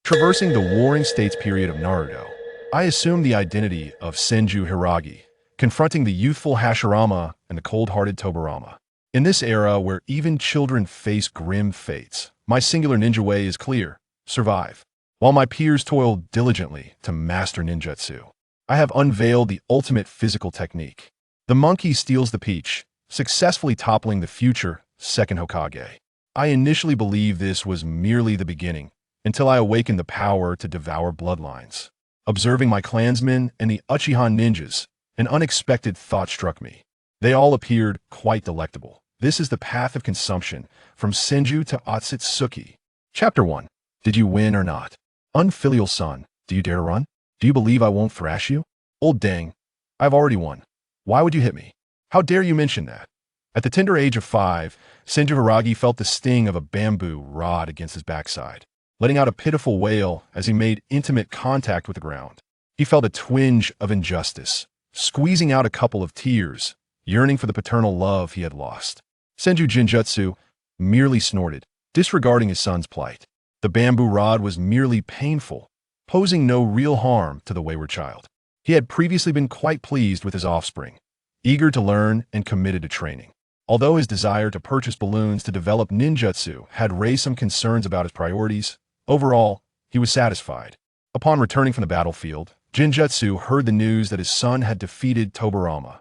Traversing the Warring States period of Naruto, I assumed the identity of Senju Hiragi, confronting the youthful Hashirama and the cold-hearted Tobirama. In this era where even children face grim fates, my singular ninja way is clear: survive. While my peers toil diligently to master ninjutsu, I have unveiled the ultimate physical technique. The monkey steals the peach, successfully toppling the future second Hokage. I initially believed this was merely the beginning, until I awakened the power to devour bloodlines. Observing my clansmen and the Uchiha ninjas, an unexpected thought struck me. They all appeared quite delectable. This is the path of consumption, from Senju to Otsutsuki. Chapter 1. Did you win or not? Unfilial son, do you dare run? Do you believe I won't thrash you? Old dang, I've already won. Why would you hit me? How dare you mention that? At the tender age of 5, Senju Hiragi felt the sting of a bamboo rod against his backside, letting out a pitiful wail as he made intimate contact with the ground. He felt a twinge of injustice, squeezing out a couple of tears, yearning for the paternal love he had lost. Senju Jinjutsu merely snorted, disregarding his son's plight. The bamboo rod was merely painful, posing no real harm to the wayward child. He had previously been quite pleased with his offspring, eager to learn and committed to training. Although his desire to purchase balloons to develop ninjutsu had raised some concerns about his priorities, overall, he was satisfied. Upon returning from the battlefield, Jinjutsu heard the news that his son had defeated Tobirama.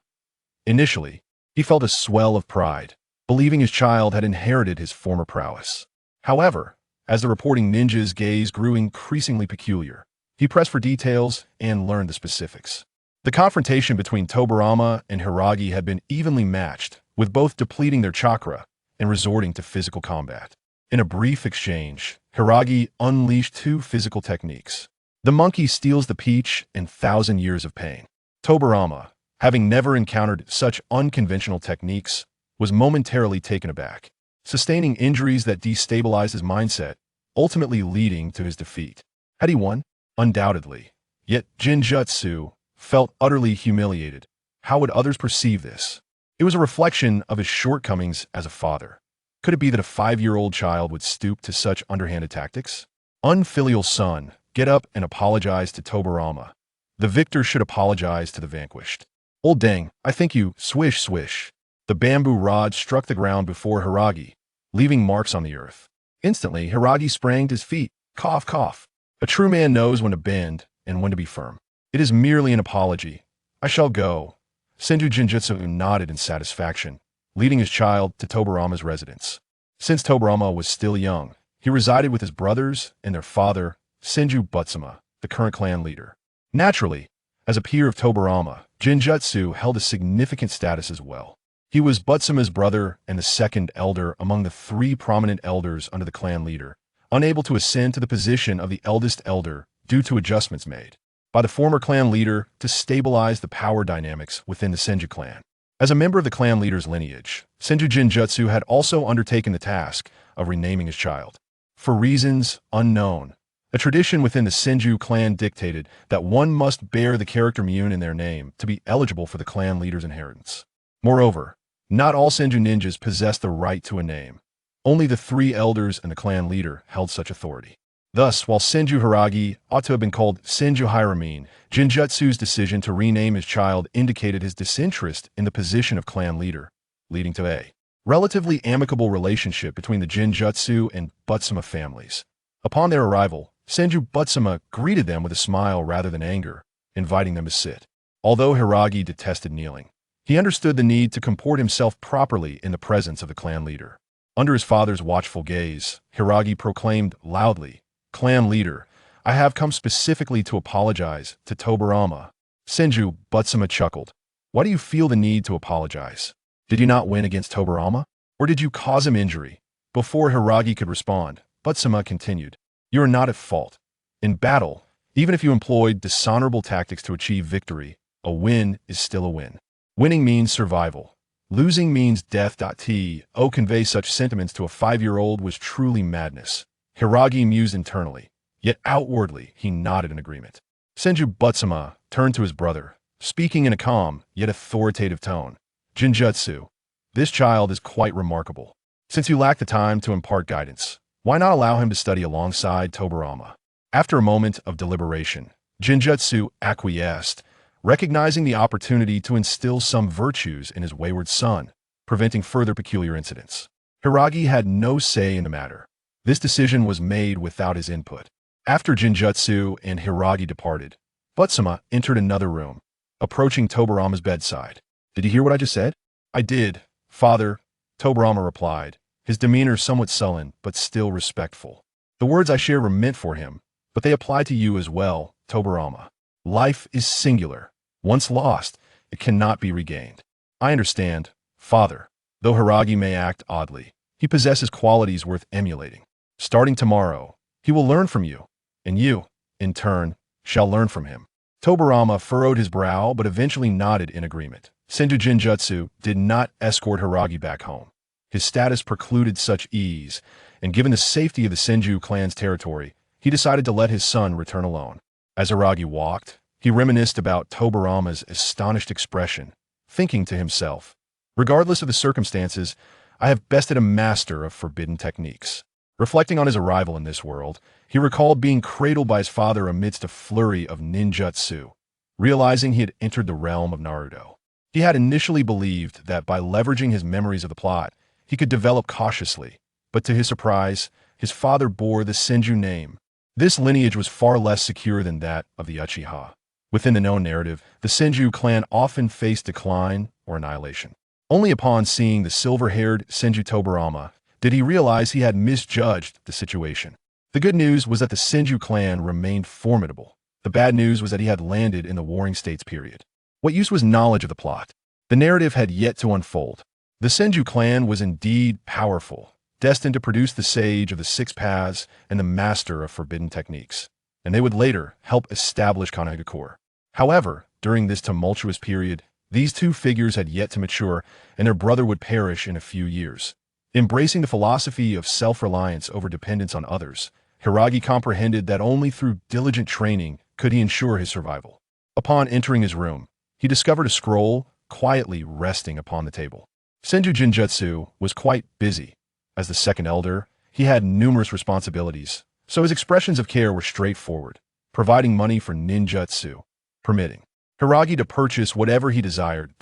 Initially, he felt a swell of pride, believing his child had inherited his former prowess. However, as the reporting ninja's gaze grew increasingly peculiar, he pressed for details and learned the specifics. The confrontation between Tobirama and Hiragi had been evenly matched, with both depleting their chakra and resorting to physical combat. In a brief exchange, Hiragi unleashed two physical techniques. The monkey steals the peach and 1,000 years of pain. Tobirama, having never encountered such unconventional techniques, was momentarily taken aback, sustaining injuries that destabilized his mindset, ultimately leading to his defeat. Had he won? Undoubtedly. Yet Jinjutsu felt utterly humiliated. How would others perceive this? It was a reflection of his shortcomings as a father. Could it be that a 5-year-old child would stoop to such underhanded tactics? Unfilial son, get up and apologize to Tobirama. The victor should apologize to the vanquished. Old dang, I think you, swish swish. The bamboo rod struck the ground before Hiragi, leaving marks on the earth. Instantly, Hiragi sprang to his feet. Cough, cough. A true man knows when to bend and when to be firm. It is merely an apology. I shall go. Senju Jinjutsu nodded in satisfaction, leading his child to Tobirama's residence. Since Tobirama was still young, he resided with his brothers and their father, Senju Butsuma, the current clan leader. Naturally, as a peer of Tobirama, Jinjutsu held a significant status as well. He was Butsuma's brother and the second elder among the 3 prominent elders under the clan leader, unable to ascend to the position of the eldest elder due to adjustments made by the former clan leader to stabilize the power dynamics within the Senju clan. As a member of the clan leader's lineage, Senju Jinjutsu had also undertaken the task of renaming his child. For reasons unknown, a tradition within the Senju clan dictated that one must bear the character Myun in their name to be eligible for the clan leader's inheritance. Moreover, not all Senju ninjas possessed the right to a name. Only the 3 elders and the clan leader held such authority. Thus, while Senju Hiragi ought to have been called Senju Hiramine, Jinjutsu's decision to rename his child indicated his disinterest in the position of clan leader, leading to a relatively amicable relationship between the Jinjutsu and Butsuma families. Upon their arrival, Senju Butsuma greeted them with a smile rather than anger, inviting them to sit. Although Hiragi detested kneeling, he understood the need to comport himself properly in the presence of the clan leader. Under his father's watchful gaze, Hiragi proclaimed loudly, "Clan leader, I have come specifically to apologize to Tobirama." Senju Butsuma chuckled. "Why do you feel the need to apologize? Did you not win against Tobirama? Or did you cause him injury?" Before Hiragi could respond, Butsuma continued, "You are not at fault. In battle, even if you employed dishonorable tactics to achieve victory, a win is still a win. Winning means survival. Losing means death. To convey such sentiments to a 5-year-old was truly madness." Hiragi mused internally, yet outwardly he nodded in agreement. Senju Butsuma turned to his brother, speaking in a calm yet authoritative tone. "Jinjutsu, this child is quite remarkable. Since you lack the time to impart guidance, why not allow him to study alongside Tobirama?" After a moment of deliberation, Jinjutsu acquiesced, recognizing the opportunity to instill some virtues in his wayward son, preventing further peculiar incidents. Hiragi had no say in the matter. This decision was made without his input. After Jinjutsu and Hiragi departed, Butsuma entered another room, approaching Tobirama's bedside. "Did you hear what I just said?" "I did, father," Tobirama replied, his demeanor somewhat sullen but still respectful. "The words I shared were meant for him, but they apply to you as well, Tobirama. Life is singular. Once lost, it cannot be regained." "I understand, father." Though Hiragi may act oddly, he possesses qualities worth emulating. Starting tomorrow, he will learn from you, and you, in turn, shall learn from him. Tobirama furrowed his brow but eventually nodded in agreement. Senju Jinjutsu did not escort Hiragi back home. His status precluded such ease, and given the safety of the Senju clan's territory, he decided to let his son return alone. As Hiragi walked, he reminisced about Tobirama's astonished expression, thinking to himself, "Regardless of the circumstances, I have bested a master of forbidden techniques." Reflecting on his arrival in this world, he recalled being cradled by his father amidst a flurry of ninjutsu, realizing he had entered the realm of Naruto. He had initially believed that by leveraging his memories of the plot, he could develop cautiously, but to his surprise, his father bore the Senju name. This lineage was far less secure than that of the Uchiha. Within the known narrative, the Senju clan often faced decline or annihilation. Only upon seeing the silver-haired Senju Tobirama did he realize he had misjudged the situation. The good news was that the Senju clan remained formidable. The bad news was that he had landed in the Warring States period. What use was knowledge of the plot? The narrative had yet to unfold. The Senju clan was indeed powerful, destined to produce the sage of the six paths and the master of forbidden techniques, and they would later help establish Kanehagakure. However, during this tumultuous period, these two figures had yet to mature, and their brother would perish in a few years. Embracing the philosophy of self-reliance over dependence on others, Hiragi comprehended that only through diligent training could he ensure his survival. Upon entering his room, he discovered a scroll quietly resting upon the table. Senju Jinjutsu was quite busy. As the second elder, he had numerous responsibilities, so his expressions of care were straightforward, providing money for ninjutsu, permitting Hiragi to purchase whatever he desired.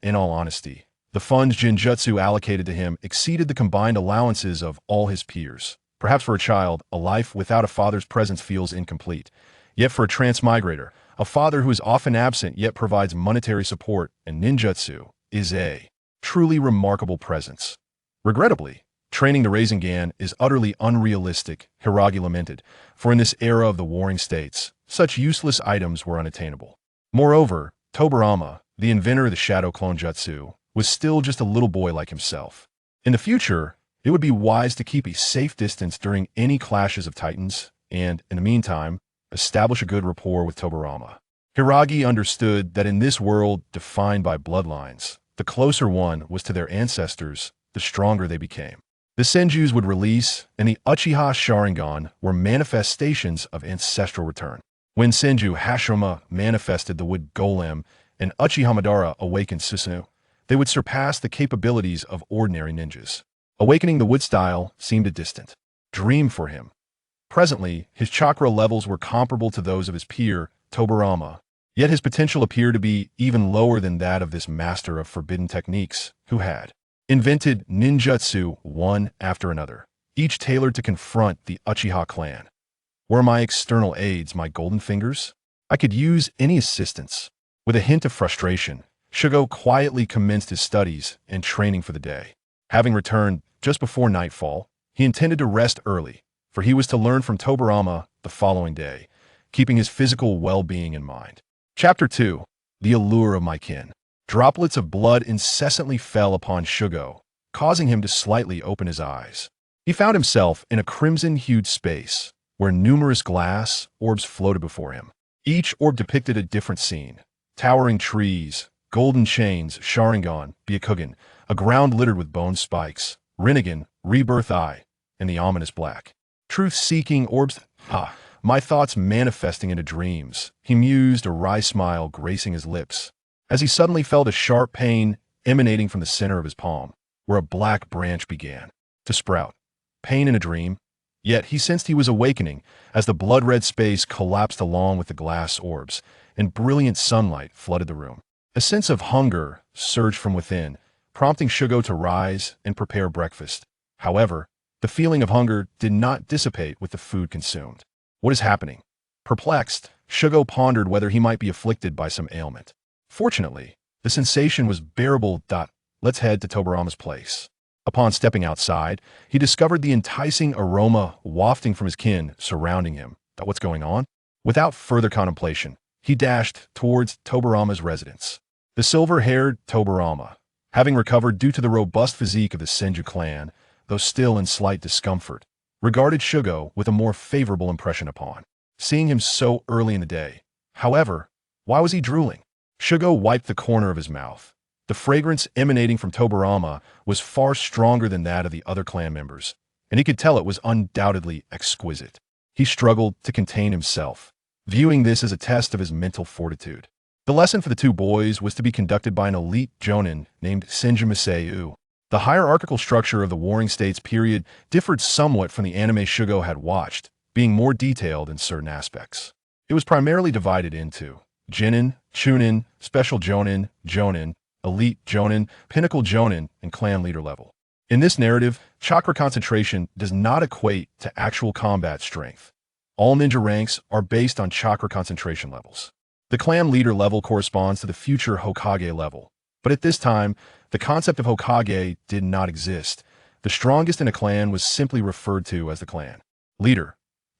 In all honesty, the funds Jinjutsu allocated to him exceeded the combined allowances of all his peers. Perhaps for a child, a life without a father's presence feels incomplete. Yet for a transmigrator, a father who is often absent yet provides monetary support and ninjutsu is a truly remarkable presence. Regrettably, training the Rasengan is utterly unrealistic, Hiragi lamented, for in this era of the Warring States, such useless items were unattainable. Moreover, Tobirama, the inventor of the Shadow Clone Jutsu, was still just a little boy like himself. In the future, it would be wise to keep a safe distance during any clashes of titans, and, in the meantime, establish a good rapport with Tobirama. Hiragi understood that in this world defined by bloodlines, the closer one was to their ancestors, the stronger they became. The Senjus would release, and the Uchiha Sharingan were manifestations of ancestral return. When Senju Hashirama manifested the wood golem and Uchiha Madara awakened Susanoo, they would surpass the capabilities of ordinary ninjas. Awakening the wood style seemed a distant dream for him. Presently, his chakra levels were comparable to those of his peer, Tobirama, yet his potential appeared to be even lower than that of this master of forbidden techniques, who had invented ninjutsu one after another, each tailored to confront the Uchiha clan. Were my external aids my golden fingers? I could use any assistance. With a hint of frustration, Shugo quietly commenced his studies and training for the day. Having returned just before nightfall, he intended to rest early, for he was to learn from Tobirama the following day, keeping his physical well-being in mind. Chapter 2. The Allure of My Kin. Droplets of blood incessantly fell upon Shugo, causing him to slightly open his eyes. He found himself in a crimson-hued space, where numerous glass orbs floated before him. Each orb depicted a different scene: towering trees, golden chains, Sharingan, Byakugan, a ground littered with bone spikes, Rinnegan, Rebirth Eye, and the ominous black. Truth-seeking orbs, my thoughts manifesting into dreams, he mused, a wry smile gracing his lips, as he suddenly felt a sharp pain emanating from the center of his palm, where a black branch began to sprout. Pain in a dream? Yet he sensed he was awakening as the blood-red space collapsed along with the glass orbs, and brilliant sunlight flooded the room. A sense of hunger surged from within, prompting Shugo to rise and prepare breakfast. However, the feeling of hunger did not dissipate with the food consumed. What is happening? Perplexed, Shugo pondered whether he might be afflicted by some ailment. Fortunately, the sensation was bearable. Let's head to Tobirama's place. Upon stepping outside, he discovered the enticing aroma wafting from his kin surrounding him. What's going on? Without further contemplation, he dashed towards Tobirama's residence. The silver-haired Tobirama, having recovered due to the robust physique of the Senju clan, though still in slight discomfort, regarded Shugo with a more favorable impression upon seeing him so early in the day. However, why was he drooling? Shugo wiped the corner of his mouth. The fragrance emanating from Tobirama was far stronger than that of the other clan members, and he could tell it was undoubtedly exquisite. He struggled to contain himself, viewing this as a test of his mental fortitude. The lesson for the two boys was to be conducted by an elite jonin named Senju Miseu. The hierarchical structure of the Warring States period differed somewhat from the anime Shugo had watched, being more detailed in certain aspects. It was primarily divided into Genin, Chunin, Special Jonin, Jonin, Elite Jonin, Pinnacle Jonin, and Clan Leader level. In this narrative, chakra concentration does not equate to actual combat strength. All ninja ranks are based on chakra concentration levels. The Clan Leader level corresponds to the future Hokage level, but at this time, the concept of Hokage did not exist. The strongest in a clan was simply referred to as the clan leader.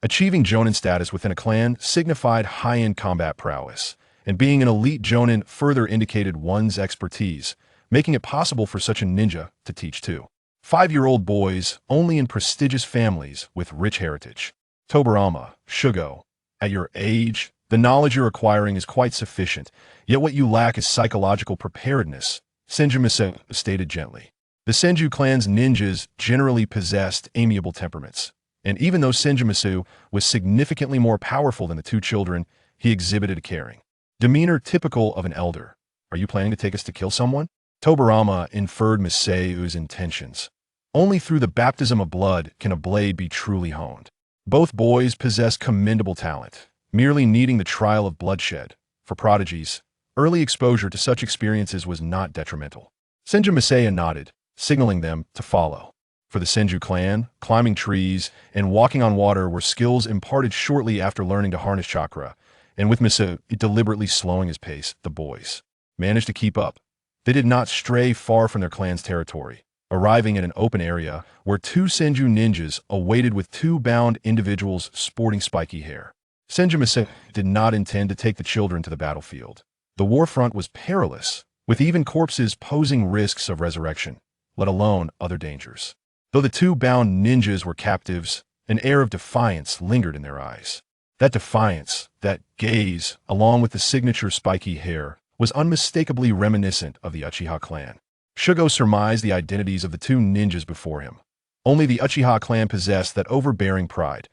Achieving jonin status within a clan signified high-end combat prowess, and being an elite jonin further indicated one's expertise, making it possible for such a ninja to teach too. 5-year-old boys only in prestigious families with rich heritage. Tobirama, Shugo, at your age, the knowledge you're acquiring is quite sufficient, yet what you lack is psychological preparedness, Senju Miseu stated gently. The Senju clan's ninjas generally possessed amiable temperaments, and even though Senju Miseu was significantly more powerful than the two children, he exhibited a caring demeanor typical of an elder. Are you planning to take us to kill someone? Tobirama inferred Miseu's intentions. Only through the baptism of blood can a blade be truly honed. Both boys possessed commendable talent, merely needing the trial of bloodshed. For prodigies, early exposure to such experiences was not detrimental. Senju Miseu nodded, signaling them to follow. For the Senju clan, climbing trees and walking on water were skills imparted shortly after learning to harness chakra, and with Miseu deliberately slowing his pace, the boys managed to keep up. They did not stray far from their clan's territory, arriving at an open area where two Senju ninjas awaited with two bound individuals sporting spiky hair. Senju Miseu did not intend to take the children to the battlefield. The war front was perilous, with even corpses posing risks of resurrection, let alone other dangers. Though the two bound ninjas were captives, an air of defiance lingered in their eyes. That defiance, that gaze, along with the signature spiky hair, was unmistakably reminiscent of the Uchiha clan. Shugo surmised the identities of the two ninjas before him. Only the Uchiha clan possessed that overbearing pride.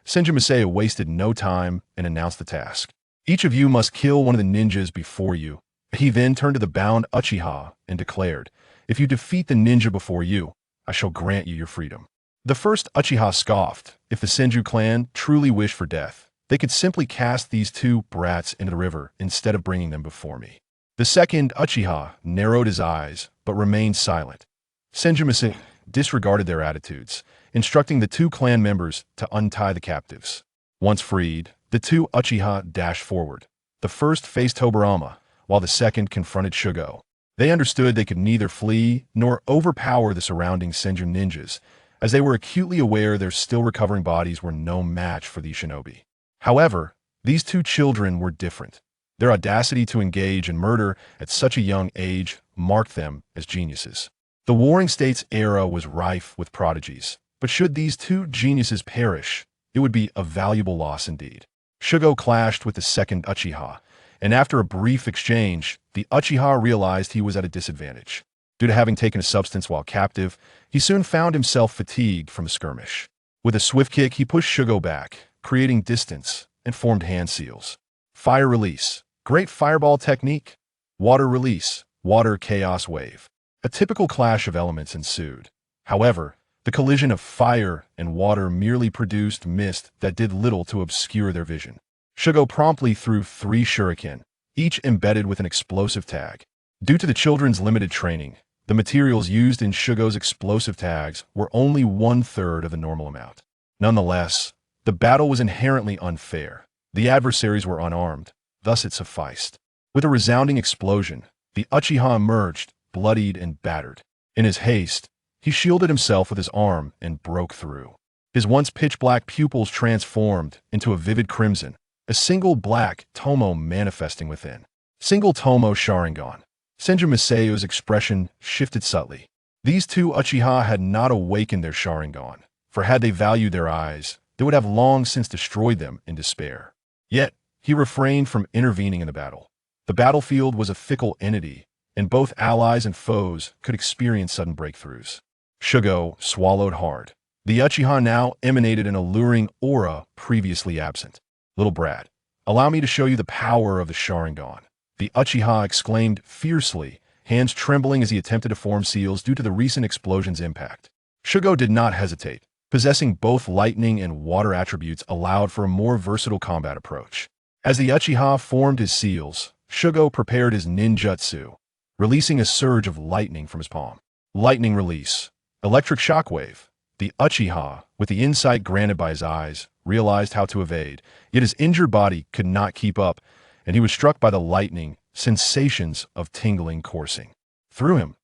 Senju Miseu wasted no time and announced the task. Each of you must kill one of the ninjas before you. He then turned to the bound Uchiha and declared, if you defeat the ninja before you, I shall grant you your freedom. The first Uchiha scoffed. If the Senju clan truly wished for death, they could simply cast these two brats into the river instead of bringing them before me. The second Uchiha narrowed his eyes, but remained silent. Senju Miseu disregarded their attitudes, instructing the two clan members to untie the captives. Once freed, the two Uchiha dashed forward. The first faced Tobirama, while the second confronted Shugo. They understood they could neither flee nor overpower the surrounding Senju ninjas, as they were acutely aware their still recovering bodies were no match for these shinobi. However, these two children were different. Their audacity to engage in murder at such a young age marked them as geniuses. The Warring States era was rife with prodigies, but should these two geniuses perish, it would be a valuable loss indeed. Shugo clashed with the second Uchiha, and after a brief exchange, the Uchiha realized he was at a disadvantage. Due to having taken a substance while captive, he soon found himself fatigued from a skirmish. With a swift kick, he pushed Shugo back, creating distance, and formed hand seals. Fire release, great fireball technique. Water release, water chaos wave. A typical clash of elements ensued. However, The collision of fire and water merely produced mist that did little to obscure their vision. Shugo promptly threw 3 shuriken, each embedded with an explosive tag. Due to the children's limited training, the materials used in Shugo's explosive tags were only 1/3 of the normal amount. Nonetheless, the battle was inherently unfair. The adversaries were unarmed, thus it sufficed. With a resounding explosion, the Uchiha emerged, bloodied and battered. In his haste, he shielded himself with his arm and broke through. His once pitch-black pupils transformed into a vivid crimson, a single black tomo manifesting within. Single tomo Sharingan. Senju Misei's expression shifted subtly. These 2 Uchiha had not awakened their Sharingan, for had they valued their eyes, they would have long since destroyed them in despair. Yet, he refrained from intervening in the battle. The battlefield was a fickle entity, and both allies and foes could experience sudden breakthroughs. Shugo swallowed hard. The Uchiha now emanated an alluring aura previously absent. Little brat, allow me to show you the power of the Sharingan. The Uchiha exclaimed fiercely, hands trembling as he attempted to form seals due to the recent explosion's impact. Shugo did not hesitate. Possessing both lightning and water attributes allowed for a more versatile combat approach. As the Uchiha formed his seals, Shugo prepared his ninjutsu, releasing a surge of lightning from his palm. Lightning release. Electric shockwave. The Uchiha, with the insight granted by his eyes, realized how to evade, yet his injured body could not keep up, and he was struck by the lightning, sensations of tingling coursing through him.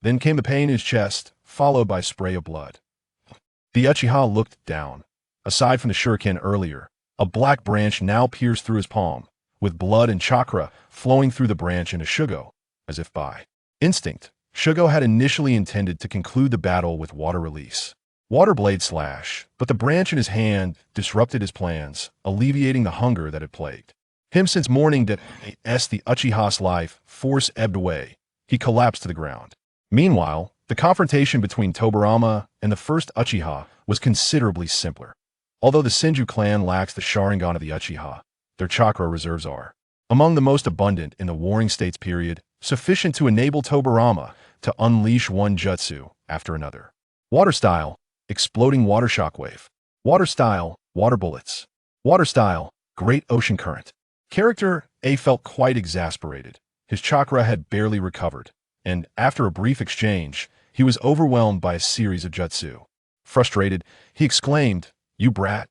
Then came the pain in his chest, followed by a spray of blood. The Uchiha looked down. Aside from the shuriken earlier, a black branch now pierced through his palm, with blood and chakra flowing through the branch into Shugo, as if by instinct. Shugo had initially intended to conclude the battle with water release. Water blade slash, but the branch in his hand disrupted his plans, alleviating the hunger that had plagued him since morning. That the Uchiha's life force ebbed away. He collapsed to the ground. Meanwhile, the confrontation between Tobirama and the first Uchiha was considerably simpler. Although the Senju clan lacks the Sharingan of the Uchiha, their chakra reserves are among the most abundant in the Warring States period, sufficient to enable Tobirama to unleash one jutsu after another. Water style, exploding water shockwave. Water style, water bullets. Water style, great ocean current. Character A felt quite exasperated. His chakra had barely recovered, and after a brief exchange, he was overwhelmed by a series of jutsu. Frustrated, he exclaimed, "You brat!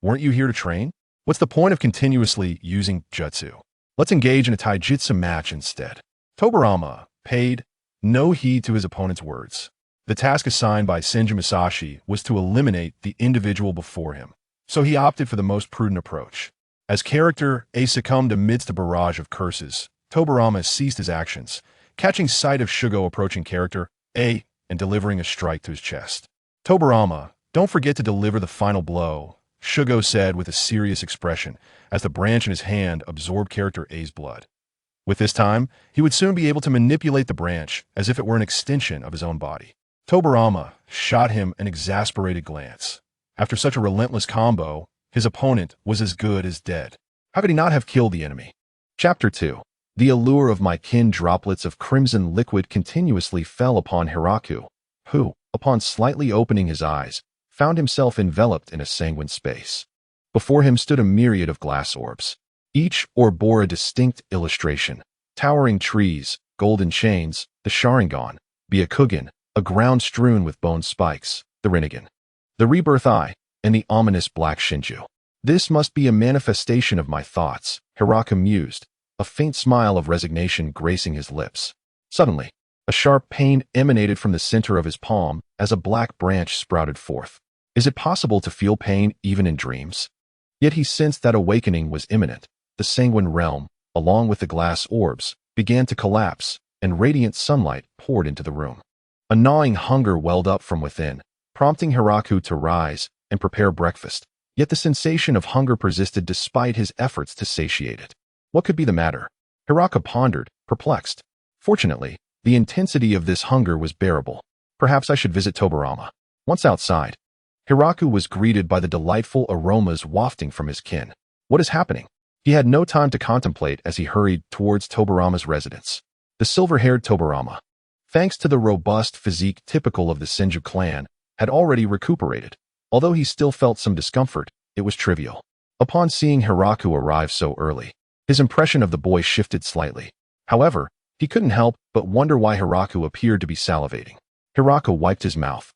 Weren't you here to train? What's the point of continuously using jutsu? Let's engage in a taijutsu match instead." Tobirama paid no heed to his opponent's words. The task assigned by Senju Musashi was to eliminate the individual before him, so he opted for the most prudent approach. As character A succumbed amidst a barrage of curses, Tobirama ceased his actions, catching sight of Shugo approaching character A and delivering a strike to his chest. "Tobirama, don't forget to deliver the final blow," Shugo said with a serious expression as the branch in his hand absorbed character A's blood. With this time, he would soon be able to manipulate the branch as if it were an extension of his own body. Tobirama shot him an exasperated glance. After such a relentless combo, his opponent was as good as dead. How could he not have killed the enemy? Chapter 2. The allure of my kin. Droplets of crimson liquid continuously fell upon Hiraku, who, upon slightly opening his eyes, found himself enveloped in a sanguine space. Before him stood a myriad of glass orbs. Each orb bore a distinct illustration: towering trees, golden chains, the Sharingan, Byakugan, a ground strewn with bone spikes, the Rinnegan, the Rebirth Eye, and the ominous Black Shinju. This must be a manifestation of my thoughts, Hiraku mused, a faint smile of resignation gracing his lips. Suddenly, a sharp pain emanated from the center of his palm as a black branch sprouted forth. Is it possible to feel pain even in dreams? Yet he sensed that awakening was imminent. The sanguine realm, along with the glass orbs, began to collapse, and radiant sunlight poured into the room. A gnawing hunger welled up from within, prompting Hiraku to rise and prepare breakfast. Yet the sensation of hunger persisted despite his efforts to satiate it. What could be the matter? Hiraku pondered, perplexed. Fortunately, the intensity of this hunger was bearable. Perhaps I should visit Tobirama. Once outside, Hiraku was greeted by the delightful aromas wafting from his kin. What is happening? He had no time to contemplate as he hurried towards Tobirama's residence. The silver-haired Tobirama. Thanks to the robust physique typical of the Senju clan, had already recuperated. Although he still felt some discomfort, it was trivial. Upon seeing Hiraku arrive so early, his impression of the boy shifted slightly. However, he couldn't help but wonder why Hiraku appeared to be salivating. Hiraku wiped his mouth.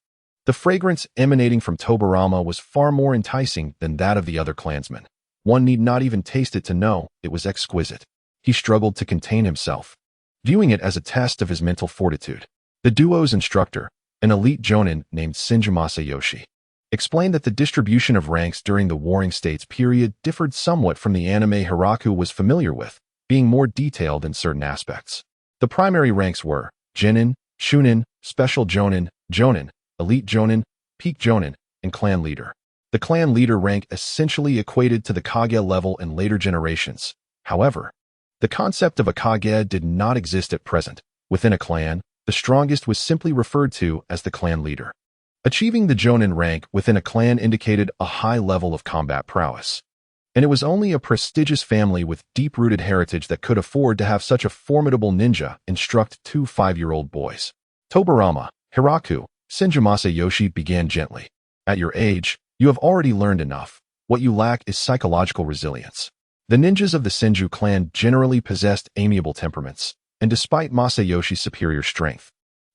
The fragrance emanating from Tobirama was far more enticing than that of the other clansmen. One need not even taste it to know it was exquisite. He struggled to contain himself, viewing it as a test of his mental fortitude. The duo's instructor, an elite jonin named Senju Masayoshi, explained that the distribution of ranks during the Warring States period differed somewhat from the anime Hiraku was familiar with, being more detailed in certain aspects. The primary ranks were Genin, Shunin, Special Jonin, Jonin, Elite Jonin, Peak Jonin, and Clan Leader. The Clan Leader rank essentially equated to the Kage level in later generations. However, the concept of a Kage did not exist at present. Within a clan, the strongest was simply referred to as the Clan Leader. Achieving the Jonin rank within a clan indicated a high level of combat prowess. And it was only a prestigious family with deep-rooted heritage that could afford to have such a formidable ninja instruct two 5-year-old boys. Tobirama, Hiraku, Senju Masayoshi began gently. At your age, you have already learned enough. What you lack is psychological resilience. The ninjas of the Senju clan generally possessed amiable temperaments, and despite Masayoshi's superior strength,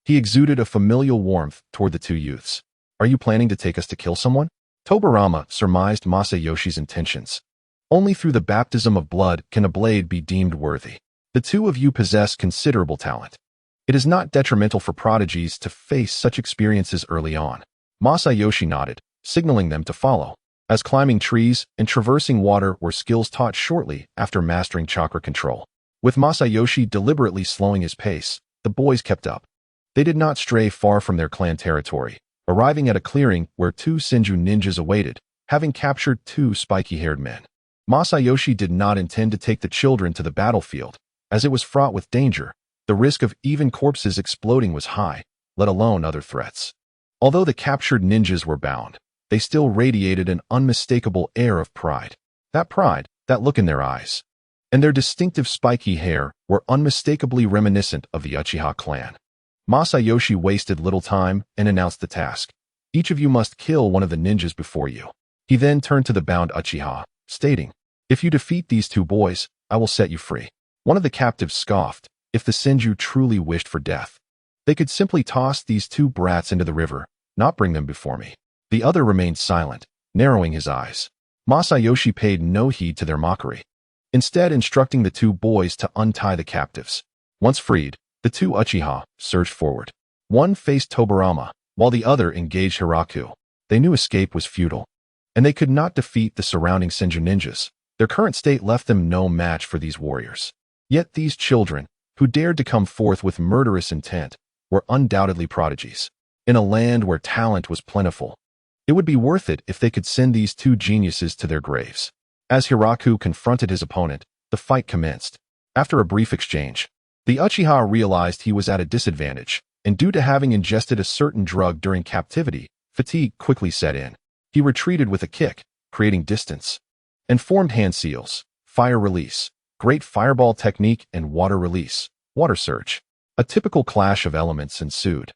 he exuded a familial warmth toward the two youths. Are you planning to take us to kill someone? Tobirama surmised Masayoshi's intentions. Only through the baptism of blood can a blade be deemed worthy. The two of you possess considerable talent. It is not detrimental for prodigies to face such experiences early on. Masayoshi nodded, signaling them to follow, as climbing trees and traversing water were skills taught shortly after mastering chakra control. With Masayoshi deliberately slowing his pace, the boys kept up. They did not stray far from their clan territory, arriving at a clearing where two Senju ninjas awaited, having captured two spiky-haired men. Masayoshi did not intend to take the children to the battlefield, as it was fraught with danger. The risk of even corpses exploding was high, let alone other threats. Although the captured ninjas were bound, they still radiated an unmistakable air of pride. That pride, that look in their eyes, and their distinctive spiky hair were unmistakably reminiscent of the Uchiha clan. Masayoshi wasted little time and announced the task. Each of you must kill one of the ninjas before you. He then turned to the bound Uchiha, stating, if you defeat these two boys, I will set you free. One of the captives scoffed. If the Senju truly wished for death, they could simply toss these two brats into the river, not bring them before me. The other remained silent, narrowing his eyes. Masayoshi paid no heed to their mockery, instead instructing the two boys to untie the captives. Once freed, the two Uchiha surged forward. One faced Tobirama, while the other engaged Hiraku. They knew escape was futile, and they could not defeat the surrounding Senju ninjas. Their current state left them no match for these warriors. Yet these children, who dared to come forth with murderous intent, were undoubtedly prodigies. In a land where talent was plentiful, it would be worth it if they could send these two geniuses to their graves. As Hiraku confronted his opponent, the fight commenced. After a brief exchange, the Uchiha realized he was at a disadvantage, and due to having ingested a certain drug during captivity, fatigue quickly set in. He retreated with a kick, creating distance, and formed hand seals, fire release, great fireball technique, and water release, water surge. A typical clash of elements ensued,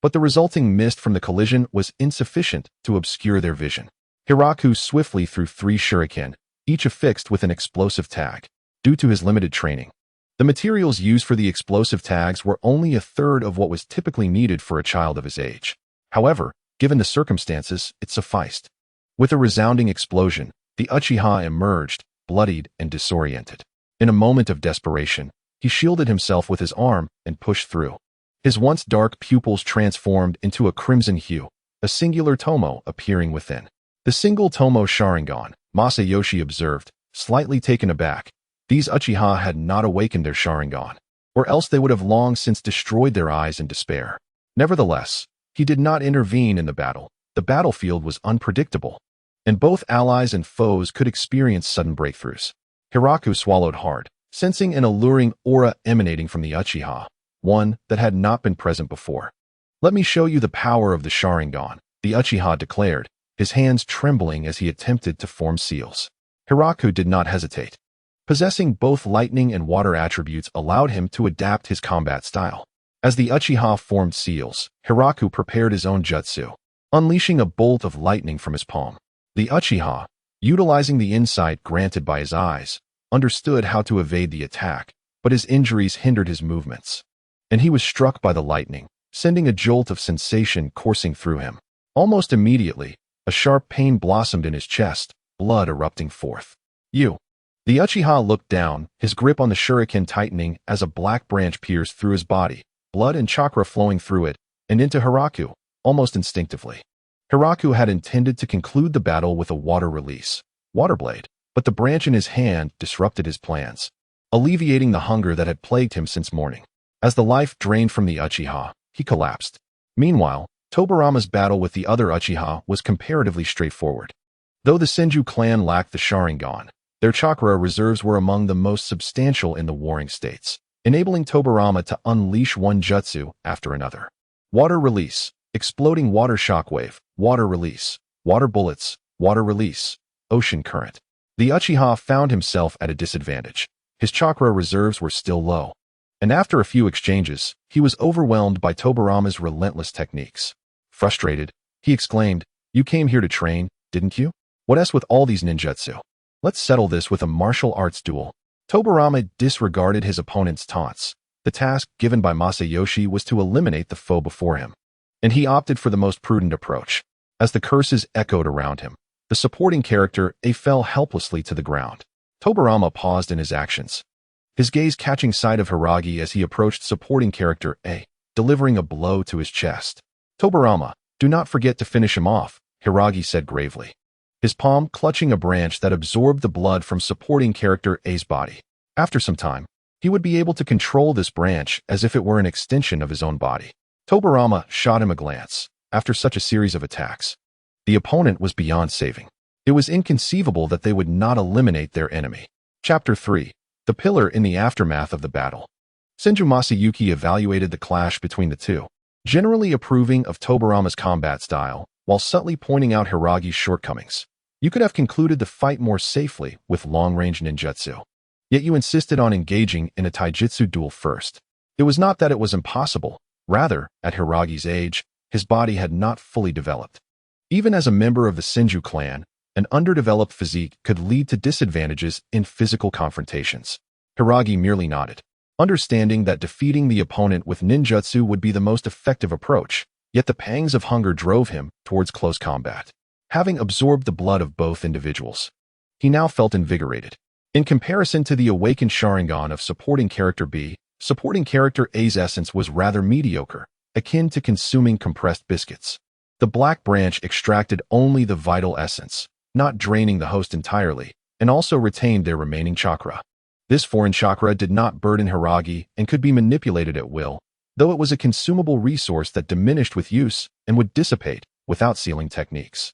but the resulting mist from the collision was insufficient to obscure their vision. Hiraku swiftly threw 3 shuriken, each affixed with an explosive tag. Due to his limited training, the materials used for the explosive tags were only a third of what was typically needed for a child of his age. However, given the circumstances, it sufficed. With a resounding explosion, the Uchiha emerged, bloodied and disoriented. In a moment of desperation, he shielded himself with his arm and pushed through. His once dark pupils transformed into a crimson hue, a singular tomo appearing within. The single tomo Sharingan, Masayoshi observed, slightly taken aback. These Uchiha had not awakened their Sharingan, or else they would have long since destroyed their eyes in despair. Nevertheless, he did not intervene in the battle. The battlefield was unpredictable, and both allies and foes could experience sudden breakthroughs. Hiraku swallowed hard, sensing an alluring aura emanating from the Uchiha, one that had not been present before. Let me show you the power of the Sharingan, the Uchiha declared, his hands trembling as he attempted to form seals. Hiraku did not hesitate. Possessing both lightning and water attributes allowed him to adapt his combat style. As the Uchiha formed seals, Hiraku prepared his own jutsu, unleashing a bolt of lightning from his palm. The Uchiha, utilizing the insight granted by his eyes, understood how to evade the attack, but his injuries hindered his movements. And he was struck by the lightning, sending a jolt of sensation coursing through him. Almost immediately, a sharp pain blossomed in his chest, blood erupting forth. You. The Uchiha looked down, his grip on the shuriken tightening as a black branch pierced through his body, blood and chakra flowing through it, and into Hiraku, almost instinctively. Hiraku had intended to conclude the battle with a water release, water blade, but the branch in his hand disrupted his plans, alleviating the hunger that had plagued him since morning. As the life drained from the Uchiha, he collapsed. Meanwhile, Tobirama's battle with the other Uchiha was comparatively straightforward. Though the Senju clan lacked the Sharingan, their chakra reserves were among the most substantial in the warring states, enabling Tobirama to unleash one jutsu after another. Water release, exploding water shockwave, water release, water bullets, water release, ocean current. The Uchiha found himself at a disadvantage. His chakra reserves were still low, and after a few exchanges, he was overwhelmed by Tobirama's relentless techniques. Frustrated, he exclaimed, "You came here to train, didn't you? What else with all these ninjutsu? Let's settle this with a martial arts duel." Tobirama disregarded his opponent's taunts. The task given by Masayoshi was to eliminate the foe before him, and he opted for the most prudent approach. As the curses echoed around him, the supporting character A fell helplessly to the ground. Tobirama paused in his actions, his gaze catching sight of Hiragi as he approached supporting character A, delivering a blow to his chest. "Tobirama, do not forget to finish him off," Hiragi said gravely, his palm clutching a branch that absorbed the blood from supporting character A's body. After some time, he would be able to control this branch as if it were an extension of his own body. Tobirama shot him a glance. After such a series of attacks, the opponent was beyond saving. It was inconceivable that they would not eliminate their enemy. Chapter 3. The Pillar in the Aftermath of the Battle. Senju Masayuki evaluated the clash between the two, generally approving of Tobirama's combat style, while subtly pointing out Hiragi's shortcomings. You could have concluded the fight more safely with long-range ninjutsu. Yet you insisted on engaging in a taijutsu duel first. It was not that it was impossible. Rather, at Hiragi's age, his body had not fully developed. Even as a member of the Senju clan, an underdeveloped physique could lead to disadvantages in physical confrontations. Hiragi merely nodded, understanding that defeating the opponent with ninjutsu would be the most effective approach, yet the pangs of hunger drove him towards close combat. Having absorbed the blood of both individuals, he now felt invigorated. In comparison to the awakened Sharingan of supporting character B, supporting character A's essence was rather mediocre, akin to consuming compressed biscuits. The black branch extracted only the vital essence, not draining the host entirely, and also retained their remaining chakra. This foreign chakra did not burden Hiragi and could be manipulated at will, though it was a consumable resource that diminished with use and would dissipate without sealing techniques.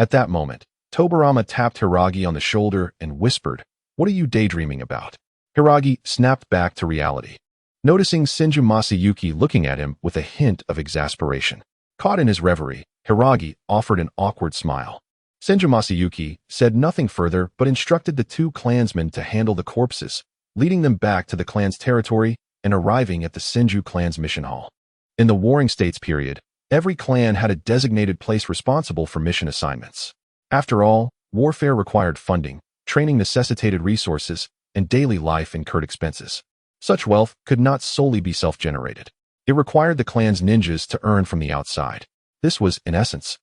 At that moment, Tobirama tapped Hiragi on the shoulder and whispered, "What are you daydreaming about?" Hiragi snapped back to reality, noticing Senju Masayuki looking at him with a hint of exasperation. Caught in his reverie, Hiragi offered an awkward smile. Senju Masayuki said nothing further but instructed the two clansmen to handle the corpses, leading them back to the clan's territory and arriving at the Senju clan's mission hall. In the Warring States period, every clan had a designated place responsible for mission assignments. After all, warfare required funding, training necessitated resources, and daily life incurred expenses. Such wealth could not solely be self-generated. It required the clan's ninjas to earn from the outside. This was, in essence,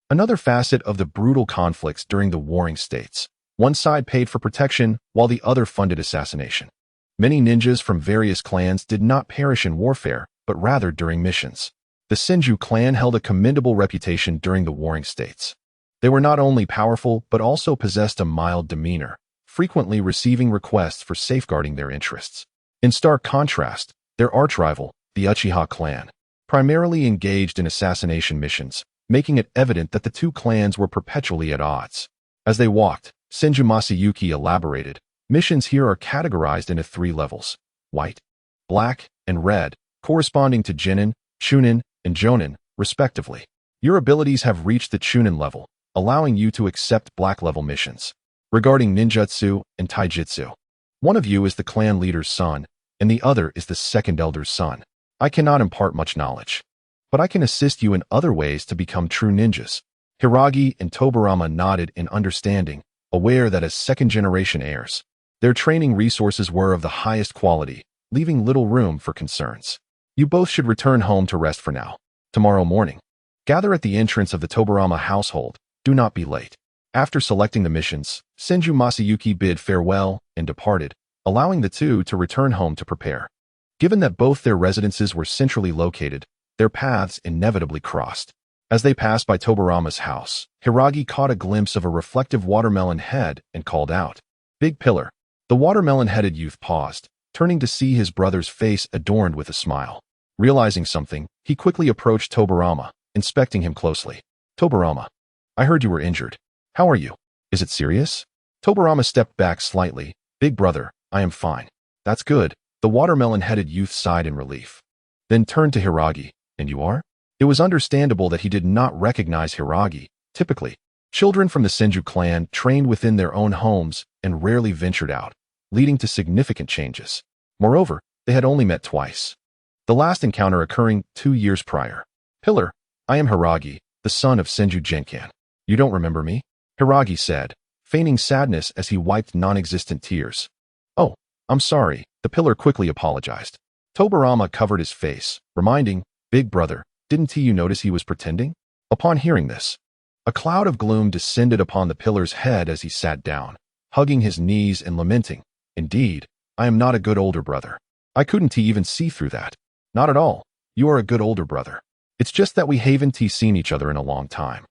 another facet of the brutal conflicts during the Warring States. One side paid for protection, while the other funded assassination. Many ninjas from various clans did not perish in warfare, but rather during missions. The Senju clan held a commendable reputation during the Warring States. They were not only powerful, but also possessed a mild demeanor, frequently receiving requests for safeguarding their interests. In stark contrast, their archrival, the Uchiha clan, primarily engaged in assassination missions, making it evident that the two clans were perpetually at odds. As they walked, Senju Masayuki elaborated, missions here are categorized into 3 levels: white, black, and red, corresponding to Genin, Chunin, and Jonin, respectively. Your abilities have reached the Chunin level, allowing you to accept black-level missions. Regarding ninjutsu and taijutsu, one of you is the clan leader's son, and the other is the second elder's son. I cannot impart much knowledge. but I can assist you in other ways to become true ninjas." Hiragi and Tobirama nodded in understanding, aware that as second-generation heirs, their training resources were of the highest quality, leaving little room for concerns. "You both should return home to rest for now. Tomorrow morning, gather at the entrance of the Tobirama household. Do not be late." After selecting the missions, Senju Masayuki bid farewell and departed, allowing the two to return home to prepare. Given that both their residences were centrally located, their paths inevitably crossed. As they passed by Tobirama's house, Hiragi caught a glimpse of a reflective watermelon head and called out, "Big Pillar." The watermelon-headed youth paused, turning to see his brother's face adorned with a smile. Realizing something, he quickly approached Tobirama, inspecting him closely. "Tobirama, I heard you were injured. How are you? Is it serious?" Tobirama stepped back slightly. "Big brother, I am fine." "That's good." The watermelon-headed youth sighed in relief. Then turned to Hiragi. "And you are?" It was understandable that he did not recognize Hiragi. Typically, children from the Senju clan trained within their own homes and rarely ventured out, leading to significant changes. Moreover, they had only met twice, the last encounter occurring 2 years prior. "Pillar, I am Hiragi, the son of Senju Genkan. You don't remember me?" Hiragi said, feigning sadness as he wiped non-existent tears. "Oh, I'm sorry," the pillar quickly apologized. Tobirama covered his face, reminding, "Big brother, didn't you notice he was pretending?" Upon hearing this, a cloud of gloom descended upon the pillar's head as he sat down, hugging his knees and lamenting, "Indeed, I am not a good older brother. I couldn't even see through that." "Not at all. You are a good older brother. It's just that we haven't seen each other in a long time,"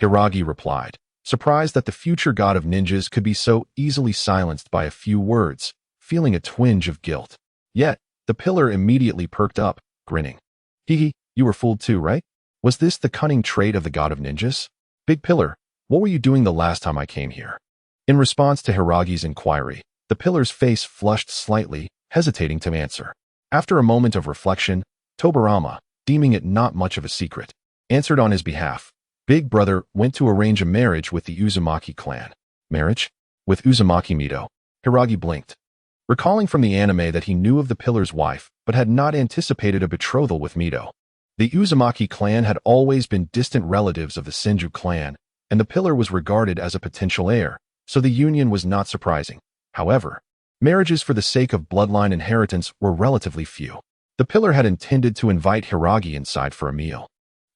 Hiragi replied, surprised that the future god of ninjas could be so easily silenced by a few words, feeling a twinge of guilt. Yet, the pillar immediately perked up, grinning. "Hee, you were fooled too, right? Was this the cunning trait of the god of ninjas?" "Big pillar, what were you doing the last time I came here?" In response to Hiragi's inquiry, the pillar's face flushed slightly, hesitating to answer. After a moment of reflection, Tobirama, deeming it not much of a secret, answered on his behalf. "Big brother went to arrange a marriage with the Uzumaki clan." "Marriage? With Uzumaki Mido?" Hiragi blinked, recalling from the anime that he knew of the pillar's wife, but had not anticipated a betrothal with Mido. The Uzumaki clan had always been distant relatives of the Senju clan, and the pillar was regarded as a potential heir, so the union was not surprising. However, marriages for the sake of bloodline inheritance were relatively few. The pillar had intended to invite Hiragi inside for a meal,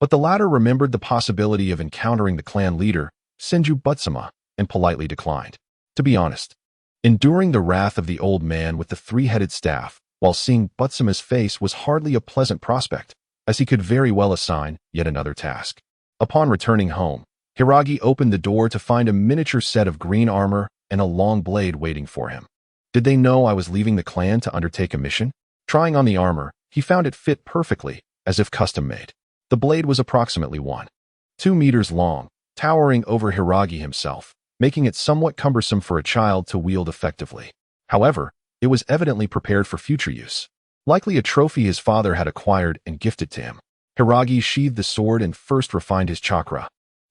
but the latter remembered the possibility of encountering the clan leader, Senju Butsuma, and politely declined. To be honest, enduring the wrath of the old man with the three-headed staff while seeing Butsuma's face was hardly a pleasant prospect, as he could very well assign yet another task. Upon returning home, Hiragi opened the door to find a miniature set of green armor and a long blade waiting for him. Did they know I was leaving the clan to undertake a mission? Trying on the armor, he found it fit perfectly, as if custom-made. The blade was approximately 1.2 meters long, towering over Hiragi himself, making it somewhat cumbersome for a child to wield effectively. However, it was evidently prepared for future use. Likely a trophy his father had acquired and gifted to him. Hiragi sheathed the sword and first refined his chakra,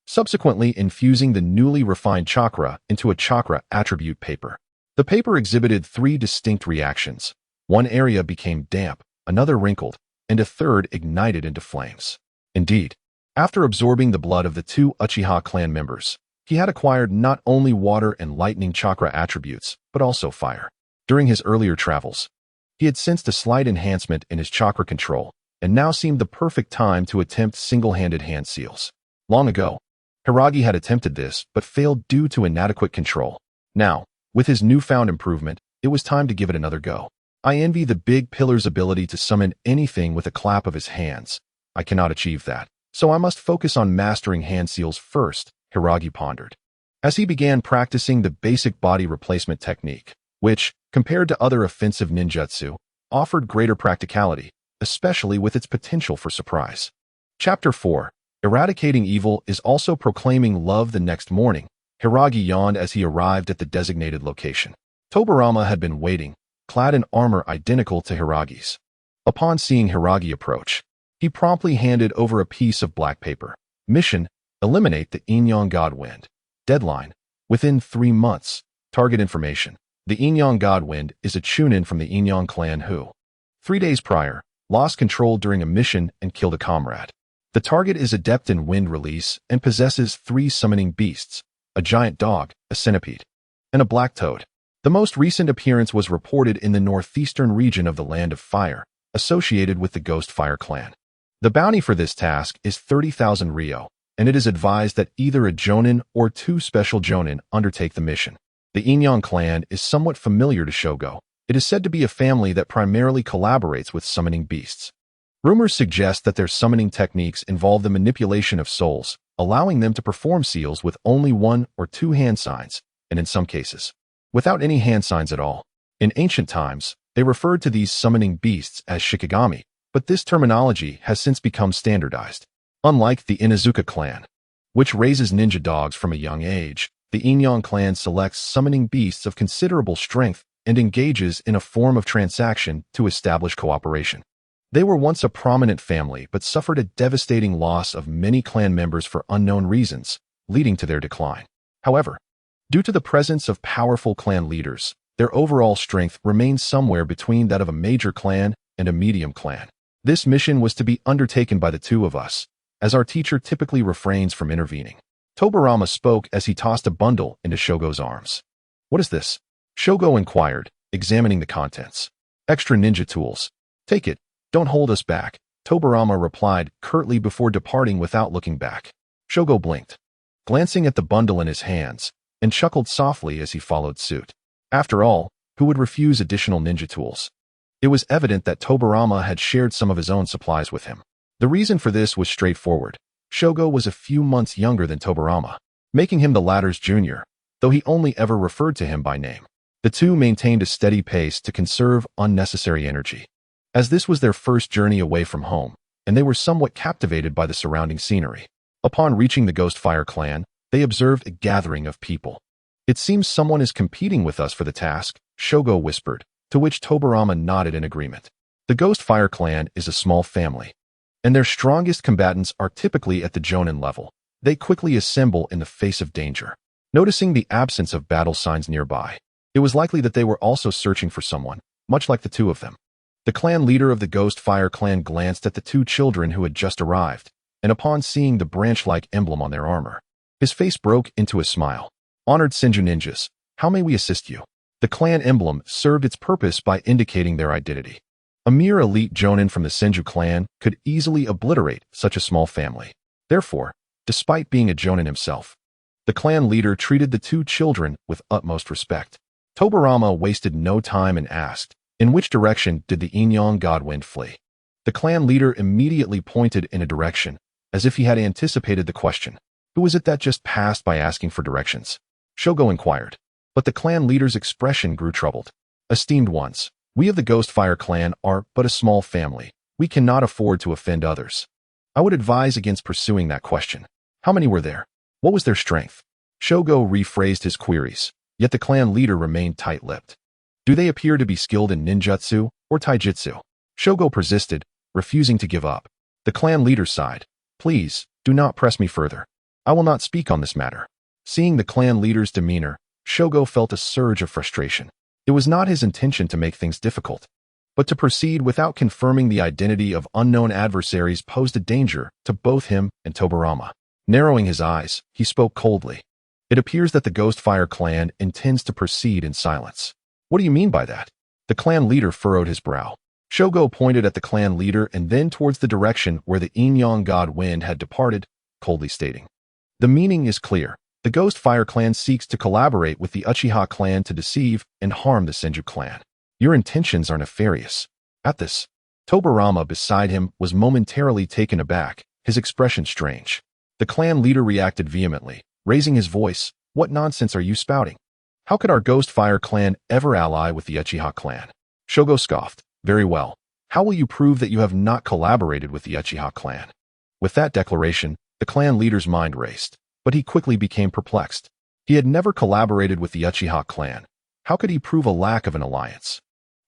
subsequently infusing the newly refined chakra into a chakra attribute paper. The paper exhibited 3 distinct reactions. One area became damp, another wrinkled, and a third ignited into flames. Indeed, after absorbing the blood of the 2 Uchiha clan members, he had acquired not only water and lightning chakra attributes, but also fire. During his earlier travels, he had sensed a slight enhancement in his chakra control, and now seemed the perfect time to attempt single-handed hand seals. Long ago, Hiragi had attempted this, but failed due to inadequate control. Now, with his newfound improvement, it was time to give it another go. "I envy the big pillar's ability to summon anything with a clap of his hands. I cannot achieve that, so I must focus on mastering hand seals first," Hiragi pondered. As he began practicing the basic body replacement technique, which, compared to other offensive ninjutsu, offered greater practicality, especially with its potential for surprise. Chapter 4. Eradicating Evil is also proclaiming love. The next morning, Hiragi yawned as he arrived at the designated location. Tobirama had been waiting, clad in armor identical to Hiragi's. Upon seeing Hiragi approach, he promptly handed over a piece of black paper. Mission: eliminate the Inyan Godwind. Deadline: within 3 months. Target information: the Inyan Godwind is a chunin from the Inyan clan who, 3 days prior, lost control during a mission and killed a comrade. The target is adept in wind release and possesses 3 summoning beasts, a giant dog, a centipede, and a black toad. The most recent appearance was reported in the northeastern region of the Land of Fire, associated with the Ghost Fire clan. The bounty for this task is 30,000 Ryo, and it is advised that either a Jonin or 2 special Jonin undertake the mission. The Inyan clan is somewhat familiar to Shogo. It is said to be a family that primarily collaborates with summoning beasts. Rumors suggest that their summoning techniques involve the manipulation of souls, allowing them to perform seals with only 1 or 2 hand signs, and in some cases, without any hand signs at all. In ancient times, they referred to these summoning beasts as shikigami, but this terminology has since become standardized. Unlike the Inuzuka clan, which raises ninja dogs from a young age, the Inyan clan selects summoning beasts of considerable strength and engages in a form of transaction to establish cooperation. They were once a prominent family but suffered a devastating loss of many clan members for unknown reasons, leading to their decline. However, due to the presence of powerful clan leaders, their overall strength remains somewhere between that of a major clan and a medium clan. This mission was to be undertaken by the 2 of us, as our teacher typically refrains from intervening. Tobirama spoke as he tossed a bundle into Shogo's arms. "What is this?" Shogo inquired, examining the contents. "Extra ninja tools. Take it. Don't hold us back," Tobirama replied curtly before departing without looking back. Shogo blinked, glancing at the bundle in his hands, and chuckled softly as he followed suit. After all, who would refuse additional ninja tools? It was evident that Tobirama had shared some of his own supplies with him. The reason for this was straightforward. Shogo was a few months younger than Tobirama, making him the latter's junior, though he only ever referred to him by name. The 2 maintained a steady pace to conserve unnecessary energy, as this was their first journey away from home, and they were somewhat captivated by the surrounding scenery. Upon reaching the Ghost Fire clan, they observed a gathering of people. "It seems someone is competing with us for the task," Shogo whispered, to which Tobirama nodded in agreement. The Ghost Fire clan is a small family, and their strongest combatants are typically at the Jonin level. They quickly assemble in the face of danger. Noticing the absence of battle signs nearby, it was likely that they were also searching for someone, much like the 2 of them. The clan leader of the Ghost Fire clan glanced at the 2 children who had just arrived, and upon seeing the branch-like emblem on their armor, his face broke into a smile. "Honored Senju ninjas, how may we assist you?" The clan emblem served its purpose by indicating their identity. A mere elite Jonin from the Senju clan could easily obliterate such a small family. Therefore, despite being a Jonin himself, the clan leader treated the 2 children with utmost respect. Tobirama wasted no time and asked, "In which direction did the Inyan Godwind flee?" The clan leader immediately pointed in a direction, as if he had anticipated the question. "Who was it that just passed by asking for directions?" Shogo inquired, but the clan leader's expression grew troubled. "Esteemed ones, we of the Ghost Fire clan are but a small family. We cannot afford to offend others. I would advise against pursuing that question. How many were there? What was their strength?" Shogo rephrased his queries, yet the clan leader remained tight-lipped. "Do they appear to be skilled in ninjutsu or taijutsu?" Shogo persisted, refusing to give up. The clan leader sighed. "Please, do not press me further. I will not speak on this matter." Seeing the clan leader's demeanor, Shogo felt a surge of frustration. It was not his intention to make things difficult, but to proceed without confirming the identity of unknown adversaries posed a danger to both him and Tobirama. Narrowing his eyes, he spoke coldly. "It appears that the Ghost Fire clan intends to proceed in silence." "What do you mean by that?" The clan leader furrowed his brow. Shogo pointed at the clan leader and then towards the direction where the Inyan God Wind had departed, coldly stating, "The meaning is clear. The Ghost Fire clan seeks to collaborate with the Uchiha clan to deceive and harm the Senju clan. Your intentions are nefarious." At this, Tobirama beside him was momentarily taken aback, his expression strange. The clan leader reacted vehemently, raising his voice. "What nonsense are you spouting? How could our Ghost Fire clan ever ally with the Uchiha clan?" Shogo scoffed. "Very well. How will you prove that you have not collaborated with the Uchiha clan?" With that declaration, the clan leader's mind raced, but he quickly became perplexed. He had never collaborated with the Uchiha clan. How could he prove a lack of an alliance?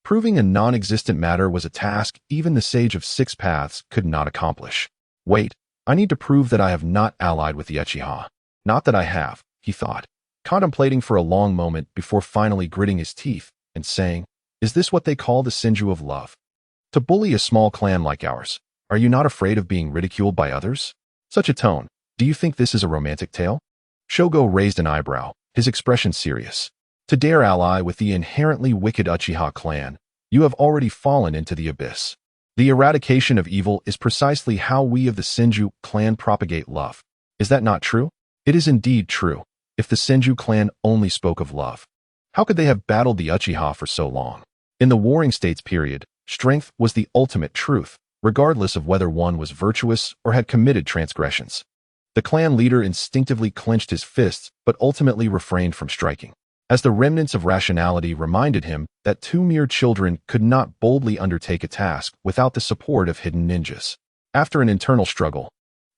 Proving a non-existent matter was a task even the Sage of Six Paths could not accomplish. "Wait, I need to prove that I have not allied with the Uchiha. Not that I have," he thought, contemplating for a long moment before finally gritting his teeth and saying, "Is this what they call the Senju of love? To bully a small clan like ours? Are you not afraid of being ridiculed by others? Such a tone. Do you think this is a romantic tale? Shogo raised an eyebrow, his expression serious. To dare ally with the inherently wicked Uchiha clan, you have already fallen into the abyss. The eradication of evil is precisely how we of the Senju clan propagate love. Is that not true? It is indeed true. If the Senju clan only spoke of love, how could they have battled the Uchiha for so long? In the Warring States period, strength was the ultimate truth, regardless of whether one was virtuous or had committed transgressions. The clan leader instinctively clenched his fists but ultimately refrained from striking, as the remnants of rationality reminded him that two mere children could not boldly undertake a task without the support of hidden ninjas. After an internal struggle,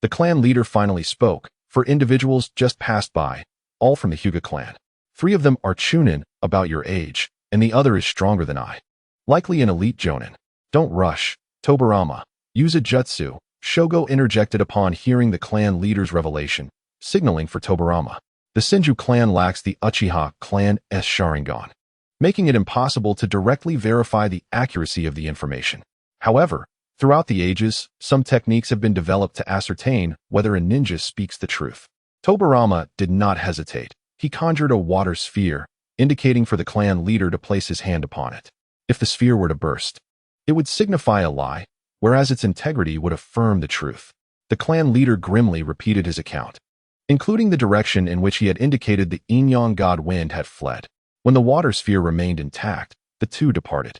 the clan leader finally spoke. 4 individuals just passed by, all from the Hyuga clan. 3 of them are chunin, about your age, and the other is stronger than I. Likely an elite jonin. Don't rush, Tobirama. Use a jutsu, Shogo interjected upon hearing the clan leader's revelation, signaling for Tobirama. The Senju clan lacks the Uchiha clan's Sharingan, making it impossible to directly verify the accuracy of the information. However, throughout the ages, some techniques have been developed to ascertain whether a ninja speaks the truth. Tobirama did not hesitate. He conjured a water sphere, indicating for the clan leader to place his hand upon it. If the sphere were to burst, it would signify a lie, whereas its integrity would affirm the truth. The clan leader grimly repeated his account, including the direction in which he had indicated the Inyan god wind had fled. When the water sphere remained intact, the two departed.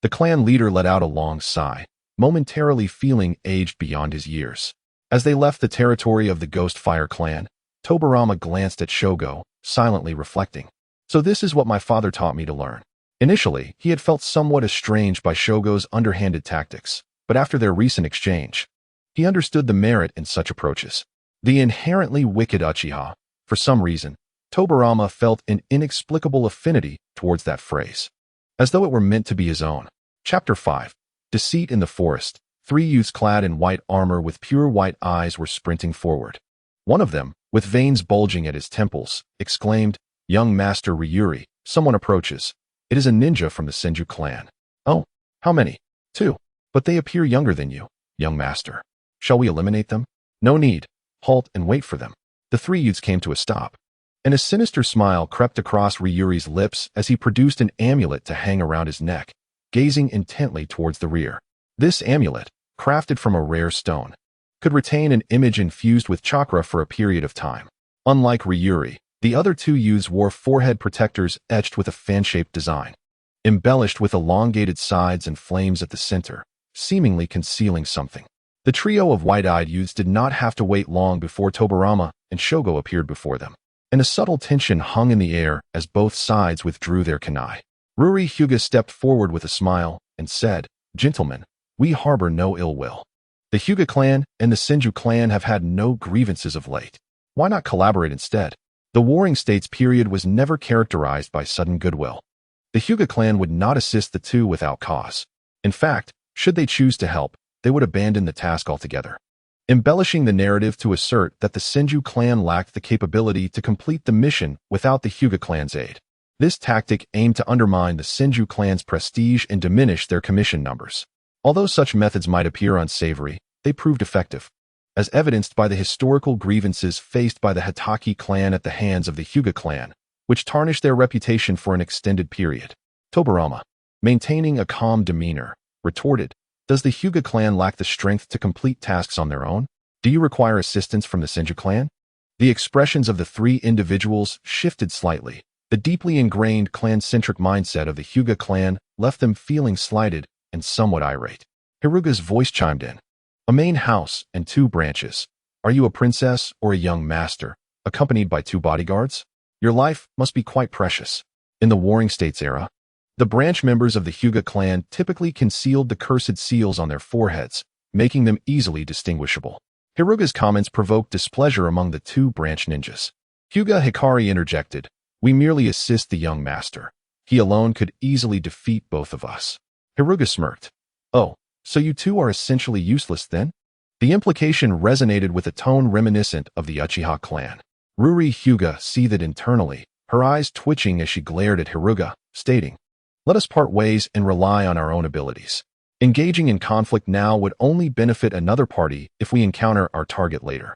The clan leader let out a long sigh, momentarily feeling aged beyond his years. As they left the territory of the Ghost Fire clan, Tobirama glanced at Shogo, silently reflecting. So this is what my father taught me to learn. Initially, he had felt somewhat estranged by Shogo's underhanded tactics, but after their recent exchange, he understood the merit in such approaches. The inherently wicked Uchiha, for some reason, Tobirama felt an inexplicable affinity towards that phrase, as though it were meant to be his own. Chapter 5. Deceit in the Forest. 3 youths clad in white armor with pure white eyes were sprinting forward. One of them, with veins bulging at his temples, exclaimed, "Young Master Ryuri, someone approaches. It is a ninja from the Senju clan." "Oh, how many?" "2. But they appear younger than you, young master. Shall we eliminate them?" "No need. Halt and wait for them." The 3 youths came to a stop, and a sinister smile crept across Ryuri's lips as he produced an amulet to hang around his neck, gazing intently towards the rear. This amulet, crafted from a rare stone, could retain an image infused with chakra for a period of time. Unlike Ryuri, the other 2 youths wore forehead protectors etched with a fan-shaped design, embellished with elongated sides and flames at the center, seemingly concealing something. The trio of white-eyed youths did not have to wait long before Tobirama and Shogo appeared before them, and a subtle tension hung in the air as both sides withdrew their kunai. Ruri Hyuga stepped forward with a smile and said, "Gentlemen, we harbor no ill will. The Hyuga clan and the Senju clan have had no grievances of late. Why not collaborate instead?" The Warring States period was never characterized by sudden goodwill. The Hyuga clan would not assist the two without cause. In fact, should they choose to help, they would abandon the task altogether, embellishing the narrative to assert that the Senju clan lacked the capability to complete the mission without the Hyuga clan's aid. This tactic aimed to undermine the Senju clan's prestige and diminish their commission numbers. Although such methods might appear unsavory, they proved effective, as evidenced by the historical grievances faced by the Hitaki clan at the hands of the Hyuga clan, which tarnished their reputation for an extended period. Tobirama, maintaining a calm demeanor, retorted, "Does the Hyuga clan lack the strength to complete tasks on their own? Do you require assistance from the Senju clan?" The expressions of the 3 individuals shifted slightly. The deeply ingrained clan-centric mindset of the Hyuga clan left them feeling slighted and somewhat irate. Hiruga's voice chimed in. "A main house and 2 branches. Are you a princess or a young master, accompanied by 2 bodyguards? Your life must be quite precious." In the Warring States era, the branch members of the Hyuga clan typically concealed the cursed seals on their foreheads, making them easily distinguishable. Hiruga's comments provoked displeasure among the 2 branch ninjas. Hyuga Hikari interjected, "We merely assist the young master. He alone could easily defeat both of us." Hiruga smirked. "Oh, so you 2 are essentially useless then?" The implication resonated with a tone reminiscent of the Uchiha clan. Ruri Hyuga seethed internally, her eyes twitching as she glared at Hiruga, stating, "Let us part ways and rely on our own abilities." Engaging in conflict now would only benefit another party if we encounter our target later.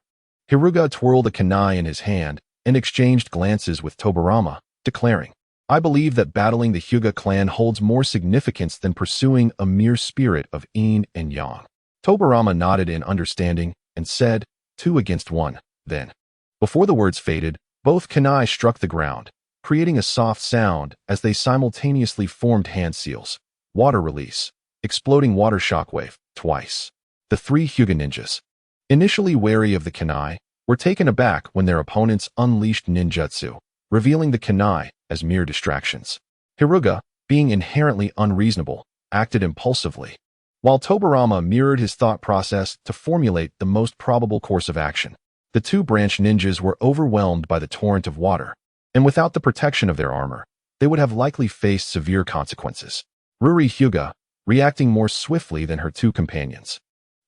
Hiruga twirled a kunai in his hand and exchanged glances with Tobirama, declaring, I believe that battling the Hyuga clan holds more significance than pursuing a mere spirit of yin and yang. Tobirama nodded in understanding and said, 2 against 1, then. Before the words faded, both kunai struck the ground, creating a soft sound as they simultaneously formed hand seals. Water release. Exploding water shockwave, twice. The 3 Hyuga ninjas, initially wary of the kunai, were taken aback when their opponents unleashed ninjutsu, revealing the kunai as mere distractions. Hiruga, being inherently unreasonable, acted impulsively, while Tobirama mirrored his thought process to formulate the most probable course of action. The 2 branch ninjas were overwhelmed by the torrent of water, and without the protection of their armor, they would have likely faced severe consequences. Ruri Hyuga, reacting more swiftly than her 2 companions,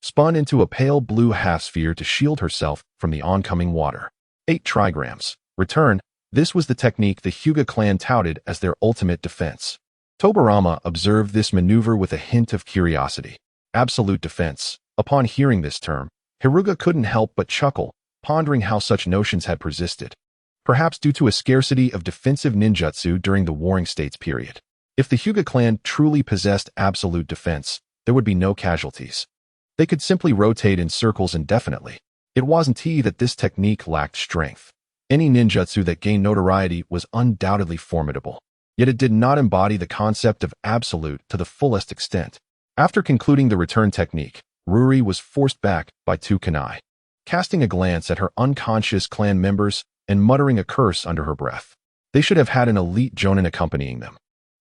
spun into a pale blue half-sphere to shield herself from the oncoming water. 8 trigrams. Return. This was the technique the Hyuga clan touted as their ultimate defense. Tobirama observed this maneuver with a hint of curiosity. Absolute defense. Upon hearing this term, Hiruga couldn't help but chuckle, pondering how such notions had persisted. Perhaps due to a scarcity of defensive ninjutsu during the Warring States period. If the Hyuga clan truly possessed absolute defense, there would be no casualties. They could simply rotate in circles indefinitely. It wasn't that this technique lacked strength. Any ninjutsu that gained notoriety was undoubtedly formidable, yet it did not embody the concept of absolute to the fullest extent. After concluding the return technique, Ruri was forced back by 2 kunai, casting a glance at her unconscious clan members and muttering a curse under her breath. They should have had an elite jonin accompanying them.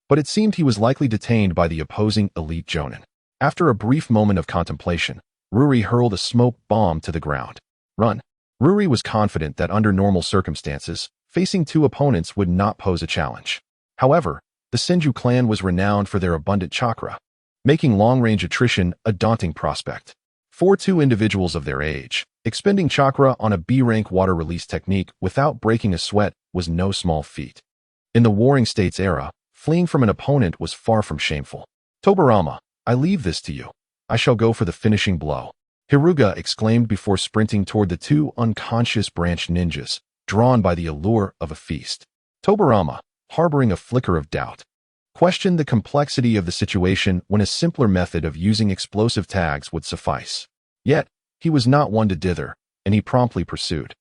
But it seemed he was likely detained by the opposing elite jonin. After a brief moment of contemplation, Ruri hurled a smoke bomb to the ground. Run. Ruri was confident that under normal circumstances, facing 2 opponents would not pose a challenge. However, the Senju clan was renowned for their abundant chakra, making long-range attrition a daunting prospect. For 2 individuals of their age, expending chakra on a B-rank water release technique without breaking a sweat was no small feat. In the Warring States era, fleeing from an opponent was far from shameful. Tobirama, I leave this to you. I shall go for the finishing blow. Hiruga exclaimed before sprinting toward the 2 unconscious branch ninjas, drawn by the allure of a feast. Tobirama, harboring a flicker of doubt, questioned the complexity of the situation when a simpler method of using explosive tags would suffice. Yet, he was not one to dither, and he promptly pursued.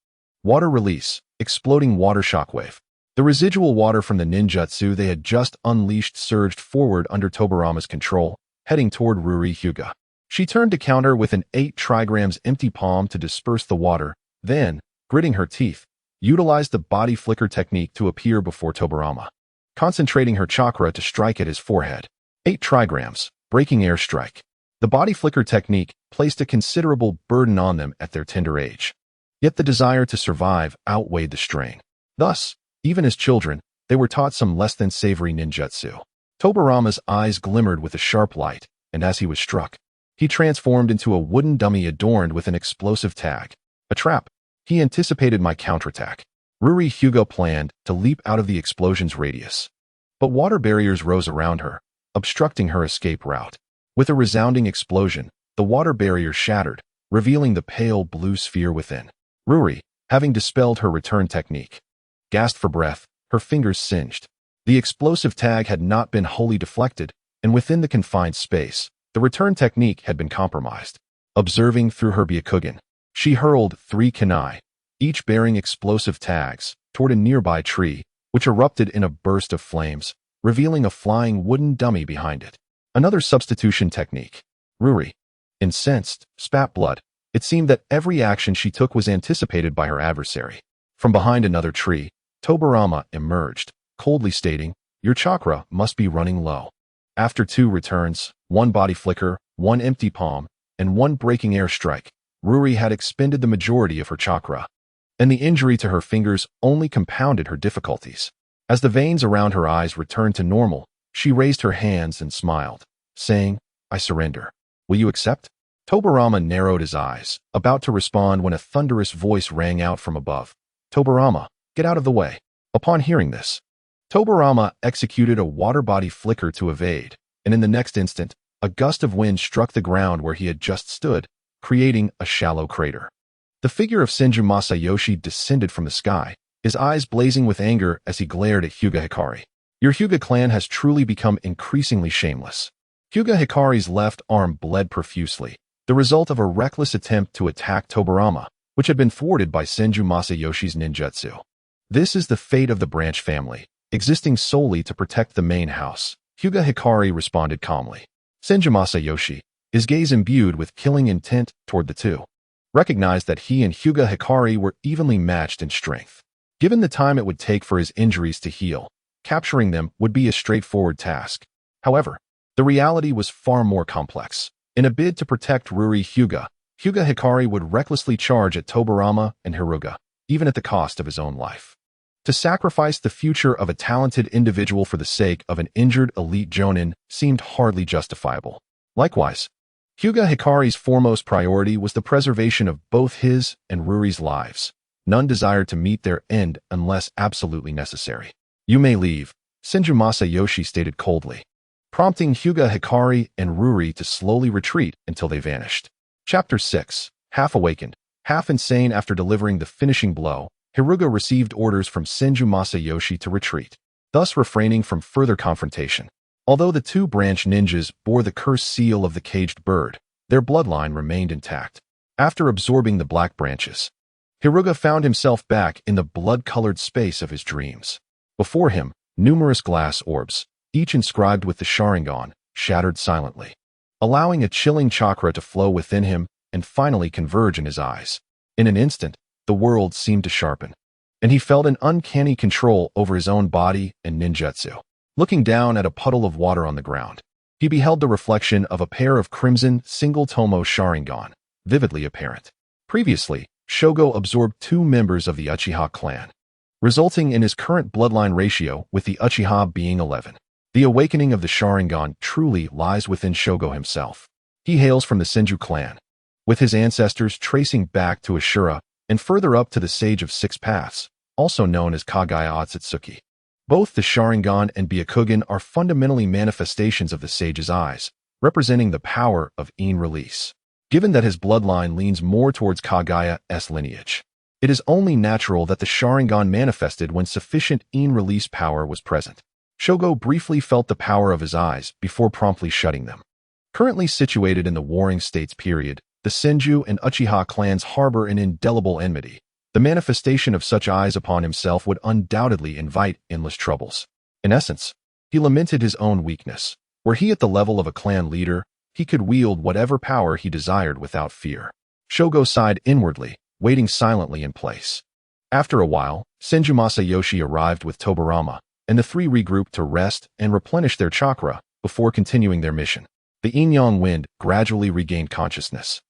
Water release, exploding water shockwave. The residual water from the ninjutsu they had just unleashed surged forward under Tobirama's control, heading toward Ruri Hyuga. She turned to counter with an 8 trigrams empty palm to disperse the water, then, gritting her teeth, utilized the body flicker technique to appear before Tobirama, concentrating her chakra to strike at his forehead. 8 trigrams, breaking air strike. The body flicker technique placed a considerable burden on them at their tender age. Yet the desire to survive outweighed the strain. Thus, even as children, they were taught some less than savory ninjutsu. Tobirama's eyes glimmered with a sharp light, and as he was struck, he transformed into a wooden dummy adorned with an explosive tag. A trap. He anticipated my counterattack. Ruri Hyuga planned to leap out of the explosion's radius. But water barriers rose around her, obstructing her escape route. With a resounding explosion, the water barrier shattered, revealing the pale blue sphere within. Ruri, having dispelled her return technique, gasped for breath, her fingers singed. The explosive tag had not been wholly deflected, and within the confined space, the return technique had been compromised. Observing through her Byakugan, she hurled 3 kunai, each bearing explosive tags, toward a nearby tree, which erupted in a burst of flames, revealing a flying wooden dummy behind it. Another substitution technique. Ruri, incensed, spat blood. It seemed that every action she took was anticipated by her adversary. From behind another tree, Tobirama emerged, coldly stating, "Your chakra must be running low." After 2 returns, 1 body flicker, 1 empty palm, and 1 breaking air strike, Ruri had expended the majority of her chakra, and the injury to her fingers only compounded her difficulties. As the veins around her eyes returned to normal, she raised her hands and smiled, saying, "I surrender. Will you accept?" Tobirama narrowed his eyes, about to respond when a thunderous voice rang out from above. "Tobirama, get out of the way." Upon hearing this, Tobirama executed a water body flicker to evade, and in the next instant, a gust of wind struck the ground where he had just stood, creating a shallow crater. The figure of Senju Masayoshi descended from the sky, his eyes blazing with anger as he glared at Hyuga Hikari. Your Hyuga clan has truly become increasingly shameless. Hyuga Hikari's left arm bled profusely, the result of a reckless attempt to attack Tobirama, which had been thwarted by Senju Masayoshi's ninjutsu. This is the fate of the branch family, existing solely to protect the main house, Hyuga Hikari responded calmly. Senju Masayoshi, his gaze imbued with killing intent toward the two, recognized that he and Hyuga Hikari were evenly matched in strength. Given the time it would take for his injuries to heal, capturing them would be a straightforward task. However, the reality was far more complex. In a bid to protect Ruri Hyuga, Hyuga Hikari would recklessly charge at Tobirama and Hiruga, even at the cost of his own life. To sacrifice the future of a talented individual for the sake of an injured elite jonin seemed hardly justifiable. Likewise, Hyuga Hikari's foremost priority was the preservation of both his and Ruri's lives. None desired to meet their end unless absolutely necessary. You may leave, Senju Masayoshi stated coldly, prompting Hyuga Hikari and Ruri to slowly retreat until they vanished. Chapter 6. Half awakened, half insane after delivering the finishing blow, Hiruga received orders from Senju Masayoshi to retreat, thus refraining from further confrontation. Although the two branch ninjas bore the cursed seal of the caged bird, their bloodline remained intact. After absorbing the black branches, Hiruga found himself back in the blood-colored space of his dreams. Before him, numerous glass orbs, each inscribed with the Sharingan, shattered silently, allowing a chilling chakra to flow within him and finally converge in his eyes. In an instant, the world seemed to sharpen, and he felt an uncanny control over his own body and ninjutsu. Looking down at a puddle of water on the ground, he beheld the reflection of a pair of crimson single-tomo Sharingan, vividly apparent. Previously, Shogo absorbed 2 members of the Uchiha clan, resulting in his current bloodline ratio with the Uchiha being 11. The awakening of the Sharingan truly lies within Shogo himself. He hails from the Senju clan, with his ancestors tracing back to Ashura and further up to the Sage of Six Paths, also known as Kagaya Otsutsuki. Both the Sharingan and Byakugan are fundamentally manifestations of the Sage's eyes, representing the power of In release. Given that his bloodline leans more towards Kagaya's lineage, it is only natural that the Sharingan manifested when sufficient In release power was present. Shogo briefly felt the power of his eyes before promptly shutting them. Currently situated in the Warring States period, the Senju and Uchiha clans harbor an indelible enmity. The manifestation of such eyes upon himself would undoubtedly invite endless troubles. In essence, he lamented his own weakness. Were he at the level of a clan leader, he could wield whatever power he desired without fear. Shogo sighed inwardly, waiting silently in place. After a while, Senju Masayoshi arrived with Tobirama, and the three regrouped to rest and replenish their chakra before continuing their mission. The Yin-Yang Wind gradually regained consciousness.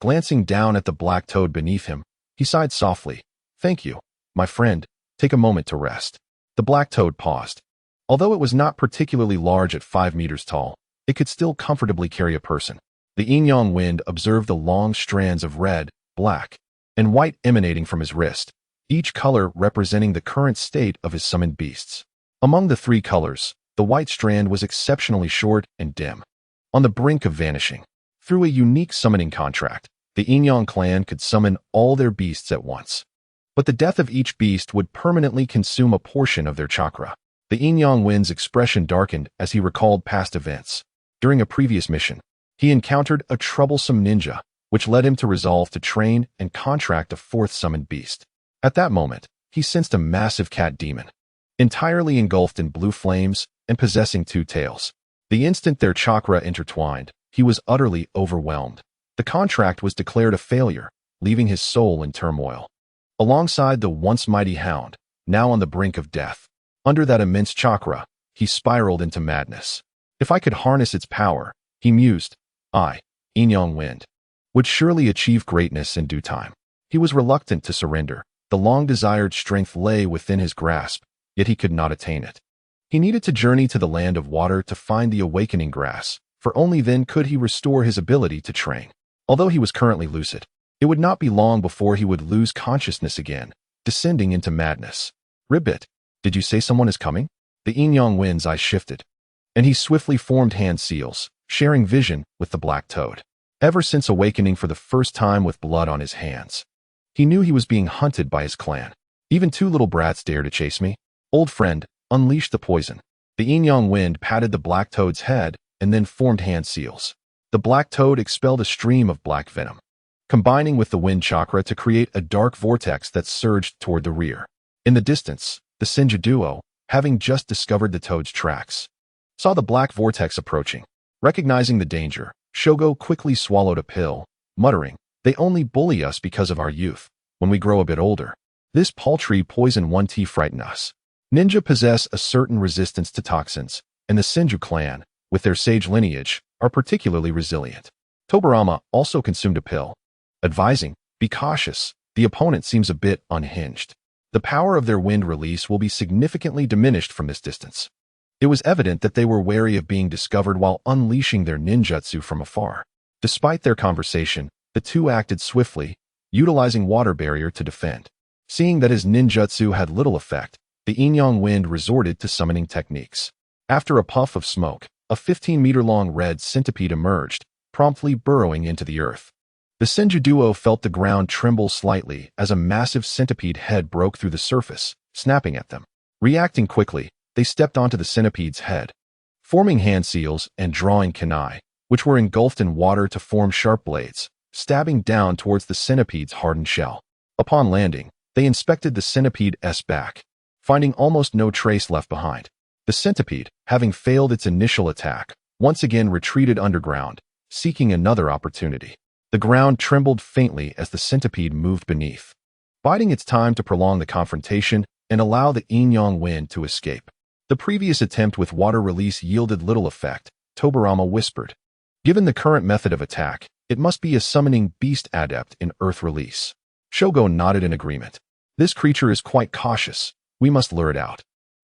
Glancing down at the black toad beneath him, he sighed softly. "Thank you, my friend. Take a moment to rest." The black toad paused. Although it was not particularly large at 5 meters tall, it could still comfortably carry a person. The Yin-Yang Wind observed the long strands of red, black, and white emanating from his wrist, each color representing the current state of his summoned beasts. Among the 3 colors, the white strand was exceptionally short and dim, on the brink of vanishing. Through a unique summoning contract, the Yin-Yang clan could summon all their beasts at once. But the death of each beast would permanently consume a portion of their chakra. The Yin-Yang Wind's expression darkened as he recalled past events. During a previous mission, he encountered a troublesome ninja, which led him to resolve to train and contract a 4th summoned beast. At that moment, he sensed a massive cat demon, entirely engulfed in blue flames and possessing 2 tails. The instant their chakra intertwined, he was utterly overwhelmed. The contract was declared a failure, leaving his soul in turmoil. Alongside the once mighty hound, now on the brink of death, under that immense chakra, he spiraled into madness. If I could harness its power, he mused, I, Yin-Yang Wind, would surely achieve greatness in due time. He was reluctant to surrender. The long-desired strength lay within his grasp, yet he could not attain it. He needed to journey to the land of water to find the awakening grass, for only then could he restore his ability to train. Although he was currently lucid, it would not be long before he would lose consciousness again, descending into madness. Ribbit, did you say someone is coming? The Yin-Yang Wind's eyes shifted, and he swiftly formed hand seals, sharing vision with the Black Toad. Ever since awakening for the first time with blood on his hands, he knew he was being hunted by his clan. Even two little brats dare to chase me? Old friend, unleash the poison. The yin-yang wind patted the Black Toad's head and then formed hand seals. The Black Toad expelled a stream of black venom, combining with the wind chakra to create a dark vortex that surged toward the rear. In the distance, the Senju duo, having just discovered the Toad's tracks, saw the black vortex approaching. Recognizing the danger, Shogo quickly swallowed a pill, muttering, "They only bully us because of our youth. When we grow a bit older, this paltry poison won't frighten us." Ninja possess a certain resistance to toxins, and the Senju clan, with their sage lineage, are particularly resilient. Tobirama also consumed a pill, advising, "Be cautious, the opponent seems a bit unhinged. The power of their wind release will be significantly diminished from this distance." It was evident that they were wary of being discovered while unleashing their ninjutsu from afar. Despite their conversation, the two acted swiftly, utilizing water barrier to defend. Seeing that his ninjutsu had little effect, the yin-yang wind resorted to summoning techniques. After a puff of smoke, a 15-meter-long red centipede emerged, promptly burrowing into the earth. The Senju duo felt the ground tremble slightly as a massive centipede head broke through the surface, snapping at them. Reacting quickly, they stepped onto the centipede's head, forming hand seals and drawing kunai, which were engulfed in water to form sharp blades, stabbing down towards the centipede's hardened shell. Upon landing, they inspected the centipede's back, finding almost no trace left behind. The centipede, having failed its initial attack, once again retreated underground, seeking another opportunity. The ground trembled faintly as the centipede moved beneath, biding its time to prolong the confrontation and allow the yin-yang wind to escape. The previous attempt with water release yielded little effect, Tobirama whispered. Given the current method of attack, it must be a summoning beast adept in earth release. Shogo nodded in agreement. This creature is quite cautious. We must lure it out.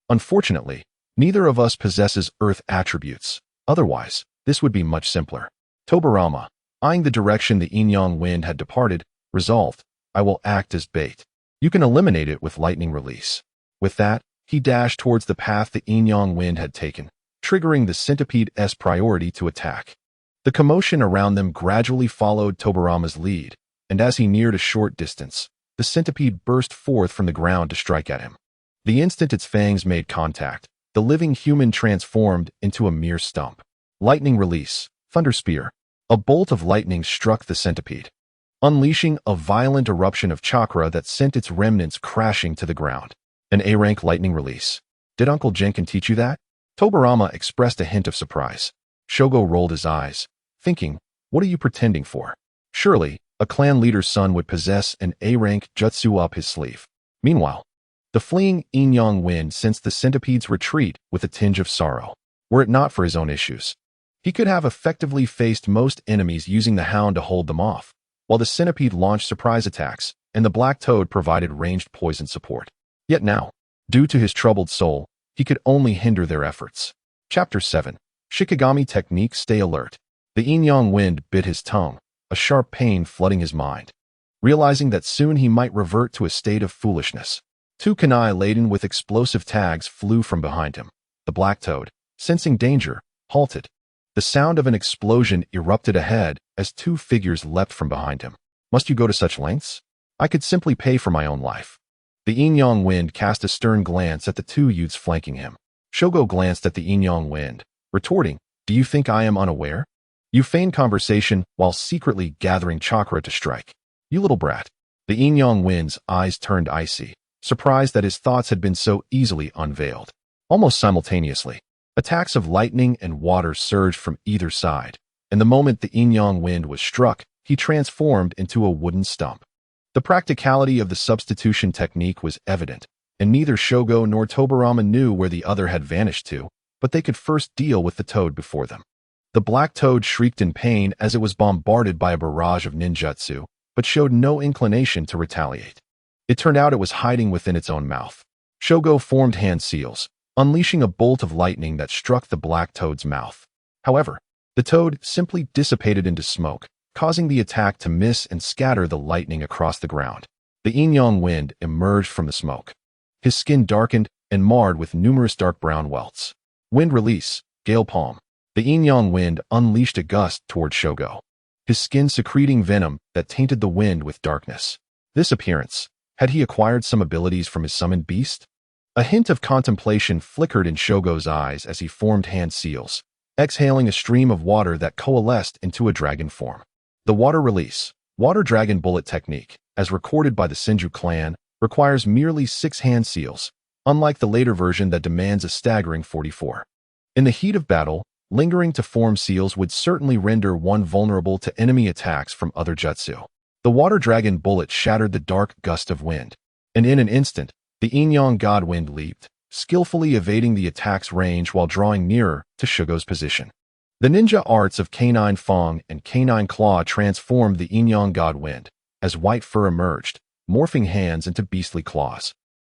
Unfortunately, neither of us possesses earth attributes. Otherwise, this would be much simpler. Tobirama, eyeing the direction the yin-yang wind had departed, resolved, "I will act as bait. You can eliminate it with lightning release." With that, he dashed towards the path the yin-yang wind had taken, triggering the centipede's priority to attack. The commotion around them gradually followed Tobirama's lead, and as he neared a short distance, the centipede burst forth from the ground to strike at him. The instant its fangs made contact, the living human transformed into a mere stump. Lightning release, thunder spear. A bolt of lightning struck the centipede, unleashing a violent eruption of chakra that sent its remnants crashing to the ground. An A-rank lightning release. Did Uncle Jenkin teach you that? Tobirama expressed a hint of surprise. Shogo rolled his eyes, thinking, what are you pretending for? Surely, a clan leader's son would possess an A-rank jutsu up his sleeve. Meanwhile, the fleeing yin-yang wind sensed the centipede's retreat with a tinge of sorrow. Were it not for his own issues, he could have effectively faced most enemies using the hound to hold them off, while the centipede launched surprise attacks, and the Black Toad provided ranged poison support. Yet now, due to his troubled soul, he could only hinder their efforts. Chapter 7. Shikigami Technique. Stay alert. The yin-yang wind bit his tongue, a sharp pain flooding his mind. Realizing that soon he might revert to a state of foolishness, two kunai laden with explosive tags flew from behind him. The Black Toad, sensing danger, halted. The sound of an explosion erupted ahead as two figures leapt from behind him. Must you go to such lengths? I could simply pay for my own life. The yin-yang wind cast a stern glance at the two youths flanking him. Shogo glanced at the yin-yang wind, retorting, "Do you think I am unaware? You feign conversation while secretly gathering chakra to strike. You little brat." The yin-yang wind's eyes turned icy, surprised that his thoughts had been so easily unveiled. Almost simultaneously, attacks of lightning and water surged from either side, and the moment the yin-yang wind was struck, he transformed into a wooden stump. The practicality of the substitution technique was evident, and neither Shogo nor Tobirama knew where the other had vanished to, but they could first deal with the toad before them. The Black Toad shrieked in pain as it was bombarded by a barrage of ninjutsu, but showed no inclination to retaliate. It turned out it was hiding within its own mouth. Shogo formed hand seals, unleashing a bolt of lightning that struck the Black Toad's mouth. However, the toad simply dissipated into smoke, causing the attack to miss and scatter the lightning across the ground. The yin-yang wind emerged from the smoke, his skin darkened and marred with numerous dark brown welts. Wind release, gale palm. The yin-yang wind unleashed a gust toward Shogo, his skin secreting venom that tainted the wind with darkness. This appearance, had he acquired some abilities from his summoned beast? A hint of contemplation flickered in Shogo's eyes as he formed hand seals, exhaling a stream of water that coalesced into a dragon form. The water release, water dragon bullet technique, as recorded by the Senju clan, requires merely 6 hand seals, unlike the later version that demands a staggering 44. In the heat of battle, lingering to form seals would certainly render one vulnerable to enemy attacks from other jutsu. The water dragon bullet shattered the dark gust of wind, and in an instant, the yin-yang god wind leaped, skillfully evading the attack's range while drawing nearer to Shogo's position. The ninja arts of Canine Fang and Canine Claw transformed the yin-yang god wind, as white fur emerged, morphing hands into beastly claws,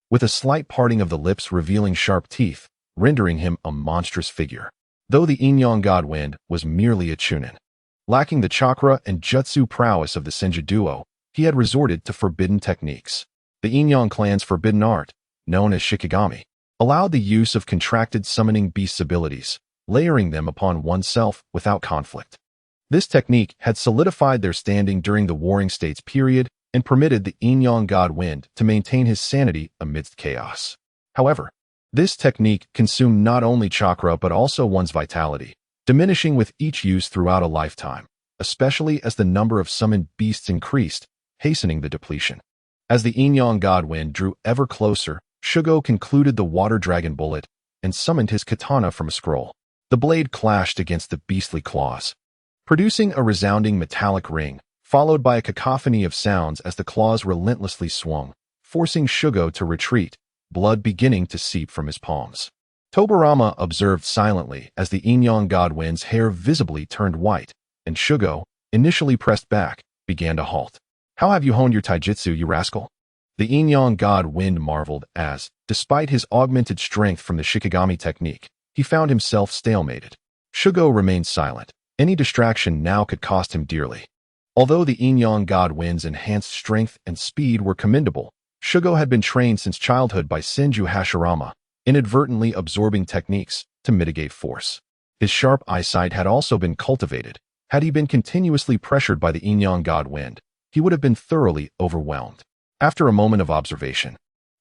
with a slight parting of the lips revealing sharp teeth, rendering him a monstrous figure. Though the yin-yang god wind was merely a chunin, lacking the chakra and jutsu prowess of the Senju duo, he had resorted to forbidden techniques. The yin-yang clan's forbidden art, known as shikigami, allowed the use of contracted summoning beasts' abilities, layering them upon oneself without conflict. This technique had solidified their standing during the Warring States period and permitted the yin-yang god wind to maintain his sanity amidst chaos. However, this technique consumed not only chakra but also one's vitality, diminishing with each use throughout a lifetime, especially as the number of summoned beasts increased, hastening the depletion. As the yin-yang god wind drew ever closer, Shogo concluded the water dragon bullet and summoned his katana from a scroll. The blade clashed against the beastly claws, producing a resounding metallic ring, followed by a cacophony of sounds as the claws relentlessly swung, forcing Shogo to retreat, blood beginning to seep from his palms. Tobirama observed silently as the yin-yang god wind's hair visibly turned white, and Shogo, initially pressed back, began to halt. "How have you honed your taijutsu, you rascal?" The yin-yang god wind marveled as, despite his augmented strength from the shikigami technique, he found himself stalemated. Shogo remained silent. Any distraction now could cost him dearly. Although the yin-yang god wind's enhanced strength and speed were commendable, Shogo had been trained since childhood by Senju Hashirama, inadvertently absorbing techniques to mitigate force. His sharp eyesight had also been cultivated. Had he been continuously pressured by the yin-yang god wind, he would have been thoroughly overwhelmed. After a moment of observation,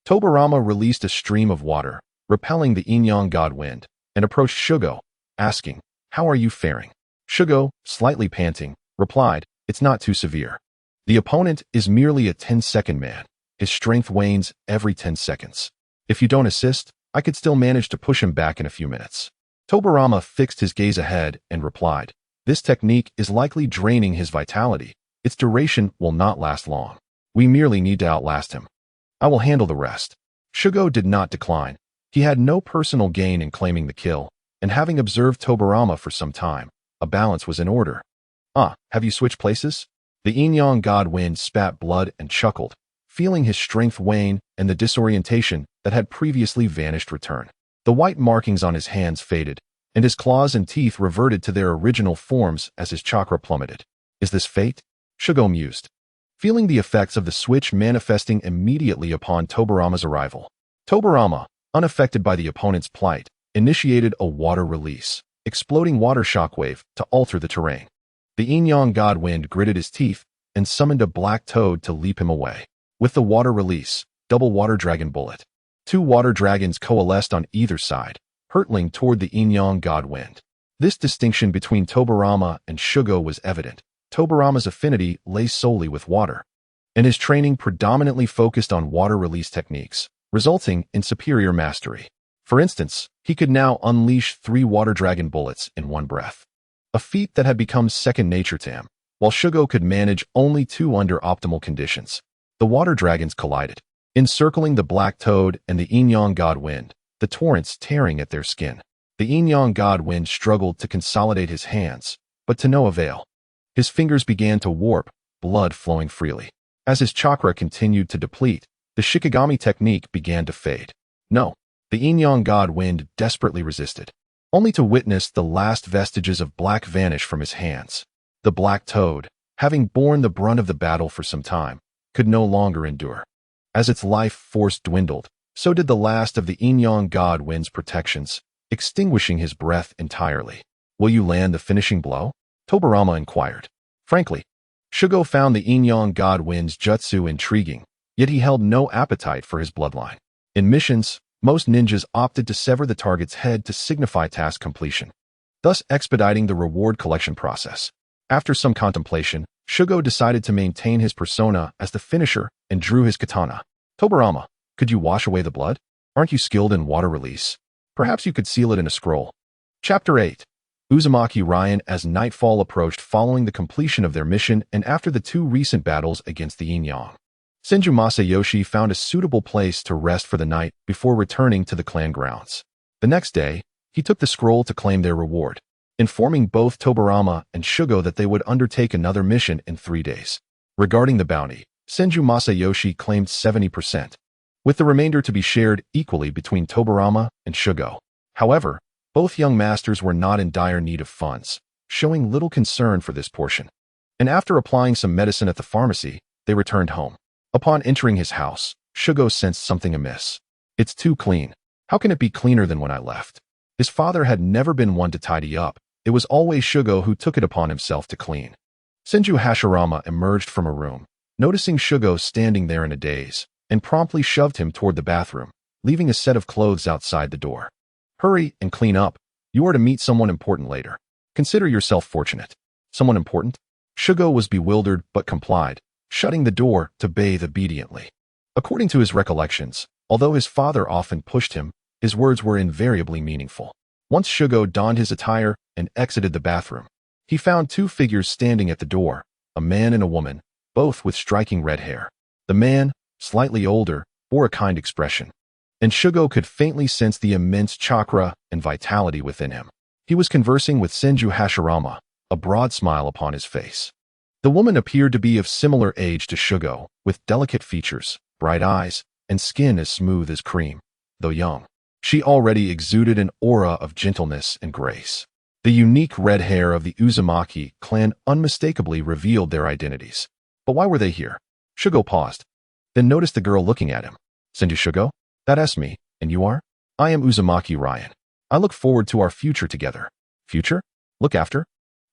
Tobirama released a stream of water, repelling the yin-yang god wind, and approached Shogo, asking, "How are you faring?" Shogo, slightly panting, replied, "It's not too severe. The opponent is merely a 10-second man. His strength wanes every 10 seconds. If you don't assist, I could still manage to push him back in a few minutes." Tobirama fixed his gaze ahead and replied, "This technique is likely draining his vitality. Its duration will not last long. We merely need to outlast him. I will handle the rest." Shogo did not decline. He had no personal gain in claiming the kill, and having observed Tobirama for some time, a balance was in order. Have you switched places?" The yin-yang god wind spat blood and chuckled, feeling his strength wane and the disorientation that had previously vanished return. The white markings on his hands faded, and his claws and teeth reverted to their original forms as his chakra plummeted. "Is this fate?" Shogo mused, feeling the effects of the switch manifesting immediately upon Tobirama's arrival. Tobirama, unaffected by the opponent's plight, initiated a water release, exploding water shockwave to alter the terrain. The yin-yang god wind gritted his teeth and summoned a black toad to leap him away. With the water release, double water dragon bullet, 2 water dragons coalesced on either side, hurtling toward the yin-yang god wind. This distinction between Tobirama and Shogo was evident. Tobirama's affinity lay solely with water, and his training predominantly focused on water release techniques, resulting in superior mastery. For instance, he could now unleash 3 water dragon bullets in one breath, a feat that had become second nature to him, while Shogo could manage only 2 under optimal conditions. The water dragons collided, encircling the black toad and the yin-yang god wind, the torrents tearing at their skin. The yin-yang god wind struggled to consolidate his hands, but to no avail. His fingers began to warp, blood flowing freely. As his chakra continued to deplete, the shikigami technique began to fade. No, the yin-yang god wind desperately resisted, only to witness the last vestiges of black vanish from his hands. The black toad, having borne the brunt of the battle for some time, could no longer endure. As its life force dwindled, so did the last of the yin-yang god wind's protections, extinguishing his breath entirely. Will you land the finishing blow? Tobirama inquired. Frankly, Shugo found the Yin-Yang God Wind's jutsu intriguing, yet he held no appetite for his bloodline. In missions, most ninjas opted to sever the target's head to signify task completion, thus expediting the reward collection process. After some contemplation, Shugo decided to maintain his persona as the finisher and drew his katana. Tobirama, could you wash away the blood? Aren't you skilled in water release? Perhaps you could seal it in a scroll. Chapter 8. Uzumaki Ryan. As nightfall approached following the completion of their mission and after the two recent battles against the Yin-Yang, Senju Masayoshi found a suitable place to rest for the night before returning to the clan grounds. The next day, he took the scroll to claim their reward, informing both Tobirama and Shugo that they would undertake another mission in 3 days. Regarding the bounty, Senju Masayoshi claimed 70%, with the remainder to be shared equally between Tobirama and Shugo. However, both young masters were not in dire need of funds, showing little concern for this portion. And after applying some medicine at the pharmacy, they returned home. Upon entering his house, Shugo sensed something amiss. It's too clean. How can it be cleaner than when I left? His father had never been one to tidy up. It was always Shugo who took it upon himself to clean. Senju Hashirama emerged from a room, noticing Shugo standing there in a daze, and promptly shoved him toward the bathroom, leaving a set of clothes outside the door. Hurry and clean up. You are to meet someone important later. Consider yourself fortunate. Someone important? Shugo was bewildered but complied, shutting the door to bathe obediently. According to his recollections, although his father often pushed him, his words were invariably meaningful. Once Shugo donned his attire and exited the bathroom, he found two figures standing at the door, a man and a woman, both with striking red hair. The man, slightly older, bore a kind expression, and Shugo could faintly sense the immense chakra and vitality within him. He was conversing with Senju Hashirama, a broad smile upon his face. The woman appeared to be of similar age to Shugo, with delicate features, bright eyes, and skin as smooth as cream. Though young, she already exuded an aura of gentleness and grace. The unique red hair of the Uzumaki clan unmistakably revealed their identities. But why were they here? Shugo paused, then noticed the girl looking at him. Senju Shugo? That's me, and you are? I am Uzumaki Ryan. I look forward to our future together. Future? Look after?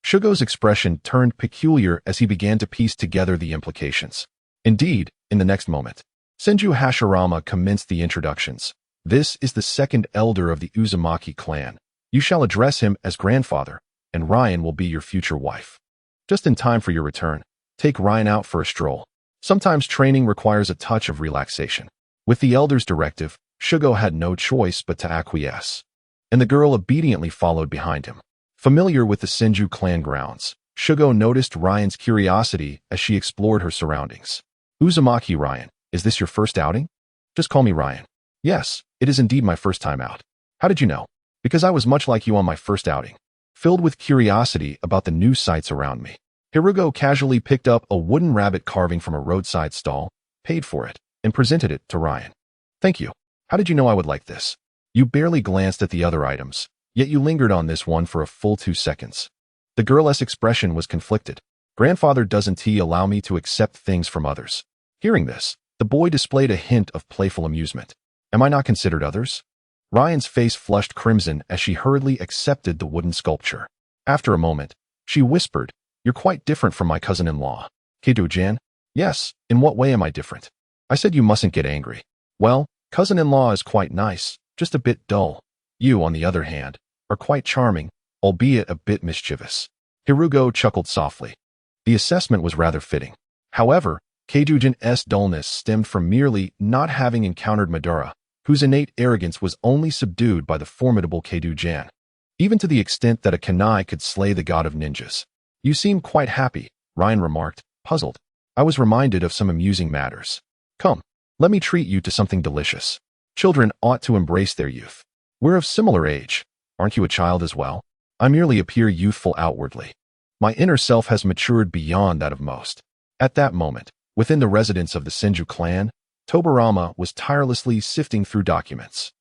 Shugo's expression turned peculiar as he began to piece together the implications. Indeed, in the next moment, Senju Hashirama commenced the introductions. This is the second elder of the Uzumaki clan. You shall address him as grandfather, and Ryan will be your future wife. Just in time for your return, take Ryan out for a stroll. Sometimes training requires a touch of relaxation. With the elder's directive, Shugo had no choice but to acquiesce, and the girl obediently followed behind him. Familiar with the Senju clan grounds, Shugo noticed Ryan's curiosity as she explored her surroundings. Uzumaki Ryan, is this your first outing? Just call me Ryan. Yes, it is indeed my first time out. How did you know? Because I was much like you on my first outing, filled with curiosity about the new sights around me. Hirugo casually picked up a wooden rabbit carving from a roadside stall, paid for it, and presented it to Ryan. Thank you. How did you know I would like this? You barely glanced at the other items, yet you lingered on this one for a full 2 seconds. The girl's expression was conflicted. Grandfather, doesn't he allow me to accept things from others? Hearing this, the boy displayed a hint of playful amusement. Am I not considered others? Ryan's face flushed crimson as she hurriedly accepted the wooden sculpture. After a moment, she whispered, You're quite different from my cousin-in-law. Keido-jan? Yes, in what way am I different? I said you mustn't get angry. Well, cousin-in-law is quite nice, just a bit dull. You, on the other hand, are quite charming, albeit a bit mischievous. Hirugo chuckled softly. The assessment was rather fitting. However, Keido-jan's dullness stemmed from merely not having encountered Madara, whose innate arrogance was only subdued by the formidable Keido-jan, even to the extent that a kunai could slay the god of ninjas. You seem quite happy, Ryan remarked, puzzled. I was reminded of some amusing matters. Come, let me treat you to something delicious. Children ought to embrace their youth. We're of similar age. Aren't you a child as well? I merely appear youthful outwardly. My inner self has matured beyond that of most. At that moment, within the residence of the Senju clan, Tobirama was tirelessly sifting through documents.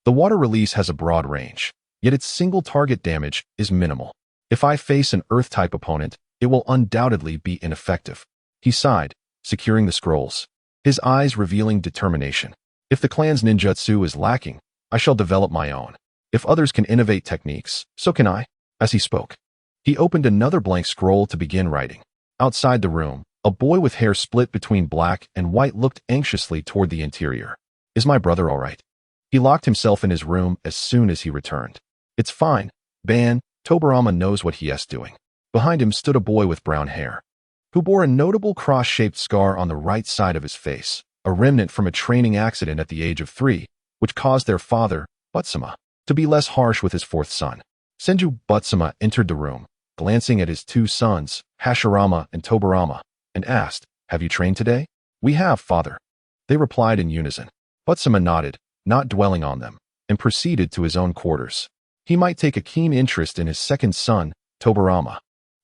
The water release has a broad range, yet its single target damage is minimal. If I face an earth-type opponent, it will undoubtedly be ineffective. He sighed, securing the scrolls, his eyes revealing determination. If the clan's ninjutsu is lacking, I shall develop my own. If others can innovate techniques, so can I. As he spoke, he opened another blank scroll to begin writing. Outside the room, a boy with hair split between black and white looked anxiously toward the interior. Is my brother all right? He locked himself in his room as soon as he returned. It's fine, Ban. Tobirama knows what he is doing. Behind him stood a boy with brown hair, who bore a notable cross-shaped scar on the right side of his face, a remnant from a training accident at the age of 3, which caused their father, Butsuma, to be less harsh with his fourth son. Senju Butsuma entered the room, glancing at his 2 sons, Hashirama and Tobirama, and asked, "Have you trained today?" "We have, father," they replied in unison. Butsuma nodded, not dwelling on them, and proceeded to his own quarters. He might take a keen interest in his second son, Tobirama,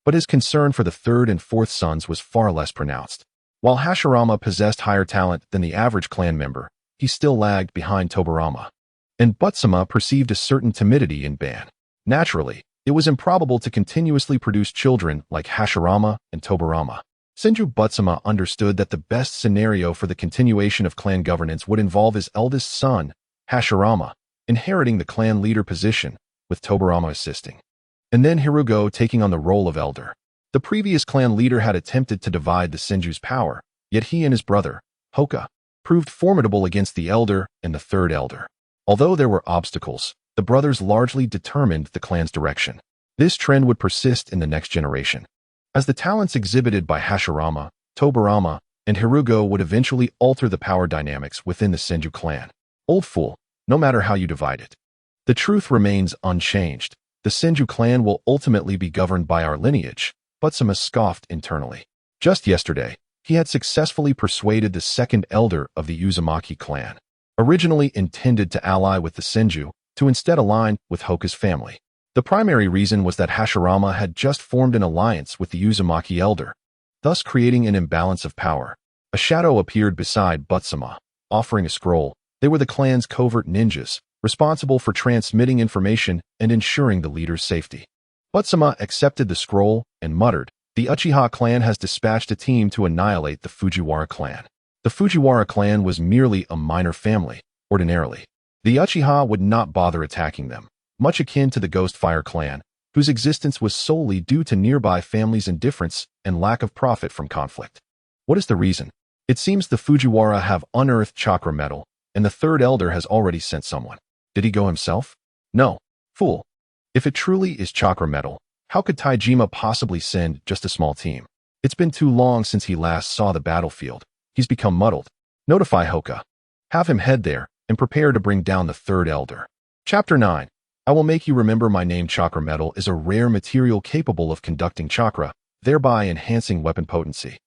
but his concern for the third and fourth sons was far less pronounced. While Hashirama possessed higher talent than the average clan member, he still lagged behind Tobirama, and Butsuma perceived a certain timidity in Ban. Naturally, it was improbable to continuously produce children like Hashirama and Tobirama. Senju Butsuma understood that the best scenario for the continuation of clan governance would involve his eldest son, Hashirama, inheriting the clan leader position, with Tobirama assisting, and then Hirugo taking on the role of elder. The previous clan leader had attempted to divide the Senju's power, yet he and his brother, Hoka, proved formidable against the elder and the third elder. Although there were obstacles, the brothers largely determined the clan's direction. This trend would persist in the next generation, as the talents exhibited by Hashirama, Tobirama, and Hirugo would eventually alter the power dynamics within the Senju clan. Old fool, no matter how you divide it. The truth remains unchanged. The Senju clan will ultimately be governed by our lineage, Butsuma scoffed internally. Just yesterday, he had successfully persuaded the second elder of the Uzumaki clan, originally intended to ally with the Senju, to instead align with Hoka's family. The primary reason was that Hashirama had just formed an alliance with the Uzumaki elder, thus creating an imbalance of power. A shadow appeared beside Butsuma, offering a scroll. They were the clan's covert ninjas, responsible for transmitting information and ensuring the leader's safety. Butsuma accepted the scroll and muttered, "The Uchiha clan has dispatched a team to annihilate the Fujiwara clan." The Fujiwara clan was merely a minor family, ordinarily. The Uchiha would not bother attacking them, much akin to the Ghostfire clan, whose existence was solely due to nearby families' indifference and lack of profit from conflict. What is the reason? It seems the Fujiwara have unearthed chakra metal, and the third elder has already sent someone. Did he go himself? No. Fool. If it truly is chakra metal, how could Taijima possibly send just a small team? It's been too long since he last saw the battlefield. He's become muddled. Notify Hoka. Have him head there and prepare to bring down the third elder. Chapter 9. I will make you remember my name. Chakra metal is a rare material capable of conducting chakra, thereby enhancing weapon potency,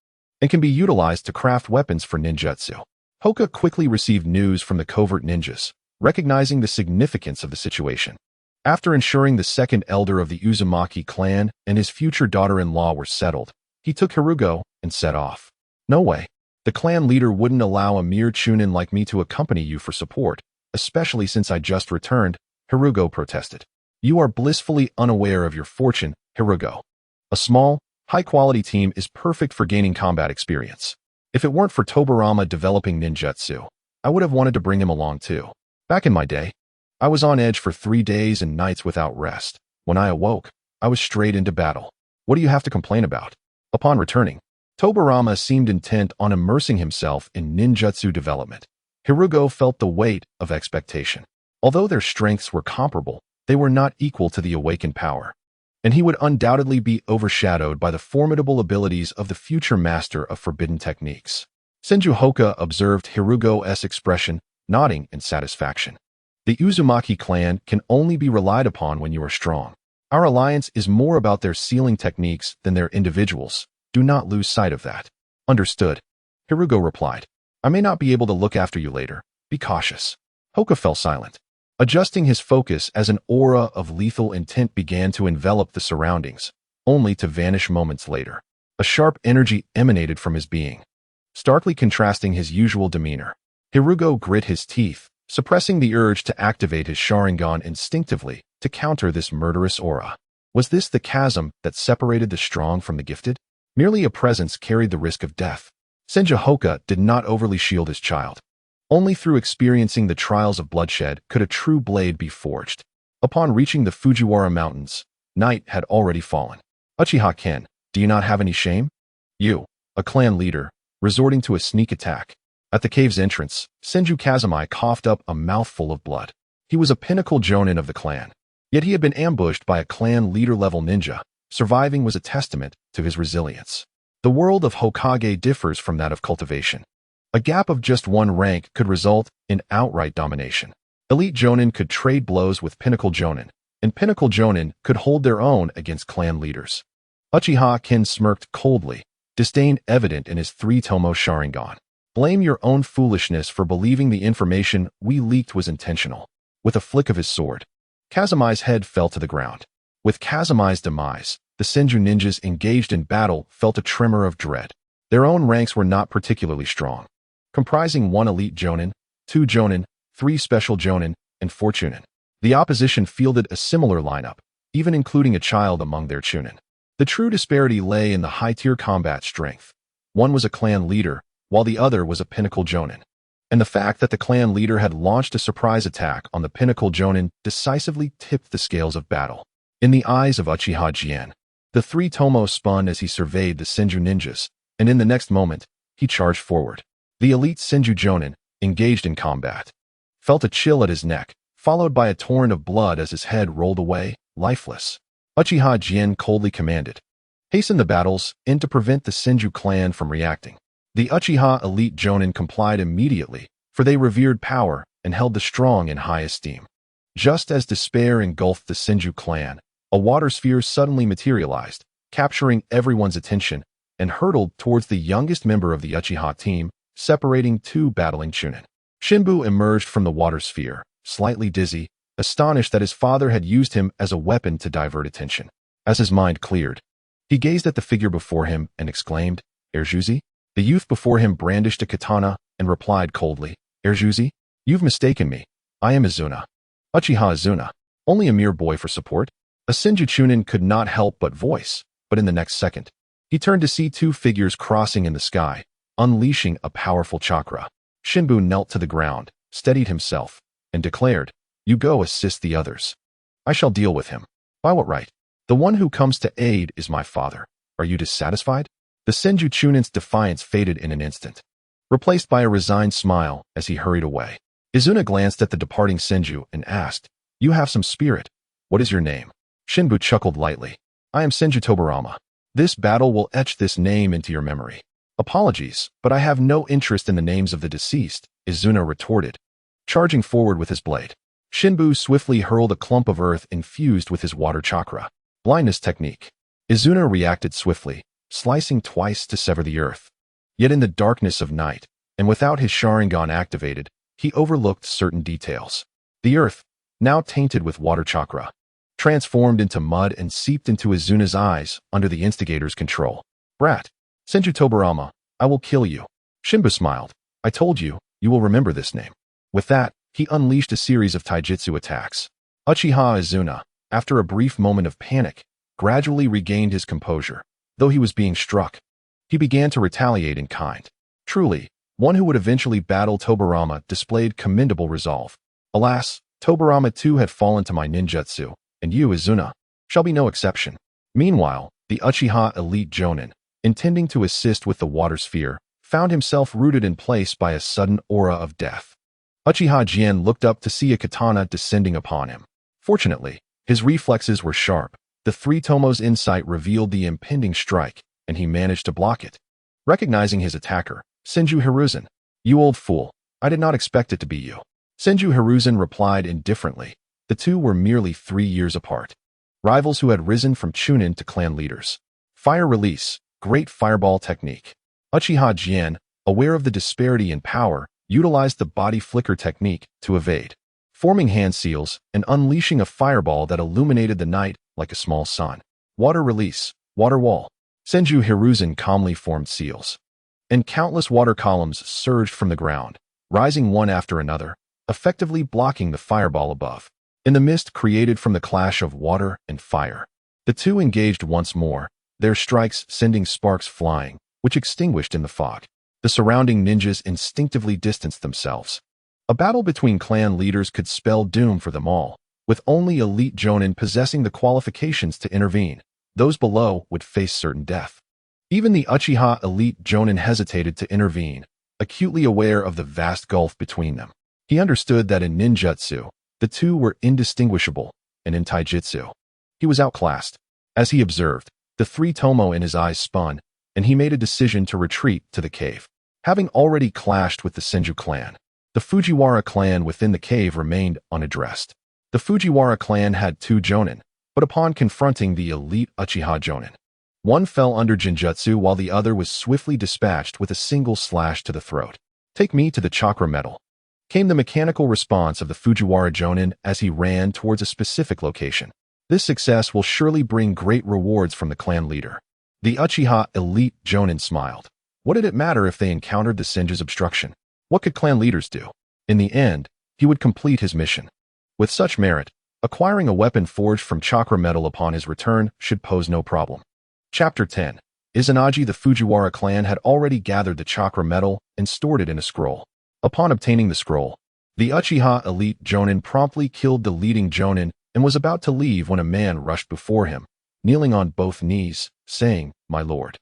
and can be utilized to craft weapons for ninjutsu. Hoka quickly received news from the covert ninjas, recognizing the significance of the situation. After ensuring the second elder of the Uzumaki clan and his future daughter-in-law were settled, he took Hirugo and set off. No way. The clan leader wouldn't allow a mere chunin like me to accompany you for support, especially since I just returned, Hirugo protested. You are blissfully unaware of your fortune, Hirugo. A small, high-quality team is perfect for gaining combat experience. If it weren't for Tobirama developing ninjutsu, I would have wanted to bring him along too. Back in my day, I was on edge for 3 days and nights without rest. When I awoke, I was straight into battle. What do you have to complain about? Upon returning, Tobirama seemed intent on immersing himself in ninjutsu development. Hirugo felt the weight of expectation. Although their strengths were comparable, they were not equal to the awakened power, and he would undoubtedly be overshadowed by the formidable abilities of the future master of forbidden techniques. Senju Hoka observed Hirugo's expression, nodding in satisfaction. The Uzumaki clan can only be relied upon when you are strong. Our alliance is more about their sealing techniques than their individuals. Do not lose sight of that. Understood. Hirugo replied. I may not be able to look after you later. Be cautious. Hoka fell silent, adjusting his focus as an aura of lethal intent began to envelop the surroundings, only to vanish moments later. A sharp energy emanated from his being, starkly contrasting his usual demeanor. Hirugo grit his teeth, suppressing the urge to activate his Sharingan instinctively to counter this murderous aura. Was this the chasm that separated the strong from the gifted? Merely a presence carried the risk of death. Senju Hoka did not overly shield his child. Only through experiencing the trials of bloodshed could a true blade be forged. Upon reaching the Fujiwara Mountains, Night had already fallen. Uchiha Ken, do you not have any shame? You, a clan leader, resorting to a sneak attack. At the cave's entrance, Senju Kazumi coughed up a mouthful of blood. He was a pinnacle jonin of the clan. Yet he had been ambushed by a clan leader-level ninja. Surviving was a testament to his resilience. The world of Hokage differs from that of cultivation. A gap of just one rank could result in outright domination. Elite jonin could trade blows with pinnacle jonin, and pinnacle jonin could hold their own against clan leaders. Uchiha Ken smirked coldly, disdain evident in his three-tomo Sharingan. Blame your own foolishness for believing the information we leaked was intentional. With a flick of his sword, Kazumi's head fell to the ground. With Kazumi's demise, the Senju ninjas engaged in battle felt a tremor of dread. Their own ranks were not particularly strong. Comprising 1 elite jonin, 2 jonin, 3 special jonin, and 4 chunin. The opposition fielded a similar lineup, even including a child among their chunin. The true disparity lay in the high-tier combat strength. One was a clan leader, while the other was a pinnacle jonin. And the fact that the clan leader had launched a surprise attack on the pinnacle jonin decisively tipped the scales of battle. In the eyes of Uchiha Jien, the three-tomo spun as he surveyed the Senju ninjas, and in the next moment, he charged forward. The elite Senju jonin, engaged in combat, felt a chill at his neck, followed by a torrent of blood as his head rolled away, lifeless. Uchiha Jien coldly commanded, "Hasten the battles, and to prevent the Senju clan from reacting." The Uchiha elite jonin complied immediately, for they revered power and held the strong in high esteem. Just as despair engulfed the Senju clan, a water sphere suddenly materialized, capturing everyone's attention, and hurtled towards the youngest member of the Uchiha team, separating 2 battling chunin. Shinbu emerged from the water sphere, slightly dizzy, astonished that his father had used him as a weapon to divert attention. As his mind cleared, he gazed at the figure before him and exclaimed, "Erjuzi?" The youth before him brandished a katana and replied coldly, "Erjuzi? You've mistaken me. I am Izuna. Uchiha Izuna. Only a mere boy for support." A Senju chunin could not help but voice, but in the next second, he turned to see 2 figures crossing in the sky, unleashing a powerful chakra. Shinbu knelt to the ground, steadied himself, and declared, "You go assist the others. I shall deal with him. By what right? The one who comes to aid is my father. Are you dissatisfied?" The Senju chunin's defiance faded in an instant, replaced by a resigned smile as he hurried away. Izuna glanced at the departing Senju and asked, "You have some spirit. What is your name?" Shinbu chuckled lightly. "I am Senju Tobirama. This battle will etch this name into your memory." "Apologies, but I have no interest in the names of the deceased," Izuna retorted, charging forward with his blade. Shinbu swiftly hurled a clump of earth infused with his water chakra. Blindness technique. Izuna reacted swiftly, slicing twice to sever the earth. Yet in the darkness of night, and without his Sharingan activated, he overlooked certain details. The earth, now tainted with water chakra, transformed into mud and seeped into Izuna's eyes under the instigator's control. "Brat, Senju Tobirama, I will kill you." Shinbu smiled. "I told you, you will remember this name." With that, he unleashed a series of taijutsu attacks. Uchiha Izuna, after a brief moment of panic, gradually regained his composure. Though he was being struck, he began to retaliate in kind. Truly, one who would eventually battle Tobirama displayed commendable resolve. Alas, Tobirama too had fallen to my ninjutsu, and you, Izuna, shall be no exception. Meanwhile, the Uchiha elite jonin, intending to assist with the water sphere, found himself rooted in place by a sudden aura of death. Uchiha Jien looked up to see a katana descending upon him. Fortunately, his reflexes were sharp. The three-tomo's insight revealed the impending strike, and he managed to block it. Recognizing his attacker, Senju Hiruzen, "You old fool, I did not expect it to be you." Senju Hiruzen replied indifferently. The two were merely 3 years apart. Rivals who had risen from chunin to clan leaders. Fire release, great fireball technique. Uchiha Jien, aware of the disparity in power, utilized the body flicker technique to evade, forming hand seals and unleashing a fireball that illuminated the night like a small sun. Water release, water wall. Senju Hiruzen calmly formed seals, and countless water columns surged from the ground, rising one after another, effectively blocking the fireball above. In the mist created from the clash of water and fire, the two engaged once more, their strikes sending sparks flying, which extinguished in the fog. The surrounding ninjas instinctively distanced themselves. A battle between clan leaders could spell doom for them all, With only elite jonin possessing the qualifications to intervene, those below would face certain death. Even the Uchiha elite jonin hesitated to intervene, acutely aware of the vast gulf between them. He understood that in ninjutsu, the two were indistinguishable, and in taijutsu, he was outclassed. As he observed, the three tomo in his eyes spun, and he made a decision to retreat to the cave. Having already clashed with the Senju clan, the Fujiwara clan within the cave remained unaddressed. The Fujiwara clan had 2 jonin, but upon confronting the elite Uchiha jonin, one fell under genjutsu while the other was swiftly dispatched with a single slash to the throat. "Take me to the chakra metal," came the mechanical response of the Fujiwara jonin as he ran towards a specific location. This success will surely bring great rewards from the clan leader. The Uchiha elite jonin smiled. What did it matter if they encountered the Senju's obstruction? What could clan leaders do? In the end, he would complete his mission. With such merit, acquiring a weapon forged from chakra metal upon his return should pose no problem. Chapter 10. Izanagi. The Fujiwara clan had already gathered the chakra metal and stored it in a scroll. Upon obtaining the scroll, the Uchiha elite jonin promptly killed the leading jonin and was about to leave when a man rushed before him, kneeling on both knees, saying, "My lord,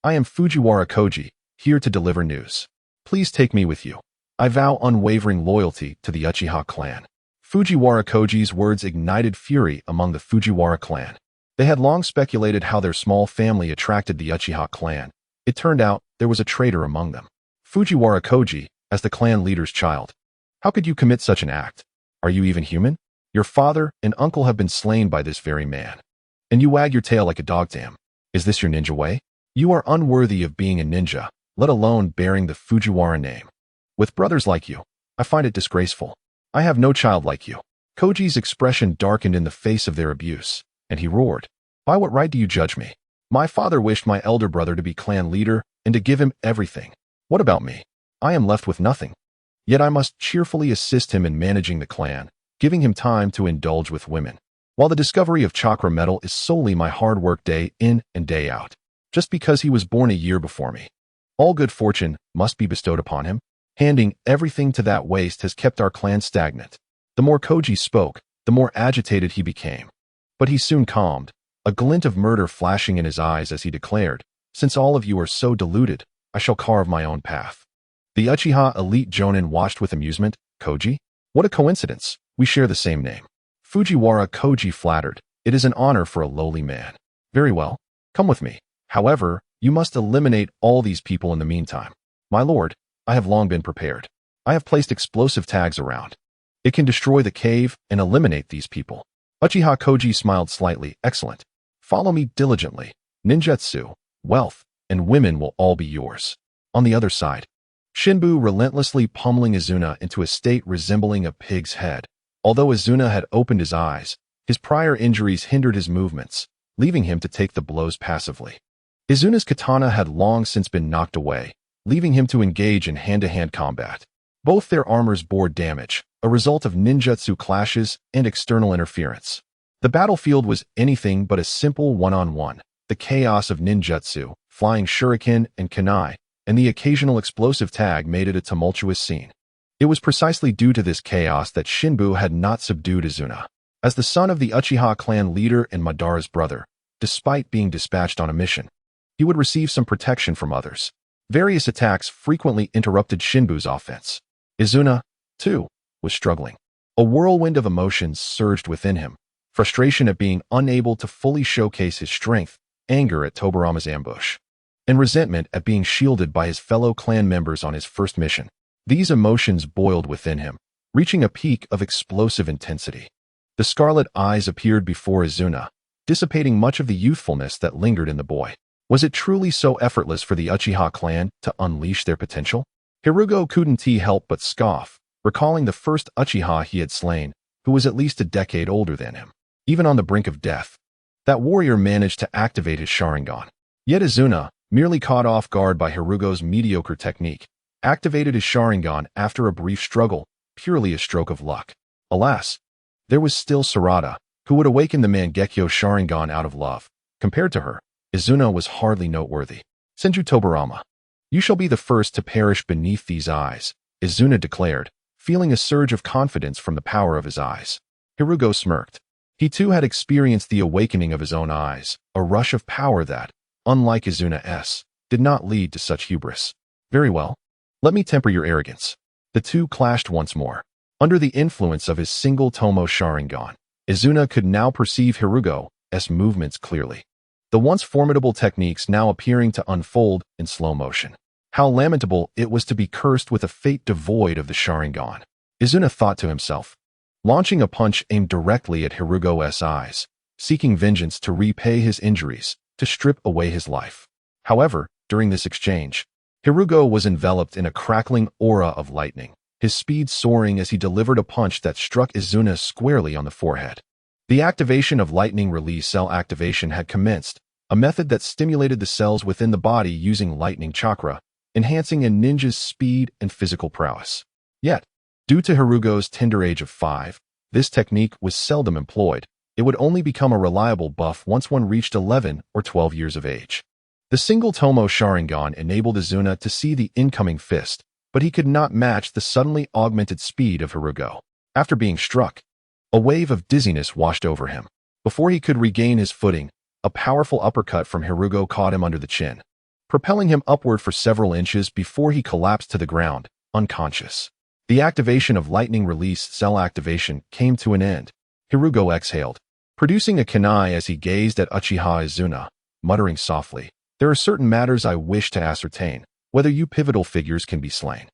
I am Fujiwara Koji, here to deliver news. Please take me with you. I vow unwavering loyalty to the Uchiha clan." Fujiwara Koji's words ignited fury among the Fujiwara clan. They had long speculated how their small family attracted the Uchiha clan. It turned out there was a traitor among them. Fujiwara Koji, as the clan leader's child. How could you commit such an act? Are you even human? Your father and uncle have been slain by this very man. And you wag your tail like a dog. Damn. Is this your ninja way? You are unworthy of being a ninja, let alone bearing the Fujiwara name. With brothers like you, I find it disgraceful. I have no child like you. Koji's expression darkened in the face of their abuse, and he roared. By what right do you judge me? My father wished my elder brother to be clan leader and to give him everything. What about me? I am left with nothing. Yet I must cheerfully assist him in managing the clan, giving him time to indulge with women, while the discovery of chakra metal is solely my hard work day in and day out, just because he was born a year before me. All good fortune must be bestowed upon him. Handing everything to that waste has kept our clan stagnant. The more Koji spoke, the more agitated he became. But he soon calmed, a glint of murder flashing in his eyes as he declared, "Since all of you are so deluded, I shall carve my own path." The Uchiha elite jonin watched with amusement. Koji? What a coincidence. We share the same name. Fujiwara Koji flattered. It is an honor for a lowly man. Very well. Come with me. However, you must eliminate all these people in the meantime. My lord, I have long been prepared. I have placed explosive tags around. It can destroy the cave and eliminate these people. Uchiha Koji smiled slightly. Excellent. Follow me diligently. Ninjutsu, wealth, and women will all be yours. On the other side, Shinbu relentlessly pummeling Izuna into a state resembling a pig's head. Although Izuna had opened his eyes, his prior injuries hindered his movements, leaving him to take the blows passively. Izuna's katana had long since been knocked away, leaving him to engage in hand-to-hand combat. Both their armors bore damage, a result of ninjutsu clashes and external interference. The battlefield was anything but a simple one-on-one. The chaos of ninjutsu, flying shuriken and kunai, and the occasional explosive tag made it a tumultuous scene. It was precisely due to this chaos that Shinbu had not subdued Izuna. As the son of the Uchiha clan leader and Madara's brother, despite being dispatched on a mission, he would receive some protection from others. Various attacks frequently interrupted Shinbu's offense. Izuna, too, was struggling. A whirlwind of emotions surged within him: frustration at being unable to fully showcase his strength, anger at Tobirama's ambush, and resentment at being shielded by his fellow clan members on his first mission. These emotions boiled within him, reaching a peak of explosive intensity. The scarlet eyes appeared before Izuna, dissipating much of the youthfulness that lingered in the boy. Was it truly so effortless for the Uchiha clan to unleash their potential? Hirugo couldn't help but scoff, recalling the first Uchiha he had slain, who was at least a decade older than him. Even on the brink of death, that warrior managed to activate his Sharingan. Yet Izuna, merely caught off guard by Hirugo's mediocre technique, activated his Sharingan after a brief struggle, purely a stroke of luck. Alas, there was still Sarada, who would awaken the Mangekyo Sharingan out of love. Compared to her, Izuna was hardly noteworthy. Senju Tobirama, you shall be the first to perish beneath these eyes, Izuna declared, feeling a surge of confidence from the power of his eyes. Hirugo smirked. He too had experienced the awakening of his own eyes, a rush of power that, unlike Izuna's, did not lead to such hubris. Very well. Let me temper your arrogance. The two clashed once more. Under the influence of his single Tomo Sharingan, Izuna could now perceive Hirugo's movements clearly. The once formidable techniques now appearing to unfold in slow motion. How lamentable it was to be cursed with a fate devoid of the Sharingan, Izuna thought to himself. Launching a punch aimed directly at Hirugo's eyes, seeking vengeance to repay his injuries, to strip away his life. However, during this exchange, Hirugo was enveloped in a crackling aura of lightning, his speed soaring as he delivered a punch that struck Izuna squarely on the forehead. The activation of lightning release cell activation had commenced, a method that stimulated the cells within the body using lightning chakra, enhancing a ninja's speed and physical prowess. Yet, due to Hirugo's tender age of 5, this technique was seldom employed. It would only become a reliable buff once one reached 11 or 12 years of age. The single Tomo Sharingan enabled Izuna to see the incoming fist, but he could not match the suddenly augmented speed of Hirugo. After being struck, a wave of dizziness washed over him. Before he could regain his footing, a powerful uppercut from Hirugo caught him under the chin, propelling him upward for several inches before he collapsed to the ground, unconscious. The activation of lightning release cell activation came to an end. Hirugo exhaled, producing a kunai as he gazed at Uchiha Izuna, muttering softly, "There are certain matters I wish to ascertain, whether you pivotal figures can be slain."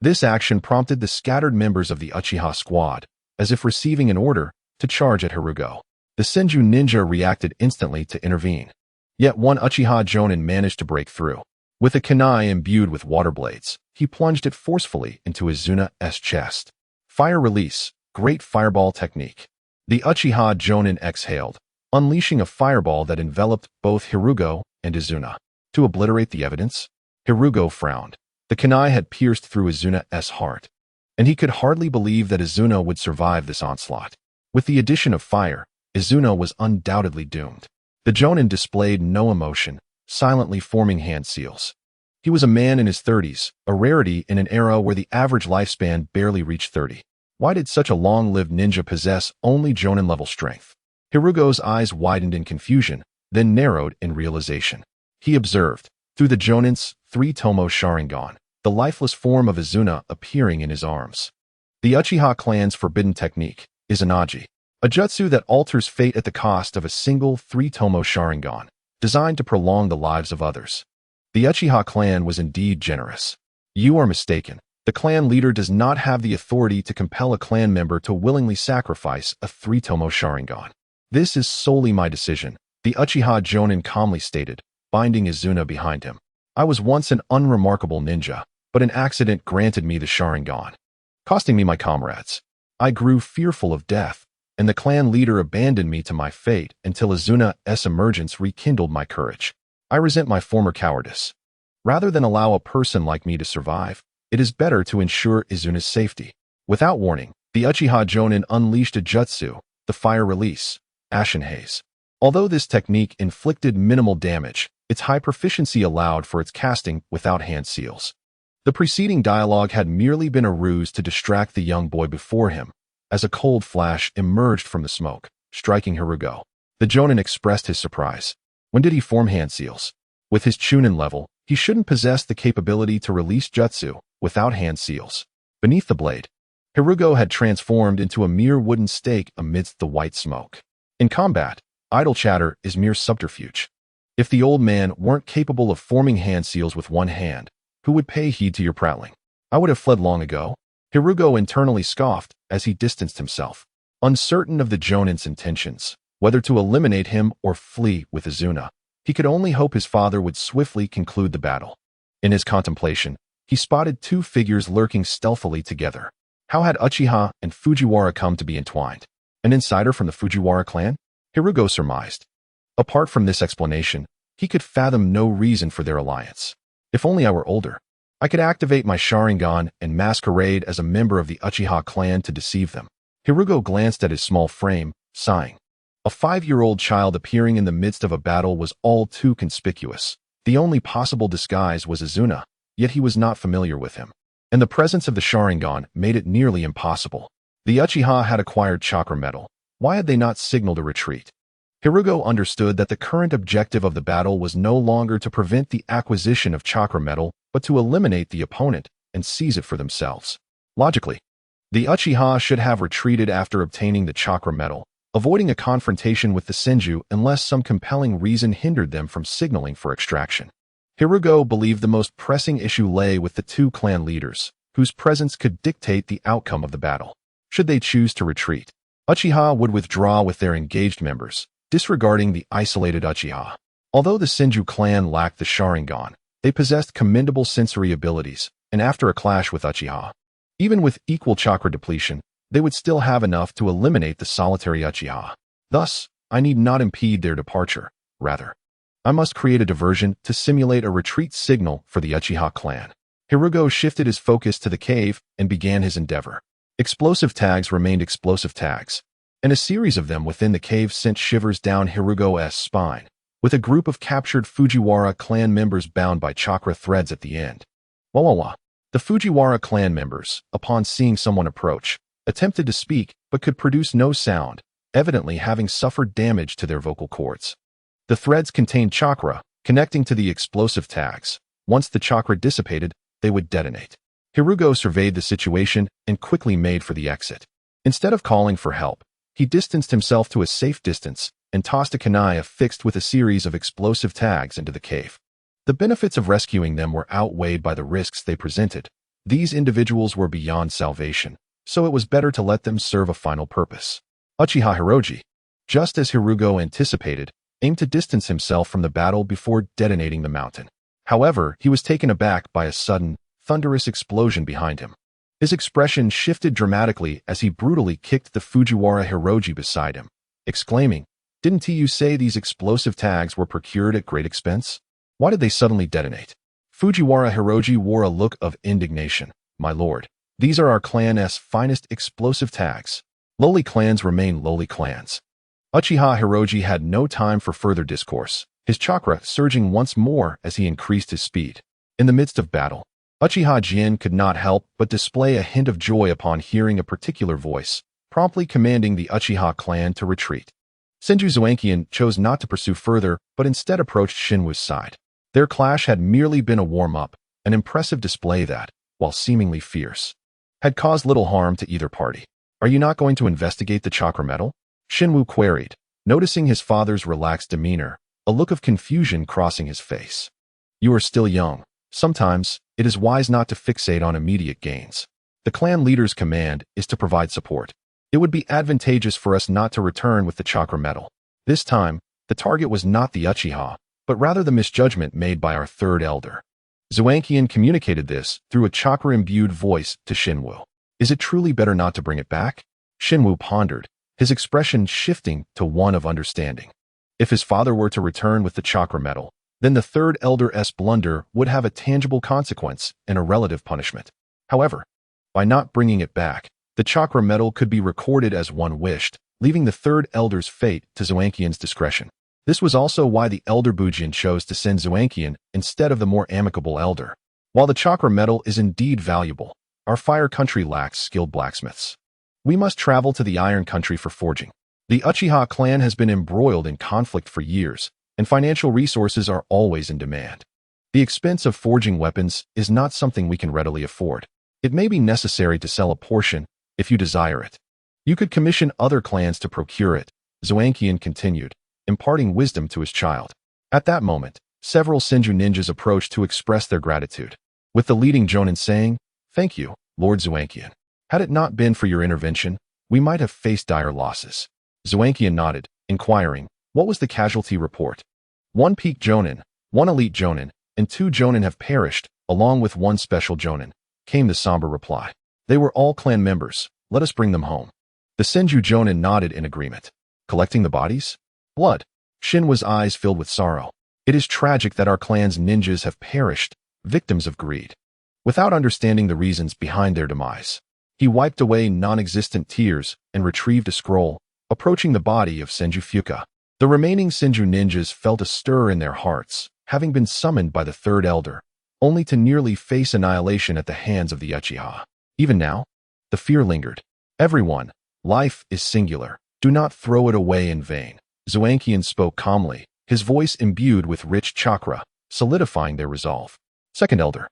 This action prompted the scattered members of the Uchiha squad, as if receiving an order, to charge at Hirugo. The Senju ninja reacted instantly to intervene. Yet one Uchiha Jonin managed to break through. With a kunai imbued with water blades, he plunged it forcefully into Izuna's chest. Fire release, great fireball technique. The Uchiha Jonin exhaled, unleashing a fireball that enveloped both Hirugo and Izuna. To obliterate the evidence, Hirugo frowned. The kunai had pierced through Izuna's heart, and he could hardly believe that Izuna would survive this onslaught. With the addition of fire, Izuna was undoubtedly doomed. The Jonin displayed no emotion, silently forming hand seals. He was a man in his 30s, a rarity in an era where the average lifespan barely reached 30. Why did such a long-lived ninja possess only Jonin-level strength? Hirugo's eyes widened in confusion, then narrowed in realization. He observed, through the Jonin's 3 Tomo Sharingan, the lifeless form of Izuna appearing in his arms. The Uchiha clan's forbidden technique, Izanagi, a jutsu that alters fate at the cost of a single 3 Tomo Sharingan, designed to prolong the lives of others. The Uchiha clan was indeed generous. You are mistaken. The clan leader does not have the authority to compel a clan member to willingly sacrifice a 3 Tomo Sharingan. This is solely my decision, the Uchiha Jonin calmly stated, binding Izuna behind him. I was once an unremarkable ninja, but an accident granted me the Sharingan, costing me my comrades. I grew fearful of death, and the clan leader abandoned me to my fate until Izuna's emergence rekindled my courage. I resent my former cowardice. Rather than allow a person like me to survive, it is better to ensure Izuna's safety. Without warning, the Uchiha Jonin unleashed a jutsu, the fire release, Ashen Haze. Although this technique inflicted minimal damage, its high proficiency allowed for its casting without hand seals. The preceding dialogue had merely been a ruse to distract the young boy before him, as a cold flash emerged from the smoke, striking Hirugo. The Jonin expressed his surprise. When did he form hand seals? With his Chunin level, he shouldn't possess the capability to release jutsu without hand seals. Beneath the blade, Hirugo had transformed into a mere wooden stake amidst the white smoke. In combat, idle chatter is mere subterfuge. If the old man weren't capable of forming hand seals with one hand, who would pay heed to your prattling? I would have fled long ago. Hirugo internally scoffed as he distanced himself, uncertain of the Jonin's intentions, whether to eliminate him or flee with Izuna. He could only hope his father would swiftly conclude the battle. In his contemplation, he spotted 2 figures lurking stealthily together. How had Uchiha and Fujiwara come to be entwined? An insider from the Fujiwara clan? Hirugo surmised. Apart from this explanation, he could fathom no reason for their alliance. If only I were older, I could activate my Sharingan and masquerade as a member of the Uchiha clan to deceive them. Hirugo glanced at his small frame, sighing. A 5-year-old child appearing in the midst of a battle was all too conspicuous. The only possible disguise was Izuna, yet he was not familiar with him, and the presence of the Sharingan made it nearly impossible. The Uchiha had acquired chakra metal. Why had they not signaled a retreat? Hirugo understood that the current objective of the battle was no longer to prevent the acquisition of chakra metal, but to eliminate the opponent and seize it for themselves. Logically, the Uchiha should have retreated after obtaining the chakra metal, avoiding a confrontation with the Senju unless some compelling reason hindered them from signaling for extraction. Hirugo believed the most pressing issue lay with the two clan leaders, whose presence could dictate the outcome of the battle. Should they choose to retreat, Uchiha would withdraw with their engaged members, disregarding the isolated Uchiha. Although the Senju clan lacked the Sharingan, they possessed commendable sensory abilities, and after a clash with Uchiha, even with equal chakra depletion, they would still have enough to eliminate the solitary Uchiha. Thus, I need not impede their departure. Rather, I must create a diversion to simulate a retreat signal for the Uchiha clan. Hirugo shifted his focus to the cave and began his endeavor. Explosive tags remained explosive tags, and a series of them within the cave sent shivers down Hirugo's spine, with a group of captured Fujiwara clan members bound by chakra threads at the end. Wah. The Fujiwara clan members, upon seeing someone approach, attempted to speak but could produce no sound, evidently having suffered damage to their vocal cords. The threads contained chakra, connecting to the explosive tags. Once the chakra dissipated, they would detonate. Hirugo surveyed the situation and quickly made for the exit. Instead of calling for help, he distanced himself to a safe distance and tossed a kunai affixed with a series of explosive tags into the cave. The benefits of rescuing them were outweighed by the risks they presented. These individuals were beyond salvation, so it was better to let them serve a final purpose. Uchiha Hiroji, just as Hirugo anticipated, aimed to distance himself from the battle before detonating the mountain. However, he was taken aback by a sudden, thunderous explosion behind him. His expression shifted dramatically as he brutally kicked the Fujiwara Hiroji beside him, exclaiming, "Didn't you say these explosive tags were procured at great expense? Why did they suddenly detonate?" Fujiwara Hiroji wore a look of indignation. "My lord, these are our clan's finest explosive tags. Lowly clans remain lowly clans." Uchiha Hiroji had no time for further discourse, his chakra surging once more as he increased his speed. In the midst of battle, Uchiha Jin could not help but display a hint of joy upon hearing a particular voice, promptly commanding the Uchiha clan to retreat. Senju Zoankian chose not to pursue further, but instead approached Shinwu's side. Their clash had merely been a warm-up, an impressive display that, while seemingly fierce, had caused little harm to either party. "Are you not going to investigate the chakra metal?" Shinwu queried, noticing his father's relaxed demeanor, a look of confusion crossing his face. "You are still young. Sometimes, it is wise not to fixate on immediate gains. The clan leader's command is to provide support. It would be advantageous for us not to return with the chakra metal." This time, the target was not the Uchiha, but rather the misjudgment made by our third elder. Zoankian communicated this through a chakra-imbued voice to Shinwu. "Is it truly better not to bring it back?" Shinwu pondered, his expression shifting to one of understanding. If his father were to return with the chakra metal, then the third elder's blunder would have a tangible consequence and a relative punishment. However, by not bringing it back, the chakra metal could be recorded as one wished, leaving the third elder's fate to Zoankian's discretion. This was also why the elder Bujin chose to send Zoankian instead of the more amicable elder. While the chakra metal is indeed valuable, our fire country lacks skilled blacksmiths. We must travel to the iron country for forging. The Uchiha clan has been embroiled in conflict for years, and financial resources are always in demand. The expense of forging weapons is not something we can readily afford. It may be necessary to sell a portion if you desire it. You could commission other clans to procure it, Zoankian continued, imparting wisdom to his child. At that moment, several Senju ninjas approached to express their gratitude, with the leading jonin saying, "Thank you, Lord Zoankian. Had it not been for your intervention, we might have faced dire losses." Zoankian nodded, inquiring, "What was the casualty report?" "One peak jonin, one elite jonin, and 2 jonin have perished, along with 1 special jonin," came the somber reply. "They were all clan members. Let us bring them home." The Senju jonin nodded in agreement. "Collecting the bodies?" "Blood." Shinwa's eyes filled with sorrow. "It is tragic that our clan's ninjas have perished, victims of greed." Without understanding the reasons behind their demise, he wiped away non-existent tears and retrieved a scroll, approaching the body of Senju Fuka. The remaining Senju ninjas felt a stir in their hearts, having been summoned by the third elder, only to nearly face annihilation at the hands of the Uchiha. Even now, the fear lingered. Everyone, life is singular. Do not throw it away in vain. Xuanqian spoke calmly, his voice imbued with rich chakra, solidifying their resolve. Second elder,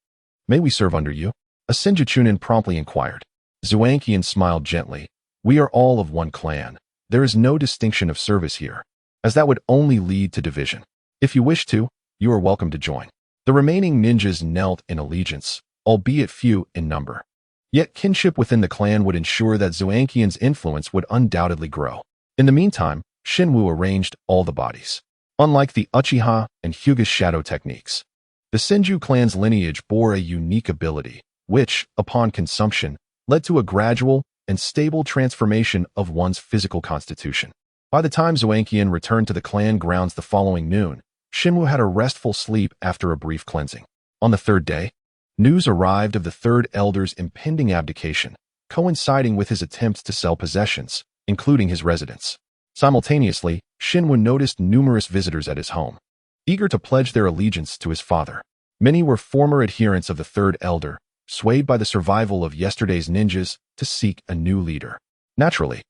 may we serve under you? A Senju promptly inquired. Xuanqian smiled gently. We are all of one clan. There is no distinction of service here, as that would only lead to division. If you wish to, you are welcome to join. The remaining ninjas knelt in allegiance, albeit few in number. Yet kinship within the clan would ensure that Xuanqian's influence would undoubtedly grow. In the meantime, Shinwu arranged all the bodies. Unlike the Uchiha and Hyuga's shadow techniques, the Senju clan's lineage bore a unique ability, which, upon consumption, led to a gradual and stable transformation of one's physical constitution. By the time Xuanqian returned to the clan grounds the following noon, Shinwu had a restful sleep after a brief cleansing. On the third day, news arrived of the third elder's impending abdication, coinciding with his attempts to sell possessions, including his residence. Simultaneously, Shinwu noticed numerous visitors at his home, eager to pledge their allegiance to his father. Many were former adherents of the third elder, swayed by the survival of yesterday's ninjas to seek a new leader. Naturally,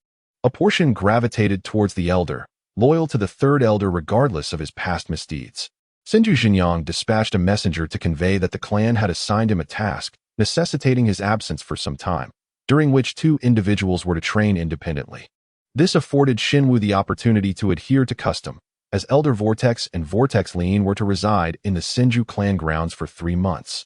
a portion gravitated towards the elder, loyal to the third elder regardless of his past misdeeds. Senju Xinjiang dispatched a messenger to convey that the clan had assigned him a task, necessitating his absence for some time, during which 2 individuals were to train independently. This afforded Shinwu the opportunity to adhere to custom, as Elder Vortex and Vortex Lean were to reside in the Senju clan grounds for 3 months,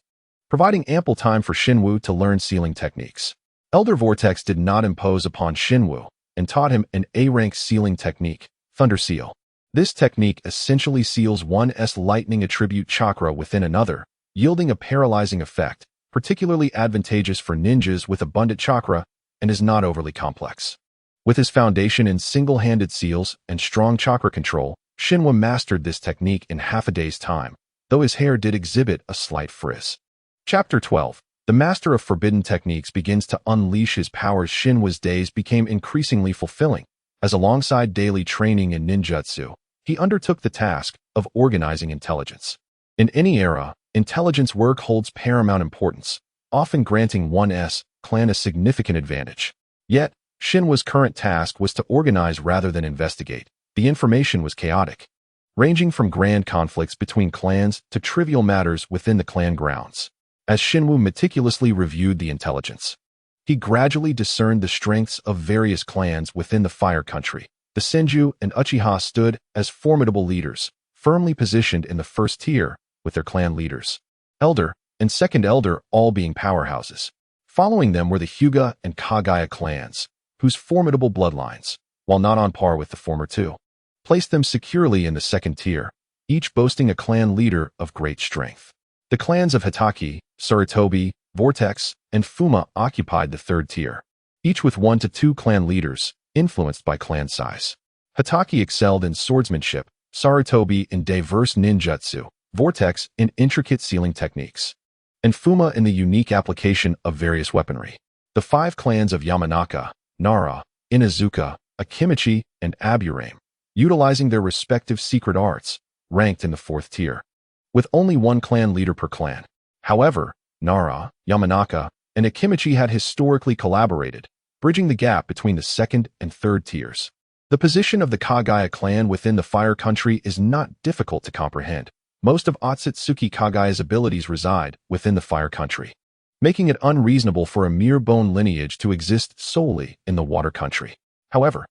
providing ample time for Shinwu to learn sealing techniques. Elder Vortex did not impose upon Shinwu and taught him an A-rank sealing technique, Thunder Seal. This technique essentially seals one's lightning attribute chakra within another, yielding a paralyzing effect, particularly advantageous for ninjas with abundant chakra, and is not overly complex. With his foundation in single-handed seals and strong chakra control, Shinwu mastered this technique in half a day's time, though his hair did exhibit a slight frizz. Chapter 12. The master of forbidden techniques begins to unleash his powers. Shinwu's days became increasingly fulfilling, as alongside daily training in ninjutsu, he undertook the task of organizing intelligence. In any era, intelligence work holds paramount importance, often granting one's clan a significant advantage. Yet, Shinwu's current task was to organize rather than investigate. The information was chaotic, ranging from grand conflicts between clans to trivial matters within the clan grounds. As Shinwu meticulously reviewed the intelligence, he gradually discerned the strengths of various clans within the Fire Country. The Senju and Uchiha stood as formidable leaders, firmly positioned in the first tier with their clan leaders, Elder and Second Elder, all being powerhouses. Following them were the Hyuga and Kagaya clans, whose formidable bloodlines, while not on par with the former 2, placed them securely in the second tier, each boasting a clan leader of great strength. The clans of Hitaki, Sarutobi, Vortex, and Fuma occupied the third tier, each with 1 to 2 clan leaders, influenced by clan size. Hitaki excelled in swordsmanship, Sarutobi in diverse ninjutsu, Vortex in intricate sealing techniques, and Fuma in the unique application of various weaponry. The 5 clans of Yamanaka, Nara, Inazuka, Akimichi, and Aburame, utilizing their respective secret arts, ranked in the 4th tier, with only 1 clan leader per clan. However, Nara, Yamanaka, and Akimichi had historically collaborated, bridging the gap between the 2nd and 3rd tiers. The position of the Kagaya clan within the Fire Country is not difficult to comprehend. Most of Otsutsuki Kagaya's abilities reside within the Fire Country, making it unreasonable for a mere bone lineage to exist solely in the Water Country. However,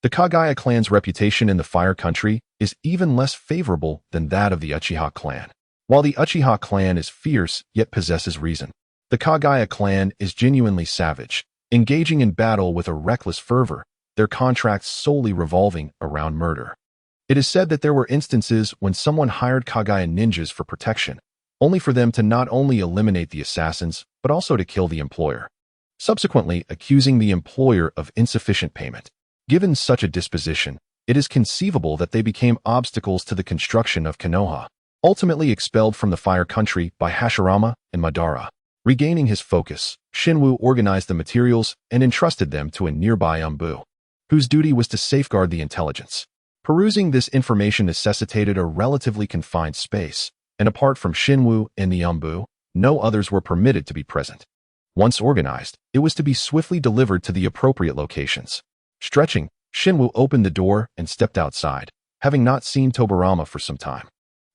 the Kagaya clan's reputation in the Fire Country is even less favorable than that of the Uchiha clan. While the Uchiha clan is fierce yet possesses reason, the Kagaya clan is genuinely savage, engaging in battle with a reckless fervor, their contracts solely revolving around murder. It is said that there were instances when someone hired Kagaya ninjas for protection, only for them to not only eliminate the assassins, but also to kill the employer, subsequently accusing the employer of insufficient payment. Given such a disposition, it is conceivable that they became obstacles to the construction of Konoha, ultimately expelled from the Fire Country by Hashirama and Madara. Regaining his focus, Shinwu organized the materials and entrusted them to a nearby Umbu, whose duty was to safeguard the intelligence. Perusing this information necessitated a relatively confined space, and apart from Shinwu and the Umbu, no others were permitted to be present. Once organized, it was to be swiftly delivered to the appropriate locations. Stretching, Shinwoo opened the door and stepped outside, having not seen Tobirama for some time.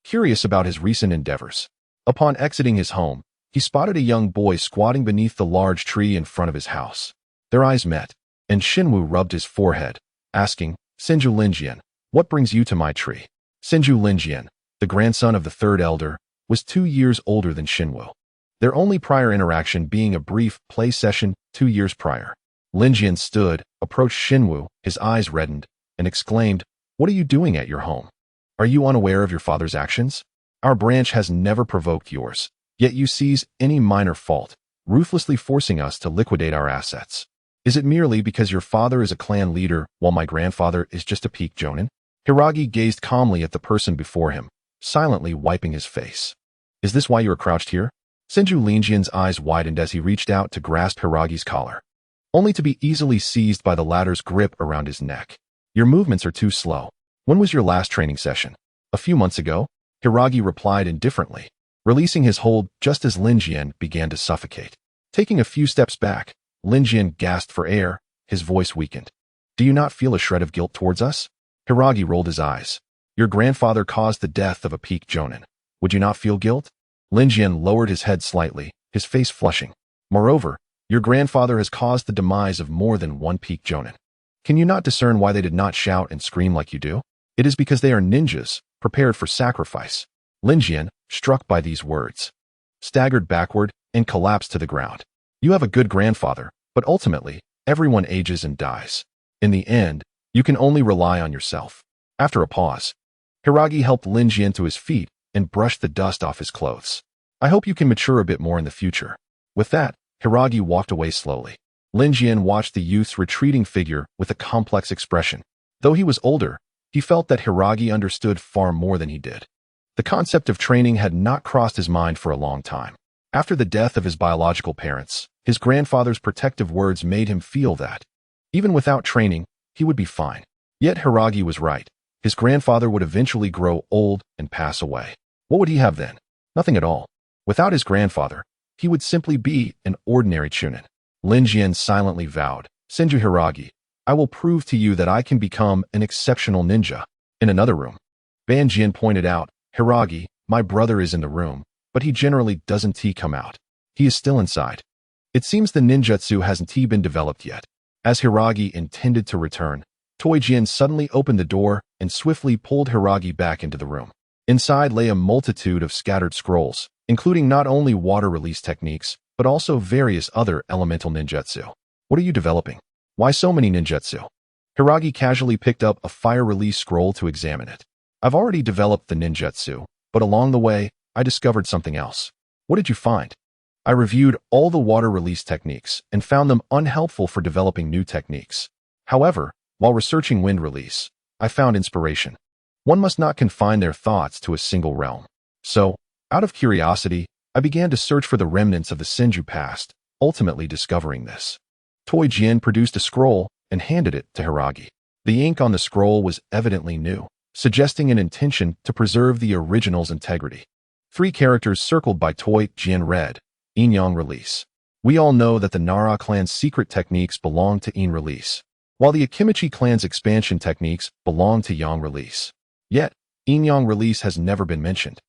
Curious about his recent endeavors. Upon exiting his home, he spotted a young boy squatting beneath the large tree in front of his house. Their eyes met, and Shinwoo rubbed his forehead, asking, "Senju Linjian, what brings you to my tree?" Senju Linjian, the grandson of the third elder, was 2 years older than Shinwoo, their only prior interaction being a brief play session 2 years prior. Linjian stood, approached Shinwoo, his eyes reddened, and exclaimed, "What are you doing at your home? Are you unaware of your father's actions? Our branch has never provoked yours, yet you seize any minor fault, ruthlessly forcing us to liquidate our assets. Is it merely because your father is a clan leader while my grandfather is just a peak jonin?" Hiragi gazed calmly at the person before him, silently wiping his face. "Is this why you are crouched here?" Senju Linjian's eyes widened as he reached out to grasp Hiragi's collar, only to be easily seized by the latter's grip around his neck. "Your movements are too slow. When was your last training session?" "A few months ago," Hiragi replied indifferently, releasing his hold just as Linjian began to suffocate. Taking a few steps back, Linjian gasped for air, his voice weakened. "Do you not feel a shred of guilt towards us?" Hiragi rolled his eyes. "Your grandfather caused the death of a peak jonin. Would you not feel guilt?" Linjian lowered his head slightly, his face flushing. "Moreover, your grandfather has caused the demise of more than one peak jonin. Can you not discern why they did not shout and scream like you do? It is because they are ninjas, prepared for sacrifice." Linjian, struck by these words, staggered backward and collapsed to the ground. "You have a good grandfather, but ultimately, everyone ages and dies. In the end, you can only rely on yourself." After a pause, Hiragi helped Linjian to his feet and brushed the dust off his clothes. "I hope you can mature a bit more in the future." With that, Hiragi walked away slowly. Linjian watched the youth's retreating figure with a complex expression. Though he was older, he felt that Hiragi understood far more than he did. The concept of training had not crossed his mind for a long time. After the death of his biological parents, his grandfather's protective words made him feel that, even without training, he would be fine. Yet Hiragi was right. His grandfather would eventually grow old and pass away. What would he have then? Nothing at all. Without his grandfather, he would simply be an ordinary chunin. Linjian silently vowed, "Senju Hiragi, I will prove to you that I can become an exceptional ninja." In another room, Banjin pointed out, "Hiragi, my brother is in the room, but he generally doesn't come out. He is still inside. It seems the ninjutsu hasn't been developed yet." As Hiragi intended to return, Toijin suddenly opened the door and swiftly pulled Hiragi back into the room. Inside lay a multitude of scattered scrolls, including not only water release techniques, but also various other elemental ninjutsu. "What are you developing? Why so many ninjutsu?" Hiragi casually picked up a fire release scroll to examine it. "I've already developed the ninjutsu, but along the way, I discovered something else." "What did you find?" "I reviewed all the water release techniques and found them unhelpful for developing new techniques. However, while researching wind release, I found inspiration. One must not confine their thoughts to a single realm. So, out of curiosity, I began to search for the remnants of the Senju past, ultimately discovering this." Toijin produced a scroll and handed it to Hiragi. The ink on the scroll was evidently new, suggesting an intention to preserve the original's integrity. 3 characters circled by Toijin read, "Inyang release." We all know that the Nara clan's secret techniques belong to In release, while the Akimichi clan's expansion techniques belong to Yang release. Yet, Inyang release has never been mentioned.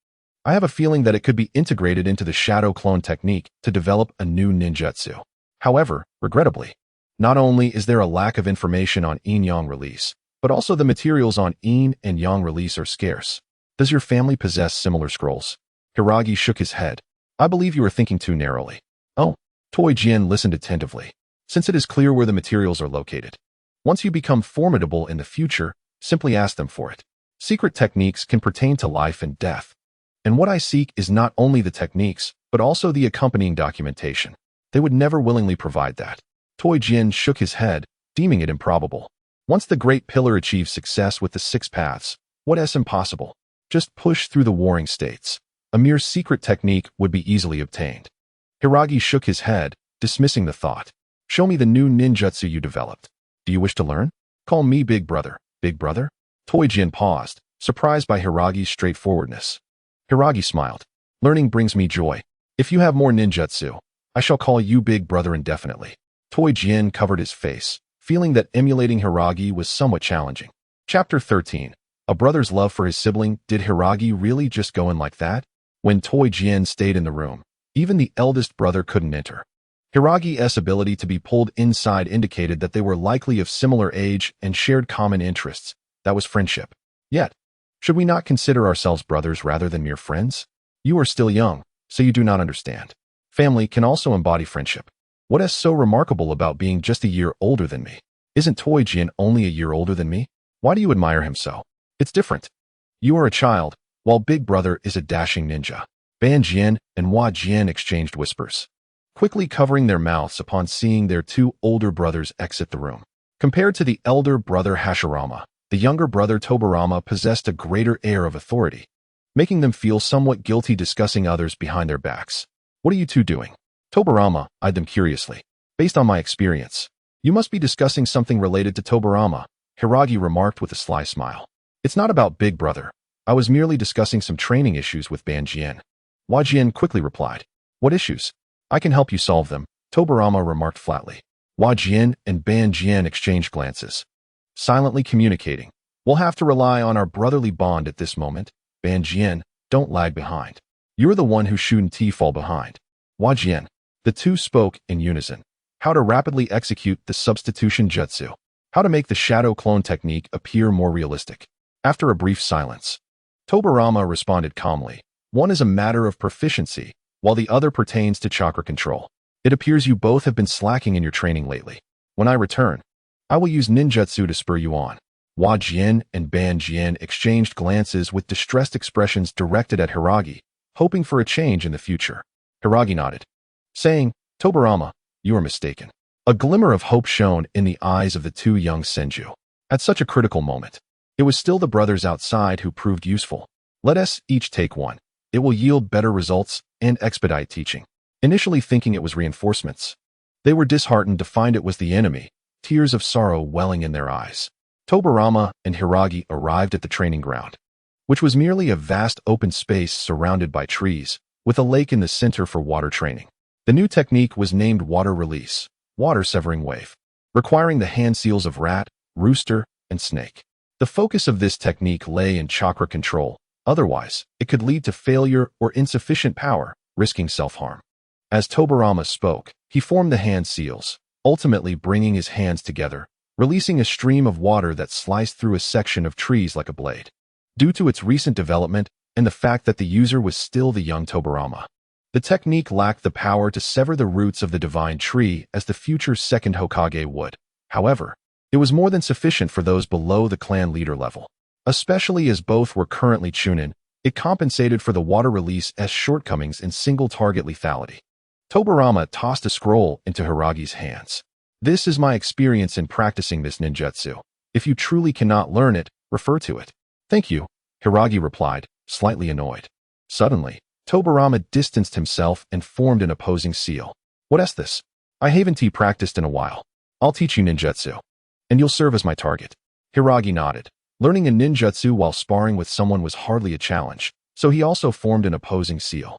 I have a feeling that it could be integrated into the shadow clone technique to develop a new ninjutsu. However, regrettably, not only is there a lack of information on Inyang release, but also the materials on In and Yang release are scarce. Does your family possess similar scrolls? Hiragi shook his head. "I believe you are thinking too narrowly." "Oh." Toijin listened attentively. "Since it is clear where the materials are located. Once you become formidable in the future, simply ask them for it. Secret techniques can pertain to life and death. And what I seek is not only the techniques, but also the accompanying documentation. They would never willingly provide that." Toijin shook his head, deeming it improbable. Once the Great Pillar achieves success with the 6 paths, what is impossible? Just push through the warring states. A mere secret technique would be easily obtained. Hiragi shook his head, dismissing the thought. "Show me the new ninjutsu you developed. Do you wish to learn? Call me Big Brother." "Big Brother?" Toijin paused, surprised by Hiragi's straightforwardness. Hiragi smiled. "Learning brings me joy. If you have more ninjutsu, I shall call you big brother indefinitely. Toijin covered his face, feeling that emulating Hiragi was somewhat challenging. Chapter 13. A brother's love for his sibling. Did Hiragi really just go in like that? When Toijin stayed in the room, even the eldest brother couldn't enter. Hiragi's ability to be pulled inside indicated that they were likely of similar age and shared common interests. That was friendship. Yet, should we not consider ourselves brothers rather than mere friends? You are still young, so you do not understand. Family can also embody friendship. What is so remarkable about being just a year older than me? Isn't Toijin only a year older than me? Why do you admire him so? It's different. You are a child, while big brother is a dashing ninja. Ban Jian and Hua Jian exchanged whispers, quickly covering their mouths upon seeing their two older brothers exit the room. Compared to the elder brother Hashirama, the younger brother Tobirama possessed a greater air of authority, making them feel somewhat guilty discussing others behind their backs. What are you two doing? Tobirama eyed them curiously. Based on my experience, you must be discussing something related to Tobirama, Hiragi remarked with a sly smile. It's not about big brother. I was merely discussing some training issues with Ban Jian. Hua Jian quickly replied. What issues? I can help you solve them, Tobirama remarked flatly. Hua Jian and Ban Jian exchanged glances, silently communicating. We'll have to rely on our brotherly bond at this moment. Ban Jian, don't lag behind. You're the one who shouldn't fall behind. Hua Jian. The two spoke in unison. How to rapidly execute the substitution jutsu. How to make the shadow clone technique appear more realistic. After a brief silence, Tobirama responded calmly. One is a matter of proficiency, while the other pertains to chakra control. It appears you both have been slacking in your training lately. When I return, I will use ninjutsu to spur you on. Hua Jian and Ban Jian exchanged glances with distressed expressions directed at Hiragi, hoping for a change in the future. Hiragi nodded, saying, Tobirama, you are mistaken. A glimmer of hope shone in the eyes of the two young senju. At such a critical moment, it was still the brothers outside who proved useful. Let us each take one. It will yield better results and expedite teaching. Initially thinking it was reinforcements, they were disheartened to find it was the enemy, tears of sorrow welling in their eyes. Tobirama and Hiragi arrived at the training ground, which was merely a vast open space surrounded by trees, with a lake in the center for water training. The new technique was named water release, water severing wave, requiring the hand seals of rat, rooster, and snake. The focus of this technique lay in chakra control. Otherwise, it could lead to failure or insufficient power, risking self-harm. As Tobirama spoke, he formed the hand seals, ultimately bringing his hands together, releasing a stream of water that sliced through a section of trees like a blade. Due to its recent development and the fact that the user was still the young Tobirama, the technique lacked the power to sever the roots of the divine tree as the future second Hokage would. However, it was more than sufficient for those below the clan leader level. Especially as both were currently chunin, it compensated for the water release as shortcomings in single-target lethality. Tobirama tossed a scroll into Hiragi's hands. This is my experience in practicing this ninjutsu. If you truly cannot learn it, refer to it. Thank you, Hiragi replied, slightly annoyed. Suddenly, Tobirama distanced himself and formed an opposing seal. What is this? I haven't practiced in a while. I'll teach you ninjutsu, and you'll serve as my target. Hiragi nodded. Learning a ninjutsu while sparring with someone was hardly a challenge, so he also formed an opposing seal.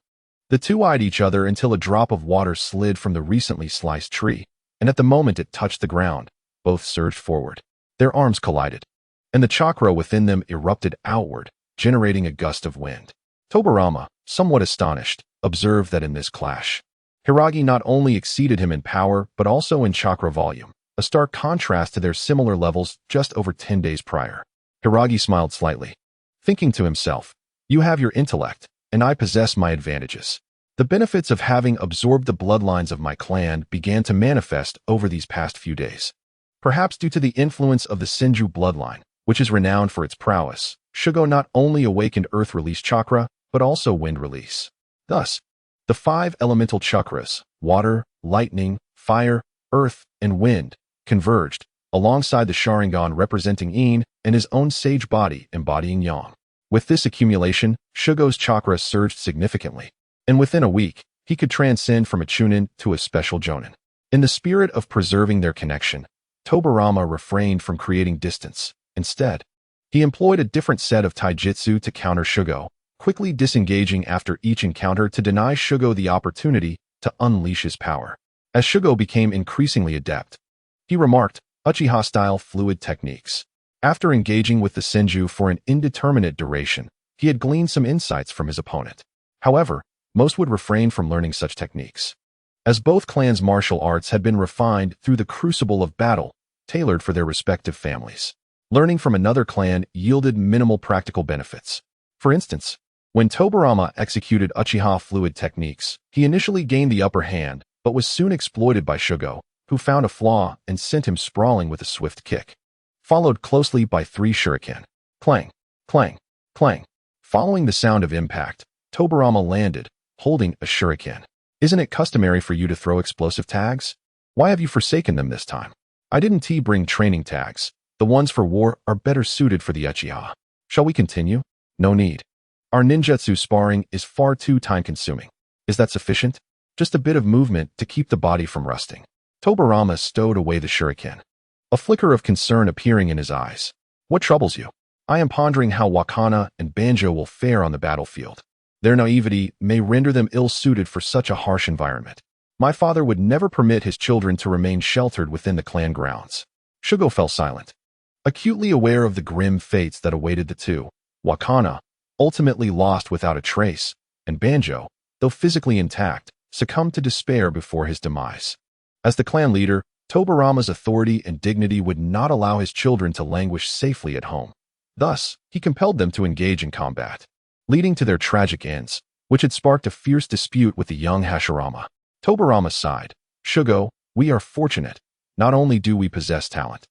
The two eyed each other until a drop of water slid from the recently sliced tree, and at the moment it touched the ground, both surged forward. Their arms collided, and the chakra within them erupted outward, generating a gust of wind. Tobirama, somewhat astonished, observed that in this clash, Hiragi not only exceeded him in power but also in chakra volume, a stark contrast to their similar levels just over 10 days prior. Hiragi smiled slightly, thinking to himself, you have your intellect, and I possess my advantages. The benefits of having absorbed the bloodlines of my clan began to manifest over these past few days. Perhaps due to the influence of the Senju bloodline, which is renowned for its prowess, Shugo not only awakened earth release chakra, but also wind release. Thus, the 5 elemental chakras, water, lightning, fire, earth, and wind, converged, alongside the Sharingan representing Yin and his own sage body embodying Yang. With this accumulation, Shugo's chakra surged significantly, and within a week, he could transcend from a chunin to a special jonin. In the spirit of preserving their connection, Tobirama refrained from creating distance. Instead, he employed a different set of taijutsu to counter Shugo, quickly disengaging after each encounter to deny Shugo the opportunity to to unleash his power. As Shugo became increasingly adept, he remarked Uchiha-style fluid techniques. After engaging with the Senju for an indeterminate duration, he had gleaned some insights from his opponent. However, most would refrain from learning such techniques, as both clans' martial arts had been refined through the crucible of battle, tailored for their respective families. Learning from another clan yielded minimal practical benefits. For instance, when Tobirama executed Uchiha fluid techniques, he initially gained the upper hand, but was soon exploited by Shugo, who found a flaw and sent him sprawling with a swift kick, followed closely by 3 shuriken. Clang, clang, clang. Following the sound of impact, Tobirama landed, holding a shuriken. Isn't it customary for you to throw explosive tags? Why have you forsaken them this time? I didn't bring training tags. The ones for war are better suited for the Uchiha. Shall we continue? No need. Our ninjutsu sparring is far too time-consuming. Is that sufficient? Just a bit of movement to keep the body from rusting. Tobirama stowed away the shuriken, a flicker of concern appearing in his eyes. What troubles you? I am pondering how Wakana and Banjo will fare on the battlefield. Their naivety may render them ill-suited for such a harsh environment. My father would never permit his children to remain sheltered within the clan grounds. Shugo fell silent, acutely aware of the grim fates that awaited the two. Wakana, ultimately lost without a trace, and Banjo, though physically intact, succumbed to despair before his demise. As the clan leader, Tobirama's authority and dignity would not allow his children to languish safely at home. Thus, he compelled them to engage in combat, leading to their tragic ends, which had sparked a fierce dispute with the young Hashirama. Tobirama sighed. Shugo, we are fortunate. Not only do we possess talent,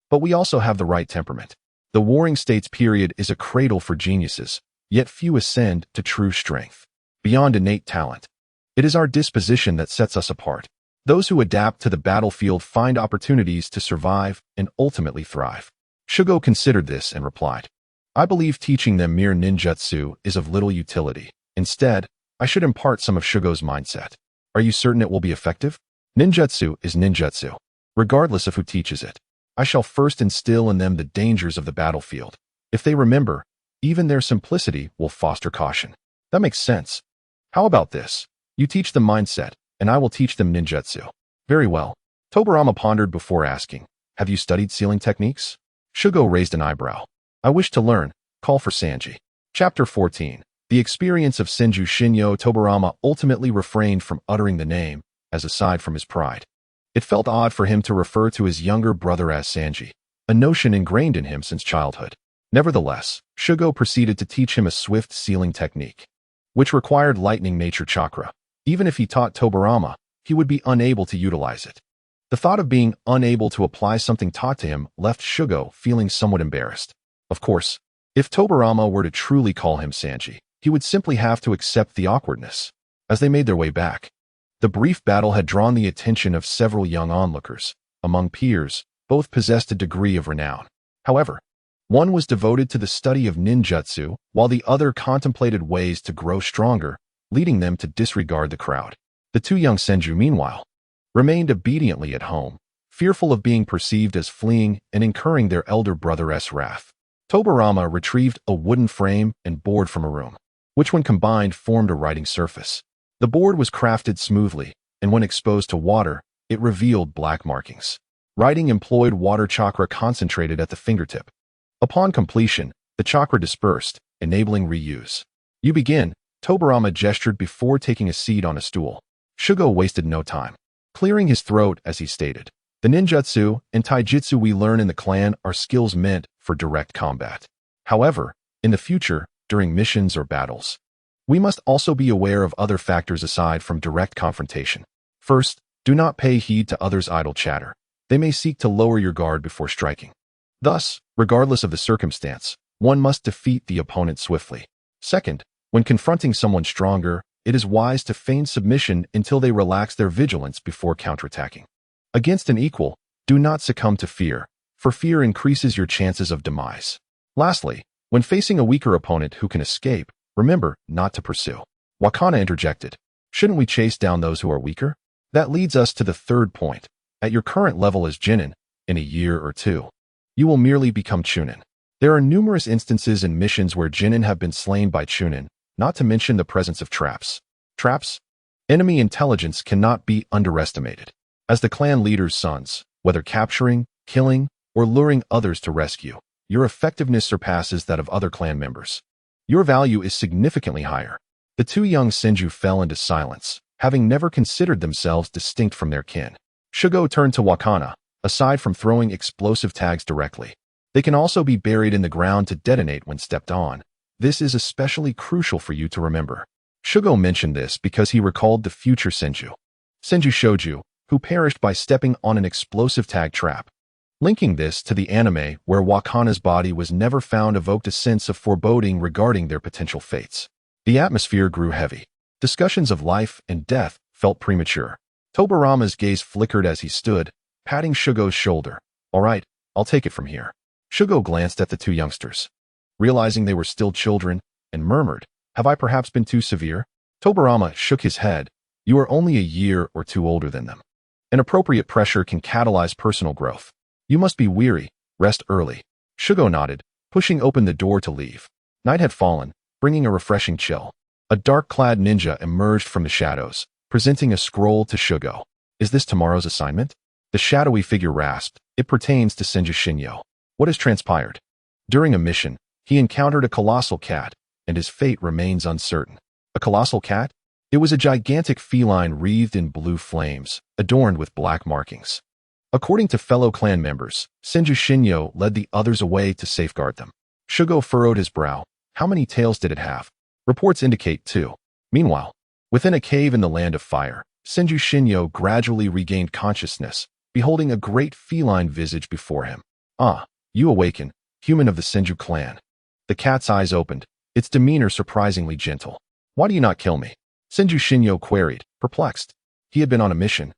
but we also have the right temperament. The Warring States period is a cradle for geniuses, yet few ascend to true strength. Beyond innate talent, it is our disposition that sets us apart. Those who adapt to the battlefield find opportunities to survive and ultimately thrive. Shugo considered this and replied, I believe teaching them mere ninjutsu is of little utility. Instead, I should impart some of Shugo's mindset. Are you certain it will be effective? Ninjutsu is ninjutsu, regardless of who teaches it. I shall first instill in them the dangers of the battlefield. If they remember, even their simplicity will foster caution. That makes sense. How about this? You teach them mindset, and I will teach them ninjutsu. Very well. Tobirama pondered before asking, have you studied sealing techniques? Shugo raised an eyebrow. I wish to learn. Call for Sanji. Chapter 14. The experience of Senju Shinyo. Tobirama ultimately refrained from uttering the name, as aside from his pride. It felt odd for him to refer to his younger brother as Sanji, a notion ingrained in him since childhood. Nevertheless, Shugo proceeded to teach him a swift sealing technique, which required lightning nature chakra. Even if he taught Tobirama, he would be unable to utilize it. The thought of being unable to apply something taught to him left Shugo feeling somewhat embarrassed. Of course, if Tobirama were to truly call him Sanji, he would simply have to accept the awkwardness. As they made their way back, the brief battle had drawn the attention of several young onlookers. Among peers, both possessed a degree of renown. However, one was devoted to the study of ninjutsu, while the other contemplated ways to grow stronger, leading them to disregard the crowd. The two young Senju, meanwhile, remained obediently at home, fearful of being perceived as fleeing and incurring their elder brother's wrath. Tobirama retrieved a wooden frame and board from a room, which when combined formed a writing surface. The board was crafted smoothly, and when exposed to water, it revealed black markings. Writing employed water chakra concentrated at the fingertip. Upon completion, the chakra dispersed, enabling reuse. You begin, Tobirama gestured before taking a seat on a stool. Shugo wasted no time, clearing his throat as he stated, the ninjutsu and taijutsu we learn in the clan are skills meant for direct combat. However, in the future, during missions or battles, we must also be aware of other factors aside from direct confrontation. First, do not pay heed to others' idle chatter. They may seek to lower your guard before striking. Thus, regardless of the circumstance, one must defeat the opponent swiftly. Second, when confronting someone stronger, it is wise to feign submission until they relax their vigilance before counterattacking. Against an equal, do not succumb to fear, for fear increases your chances of demise. Lastly, when facing a weaker opponent who can escape, remember not to pursue. Wakana interjected, shouldn't we chase down those who are weaker? That leads us to the third point. At your current level as Jinin, in a year or two, you will merely become Chunin. There are numerous instances in missions where Jinin have been slain by Chunin, not to mention the presence of traps. Traps? Enemy intelligence cannot be underestimated. As the clan leader's sons, whether capturing, killing, or luring others to rescue, your effectiveness surpasses that of other clan members. Your value is significantly higher. The two young Senju fell into silence, having never considered themselves distinct from their kin. Shugo turned to Wakana. Aside from throwing explosive tags directly, they can also be buried in the ground to detonate when stepped on. This is especially crucial for you to remember. Shugo mentioned this because he recalled the future Senju Shoju, who perished by stepping on an explosive tag trap. Linking this to the anime where Wakana's body was never found evoked a sense of foreboding regarding their potential fates. The atmosphere grew heavy. Discussions of life and death felt premature. Tobirama's gaze flickered as he stood, patting Shugo's shoulder. "All right, I'll take it from here." Shugo glanced at the two youngsters, realizing they were still children, and murmured, "Have I perhaps been too severe?" Tobirama shook his head. "You are only a year or two older than them. An appropriate pressure can catalyze personal growth. You must be weary. Rest early." Shugo nodded, pushing open the door to leave. Night had fallen, bringing a refreshing chill. A dark-clad ninja emerged from the shadows, presenting a scroll to Shugo. "Is this tomorrow's assignment?" The shadowy figure rasped. "It pertains to Senju Shinyo." "What has transpired?" "During a mission, he encountered a colossal cat, and his fate remains uncertain." "A colossal cat?" It was a gigantic feline wreathed in blue flames, adorned with black markings. According to fellow clan members, Senju Shinyo led the others away to safeguard them. Shugo furrowed his brow. How many tails did it have? Reports indicate 2. Meanwhile, within a cave in the Land of Fire, Senju Shinyo gradually regained consciousness, beholding a great feline visage before him. "Ah, you awaken, human of the Senju clan." The cat's eyes opened, its demeanor surprisingly gentle. "Why do you not kill me?" Senju Shinyo queried, perplexed. He had been on a mission,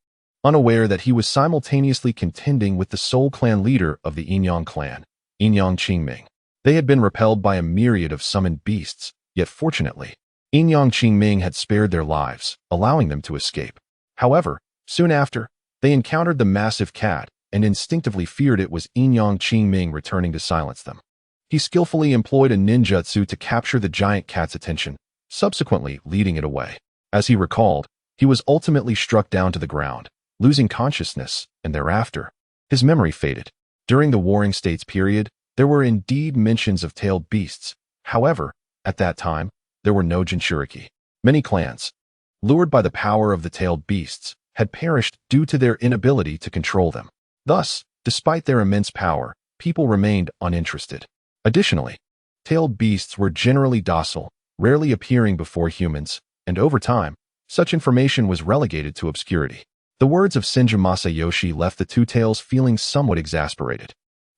unaware that he was simultaneously contending with the sole clan leader of the Inyang clan, Inyang Qingming. They had been repelled by a myriad of summoned beasts, yet fortunately, Inyang Qingming had spared their lives, allowing them to escape. However, soon after, they encountered the massive cat and instinctively feared it was Inyang Qingming returning to silence them. He skillfully employed a ninjutsu to capture the giant cat's attention, subsequently leading it away. As he recalled, he was ultimately struck down to the ground, losing consciousness, and thereafter, his memory faded. During the Warring States period, there were indeed mentions of tailed beasts. However, at that time, there were no Jinchuriki. Many clans, lured by the power of the tailed beasts, had perished due to their inability to control them. Thus, despite their immense power, people remained uninterested. Additionally, tailed beasts were generally docile, rarely appearing before humans, and over time, such information was relegated to obscurity. The words of Senju Masayoshi left the two tails feeling somewhat exasperated.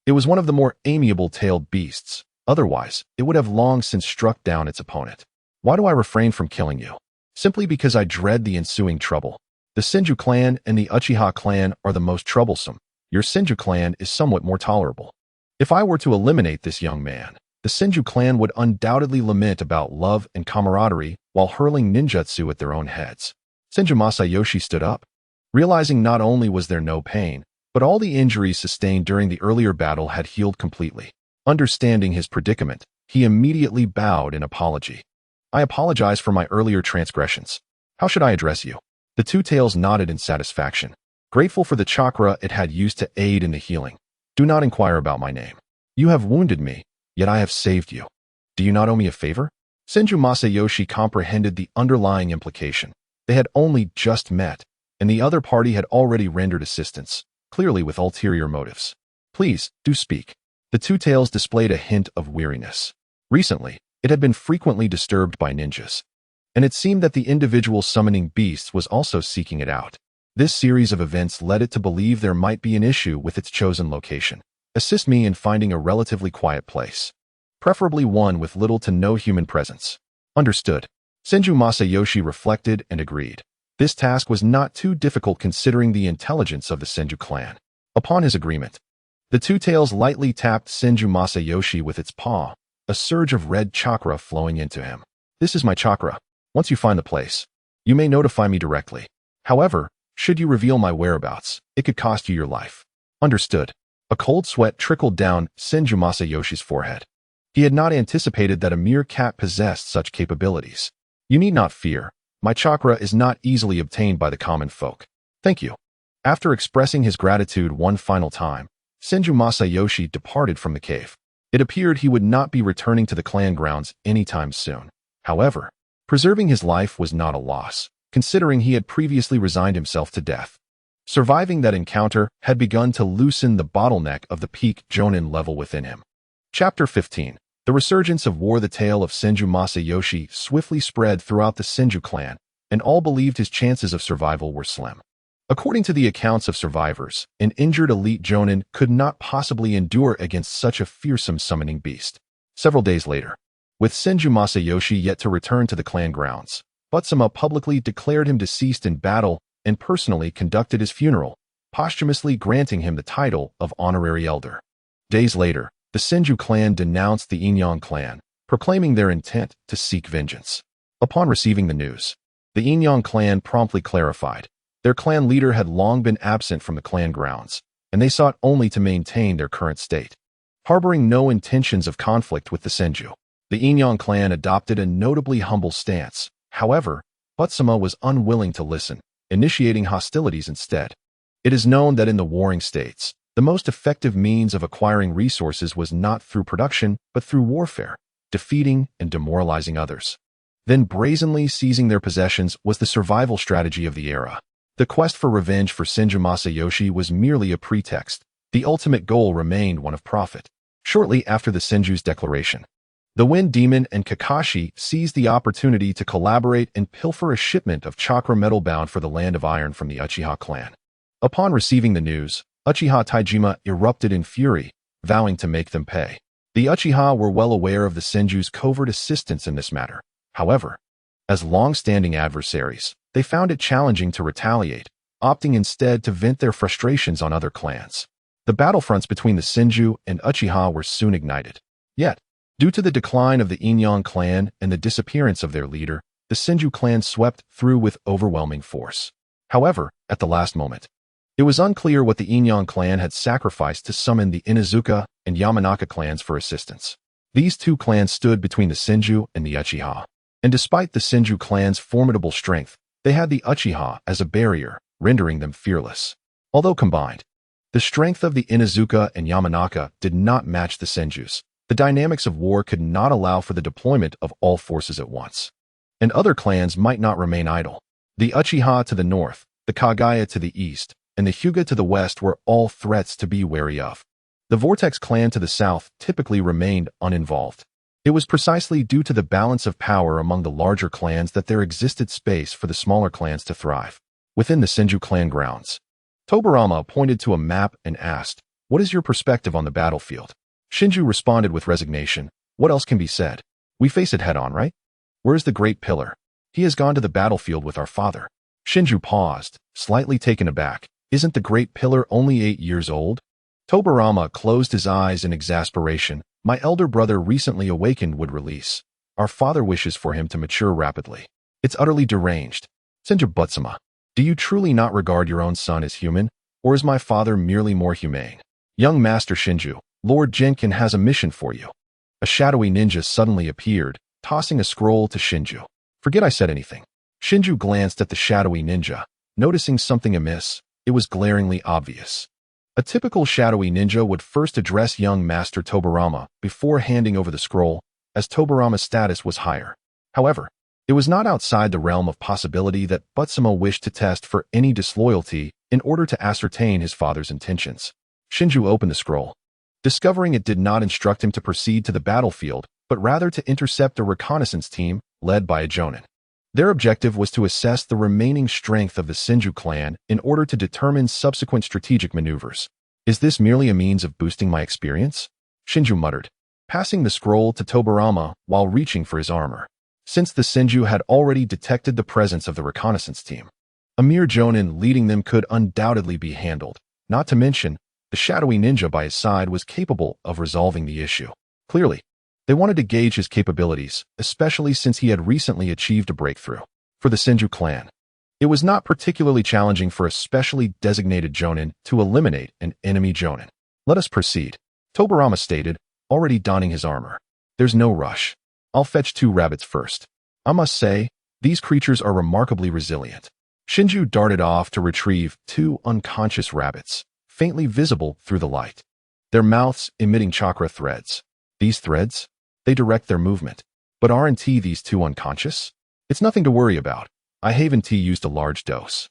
It was one of the more amiable tailed beasts. Otherwise, it would have long since struck down its opponent. "Why do I refrain from killing you?" "Simply because I dread the ensuing trouble. The Senju clan and the Uchiha clan are the most troublesome. Your Senju clan is somewhat more tolerable. If I were to eliminate this young man, the Senju clan would undoubtedly lament about love and camaraderie while hurling ninjutsu at their own heads." Senju Masayoshi stood up. Realizing not only was there no pain, but all the injuries sustained during the earlier battle had healed completely. Understanding his predicament, he immediately bowed in apology. "I apologize for my earlier transgressions. How should I address you?" The two tails nodded in satisfaction, grateful for the chakra it had used to aid in the healing. "Do not inquire about my name. You have wounded me, yet I have saved you. Do you not owe me a favor?" Senju Masayoshi comprehended the underlying implication. They had only just met, and the other party had already rendered assistance, clearly with ulterior motives. "Please, do speak." The two tails displayed a hint of weariness. Recently, it had been frequently disturbed by ninjas, and it seemed that the individual summoning beasts was also seeking it out. This series of events led it to believe there might be an issue with its chosen location. "Assist me in finding a relatively quiet place, preferably one with little to no human presence." "Understood." Senju Masayoshi reflected and agreed. This task was not too difficult considering the intelligence of the Senju clan. Upon his agreement, the two tails lightly tapped Senju Masayoshi with its paw, a surge of red chakra flowing into him. "This is my chakra. Once you find the place, you may notify me directly. However, should you reveal my whereabouts, it could cost you your life." "Understood." A cold sweat trickled down Senju Masayoshi's forehead. He had not anticipated that a mere cat possessed such capabilities. "You need not fear. My chakra is not easily obtained by the common folk. Thank you. After expressing his gratitude one final time, Senju Masayoshi departed from the cave. It appeared he would not be returning to the clan grounds anytime soon. However, preserving his life was not a loss, considering he had previously resigned himself to death. Surviving that encounter had begun to loosen the bottleneck of the peak Jonin level within him. Chapter 15. The resurgence of war. The tale of Senju Masayoshi swiftly spread throughout the Senju clan, and all believed his chances of survival were slim. According to the accounts of survivors, an injured elite Jonin could not possibly endure against such a fearsome summoning beast. Several days later, with Senju Masayoshi yet to return to the clan grounds, Butsuma publicly declared him deceased in battle and personally conducted his funeral, posthumously granting him the title of honorary elder. Days later, the Senju clan denounced the Inyan clan, proclaiming their intent to seek vengeance. Upon receiving the news, the Inyan clan promptly clarified. Their clan leader had long been absent from the clan grounds, and they sought only to maintain their current state. Harboring no intentions of conflict with the Senju, the Inyan clan adopted a notably humble stance. However, Butsuma was unwilling to listen, initiating hostilities instead. It is known that in the warring states, the most effective means of acquiring resources was not through production, but through warfare, defeating and demoralizing others. Then brazenly seizing their possessions was the survival strategy of the era. The quest for revenge for Senju Masayoshi was merely a pretext. The ultimate goal remained one of profit. Shortly after the Senju's declaration, the Wind Demon and Kakashi seized the opportunity to collaborate and pilfer a shipment of chakra metal bound for the Land of Iron from the Uchiha clan. Upon receiving the news, Uchiha Taijima erupted in fury, vowing to make them pay. The Uchiha were well aware of the Senju's covert assistance in this matter. However, as long-standing adversaries, they found it challenging to retaliate, opting instead to vent their frustrations on other clans. The battlefronts between the Senju and Uchiha were soon ignited. Yet, due to the decline of the Inyan clan and the disappearance of their leader, the Senju clan swept through with overwhelming force. However, at the last moment, it was unclear what the Inyan clan had sacrificed to summon the Inuzuka and Yamanaka clans for assistance. These two clans stood between the Senju and the Uchiha, and despite the Senju clan's formidable strength, they had the Uchiha as a barrier, rendering them fearless. Although combined, the strength of the Inuzuka and Yamanaka did not match the Senju's. The dynamics of war could not allow for the deployment of all forces at once. And other clans might not remain idle. The Uchiha to the north, the Kagaya to the east, and the Hyuga to the west were all threats to be wary of. The Vortex clan to the south typically remained uninvolved. It was precisely due to the balance of power among the larger clans that there existed space for the smaller clans to thrive. Within the Senju clan grounds, Tobirama pointed to a map and asked, "What is your perspective on the battlefield?" Shinju responded with resignation, "What else can be said? We face it head on, right? Where's the Great Pillar? He has gone to the battlefield with our father." Shinju paused, slightly taken aback. "Isn't the Great Pillar only 8 years old?" Tobirama closed his eyes in exasperation. "My elder brother recently awakened would release. Our father wishes for him to mature rapidly. It's utterly deranged. Senju Butsuma, do you truly not regard your own son as human, or is my father merely more humane?" "Young Master Shinju, Lord Jenkin has a mission for you." A shadowy ninja suddenly appeared, tossing a scroll to Shinju. "Forget I said anything." Shinju glanced at the shadowy ninja, noticing something amiss. It was glaringly obvious. A typical shadowy ninja would first address young Master Tobirama before handing over the scroll, as Tobirama's status was higher. However, it was not outside the realm of possibility that Butsuma wished to test for any disloyalty in order to ascertain his father's intentions. Shinju opened the scroll, discovering it did not instruct him to proceed to the battlefield, but rather to intercept a reconnaissance team led by a Jonin. Their objective was to assess the remaining strength of the Senju clan in order to determine subsequent strategic maneuvers. "Is this merely a means of boosting my experience?" Shinju muttered, passing the scroll to Tobirama while reaching for his armor. Since the Senju had already detected the presence of the reconnaissance team, a mere Jonin leading them could undoubtedly be handled. Not to mention, the shadowy ninja by his side was capable of resolving the issue. Clearly, they wanted to gauge his capabilities, especially since he had recently achieved a breakthrough. For the Senju clan, it was not particularly challenging for a specially designated Jonin to eliminate an enemy Jonin. "Let us proceed," Tobirama stated, already donning his armor. "There's no rush. I'll fetch 2 rabbits first. I must say, These creatures are remarkably resilient. Shinju darted off to retrieve 2 unconscious rabbits, faintly visible through the light. Their mouths emitting chakra threads. These threads? They direct their movement. But aren't these 2 unconscious? It's nothing to worry about. I haven't used a large dose.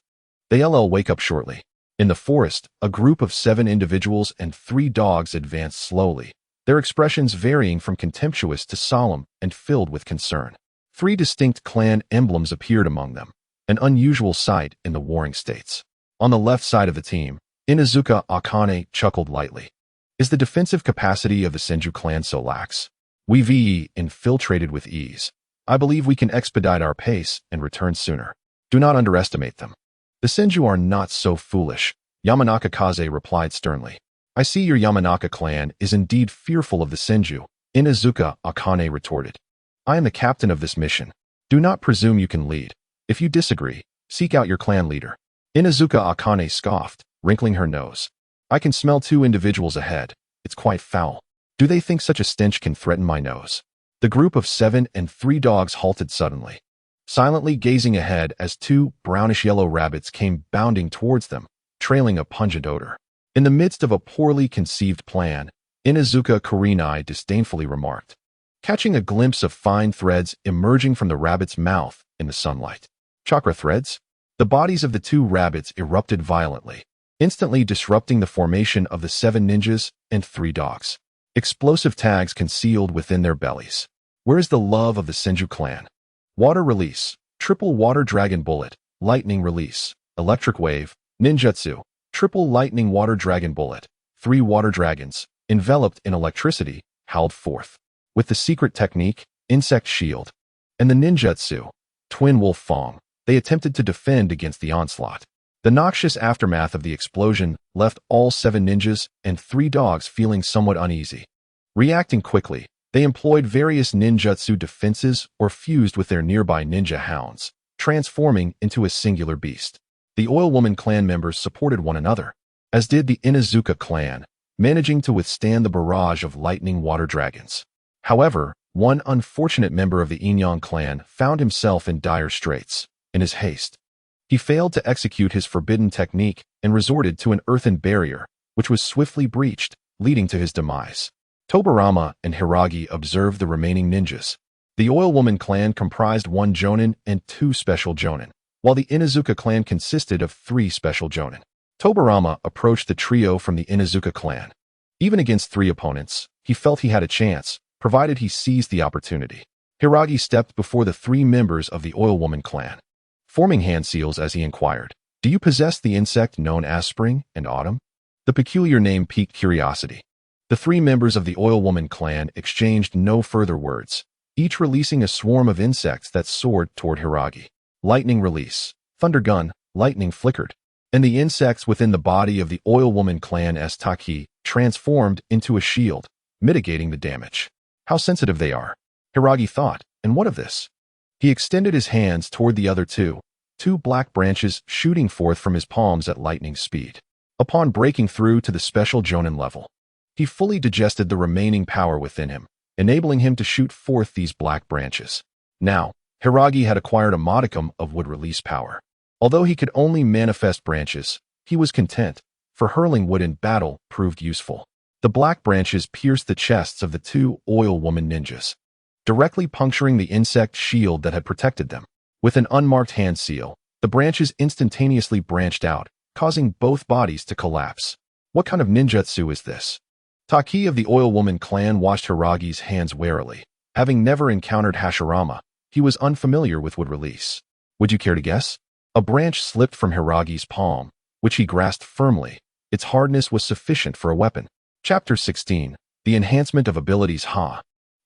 They wake up shortly. In the forest, a group of 7 individuals and 3 dogs advance slowly, their expressions varying from contemptuous to solemn and filled with concern. 3 distinct clan emblems appeared among them, an unusual sight in the warring states. On the left side of the team, Inuzuka Akane chuckled lightly. Is the defensive capacity of the Senju clan so lax? We've infiltrated with ease. I believe we can expedite our pace and return sooner. Do not underestimate them. The Senju are not so foolish, Yamanaka Kaze replied sternly. I see your Yamanaka clan is indeed fearful of the Senju, Inuzuka Akane retorted. I am the captain of this mission. Do not presume you can lead. If you disagree, seek out your clan leader. Inuzuka Akane scoffed, wrinkling her nose. I can smell 2 individuals ahead. It's quite foul. Do they think such a stench can threaten my nose? The group of 7 and 3 dogs halted suddenly, silently gazing ahead as 2 brownish-yellow rabbits came bounding towards them, trailing a pungent odor. In the midst of a poorly conceived plan, Inuzuka Kurenai disdainfully remarked, catching a glimpse of fine threads emerging from the rabbit's mouth in the sunlight. Chakra threads? The bodies of the 2 rabbits erupted violently, instantly disrupting the formation of the 7 ninjas and 3 dogs. Explosive tags concealed within their bellies. Where is the love of the Senju clan? Water release, triple water dragon bullet, lightning release, electric wave, ninjutsu, triple lightning water dragon bullet, 3 water dragons, enveloped in electricity, howled forth. With the secret technique, insect shield, and the ninjutsu, twin wolf fong, they attempted to defend against the onslaught. The noxious aftermath of the explosion left all 7 ninjas and 3 dogs feeling somewhat uneasy. Reacting quickly, they employed various ninjutsu defenses or fused with their nearby ninja hounds, transforming into a singular beast. The Oil Woman clan members supported one another, as did the Inuzuka clan, managing to withstand the barrage of lightning water dragons. However, one unfortunate member of the Inyang clan found himself in dire straits. In his haste, he failed to execute his forbidden technique and resorted to an earthen barrier, which was swiftly breached, leading to his demise. Tobirama and Hiragi observed the remaining ninjas. The Oil Woman clan comprised 1 jonin and 2 special jonin, while the Inuzuka clan consisted of 3 special jonin. Tobirama approached the trio from the Inuzuka clan. Even against 3 opponents, he felt he had a chance, provided he seized the opportunity. Hiragi stepped before the 3 members of the Oil Woman clan, forming hand seals as he inquired, "Do you possess the insect known as Spring and Autumn?" The peculiar name piqued curiosity. The 3 members of the Oil Woman clan exchanged no further words, each releasing a swarm of insects that soared toward Hiragi. Lightning release, thunder gun, lightning flickered, and the insects within the body of the Oil Woman clan's Taki transformed into a shield, mitigating the damage. How sensitive they are, Hiragi thought, and what of this? He extended his hands toward the other 2 black branches shooting forth from his palms at lightning speed. Upon breaking through to the special jonin level, he fully digested the remaining power within him, enabling him to shoot forth these black branches. Now, Hiragi had acquired a modicum of wood release power. Although he could only manifest branches, he was content, for hurling wood in battle proved useful. The black branches pierced the chests of the 2 Oil Woman ninjas, directly puncturing the insect shield that had protected them. With an unmarked hand seal, the branches instantaneously branched out, causing both bodies to collapse. What kind of ninjutsu is this? Taki of the Oil Woman clan watched Hiragi's hands warily. Having never encountered Hashirama, he was unfamiliar with wood release. Would you care to guess? A branch slipped from Hiragi's palm, which he grasped firmly. Its hardness was sufficient for a weapon. Chapter 16. The Enhancement of Abilities.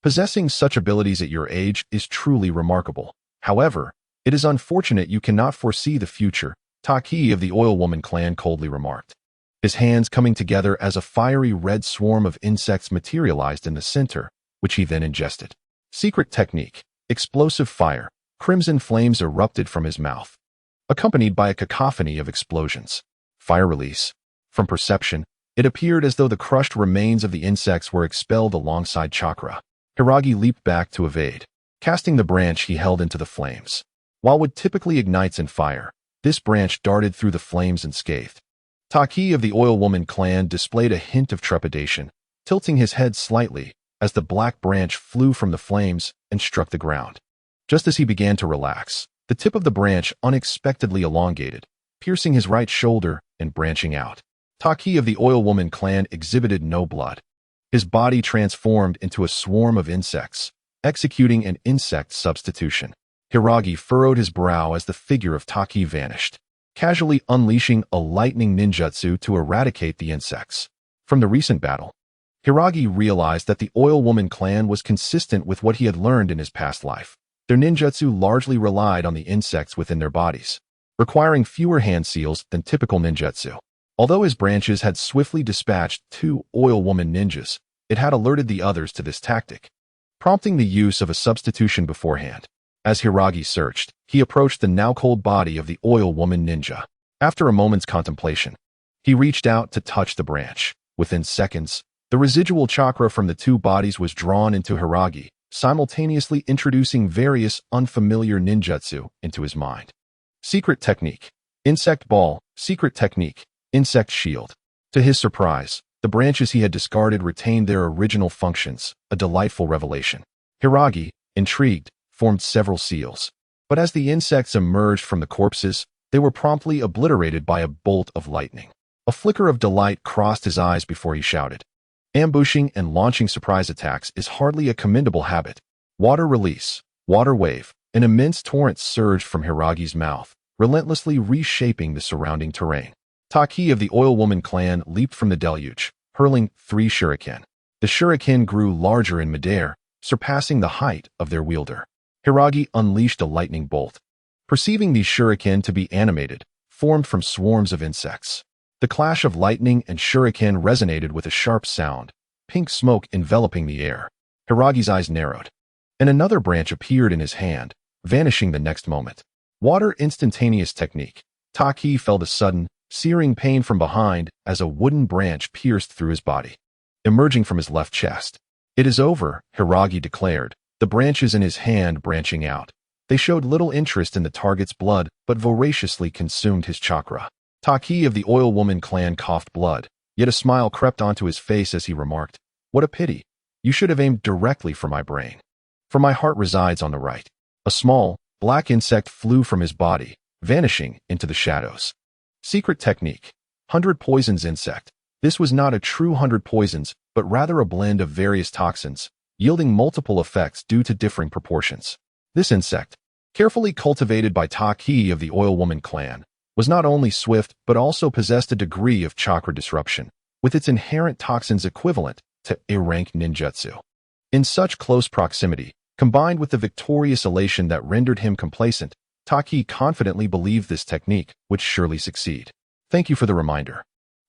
Possessing such abilities at your age is truly remarkable. However, it is unfortunate you cannot foresee the future, Taki of the Oil Woman clan coldly remarked. His hands coming together as a fiery red swarm of insects materialized in the center, which he then ingested. Secret technique. Explosive fire. Crimson flames erupted from his mouth, accompanied by a cacophony of explosions. Fire release. From perception, it appeared as though the crushed remains of the insects were expelled alongside chakra. Hiragi leaped back to evade, casting the branch he held into the flames. While wood typically ignites in fire, this branch darted through the flames unscathed. Taki of the Oil Woman clan displayed a hint of trepidation, tilting his head slightly as the black branch flew from the flames and struck the ground. Just as he began to relax, the tip of the branch unexpectedly elongated, piercing his right shoulder and branching out. Taki of the Oil Woman clan exhibited no blood. His body transformed into a swarm of insects, executing an insect substitution. Hiragi furrowed his brow as the figure of Taki vanished, casually unleashing a lightning ninjutsu to eradicate the insects. From the recent battle, Hiragi realized that the Oil Woman clan was consistent with what he had learned in his past life. Their ninjutsu largely relied on the insects within their bodies, requiring fewer hand seals than typical ninjutsu. Although his branches had swiftly dispatched 2 Oil Woman ninjas, it had alerted the others to this tactic, prompting the use of a substitution beforehand. As Hiragi searched, he approached the now cold body of the Oil Woman ninja. After a moment's contemplation, he reached out to touch the branch. Within seconds, the residual chakra from the 2 bodies was drawn into Hiragi, simultaneously introducing various unfamiliar ninjutsu into his mind. Secret technique. Insect ball. Secret technique. Insect shield. To his surprise, the branches he had discarded retained their original functions, a delightful revelation. Hiragi, intrigued, formed several seals. But as the insects emerged from the corpses, they were promptly obliterated by a bolt of lightning. A flicker of delight crossed his eyes before he shouted. Ambushing and launching surprise attacks is hardly a commendable habit. Water release. Water wave. An immense torrent surged from Hiragi's mouth, relentlessly reshaping the surrounding terrain. Taki of the Oil Woman clan leaped from the deluge, hurling 3 shuriken. The shuriken grew larger in midair, surpassing the height of their wielder. Hiragi unleashed a lightning bolt. Perceiving these shuriken to be animated, formed from swarms of insects. The clash of lightning and shuriken resonated with a sharp sound, pink smoke enveloping the air. Hiragi's eyes narrowed, and another branch appeared in his hand, vanishing the next moment. Water instantaneous technique. Taki felt a sudden, searing pain from behind as a wooden branch pierced through his body, emerging from his left chest. It is over, Hiragi declared, the branches in his hand branching out. They showed little interest in the target's blood, but voraciously consumed his chakra. Taki of the Oil Woman clan coughed blood, yet a smile crept onto his face as he remarked, "What a pity. You should have aimed directly for my brain. For my heart resides on the right." A small, black insect flew from his body, vanishing into the shadows. Secret technique. 100 poisons insect. This was not a true 100 poisons, but rather a blend of various toxins, yielding multiple effects due to differing proportions. This insect, carefully cultivated by Taki of the Oil Woman clan, was not only swift but also possessed a degree of chakra disruption, with its inherent toxins equivalent to A-rank ninjutsu. In such close proximity, combined with the victorious elation that rendered him complacent, Taki confidently believed this technique would surely succeed. Thank you for the reminder.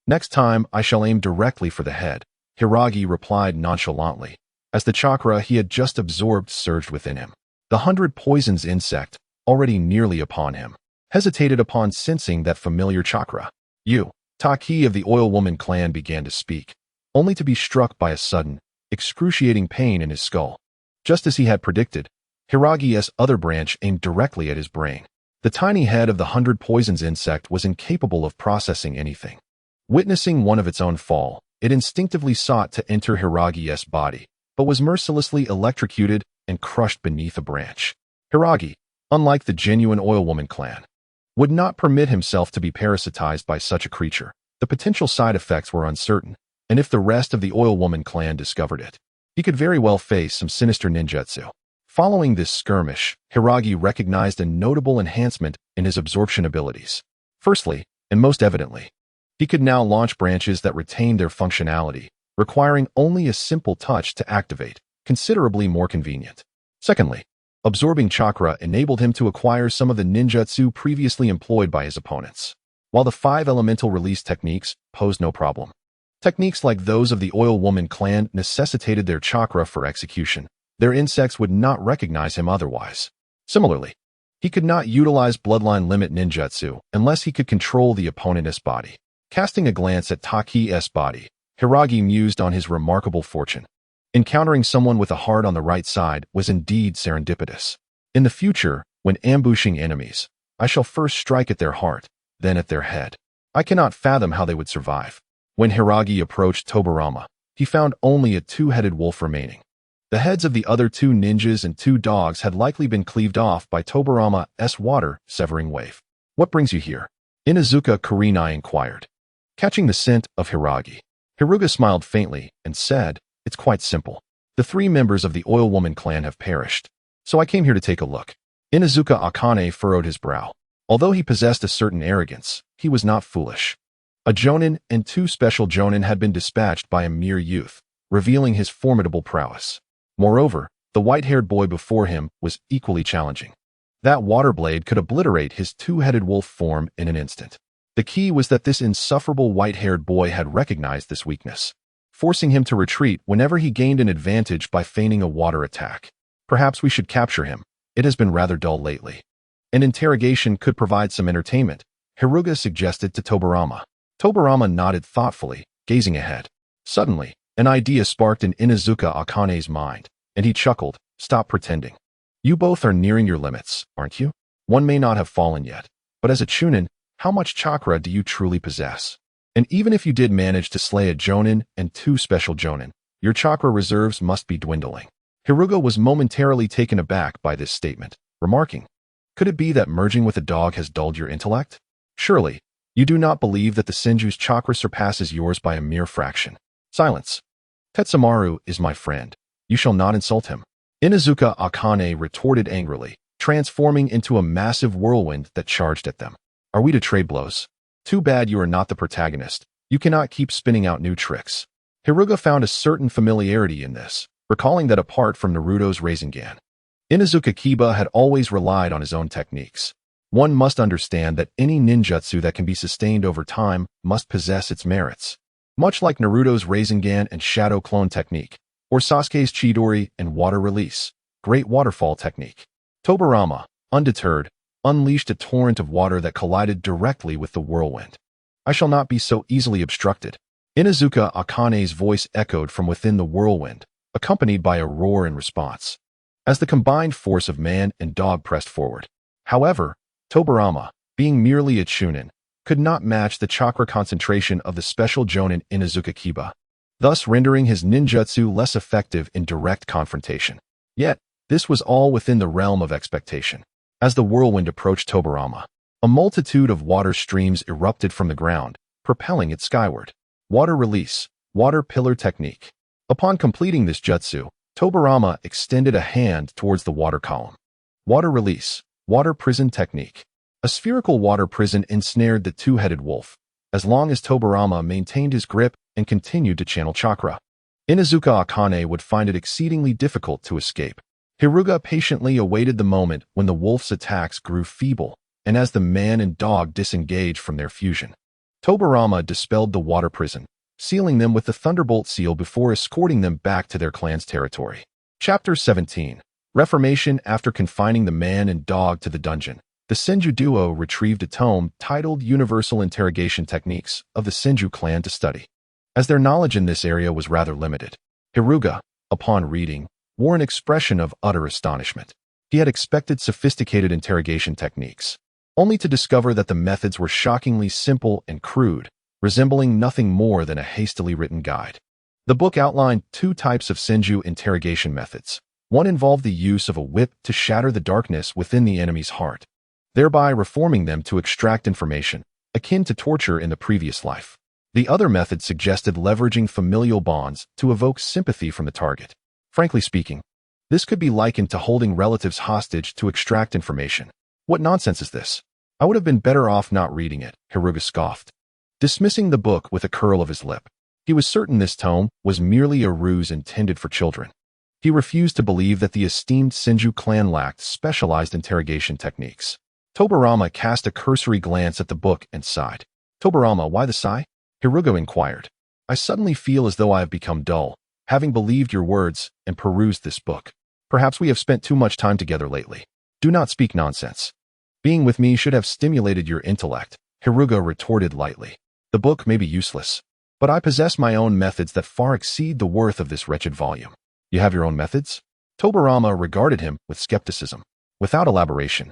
Next time I shall aim directly for the head, Hiragi replied nonchalantly, as the chakra he had just absorbed surged within him. The 100 poisons insect, already nearly upon him, hesitated upon sensing that familiar chakra. You, Taki of the Oil Woman clan began to speak, only to be struck by a sudden, excruciating pain in his skull. Just as he had predicted, Hiragi's other branch aimed directly at his brain. The tiny head of the 100 poisons insect was incapable of processing anything. Witnessing one of its own fall, it instinctively sought to enter Hiragi's body, but was mercilessly electrocuted and crushed beneath a branch. Hiragi, unlike the genuine Oil Woman clan, would not permit himself to be parasitized by such a creature. The potential side effects were uncertain, and if the rest of the Oil Woman clan discovered it, he could very well face some sinister ninjutsu. Following this skirmish, Hiragi recognized a notable enhancement in his absorption abilities. Firstly, and most evidently, he could now launch branches that retained their functionality, requiring only a simple touch to activate, considerably more convenient. Secondly, absorbing chakra enabled him to acquire some of the ninjutsu previously employed by his opponents. While the 5 elemental release techniques posed no problem, techniques like those of the Oil Woman clan necessitated their chakra for execution. Their insects would not recognize him otherwise. Similarly, he could not utilize Bloodline limit ninjutsu unless he could control the opponent's body. Casting a glance at Taki's body, Hiragi mused on his remarkable fortune. Encountering someone with a heart on the right side was indeed serendipitous. In the future, When ambushing enemies, I shall first strike at their heart, then at their head. I cannot fathom how they would survive. When Hiragi approached Tobirama, he found only a two-headed wolf remaining. The heads of the other two ninjas and two dogs had likely been cleaved off by Tobirama's water-severing wave. What brings you here? Inuzuka Kurenai inquired. Catching the scent of Hiragi, Hiruga smiled faintly and said, "It's quite simple. The three members of the Oil Woman clan have perished, so I came here to take a look." Inuzuka Akane furrowed his brow. Although he possessed a certain arrogance, he was not foolish. A jonin and two special jonin had been dispatched by a mere youth, revealing his formidable prowess. Moreover, the white-haired boy before him was equally challenging. That water blade could obliterate his two-headed wolf form in an instant. The key was that this insufferable white-haired boy had recognized this weakness, forcing him to retreat whenever he gained an advantage by feigning a water attack. Perhaps we should capture him. It has been rather dull lately. An interrogation could provide some entertainment, Hiruga suggested to Tobirama. Tobirama nodded thoughtfully, gazing ahead. Suddenly, an idea sparked in Inuzuka Akane's mind, and he chuckled. "Stop pretending. You both are nearing your limits, aren't you? One may not have fallen yet, but as a chunin, how much chakra do you truly possess? And even if you did manage to slay a jonin and two special jonin, your chakra reserves must be dwindling." Hiruga was momentarily taken aback by this statement, remarking, "Could it be that merging with a dog has dulled your intellect? Surely, you do not believe that the Senju's chakra surpasses yours by a mere fraction." "Silence. Tetsamaru is my friend. You shall not insult him." Inuzuka Akane retorted angrily, transforming into a massive whirlwind that charged at them. "Are we to trade blows? Too bad you are not the protagonist. You cannot keep spinning out new tricks." Hiruga found a certain familiarity in this, recalling that apart from Naruto's Rasengan, Inuzuka Kiba had always relied on his own techniques. One must understand that any ninjutsu that can be sustained over time must possess its merits. Much like Naruto's Rasengan and Shadow Clone technique, or Sasuke's Chidori and Water Release, Great Waterfall technique. Tobirama, undeterred, unleashed a torrent of water that collided directly with the whirlwind. "I shall not be so easily obstructed." Inuzuka Akane's voice echoed from within the whirlwind, accompanied by a roar in response, as the combined force of man and dog pressed forward. However, Tobirama, being merely a chunin, could not match the chakra concentration of the special jonin Inuzuka Kiba, thus rendering his ninjutsu less effective in direct confrontation. Yet, this was all within the realm of expectation. As the whirlwind approached Tobirama, a multitude of water streams erupted from the ground, propelling it skyward. Water Release, Water Pillar Technique. Upon completing this jutsu, Tobirama extended a hand towards the water column. Water Release, Water Prison Technique. A spherical water prison ensnared the two-headed wolf, as long as Tobirama maintained his grip and continued to channel chakra. Inuzuka Akane would find it exceedingly difficult to escape. Hiruga patiently awaited the moment when the wolf's attacks grew feeble, and as the man and dog disengaged from their fusion. Tobirama dispelled the water prison, sealing them with the Thunderbolt seal before escorting them back to their clan's territory. Chapter 17. Reformation. After confining the man and dog to the dungeon, the Senju duo retrieved a tome titled Universal Interrogation Techniques of the Senju clan to study. As their knowledge in this area was rather limited, Hiruga, upon reading, wore an expression of utter astonishment. He had expected sophisticated interrogation techniques, only to discover that the methods were shockingly simple and crude, resembling nothing more than a hastily written guide. The book outlined two types of Senju interrogation methods. One involved the use of a whip to shatter the darkness within the enemy's heart, thereby reforming them to extract information, akin to torture in the previous life. The other method suggested leveraging familial bonds to evoke sympathy from the target. Frankly speaking, this could be likened to holding relatives hostage to extract information. What nonsense is this? I would have been better off not reading it, Hiruga scoffed, dismissing the book with a curl of his lip. He was certain this tome was merely a ruse intended for children. He refused to believe that the esteemed Senju clan lacked specialized interrogation techniques. Tobirama cast a cursory glance at the book and sighed. "Tobirama, why the sigh?" Hiruga inquired. "I suddenly feel as though I have become dull, having believed your words and perused this book. Perhaps we have spent too much time together lately. Do not speak nonsense. Being with me should have stimulated your intellect," Hiruga retorted lightly. "The book may be useless, but I possess my own methods that far exceed the worth of this wretched volume." "You have your own methods?" Tobirama regarded him with skepticism. Without elaboration,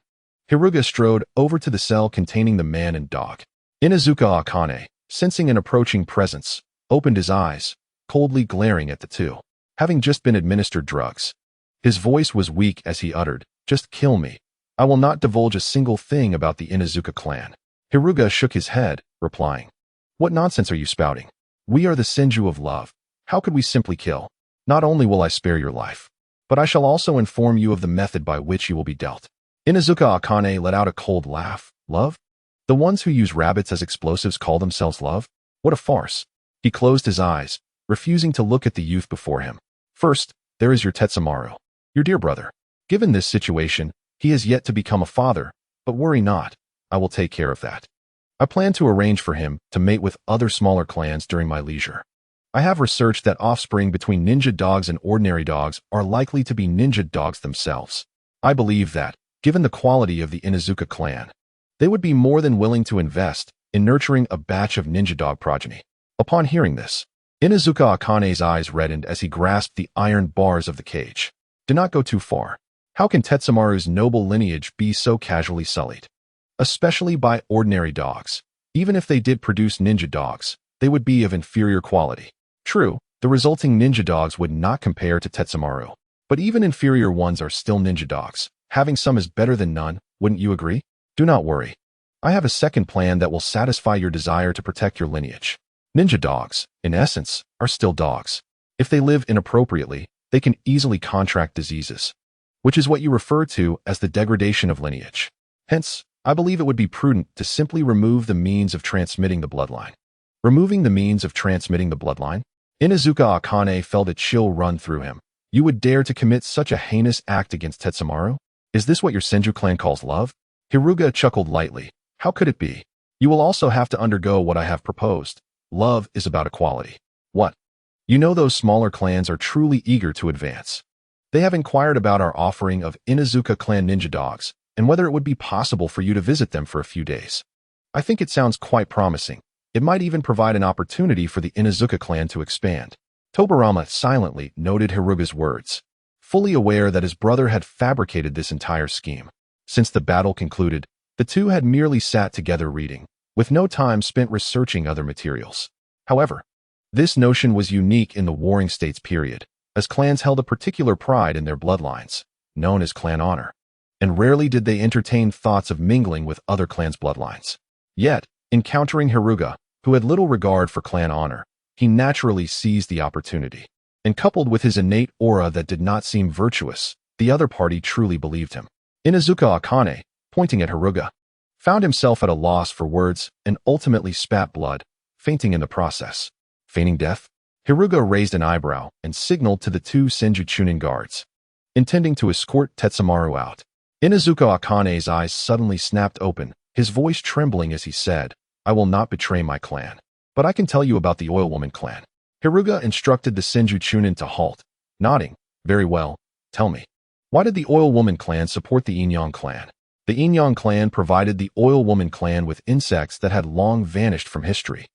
Hiruga strode over to the cell containing the man and dog. Inuzuka Akane, sensing an approaching presence, opened his eyes, coldly glaring at the two. Having just been administered drugs. His voice was weak as he uttered, "Just kill me. I will not divulge a single thing about the Inuzuka clan." Hiruga shook his head, replying, "What nonsense are you spouting? We are the Senju of love. How could we simply kill? Not only will I spare your life, but I shall also inform you of the method by which you will be dealt." Inuzuka Akane let out a cold laugh. "Love? The ones who use rabbits as explosives call themselves love? What a farce." He closed his eyes, refusing to look at the youth before him. "First, there is your Tetsamaru, your dear brother. Given this situation, he has yet to become a father, but worry not, I will take care of that. I plan to arrange for him to mate with other smaller clans during my leisure. I have researched that offspring between ninja dogs and ordinary dogs are likely to be ninja dogs themselves. I believe that, given the quality of the Inuzuka clan, they would be more than willing to invest in nurturing a batch of ninja dog progeny." Upon hearing this, Inuzuka Akane's eyes reddened as he grasped the iron bars of the cage. Do not go too far. How can Tetsamaru's noble lineage be so casually sullied? Especially by ordinary dogs. Even if they did produce ninja dogs, they would be of inferior quality. True, the resulting ninja dogs would not compare to Tetsamaru, but even inferior ones are still ninja dogs. Having some is better than none, wouldn't you agree? Do not worry. I have a second plan that will satisfy your desire to protect your lineage. Ninja dogs, in essence, are still dogs. If they live inappropriately, they can easily contract diseases, which is what you refer to as the degradation of lineage. Hence, I believe it would be prudent to simply remove the means of transmitting the bloodline. Removing the means of transmitting the bloodline? Inuzuka Akane felt a chill run through him. You would dare to commit such a heinous act against Tetsamaru? Is this what your Senju clan calls love? Hiruga chuckled lightly. How could it be? You will also have to undergo what I have proposed. Love is about equality. What? You know those smaller clans are truly eager to advance. They have inquired about our offering of Inuzuka clan ninja dogs and whether it would be possible for you to visit them for a few days. I think it sounds quite promising. It might even provide an opportunity for the Inuzuka clan to expand. Tobirama silently noted Hiruga's words, fully aware that his brother had fabricated this entire scheme. Since the battle concluded, the two had merely sat together reading, with no time spent researching other materials. However, this notion was unique in the Warring States period, as clans held a particular pride in their bloodlines, known as clan honor, and rarely did they entertain thoughts of mingling with other clans' bloodlines. Yet, encountering Hiruga, who had little regard for clan honor, he naturally seized the opportunity. And coupled with his innate aura that did not seem virtuous, the other party truly believed him. Inuzuka Akane, pointing at Hiruga, found himself at a loss for words and ultimately spat blood, fainting in the process. Feigning death? Hiruga raised an eyebrow and signaled to the two Senju Chunin guards, intending to escort Tetsamaru out. Inuzuka Akane's eyes suddenly snapped open, his voice trembling as he said, "I will not betray my clan. But I can tell you about the Oil Woman clan." Hiruga instructed the Senju Chunin to halt, nodding. "Very well, tell me. Why did the Oil Woman clan support the Inyang clan?" The Inyang clan provided the Oil Woman clan with insects that had long vanished from history.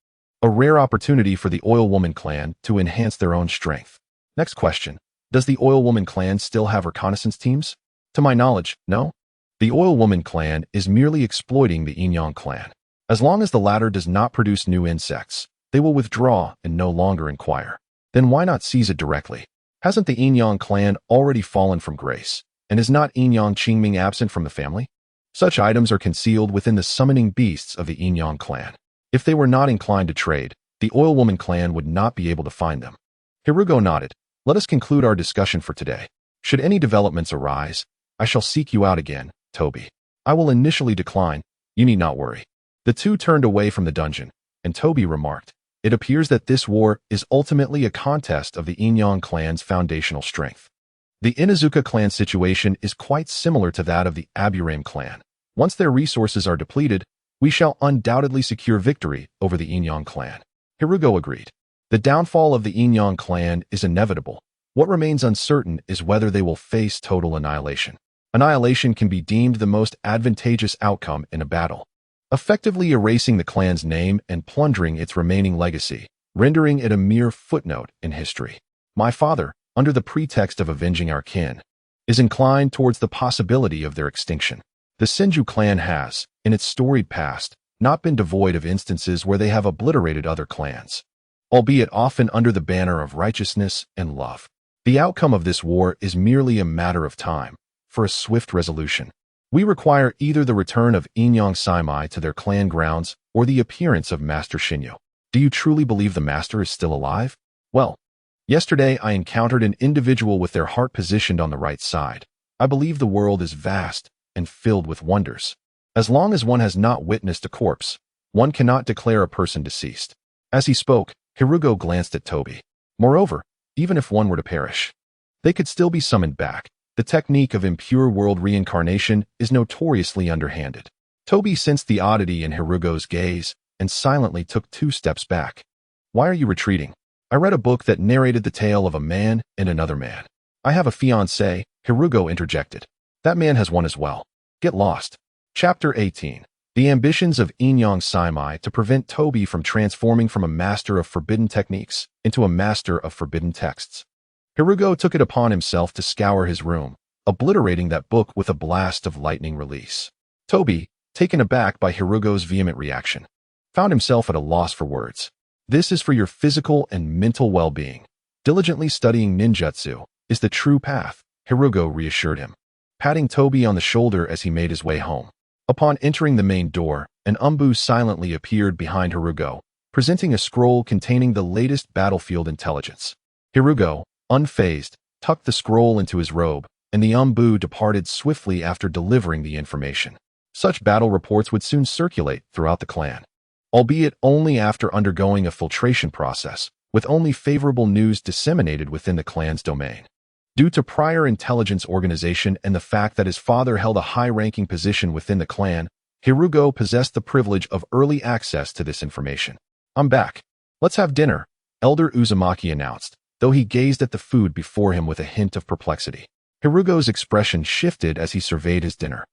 A rare opportunity for the Oil Woman clan to enhance their own strength. Next question. Does the Oil Woman clan still have reconnaissance teams? To my knowledge, no. The Oil Woman clan is merely exploiting the Inyang clan. As long as the latter does not produce new insects, they will withdraw and no longer inquire. Then why not seize it directly? Hasn't the Inyang clan already fallen from grace? And is not Inyang Qingming absent from the family? Such items are concealed within the summoning beasts of the Inyang clan. If they were not inclined to trade, the Oil Woman clan would not be able to find them. Hirugo nodded. Let us conclude our discussion for today. Should any developments arise, I shall seek you out again, Toby. I will initially decline. You need not worry. The two turned away from the dungeon, and Toby remarked, "It appears that this war is ultimately a contest of the Inyang clan's foundational strength. The Inuzuka clan situation is quite similar to that of the Aburame clan. Once their resources are depleted, we shall undoubtedly secure victory over the Inyang clan." Hirugo agreed. The downfall of the Inyang clan is inevitable. What remains uncertain is whether they will face total annihilation. Annihilation can be deemed the most advantageous outcome in a battle, effectively erasing the clan's name and plundering its remaining legacy, rendering it a mere footnote in history. My father, under the pretext of avenging our kin, is inclined towards the possibility of their extinction. The Senju clan has, in its storied past, not been devoid of instances where they have obliterated other clans, albeit often under the banner of righteousness and love. The outcome of this war is merely a matter of time for a swift resolution. We require either the return of Inyang Saimai to their clan grounds or the appearance of Master Shinyu. Do you truly believe the master is still alive? Well, yesterday I encountered an individual with their heart positioned on the right side. I believe the world is vast and filled with wonders. As long as one has not witnessed a corpse, one cannot declare a person deceased. As he spoke, Hirugo glanced at Tobi. Moreover, even if one were to perish, they could still be summoned back. The technique of impure world reincarnation is notoriously underhanded. Tobi sensed the oddity in Hirugo's gaze and silently took 2 steps back. Why are you retreating? I read a book that narrated the tale of a man and another man. I have a fiancé, Hirugo interjected. That man has one as well. Get lost. Chapter 18. The ambitions of Inyang Saimai to prevent Tobi from transforming from a master of forbidden techniques into a master of forbidden texts. Hirugo took it upon himself to scour his room, obliterating that book with a blast of lightning release. Tobi, taken aback by Hirugo's vehement reaction, found himself at a loss for words. This is for your physical and mental well-being. Diligently studying ninjutsu is the true path, Hirugo reassured him, patting Tobi on the shoulder as he made his way home. Upon entering the main door, an umbu silently appeared behind Hirugo, presenting a scroll containing the latest battlefield intelligence. Hirugo, unfazed, tucked the scroll into his robe, and the umbu departed swiftly after delivering the information. Such battle reports would soon circulate throughout the clan, albeit only after undergoing a filtration process, with only favorable news disseminated within the clan's domain. Due to prior intelligence organization and the fact that his father held a high-ranking position within the clan, Hirugo possessed the privilege of early access to this information. I'm back. Let's have dinner, Elder Uzumaki announced, though he gazed at the food before him with a hint of perplexity. Hirugo's expression shifted as he surveyed his dinner.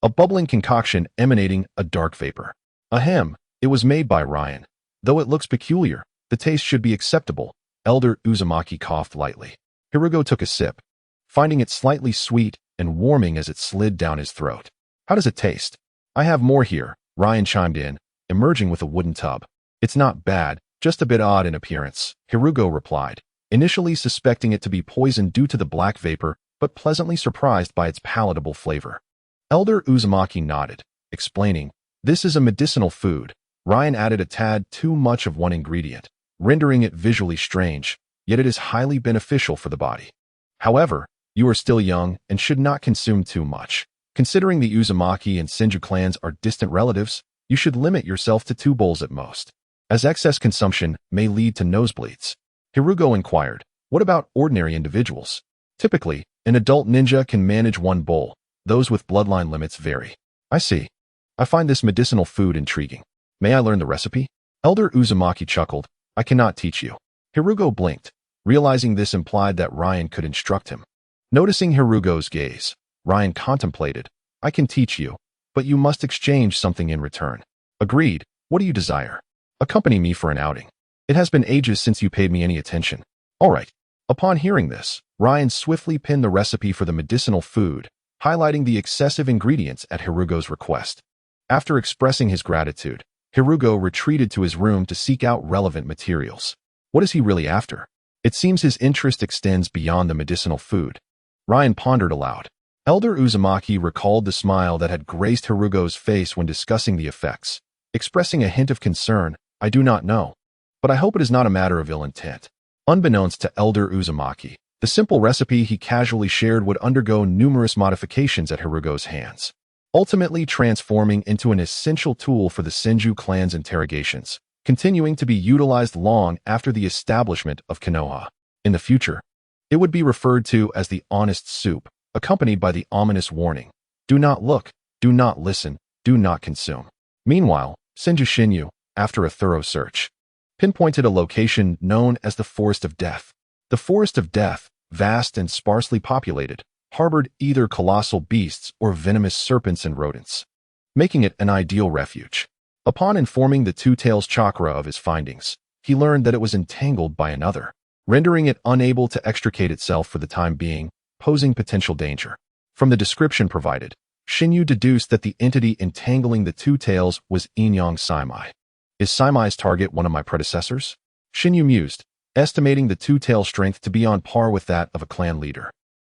A bubbling concoction emanating a dark vapor. Ahem, it was made by Ryan. Though it looks peculiar, the taste should be acceptable, Elder Uzumaki coughed lightly. Hirugo took a sip, finding it slightly sweet and warming as it slid down his throat. How does it taste? I have more here, Ryan chimed in, emerging with a wooden tub. It's not bad, just a bit odd in appearance, Hirugo replied, initially suspecting it to be poison due to the black vapor, but pleasantly surprised by its palatable flavor. Elder Uzumaki nodded, explaining, this is a medicinal food. Ryan added a tad too much of one ingredient, rendering it visually strange, yet it is highly beneficial for the body. However, you are still young and should not consume too much. Considering the Uzumaki and Senju clans are distant relatives, you should limit yourself to 2 bowls at most, as excess consumption may lead to nosebleeds. Hirugo inquired, what about ordinary individuals? Typically, an adult ninja can manage 1 bowl. Those with bloodline limits vary. I see. I find this medicinal food intriguing. May I learn the recipe? Elder Uzumaki chuckled. I cannot teach you. Hirugo blinked, realizing this implied that Ryan could instruct him. Noticing Hirugo's gaze, Ryan contemplated. I can teach you, but you must exchange something in return. Agreed. What do you desire? Accompany me for an outing. It has been ages since you paid me any attention. All right. Upon hearing this, Ryan swiftly pinned the recipe for the medicinal food, highlighting the excessive ingredients at Hirugo's request. After expressing his gratitude, Hirugo retreated to his room to seek out relevant materials. What is he really after? It seems his interest extends beyond the medicinal food. Ryan pondered aloud. Elder Uzumaki recalled the smile that had graced Hirugo's face when discussing the effects, expressing a hint of concern. I do not know, but I hope it is not a matter of ill intent. Unbeknownst to Elder Uzumaki, the simple recipe he casually shared would undergo numerous modifications at Hirugo's hands, ultimately transforming into an essential tool for the Senju clan's interrogations, continuing to be utilized long after the establishment of Konoha. In the future, it would be referred to as the honest soup, accompanied by the ominous warning, do not look, do not listen, do not consume. Meanwhile, Senju Shinyu, after a thorough search, pinpointed a location known as the Forest of Death. The Forest of Death, vast and sparsely populated, harbored either colossal beasts or venomous serpents and rodents, making it an ideal refuge. Upon informing the Two-Tails chakra of his findings, he learned that it was entangled by another, rendering it unable to extricate itself for the time being, posing potential danger. From the description provided, Shinyu deduced that the entity entangling the two tails was Inyang Saimai. Is Saimai's target one of my predecessors? Shinyu mused, estimating the two-tail strength to be on par with that of a clan leader.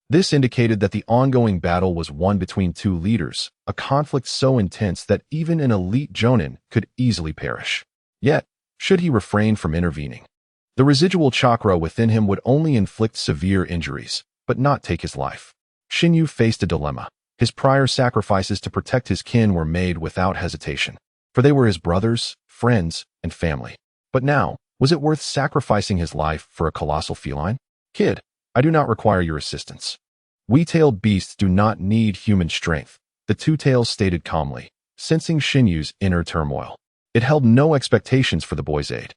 This indicated that the ongoing battle was one between two leaders, a conflict so intense that even an elite Jonin could easily perish. Yet, should he refrain from intervening? The residual chakra within him would only inflict severe injuries, but not take his life. Shinyu faced a dilemma. His prior sacrifices to protect his kin were made without hesitation, for they were his brothers, friends, and family. But now, was it worth sacrificing his life for a colossal feline? Kid, I do not require your assistance. We-tailed beasts do not need human strength, the two tails stated calmly, sensing Shinyu's inner turmoil. It held no expectations for the boy's aid.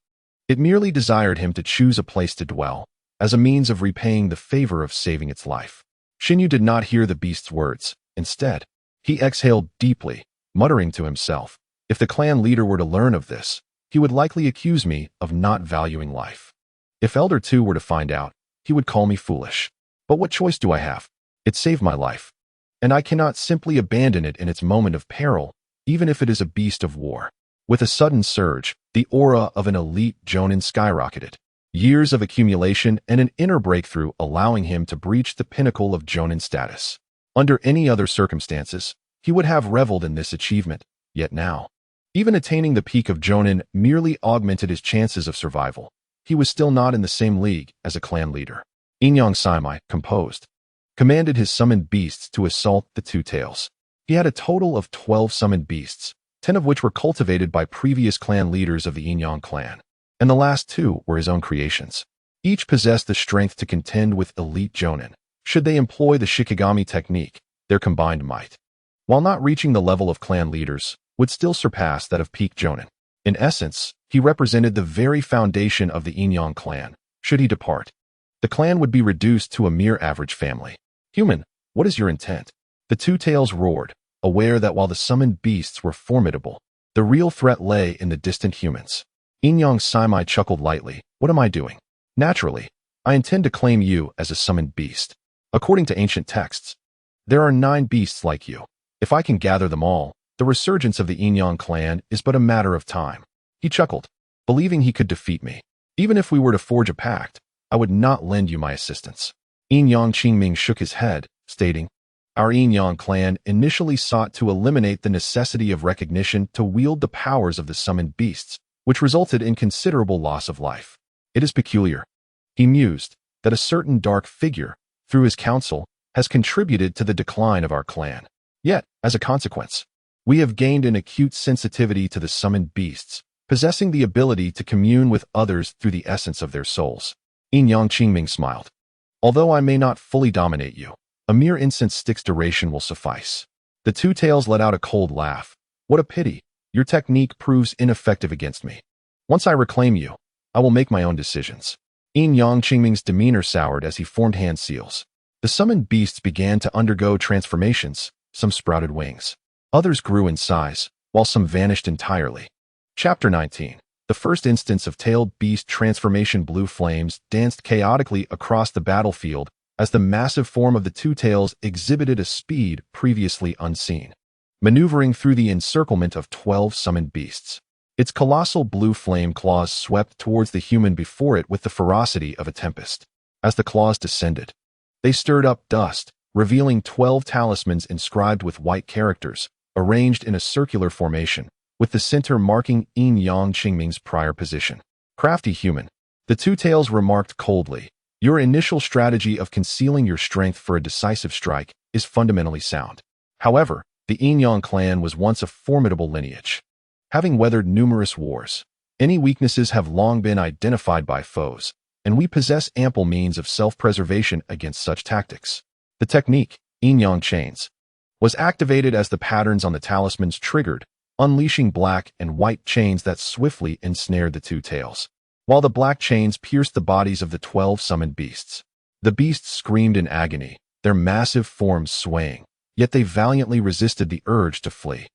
It merely desired him to choose a place to dwell, as a means of repaying the favor of saving its life. Shinyu did not hear the beast's words. Instead, he exhaled deeply, muttering to himself, if the clan leader were to learn of this, he would likely accuse me of not valuing life. If Elder 2 were to find out, he would call me foolish. But what choice do I have? It saved my life, and I cannot simply abandon it in its moment of peril, even if it is a beast of war. With a sudden surge, the aura of an elite Jonin skyrocketed. Years of accumulation and an inner breakthrough allowing him to breach the pinnacle of Jonin status. Under any other circumstances, he would have reveled in this achievement, yet now, even attaining the peak of Jonin merely augmented his chances of survival. He was still not in the same league as a clan leader. Inyang Saimai, composed, commanded his summoned beasts to assault the two tails. He had a total of 12 summoned beasts, 10 of which were cultivated by previous clan leaders of the Inyang clan, and the last 2 were his own creations. Each possessed the strength to contend with elite Jonin, should they employ the Shikigami technique, their combined might. While not reaching the level of clan leaders, would still surpass that of peak Jonin. In essence, he represented the very foundation of the Inyang clan. Should he depart, the clan would be reduced to a mere average family. Human, what is your intent? The two tails roared, aware that while the summoned beasts were formidable, the real threat lay in the distant humans. Inyang Saimai chuckled lightly. What am I doing? Naturally, I intend to claim you as a summoned beast. According to ancient texts, there are 9 beasts like you. If I can gather them all, the resurgence of the Inyang clan is but a matter of time. He chuckled, believing he could defeat me. Even if we were to forge a pact, I would not lend you my assistance. Inyang Qingming shook his head, stating, our Inyang clan initially sought to eliminate the necessity of recognition to wield the powers of the summoned beasts, which resulted in considerable loss of life. It is peculiar, he mused, that a certain dark figure, through his counsel, has contributed to the decline of our clan. Yet, as a consequence, we have gained an acute sensitivity to the summoned beasts, possessing the ability to commune with others through the essence of their souls. Inyang Qingming smiled. Although I may not fully dominate you, a mere instant stick's duration will suffice. The two tails let out a cold laugh. What a pity, your technique proves ineffective against me. Once I reclaim you, I will make my own decisions. Inyang Qingming's demeanor soured as he formed hand seals. The summoned beasts began to undergo transformations. Some sprouted wings. Others grew in size, while some vanished entirely. Chapter 19. The first instance of tailed beast transformation. Blue flames danced chaotically across the battlefield as the massive form of the two tails exhibited a speed previously unseen, maneuvering through the encirclement of 12 summoned beasts. Its colossal blue flame claws swept towards the human before it with the ferocity of a tempest. As the claws descended, they stirred up dust, revealing 12 talismans inscribed with white characters, arranged in a circular formation, with the center marking Inyang Qingming's prior position. Crafty human, the two tails remarked coldly, your initial strategy of concealing your strength for a decisive strike is fundamentally sound. However, the Inyang clan was once a formidable lineage. Having weathered numerous wars, any weaknesses have long been identified by foes, and we possess ample means of self-preservation against such tactics. The technique, Inyang Chains, was activated as the patterns on the talismans triggered, unleashing black and white chains that swiftly ensnared the two tails. While the black chains pierced the bodies of the 12 summoned beasts, the beasts screamed in agony, their massive forms swaying, yet they valiantly resisted the urge to flee.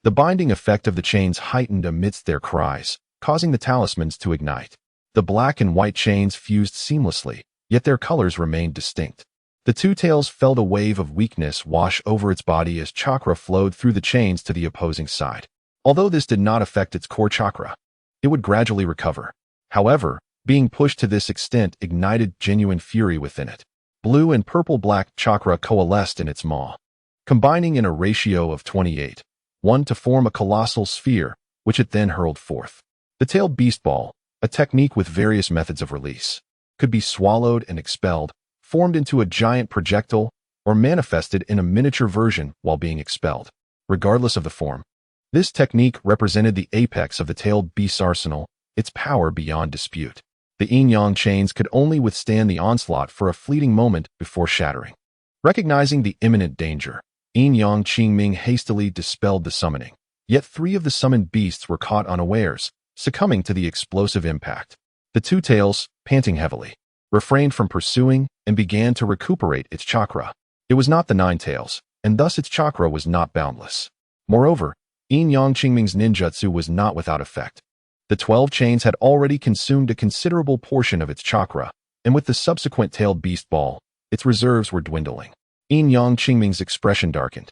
The binding effect of the chains heightened amidst their cries, causing the talismans to ignite. The black and white chains fused seamlessly, yet their colors remained distinct. The two tails felt a wave of weakness wash over its body as chakra flowed through the chains to the opposing side. Although this did not affect its core chakra, it would gradually recover. However, being pushed to this extent ignited genuine fury within it. Blue and purple-black chakra coalesced in its maw, combining in a ratio of 28:1 to form a colossal sphere, which it then hurled forth. The tailed beast ball, a technique with various methods of release, could be swallowed and expelled, formed into a giant projectile, or manifested in a miniature version while being expelled. Regardless of the form, this technique represented the apex of the tailed beast's arsenal, its power beyond dispute. The yin-yang chains could only withstand the onslaught for a fleeting moment before shattering. Recognizing the imminent danger, Yin-yang Qingming hastily dispelled the summoning. Yet 3 of the summoned beasts were caught unawares, succumbing to the explosive impact. The two tails, panting heavily, refrained from pursuing and began to recuperate its chakra. It was not the 9 tails, and thus its chakra was not boundless. Moreover, Yin-yang Qingming's ninjutsu was not without effect. The 12 chains had already consumed a considerable portion of its chakra, and with the subsequent tailed beast ball, its reserves were dwindling. Yin-yang Qingming's expression darkened.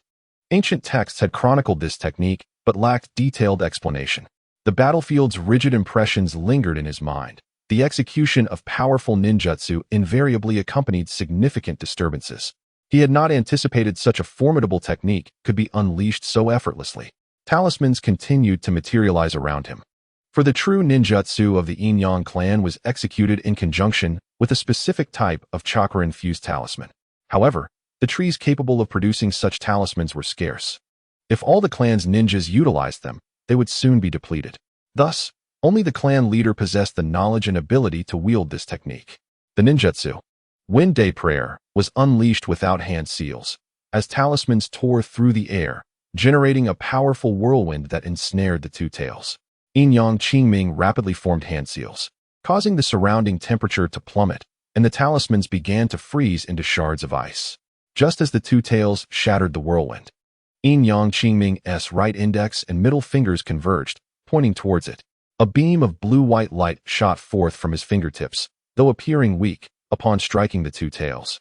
Ancient texts had chronicled this technique, but lacked detailed explanation. The battlefield's rigid impressions lingered in his mind. The execution of powerful ninjutsu invariably accompanied significant disturbances. He had not anticipated such a formidable technique could be unleashed so effortlessly. Talismans continued to materialize around him. For the true ninjutsu of the Yin-yang clan was executed in conjunction with a specific type of chakra-infused talisman. However, the trees capable of producing such talismans were scarce. If all the clan's ninjas utilized them, they would soon be depleted. Thus, only the clan leader possessed the knowledge and ability to wield this technique. The ninjutsu, Wind Day Prayer, was unleashed without hand seals, as talismans tore through the air, generating a powerful whirlwind that ensnared the two tails. Yin-yang Qingming rapidly formed hand seals, causing the surrounding temperature to plummet, and the talismans began to freeze into shards of ice. Just as the two tails shattered the whirlwind, Yin-yang Qingming's right index and middle fingers converged, pointing towards it. A beam of blue-white light shot forth from his fingertips, though appearing weak, upon striking the two tails.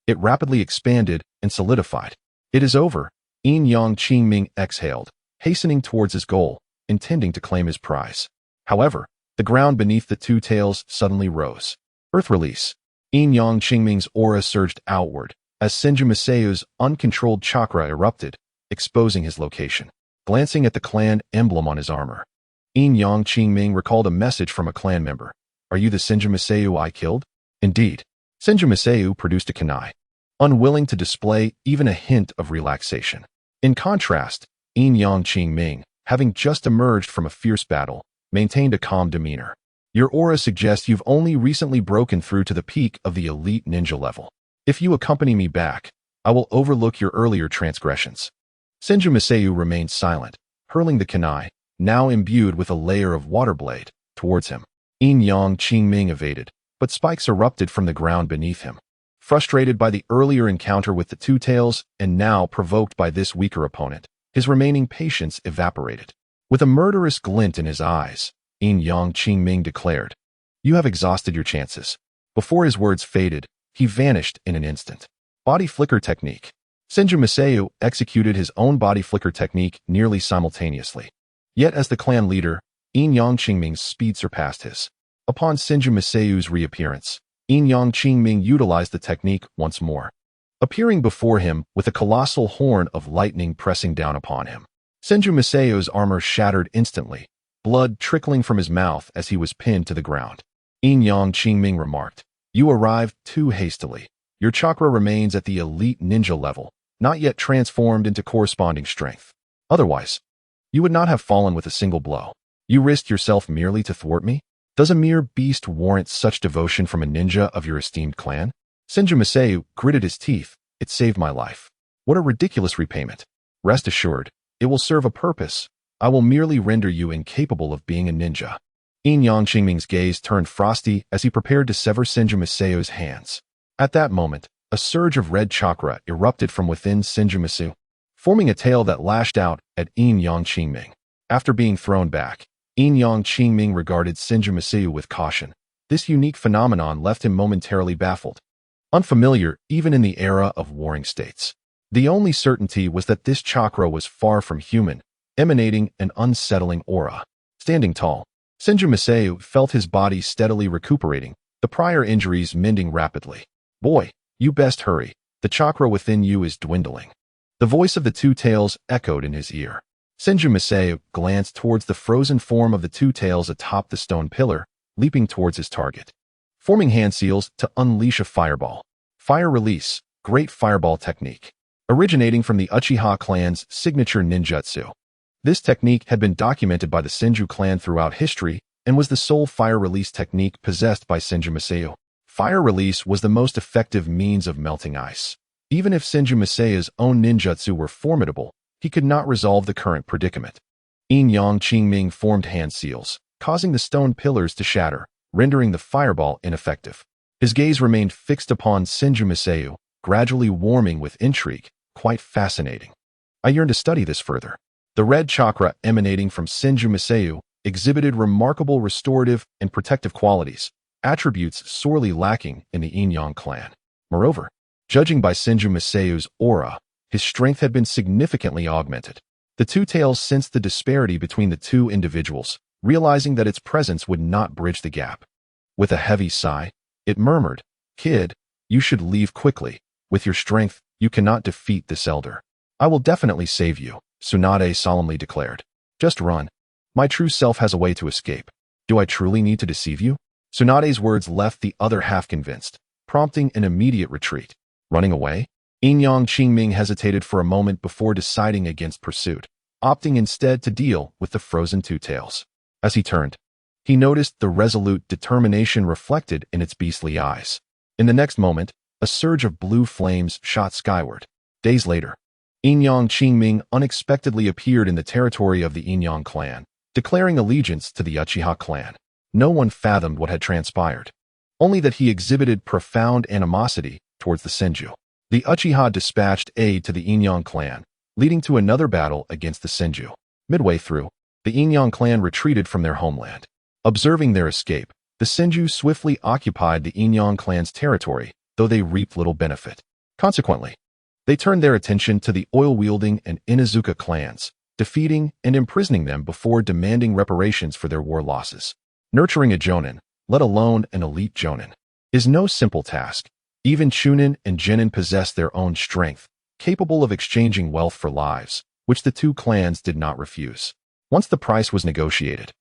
It rapidly expanded and solidified. "It is over," Yin-yang Qingming exhaled, hastening towards his goal, intending to claim his prize. However, the ground beneath the two tails suddenly rose. Earth release. Yin-yang Qingming's aura surged outward, as Senju Masayu's uncontrolled chakra erupted, exposing his location. Glancing at the clan emblem on his armor, Yin-yang Qingming recalled a message from a clan member. "Are you the Senju Masayu I killed?" Indeed. Senju Masayu produced a kunai, unwilling to display even a hint of relaxation. In contrast, Yin-yang Qingming, having just emerged from a fierce battle, maintained a calm demeanor. "Your aura suggests you've only recently broken through to the peak of the elite ninja level. If you accompany me back, I will overlook your earlier transgressions." Senju Masayu remained silent, hurling the kunai, now imbued with a layer of water blade, towards him. Yin-yang Qingming evaded, but spikes erupted from the ground beneath him. Frustrated by the earlier encounter with the two tails, and now provoked by this weaker opponent, his remaining patience evaporated. With a murderous glint in his eyes, Yin-yang Qingming declared, "You have exhausted your chances." Before his words faded, he vanished in an instant. Body flicker technique. Senju Masayu executed his own body flicker technique nearly simultaneously. Yet as the clan leader, Yin-yang Qingming's speed surpassed his. Upon Senju Masayu's reappearance, Yin-yang Qingming utilized the technique once more, appearing before him with a colossal horn of lightning pressing down upon him. Senju Masayu's armor shattered instantly, blood trickling from his mouth as he was pinned to the ground. Yin-yang Qingming remarked, "You arrived too hastily. Your chakra remains at the elite ninja level, not yet transformed into corresponding strength. Otherwise, you would not have fallen with a single blow. You risked yourself merely to thwart me? Does a mere beast warrant such devotion from a ninja of your esteemed clan?" Senju Masayu gritted his teeth. "It saved my life. What a ridiculous repayment. Rest assured, it will serve a purpose. I will merely render you incapable of being a ninja." Yin-yang Qingming's gaze turned frosty as he prepared to sever Senju Masayu's hands. At that moment, a surge of red chakra erupted from within Senju Masayu, forming a tail that lashed out at Yin-yang Qingming. After being thrown back, Yin-yang Qingming regarded Senju Masayu with caution. This unique phenomenon left him momentarily baffled. unfamiliar even in the era of warring states. The only certainty was that this chakra was far from human, emanating an unsettling aura. Standing tall, Senju Miseo felt his body steadily recuperating, the prior injuries mending rapidly. Boy, you best hurry. The chakra within you is dwindling. The voice of the Two Tails echoed in his ear. Senju Miseo glanced towards the frozen form of the Two Tails atop the stone pillar, leaping towards his target. Forming hand seals to unleash a fireball. Fire release, great fireball technique. Originating from the Uchiha clan's signature ninjutsu. This technique had been documented by the Senju clan throughout history and was the sole fire release technique possessed by Senju Miseo. Fire release was the most effective means of melting ice. Even if Senju Miseo's own ninjutsu were formidable, he could not resolve the current predicament. Yin-Yang Qingming formed hand seals, causing the stone pillars to shatter, rendering the fireball ineffective. His gaze remained fixed upon Senju Miseo, gradually warming with intrigue, quite fascinating. I yearned to study this further. The red chakra emanating from Senju Miseo exhibited remarkable restorative and protective qualities, attributes sorely lacking in the Yin-Yang clan. Moreover, judging by Senju Miseo's aura, his strength had been significantly augmented. The Two Tails sensed the disparity between the two individuals, realizing that its presence would not bridge the gap. With a heavy sigh, it murmured, "Kid, you should leave quickly. With your strength, you cannot defeat this elder." "I will definitely save you," Tsunade solemnly declared. "Just run. My true self has a way to escape. Do I truly need to deceive you?" Tsunade's words left the other half convinced, prompting an immediate retreat. Running away? Yin-Yang Qingming hesitated for a moment before deciding against pursuit, opting instead to deal with the frozen Two Tails. As he turned, he noticed the resolute determination reflected in its beastly eyes. In the next moment, a surge of blue flames shot skyward. Days later, Yin-Yang Qingming unexpectedly appeared in the territory of the Yin-Yang clan, declaring allegiance to the Uchiha clan. No one fathomed what had transpired, only that he exhibited profound animosity towards the Senju. The Uchiha dispatched aid to the Yin-Yang clan, leading to another battle against the Senju. Midway through, the Yin-Yang clan retreated from their homeland. Observing their escape, the Senju swiftly occupied the Yin-Yang clan's territory, though they reaped little benefit. Consequently, they turned their attention to the oil-wielding and Inuzuka clans, defeating and imprisoning them before demanding reparations for their war losses. Nurturing a jonin, let alone an elite jonin, is no simple task. Even chunin and genin possess their own strength, capable of exchanging wealth for lives, which the two clans did not refuse. Once the price was negotiated,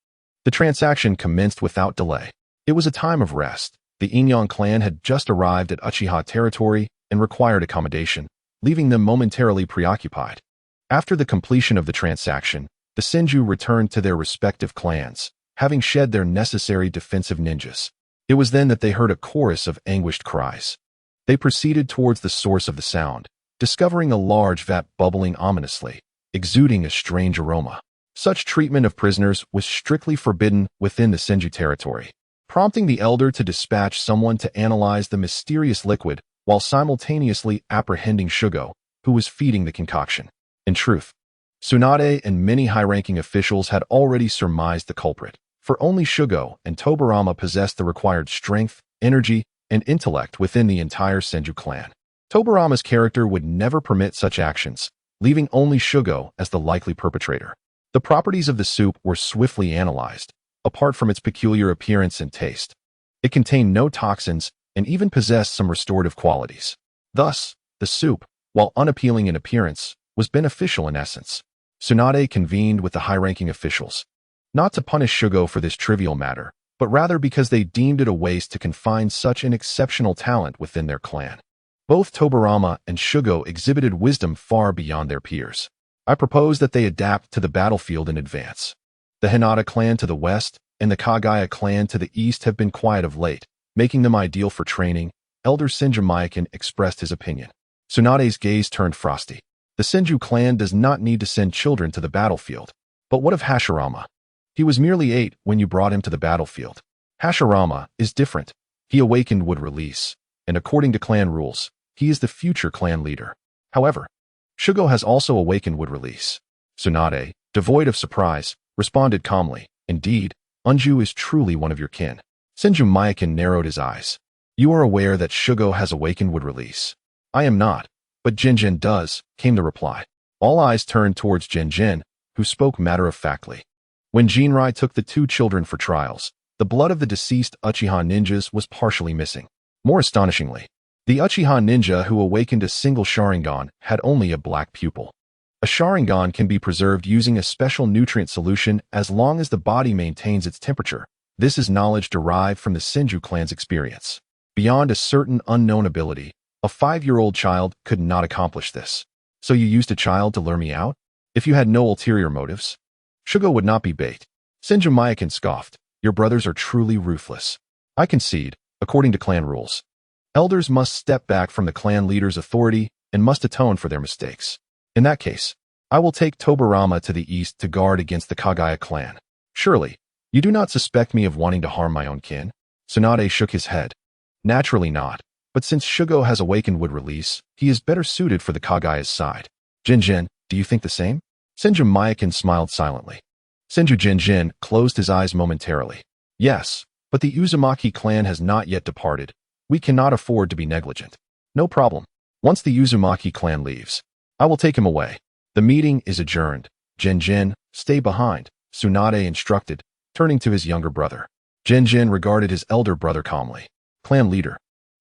the transaction commenced without delay. It was a time of rest. The Yin-Yang clan had just arrived at Uchiha territory and required accommodation, leaving them momentarily preoccupied. After the completion of the transaction, the Senju returned to their respective clans, having shed their necessary defensive ninjas. It was then that they heard a chorus of anguished cries. They proceeded towards the source of the sound, discovering a large vat bubbling ominously, exuding a strange aroma. Such treatment of prisoners was strictly forbidden within the Senju territory, prompting the elder to dispatch someone to analyze the mysterious liquid while simultaneously apprehending Shugo, who was feeding the concoction. In truth, Tsunade and many high-ranking officials had already surmised the culprit, for only Shugo and Tobirama possessed the required strength, energy, and intellect within the entire Senju clan. Tobirama's character would never permit such actions, leaving only Shugo as the likely perpetrator. The properties of the soup were swiftly analyzed, apart from its peculiar appearance and taste. It contained no toxins and even possessed some restorative qualities. Thus, the soup, while unappealing in appearance, was beneficial in essence. Tsunade convened with the high-ranking officials, not to punish Shugo for this trivial matter, but rather because they deemed it a waste to confine such an exceptional talent within their clan. Both Tobirama and Shugo exhibited wisdom far beyond their peers. I propose that they adapt to the battlefield in advance. The Hinata clan to the west and the Kagaya clan to the east have been quiet of late, making them ideal for training. Elder Senju Maiken expressed his opinion. Tsunade's gaze turned frosty. The Senju clan does not need to send children to the battlefield. But what of Hashirama? He was merely 8 when you brought him to the battlefield. Hashirama is different. He awakened would release, and according to clan rules, he is the future clan leader. However, Shugo has also awakened would release. Tsunade, devoid of surprise, responded calmly, "Indeed, Unju is truly one of your kin." Senju Maiken narrowed his eyes. You are aware that Shugo has awakened would release. I am not, but Jinjin does, came the reply. All eyes turned towards Jinjin, who spoke matter-of-factly. When Jinrai took the two children for trials, the blood of the deceased Uchiha ninjas was partially missing. More astonishingly, the Uchiha ninja who awakened a single Sharingan had only a black pupil. A Sharingan can be preserved using a special nutrient solution as long as the body maintains its temperature. This is knowledge derived from the Senju clan's experience. Beyond a certain unknown ability, a 5-year-old child could not accomplish this. So you used a child to lure me out? If you had no ulterior motives? Shugo would not be bait. Senju Mayakin scoffed. Your brothers are truly ruthless. I concede, according to clan rules. Elders must step back from the clan leader's authority and must atone for their mistakes. In that case, I will take Tobirama to the east to guard against the Kagaya clan. Surely, you do not suspect me of wanting to harm my own kin? Tsunade shook his head. Naturally not, but since Shugo has awakened would release, he is better suited for the Kagaya's side. Jinjin, do you think the same? Senju Mayakin smiled silently. Senju Jinjin closed his eyes momentarily. Yes, but the Uzumaki clan has not yet departed. We cannot afford to be negligent. No problem. Once the Uzumaki clan leaves, I will take him away. The meeting is adjourned. Jinjin, stay behind, Tsunade instructed, turning to his younger brother. Jinjin regarded his elder brother calmly. Clan leader,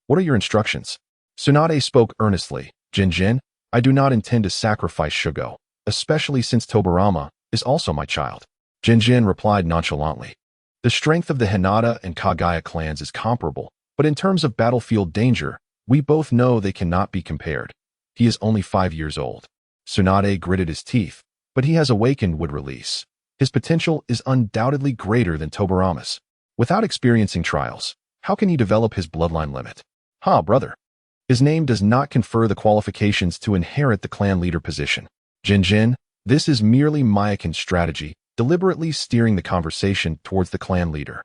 what are your instructions? Tsunade spoke earnestly. Jinjin, I do not intend to sacrifice Shugo, especially since Tobirama is also my child. Jinjin replied nonchalantly. The strength of the Hinata and Kagaya clans is comparable, but in terms of battlefield danger, we both know they cannot be compared. He is only 5 years old. Tsunade gritted his teeth, but he has awakened would release. His potential is undoubtedly greater than Tobirama's. Without experiencing trials, how can he develop his bloodline limit? Brother. His name does not confer the qualifications to inherit the clan leader position. Jinjin, this is merely Mayakin's strategy, deliberately steering the conversation towards the clan leader.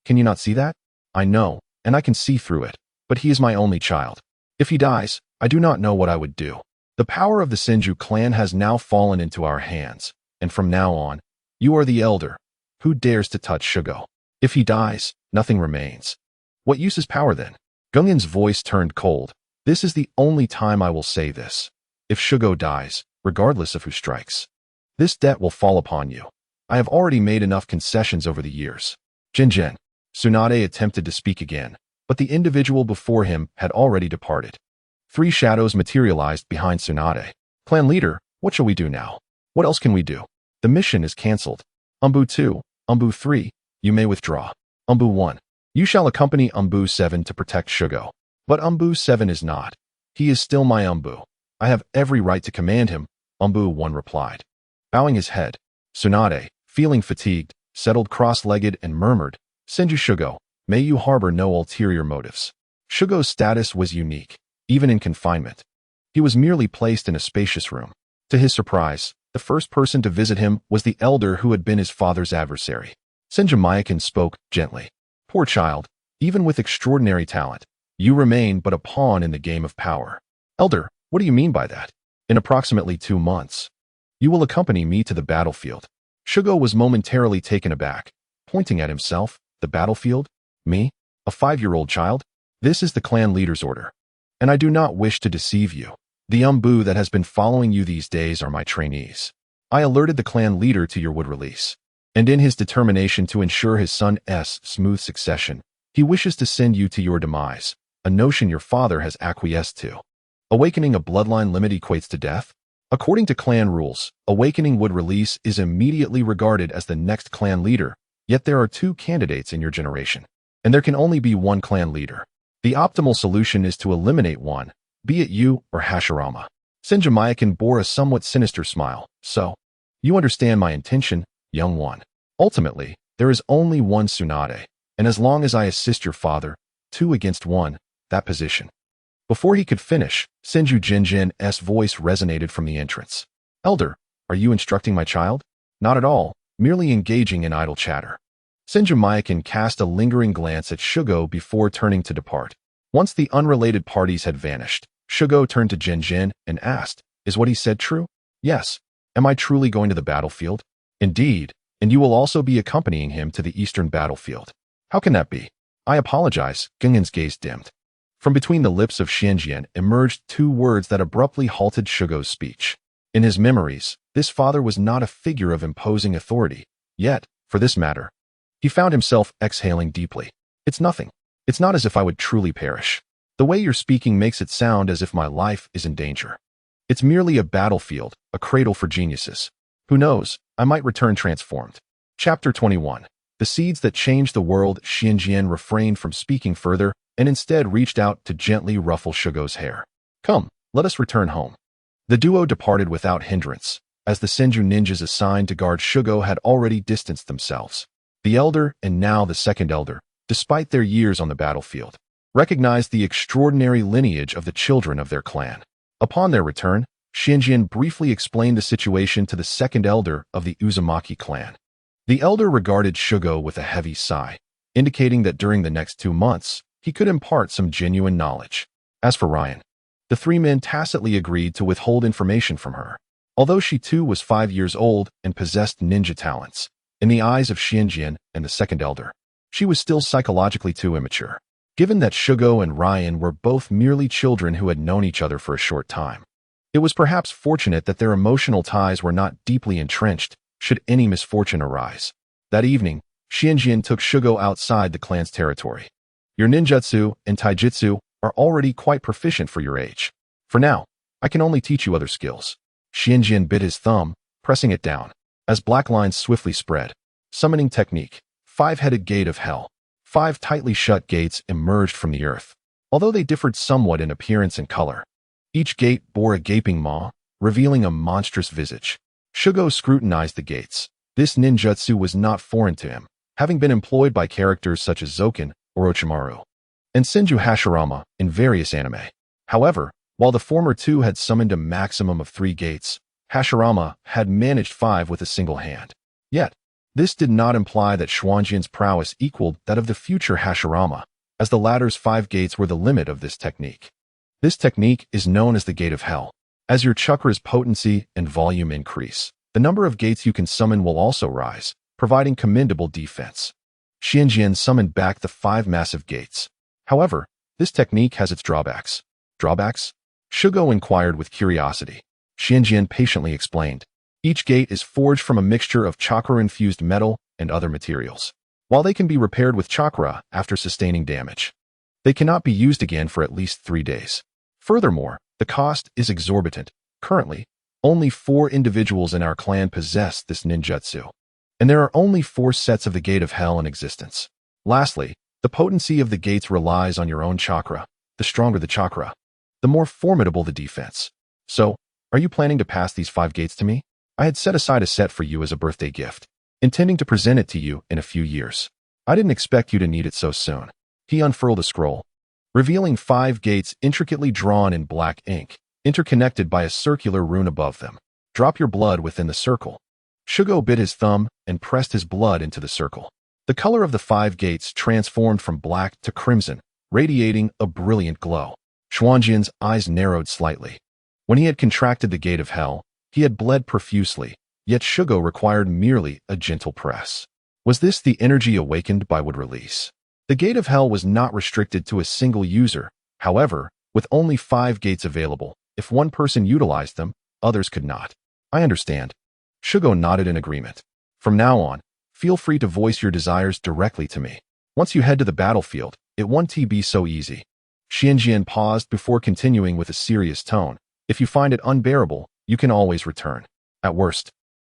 Can you not see that? I know, and I can see through it, but he is my only child. If he dies, I do not know what I would do. The power of the Senju clan has now fallen into our hands, and from now on, you are the elder. Who dares to touch Shugo? If he dies, nothing remains. What use is power then? Gungin's voice turned cold. This is the only time I will say this. If Shugo dies, regardless of who strikes, this debt will fall upon you. I have already made enough concessions over the years. Jinjin. Tsunade attempted to speak again, but the individual before him had already departed. 3 shadows materialized behind Tsunade. Clan leader, what shall we do now? What else can we do? The mission is cancelled. Umbu 2, Umbu 3, you may withdraw. Umbu 1. You shall accompany Umbu 7 to protect Shugo. But Umbu 7 is not. He is still my Umbu. I have every right to command him, Umbu 1 replied. Bowing his head, Tsunade, feeling fatigued, settled cross-legged and murmured, Senju Shugo, may you harbor no ulterior motives. Shugo's status was unique, even in confinement. He was merely placed in a spacious room. To his surprise, the first person to visit him was the elder who had been his father's adversary. Senju Mayakin spoke gently. Poor child, even with extraordinary talent, you remain but a pawn in the game of power. Elder, what do you mean by that? In approximately 2 months, you will accompany me to the battlefield. Shugo was momentarily taken aback, pointing at himself. The battlefield? Me? A 5-year-old child? This is the clan leader's order. And I do not wish to deceive you. The Umbu that has been following you these days are my trainees. I alerted the clan leader to your would release. And in his determination to ensure his son's smooth succession, he wishes to send you to your demise, a notion your father has acquiesced to. Awakening a bloodline limit equates to death? According to clan rules, awakening would release is immediately regarded as the next clan leader, yet there are 2 candidates in your generation, and there can only be 1 clan leader. The optimal solution is to eliminate one, be it you or Hashirama. Senju Mayakin bore a somewhat sinister smile. So, you understand my intention, young one. Ultimately, there is only one Tsunade, and as long as I assist your father, 2 against 1, that position. Before he could finish, Senju Jinjin's voice resonated from the entrance. Elder, are you instructing my child? Not at all, merely engaging in idle chatter. Senju Mayakin cast a lingering glance at Shugo before turning to depart. Once the unrelated parties had vanished, Shugo turned to Jinjin and asked, is what he said true? Yes. Am I truly going to the battlefield? Indeed, and you will also be accompanying him to the eastern battlefield. How can that be? I apologize. Gungan's gaze dimmed. From between the lips of Xianjian emerged two words that abruptly halted Shugo's speech. In his memories, this father was not a figure of imposing authority. Yet, for this matter, he found himself exhaling deeply. It's nothing. It's not as if I would truly perish. The way you're speaking makes it sound as if my life is in danger. It's merely a battlefield, a cradle for geniuses. Who knows, I might return transformed. Chapter 21. The seeds that changed the world. Xianjian refrained from speaking further and instead reached out to gently ruffle Shugo's hair. Come, let us return home. The duo departed without hindrance, as the Senju ninjas assigned to guard Shugo had already distanced themselves. The elder, and now the second elder, despite their years on the battlefield, recognized the extraordinary lineage of the children of their clan. Upon their return, Xianjian briefly explained the situation to the second elder of the Uzumaki clan. The elder regarded Shugo with a heavy sigh, indicating that during the next 2 months, he could impart some genuine knowledge. As for Ryan, the three men tacitly agreed to withhold information from her. Although she too was 5 years old and possessed ninja talents, in the eyes of Xianjian and the second elder, she was still psychologically too immature. Given that Shugo and Ryan were both merely children who had known each other for a short time, it was perhaps fortunate that their emotional ties were not deeply entrenched should any misfortune arise. That evening, Xianjian took Shugo outside the clan's territory. Your ninjutsu and taijutsu are already quite proficient for your age. For now, I can only teach you other skills. Xianjian bit his thumb, pressing it down, as black lines swiftly spread. Summoning technique. 5-headed gate of hell. 5 tightly shut gates emerged from the earth, although they differed somewhat in appearance and color. Each gate bore a gaping maw, revealing a monstrous visage. Shugo scrutinized the gates. This ninjutsu was not foreign to him, having been employed by characters such as Zoken, Orochimaru, and Senju Hashirama in various anime. However, while the former two had summoned a maximum of 3 gates, Hashirama had managed 5 with a single hand. Yet, this did not imply that Xuanjian's prowess equaled that of the future Hashirama, as the latter's 5 gates were the limit of this technique. This technique is known as the Gate of Hell. As your chakra's potency and volume increase, the number of gates you can summon will also rise, providing commendable defense. Xianjian summoned back the 5 massive gates. However, this technique has its drawbacks. Drawbacks? Shugo inquired with curiosity. Xianjian patiently explained. Each gate is forged from a mixture of chakra-infused metal and other materials. While they can be repaired with chakra after sustaining damage, they cannot be used again for at least 3 days. Furthermore, the cost is exorbitant. Currently, only 4 individuals in our clan possess this ninjutsu, and there are only 4 sets of the Gate of Hell in existence. Lastly, the potency of the gates relies on your own chakra. The stronger the chakra, the more formidable the defense. So, are you planning to pass these 5 gates to me? I had set aside a set for you as a birthday gift, intending to present it to you in a few years. I didn't expect you to need it so soon. He unfurled a scroll, revealing 5 gates intricately drawn in black ink, interconnected by a circular rune above them. Drop your blood within the circle. Shugo bit his thumb and pressed his blood into the circle. The color of the 5 gates transformed from black to crimson, radiating a brilliant glow. Xuanjian's eyes narrowed slightly. When he had contracted the Gate of Hell, he had bled profusely, yet Shugo required merely a gentle press. Was this the energy awakened by would release? The Gate of Hell was not restricted to a single user. However, with only 5 gates available, if one person utilized them, others could not. I understand. Shugo nodded in agreement. From now on, feel free to voice your desires directly to me. Once you head to the battlefield, it won't be so easy. Xianjian paused before continuing with a serious tone. If you find it unbearable, you can always return. At worst,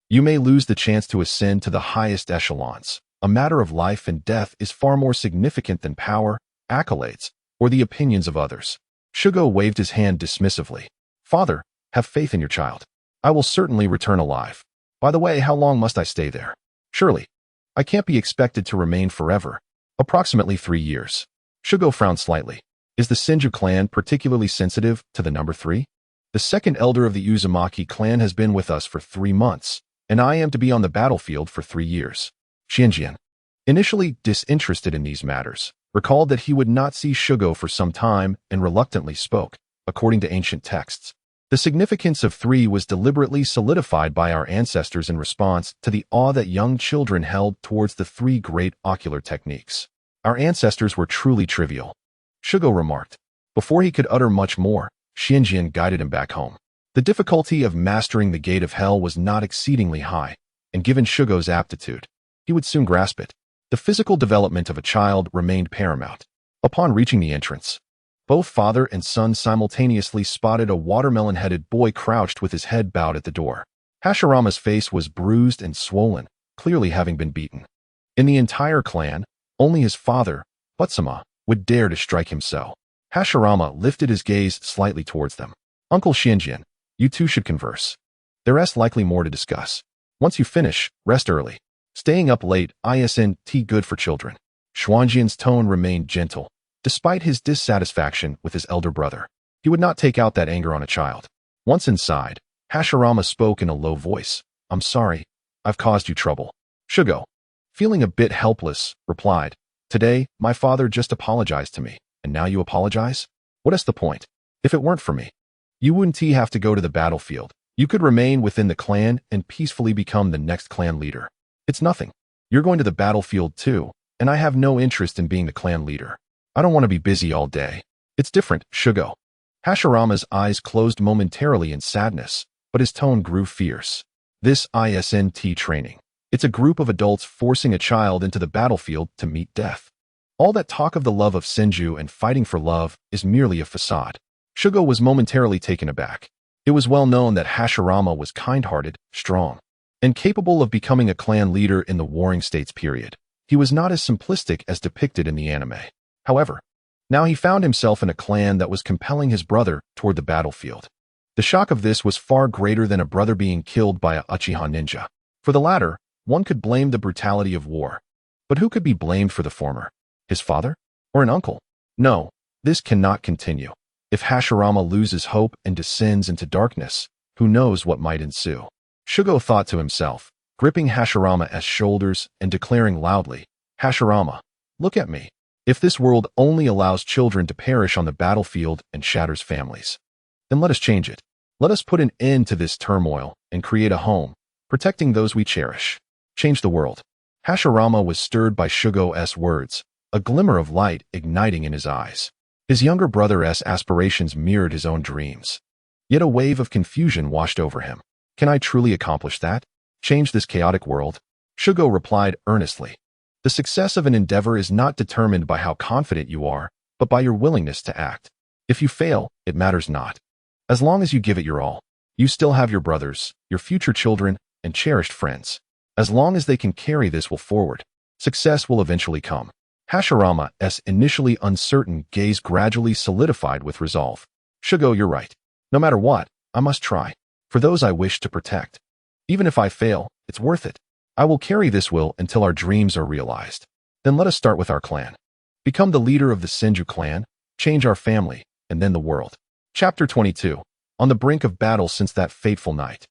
you may lose the chance to ascend to the highest echelons. A matter of life and death is far more significant than power, accolades, or the opinions of others. Shugo waved his hand dismissively. Father, have faith in your child. I will certainly return alive. By the way, how long must I stay there? Surely, I can't be expected to remain forever. Approximately 3 years. Shugo frowned slightly. Is the Senju clan particularly sensitive to the number 3? The second elder of the Uzumaki clan has been with us for 3 months, and I am to be on the battlefield for 3 years. Xianjian, initially disinterested in these matters, recalled that he would not see Shugo for some time and reluctantly spoke, according to ancient texts. The significance of 3 was deliberately solidified by our ancestors in response to the awe that young children held towards the 3 great ocular techniques. Our ancestors were truly trivial, Shugo remarked. Before he could utter much more, Xianjian guided him back home. The difficulty of mastering the gate of hell was not exceedingly high, and given Shugo's aptitude, he would soon grasp it. The physical development of a child remained paramount. Upon reaching the entrance, both father and son simultaneously spotted a watermelon-headed boy crouched with his head bowed at the door. Hashirama's face was bruised and swollen, clearly having been beaten. In the entire clan, only his father, Utsuma, would dare to strike him so. Hashirama lifted his gaze slightly towards them. Uncle Xianjian, you two should converse. There's likely more to discuss. Once you finish, rest early. Staying up late isn't good for children. Xuanjian's tone remained gentle, despite his dissatisfaction with his elder brother. He would not take out that anger on a child. Once inside, Hashirama spoke in a low voice. I'm sorry, I've caused you trouble. Shugo, feeling a bit helpless, replied, Today, my father just apologized to me, and now you apologize? What is the point? If it weren't for me, you wouldn't have to go to the battlefield. You could remain within the clan and peacefully become the next clan leader. It's nothing. You're going to the battlefield too, and I have no interest in being the clan leader. I don't want to be busy all day. It's different, Shugo. Hashirama's eyes closed momentarily in sadness, but his tone grew fierce. This isn't training. It's a group of adults forcing a child into the battlefield to meet death. All that talk of the love of Senju and fighting for love is merely a facade. Shugo was momentarily taken aback. It was well known that Hashirama was kind-hearted, strong, and capable of becoming a clan leader in the Warring States period. He was not as simplistic as depicted in the anime. However, now he found himself in a clan that was compelling his brother toward the battlefield. The shock of this was far greater than a brother being killed by a Uchiha ninja. For the latter, one could blame the brutality of war. But who could be blamed for the former? His father? Or an uncle? No, this cannot continue. If Hashirama loses hope and descends into darkness, who knows what might ensue? Shugo thought to himself, gripping Hashirama's shoulders and declaring loudly, Hashirama, look at me. If this world only allows children to perish on the battlefield and shatters families, then let us change it. Let us put an end to this turmoil and create a home, protecting those we cherish. Change the world. Hashirama was stirred by Shugo's words, a glimmer of light igniting in his eyes. His younger brother's aspirations mirrored his own dreams. Yet a wave of confusion washed over him. Can I truly accomplish that? Change this chaotic world? Shugo replied earnestly. The success of an endeavor is not determined by how confident you are, but by your willingness to act. If you fail, it matters not. As long as you give it your all, you still have your brothers, your future children, and cherished friends. As long as they can carry this will forward, success will eventually come. Hashirama's initially uncertain gaze gradually solidified with resolve. Shugo, you're right. No matter what, I must try. For those I wish to protect. Even if I fail, it's worth it. I will carry this will until our dreams are realized. Then let us start with our clan. Become the leader of the Senju clan, change our family, and then the world. Chapter 22. On the brink of battle since that fateful night.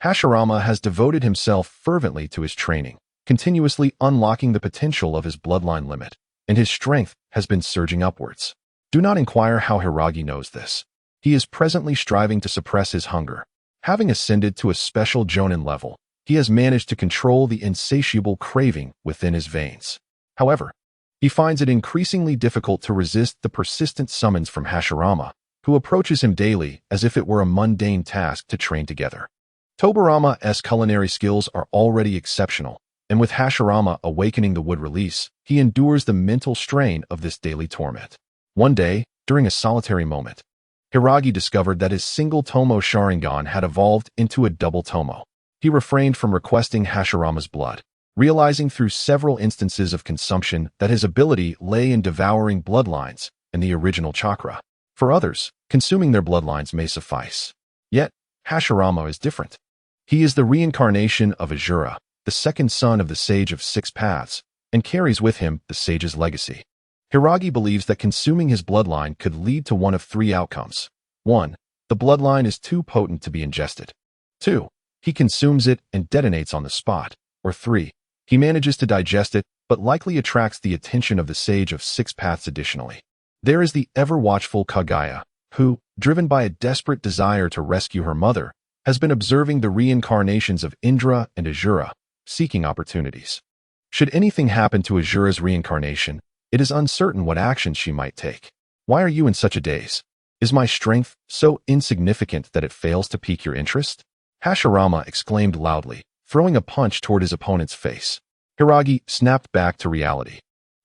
Hashirama has devoted himself fervently to his training, continuously unlocking the potential of his bloodline limit, and his strength has been surging upwards. Do not inquire how Hiragi knows this. He is presently striving to suppress his hunger. Having ascended to a special Jonin level, he has managed to control the insatiable craving within his veins. However, he finds it increasingly difficult to resist the persistent summons from Hashirama, who approaches him daily as if it were a mundane task to train together. Tobirama's culinary skills are already exceptional, and with Hashirama awakening the wood release, he endures the mental strain of this daily torment. One day, during a solitary moment, Hiragi discovered that his single Tomo Sharingan had evolved into a double Tomo. He refrained from requesting Hashirama's blood, realizing through several instances of consumption that his ability lay in devouring bloodlines and the original chakra. For others, consuming their bloodlines may suffice. Yet, Hashirama is different. He is the reincarnation of Azura, the second son of the Sage of Six Paths, and carries with him the Sage's legacy. Hiragi believes that consuming his bloodline could lead to one of three outcomes. 1. The bloodline is too potent to be ingested. 2. He consumes it and detonates on the spot. Or 3. He manages to digest it, but likely attracts the attention of the Sage of Six Paths additionally. There is the ever-watchful Kaguya, who, driven by a desperate desire to rescue her mother, has been observing the reincarnations of Indra and Azura, seeking opportunities. Should anything happen to Azura's reincarnation, It is uncertain what actions she might take. Why are you in such a daze? Is my strength so insignificant that it fails to pique your interest? Hashirama exclaimed loudly, throwing a punch toward his opponent's face. Hiragi snapped back to reality,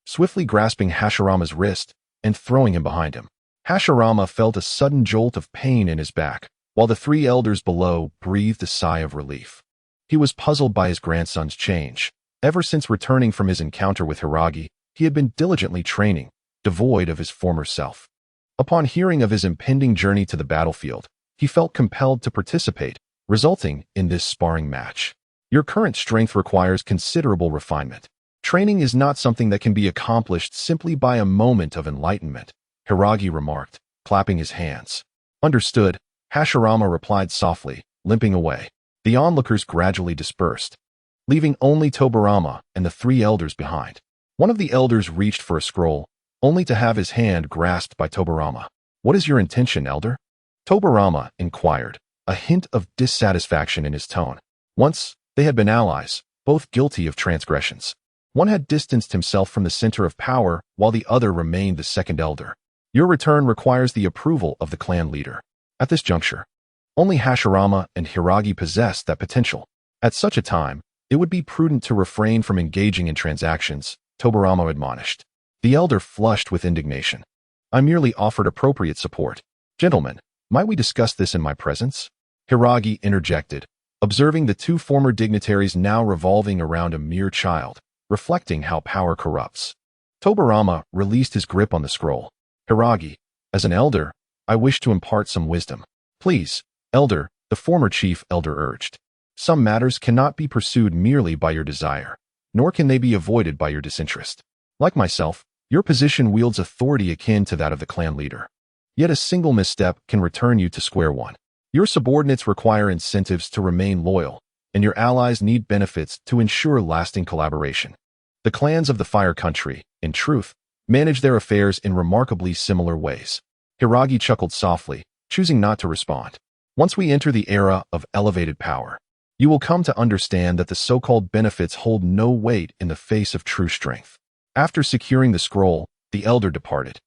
swiftly grasping Hashirama's wrist and throwing him behind him. Hashirama felt a sudden jolt of pain in his back, while the three elders below breathed a sigh of relief. He was puzzled by his grandson's change. Ever since returning from his encounter with Hiragi, he had been diligently training, devoid of his former self. Upon hearing of his impending journey to the battlefield, he felt compelled to participate, resulting in this sparring match. Your current strength requires considerable refinement. Training is not something that can be accomplished simply by a moment of enlightenment, Hiragi remarked, clapping his hands. Understood, Hashirama replied softly, limping away. The onlookers gradually dispersed, leaving only Tobirama and the three elders behind. One of the elders reached for a scroll, only to have his hand grasped by Tobirama. What is your intention, elder? Tobirama inquired, a hint of dissatisfaction in his tone. Once, they had been allies, both guilty of transgressions. One had distanced himself from the center of power, while the other remained the second elder. Your return requires the approval of the clan leader. At this juncture, only Hashirama and Hiragi possessed that potential. At such a time, it would be prudent to refrain from engaging in transactions, Tobirama admonished. The elder flushed with indignation. I merely offered appropriate support. Gentlemen, might we discuss this in my presence? Hiragi interjected, observing the two former dignitaries now revolving around a mere child, reflecting how power corrupts. Tobirama released his grip on the scroll. Hiragi, as an elder, I wish to impart some wisdom. Please, elder, the former chief elder urged. Some matters cannot be pursued merely by your desire, nor can they be avoided by your disinterest. Like myself, your position wields authority akin to that of the clan leader. Yet a single misstep can return you to square one. Your subordinates require incentives to remain loyal, and your allies need benefits to ensure lasting collaboration. The clans of the Fire Country, in truth, manage their affairs in remarkably similar ways. Hiragi chuckled softly, choosing not to respond. Once we enter the era of elevated power, you will come to understand that the so-called benefits hold no weight in the face of true strength. After securing the scroll, the elder departed,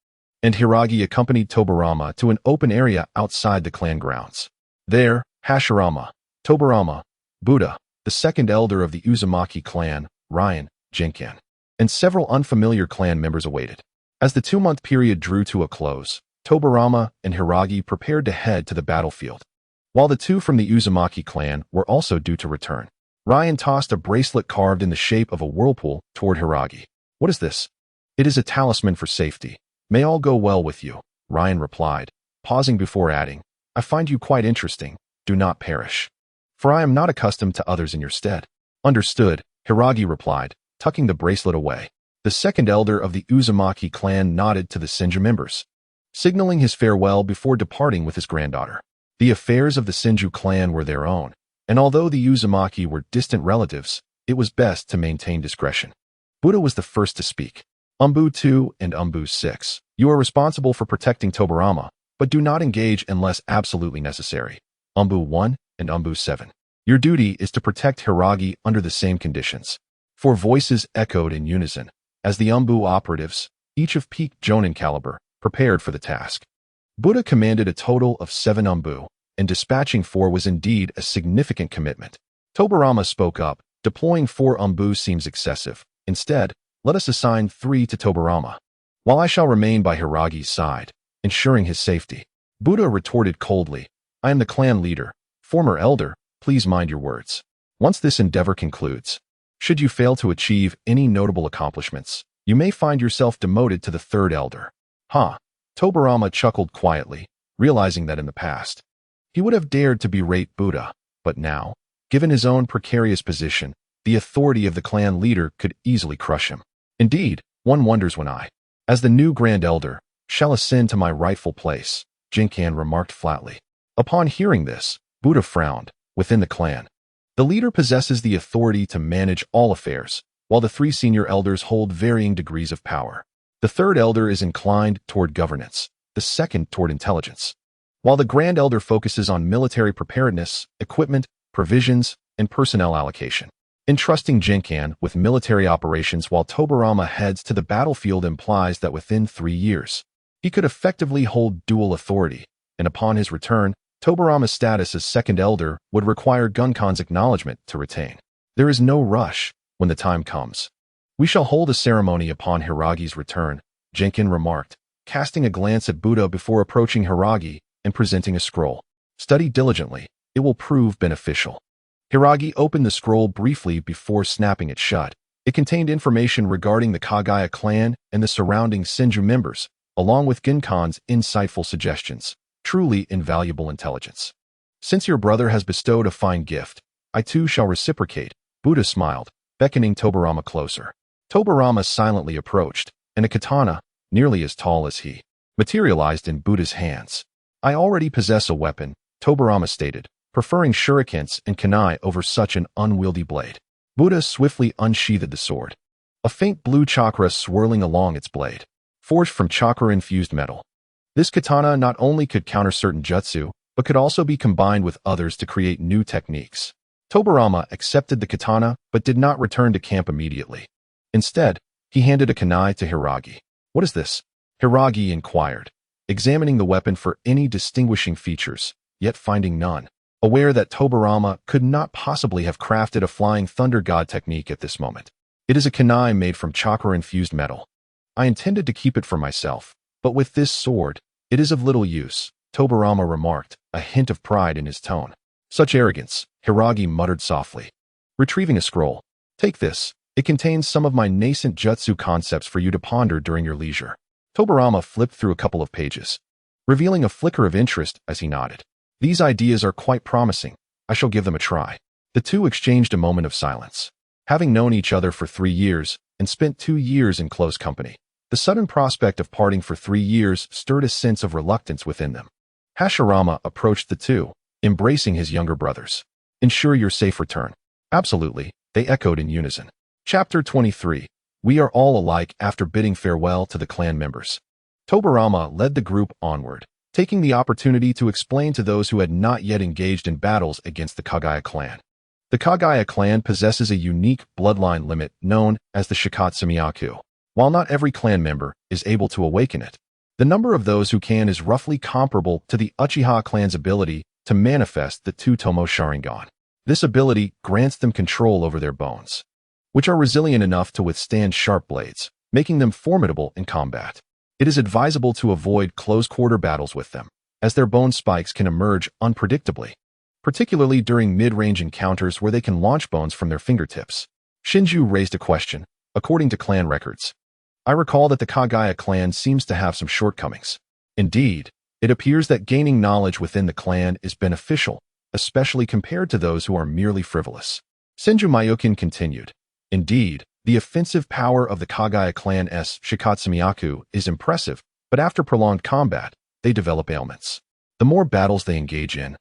and Hiragi accompanied Tobirama to an open area outside the clan grounds. There, Hashirama, Tobirama, Buddha, the second elder of the Uzumaki clan, Ryan, Jinkan, and several unfamiliar clan members awaited. As the 2-month period drew to a close, Tobirama and Hiragi prepared to head to the battlefield. While the two from the Uzumaki clan were also due to return, Ryan tossed a bracelet carved in the shape of a whirlpool toward Hiragi. What is this? It is a talisman for safety. May all go well with you, Ryan replied, pausing before adding, I find you quite interesting. Do not perish. For I am not accustomed to others in your stead. Understood, Hiragi replied, tucking the bracelet away. The second elder of the Uzumaki clan nodded to the Senju members, signaling his farewell before departing with his granddaughter. The affairs of the Senju clan were their own, and although the Uzumaki were distant relatives, it was best to maintain discretion. Buddha was the first to speak. Umbu 2 and Umbu 6. You are responsible for protecting Tobirama, but do not engage unless absolutely necessary. Umbu 1 and Umbu 7. Your duty is to protect Hiragi under the same conditions. 4 voices echoed in unison, as the Umbu operatives, each of peak Jonin caliber, prepared for the task. Buddha commanded a total of 7 Umbu, and dispatching 4 was indeed a significant commitment. Tobirama spoke up, deploying 4 Umbu seems excessive. Instead, let us assign 3 to Tobirama, while I shall remain by Hiragi's side, ensuring his safety. Buddha retorted coldly, I am the clan leader. Former elder, please mind your words. Once this endeavor concludes, should you fail to achieve any notable accomplishments, you may find yourself demoted to the third elder. Tobirama chuckled quietly, realizing that in the past, he would have dared to berate Buddha, but now, given his own precarious position, the authority of the clan leader could easily crush him. Indeed, one wonders when I, as the new Grand Elder, shall ascend to my rightful place, Jinkan remarked flatly. Upon hearing this, Buddha frowned. Within the clan, the leader possesses the authority to manage all affairs, while the 3 senior elders hold varying degrees of power. The third elder is inclined toward governance, the second toward intelligence, while the Grand Elder focuses on military preparedness, equipment, provisions, and personnel allocation. Entrusting Jinkan with military operations while Tobirama heads to the battlefield implies that within 3 years, he could effectively hold dual authority, and upon his return, Tobirama's status as second elder would require Gunkan's acknowledgement to retain. There is no rush when the time comes. We shall hold a ceremony upon Hiragi's return, Jinkan remarked, casting a glance at Buddha before approaching Hiragi and presenting a scroll. Study diligently, it will prove beneficial. Hiragi opened the scroll briefly before snapping it shut. It contained information regarding the Kagaya clan and the surrounding Senju members, along with Gunkan's insightful suggestions. Truly invaluable intelligence. Since your brother has bestowed a fine gift, I too shall reciprocate, Buddha smiled, beckoning Tobirama closer. Tobirama silently approached, and a katana, nearly as tall as he, materialized in Buddha's hands. I already possess a weapon, Tobirama stated, preferring shurikens and kunai over such an unwieldy blade. Buddha swiftly unsheathed the sword. A faint blue chakra swirling along its blade, forged from chakra-infused metal. This katana not only could counter certain jutsu, but could also be combined with others to create new techniques. Tobirama accepted the katana, but did not return to camp immediately. Instead, he handed a kunai to Hiragi. What is this? Hiragi inquired, examining the weapon for any distinguishing features, yet finding none. Aware that Tobirama could not possibly have crafted a flying thunder god technique at this moment. It is a kunai made from chakra-infused metal. I intended to keep it for myself, but with this sword, it is of little use, Tobirama remarked, a hint of pride in his tone. Such arrogance, Hiragi muttered softly. Retrieving a scroll. Take this. It contains some of my nascent jutsu concepts for you to ponder during your leisure. Tobirama flipped through a couple of pages, revealing a flicker of interest as he nodded. These ideas are quite promising. I shall give them a try. The two exchanged a moment of silence. Having known each other for 3 years and spent 2 years in close company, the sudden prospect of parting for 3 years stirred a sense of reluctance within them. Hashirama approached the two, embracing his younger brothers. Ensure your safe return. Absolutely, they echoed in unison. Chapter 23. We are all alike after bidding farewell to the clan members. Tobirama led the group onward, taking the opportunity to explain to those who had not yet engaged in battles against the Kagaya clan. The Kagaya clan possesses a unique bloodline limit known as the Shikatsumiyaku. While not every clan member is able to awaken it, the number of those who can is roughly comparable to the Uchiha clan's ability to manifest the Two-Tomo Sharingan. This ability grants them control over their bones, which are resilient enough to withstand sharp blades, making them formidable in combat. It is advisable to avoid close-quarter battles with them, as their bone spikes can emerge unpredictably, particularly during mid-range encounters where they can launch bones from their fingertips. Shinju raised a question. According to clan records, I recall that the Kagaya clan seems to have some shortcomings. Indeed, it appears that gaining knowledge within the clan is beneficial, especially compared to those who are merely frivolous. Senju Mayukin continued. Indeed, the offensive power of the Kagaya clan's Shikatsumiyaku is impressive, but after prolonged combat, they develop ailments. The more battles they engage in,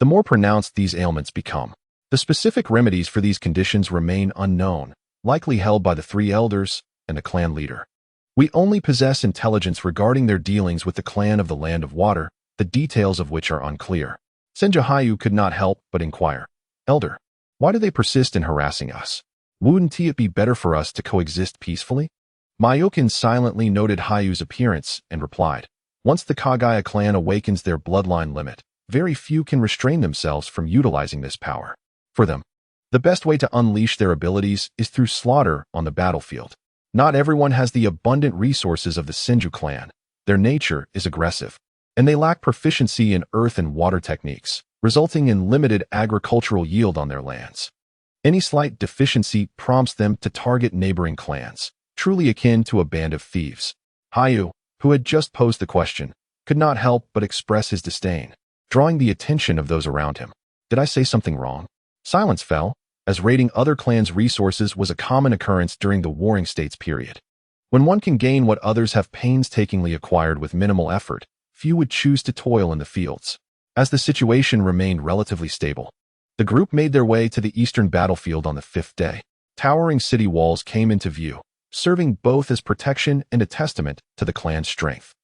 the more pronounced these ailments become. The specific remedies for these conditions remain unknown, likely held by the 3 elders and the clan leader. We only possess intelligence regarding their dealings with the clan of the Land of Water, the details of which are unclear. Senju could not help but inquire, Elder, why do they persist in harassing us? Wouldn't it be better for us to coexist peacefully? Mayukin silently noted Hayu's appearance and replied, once the Kagaya clan awakens their bloodline limit, very few can restrain themselves from utilizing this power. For them, the best way to unleash their abilities is through slaughter on the battlefield. Not everyone has the abundant resources of the Senju clan. Their nature is aggressive, and they lack proficiency in earth and water techniques, resulting in limited agricultural yield on their lands. Any slight deficiency prompts them to target neighboring clans, truly akin to a band of thieves. Hayu, who had just posed the question, could not help but express his disdain, drawing the attention of those around him. Did I say something wrong? Silence fell, as raiding other clans' resources was a common occurrence during the Warring States period. When one can gain what others have painstakingly acquired with minimal effort, few would choose to toil in the fields. As the situation remained relatively stable, the group made their way to the eastern battlefield on the 5th day. Towering city walls came into view, serving both as protection and a testament to the clan's strength.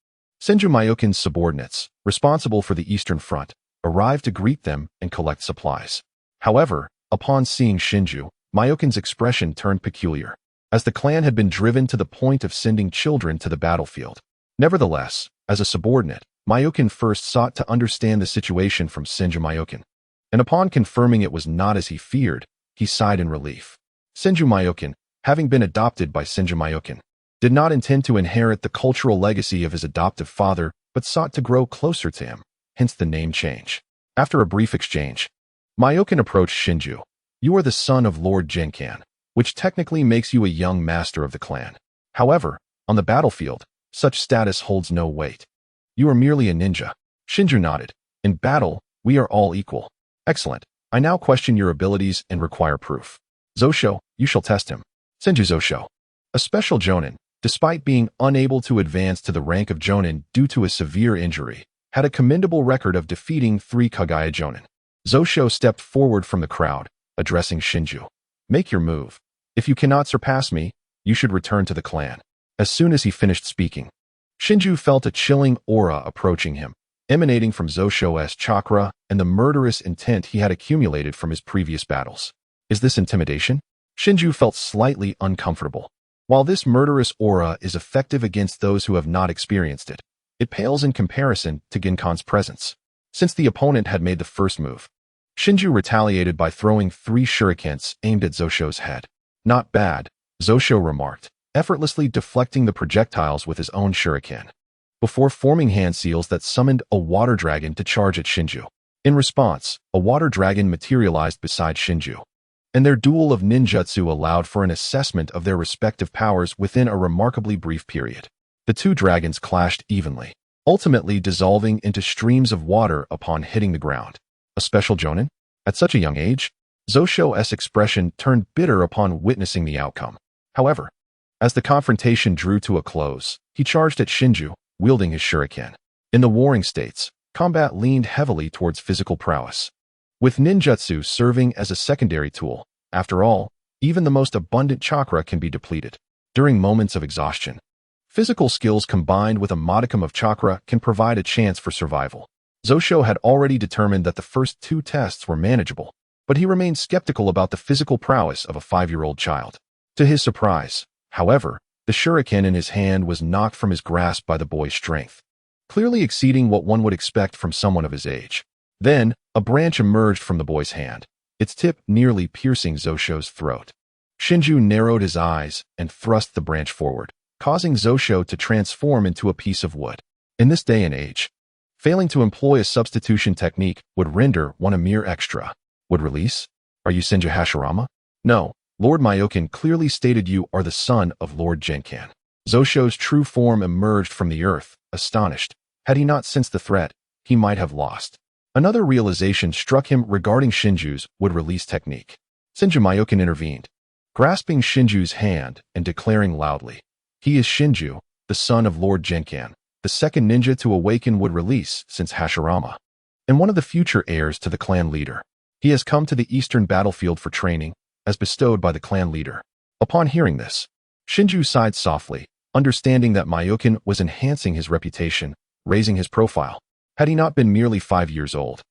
Senju Mayukin's subordinates, responsible for the eastern front, arrived to greet them and collect supplies. However, upon seeing Shinju, Myokin's expression turned peculiar, as the clan had been driven to the point of sending children to the battlefield. Nevertheless, as a subordinate, Myokin first sought to understand the situation from Senju Myokin, and upon confirming it was not as he feared, he sighed in relief. Senju Myokin, having been adopted by Senju Myokin, did not intend to inherit the cultural legacy of his adoptive father, but sought to grow closer to him, hence the name change. After a brief exchange, Myokin approached Shinju. You are the son of Lord Genkan, which technically makes you a young master of the clan. However, on the battlefield, such status holds no weight. You are merely a ninja. Shinju nodded. In battle, we are all equal. Excellent. I now question your abilities and require proof. Zosho, you shall test him. Senju Zosho. A special jonin, despite being unable to advance to the rank of jonin due to a severe injury, had a commendable record of defeating 3 Kagaya jonin. Zosho stepped forward from the crowd, addressing Shinju. Make your move. If you cannot surpass me, you should return to the clan. As soon as he finished speaking, Shinju felt a chilling aura approaching him, emanating from Zosho's chakra and the murderous intent he had accumulated from his previous battles. Is this intimidation? Shinju felt slightly uncomfortable. While this murderous aura is effective against those who have not experienced it, it pales in comparison to Genkan's presence. Since the opponent had made the first move, Shinju retaliated by throwing 3 shurikens aimed at Zosho's head. Not bad, Zosho remarked, effortlessly deflecting the projectiles with his own shuriken, before forming hand seals that summoned a water dragon to charge at Shinju. In response, a water dragon materialized beside Shinju, and their duel of ninjutsu allowed for an assessment of their respective powers within a remarkably brief period. The 2 dragons clashed evenly, ultimately dissolving into streams of water upon hitting the ground. A special jonin? At such a young age? Zosho's expression turned bitter upon witnessing the outcome. However, as the confrontation drew to a close, he charged at Shinju, wielding his shuriken. In the warring states, combat leaned heavily towards physical prowess, with ninjutsu serving as a secondary tool. After all, even the most abundant chakra can be depleted. During moments of exhaustion, physical skills combined with a modicum of chakra can provide a chance for survival. Zosho had already determined that the first 2 tests were manageable, but he remained skeptical about the physical prowess of a 5-year-old child. To his surprise, however, the shuriken in his hand was knocked from his grasp by the boy's strength, clearly exceeding what one would expect from someone of his age. Then, a branch emerged from the boy's hand, its tip nearly piercing Zosho's throat. Shinju narrowed his eyes and thrust the branch forward, causing Zosho to transform into a piece of wood. In this day and age, failing to employ a substitution technique would render one a mere extra. Would release? Are you Senju Hashirama? No, Lord Myokin clearly stated you are the son of Lord Genkan. Zosho's true form emerged from the earth, astonished. Had he not sensed the threat, he might have lost. Another realization struck him regarding Shinju's would-release technique. Senju Myokin intervened, grasping Shinju's hand and declaring loudly, he is Shinju, the son of Lord Genkan, the second ninja to awaken would-release since Hashirama, and one of the future heirs to the clan leader. He has come to the eastern battlefield for training, as bestowed by the clan leader. Upon hearing this, Shinju sighed softly, understanding that Myokin was enhancing his reputation, raising his profile. Had he not been merely 5 years old,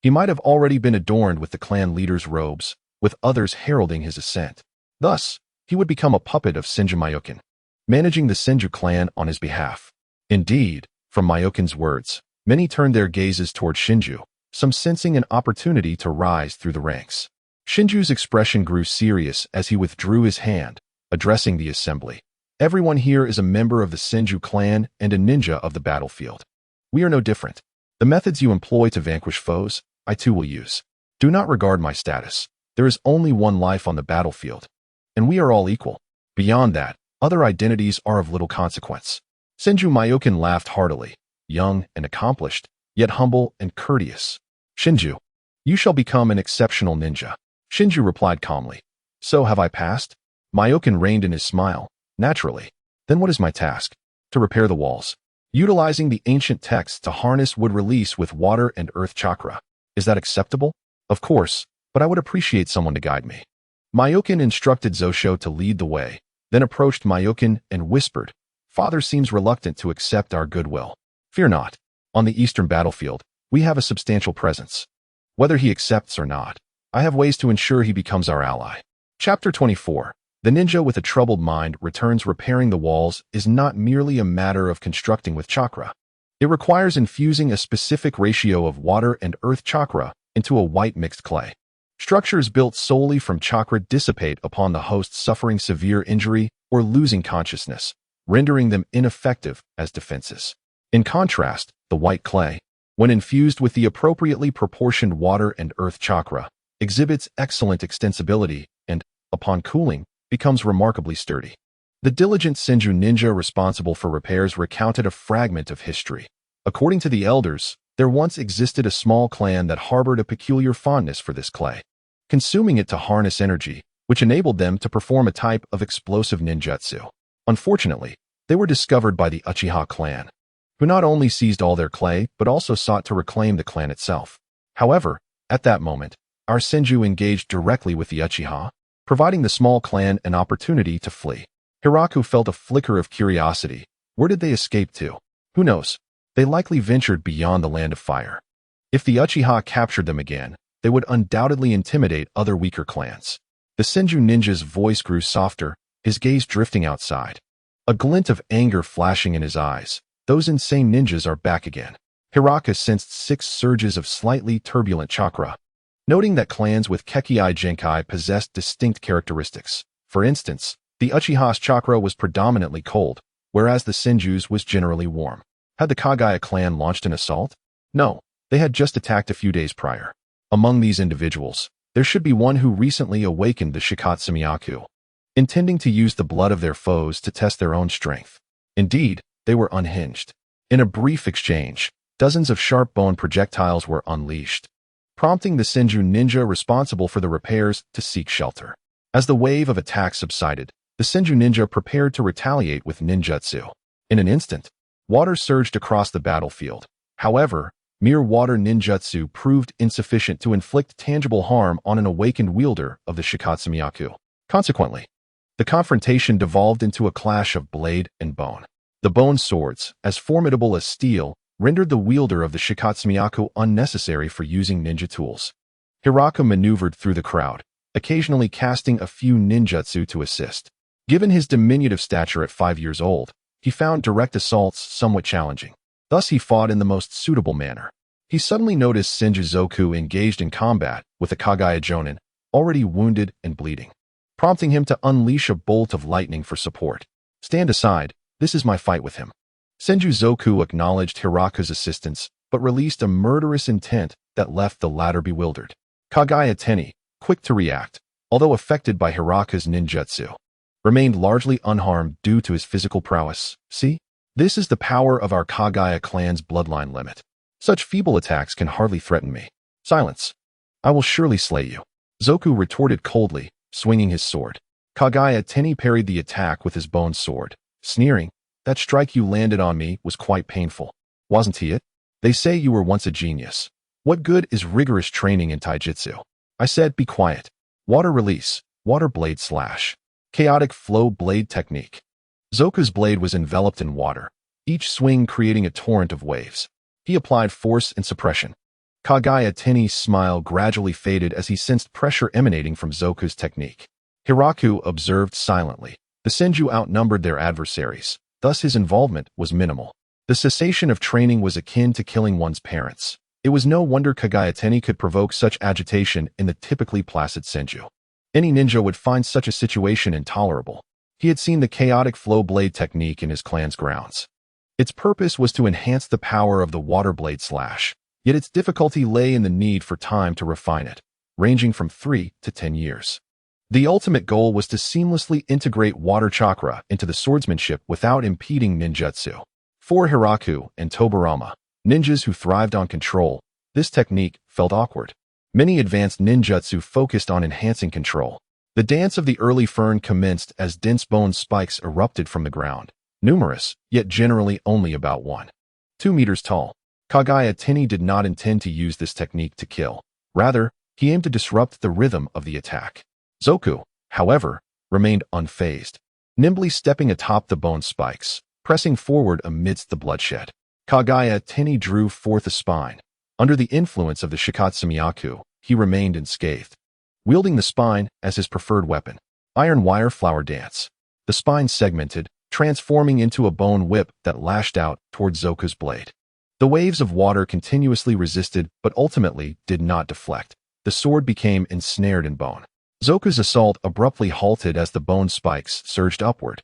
he might have already been adorned with the clan leader's robes, with others heralding his ascent. Thus, he would become a puppet of Senju Myokin, managing the Senju clan on his behalf. Indeed, from Myokin's words, many turned their gazes toward Shinju, some sensing an opportunity to rise through the ranks. Shinju's expression grew serious as he withdrew his hand, addressing the assembly. Everyone here is a member of the Senju clan and a ninja of the battlefield. We are no different. The methods you employ to vanquish foes, I too will use. Do not regard my status. There is only one life on the battlefield, and we are all equal. Beyond that, other identities are of little consequence. Senju Myokin laughed heartily, young and accomplished, yet humble and courteous. Shinju, you shall become an exceptional ninja. Shinju replied calmly. So have I passed? Myokin reined in his smile. Naturally. Then what is my task? To repair the walls, utilizing the ancient texts to harness would-release with water and earth chakra. Is that acceptable? Of course, but I would appreciate someone to guide me. Myokin instructed Zosho to lead the way, then approached Myokin and whispered, Father seems reluctant to accept our goodwill. Fear not. On the eastern battlefield, we have a substantial presence. Whether he accepts or not, I have ways to ensure he becomes our ally. Chapter 24. The ninja with a troubled mind returns. Repairing the walls is not merely a matter of constructing with chakra. It requires infusing a specific ratio of water and earth chakra into a white mixed clay. Structures built solely from chakra dissipate upon the host suffering severe injury or losing consciousness, rendering them ineffective as defenses. In contrast, the white clay, when infused with the appropriately proportioned water and earth chakra, exhibits excellent extensibility and, upon cooling, becomes remarkably sturdy. The diligent Senju ninja responsible for repairs recounted a fragment of history. According to the elders, there once existed a small clan that harbored a peculiar fondness for this clay, consuming it to harness energy, which enabled them to perform a type of explosive ninjutsu. Unfortunately, they were discovered by the Uchiha clan, who not only seized all their clay but also sought to reclaim the clan itself. However, at that moment, our Senju engaged directly with the Uchiha, providing the small clan an opportunity to flee. Hiraku felt a flicker of curiosity. Where did they escape to? Who knows? They likely ventured beyond the land of fire. If the Uchiha captured them again, they would undoubtedly intimidate other weaker clans. The Senju ninja's voice grew softer, his gaze drifting outside. A glint of anger flashing in his eyes. Those insane ninjas are back again. Hiraku sensed 6 surges of slightly turbulent chakra, noting that clans with Kekkei Genkai possessed distinct characteristics. For instance, the Uchiha's chakra was predominantly cold, whereas the Senju's was generally warm. Had the Kagaya clan launched an assault? No, they had just attacked a few days prior. Among these individuals, there should be one who recently awakened the Shikatsumiyaku, intending to use the blood of their foes to test their own strength. Indeed, they were unhinged. In a brief exchange, dozens of sharp bone projectiles were unleashed, prompting the Senju ninja responsible for the repairs to seek shelter. As the wave of attacks subsided, the Senju ninja prepared to retaliate with ninjutsu. In an instant, water surged across the battlefield. However, mere water ninjutsu proved insufficient to inflict tangible harm on an awakened wielder of the Shikatsumiyaku. Consequently, the confrontation devolved into a clash of blade and bone. The bone swords, as formidable as steel, rendered the wielder of the Shikatsumiyaku unnecessary for using ninja tools. Hiraku maneuvered through the crowd, occasionally casting a few ninjutsu to assist. Given his diminutive stature at 5 years old, he found direct assaults somewhat challenging. Thus he fought in the most suitable manner. He suddenly noticed Senju Zoku engaged in combat with a Kagaya Jonin, already wounded and bleeding, prompting him to unleash a bolt of lightning for support. "Stand aside, this is my fight with him." Senju Zoku acknowledged Hiraku's assistance, but released a murderous intent that left the latter bewildered. Kagaya Teni, quick to react, although affected by Hiraku's ninjutsu, remained largely unharmed due to his physical prowess. "See? This is the power of our Kagaya clan's bloodline limit. Such feeble attacks can hardly threaten me. Silence. I will surely slay you." Zoku retorted coldly, swinging his sword. Kagaya Teni parried the attack with his bone sword, sneering, "That strike you landed on me was quite painful. Wasn't he it? They say you were once a genius. What good is rigorous training in taijutsu?" I said, "Be quiet." Water release, water blade slash. Chaotic flow blade technique. Zoku's blade was enveloped in water, each swing creating a torrent of waves. He applied force and suppression. Kagaya Teni's smile gradually faded as he sensed pressure emanating from Zoku's technique. Hiraku observed silently. The Senju outnumbered their adversaries, thus his involvement was minimal. The cessation of training was akin to killing one's parents. It was no wonder Kagaya Teni could provoke such agitation in the typically placid Senju. Any ninja would find such a situation intolerable. He had seen the chaotic flow blade technique in his clan's grounds. Its purpose was to enhance the power of the water blade slash, yet its difficulty lay in the need for time to refine it, ranging from 3 to 10 years. The ultimate goal was to seamlessly integrate water chakra into the swordsmanship without impeding ninjutsu. For Hiraku and Tobirama, ninjas who thrived on control, this technique felt awkward. Many advanced ninjutsu focused on enhancing control. The dance of the early fern commenced as dense bone spikes erupted from the ground, numerous, yet generally only about 1.2 meters tall. Kagaya Teni did not intend to use this technique to kill. Rather, he aimed to disrupt the rhythm of the attack. Zoku, however, remained unfazed, nimbly stepping atop the bone spikes, pressing forward amidst the bloodshed. Kagaya Teni drew forth a spine. Under the influence of the Shikatsumiyaku, he remained unscathed. wielding the spine as his preferred weapon. Iron wire flower dance. The spine segmented, transforming into a bone whip that lashed out toward Zoku's blade. The waves of water continuously resisted but ultimately did not deflect. The sword became ensnared in bone. Zoku's assault abruptly halted as the bone spikes surged upward,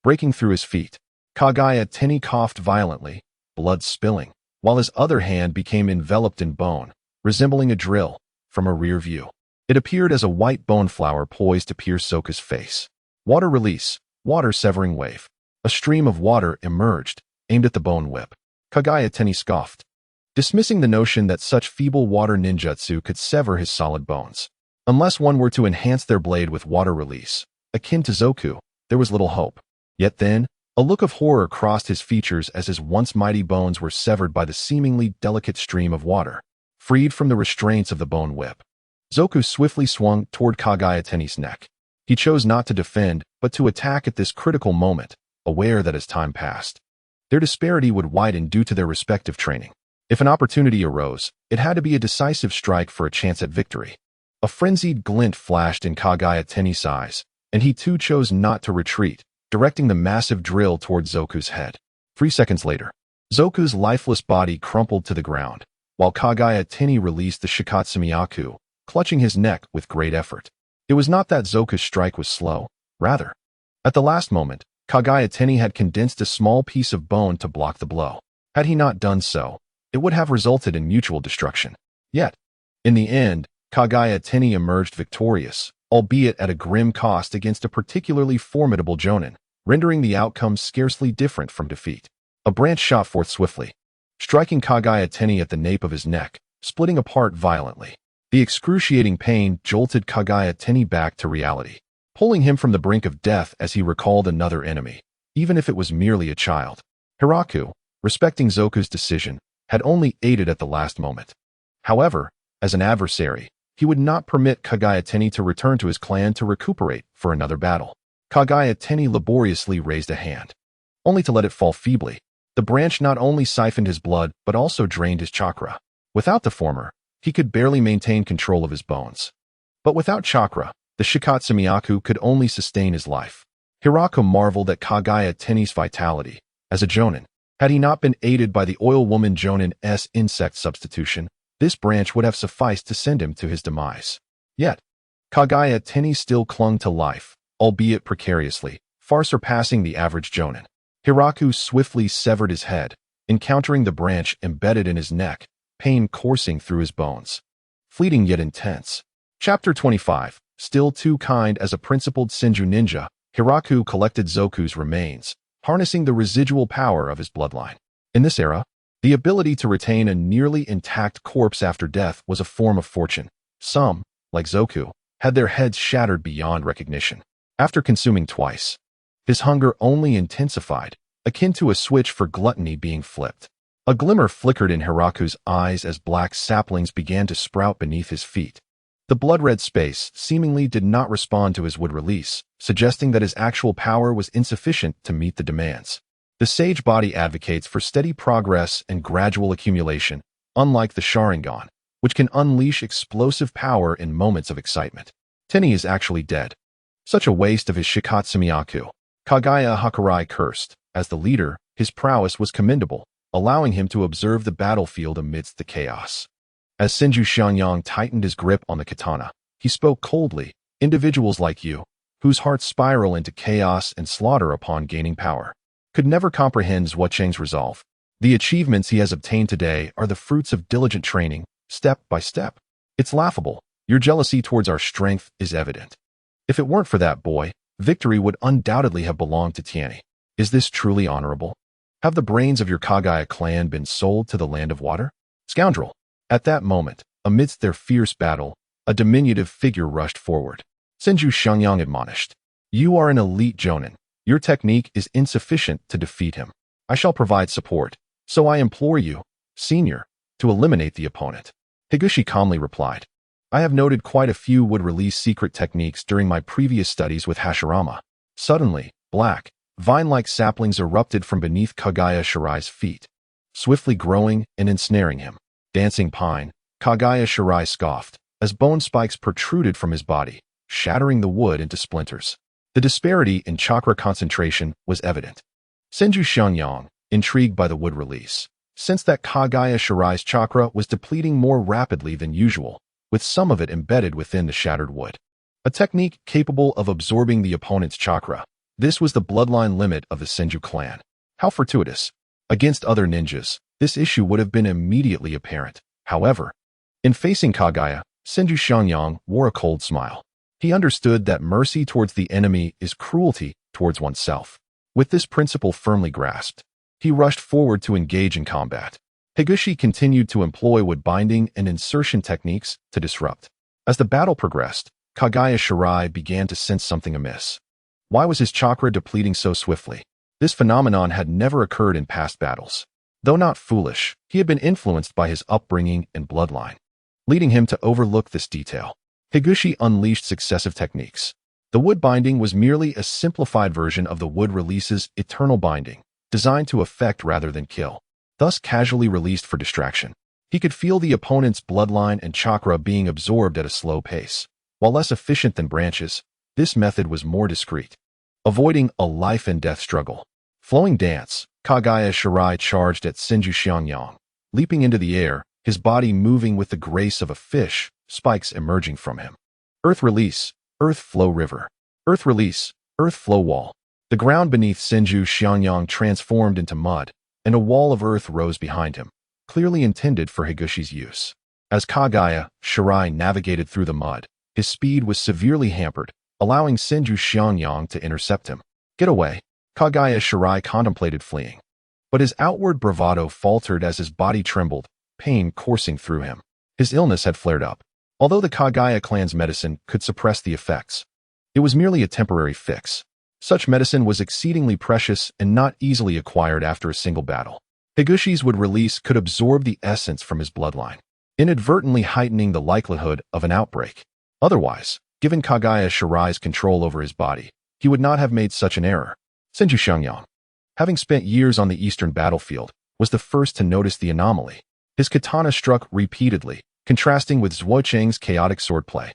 breaking through his feet. Kagaya Tenni coughed violently, blood spilling, while his other hand became enveloped in bone, resembling a drill, from a rear view. It appeared as a white bone flower poised to pierce Zoku's face. Water release, water severing wave. A stream of water emerged, aimed at the bone whip. Kagaya Tenni scoffed, dismissing the notion that such feeble water ninjutsu could sever his solid bones. Unless one were to enhance their blade with water release, akin to Zoku, there was little hope. Yet then, a look of horror crossed his features as his once mighty bones were severed by the seemingly delicate stream of water, freed from the restraints of the bone whip. Zoku swiftly swung toward Kagaya Tenni's neck. He chose not to defend, but to attack at this critical moment, aware that as time passed, their disparity would widen due to their respective training. If an opportunity arose, it had to be a decisive strike for a chance at victory. A frenzied glint flashed in Kagaya Tenni's eyes, and he too chose not to retreat, directing the massive drill toward Zoku's head. 3 seconds later, Zoku's lifeless body crumpled to the ground, while Kagaya Tenni released the Shikatsumiyaku, clutching his neck with great effort. It was not that Zoku's strike was slow, rather. At the last moment, Kagaya Tenni had condensed a small piece of bone to block the blow. Had he not done so, it would have resulted in mutual destruction. Yet, in the end, Kagaya Tenni emerged victorious, albeit at a grim cost against a particularly formidable jonin, rendering the outcome scarcely different from defeat. A branch shot forth swiftly, striking Kagaya Tenni at the nape of his neck, splitting apart violently. The excruciating pain jolted Kagaya Tenni back to reality, pulling him from the brink of death as he recalled another enemy, even if it was merely a child. Hiraku, respecting Zoku's decision, had only aided at the last moment. However, as an adversary, he would not permit Kagaya Tenni to return to his clan to recuperate for another battle. Kagaya Tenni laboriously raised a hand, only to let it fall feebly. The branch not only siphoned his blood but also drained his chakra. Without the former, he could barely maintain control of his bones. But without chakra, the Shikatsumiyaku could only sustain his life. Hiraku marveled at Kagaya Tenni's vitality. As a jonin, had he not been aided by the oil woman jonin's insect substitution, this branch would have sufficed to send him to his demise. Yet, Kagaya Tenni still clung to life, albeit precariously, far surpassing the average jonin. Hiraku swiftly severed his head, encountering the branch embedded in his neck, pain coursing through his bones. Fleeting yet intense. Chapter 25. Still too kind as a principled Senju ninja, Hiraku collected Zoku's remains, harnessing the residual power of his bloodline. In this era, the ability to retain a nearly intact corpse after death was a form of fortune. Some, like Zoku, had their heads shattered beyond recognition. After consuming twice, his hunger only intensified, akin to a switch for gluttony being flipped. A glimmer flickered in Hiraku's eyes as black saplings began to sprout beneath his feet. The blood-red space seemingly did not respond to his wood release, suggesting that his actual power was insufficient to meet the demands. The sage body advocates for steady progress and gradual accumulation, unlike the Sharingan, which can unleash explosive power in moments of excitement. Tenni is actually dead. Such a waste of his Shikatsumiyaku. Kagaya Hakurai cursed. As the leader, his prowess was commendable, allowing him to observe the battlefield amidst the chaos. As Senju Xiangyang tightened his grip on the katana, he spoke coldly. Individuals like you, whose hearts spiral into chaos and slaughter upon gaining power, could never comprehend Zhuocheng's resolve. The achievements he has obtained today are the fruits of diligent training, step by step. It's laughable. Your jealousy towards our strength is evident. If it weren't for that boy, victory would undoubtedly have belonged to Tianni. Is this truly honorable? Have the brains of your Kagaya clan been sold to the land of water? Scoundrel! At that moment, amidst their fierce battle, a diminutive figure rushed forward. Senju Xiangyang admonished. You are an elite jonin. Your technique is insufficient to defeat him. I shall provide support, so I implore you, senior, to eliminate the opponent. Higuchi calmly replied. I have noted quite a few would-release secret techniques during my previous studies with Hashirama. Suddenly, black, vine-like saplings erupted from beneath Kagaya Shirai's feet, swiftly growing and ensnaring him. Dancing pine, Kagaya Shirai scoffed, as bone spikes protruded from his body, shattering the wood into splinters. The disparity in chakra concentration was evident. Senju Xiangyang, intrigued by the wood release, sensed that Kagaya Shirai's chakra was depleting more rapidly than usual, with some of it embedded within the shattered wood. A technique capable of absorbing the opponent's chakra. This was the bloodline limit of the Senju clan. How fortuitous. Against other ninjas, this issue would have been immediately apparent. However, in facing Kagaya, Senju Xiangyang wore a cold smile. He understood that mercy towards the enemy is cruelty towards oneself. With this principle firmly grasped, he rushed forward to engage in combat. Higuchi continued to employ wood binding and insertion techniques to disrupt. As the battle progressed, Kagaya Shirai began to sense something amiss. Why was his chakra depleting so swiftly? This phenomenon had never occurred in past battles. Though not foolish, he had been influenced by his upbringing and bloodline, leading him to overlook this detail. Higuchi unleashed successive techniques. The wood binding was merely a simplified version of the wood release's eternal binding, designed to affect rather than kill, thus casually released for distraction. He could feel the opponent's bloodline and chakra being absorbed at a slow pace. While less efficient than branches, this method was more discreet, avoiding a life-and-death struggle. Flowing dance, Kagaya Shirai charged at Senju Xiangyang, leaping into the air, his body moving with the grace of a fish, spikes emerging from him. Earth release, earth flow river. Earth release, earth flow wall. The ground beneath Senju Xiangyang transformed into mud, and a wall of earth rose behind him, clearly intended for Higushi's use. As Kagaya Shirai navigated through the mud, his speed was severely hampered, allowing Senju Xiangyang to intercept him. Get away. Kagaya Shirai contemplated fleeing, but his outward bravado faltered as his body trembled, pain coursing through him. His illness had flared up. Although the Kagaya clan's medicine could suppress the effects, it was merely a temporary fix. Such medicine was exceedingly precious and not easily acquired after a single battle. Higushi's wood release could absorb the essence from his bloodline, inadvertently heightening the likelihood of an outbreak. Otherwise, given Kagaya Shirai's control over his body, he would not have made such an error. Senju Xiangyang, having spent years on the eastern battlefield, was the first to notice the anomaly. His katana struck repeatedly, contrasting with Zhuo Cheng's chaotic swordplay.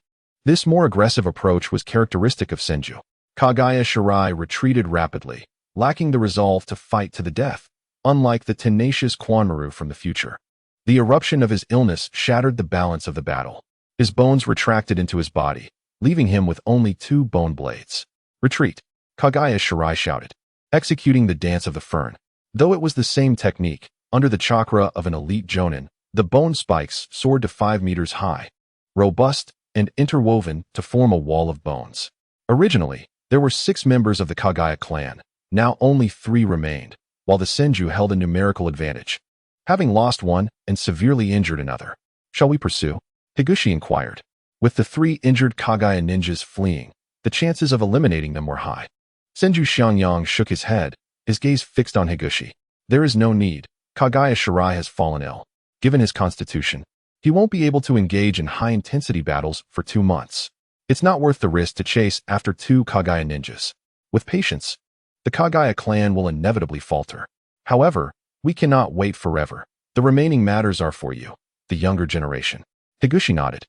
This more aggressive approach was characteristic of Senju. Kagaya Shirai retreated rapidly, lacking the resolve to fight to the death, unlike the tenacious Kwanmaru from the future. The eruption of his illness shattered the balance of the battle. His bones retracted into his body, leaving him with only 2 bone blades. Retreat, Kagaya Shirai shouted, executing the dance of the fern. Though it was the same technique, under the chakra of an elite jonin, the bone spikes soared to 5 meters high, robust and interwoven to form a wall of bones. Originally, there were 6 members of the Kagaya clan. Now only 3 remained, while the Senju held a numerical advantage, having lost one and severely injured another. Shall we pursue? Higuchi inquired. With the 3 injured Kagaya ninjas fleeing, the chances of eliminating them were high. Senju Xiangyang shook his head, his gaze fixed on Higuchi. There is no need. Kagaya Shirai has fallen ill. Given his constitution, he won't be able to engage in high-intensity battles for 2 months. It's not worth the risk to chase after 2 Kagaya ninjas. With patience, the Kagaya clan will inevitably falter. However, we cannot wait forever. The remaining matters are for you, the younger generation. Higuchi nodded,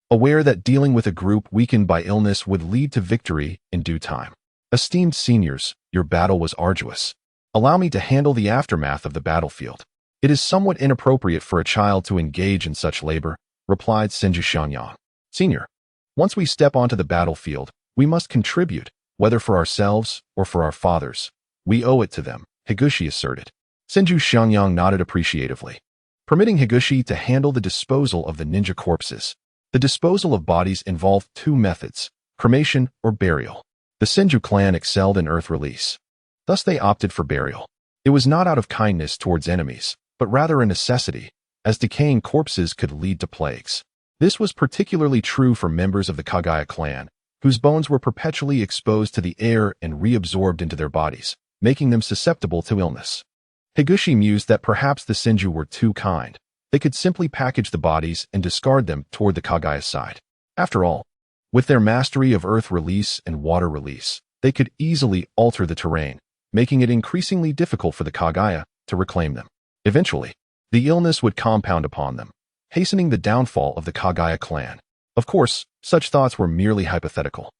aware that dealing with a group weakened by illness would lead to victory in due time. Esteemed seniors, your battle was arduous. Allow me to handle the aftermath of the battlefield. It is somewhat inappropriate for a child to engage in such labor, replied Senju Xiangyang. Senior, once we step onto the battlefield, we must contribute, whether for ourselves or for our fathers. We owe it to them, Higuchi asserted. Senju Xiangyang nodded appreciatively, permitting Higuchi to handle the disposal of the ninja corpses. The disposal of bodies involved 2 methods, cremation or burial. The Senju clan excelled in earth release. Thus they opted for burial. It was not out of kindness towards enemies, but rather a necessity, as decaying corpses could lead to plagues. This was particularly true for members of the Kagaya clan, whose bones were perpetually exposed to the air and reabsorbed into their bodies, making them susceptible to illness. Higuchi mused that perhaps the Senju were too kind. They could simply package the bodies and discard them toward the Kagaya side. After all, with their mastery of earth release and water release, they could easily alter the terrain, making it increasingly difficult for the Kagaya to reclaim them. Eventually, the illness would compound upon them, hastening the downfall of the Kagaya clan. Of course, such thoughts were merely hypothetical.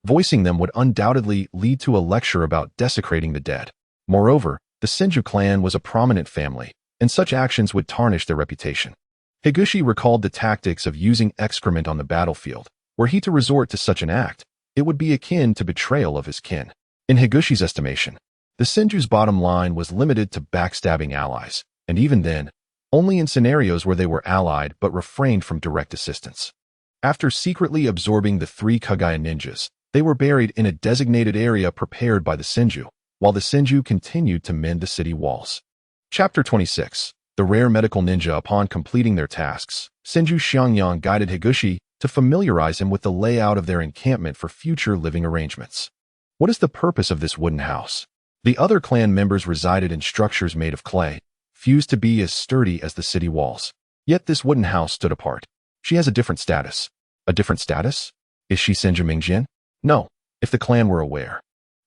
Voicing them would undoubtedly lead to a lecture about desecrating the dead. Moreover, the Senju clan was a prominent family, and such actions would tarnish their reputation. Higuchi recalled the tactics of using excrement on the battlefield. Were he to resort to such an act, it would be akin to betrayal of his kin. In Higushi's estimation, the Senju's bottom line was limited to backstabbing allies, and even then, only in scenarios where they were allied but refrained from direct assistance. After secretly absorbing the 3 Kagaya ninjas, they were buried in a designated area prepared by the Senju, while the Senju continued to mend the city walls. Chapter 26. The Rare Medical Ninja. Upon completing their tasks, Senju Xiangyang guided Higuchi to familiarize him with the layout of their encampment for future living arrangements. What is the purpose of this wooden house? The other clan members resided in structures made of clay, fused to be as sturdy as the city walls. Yet this wooden house stood apart. She has a different status. A different status? Is she Senju Mingjin? No. If the clan were aware,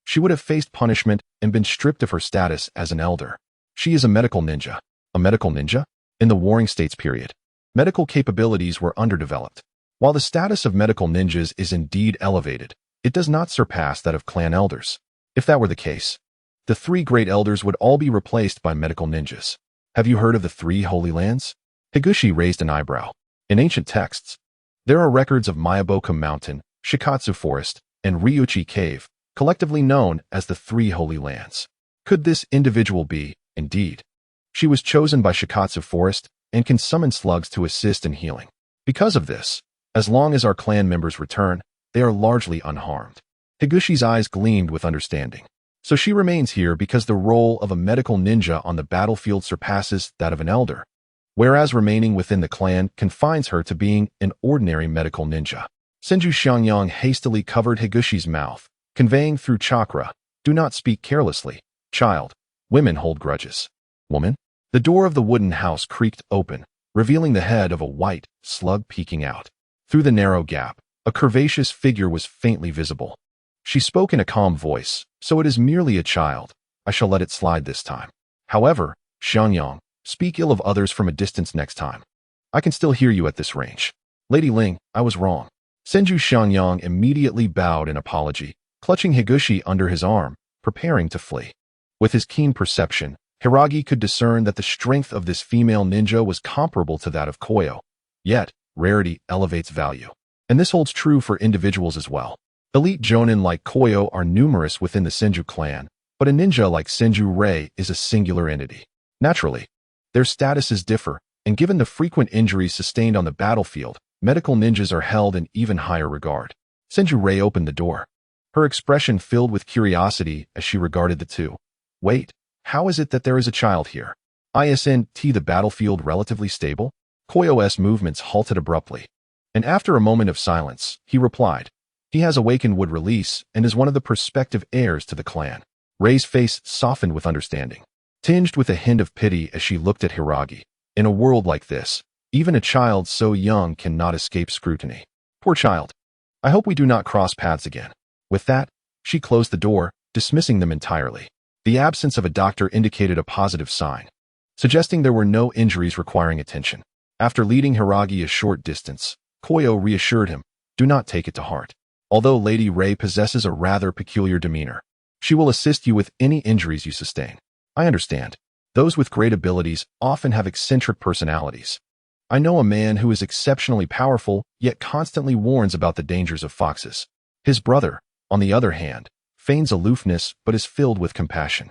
she would have faced punishment and been stripped of her status as an elder. She is a medical ninja. A medical ninja? In the Warring States period, medical capabilities were underdeveloped. While the status of medical ninjas is indeed elevated, it does not surpass that of clan elders. If that were the case, the 3 great elders would all be replaced by medical ninjas. Have you heard of the 3 Holy Lands? Higuchi raised an eyebrow. In ancient texts, there are records of Miyaboku Mountain, Shikatsu Forest, and Ryuchi Cave, collectively known as the 3 Holy Lands. Could this individual be, indeed? She was chosen by Shikatsu Forest and can summon slugs to assist in healing. Because of this, as long as our clan members return, they are largely unharmed. Higushi's eyes gleamed with understanding. So she remains here because the role of a medical ninja on the battlefield surpasses that of an elder, whereas remaining within the clan confines her to being an ordinary medical ninja. Senju Xiangyang hastily covered Higushi's mouth, conveying through chakra, "Do not speak carelessly, child. Women hold grudges." Woman? The door of the wooden house creaked open, revealing the head of a white slug peeking out. Through the narrow gap, a curvaceous figure was faintly visible. She spoke in a calm voice, "So it is merely a child. I shall let it slide this time. However, Xiangyang, speak ill of others from a distance next time. I can still hear you at this range." "Lady Ling, I was wrong." Senju Xiangyang immediately bowed in apology, clutching Higuchi under his arm, preparing to flee. With his keen perception, Hiragi could discern that the strength of this female ninja was comparable to that of Koyo. Yet, rarity elevates value. And this holds true for individuals as well. Elite jonin like Koyo are numerous within the Senju clan, but a ninja like Senju Rei is a singular entity. Naturally, their statuses differ, and given the frequent injuries sustained on the battlefield, medical ninjas are held in even higher regard. Senju Rei opened the door, her expression filled with curiosity as she regarded the two. "Wait, how is it that there is a child here? Isn't the battlefield relatively stable?" Koyo's movements halted abruptly, and after a moment of silence, he replied, "He has awakened wood release and is one of the prospective heirs to the clan." Rei's face softened with understanding, tinged with a hint of pity as she looked at Hiragi. In a world like this, even a child so young cannot escape scrutiny. Poor child. I hope we do not cross paths again. With that, she closed the door, dismissing them entirely. The absence of a doctor indicated a positive sign, suggesting there were no injuries requiring attention. After leading Hiragi a short distance, Koyo reassured him, "Do not take it to heart. Although Lady Rei possesses a rather peculiar demeanor, she will assist you with any injuries you sustain. I understand. Those with great abilities often have eccentric personalities. I know a man who is exceptionally powerful, yet constantly warns about the dangers of foxes. His brother, on the other hand, feigns aloofness but is filled with compassion."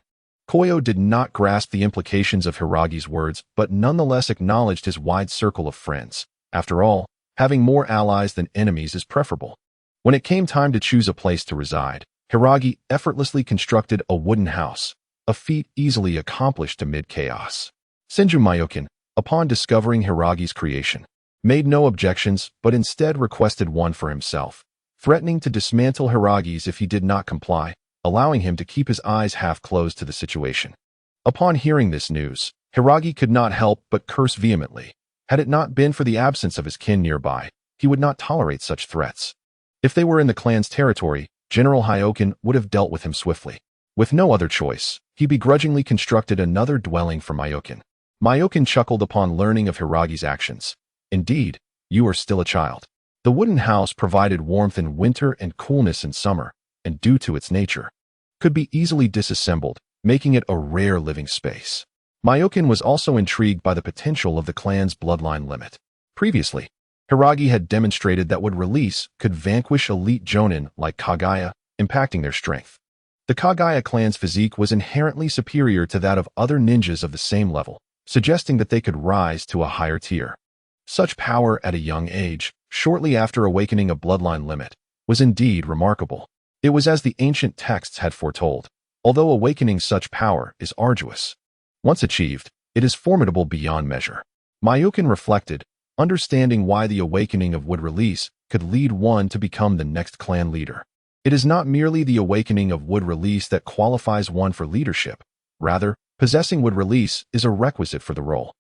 Koyo did not grasp the implications of Hiragi's words, but nonetheless acknowledged his wide circle of friends. After all, having more allies than enemies is preferable. When it came time to choose a place to reside, Hiragi effortlessly constructed a wooden house, a feat easily accomplished amid chaos. Senju Myokin, upon discovering Hiragi's creation, made no objections but instead requested one for himself, threatening to dismantle Hiragi's if he did not comply, allowing him to keep his eyes half closed to the situation. Upon hearing this news, Hiragi could not help but curse vehemently. Had it not been for the absence of his kin nearby, he would not tolerate such threats. If they were in the clan's territory, General Hyokin would have dealt with him swiftly. With no other choice, he begrudgingly constructed another dwelling for Myokin. Myokin chuckled upon learning of Hiragi's actions. "Indeed, you are still a child." The wooden house provided warmth in winter and coolness in summer, and due to its nature, could be easily disassembled, making it a rare living space. Myokin was also intrigued by the potential of the clan's bloodline limit. Previously, Hiragi had demonstrated that would release could vanquish elite jonin like Kagaya, impacting their strength. The Kagaya clan's physique was inherently superior to that of other ninjas of the same level, suggesting that they could rise to a higher tier. Such power at a young age, shortly after awakening a bloodline limit, was indeed remarkable. It was as the ancient texts had foretold, although awakening such power is arduous. Once achieved, it is formidable beyond measure. Myokin reflected, understanding why the awakening of wood release could lead one to become the next clan leader. It is not merely the awakening of wood release that qualifies one for leadership. Rather, possessing wood release is a requisite for the role.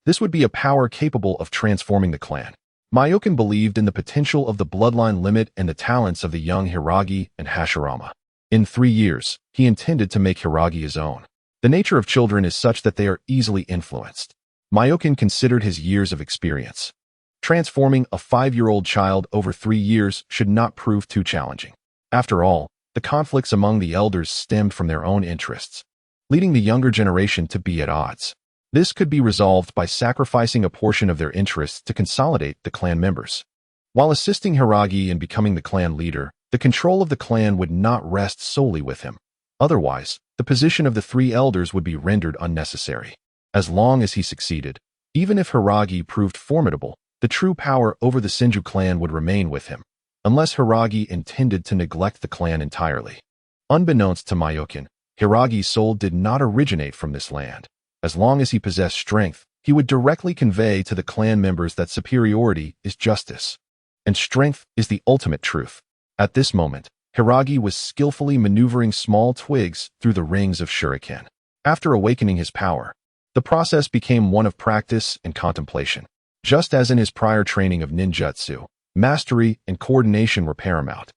This would be a power capable of transforming the clan. Myokin believed in the potential of the bloodline limit and the talents of the young Hiragi and Hashirama. In 3 years, he intended to make Hiragi his own. The nature of children is such that they are easily influenced. Myokin considered his years of experience. Transforming a 5-year-old child over 3 years should not prove too challenging. After all, the conflicts among the elders stemmed from their own interests, leading the younger generation to be at odds. This could be resolved by sacrificing a portion of their interests to consolidate the clan members. While assisting Hiragi in becoming the clan leader, the control of the clan would not rest solely with him. Otherwise, the position of the 3 elders would be rendered unnecessary. As long as he succeeded, even if Hiragi proved formidable, the true power over the Senju clan would remain with him, unless Hiragi intended to neglect the clan entirely. Unbeknownst to Myokin, Hiragi's soul did not originate from this land. As long as he possessed strength, he would directly convey to the clan members that superiority is justice, and strength is the ultimate truth. At this moment, Hiragi was skillfully maneuvering small twigs through the rings of shuriken. After awakening his power, the process became one of practice and contemplation. Just as in his prior training of ninjutsu, mastery and coordination were paramount.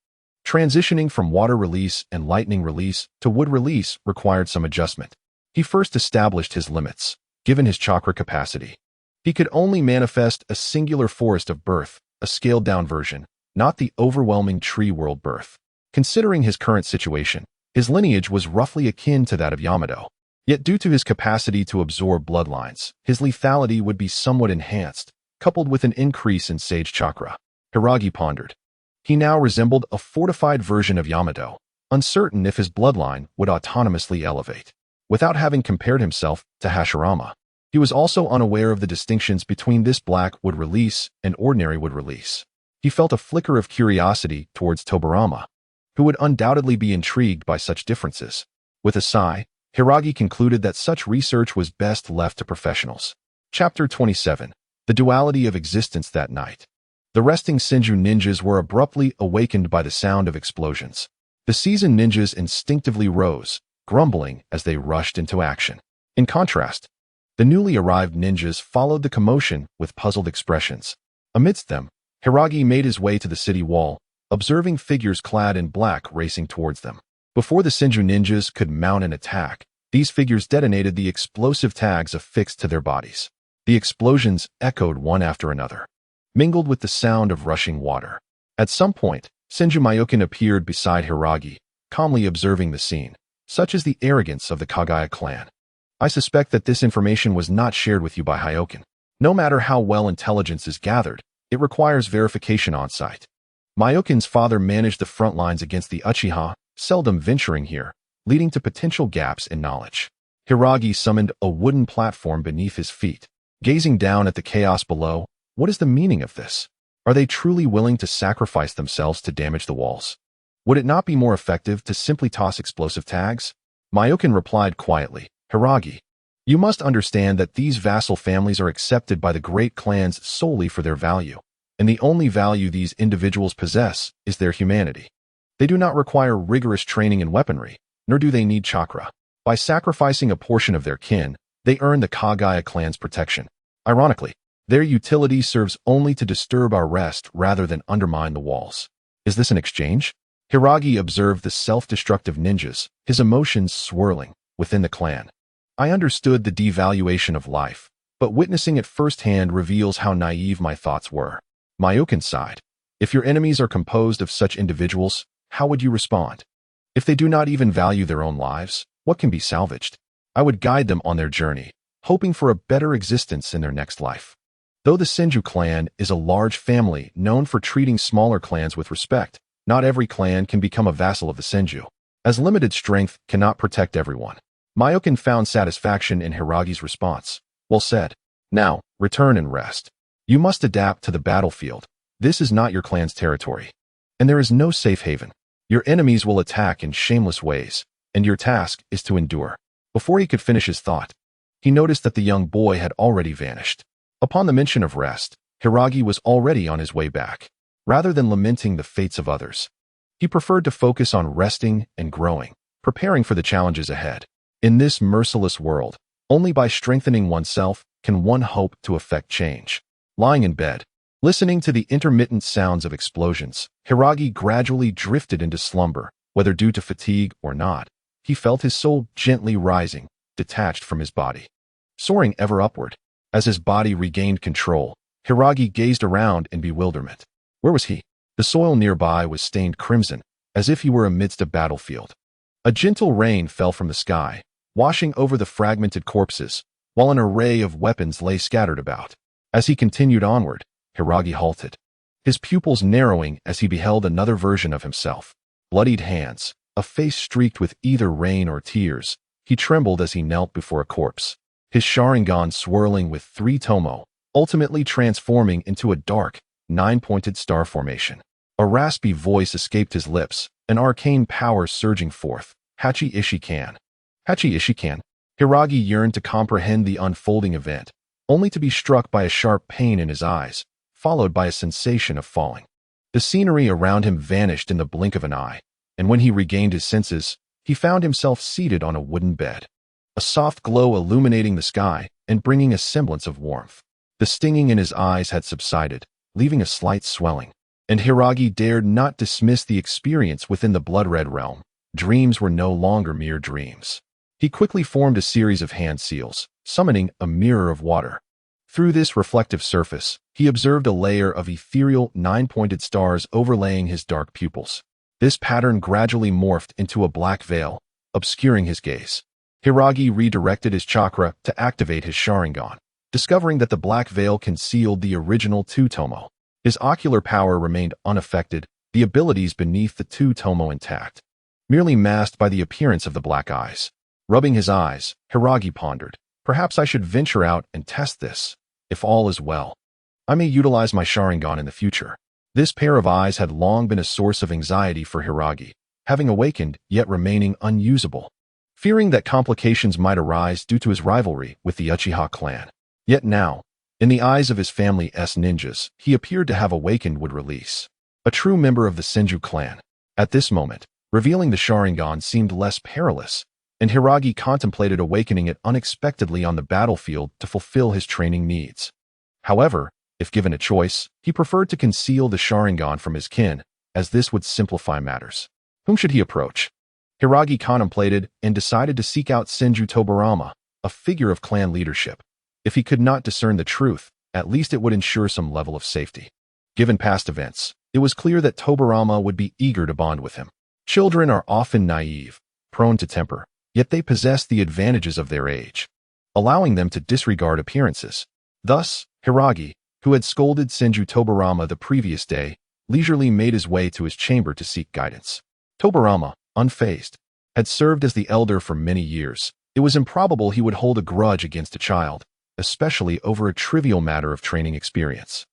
Transitioning from water release and lightning release to wood release required some adjustment. He first established his limits, given his chakra capacity. He could only manifest a singular forest of birth, a scaled-down version, not the overwhelming tree world birth. Considering his current situation, his lineage was roughly akin to that of Yamato. Yet due to his capacity to absorb bloodlines, his lethality would be somewhat enhanced, coupled with an increase in sage chakra. Hiragi pondered. He now resembled a fortified version of Yamato, uncertain if his bloodline would autonomously elevate. Without having compared himself to Hashirama, he was also unaware of the distinctions between this black wood release and ordinary wood release. He felt a flicker of curiosity towards Tobirama, who would undoubtedly be intrigued by such differences. With a sigh, Hiragi concluded that such research was best left to professionals. Chapter 27. The Duality of Existence that night. The resting Senju ninjas were abruptly awakened by the sound of explosions. The seasoned ninjas instinctively rose, grumbling as they rushed into action. In contrast, the newly arrived ninjas followed the commotion with puzzled expressions. Amidst them, Hiragi made his way to the city wall, observing figures clad in black racing towards them. Before the Senju ninjas could mount an attack, these figures detonated the explosive tags affixed to their bodies. The explosions echoed one after another, mingled with the sound of rushing water. At some point, Senju Myokin appeared beside Hiragi, calmly observing the scene. Such is the arrogance of the Kagaya clan. I suspect that this information was not shared with you by Hyokin. No matter how well intelligence is gathered, it requires verification on site. Myokin's father managed the front lines against the Uchiha, seldom venturing here, leading to potential gaps in knowledge. Hiragi summoned a wooden platform beneath his feet. Gazing down at the chaos below, what is the meaning of this? Are they truly willing to sacrifice themselves to damage the walls? Would it not be more effective to simply toss explosive tags? Myokin replied quietly, Hiragi, you must understand that these vassal families are accepted by the great clans solely for their value, and the only value these individuals possess is their humanity. They do not require rigorous training in weaponry, nor do they need chakra. By sacrificing a portion of their kin, they earn the Kagaya clan's protection. Ironically, their utility serves only to disturb our rest rather than undermine the walls. Is this an exchange? Hiragi observed the self-destructive ninjas, his emotions swirling within the clan. I understood the devaluation of life, but witnessing it firsthand reveals how naive my thoughts were. Myokin sighed. If your enemies are composed of such individuals, how would you respond? If they do not even value their own lives, what can be salvaged? I would guide them on their journey, hoping for a better existence in their next life. Though the Senju clan is a large family known for treating smaller clans with respect, not every clan can become a vassal of the Senju, as limited strength cannot protect everyone. Myokin found satisfaction in Hiragi's response. Well said. Now, return and rest. You must adapt to the battlefield. This is not your clan's territory. And there is no safe haven. Your enemies will attack in shameless ways, and your task is to endure. Before he could finish his thought, he noticed that the young boy had already vanished. Upon the mention of rest, Hiragi was already on his way back. Rather than lamenting the fates of others, he preferred to focus on resting and growing, preparing for the challenges ahead. In this merciless world, only by strengthening oneself can one hope to effect change. Lying in bed, listening to the intermittent sounds of explosions, Hiragi gradually drifted into slumber, whether due to fatigue or not. He felt his soul gently rising, detached from his body, soaring ever upward. As his body regained control, Hiragi gazed around in bewilderment. Where was he? The soil nearby was stained crimson, as if he were amidst a battlefield. A gentle rain fell from the sky, washing over the fragmented corpses, while an array of weapons lay scattered about. As he continued onward, Hiragi halted, his pupils narrowing as he beheld another version of himself. Bloodied hands, a face streaked with either rain or tears. He trembled as he knelt before a corpse, his Sharingan swirling with 3 tomo, ultimately transforming into a dark, 9-pointed star formation. A raspy voice escaped his lips, an arcane power surging forth. Hachi Ishikan. Hachi Ishikan. Hiragi yearned to comprehend the unfolding event, only to be struck by a sharp pain in his eyes, followed by a sensation of falling. The scenery around him vanished in the blink of an eye, and when he regained his senses, he found himself seated on a wooden bed, a soft glow illuminating the sky and bringing a semblance of warmth. The stinging in his eyes had subsided, leaving a slight swelling, and Hiragi dared not dismiss the experience within the blood-red realm. Dreams were no longer mere dreams. He quickly formed a series of hand seals, summoning a mirror of water. Through this reflective surface, he observed a layer of ethereal 9-pointed stars overlaying his dark pupils. This pattern gradually morphed into a black veil, obscuring his gaze. Hiragi redirected his chakra to activate his Sharingan, discovering that the black veil concealed the original 2 tomo. His ocular power remained unaffected, the abilities beneath the 2 tomo intact, merely masked by the appearance of the black eyes. Rubbing his eyes, Hiragi pondered, perhaps I should venture out and test this. If all is well, I may utilize my Sharingan in the future. This pair of eyes had long been a source of anxiety for Hiragi, having awakened yet remaining unusable, fearing that complications might arise due to his rivalry with the Uchiha clan. Yet now, in the eyes of his family's ninjas, he appeared to have awakened with release. A true member of the Senju clan. At this moment, revealing the Sharingan seemed less perilous, and Hiragi contemplated awakening it unexpectedly on the battlefield to fulfill his training needs. However, if given a choice, he preferred to conceal the Sharingan from his kin, as this would simplify matters. Whom should he approach? Hiragi contemplated and decided to seek out Senju Tobirama, a figure of clan leadership. If he could not discern the truth, at least it would ensure some level of safety. Given past events, it was clear that Tobirama would be eager to bond with him. Children are often naive, prone to temper, yet they possess the advantages of their age, allowing them to disregard appearances. Thus, Hiragi, who had scolded Senju Tobirama the previous day, leisurely made his way to his chamber to seek guidance. Tobirama, unfazed, had served as the elder for many years. It was improbable he would hold a grudge against a child, especially over a trivial matter of training experience.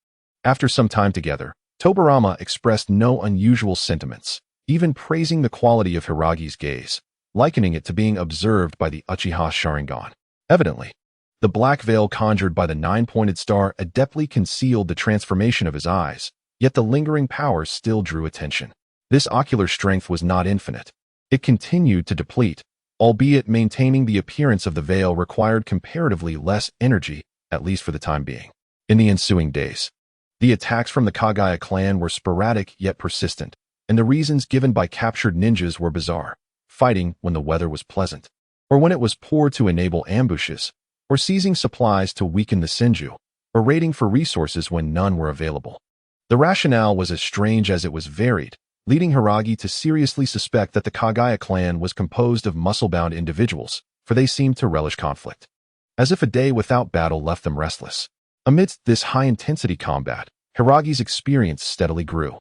After some time together, Tobirama expressed no unusual sentiments, even praising the quality of Hiragi's gaze, likening it to being observed by the Uchiha Sharingan. Evidently, the black veil conjured by the 9-pointed star adeptly concealed the transformation of his eyes, yet the lingering power still drew attention. This ocular strength was not infinite. It continued to deplete, albeit maintaining the appearance of the veil required comparatively less energy, at least for the time being. In the ensuing days, the attacks from the Kagaya clan were sporadic yet persistent, and the reasons given by captured ninjas were bizarre. Fighting when the weather was pleasant, or when it was poor to enable ambushes, or seizing supplies to weaken the Senju, or raiding for resources when none were available. The rationale was as strange as it was varied, leading Hiragi to seriously suspect that the Kagaya clan was composed of muscle-bound individuals, for they seemed to relish conflict. As if a day without battle left them restless. Amidst this high-intensity combat, Hiragi's experience steadily grew,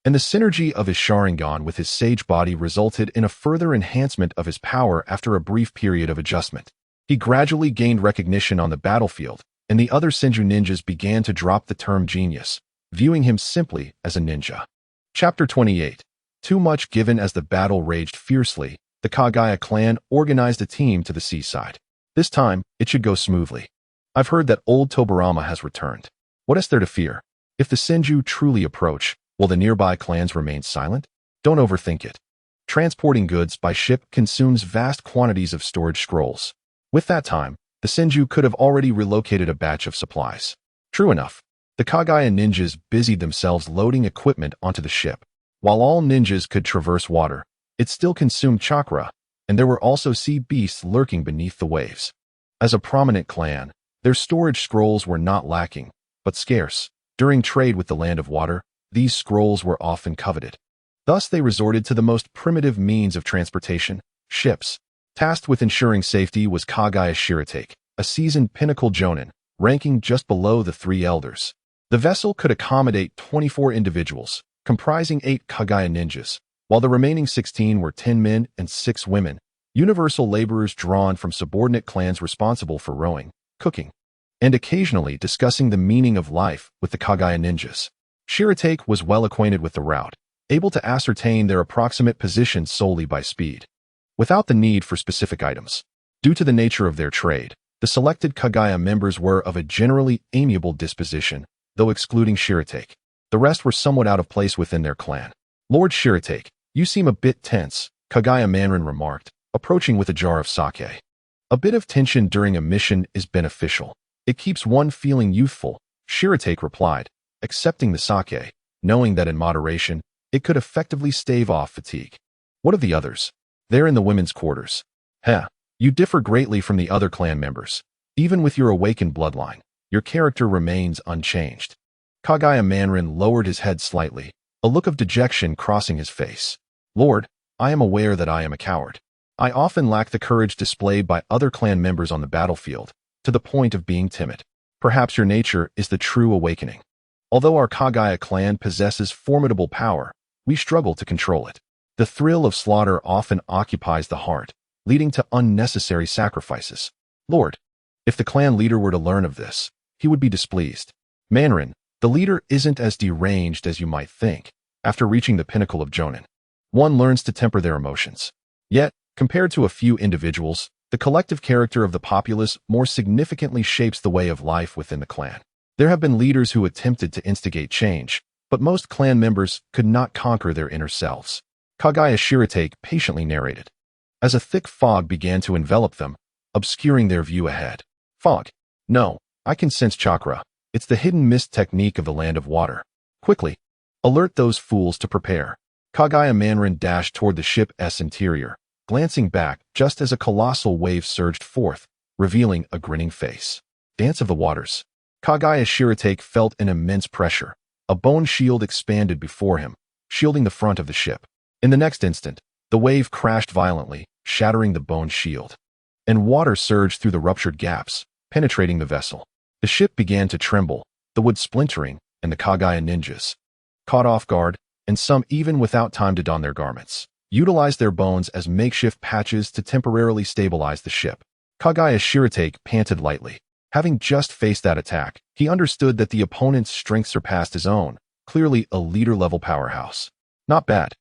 and the synergy of his Sharingan with his sage body resulted in a further enhancement of his power after a brief period of adjustment. He gradually gained recognition on the battlefield, and the other Senju ninjas began to drop the term genius, viewing him simply as a ninja. Chapter 28. Too much given. As the battle raged fiercely, the Kagaya clan organized a team to the seaside. This time, it should go smoothly. I've heard that old Tobirama has returned. What is there to fear? If the Senju truly approach, will the nearby clans remain silent? Don't overthink it. Transporting goods by ship consumes vast quantities of storage scrolls. With that time, the Senju could have already relocated a batch of supplies. True enough, the Kagaya ninjas busied themselves loading equipment onto the ship. While all ninjas could traverse water, it still consumed chakra, and there were also sea beasts lurking beneath the waves. As a prominent clan, their storage scrolls were not lacking, but scarce. During trade with the land of water, these scrolls were often coveted. Thus they resorted to the most primitive means of transportation, ships. Tasked with ensuring safety was Kagaya Shiratake, a seasoned pinnacle jonin, ranking just below the three elders. The vessel could accommodate 24 individuals, comprising 8 Kagaya ninjas, while the remaining 16 were 10 men and 6 women, universal laborers drawn from subordinate clans responsible for rowing, cooking, and occasionally discussing the meaning of life with the Kagaya ninjas. Shiratake was well acquainted with the route, able to ascertain their approximate position solely by speed, without the need for specific items. Due to the nature of their trade, the selected Kagaya members were of a generally amiable disposition, though excluding Shiratake. The rest were somewhat out of place within their clan. Lord Shiratake, you seem a bit tense, Kagaya Manrin remarked, approaching with a jar of sake. A bit of tension during a mission is beneficial. It keeps one feeling youthful, Shiratake replied, accepting the sake, knowing that in moderation, it could effectively stave off fatigue. What of the others? They're in the women's quarters. You differ greatly from the other clan members. Even with your awakened bloodline, your character remains unchanged. Kagaya Manrin lowered his head slightly, a look of dejection crossing his face. Lord, I am aware that I am a coward. I often lack the courage displayed by other clan members on the battlefield, to the point of being timid. Perhaps your nature is the true awakening. Although our Kagaya clan possesses formidable power, we struggle to control it. The thrill of slaughter often occupies the heart, leading to unnecessary sacrifices. Lord, if the clan leader were to learn of this, he would be displeased. Manrin, the leader isn't as deranged as you might think. After reaching the pinnacle of Jonin, one learns to temper their emotions. Yet, compared to a few individuals, the collective character of the populace more significantly shapes the way of life within the clan. There have been leaders who attempted to instigate change, but most clan members could not conquer their inner selves. Kagaya Shiratake patiently narrated, as a thick fog began to envelop them, obscuring their view ahead. Fog? No, I can sense chakra. It's the hidden mist technique of the land of water. Quickly, alert those fools to prepare. Kagaya Manrin dashed toward the ship's interior, glancing back just as a colossal wave surged forth, revealing a grinning face. Dance of the waters. Kagaya Shiratake felt an immense pressure. A bone shield expanded before him, shielding the front of the ship. In the next instant, the wave crashed violently, shattering the bone shield, and water surged through the ruptured gaps, penetrating the vessel. The ship began to tremble, the wood splintering, and the Kagaya ninjas, caught off guard, and some even without time to don their garments, utilized their bones as makeshift patches to temporarily stabilize the ship. Kagaya Shiratake panted lightly. Having just faced that attack, he understood that the opponent's strength surpassed his own, clearly a leader-level powerhouse. Not bad.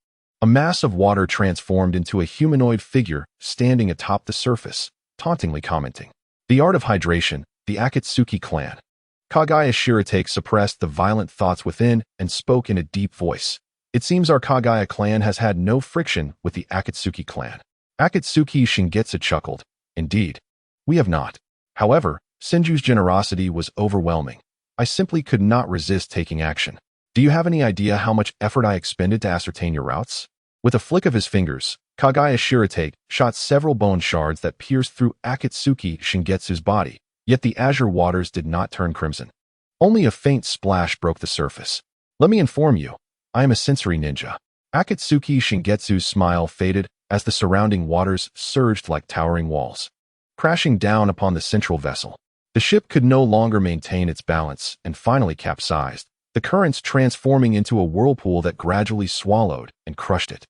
A mass of water transformed into a humanoid figure standing atop the surface, tauntingly commenting. The art of hydration, the Otsutsuki clan. Kagaya Shiratake suppressed the violent thoughts within and spoke in a deep voice. It seems our Kagaya clan has had no friction with the Otsutsuki clan. Otsutsuki Shingetsu chuckled. Indeed. We have not. However, Senju's generosity was overwhelming. I simply could not resist taking action. Do you have any idea how much effort I expended to ascertain your routes? With a flick of his fingers, Kagaya Shiratake shot several bone shards that pierced through Otsutsuki Shingetsu's body, yet the azure waters did not turn crimson. Only a faint splash broke the surface. Let me inform you, I am a sensory ninja. Akatsuki Shingetsu's smile faded as the surrounding waters surged like towering walls, crashing down upon the central vessel. The ship could no longer maintain its balance and finally capsized, the currents transforming into a whirlpool that gradually swallowed and crushed it.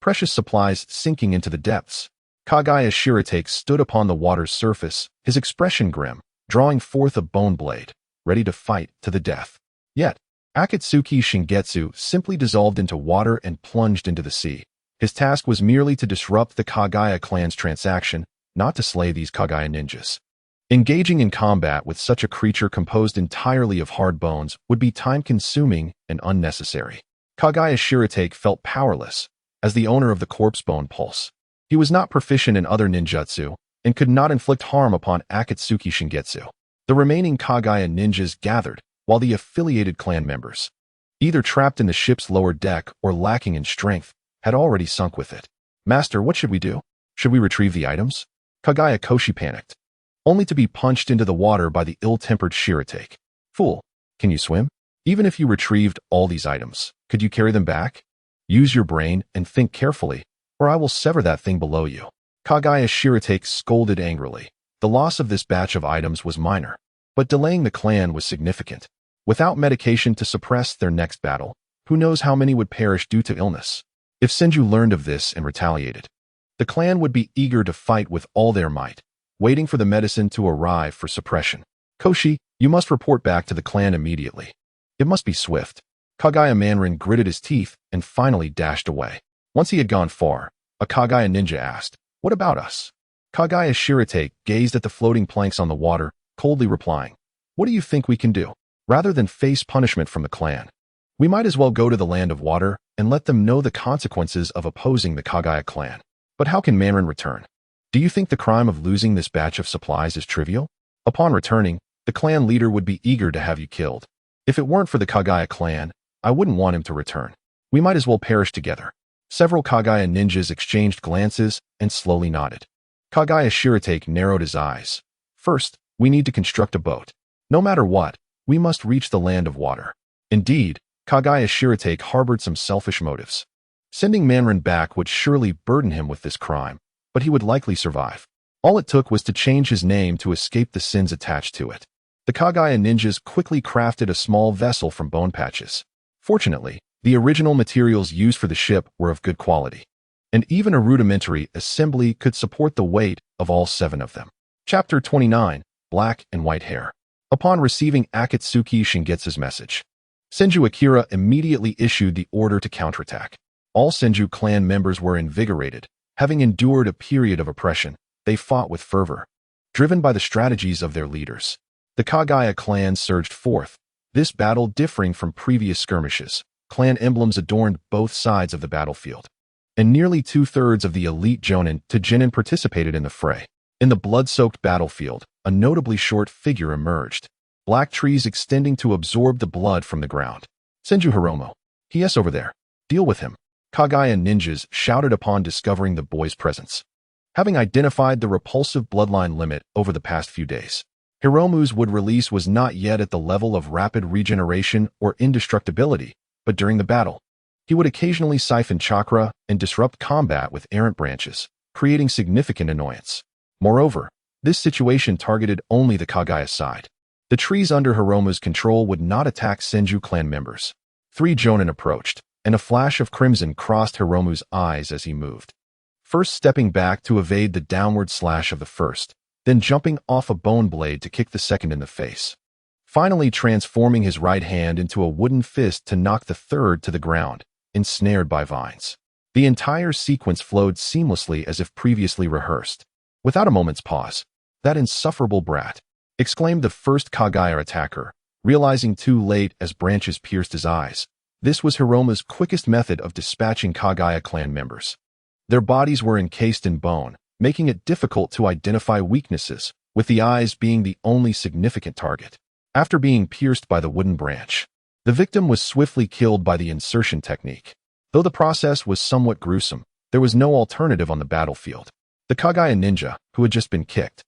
Precious supplies sinking into the depths. Kagaya Shiratake stood upon the water's surface, his expression grim, drawing forth a bone blade, ready to fight to the death. Yet, Akatsuki Shingetsu simply dissolved into water and plunged into the sea. His task was merely to disrupt the Kagaya clan's transaction, not to slay these Kagaya ninjas. Engaging in combat with such a creature composed entirely of hard bones would be time-consuming and unnecessary. Kagaya Shiratake felt powerless as the owner of the corpse bone pulse. He was not proficient in other ninjutsu and could not inflict harm upon Akatsuki Shingetsu. The remaining Kagaya ninjas gathered, while the affiliated clan members, either trapped in the ship's lower deck or lacking in strength, had already sunk with it. Master, what should we do? Should we retrieve the items? Kagaya Koshi panicked, only to be punched into the water by the ill-tempered Shiratake. Fool, can you swim? Even if you retrieved all these items, could you carry them back? Use your brain and think carefully, or I will sever that thing below you. Kagaya Shiratake scolded angrily. The loss of this batch of items was minor, but delaying the clan was significant. Without medication to suppress their next battle, who knows how many would perish due to illness? If Senju learned of this and retaliated, the clan would be eager to fight with all their might, waiting for the medicine to arrive for suppression. Koshi, you must report back to the clan immediately. It must be swift. Kagaya Manrin gritted his teeth and finally dashed away. Once he had gone far, a Kagaya ninja asked, "What about us?" Kagaya Shiratake gazed at the floating planks on the water, coldly replying, "What do you think we can do? Rather than face punishment from the clan, we might as well go to the land of water and let them know the consequences of opposing the Kagaya clan." But how can Manrin return? Do you think the crime of losing this batch of supplies is trivial? Upon returning, the clan leader would be eager to have you killed. If it weren't for the Kagaya clan, I wouldn't want him to return. We might as well perish together. Several Kagaya ninjas exchanged glances and slowly nodded. Kagaya Shiratake narrowed his eyes. First, we need to construct a boat. No matter what, we must reach the land of water. Indeed, Kagaya Shiratake harbored some selfish motives. Sending Manrin back would surely burden him with this crime, but he would likely survive. All it took was to change his name to escape the sins attached to it. The Kagaya ninjas quickly crafted a small vessel from bone patches. Fortunately, the original materials used for the ship were of good quality, and even a rudimentary assembly could support the weight of all 7 of them. Chapter 29, Black and White Hair. Upon receiving Akatsuki Shingetsu's message, Senju Akira immediately issued the order to counterattack. All Senju clan members were invigorated. Having endured a period of oppression, they fought with fervor, driven by the strategies of their leaders. The Kagaya clan surged forth, this battle differing from previous skirmishes. Clan emblems adorned both sides of the battlefield, and nearly 2/3 of the elite Jonin to Genin participated in the fray. In the blood-soaked battlefield, a notably short figure emerged, black trees extending to absorb the blood from the ground. Senju Hiromo. He over there. Deal with him. Kagaya ninjas shouted upon discovering the boy's presence. Having identified the repulsive bloodline limit over the past few days, Hiromu's wood release was not yet at the level of rapid regeneration or indestructibility, but during the battle, he would occasionally siphon chakra and disrupt combat with errant branches, creating significant annoyance. Moreover, this situation targeted only the Kagaya side. The trees under Hiromu's control would not attack Senju clan members. 3 Jonin approached, and a flash of crimson crossed Hiromu's eyes as he moved. First stepping back to evade the downward slash of the first, then jumping off a bone blade to kick the second in the face. Finally transforming his right hand into a wooden fist to knock the third to the ground, ensnared by vines. The entire sequence flowed seamlessly as if previously rehearsed. Without a moment's pause, "That insufferable brat!" exclaimed the first Kagaya attacker, realizing too late as branches pierced his eyes. This was Hiromu's quickest method of dispatching Kagaya clan members. Their bodies were encased in bone, making it difficult to identify weaknesses, with the eyes being the only significant target. After being pierced by the wooden branch, the victim was swiftly killed by the insertion technique. Though the process was somewhat gruesome, there was no alternative on the battlefield. The Kagaya ninja, who had just been kicked,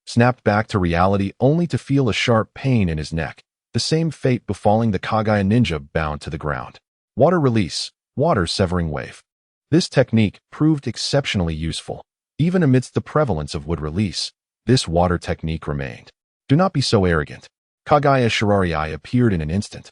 snapped back to reality only to feel a sharp pain in his neck. the same fate befalling the Kagaya ninja bound to the ground. Water release, water severing wave. This technique proved exceptionally useful. Even amidst the prevalence of wood release, this water technique remained. Do not be so arrogant. Kagaya Shirari appeared in an instant,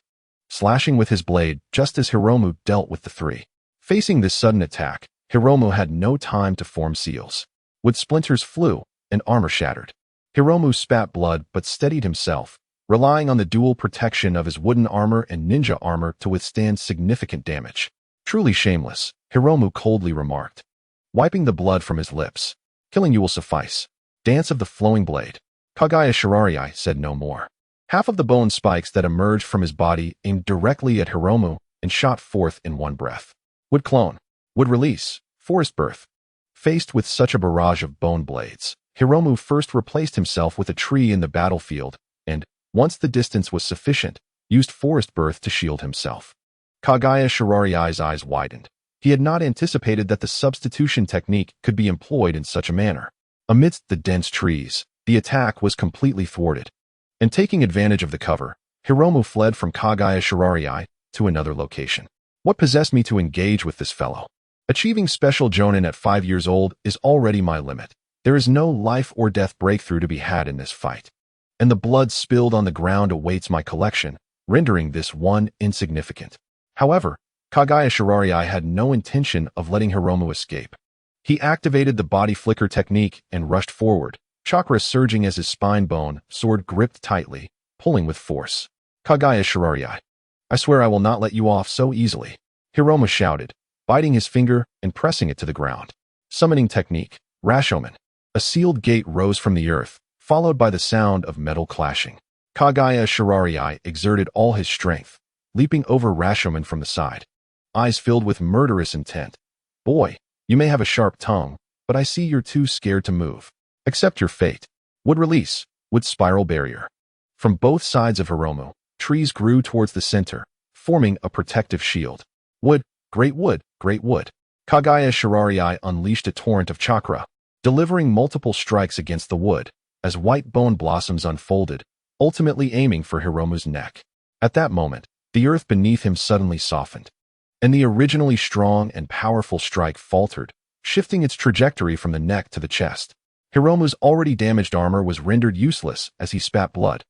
slashing with his blade just as Hiromu dealt with the three. Facing this sudden attack, Hiromu had no time to form seals. Wood splinters flew, and armor shattered. Hiromu spat blood but steadied himself, relying on the dual protection of his wooden armor and ninja armor to withstand significant damage. Truly shameless, Hiromu coldly remarked, wiping the blood from his lips. Killing you will suffice. Dance of the flowing blade. Kagaya Shirari said no more. Half of the bone spikes that emerged from his body aimed directly at Hiromu and shot forth in one breath. Wood clone. Wood release. Forest birth. Faced with such a barrage of bone blades, Hiromu first replaced himself with a tree in the battlefield and, once the distance was sufficient, used forest birth to shield himself. Kagaya Shirari's eyes widened. He had not anticipated that the substitution technique could be employed in such a manner. Amidst the dense trees, the attack was completely thwarted. And taking advantage of the cover, Hiromu fled from Kagaya Shirari to another location. What possessed me to engage with this fellow? Achieving special Jonin at 5 years old is already my limit. There is no life or death breakthrough to be had in this fight. And the blood spilled on the ground awaits my collection, rendering this one insignificant. However, Kagaya Shirari had no intention of letting Hiromu escape. He activated the body flicker technique and rushed forward, chakra surging as his spine bone, sword gripped tightly, pulling with force. Kagaya Shirari, I swear I will not let you off so easily, Hiromu shouted, biting his finger and pressing it to the ground. Summoning technique, Rashomon. A sealed gate rose from the earth, followed by the sound of metal clashing. Kagaya Shirari exerted all his strength, leaping over Rashomon from the side. Eyes filled with murderous intent. Boy, you may have a sharp tongue, but I see you're too scared to move. Accept your fate. Wood release, wood spiral barrier. From both sides of Hiromu, trees grew towards the center, forming a protective shield. Wood, great wood, great wood. Kagaya Shirari unleashed a torrent of chakra, delivering multiple strikes against the wood, as white bone blossoms unfolded, ultimately aiming for Hiromu's neck. At that moment, the earth beneath him suddenly softened, and the originally strong and powerful strike faltered, shifting its trajectory from the neck to the chest. Hiromu's already damaged armor was rendered useless as he spat blood,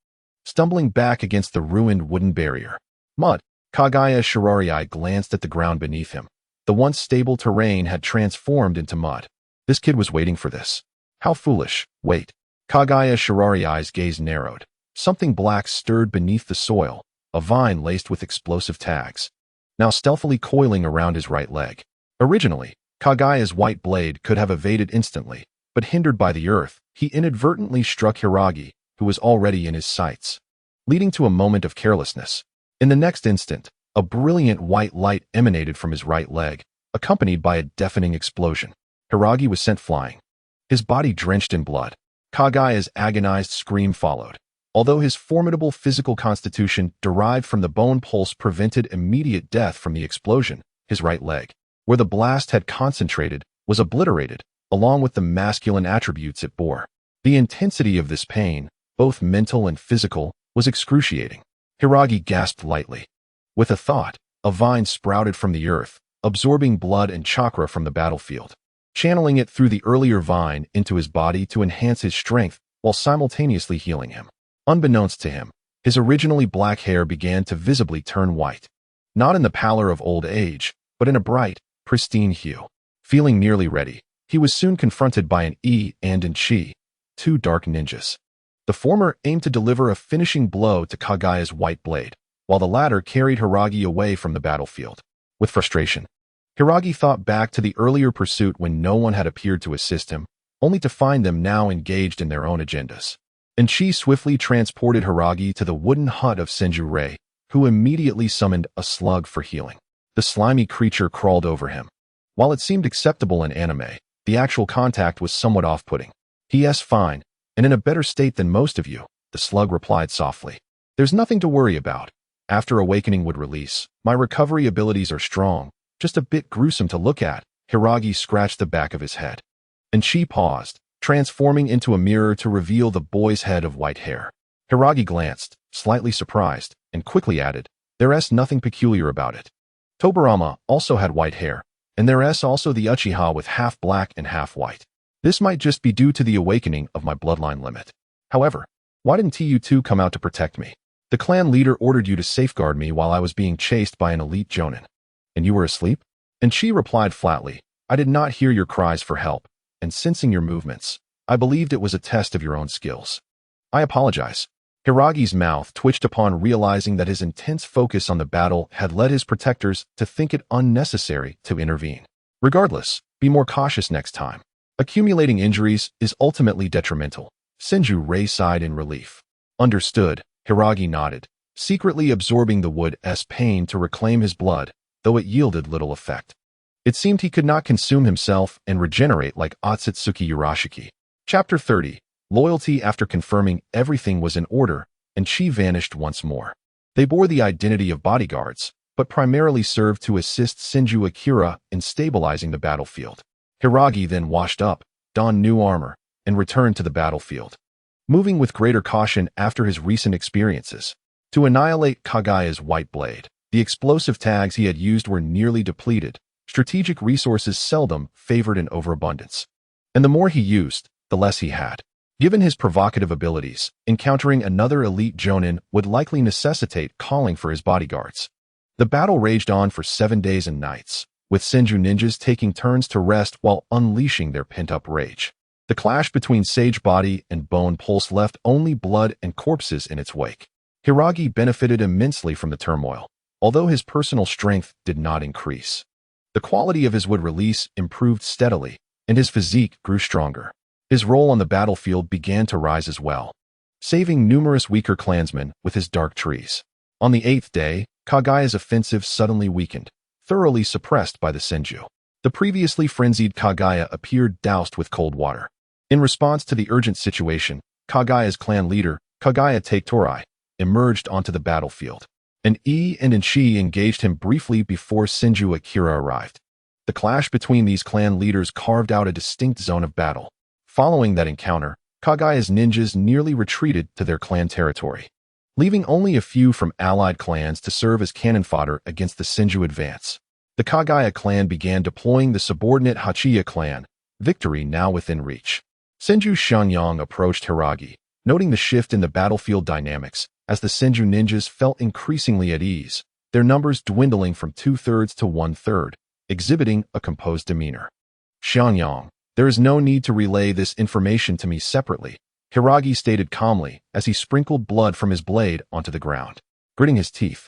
stumbling back against the ruined wooden barrier. Mud. Kagaya Shirari glanced at the ground beneath him. The once stable terrain had transformed into mud. This kid was waiting for this. How foolish. Wait. Kagaya Shirari's gaze narrowed. Something black stirred beneath the soil, a vine laced with explosive tags, now stealthily coiling around his right leg. Originally, Kagaya's white blade could have evaded instantly, but hindered by the earth, he inadvertently struck Hiragi, who was already in his sights, leading to a moment of carelessness. In the next instant, a brilliant white light emanated from his right leg, accompanied by a deafening explosion. Hiragi was sent flying, his body drenched in blood. Kagaya's agonized scream followed. Although his formidable physical constitution derived from the bone pulse prevented immediate death from the explosion, his right leg, where the blast had concentrated, was obliterated, along with the masculine attributes it bore. The intensity of this pain, both mental and physical, was excruciating. Hiragi gasped lightly. With a thought, a vine sprouted from the earth, absorbing blood and chakra from the battlefield, channeling it through the earlier vine into his body to enhance his strength while simultaneously healing him. Unbeknownst to him, his originally black hair began to visibly turn white, not in the pallor of old age, but in a bright, pristine hue. Feeling nearly ready, he was soon confronted by an E and Chi, two dark ninjas. The former aimed to deliver a finishing blow to Kagaya's white blade, while the latter carried Hiragi away from the battlefield. With frustration, Hiragi thought back to the earlier pursuit when no one had appeared to assist him, only to find them now engaged in their own agendas. And Chi swiftly transported Hiragi to the wooden hut of Senju Rei, who immediately summoned a slug for healing. The slimy creature crawled over him. While it seemed acceptable in anime, the actual contact was somewhat off-putting. "Yes, fine, and in a better state than most of you," the slug replied softly. "There's nothing to worry about. After awakening would release, my recovery abilities are strong, just a bit gruesome to look at." Hiragi scratched the back of his head. And Chi paused, transforming into a mirror to reveal the boy's head of white hair. Hiragi glanced, slightly surprised, and quickly added, "There's nothing peculiar about it." Tobirama also had white hair, and there's also the Uchiha with half black and half white. This might just be due to the awakening of my bloodline limit. However, why didn't you two come out to protect me? The clan leader ordered you to safeguard me while I was being chased by an elite jonin. And you were asleep? And she replied flatly, "I did not hear your cries for help, and sensing your movements, I believed it was a test of your own skills. I apologize." Hiragi's mouth twitched upon realizing that his intense focus on the battle had led his protectors to think it unnecessary to intervene. Regardless, be more cautious next time. Accumulating injuries is ultimately detrimental. Senju Rei sighed in relief. Understood, Hiragi nodded, secretly absorbing the wood's pain to reclaim his blood, though it yielded little effect. It seemed he could not consume himself and regenerate like Otsutsuki Urashiki. Chapter 30. Loyalty. After confirming everything was in order, and Chi vanished once more. They bore the identity of bodyguards, but primarily served to assist Senju Akira in stabilizing the battlefield. Hiragi then washed up, donned new armor, and returned to the battlefield, moving with greater caution after his recent experiences. To annihilate Kagaya's white blade, the explosive tags he had used were nearly depleted. Strategic resources seldom favored an overabundance. And the more he used, the less he had. Given his provocative abilities, encountering another elite jonin would likely necessitate calling for his bodyguards. The battle raged on for 7 days and nights, with Senju ninjas taking turns to rest while unleashing their pent-up rage. The clash between Sage Body and Bone Pulse left only blood and corpses in its wake. Hiragi benefited immensely from the turmoil, although his personal strength did not increase. The quality of his wood release improved steadily, and his physique grew stronger. His role on the battlefield began to rise as well, saving numerous weaker clansmen with his dark trees. On the 8th day, Kagaya's offensive suddenly weakened, thoroughly suppressed by the Senju. The previously frenzied Kagaya appeared doused with cold water. In response to the urgent situation, Kagaya's clan leader, Kagaya Taketorai, emerged onto the battlefield. An Enshi engaged him briefly before Senju Akira arrived. The clash between these clan leaders carved out a distinct zone of battle. Following that encounter, Kagaya's ninjas nearly retreated to their clan territory, leaving only a few from allied clans to serve as cannon fodder against the Senju advance. The Kagaya clan began deploying the subordinate Uchiha clan, victory now within reach. Senju Shanyang approached Hiragi, noting the shift in the battlefield dynamics as the Senju ninjas felt increasingly at ease, their numbers dwindling from 2/3 to 1/3, exhibiting a composed demeanor. "Shanyang, there is no need to relay this information to me separately," Hiragi stated calmly as he sprinkled blood from his blade onto the ground. Gritting his teeth,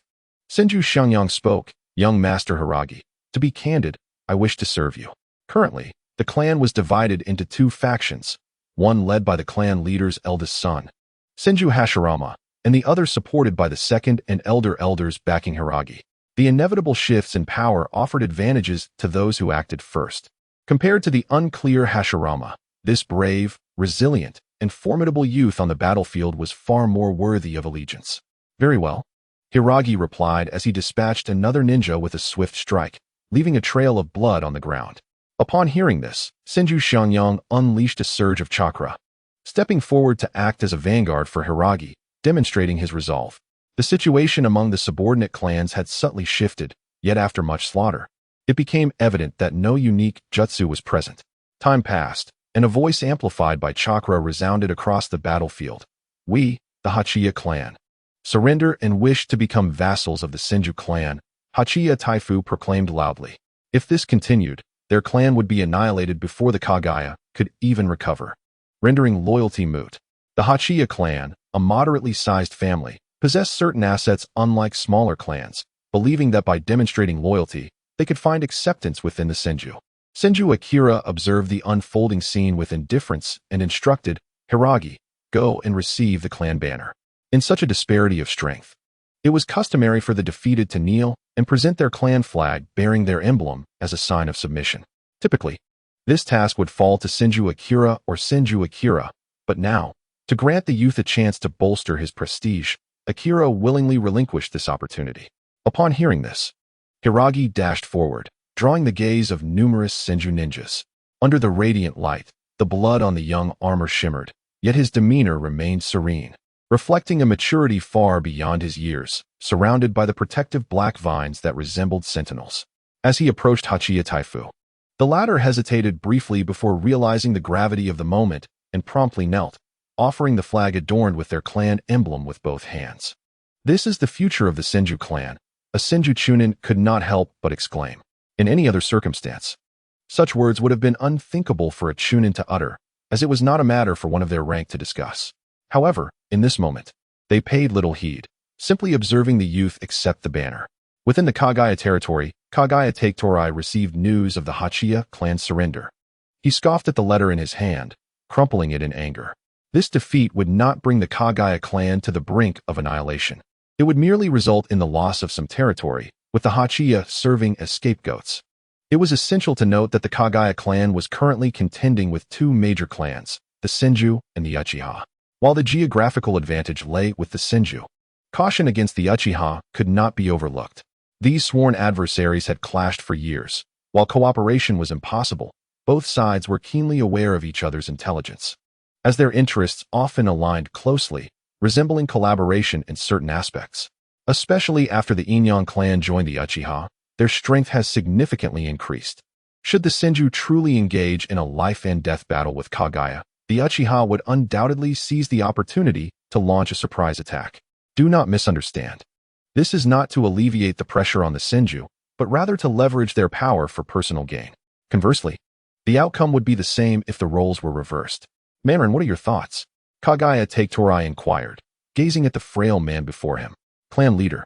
Senju Shanyang spoke, "Young Master Hiragi, to be candid, I wish to serve you." Currently, the clan was divided into 2 factions, one led by the clan leader's eldest son, Senju Hashirama, and the other supported by the second and elder elders backing Hiragi. The inevitable shifts in power offered advantages to those who acted first. Compared to the unclear Hashirama, this brave, resilient, and formidable youth on the battlefield was far more worthy of allegiance. "Very well," Hiragi replied as he dispatched another ninja with a swift strike, leaving a trail of blood on the ground. Upon hearing this, Senju Shanyang unleashed a surge of chakra, stepping forward to act as a vanguard for Hiragi, demonstrating his resolve. The situation among the subordinate clans had subtly shifted, yet after much slaughter, it became evident that no unique jutsu was present. Time passed, and a voice amplified by chakra resounded across the battlefield. "We, the Uchiha clan, surrender and wish to become vassals of the Senju clan," Uchiha Taifu proclaimed loudly. If this continued, their clan would be annihilated before the Kagaya could even recover, rendering loyalty moot. The Uchiha clan, a moderately sized family, possessed certain assets unlike smaller clans, believing that by demonstrating loyalty, they could find acceptance within the Senju. Senju Akira observed the unfolding scene with indifference and instructed, "Hiragi, go and receive the clan banner." In such a disparity of strength, it was customary for the defeated to kneel and present their clan flag bearing their emblem as a sign of submission. Typically, this task would fall to Senju Akira or Senju Akira, but now, to grant the youth a chance to bolster his prestige, Akira willingly relinquished this opportunity. Upon hearing this, Hiragi dashed forward, drawing the gaze of numerous Senju ninjas. Under the radiant light, the blood on the young armor shimmered, yet his demeanor remained serene. reflecting a maturity far beyond his years, surrounded by the protective black vines that resembled sentinels. As he approached Hachiya Taifu, the latter hesitated briefly before realizing the gravity of the moment and promptly knelt, offering the flag adorned with their clan emblem with both hands. "This is the future of the Senju clan," a Senju Chunin could not help but exclaim. In any other circumstance, such words would have been unthinkable for a Chunin to utter, as it was not a matter for one of their rank to discuss. However, in this moment, they paid little heed, simply observing the youth accept the banner. Within the Kagaya territory, Kagaya Taketorai received news of the Hachiya clan's surrender. He scoffed at the letter in his hand, crumpling it in anger. This defeat would not bring the Kagaya clan to the brink of annihilation. It would merely result in the loss of some territory, with the Hachiya serving as scapegoats. It was essential to note that the Kagaya clan was currently contending with two major clans, the Senju and the Uchiha. While the geographical advantage lay with the Senju, caution against the Uchiha could not be overlooked. These sworn adversaries had clashed for years. While cooperation was impossible, both sides were keenly aware of each other's intelligence, as their interests often aligned closely, resembling collaboration in certain aspects. Especially after the Inyan clan joined the Uchiha, their strength has significantly increased. Should the Senju truly engage in a life-and-death battle with Kagaya, the Uchiha would undoubtedly seize the opportunity to launch a surprise attack. Do not misunderstand. This is not to alleviate the pressure on the Senju, but rather to leverage their power for personal gain. Conversely, the outcome would be the same if the roles were reversed. "Manrin, what are your thoughts?" Kagaya Taketorai inquired, gazing at the frail man before him. "Clan leader,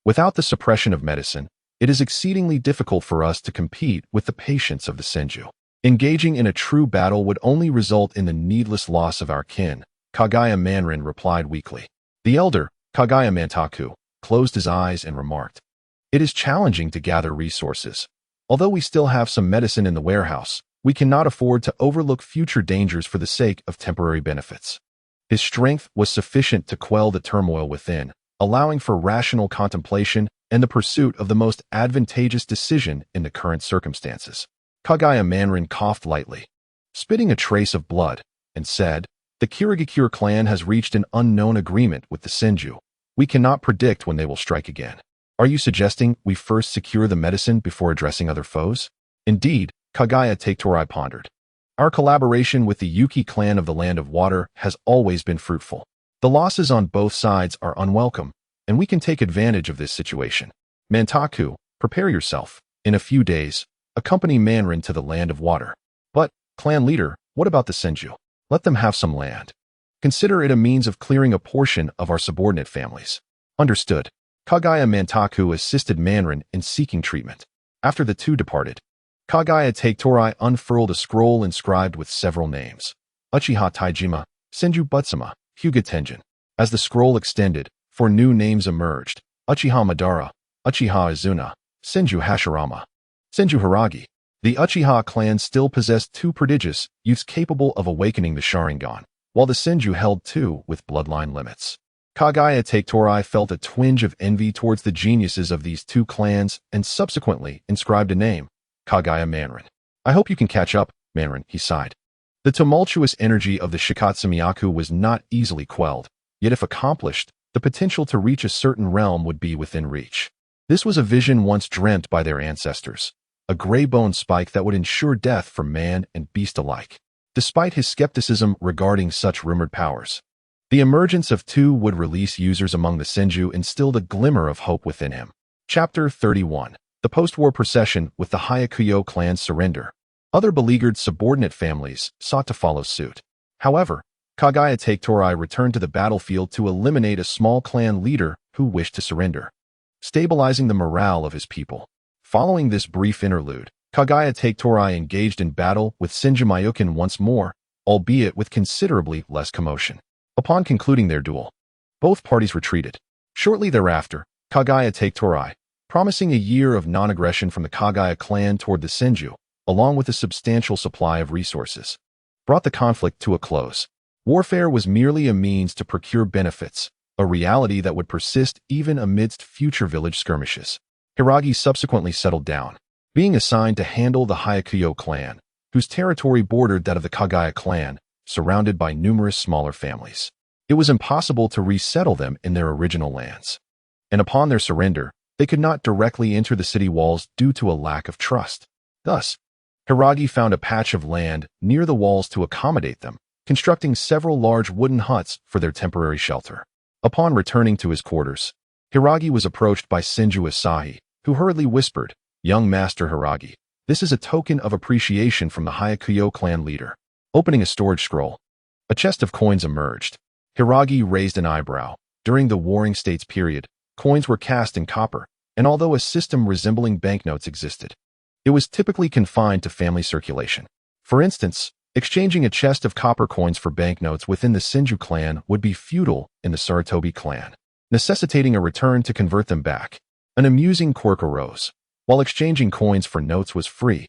without the suppression of medicine, it is exceedingly difficult for us to compete with the patience of the Senju. Engaging in a true battle would only result in the needless loss of our kin," Kagaya Manrin replied weakly. The elder, Kagaya Mantaku, closed his eyes and remarked, "It is challenging to gather resources. Although we still have some medicine in the warehouse, we cannot afford to overlook future dangers for the sake of temporary benefits." His strength was sufficient to quell the turmoil within, allowing for rational contemplation and the pursuit of the most advantageous decision in the current circumstances. Kagaya Manrin coughed lightly, spitting a trace of blood, and said, "The Kirigakure clan has reached an unknown agreement with the Senju. We cannot predict when they will strike again. Are you suggesting we first secure the medicine before addressing other foes?" "Indeed," Kagaya Taketorai pondered. "Our collaboration with the Yuki clan of the Land of Water has always been fruitful. The losses on both sides are unwelcome, and we can take advantage of this situation. Mantaku, prepare yourself. In a few days, accompany Manrin to the Land of Water. But, clan leader, what about the Senju? Let them have some land. Consider it a means of clearing a portion of our subordinate families." "Understood." Kagaya Mantaku assisted Manrin in seeking treatment. After the two departed, Kagaya Taketorai unfurled a scroll inscribed with several names: Uchiha Taijima, Senju Butsuma, Hyuga Tenjin. As the scroll extended, 4 new names emerged: Uchiha Madara, Uchiha Izuna, Senju Hashirama, Senju Hiragi. The Uchiha clan still possessed 2 prodigious youths capable of awakening the Sharingan, while the Senju held 2 with bloodline limits. Kagaya Taketorai felt a twinge of envy towards the geniuses of these 2 clans and subsequently inscribed a name: Kagaya Manrin. "I hope you can catch up, Manrin," he sighed. The tumultuous energy of the Shikatsumiyaku was not easily quelled, yet if accomplished, the potential to reach a certain realm would be within reach. This was a vision once dreamt by their ancestors, a gray bone spike that would ensure death for man and beast alike. Despite his skepticism regarding such rumored powers, the emergence of 2 would release users among the Senju instilled a glimmer of hope within him. Chapter 31. The post-war procession with the Hayakuyo clan's surrender. Other beleaguered subordinate families sought to follow suit. However, Kagaya Taketorai returned to the battlefield to eliminate a small clan leader who wished to surrender, stabilizing the morale of his people. Following this brief interlude, Kagaya Taketorai engaged in battle with Senju Mayukin once more, albeit with considerably less commotion. Upon concluding their duel, both parties retreated. Shortly thereafter, Kagaya Taketorai, promising a year of non-aggression from the Kagaya clan toward the Senju, along with a substantial supply of resources, brought the conflict to a close. Warfare was merely a means to procure benefits, a reality that would persist even amidst future village skirmishes. Hiragi subsequently settled down, being assigned to handle the Hayakuyo clan, whose territory bordered that of the Kagaya clan, surrounded by numerous smaller families. It was impossible to resettle them in their original lands. And upon their surrender, they could not directly enter the city walls due to a lack of trust. Thus, Hiragi found a patch of land near the walls to accommodate them, constructing several large wooden huts for their temporary shelter. Upon returning to his quarters, Hiragi was approached by Senju Asahi, who hurriedly whispered, "Young Master Hiragi, this is a token of appreciation from the Hyakkuyo clan leader." Opening a storage scroll, a chest of coins emerged. Hiragi raised an eyebrow. During the Warring States period, coins were cast in copper, and although a system resembling banknotes existed, it was typically confined to family circulation. For instance, exchanging a chest of copper coins for banknotes within the Senju clan would be futile in the Sarutobi clan, necessitating a return to convert them back. An amusing quirk arose. While exchanging coins for notes was free,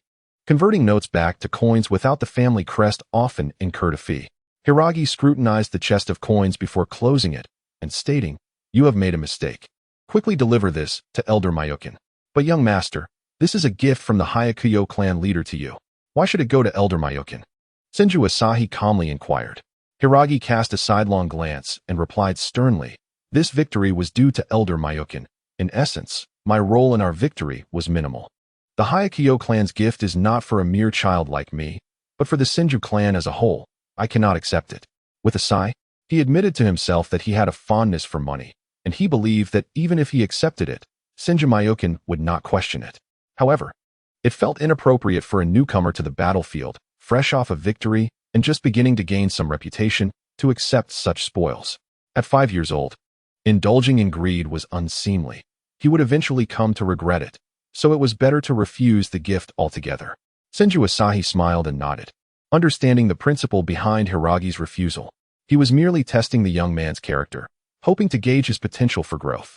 converting notes back to coins without the family crest often incurred a fee. Hiragi scrutinized the chest of coins before closing it and stating, "You have made a mistake. Quickly deliver this to Elder Mayukin." "But young master, this is a gift from the Hyakkuyo clan leader to you. Why should it go to Elder Mayukin?" Senju Asahi calmly inquired. Hiragi cast a sidelong glance and replied sternly, "This victory was due to Elder Mayukin. In essence, my role in our victory was minimal. The Hyakkuyo clan's gift is not for a mere child like me, but for the Senju clan as a whole. I cannot accept it." With a sigh, he admitted to himself that he had a fondness for money, and he believed that even if he accepted it, Senju Mayukin would not question it. However, it felt inappropriate for a newcomer to the battlefield, fresh off a victory and just beginning to gain some reputation, to accept such spoils. At 5 years old, indulging in greed was unseemly. He would eventually come to regret it, so it was better to refuse the gift altogether. Senju Asahi smiled and nodded, understanding the principle behind Hiragi's refusal. He was merely testing the young man's character, hoping to gauge his potential for growth.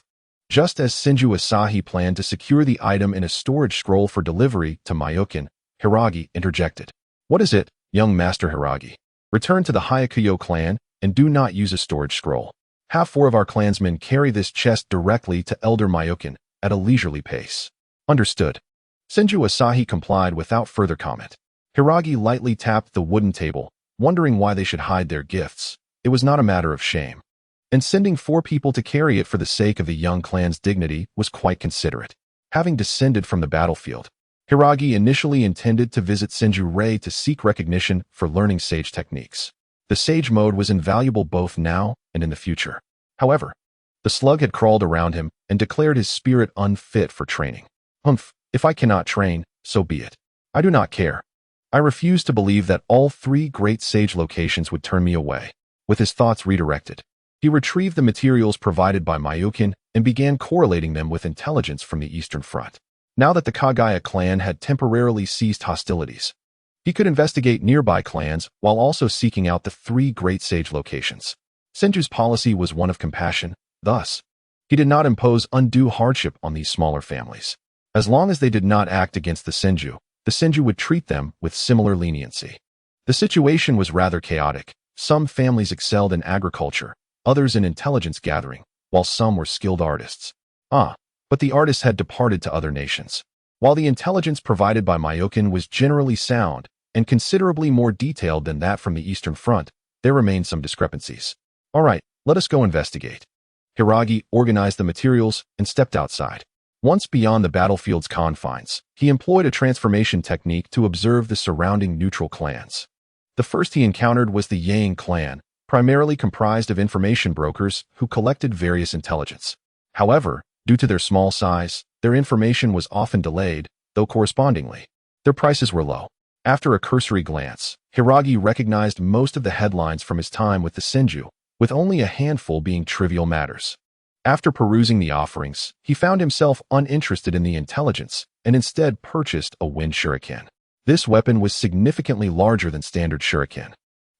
Just as Senju Asahi planned to secure the item in a storage scroll for delivery to Mayukin, Hiragi interjected. "What is it, young Master Hiragi? Return to the Hyakkuyo clan and do not use a storage scroll. Have 4 of our clansmen carry this chest directly to Elder Mayukin at a leisurely pace." "Understood." Senju Asahi complied without further comment. Hiragi lightly tapped the wooden table, wondering why they should hide their gifts. It was not a matter of shame. And sending 4 people to carry it for the sake of the young clan's dignity was quite considerate. Having descended from the battlefield, Hiragi initially intended to visit Senju-rei to seek recognition for learning sage techniques. The sage mode was invaluable both now and in the future. However, the slug had crawled around him and declared his spirit unfit for training. If I cannot train, so be it. I do not care. I refuse to believe that all 3 great sage locations would turn me away." With his thoughts redirected, he retrieved the materials provided by Mayukin and began correlating them with intelligence from the Eastern Front. Now that the Kagaya clan had temporarily ceased hostilities, he could investigate nearby clans while also seeking out the 3 great sage locations. Senju's policy was one of compassion, thus, he did not impose undue hardship on these smaller families. As long as they did not act against the Senju would treat them with similar leniency. The situation was rather chaotic. Some families excelled in agriculture, others in intelligence gathering, while some were skilled artists. But the artists had departed to other nations. While the intelligence provided by Mayukin was generally sound and considerably more detailed than that from the Eastern Front, there remained some discrepancies. "All right, let us go investigate." Hiragi organized the materials and stepped outside. Once beyond the battlefield's confines, he employed a transformation technique to observe the surrounding neutral clans. The first he encountered was the Yang clan, primarily comprised of information brokers who collected various intelligence. However, due to their small size, their information was often delayed, though correspondingly, their prices were low. After a cursory glance, Hiragi recognized most of the headlines from his time with the Senju, with only a handful being trivial matters. After perusing the offerings, he found himself uninterested in the intelligence and instead purchased a wind shuriken. This weapon was significantly larger than standard shuriken,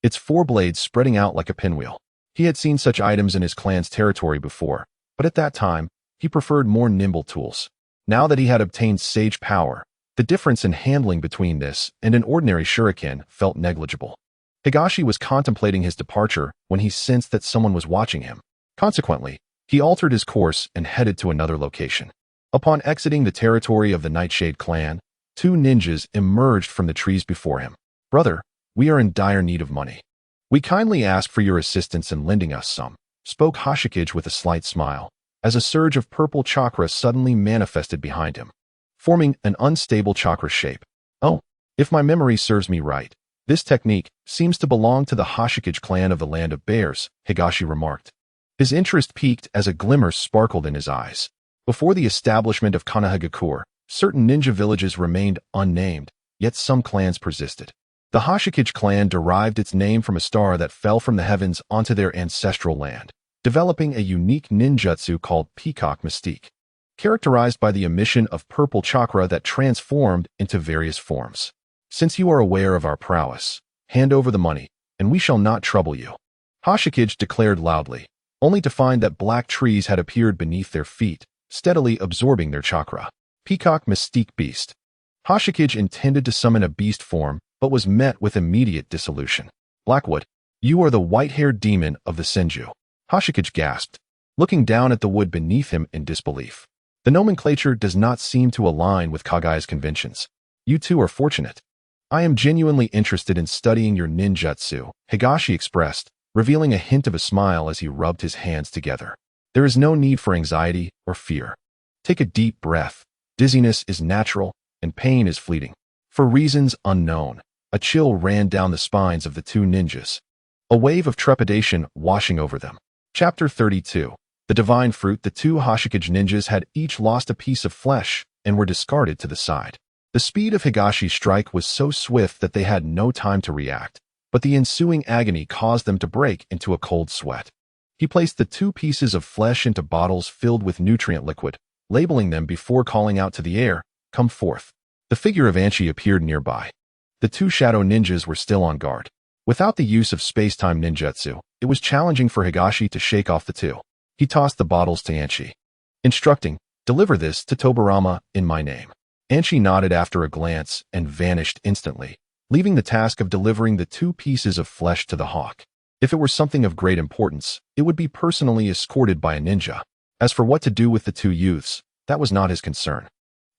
its 4 blades spreading out like a pinwheel. He had seen such items in his clan's territory before, but at that time, he preferred more nimble tools. Now that he had obtained sage power, the difference in handling between this and an ordinary shuriken felt negligible. Higashi was contemplating his departure when he sensed that someone was watching him. Consequently, he altered his course and headed to another location. Upon exiting the territory of the Nightshade clan, 2 ninjas emerged from the trees before him. "Brother, we are in dire need of money. We kindly ask for your assistance in lending us some, spoke Hashikage with a slight smile, as a surge of purple chakra suddenly manifested behind him, forming an unstable chakra shape. Oh, if my memory serves me right, this technique seems to belong to the Hashikage clan of the Land of Bears, Higashi remarked. His interest peaked as a glimmer sparkled in his eyes. Before the establishment of Konohagakure, certain ninja villages remained unnamed, yet some clans persisted. The Hashikage clan derived its name from a star that fell from the heavens onto their ancestral land, developing a unique ninjutsu called Peacock Mystique, characterized by the emission of purple chakra that transformed into various forms. Since you are aware of our prowess, hand over the money, and we shall not trouble you, Hashikage declared loudly, only to find that black trees had appeared beneath their feet, steadily absorbing their chakra. Peacock Mystique Beast. Hashikage intended to summon a beast form, but was met with immediate dissolution. Blackwood, you are the white-haired demon of the Senju. Hashikage gasped, looking down at the wood beneath him in disbelief. The nomenclature does not seem to align with Kagaya's conventions. You two are fortunate. I am genuinely interested in studying your ninjutsu, Higashi expressed, revealing a hint of a smile as he rubbed his hands together. There is no need for anxiety or fear. Take a deep breath. Dizziness is natural, and pain is fleeting. For reasons unknown, a chill ran down the spines of the two ninjas, a wave of trepidation washing over them. Chapter 32. The Divine Fruit. The two Hashikage ninjas had each lost a piece of flesh and were discarded to the side. The speed of Higashi's strike was so swift that they had no time to react, but the ensuing agony caused them to break into a cold sweat. He placed the two pieces of flesh into bottles filled with nutrient liquid, labeling them before calling out to the air, "Come forth." The figure of Anchi appeared nearby. The two shadow ninjas were still on guard. Without the use of space-time ninjutsu, it was challenging for Higashi to shake off the two. He tossed the bottles to Anchi, instructing, "Deliver this to Tobirama in my name." Anchi nodded after a glance and vanished instantly, leaving the task of delivering the two pieces of flesh to the hawk. If it were something of great importance, it would be personally escorted by a ninja. As for what to do with the two youths, that was not his concern.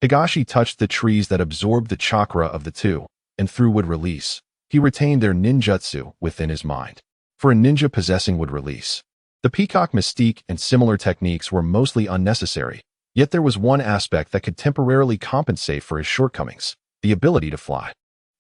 Higashi touched the trees that absorbed the chakra of the two, and through wood release, he retained their ninjutsu within his mind. For a ninja possessing wood release, the Peacock Mystique and similar techniques were mostly unnecessary, yet there was one aspect that could temporarily compensate for his shortcomings, the ability to fly.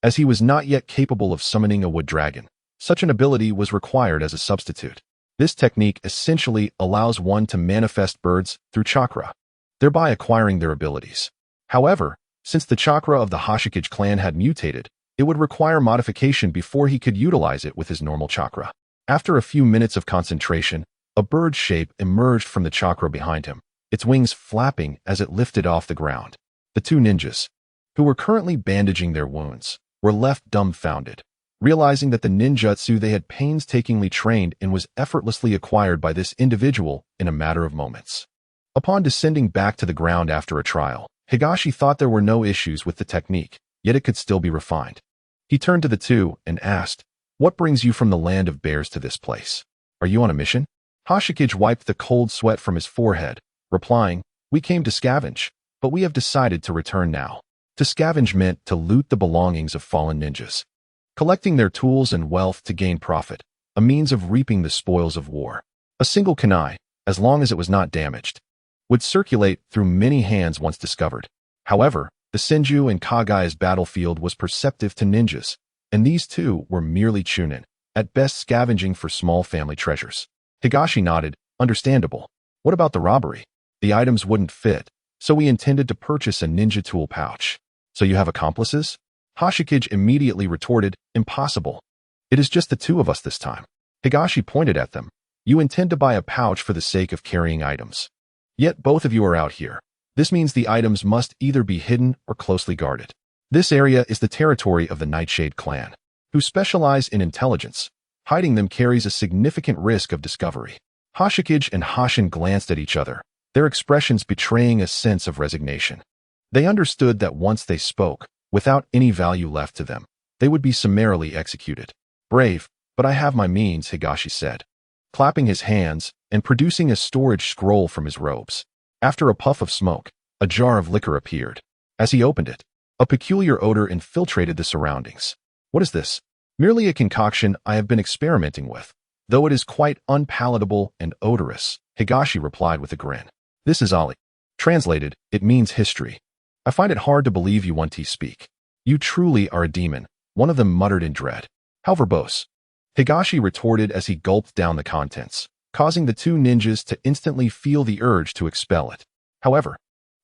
As he was not yet capable of summoning a wood dragon, such an ability was required as a substitute. This technique essentially allows one to manifest birds through chakra, thereby acquiring their abilities. However, since the chakra of the Hashikage clan had mutated, it would require modification before he could utilize it with his normal chakra. After a few minutes of concentration, a bird shape emerged from the chakra behind him, its wings flapping as it lifted off the ground. The two ninjas, who were currently bandaging their wounds, were left dumbfounded, realizing that the ninjutsu they had painstakingly trained in was effortlessly acquired by this individual in a matter of moments. Upon descending back to the ground after a trial, Higashi thought there were no issues with the technique, yet it could still be refined. He turned to the two and asked, "What brings you from the Land of Bears to this place? Are you on a mission?" Hashikage wiped the cold sweat from his forehead, replying, "We came to scavenge, but we have decided to return now." To scavenge meant to loot the belongings of fallen ninjas, collecting their tools and wealth to gain profit, a means of reaping the spoils of war. A single kunai, as long as it was not damaged, would circulate through many hands once discovered. However, the Senju and Kagaya's battlefield was perceptive to ninjas, and these two were merely chunin, at best scavenging for small family treasures. Higashi nodded, "Understandable. What about the robbery? The items wouldn't fit, so we intended to purchase a ninja tool pouch." "So you have accomplices?" Hashikage immediately retorted, "Impossible. It is just the two of us this time." Higashi pointed at them. "You intend to buy a pouch for the sake of carrying items. Yet both of you are out here. This means the items must either be hidden or closely guarded. This area is the territory of the Nightshade clan, who specialize in intelligence. Hiding them carries a significant risk of discovery." Hashikage and Hashin glanced at each other, their expressions betraying a sense of resignation. They understood that once they spoke, without any value left to them, they would be summarily executed. "Brave, but I have my means," Higashi said, clapping his hands and producing a storage scroll from his robes. After a puff of smoke, a jar of liquor appeared. As he opened it, a peculiar odor infiltrated the surroundings. "What is this?" Merely a concoction I have been experimenting with, though it is quite unpalatable and odorous, Higashi replied with a grin. This is Ali. Translated, it means history. I find it hard to believe you want to speak. You truly are a demon, one of them muttered in dread. How verbose. Higashi retorted as he gulped down the contents, causing the two ninjas to instantly feel the urge to expel it. However,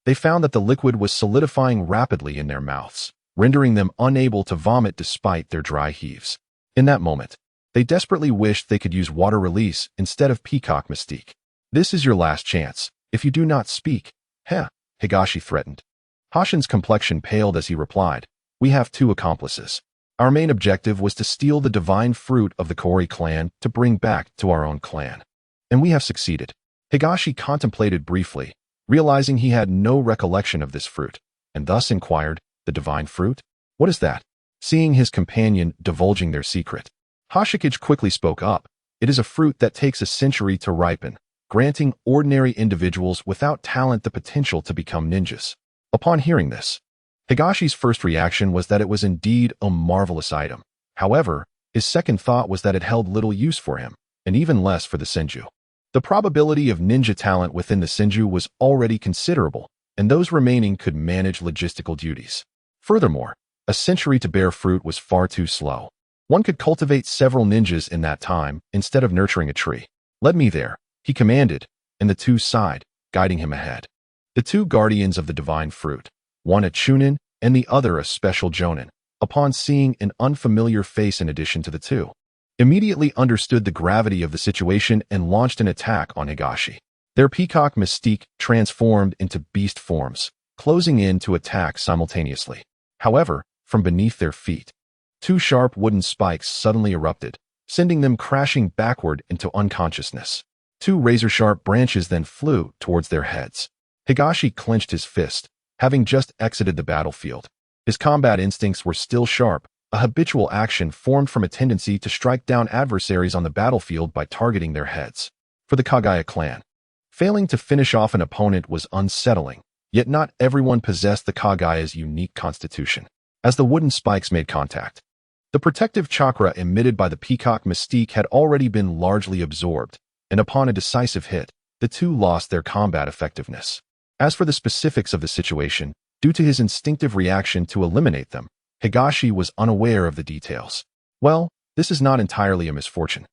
they found that the liquid was solidifying rapidly in their mouths, rendering them unable to vomit despite their dry heaves. In that moment, they desperately wished they could use water release instead of peacock mystique. This is your last chance. If you do not speak, Higashi threatened. Hashin's complexion paled as he replied, we have two accomplices. Our main objective was to steal the divine fruit of the Kori clan to bring back to our own clan. And we have succeeded. Higashi contemplated briefly, realizing he had no recollection of this fruit, and thus inquired, the divine fruit? What is that? Seeing his companion divulging their secret, Hashikage quickly spoke up. It is a fruit that takes a century to ripen, granting ordinary individuals without talent the potential to become ninjas. Upon hearing this, Higashi's first reaction was that it was indeed a marvelous item. However, his second thought was that it held little use for him, and even less for the Senju. The probability of ninja talent within the Senju was already considerable, and those remaining could manage logistical duties. Furthermore, a century to bear fruit was far too slow. One could cultivate several ninjas in that time instead of nurturing a tree. Lead me there, he commanded, and the two sighed, guiding him ahead. The two guardians of the divine fruit, one a Chunin and the other a special Jonin, upon seeing an unfamiliar face in addition to the two, immediately understood the gravity of the situation and launched an attack on Higashi. Their peacock mystique transformed into beast forms, closing in to attack simultaneously. However, from beneath their feet, two sharp wooden spikes suddenly erupted, sending them crashing backward into unconsciousness. Two razor-sharp branches then flew towards their heads. Higashi clenched his fist, having just exited the battlefield. His combat instincts were still sharp, a habitual action formed from a tendency to strike down adversaries on the battlefield by targeting their heads. For the Kagaya clan, failing to finish off an opponent was unsettling, yet not everyone possessed the Kagaya's unique constitution. As the wooden spikes made contact, the protective chakra emitted by the peacock mystique had already been largely absorbed, and upon a decisive hit, the two lost their combat effectiveness. As for the specifics of the situation, due to his instinctive reaction to eliminate them, Higashi was unaware of the details. Well, this is not entirely a misfortune.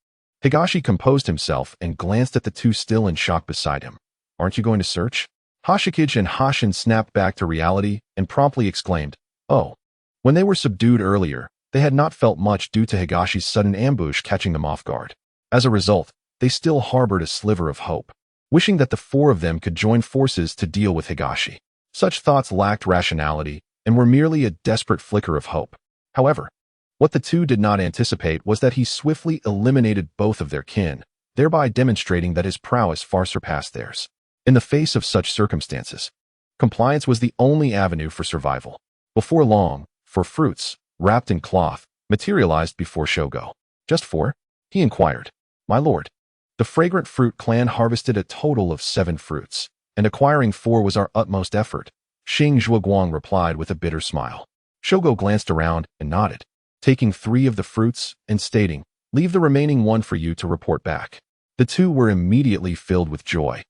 Higashi composed himself and glanced at the two still in shock beside him. Aren't you going to search? Hashikage and Hashin snapped back to reality and promptly exclaimed, oh. When they were subdued earlier, they had not felt much due to Higashi's sudden ambush catching them off guard. As a result, they still harbored a sliver of hope, wishing that the four of them could join forces to deal with Higashi. Such thoughts lacked rationality and were merely a desperate flicker of hope. However, what the two did not anticipate was that he swiftly eliminated both of their kin, thereby demonstrating that his prowess far surpassed theirs. In the face of such circumstances, compliance was the only avenue for survival. Before long, 4 fruits, wrapped in cloth, materialized before Shogo. Just 4? He inquired. My lord, the fragrant fruit clan harvested a total of 7 fruits, and acquiring 4 was our utmost effort, Xing Zhuoguang replied with a bitter smile. Shogo glanced around and nodded, taking 3 of the fruits and stating, leave the remaining 1 for you to report back. The two were immediately filled with joy.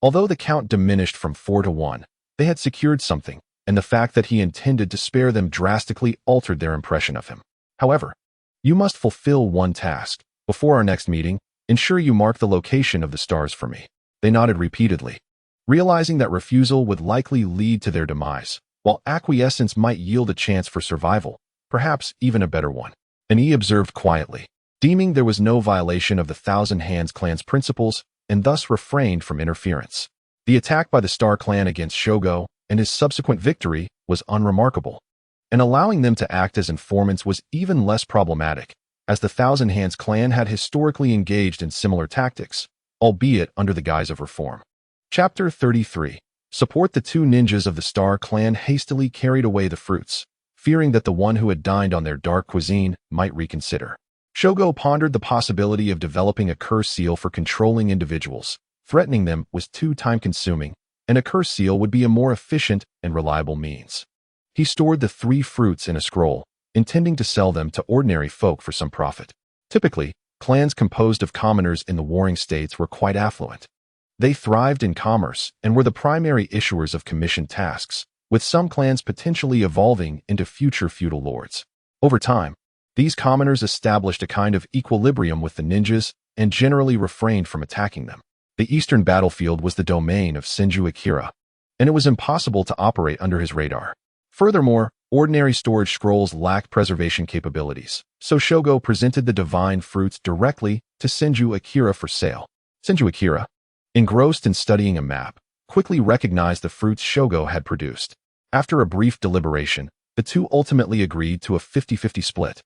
Although the count diminished from 4 to 1, they had secured something, and the fact that he intended to spare them drastically altered their impression of him. However, you must fulfill one task. Before our next meeting, ensure you mark the location of the stars for me. They nodded repeatedly, realizing that refusal would likely lead to their demise, while acquiescence might yield a chance for survival, perhaps even a better one. And he observed quietly, deeming there was no violation of the Thousand Hands clan's principles, and thus refrained from interference. The attack by the Star clan against Shogo and his subsequent victory was unremarkable, and allowing them to act as informants was even less problematic, as the Thousand Hands clan had historically engaged in similar tactics, albeit under the guise of reform. Chapter 33. Support. The 2 ninjas of the Star clan hastily carried away the fruits, fearing that the one who had dined on their dark cuisine might reconsider. Shogo pondered the possibility of developing a curse seal for controlling individuals. Threatening them was too time-consuming, and a curse seal would be a more efficient and reliable means. He stored the 3 fruits in a scroll, intending to sell them to ordinary folk for some profit. Typically, clans composed of commoners in the warring states were quite affluent. They thrived in commerce and were the primary issuers of commissioned tasks, with some clans potentially evolving into future feudal lords. Over time, these commoners established a kind of equilibrium with the ninjas and generally refrained from attacking them. The eastern battlefield was the domain of Senju Akira, and it was impossible to operate under his radar. Furthermore, ordinary storage scrolls lacked preservation capabilities, so Shogo presented the divine fruits directly to Senju Akira for sale. Senju Akira, engrossed in studying a map, quickly recognized the fruits Shogo had produced. After a brief deliberation, the two ultimately agreed to a 50-50 split.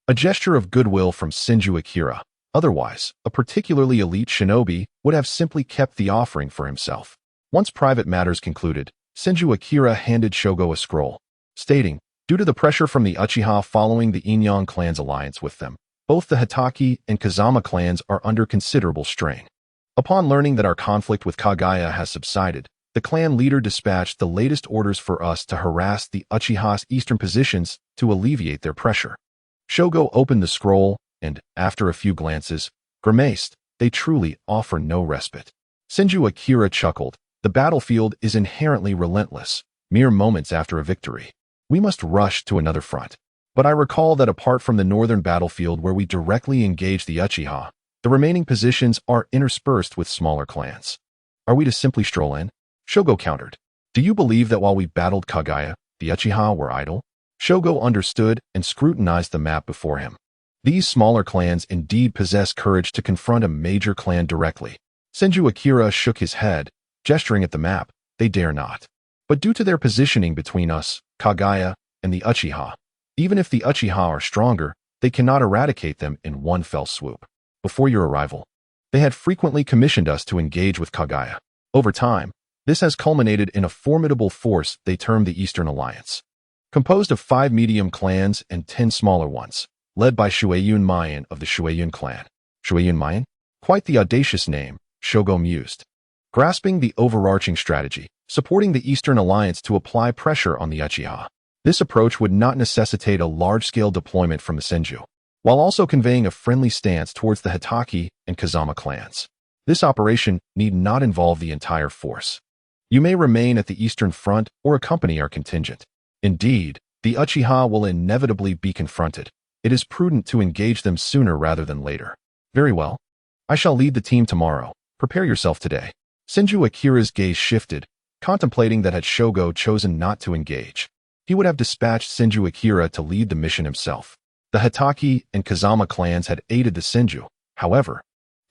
A gesture of goodwill from Senju Akira. Otherwise, a particularly elite shinobi would have simply kept the offering for himself. Once private matters concluded, Senju Akira handed Shogo a scroll, stating, due to the pressure from the Uchiha following the Inyan clan's alliance with them, both the Hitaki and Kazama clans are under considerable strain. Upon learning that our conflict with Kagaya has subsided, the clan leader dispatched the latest orders for us to harass the Uchiha's eastern positions to alleviate their pressure. Shogo opened the scroll and, after a few glances, grimaced. They truly offer no respite. Senju Akira chuckled. The battlefield is inherently relentless, mere moments after a victory. We must rush to another front. But I recall that apart from the northern battlefield where we directly engage the Uchiha, the remaining positions are interspersed with smaller clans. Are we to simply stroll in? Shogo countered. Do you believe that while we battled Kagaya, the Uchiha were idle? Shogo understood and scrutinized the map before him. These smaller clans indeed possess courage to confront a major clan directly. Senju Akira shook his head, gesturing at the map. They dare not. But due to their positioning between us, Kagaya, and the Uchiha, even if the Uchiha are stronger, they cannot eradicate them in one fell swoop. Before your arrival, they had frequently commissioned us to engage with Kagaya. Over time, this has culminated in a formidable force they term the Eastern Alliance, composed of 5 medium clans and 10 smaller ones, led by Shueiyun Mayan of the Shueiyun clan. Shueiyun Mayan? Quite the audacious name, Shogo mused. Grasping the overarching strategy, supporting the Eastern Alliance to apply pressure on the Uchiha. This approach would not necessitate a large-scale deployment from the Senju, while also conveying a friendly stance towards the Hitaki and Kazama clans. This operation need not involve the entire force. You may remain at the Eastern Front or accompany our contingent. Indeed, the Uchiha will inevitably be confronted. It is prudent to engage them sooner rather than later. Very well. I shall lead the team tomorrow. Prepare yourself today. Senju Akira's gaze shifted, contemplating that had Shogo chosen not to engage, he would have dispatched Senju Akira to lead the mission himself. The Hitaki and Kazama clans had aided the Senju. However,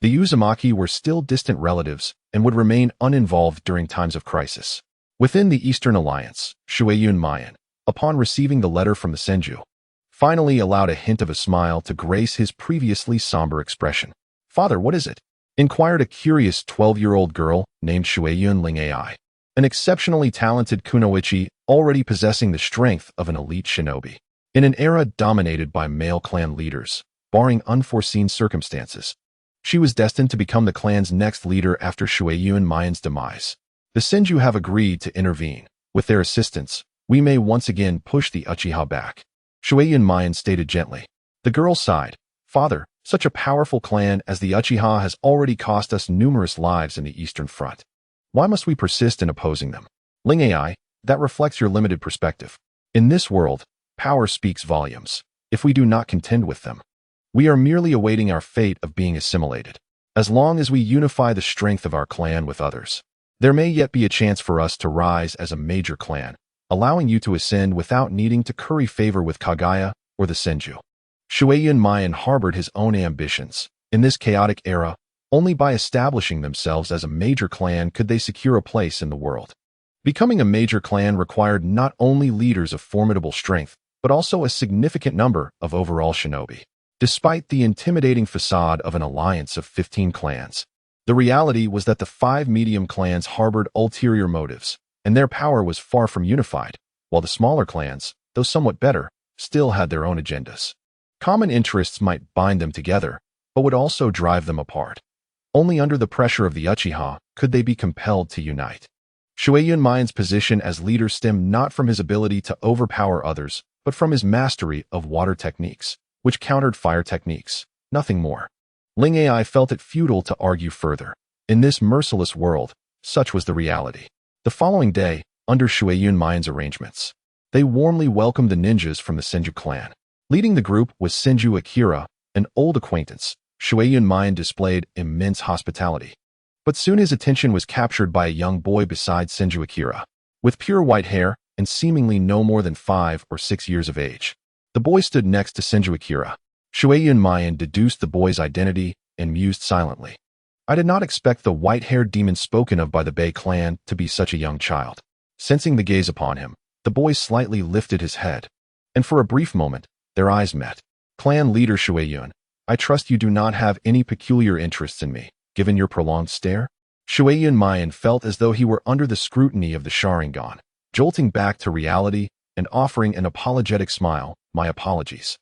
the Uzumaki were still distant relatives and would remain uninvolved during times of crisis. Within the Eastern Alliance, Shueiyun Mayan, upon receiving the letter from the Senju, finally allowed a hint of a smile to grace his previously somber expression. Father, what is it? Inquired a curious 12-year-old girl named Shueiyun Ling-ai, an exceptionally talented kunoichi already possessing the strength of an elite shinobi. In an era dominated by male clan leaders, barring unforeseen circumstances, she was destined to become the clan's next leader after Shueiyun Mayan's demise. The Senju have agreed to intervene. With their assistance, we may once again push the Uchiha back. Shueiyun Mayan stated gently. The girl sighed. Father, such a powerful clan as the Uchiha has already cost us numerous lives in the Eastern Front. Why must we persist in opposing them? Ling-ai, that reflects your limited perspective. In this world, power speaks volumes. If we do not contend with them, we are merely awaiting our fate of being assimilated. As long as we unify the strength of our clan with others, there may yet be a chance for us to rise as a major clan, allowing you to ascend without needing to curry favor with Kagaya or the Senju. Shueiyun Mayan harbored his own ambitions. In this chaotic era, only by establishing themselves as a major clan could they secure a place in the world. Becoming a major clan required not only leaders of formidable strength, but also a significant number of overall shinobi. Despite the intimidating facade of an alliance of 15 clans, the reality was that the 5 medium clans harbored ulterior motives, and their power was far from unified, while the smaller clans, though somewhat better, still had their own agendas. Common interests might bind them together, but would also drive them apart. Only under the pressure of the Uchiha could they be compelled to unite. Shueiyun Mayan's position as leader stemmed not from his ability to overpower others, but from his mastery of water techniques, which countered fire techniques, nothing more. Ling Ai felt it futile to argue further. In this merciless world, such was the reality. The following day, under Shueiyun Mian's arrangements, they warmly welcomed the ninjas from the Senju clan. Leading the group was Senju Akira, an old acquaintance. Shueiyun Mian displayed immense hospitality. But soon his attention was captured by a young boy beside Senju Akira, with pure white hair and seemingly no more than 5 or 6 years of age. The boy stood next to Senju Akira. Shueiyun Mian deduced the boy's identity and mused silently. I did not expect the white-haired demon spoken of by the Bei clan to be such a young child. Sensing the gaze upon him, the boy slightly lifted his head, and for a brief moment, their eyes met. Clan leader Shueiyun, I trust you do not have any peculiar interests in me, given your prolonged stare? Shueiyun Mian felt as though he were under the scrutiny of the Sharingan, jolting back to reality and offering an apologetic smile. My apologies.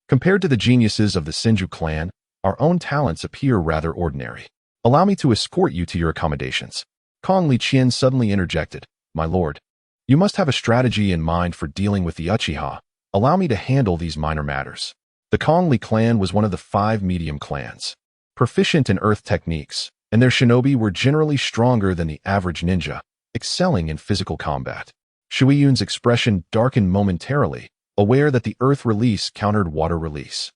Compared to the geniuses of the Senju clan, our own talents appear rather ordinary. Allow me to escort you to your accommodations. Kong Li Qian suddenly interjected. My lord, you must have a strategy in mind for dealing with the Uchiha. Allow me to handle these minor matters. The Kong Li clan was one of the 5 medium clans, proficient in earth techniques, and their shinobi were generally stronger than the average ninja, excelling in physical combat. Shueiyun's expression darkened momentarily, aware that the earth release countered water release.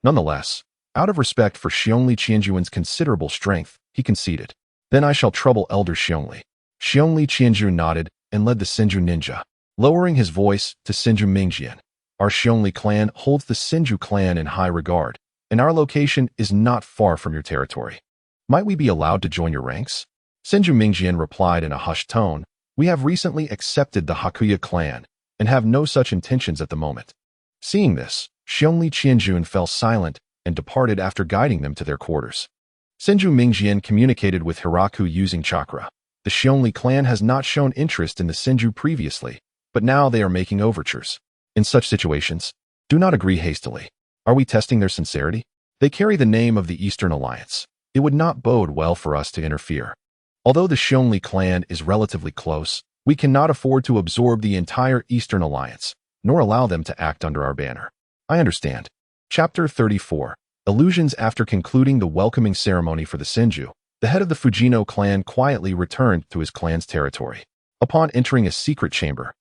Nonetheless, out of respect for Xiongli Qianjuan's considerable strength, he conceded. Then I shall trouble Elder Xiongli. Xiongli Qianju nodded and led the Senju ninja, lowering his voice to Senju Mingjian. Our Xiongli clan holds the Senju clan in high regard, and our location is not far from your territory. Might we be allowed to join your ranks? Senju Mingjian replied in a hushed tone. We have recently accepted the Hakuya clan and have no such intentions at the moment. Seeing this, Xiongli Qianjun fell silent and departed after guiding them to their quarters. Senju Mingjian communicated with Hiraku using chakra. The Xiongli clan has not shown interest in the Senju previously, but now they are making overtures. In such situations, do not agree hastily. Are we testing their sincerity? They carry the name of the Eastern Alliance. It would not bode well for us to interfere. Although the Xiongli clan is relatively close, we cannot afford to absorb the entire Eastern Alliance, nor allow them to act under our banner. I understand. Chapter 34. Illusions. After concluding the welcoming ceremony for the Senju, the head of the Fujino clan quietly returned to his clan's territory. Upon entering a secret chamber,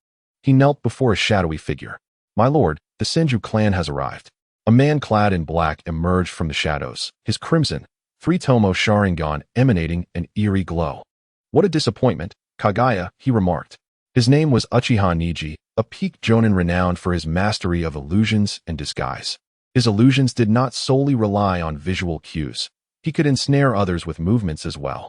he knelt before a shadowy figure. My lord, the Senju clan has arrived. A man clad in black emerged from the shadows, his crimson, 3-tomo Sharingan emanating an eerie glow. What a disappointment, Kagaya, he remarked. His name was Uchiha Niji, a peak jonin renowned for his mastery of illusions and disguise. His illusions did not solely rely on visual cues. He could ensnare others with movements as well.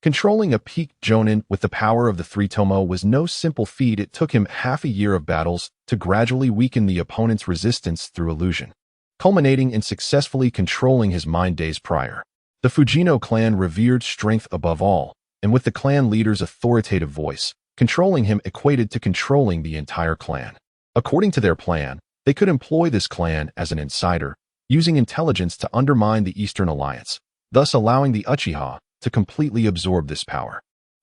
Controlling a peak jonin with the power of the 3-tomo was no simple feat. It took him half a year of battles to gradually weaken the opponent's resistance through illusion, culminating in successfully controlling his mind days prior. The Fujino clan revered strength above all, and with the clan leader's authoritative voice, controlling him equated to controlling the entire clan. According to their plan, they could employ this clan as an insider, using intelligence to undermine the Eastern Alliance, thus allowing the Uchiha to completely absorb this power.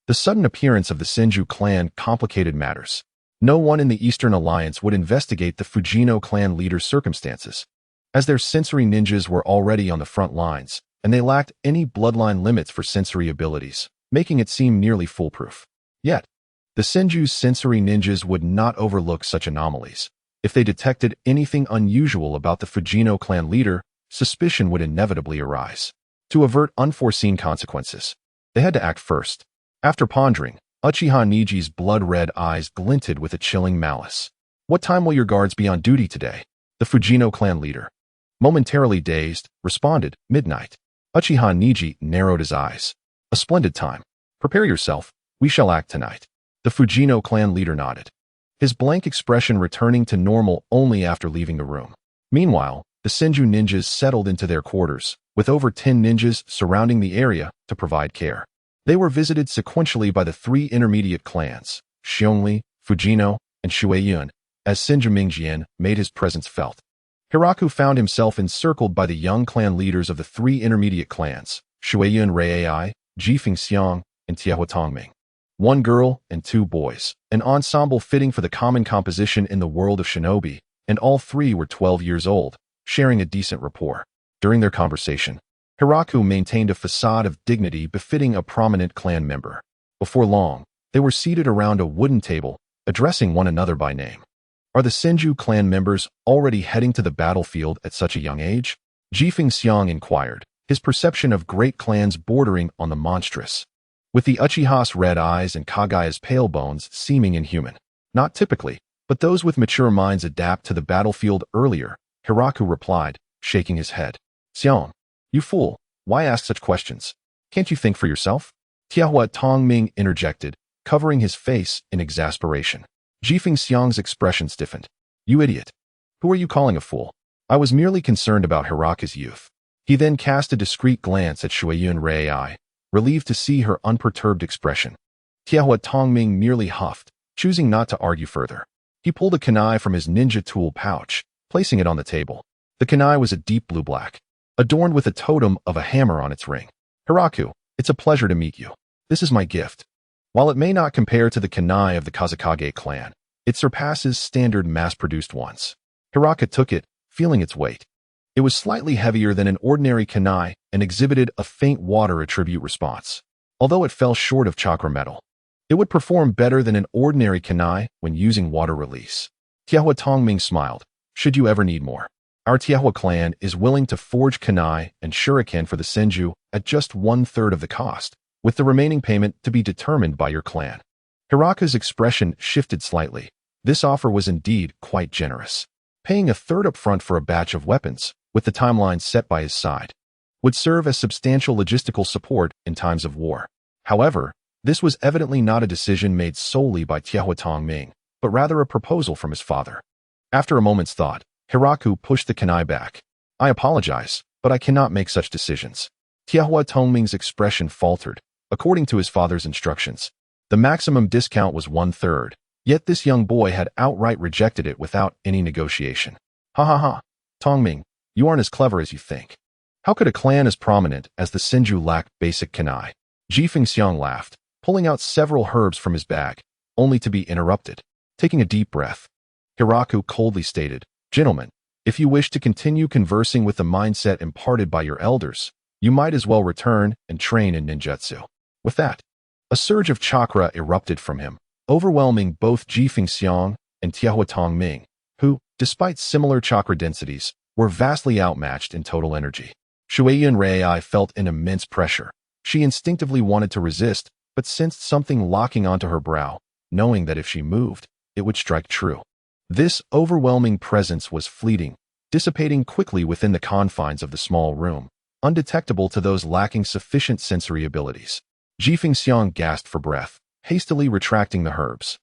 The sudden appearance of the Senju clan complicated matters. No one in the Eastern Alliance would investigate the Fujino clan leader's circumstances, as their sensory ninjas were already on the front lines, and they lacked any bloodline limits for sensory abilities, making it seem nearly foolproof. Yet, the Senju's sensory ninjas would not overlook such anomalies. If they detected anything unusual about the Fujino clan leader, suspicion would inevitably arise. To avert unforeseen consequences, they had to act first. After pondering, Uchiha Niji's blood-red eyes glinted with a chilling malice. What time will your guards be on duty today? The Fujino clan leader, momentarily dazed, responded, midnight. Uchiha Niji narrowed his eyes. A splendid time. Prepare yourself, we shall act tonight. The Fujino clan leader nodded, his blank expression returning to normal only after leaving the room. Meanwhile, the Senju ninjas settled into their quarters, with over 10 ninjas surrounding the area to provide care. They were visited sequentially by the 3 intermediate clans, Xiongli, Fujino, and Shueiyun, as Senju Mingjian made his presence felt. Hiraku found himself encircled by the young clan leaders of the 3 intermediate clans, Shueiyun Rei, Jifeng Xiang, and Tiehua Tongming. 1 girl and 2 boys, an ensemble fitting for the common composition in the world of shinobi, and all three were 12 years old, sharing a decent rapport. During their conversation, Hiraku maintained a facade of dignity befitting a prominent clan member. Before long, they were seated around a wooden table, addressing one another by name. Are the Senju clan members already heading to the battlefield at such a young age? Jifeng Xiang inquired, his perception of great clans bordering on the monstrous. With the Uchiha's red eyes and Kagaya's pale bones seeming inhuman. Not typically, but those with mature minds adapt to the battlefield earlier, Hiraku replied, shaking his head. Xiang, you fool, why ask such questions? Can't you think for yourself? Tiahua Tongming interjected, covering his face in exasperation. Jifeng Xiang's expression stiffened. You idiot. Who are you calling a fool? I was merely concerned about Hiraku's youth. He then cast a discreet glance at Shueiyun Rei, relieved to see her unperturbed expression. Tiahua Tongming merely huffed, choosing not to argue further. He pulled a kunai from his ninja tool pouch, placing it on the table. The kunai was a deep blue-black, adorned with a totem of a hammer on its ring. Hiraku, it's a pleasure to meet you. This is my gift. While it may not compare to the kunai of the Kazakage clan, it surpasses standard mass-produced ones. Hiraku took it, feeling its weight. It was slightly heavier than an ordinary kunai and exhibited a faint water attribute response. Although it fell short of chakra metal, it would perform better than an ordinary kunai when using water release. Tiahua Tongming smiled. Should you ever need more? Our Tiahua clan is willing to forge kunai and shuriken for the Senju at just 1/3 of the cost, with the remaining payment to be determined by your clan. Hiraku's expression shifted slightly. This offer was indeed quite generous. Paying 1/3 up front for a batch of weapons, with the timeline set by his side, would serve as substantial logistical support in times of war. However, this was evidently not a decision made solely by Tiahua Tongming, but rather a proposal from his father. After a moment's thought, Hiraku pushed the kunai back. I apologize, but I cannot make such decisions. Tiahua Tongming's expression faltered. According to his father's instructions, the maximum discount was 1/3, yet this young boy had outright rejected it without any negotiation. Ha ha ha. Tongming, you aren't as clever as you think. How could a clan as prominent as the Senju lack basic kunai? Jifeng Xiang laughed, pulling out several herbs from his bag, only to be interrupted. Taking a deep breath, Hiraku coldly stated, Gentlemen, if you wish to continue conversing with the mindset imparted by your elders, you might as well return and train in ninjutsu. With that, a surge of chakra erupted from him, overwhelming both Jifeng Xiang and Tiahua Tongming, who, despite similar chakra densities, were vastly outmatched in total energy. Shueiyun Rei felt an immense pressure. She instinctively wanted to resist, but sensed something locking onto her brow, knowing that if she moved, it would strike true. This overwhelming presence was fleeting, dissipating quickly within the confines of the small room, undetectable to those lacking sufficient sensory abilities. Jifeng Xiang gasped for breath, hastily retracting the herbs.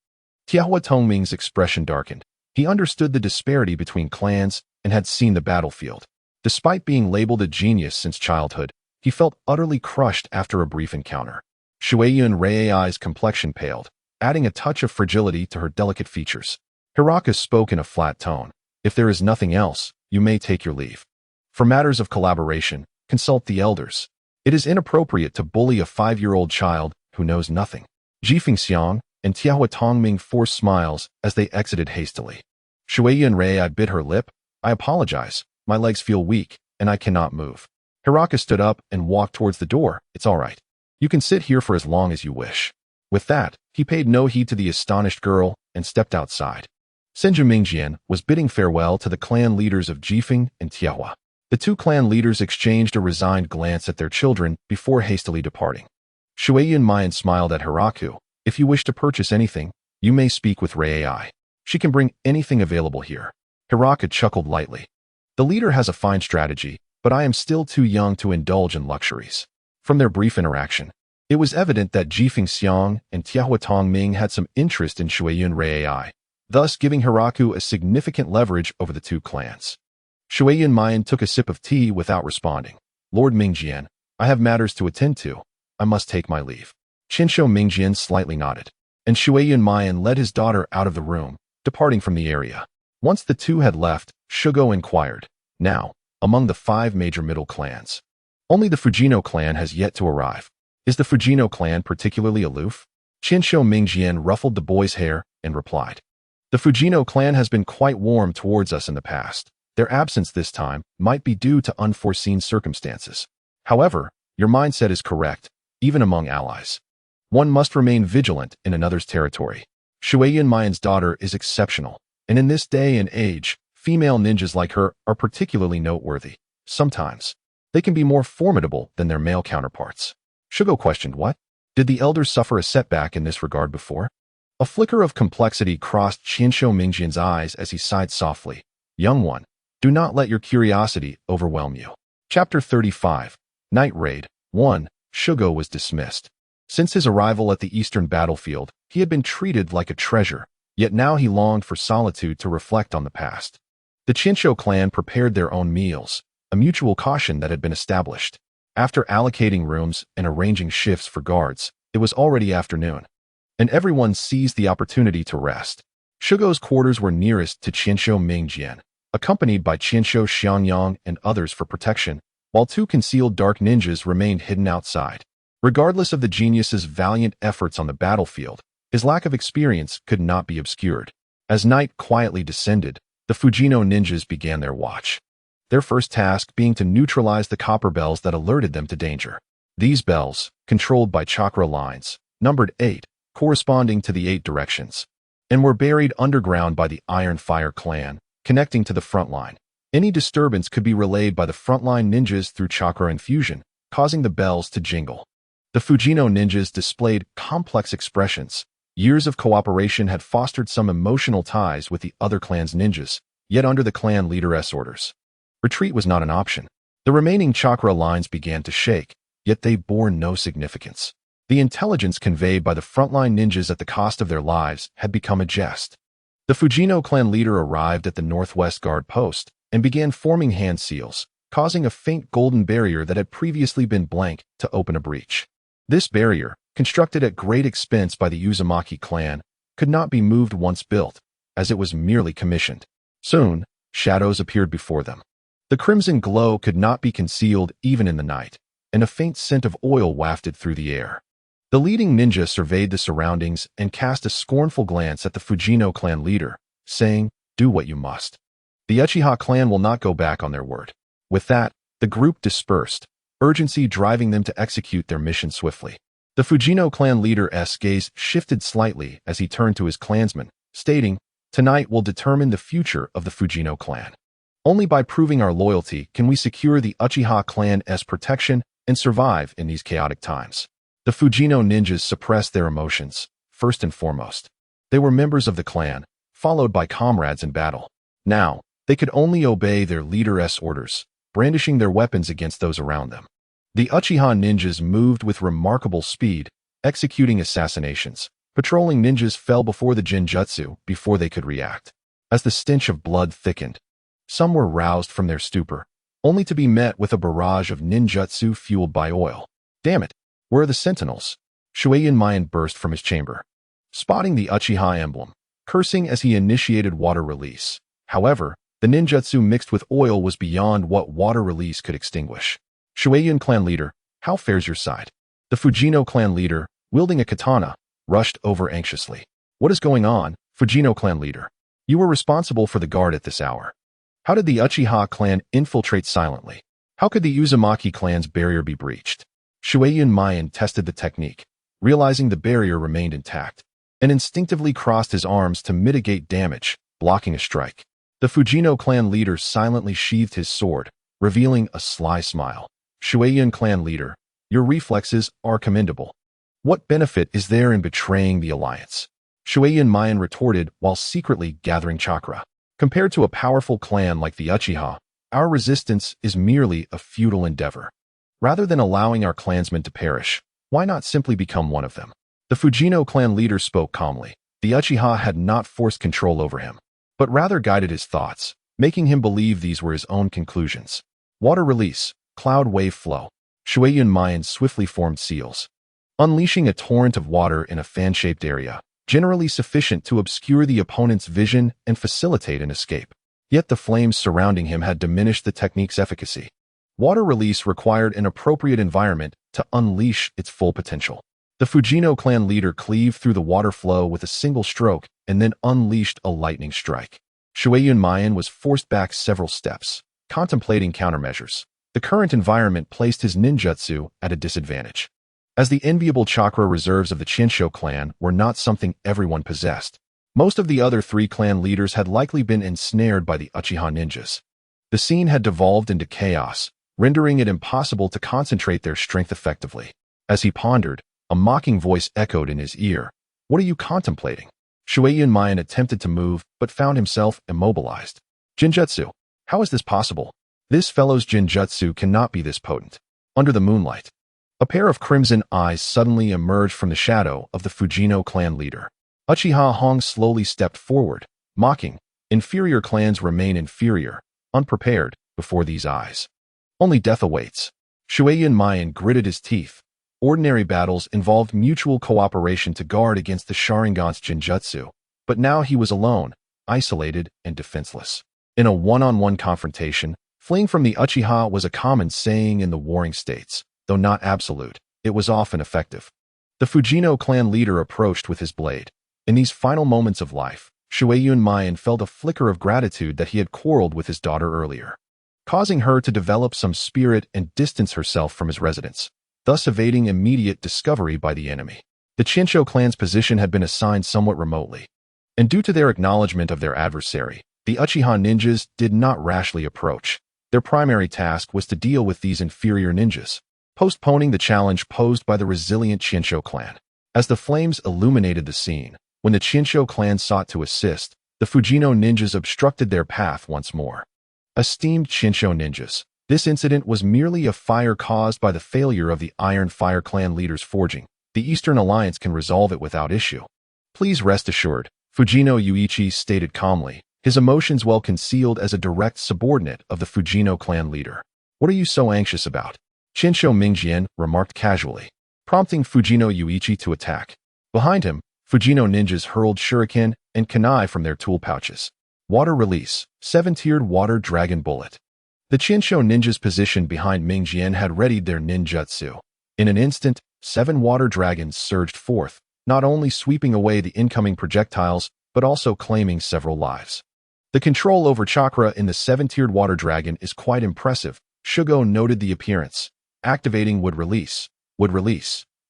Tiahua Tongming's expression darkened. He understood the disparity between clans and had seen the battlefield. Despite being labeled a genius since childhood, he felt utterly crushed after a brief encounter. Shueiyun Rei's complexion paled, adding a touch of fragility to her delicate features. Hiraku spoke in a flat tone. If there is nothing else, you may take your leave. For matters of collaboration, consult the elders. It is inappropriate to bully a 5-year-old child who knows nothing. Jifeng Xiang and Tiahua Tongming forced smiles as they exited hastily. Shueiyun Rei bit her lip. I apologize. My legs feel weak, and I cannot move. Hiraku stood up and walked towards the door. It's all right. You can sit here for as long as you wish. With that, he paid no heed to the astonished girl and stepped outside. Senju Mingjian was bidding farewell to the clan leaders of Jifeng and Tiahua. The two clan leaders exchanged a resigned glance at their children before hastily departing. Shueiyun Mayan smiled at Hiraku. If you wish to purchase anything, you may speak with Rei. She can bring anything available here. Hiraku chuckled lightly. The leader has a fine strategy, but I am still too young to indulge in luxuries. From their brief interaction, it was evident that Jifeng Xiang and Tiahua Tongming had some interest in Shueiyun Rei, thus giving Hiraku a significant leverage over the two clans. Shueiyun Mayan took a sip of tea without responding. Lord Mingjian, I have matters to attend to. I must take my leave. Qinsho Mingjian slightly nodded, and Shueiyun Mayan led his daughter out of the room, departing from the area. Once the two had left, Shugo inquired, now, among the 5 major middle clans, only the Fujino clan has yet to arrive. Is the Fujino clan particularly aloof? Qinsho Mingjian ruffled the boy's hair and replied, The Fujino clan has been quite warm towards us in the past. Their absence this time might be due to unforeseen circumstances. However, your mindset is correct, even among allies. One must remain vigilant in another's territory. Shueyan Mayan's daughter is exceptional, and in this day and age, female ninjas like her are particularly noteworthy. Sometimes, they can be more formidable than their male counterparts. Shugo questioned what? Did the elders suffer a setback in this regard before? A flicker of complexity crossed Qianshou Mingjian's eyes as he sighed softly. Young one, do not let your curiosity overwhelm you. Chapter 35. Night Raid 1. Shugo was dismissed. Since his arrival at the eastern battlefield, he had been treated like a treasure, yet now he longed for solitude to reflect on the past. The Qianshou clan prepared their own meals, a mutual caution that had been established. After allocating rooms and arranging shifts for guards, it was already afternoon, and everyone seized the opportunity to rest. Shugo's quarters were nearest to Qianshou Mingjian, accompanied by Qianshou Xiangyang and others for protection, while two concealed dark ninjas remained hidden outside. Regardless of the genius's valiant efforts on the battlefield, his lack of experience could not be obscured. As night quietly descended, the Fujino ninjas began their watch. Their first task being to neutralize the copper bells that alerted them to danger. These bells, controlled by chakra lines, numbered 8, corresponding to the 8 directions, and were buried underground by the Iron Fire clan, connecting to the front line. Any disturbance could be relayed by the frontline ninjas through chakra infusion, causing the bells to jingle. The Fujino ninjas displayed complex expressions. Years of cooperation had fostered some emotional ties with the other clan's ninjas, yet under the clan leader's orders, retreat was not an option. The remaining chakra lines began to shake, yet they bore no significance. The intelligence conveyed by the frontline ninjas at the cost of their lives had become a jest. The Fujino clan leader arrived at the northwest guard post and began forming hand seals, causing a faint golden barrier that had previously been blank to open a breach. This barrier, constructed at great expense by the Uzumaki clan, could not be moved once built, as it was merely commissioned. Soon, shadows appeared before them. The crimson glow could not be concealed even in the night, and a faint scent of oil wafted through the air. The leading ninja surveyed the surroundings and cast a scornful glance at the Fujino clan leader, saying, "Do what you must." The Uchiha clan will not go back on their word. With that, the group dispersed, urgency driving them to execute their mission swiftly. The Fujino clan leader's gaze shifted slightly as he turned to his clansmen, stating, "Tonight will determine the future of the Fujino clan. Only by proving our loyalty can we secure the Uchiha clan's protection and survive in these chaotic times." The Fujino ninjas suppressed their emotions. First and foremost, they were members of the clan, followed by comrades in battle. Now, they could only obey their leader's orders, brandishing their weapons against those around them. The Uchiha ninjas moved with remarkable speed, executing assassinations. Patrolling ninjas fell before the genjutsu before they could react. As the stench of blood thickened, some were roused from their stupor, only to be met with a barrage of ninjutsu fueled by oil. Damn it! Where are the sentinels? Shueyan Mayan burst from his chamber, spotting the Uchiha emblem, cursing as he initiated water release. However, the ninjutsu mixed with oil was beyond what water release could extinguish. Shueyan clan leader, how fares your side? The Fujino clan leader, wielding a katana, rushed over anxiously. What is going on, Fujino clan leader? You were responsible for the guard at this hour. How did the Uchiha clan infiltrate silently? How could the Uzumaki clan's barrier be breached? Shueyan Mayan tested the technique, realizing the barrier remained intact, and instinctively crossed his arms to mitigate damage, blocking a strike. The Fujino clan leader silently sheathed his sword, revealing a sly smile. Shueyan clan leader, your reflexes are commendable. What benefit is there in betraying the alliance? Shueyan Mayan retorted while secretly gathering chakra. Compared to a powerful clan like the Uchiha, our resistance is merely a futile endeavor. Rather than allowing our clansmen to perish, why not simply become one of them? The Fujino clan leader spoke calmly. The Uchiha had not forced control over him, but rather guided his thoughts, making him believe these were his own conclusions. Water release, cloud wave flow. Shueyan Mayan swiftly formed seals, unleashing a torrent of water in a fan-shaped area, generally sufficient to obscure the opponent's vision and facilitate an escape. Yet the flames surrounding him had diminished the technique's efficacy. Water release required an appropriate environment to unleash its full potential. The Fujino clan leader cleaved through the water flow with a single stroke and then unleashed a lightning strike. Shueiyun Mayan was forced back several steps, contemplating countermeasures. The current environment placed his ninjutsu at a disadvantage, as the enviable chakra reserves of the Chinsho clan were not something everyone possessed. Most of the other 3 clan leaders had likely been ensnared by the Uchiha ninjas. The scene had devolved into chaos, rendering it impossible to concentrate their strength effectively. As he pondered, a mocking voice echoed in his ear. "What are you contemplating?" Shueiyun Mayan attempted to move, but found himself immobilized. "Jinjutsu. How is this possible? This fellow's jinjutsu cannot be this potent." Under the moonlight, a pair of crimson eyes suddenly emerged from the shadow of the Fujino clan leader. Uchiha Hong slowly stepped forward, mocking. Inferior clans remain inferior, unprepared before these eyes. Only death awaits. Shueiyun Mayan gritted his teeth. Ordinary battles involved mutual cooperation to guard against the Sharingan's jinjutsu, but now he was alone, isolated and defenseless. In a one-on-one confrontation, fleeing from the Uchiha was a common saying in the warring states, though not absolute. It was often effective. The Fujino clan leader approached with his blade. In these final moments of life, Shueiyun Mayan felt a flicker of gratitude that he had quarreled with his daughter earlier, causing her to develop some spirit and distance herself from his residence, thus evading immediate discovery by the enemy. The Chinsho clan's position had been assigned somewhat remotely, and due to their acknowledgement of their adversary, the Uchiha ninjas did not rashly approach. Their primary task was to deal with these inferior ninjas, postponing the challenge posed by the resilient Chinsho clan. As the flames illuminated the scene, when the Chinsho clan sought to assist, the Fujino ninjas obstructed their path once more. Esteemed Chinsho ninjas, this incident was merely a fire caused by the failure of the Iron Fire clan leader's forging. The Eastern Alliance can resolve it without issue. Please rest assured, Fujino Yuichi stated calmly, his emotions well concealed as a direct subordinate of the Fujino clan leader. What are you so anxious about? Chinsho Mingjian remarked casually, prompting Fujino Yuichi to attack. Behind him, Fujino ninjas hurled shuriken and kunai from their tool pouches. Water release, 7-tiered water dragon bullet. The Chinsho ninjas positioned behind Mingjian had readied their ninjutsu. In an instant, 7 water dragons surged forth, not only sweeping away the incoming projectiles, but also claiming several lives. The control over chakra in the 7-tiered water dragon is quite impressive. Shugo noted the appearance. Activating would release,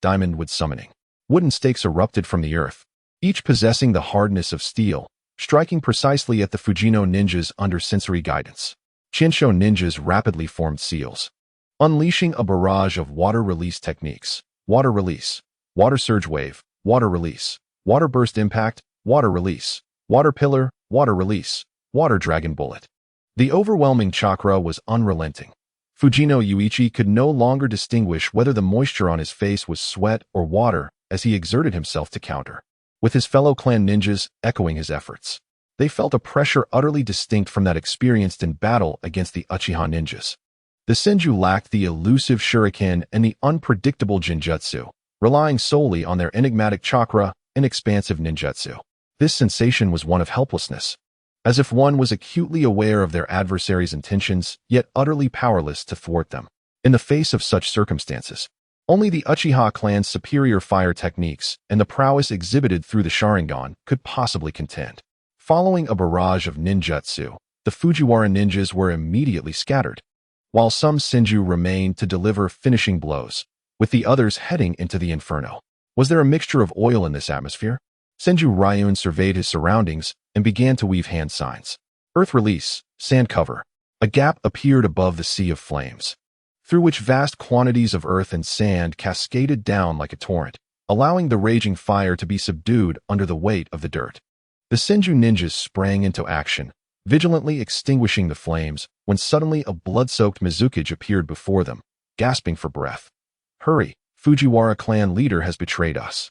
diamond would summoning. Wooden stakes erupted from the earth, each possessing the hardness of steel, striking precisely at the Fujino ninjas under sensory guidance. Chinsho ninjas rapidly formed seals, unleashing a barrage of water release techniques. Water release, water surge wave, water release, water burst impact, water release, water pillar, water release, water dragon bullet. The overwhelming chakra was unrelenting. Fujino Yuichi could no longer distinguish whether the moisture on his face was sweat or water as he exerted himself to counter, with his fellow clan ninjas echoing his efforts. They felt a pressure utterly distinct from that experienced in battle against the Uchiha ninjas. The Senju lacked the elusive shuriken and the unpredictable jinjutsu, relying solely on their enigmatic chakra and expansive ninjutsu. This sensation was one of helplessness, as if one was acutely aware of their adversary's intentions, yet utterly powerless to thwart them. In the face of such circumstances, only the Uchiha clan's superior fire techniques and the prowess exhibited through the Sharingan could possibly contend. Following a barrage of ninjutsu, the Fujiwara ninjas were immediately scattered, while some Senju remained to deliver finishing blows, with the others heading into the inferno. Was there a mixture of oil in this atmosphere? Senju Ryun surveyed his surroundings and began to weave hand signs. Earth release, sand cover. A gap appeared above the sea of flames, through which vast quantities of earth and sand cascaded down like a torrent, allowing the raging fire to be subdued under the weight of the dirt. The Senju ninjas sprang into action, vigilantly extinguishing the flames, when suddenly a blood-soaked Mizukage appeared before them, gasping for breath. Hurry, Fujiwara clan leader has betrayed us.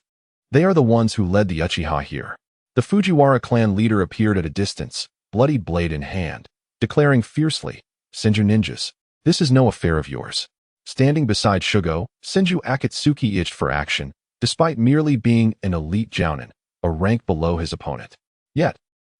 They are the ones who led the Uchiha here. The Fujiwara clan leader appeared at a distance, bloodied blade in hand, declaring fiercely, Senju ninjas, this is no affair of yours. Standing beside Shugo, Senju Akatsuki itched for action, despite merely being an elite jounin, a rank below his opponent. Yet,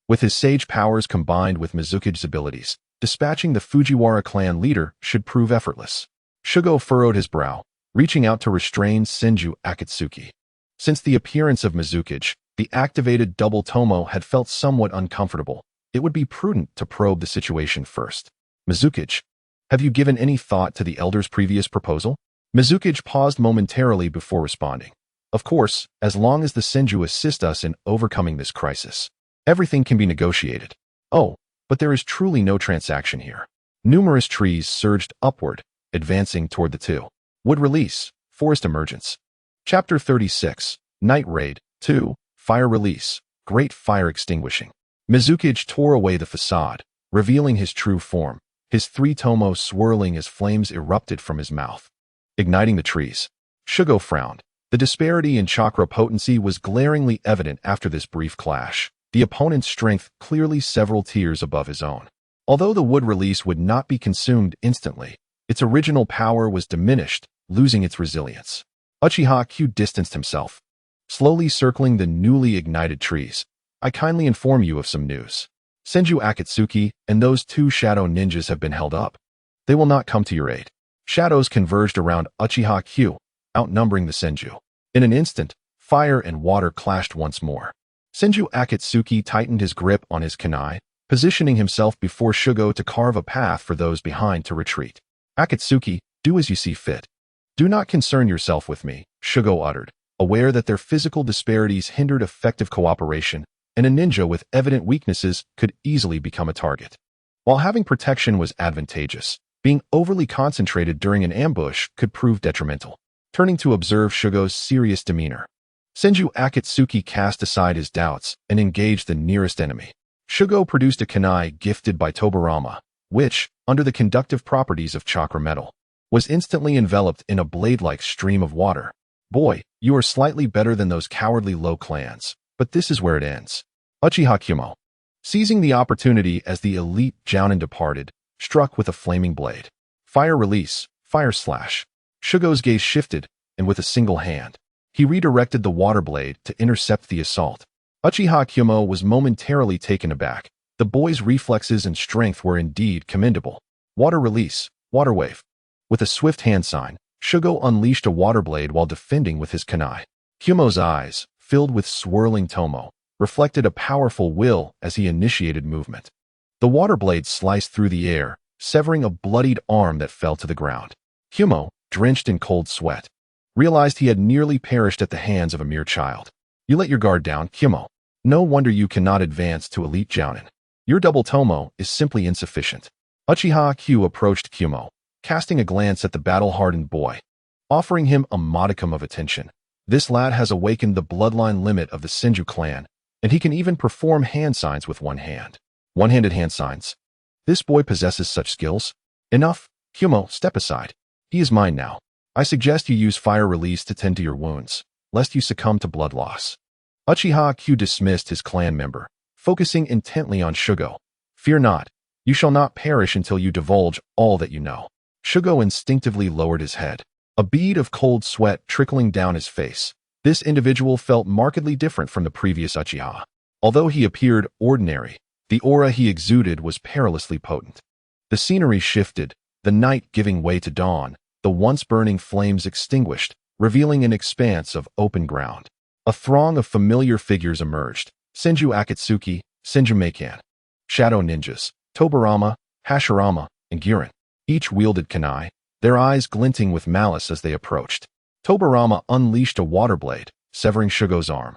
with his sage powers combined with Mizukage's abilities, dispatching the Fujiwara clan leader should prove effortless. Shugo furrowed his brow, reaching out to restrain Senju Akatsuki. Since the appearance of Mizukage, The activated double tomo had felt somewhat uncomfortable. It would be prudent to probe the situation first. Mizukage, have you given any thought to the elder's previous proposal? Mizukage paused momentarily before responding. Of course, as long as the Senju assist us in overcoming this crisis, everything can be negotiated. Oh, but there is truly no transaction here. Numerous trees surged upward, advancing toward the two. Wood release, forest emergence. Chapter 36, Night Raid, 2, Fire release, great fire extinguishing. Mizukage tore away the facade, revealing his true form, his three tomo swirling as flames erupted from his mouth, igniting the trees. Shugo frowned. The disparity in chakra potency was glaringly evident after this brief clash. The opponent's strength clearly several tiers above his own. Although the wood release would not be consumed instantly, its original power was diminished, losing its resilience. Uchiha Q distanced himself, slowly circling the newly ignited trees. I kindly inform you of some news. Senju Akatsuki and those two shadow ninjas have been held up. They will not come to your aid. Shadows converged around Uchiha Q, outnumbering the Senju. In an instant, fire and water clashed once more. Senju Akatsuki tightened his grip on his kunai, positioning himself before Shugo to carve a path for those behind to retreat. Akatsuki, do as you see fit. Do not concern yourself with me, Shugo uttered, aware that their physical disparities hindered effective cooperation, and a ninja with evident weaknesses could easily become a target. While having protection was advantageous, being overly concentrated during an ambush could prove detrimental. Turning to observe Shugo's serious demeanor, Senju Akatsuki cast aside his doubts and engaged the nearest enemy. Shugo produced a kunai gifted by Tobirama, which, under the conductive properties of chakra metal, was instantly enveloped in a blade-like stream of water. Boy, you are slightly better than those cowardly low clans, but this is where it ends. Uchiha Kumo, seizing the opportunity as the elite Jounin departed, struck with a flaming blade. Fire release, fire slash. Shugo's gaze shifted, and with a single hand, he redirected the water blade to intercept the assault. Uchiha Kumo was momentarily taken aback. The boy's reflexes and strength were indeed commendable. Water release, water wave. With a swift hand sign, Shugo unleashed a water blade while defending with his kunai. Kumo's eyes, filled with swirling tomo, reflected a powerful will as he initiated movement. The water blade sliced through the air, severing a bloodied arm that fell to the ground. Kumo, drenched in cold sweat, realized he had nearly perished at the hands of a mere child. You let your guard down, Kumo. No wonder you cannot advance to elite Jounin. Your double tomo is simply insufficient. Uchiha Q approached Kumo, casting a glance at the battle-hardened boy, offering him a modicum of attention. This lad has awakened the bloodline limit of the Senju clan, and he can even perform hand signs with one hand. One-handed hand signs. This boy possesses such skills. Enough. Kumo, step aside. He is mine now. I suggest you use fire release to tend to your wounds, lest you succumb to blood loss. Uchiha Q dismissed his clan member, focusing intently on Shugo. Fear not. You shall not perish until you divulge all that you know. Shugo instinctively lowered his head, a bead of cold sweat trickling down his face. This individual felt markedly different from the previous Uchiha. Although he appeared ordinary, the aura he exuded was perilously potent. The scenery shifted, the night giving way to dawn, the once burning flames extinguished, revealing an expanse of open ground. A throng of familiar figures emerged: Senju Akatsuki, Senju Meikan, shadow ninjas, Tobirama, Hashirama, and Girin. Each wielded kunai, their eyes glinting with malice as they approached. Tobirama unleashed a water blade, severing Shugo's arm.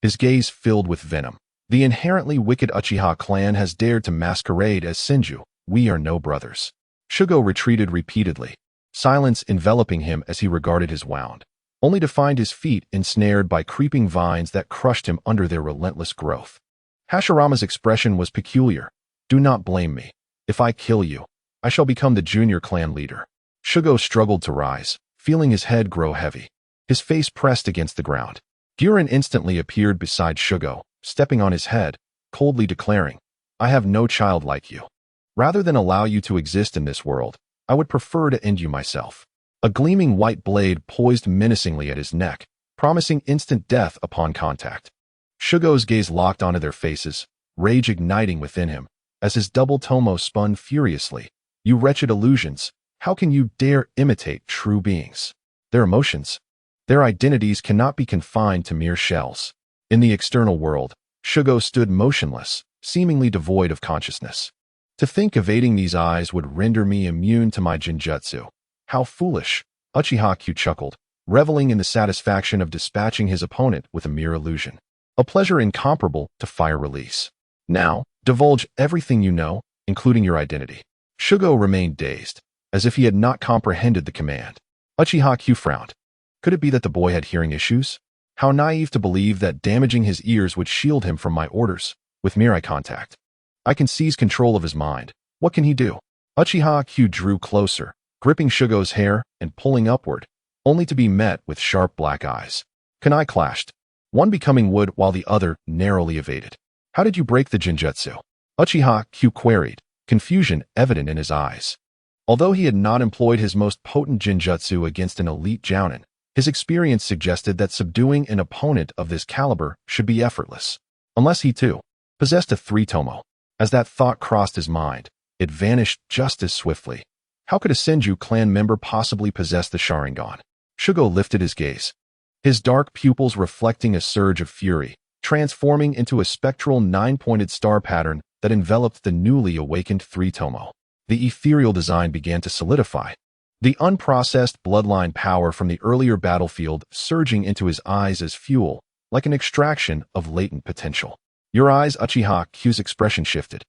His gaze filled with venom. The inherently wicked Uchiha clan has dared to masquerade as Senju. We are no brothers. Shugo retreated repeatedly, silence enveloping him as he regarded his wound, only to find his feet ensnared by creeping vines that crushed him under their relentless growth. Hashirama's expression was peculiar. Do not blame me. If I kill you, I shall become the junior clan leader. Shugo struggled to rise, feeling his head grow heavy. His face pressed against the ground. Girin instantly appeared beside Shugo, stepping on his head, coldly declaring, I have no child like you. Rather than allow you to exist in this world, I would prefer to end you myself. A gleaming white blade poised menacingly at his neck, promising instant death upon contact. Shugo's gaze locked onto their faces, rage igniting within him, as his double tomo spun furiously. You wretched illusions, how can you dare imitate true beings? Their emotions, their identities cannot be confined to mere shells. In the external world, Shugo stood motionless, seemingly devoid of consciousness. To think evading these eyes would render me immune to my genjutsu. How foolish, Uchiha chuckled, reveling in the satisfaction of dispatching his opponent with a mere illusion. A pleasure incomparable to fire release. Now, divulge everything you know, including your identity. Shugo remained dazed, as if he had not comprehended the command. Uchiha frowned. Could it be that the boy had hearing issues? How naive to believe that damaging his ears would shield him from my orders, with mere eye contact. I can seize control of his mind. What can he do? Uchiha drew closer, gripping Shugo's hair and pulling upward, only to be met with sharp black eyes. Kunai clashed, one becoming wood while the other narrowly evaded. How did you break the genjutsu? Uchiha queried, confusion evident in his eyes. Although he had not employed his most potent genjutsu against an elite jounin, his experience suggested that subduing an opponent of this caliber should be effortless. Unless he, too, possessed a three-tomo. As that thought crossed his mind, it vanished just as swiftly. How could a Senju clan member possibly possess the Sharingan? Shugo lifted his gaze, his dark pupils reflecting a surge of fury, transforming into a spectral nine-pointed star pattern that enveloped the newly awakened three-tomo. The ethereal design began to solidify, the unprocessed bloodline power from the earlier battlefield surging into his eyes as fuel, like an extraction of latent potential. Your eyes, Uchiha's expression shifted.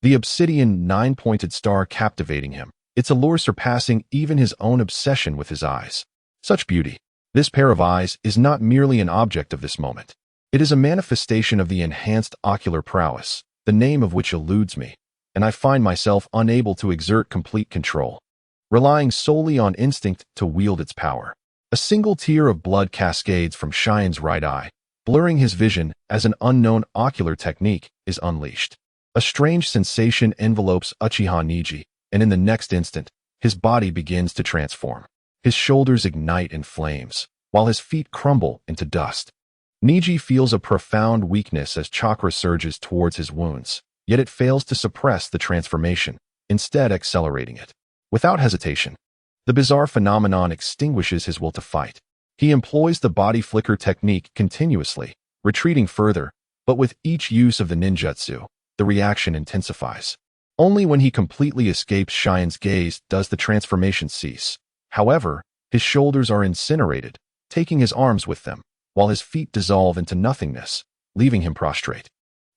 The obsidian nine-pointed star captivating him, its allure surpassing even his own obsession with his eyes. Such beauty. This pair of eyes is not merely an object of this moment. It is a manifestation of the enhanced ocular prowess, the name of which eludes me, and I find myself unable to exert complete control, relying solely on instinct to wield its power. A single tear of blood cascades from Shine's right eye, blurring his vision as an unknown ocular technique is unleashed. A strange sensation envelopes Uchiha Niji, and in the next instant, his body begins to transform. His shoulders ignite in flames, while his feet crumble into dust. Niji feels a profound weakness as chakra surges towards his wounds, yet it fails to suppress the transformation, instead accelerating it. Without hesitation, the bizarre phenomenon extinguishes his will to fight. He employs the body flicker technique continuously, retreating further, but with each use of the ninjutsu, the reaction intensifies. Only when he completely escapes Shine's gaze does the transformation cease. However, his shoulders are incinerated, taking his arms with them, while his feet dissolve into nothingness, leaving him prostrate.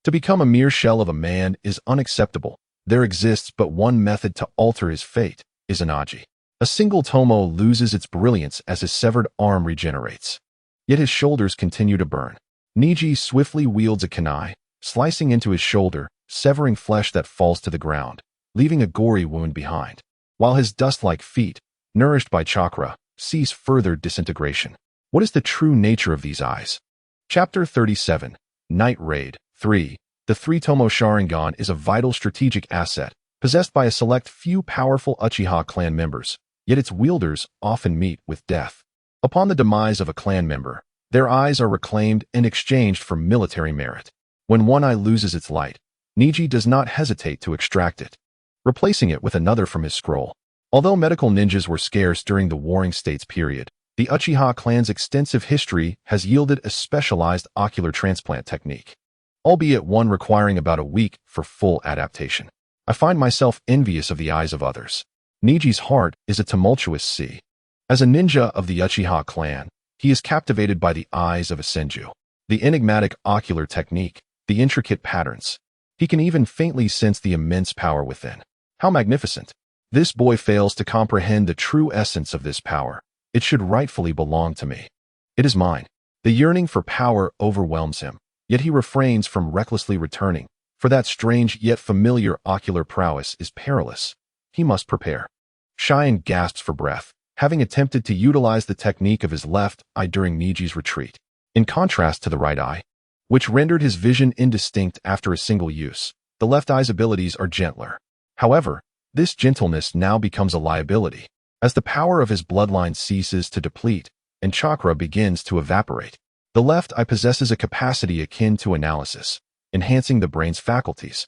To become a mere shell of a man is unacceptable. There exists but one method to alter his fate, Izanagi. A single tomo loses its brilliance as his severed arm regenerates. Yet his shoulders continue to burn. Niji swiftly wields a kunai, slicing into his shoulder, severing flesh that falls to the ground, leaving a gory wound behind, while his dust-like feet, nourished by chakra, cease further disintegration. What is the true nature of these eyes? Chapter 37, Night Raid 3. The three-tomo Sharingan is a vital strategic asset, possessed by a select few powerful Uchiha clan members, yet its wielders often meet with death. Upon the demise of a clan member, their eyes are reclaimed and exchanged for military merit. When one eye loses its light, Niji does not hesitate to extract it, replacing it with another from his scroll. Although medical ninjas were scarce during the Warring States period, the Uchiha clan's extensive history has yielded a specialized ocular transplant technique, albeit one requiring about a week for full adaptation. I find myself envious of the eyes of others. Niji's heart is a tumultuous sea. As a ninja of the Uchiha clan, he is captivated by the eyes of a Senju, the enigmatic ocular technique, the intricate patterns. He can even faintly sense the immense power within. How magnificent! This boy fails to comprehend the true essence of this power. It should rightfully belong to me. It is mine. The yearning for power overwhelms him, yet he refrains from recklessly returning, for that strange yet familiar ocular prowess is perilous. He must prepare. Shine gasps for breath, having attempted to utilize the technique of his left eye during Niji's retreat. In contrast to the right eye, which rendered his vision indistinct after a single use, the left eye's abilities are gentler. However, this gentleness now becomes a liability, as the power of his bloodline ceases to deplete and chakra begins to evaporate. The left eye possesses a capacity akin to analysis, enhancing the brain's faculties,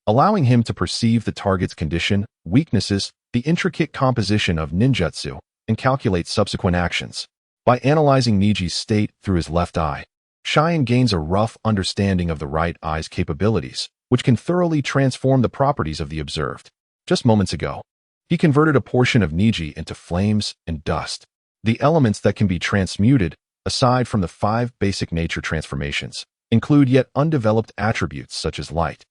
allowing him to perceive the target's condition, weaknesses, the intricate composition of ninjutsu, and calculate subsequent actions. By analyzing Niji's state through his left eye, Cheyenne gains a rough understanding of the right eye's capabilities, which can thoroughly transform the properties of the observed. Just moments ago, he converted a portion of Niji into flames and dust, the elements that can be transmuted, aside from the 5 basic nature transformations, include yet undeveloped attributes such as light,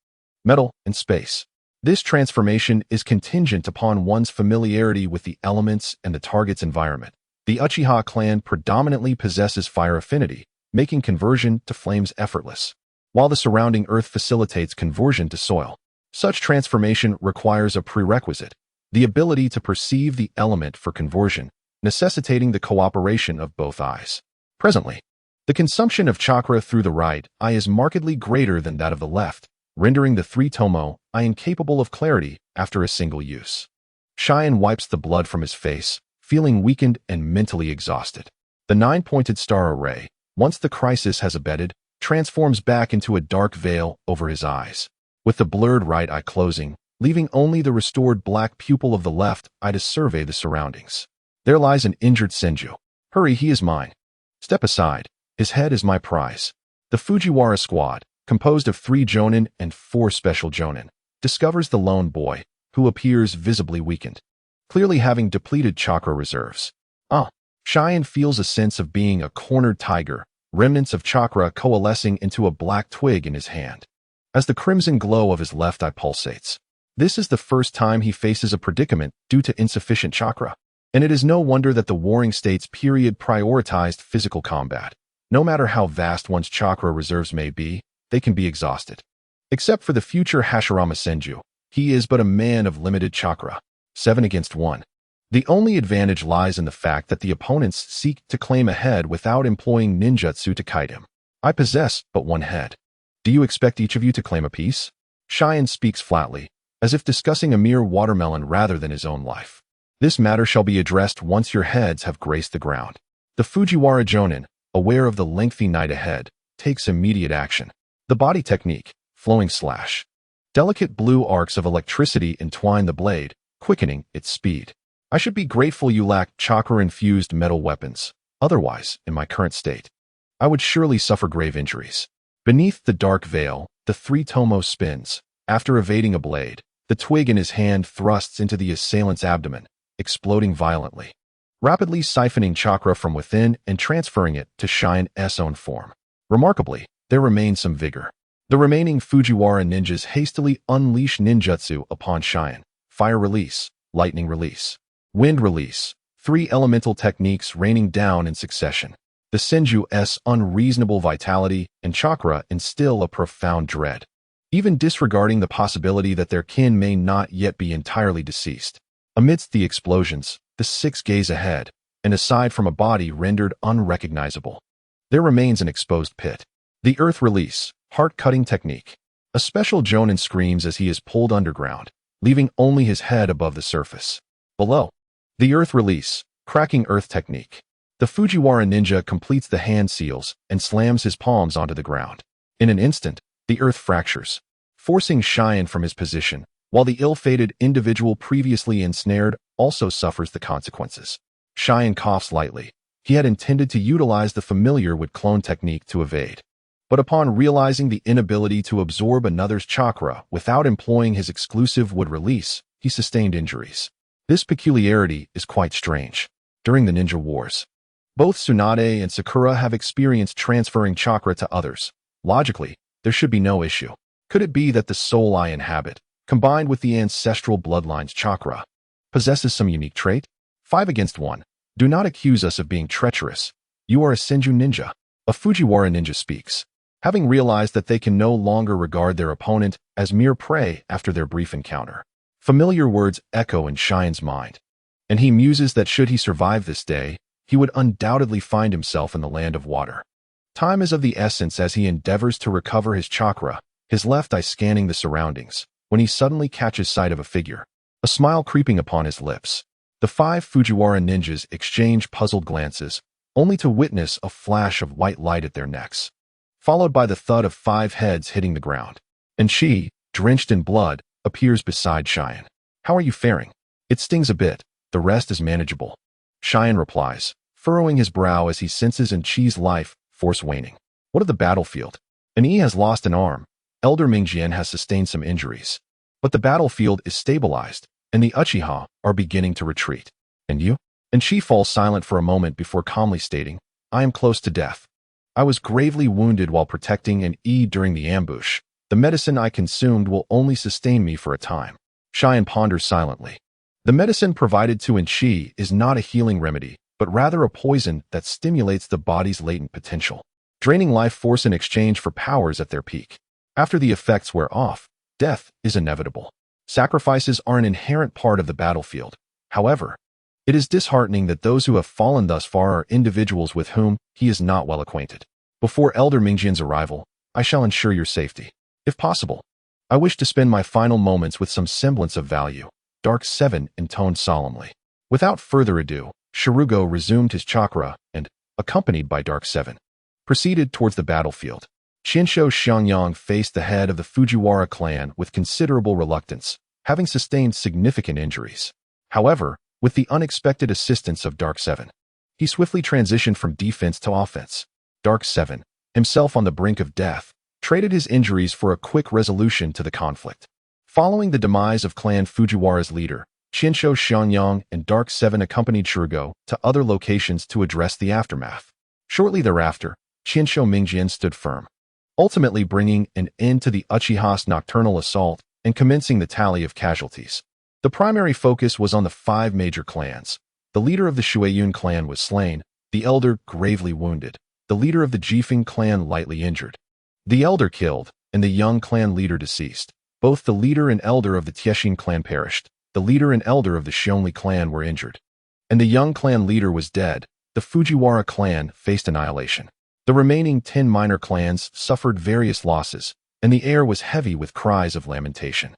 metal, and space. This transformation is contingent upon one's familiarity with the elements and the target's environment. The Uchiha clan predominantly possesses fire affinity, making conversion to flames effortless, while the surrounding earth facilitates conversion to soil. Such transformation requires a prerequisite, the ability to perceive the element for conversion, necessitating the cooperation of both eyes. Presently, the consumption of chakra through the right eye is markedly greater than that of the left, rendering the 3-tomo eye incapable of clarity after a single use. Cheyenne wipes the blood from his face, feeling weakened and mentally exhausted. The 9-pointed star array, once the crisis has abated, transforms back into a dark veil over his eyes, with the blurred right eye closing, leaving only the restored black pupil of the left eye to survey the surroundings. There lies an injured Senju. Hurry, he is mine. Step aside. His head is my prize. The Fujiwara squad, composed of 3 jonin and 4 special jonin, discovers the lone boy, who appears visibly weakened, clearly having depleted chakra reserves. Cheyenne feels a sense of being a cornered tiger, remnants of chakra coalescing into a black twig in his hand, as the crimson glow of his left eye pulsates. This is the first time he faces a predicament due to insufficient chakra, and it is no wonder that the Warring States period prioritized physical combat. No matter how vast one's chakra reserves may be, they can be exhausted. Except for the future Hashirama Senju, he is but a man of limited chakra. 7 against 1. The only advantage lies in the fact that the opponents seek to claim a head without employing ninjutsu to kite him. I possess but 1 head. Do you expect each of you to claim a piece? Cheyenne speaks flatly, as if discussing a mere watermelon rather than his own life. This matter shall be addressed once your heads have graced the ground. The Fujiwara Jonin, aware of the lengthy night ahead, takes immediate action. The body technique, flowing slash. Delicate blue arcs of electricity entwine the blade, quickening its speed. I should be grateful you lack chakra-infused metal weapons. Otherwise, in my current state, I would surely suffer grave injuries. Beneath the dark veil, the 3-tomo spins. After evading a blade, the twig in his hand thrusts into the assailant's abdomen, exploding violently, rapidly siphoning chakra from within and transferring it to Cheyenne's own form. Remarkably, there remains some vigor. The remaining Fujiwara ninjas hastily unleash ninjutsu upon Cheyenne. Fire release, lightning release, wind release, 3 elemental techniques raining down in succession. The Senju's unreasonable vitality and chakra instill a profound dread, even disregarding the possibility that their kin may not yet be entirely deceased. Amidst the explosions, the 6 gaze ahead, and aside from a body rendered unrecognizable, there remains an exposed pit. The earth release, heart-cutting technique. A special jonin screams as he is pulled underground, leaving only his head above the surface. Below, the earth release, cracking earth technique. The Fujiwara ninja completes the hand seals and slams his palms onto the ground. In an instant, the earth fractures, forcing Cheyenne from his position, while the ill-fated individual previously ensnared also suffers the consequences. Cheyenne coughs lightly. He had intended to utilize the familiar wood clone technique to evade, but upon realizing the inability to absorb another's chakra without employing his exclusive wood release, he sustained injuries. This peculiarity is quite strange. During the ninja wars, both Tsunade and Sakura have experienced transferring chakra to others. Logically, there should be no issue. Could it be that the soul I inhabit, combined with the ancestral bloodline's chakra, possesses some unique trait? 5 against 1. Do not accuse us of being treacherous. You are a Senju ninja. A Fujiwara ninja speaks, having realized that they can no longer regard their opponent as mere prey after their brief encounter. Familiar words echo in Cheyenne's mind, and he muses that should he survive this day, he would undoubtedly find himself in the land of water. Time is of the essence as he endeavors to recover his chakra, his left eye scanning the surroundings, when he suddenly catches sight of a figure, a smile creeping upon his lips. The 5 Fujiwara ninjas exchange puzzled glances, only to witness a flash of white light at their necks, followed by the thud of 5 heads hitting the ground. And she, drenched in blood, appears beside Cheyenne. How are you faring? It stings a bit. The rest is manageable. Cheyenne replies, furrowing his brow as he senses Chi's life force waning. What of the battlefield? An E has lost an arm. Elder Mingjian has sustained some injuries. But the battlefield is stabilized, and the Uchiha are beginning to retreat. And you? And she falls silent for a moment before calmly stating, I am close to death. I was gravely wounded while protecting an E during the ambush. The medicine I consumed will only sustain me for a time. Cheyenne ponders silently. The medicine provided to Enchi is not a healing remedy, but rather a poison that stimulates the body's latent potential, draining life force in exchange for powers at their peak. After the effects wear off, death is inevitable. Sacrifices are an inherent part of the battlefield. However, it is disheartening that those who have fallen thus far are individuals with whom he is not well acquainted. Before Elder Mingjian's arrival, I shall ensure your safety. If possible, I wish to spend my final moments with some semblance of value. Dark 7 intoned solemnly. Without further ado, Shirugo resumed his chakra and, accompanied by Dark 7, proceeded towards the battlefield. Shinsho Xiangyang faced the head of the Fujiwara clan with considerable reluctance, having sustained significant injuries. However, with the unexpected assistance of Dark 7, he swiftly transitioned from defense to offense. Dark 7, himself on the brink of death, traded his injuries for a quick resolution to the conflict. Following the demise of Clan Fujiwara's leader, Shinsho Xiangyang and Dark 7 accompanied Shirugo to other locations to address the aftermath. Shortly thereafter, Shinsho Mingjian stood firm, ultimately bringing an end to the Uchiha's nocturnal assault and commencing the tally of casualties. The primary focus was on the 5 major clans. The leader of the Shueiyun clan was slain, the elder gravely wounded, the leader of the Jifeng clan lightly injured, the elder killed, and the young clan leader deceased. Both the leader and elder of the Tieshin clan perished, the leader and elder of the Shionli clan were injured, and the young clan leader was dead. The Fujiwara clan faced annihilation. The remaining 10 minor clans suffered various losses, and the air was heavy with cries of lamentation.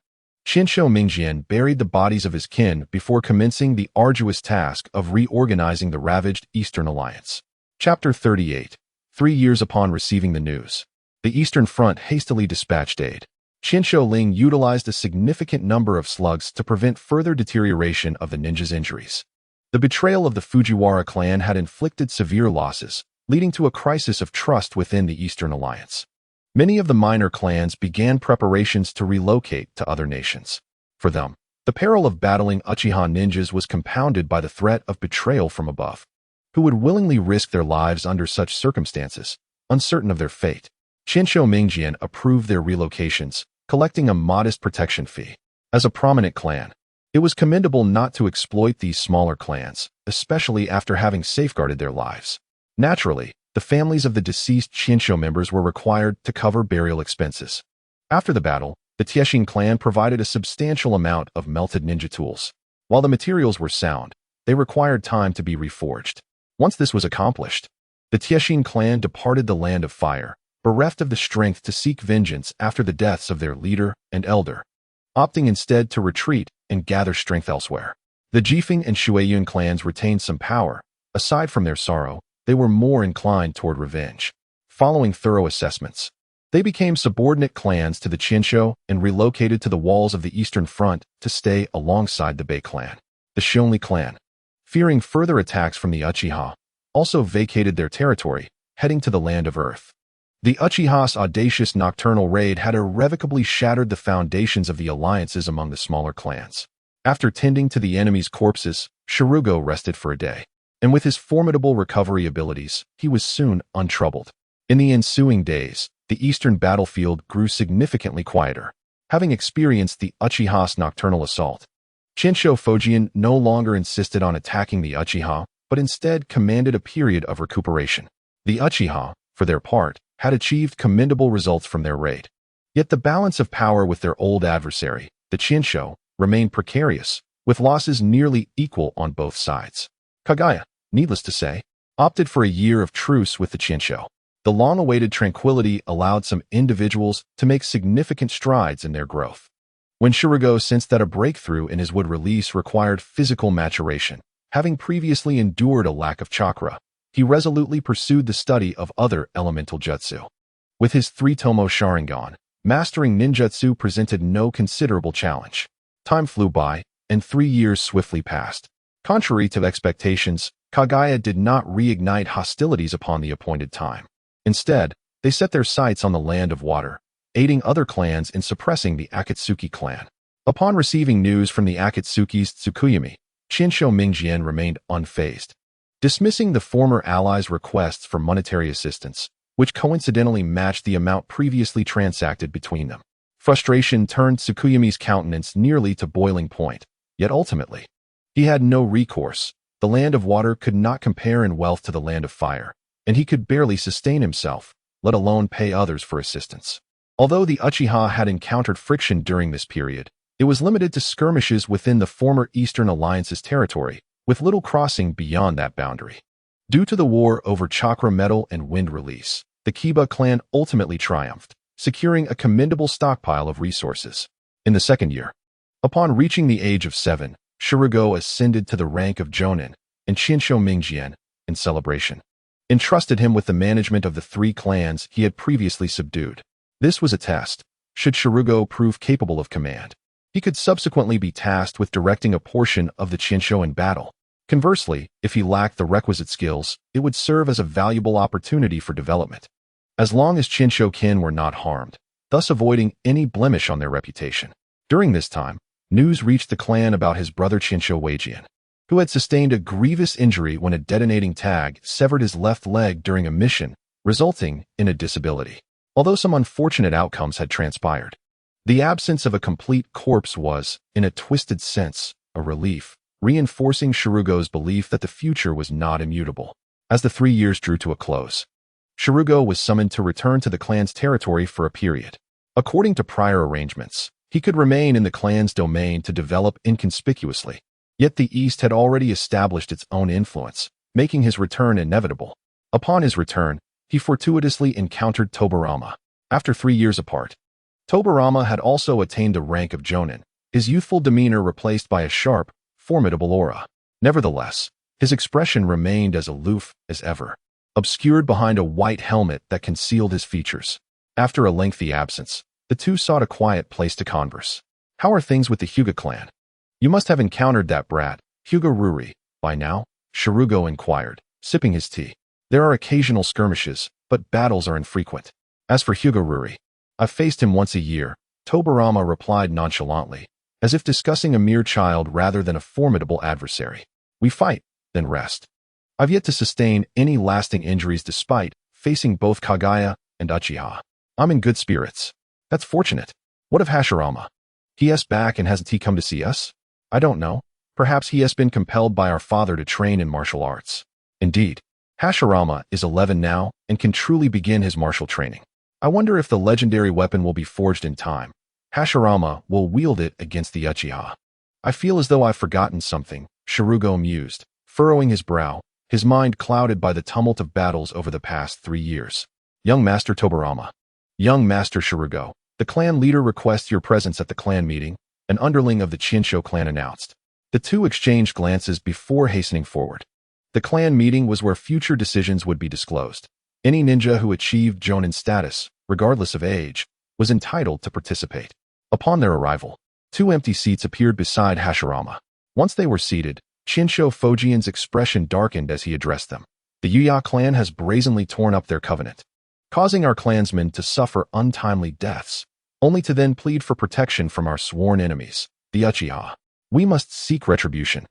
Shinsho Mingjian buried the bodies of his kin before commencing the arduous task of reorganizing the ravaged Eastern Alliance. Chapter 38. 3 years upon receiving the news, the Eastern Front hastily dispatched aid. Shinsho Ling utilized a significant number of slugs to prevent further deterioration of the ninja's injuries. The betrayal of the Fujiwara clan had inflicted severe losses, leading to a crisis of trust within the Eastern Alliance. Many of the minor clans began preparations to relocate to other nations. For them, the peril of battling Uchiha ninjas was compounded by the threat of betrayal from above. Who would willingly risk their lives under such circumstances, uncertain of their fate? Shinsho Mingjian approved their relocations, collecting a modest protection fee. As a prominent clan, it was commendable not to exploit these smaller clans, especially after having safeguarded their lives. Naturally, the families of the deceased Shinsho members were required to cover burial expenses. After the battle, the Tieshin clan provided a substantial amount of melted ninja tools. While the materials were sound, they required time to be reforged. Once this was accomplished, the Tieshin clan departed the Land of Fire, bereft of the strength to seek vengeance after the deaths of their leader and elder, opting instead to retreat and gather strength elsewhere. The Jifeng and Shueiyun clans retained some power. Aside from their sorrow, they were more inclined toward revenge. Following thorough assessments, they became subordinate clans to the Shinsho and relocated to the walls of the Eastern Front to stay alongside the Bei clan. The Shionli clan, fearing further attacks from the Uchiha, also vacated their territory, heading to the Land of Earth. The Uchiha's audacious nocturnal raid had irrevocably shattered the foundations of the alliances among the smaller clans. After tending to the enemy's corpses, Shirugo rested for a day, and with his formidable recovery abilities, he was soon untroubled. In the ensuing days, the eastern battlefield grew significantly quieter. Having experienced the Uchiha's nocturnal assault, Shinsho Fujian no longer insisted on attacking the Uchiha, but instead commanded a period of recuperation. The Uchiha, for their part, had achieved commendable results from their raid. Yet the balance of power with their old adversary, the Shinsho, remained precarious, with losses nearly equal on both sides. Kagaya, needless to say, opted for a year of truce with the Shinsho. The long-awaited tranquility allowed some individuals to make significant strides in their growth. When Shirugo sensed that a breakthrough in his wood release required physical maturation, having previously endured a lack of chakra, he resolutely pursued the study of other elemental jutsu. With his 3-tomo Sharingan, mastering ninjutsu presented no considerable challenge. Time flew by, and 3 years swiftly passed. Contrary to expectations, Kagaya did not reignite hostilities upon the appointed time. Instead, They set their sights on the land of water, aiding other clans in suppressing the Akatsuki clan. Upon receiving news from the Akatsuki's Tsukuyomi, Shinsho Mingjian remained unfazed, dismissing the former allies' requests for monetary assistance, which coincidentally matched the amount previously transacted between them. Frustration turned Tsukuyomi's countenance nearly to boiling point, yet ultimately, he had no recourse. The land of water could not compare in wealth to the land of fire, and he could barely sustain himself, let alone pay others for assistance. Although the Uchiha had encountered friction during this period, it was limited to skirmishes within the former Eastern Alliance's territory, with little crossing beyond that boundary. Due to the war over chakra metal and wind release, the Kiba clan ultimately triumphed, securing a commendable stockpile of resources. In the second year, upon reaching the age of 7, Shirugo ascended to the rank of Jonin, and Shinsho Mingjian, in celebration, entrusted him with the management of the 3 clans he had previously subdued. This was a test. Should Shirugo prove capable of command, he could subsequently be tasked with directing a portion of the Shinsho in battle. Conversely, if he lacked the requisite skills, it would serve as a valuable opportunity for development, as long as Shinsho kin were not harmed, thus avoiding any blemish on their reputation. During this time, news reached the clan about his brother Shinsho Weijian, who had sustained a grievous injury when a detonating tag severed his left leg during a mission, resulting in a disability. Although some unfortunate outcomes had transpired, the absence of a complete corpse was, in a twisted sense, a relief, reinforcing Shirugo's belief that the future was not immutable. As the 3 years drew to a close, Shirugo was summoned to return to the clan's territory for a period. According to prior arrangements, he could remain in the clan's domain to develop inconspicuously. Yet the East had already established its own influence, making his return inevitable. Upon his return, he fortuitously encountered Tobirama. After 3 years apart, Tobirama had also attained the rank of Jonin, his youthful demeanor replaced by a sharp, formidable aura. Nevertheless, his expression remained as aloof as ever, obscured behind a white helmet that concealed his features. After a lengthy absence, the two sought a quiet place to converse. "How are things with the Hyuga clan? You must have encountered that brat, Hyuga Ruri, by now?" Shirugo inquired, sipping his tea. "There are occasional skirmishes, but battles are infrequent. As for Hyuga Ruri, I've faced him once a year," Tobirama replied nonchalantly, as if discussing a mere child rather than a formidable adversary. "We fight, then rest. I've yet to sustain any lasting injuries despite facing both Kagaya and Uchiha. I'm in good spirits." "That's fortunate. What of Hashirama? He has back and hasn't he come to see us?" "I don't know. Perhaps he has been compelled by our father to train in martial arts." "Indeed. Hashirama is 11 now and can truly begin his martial training. I wonder if the legendary weapon will be forged in time. Hashirama will wield it against the Uchiha." "I feel as though I've forgotten something," Shirugo mused, furrowing his brow, his mind clouded by the tumult of battles over the past 3 years. "Young Master Tobirama." "Young Master Shirugo, the clan leader requests your presence at the clan meeting," an underling of the Shinsho clan announced. The two exchanged glances before hastening forward. The clan meeting was where future decisions would be disclosed. Any ninja who achieved Jonin status, regardless of age, was entitled to participate. Upon their arrival, 2 empty seats appeared beside Hashirama. Once they were seated, Shinsho Fujian's expression darkened as he addressed them. "The Uchiha clan has brazenly torn up their covenant, causing our clansmen to suffer untimely deaths, only to then plead for protection from our sworn enemies, the Uchiha. We must seek retribution.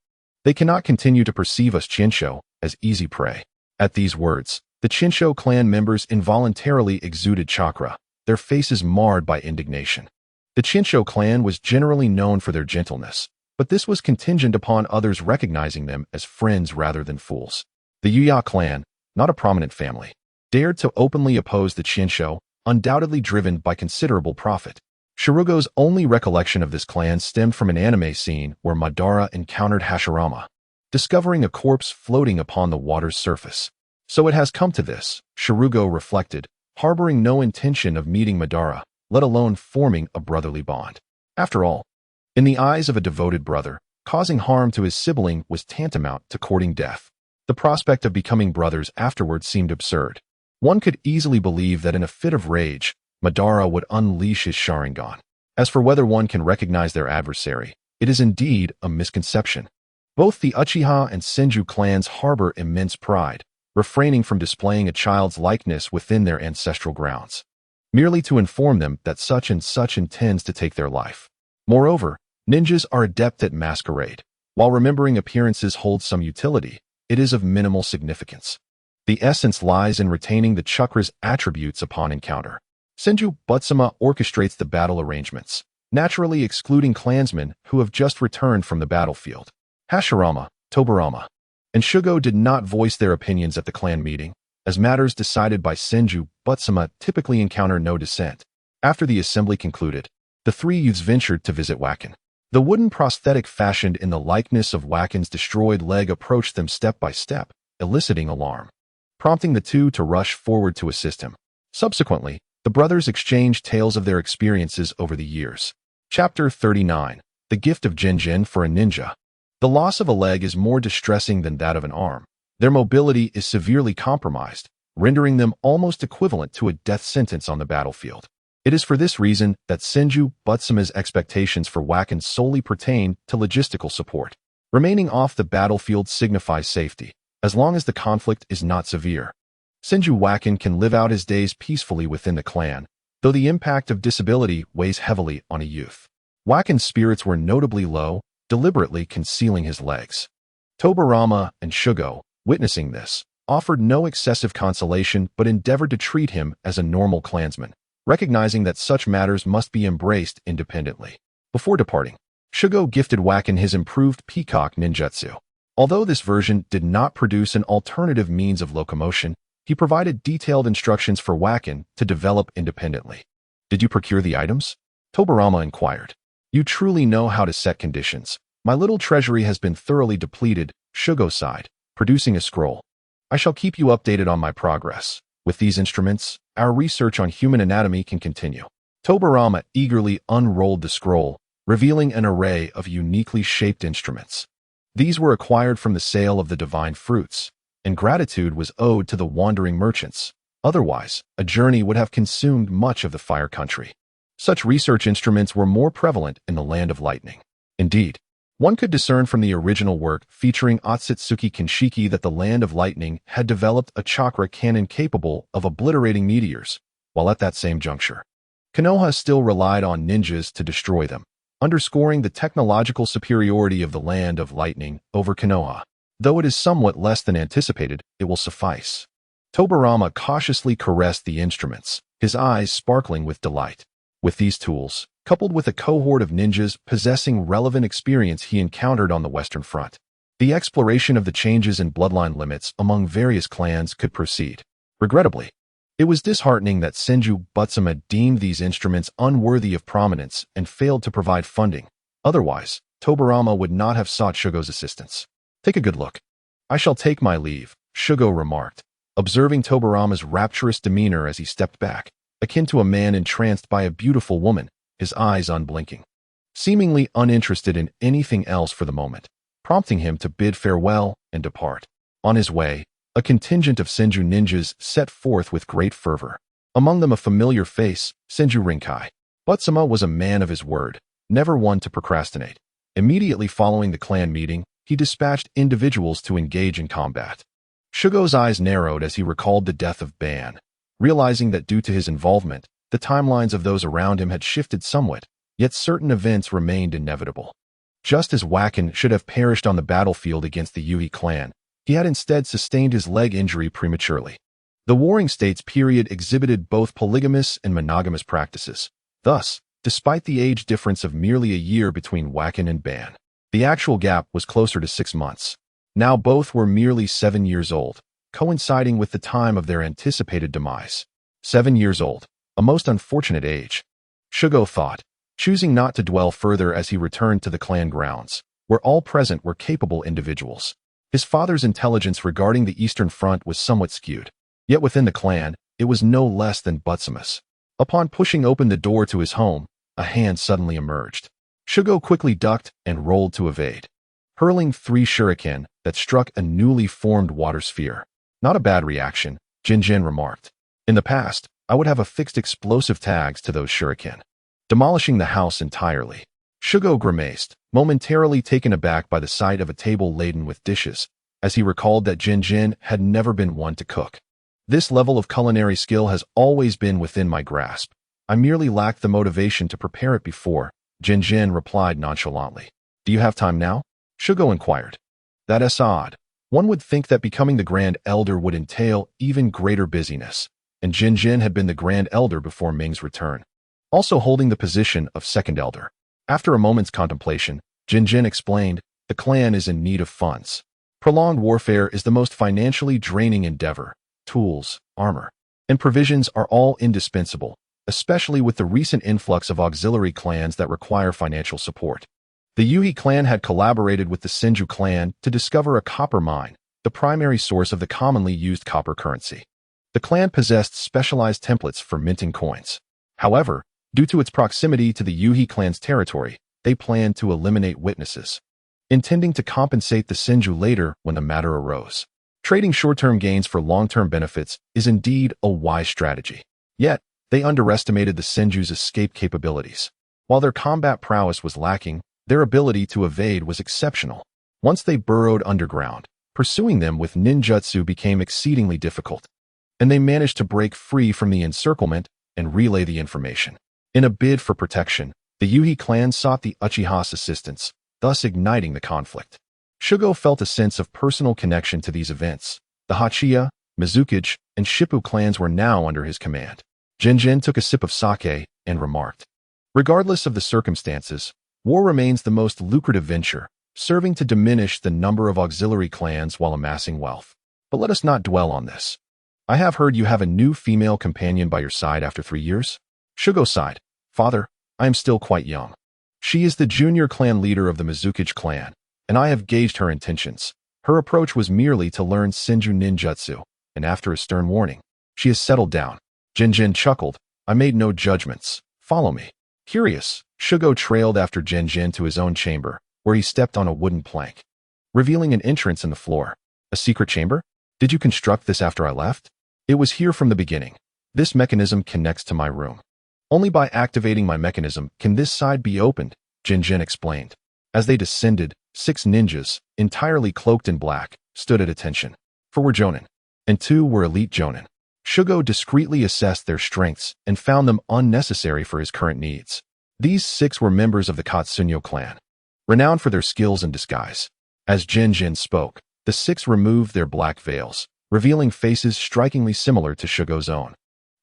They cannot continue to perceive us Shinsho as easy prey." At these words, the Shinsho clan members involuntarily exuded chakra, their faces marred by indignation. The Shinsho clan was generally known for their gentleness, but this was contingent upon others recognizing them as friends rather than fools. The Uchiha clan, not a prominent family, dared to openly oppose the Shinsho, undoubtedly driven by considerable profit. Shirugo's only recollection of this clan stemmed from an anime scene where Madara encountered Hashirama, discovering a corpse floating upon the water's surface. So it has come to this, Shirugo reflected, harboring no intention of meeting Madara, let alone forming a brotherly bond. After all, in the eyes of a devoted brother, causing harm to his sibling was tantamount to courting death. The prospect of becoming brothers afterwards seemed absurd. One could easily believe that in a fit of rage, Madara would unleash his Sharingan. As for whether one can recognize their adversary, it is indeed a misconception. Both the Uchiha and Senju clans harbor immense pride, refraining from displaying a child's likeness within their ancestral grounds, merely to inform them that such and such intends to take their life. Moreover, ninjas are adept at masquerade. While remembering appearances holds some utility, it is of minimal significance. The essence lies in retaining the chakra's attributes upon encounter. Senju Butsuma orchestrates the battle arrangements, naturally excluding clansmen who have just returned from the battlefield. Hashirama, Tobirama, and Shugo did not voice their opinions at the clan meeting, as matters decided by Senju Butsuma typically encounter no dissent. After the assembly concluded, the three youths ventured to visit Waken. The wooden prosthetic fashioned in the likeness of Waken's destroyed leg approached them step by step, eliciting alarm, prompting the two to rush forward to assist him. Subsequently, the brothers exchanged tales of their experiences over the years. Chapter 39. The Gift of Jinjin for a Ninja. The loss of a leg is more distressing than that of an arm. Their mobility is severely compromised, rendering them almost equivalent to a death sentence on the battlefield. It is for this reason that Senju Butsuma's expectations for Waken solely pertain to logistical support. Remaining off the battlefield signifies safety, as long as the conflict is not severe. Senju Waken can live out his days peacefully within the clan, though the impact of disability weighs heavily on a youth. Waken's spirits were notably low, deliberately concealing his legs. Tobirama and Shugo, witnessing this, offered no excessive consolation but endeavored to treat him as a normal clansman, recognizing that such matters must be embraced independently. Before departing, Shugo gifted Waken his improved peacock ninjutsu. Although this version did not produce an alternative means of locomotion, he provided detailed instructions for Waken to develop independently. Did you procure the items? Tobirama inquired. You truly know how to set conditions. My little treasury has been thoroughly depleted, Shugo sighed, producing a scroll. I shall keep you updated on my progress. With these instruments, our research on human anatomy can continue. Tobirama eagerly unrolled the scroll, revealing an array of uniquely shaped instruments. These were acquired from the sale of the divine fruits, and gratitude was owed to the wandering merchants. Otherwise, a journey would have consumed much of the Fire Country. Such research instruments were more prevalent in the Land of Lightning. Indeed, one could discern from the original work featuring Otsutsuki Kinshiki that the Land of Lightning had developed a chakra cannon capable of obliterating meteors, while at that same juncture, Konoha still relied on ninjas to destroy them, underscoring the technological superiority of the Land of Lightning over Konoha. Though it is somewhat less than anticipated, it will suffice. Tobirama cautiously caressed the instruments, his eyes sparkling with delight. With these tools, coupled with a cohort of ninjas possessing relevant experience he encountered on the Western Front, the exploration of the changes in bloodline limits among various clans could proceed. Regrettably, it was disheartening that Senju Butsuma deemed these instruments unworthy of prominence and failed to provide funding. Otherwise, Tobirama would not have sought Shugo's assistance. Take a good look. I shall take my leave, Shugo remarked, observing Tobirama's rapturous demeanor as he stepped back, akin to a man entranced by a beautiful woman, his eyes unblinking, seemingly uninterested in anything else for the moment, prompting him to bid farewell and depart. On his way, a contingent of Senju ninjas set forth with great fervor. Among them a familiar face, Senju Rinkai. Butsuma was a man of his word, never one to procrastinate. Immediately following the clan meeting, he dispatched individuals to engage in combat. Shugo's eyes narrowed as he recalled the death of Ban, realizing that due to his involvement, the timelines of those around him had shifted somewhat, yet certain events remained inevitable. Just as Waken should have perished on the battlefield against the Yui clan, he had instead sustained his leg injury prematurely. The Warring States period exhibited both polygamous and monogamous practices. Thus, despite the age difference of merely a year between Waken and Ban, the actual gap was closer to 6 months. Now both were merely 7 years old, coinciding with the time of their anticipated demise. 7 years old, a most unfortunate age, Shugo thought, choosing not to dwell further as he returned to the clan grounds, where all present were capable individuals. His father's intelligence regarding the Eastern Front was somewhat skewed, yet within the clan, it was no less than Butsuma's. Upon pushing open the door to his home, a hand suddenly emerged. Shugo quickly ducked and rolled to evade, hurling 3 shuriken that struck a newly formed water sphere. Not a bad reaction, Jinjin remarked. In the past, I would have affixed explosive tags to those shuriken, demolishing the house entirely. Shugo grimaced, momentarily taken aback by the sight of a table laden with dishes, as he recalled that Jin had never been one to cook. This level of culinary skill has always been within my grasp. I merely lacked the motivation to prepare it before, Jin replied nonchalantly. Do you have time now? Shugo inquired. That's odd. One would think that becoming the Grand Elder would entail even greater busyness, and Jin had been the Grand Elder before Ming's return, also holding the position of Second Elder. After a moment's contemplation, Jin explained, the clan is in need of funds. Prolonged warfare is the most financially draining endeavor. Tools, armor, and provisions are all indispensable, especially with the recent influx of auxiliary clans that require financial support. The Uchiha clan had collaborated with the Senju clan to discover a copper mine, the primary source of the commonly used copper currency. The clan possessed specialized templates for minting coins. However, due to its proximity to the Uchiha clan's territory, they planned to eliminate witnesses, intending to compensate the Senju later when the matter arose. Trading short-term gains for long-term benefits is indeed a wise strategy. Yet, they underestimated the Senju's escape capabilities. While their combat prowess was lacking, their ability to evade was exceptional. Once they burrowed underground, pursuing them with ninjutsu became exceedingly difficult, and they managed to break free from the encirclement and relay the information. In a bid for protection, the Uchiha clan sought the Uchiha's assistance, thus igniting the conflict. Shugo felt a sense of personal connection to these events. The Hachiya, Mizukichi, and Shippu clans were now under his command. Jin took a sip of sake and remarked, regardless of the circumstances, war remains the most lucrative venture, serving to diminish the number of auxiliary clans while amassing wealth. But let us not dwell on this. I have heard you have a new female companion by your side after 3 years? Shugo sighed. Father, I am still quite young. She is the junior clan leader of the Mizukichi clan, and I have gauged her intentions. Her approach was merely to learn Senju ninjutsu, and after a stern warning, she has settled down. Jin chuckled. I made no judgments. Follow me. Curious, Shugo trailed after Jin to his own chamber, where he stepped on a wooden plank, revealing an entrance in the floor. A secret chamber? Did you construct this after I left? It was here from the beginning. This mechanism connects to my room. Only by activating my mechanism can this side be opened, Jin explained. As they descended, 6 ninjas, entirely cloaked in black, stood at attention. 4 were jonin, and 2 were elite jonin. Shugo discreetly assessed their strengths and found them unnecessary for his current needs. These 6 were members of the Katsunyo clan, renowned for their skills in disguise. As Jin spoke, the 6 removed their black veils, revealing faces strikingly similar to Shugo's own,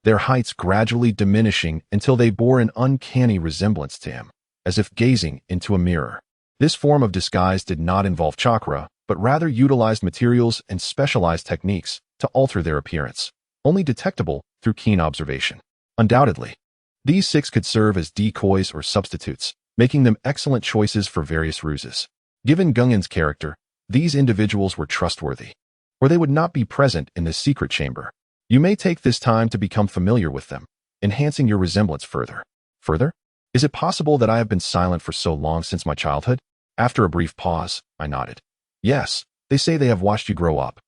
their heights gradually diminishing until they bore an uncanny resemblance to him, as if gazing into a mirror. This form of disguise did not involve chakra, but rather utilized materials and specialized techniques to alter their appearance, only detectable through keen observation. Undoubtedly, these 6 could serve as decoys or substitutes, making them excellent choices for various ruses. Given Gungen's character, these individuals were trustworthy, or they would not be present in this secret chamber. You may take this time to become familiar with them, enhancing your resemblance further. Further? Is it possible that I have been silent for so long since my childhood? After a brief pause, I nodded. Yes, they say they have watched you grow up,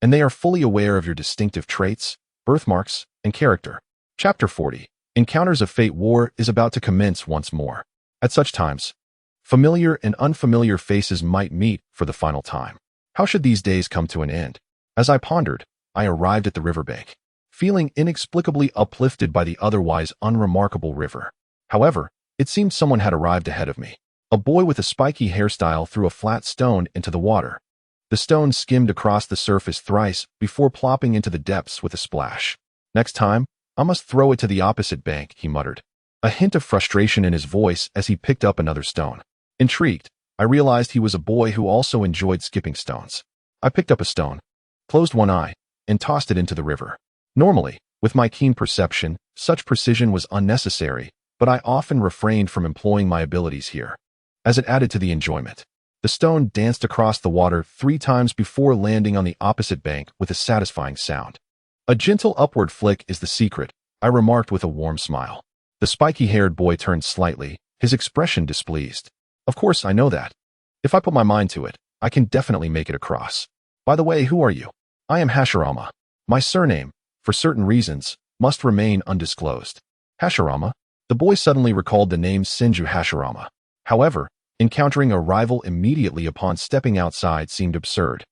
and they are fully aware of your distinctive traits, birthmarks, and character. Chapter 40. Encounters of Fate. War is about to commence once more. At such times, familiar and unfamiliar faces might meet for the final time. How should these days come to an end? As I pondered, I arrived at the riverbank, feeling inexplicably uplifted by the otherwise unremarkable river. However, it seemed someone had arrived ahead of me. A boy with a spiky hairstyle threw a flat stone into the water. The stone skimmed across the surface thrice before plopping into the depths with a splash. Next time, I must throw it to the opposite bank, he muttered, a hint of frustration in his voice as he picked up another stone. Intrigued, I realized he was a boy who also enjoyed skipping stones. I picked up a stone, closed one eye, and tossed it into the river. Normally, with my keen perception, such precision was unnecessary, but I often refrained from employing my abilities here, as it added to the enjoyment. The stone danced across the water 3 times before landing on the opposite bank with a satisfying sound. A gentle upward flick is the secret, I remarked with a warm smile. The spiky-haired boy turned slightly, his expression displeased. Of course, I know that. If I put my mind to it, I can definitely make it across. By the way, who are you? I am Hashirama. My surname, for certain reasons, must remain undisclosed. Hashirama? The boy suddenly recalled the name Senju Hashirama. However, encountering a rival immediately upon stepping outside seemed absurd.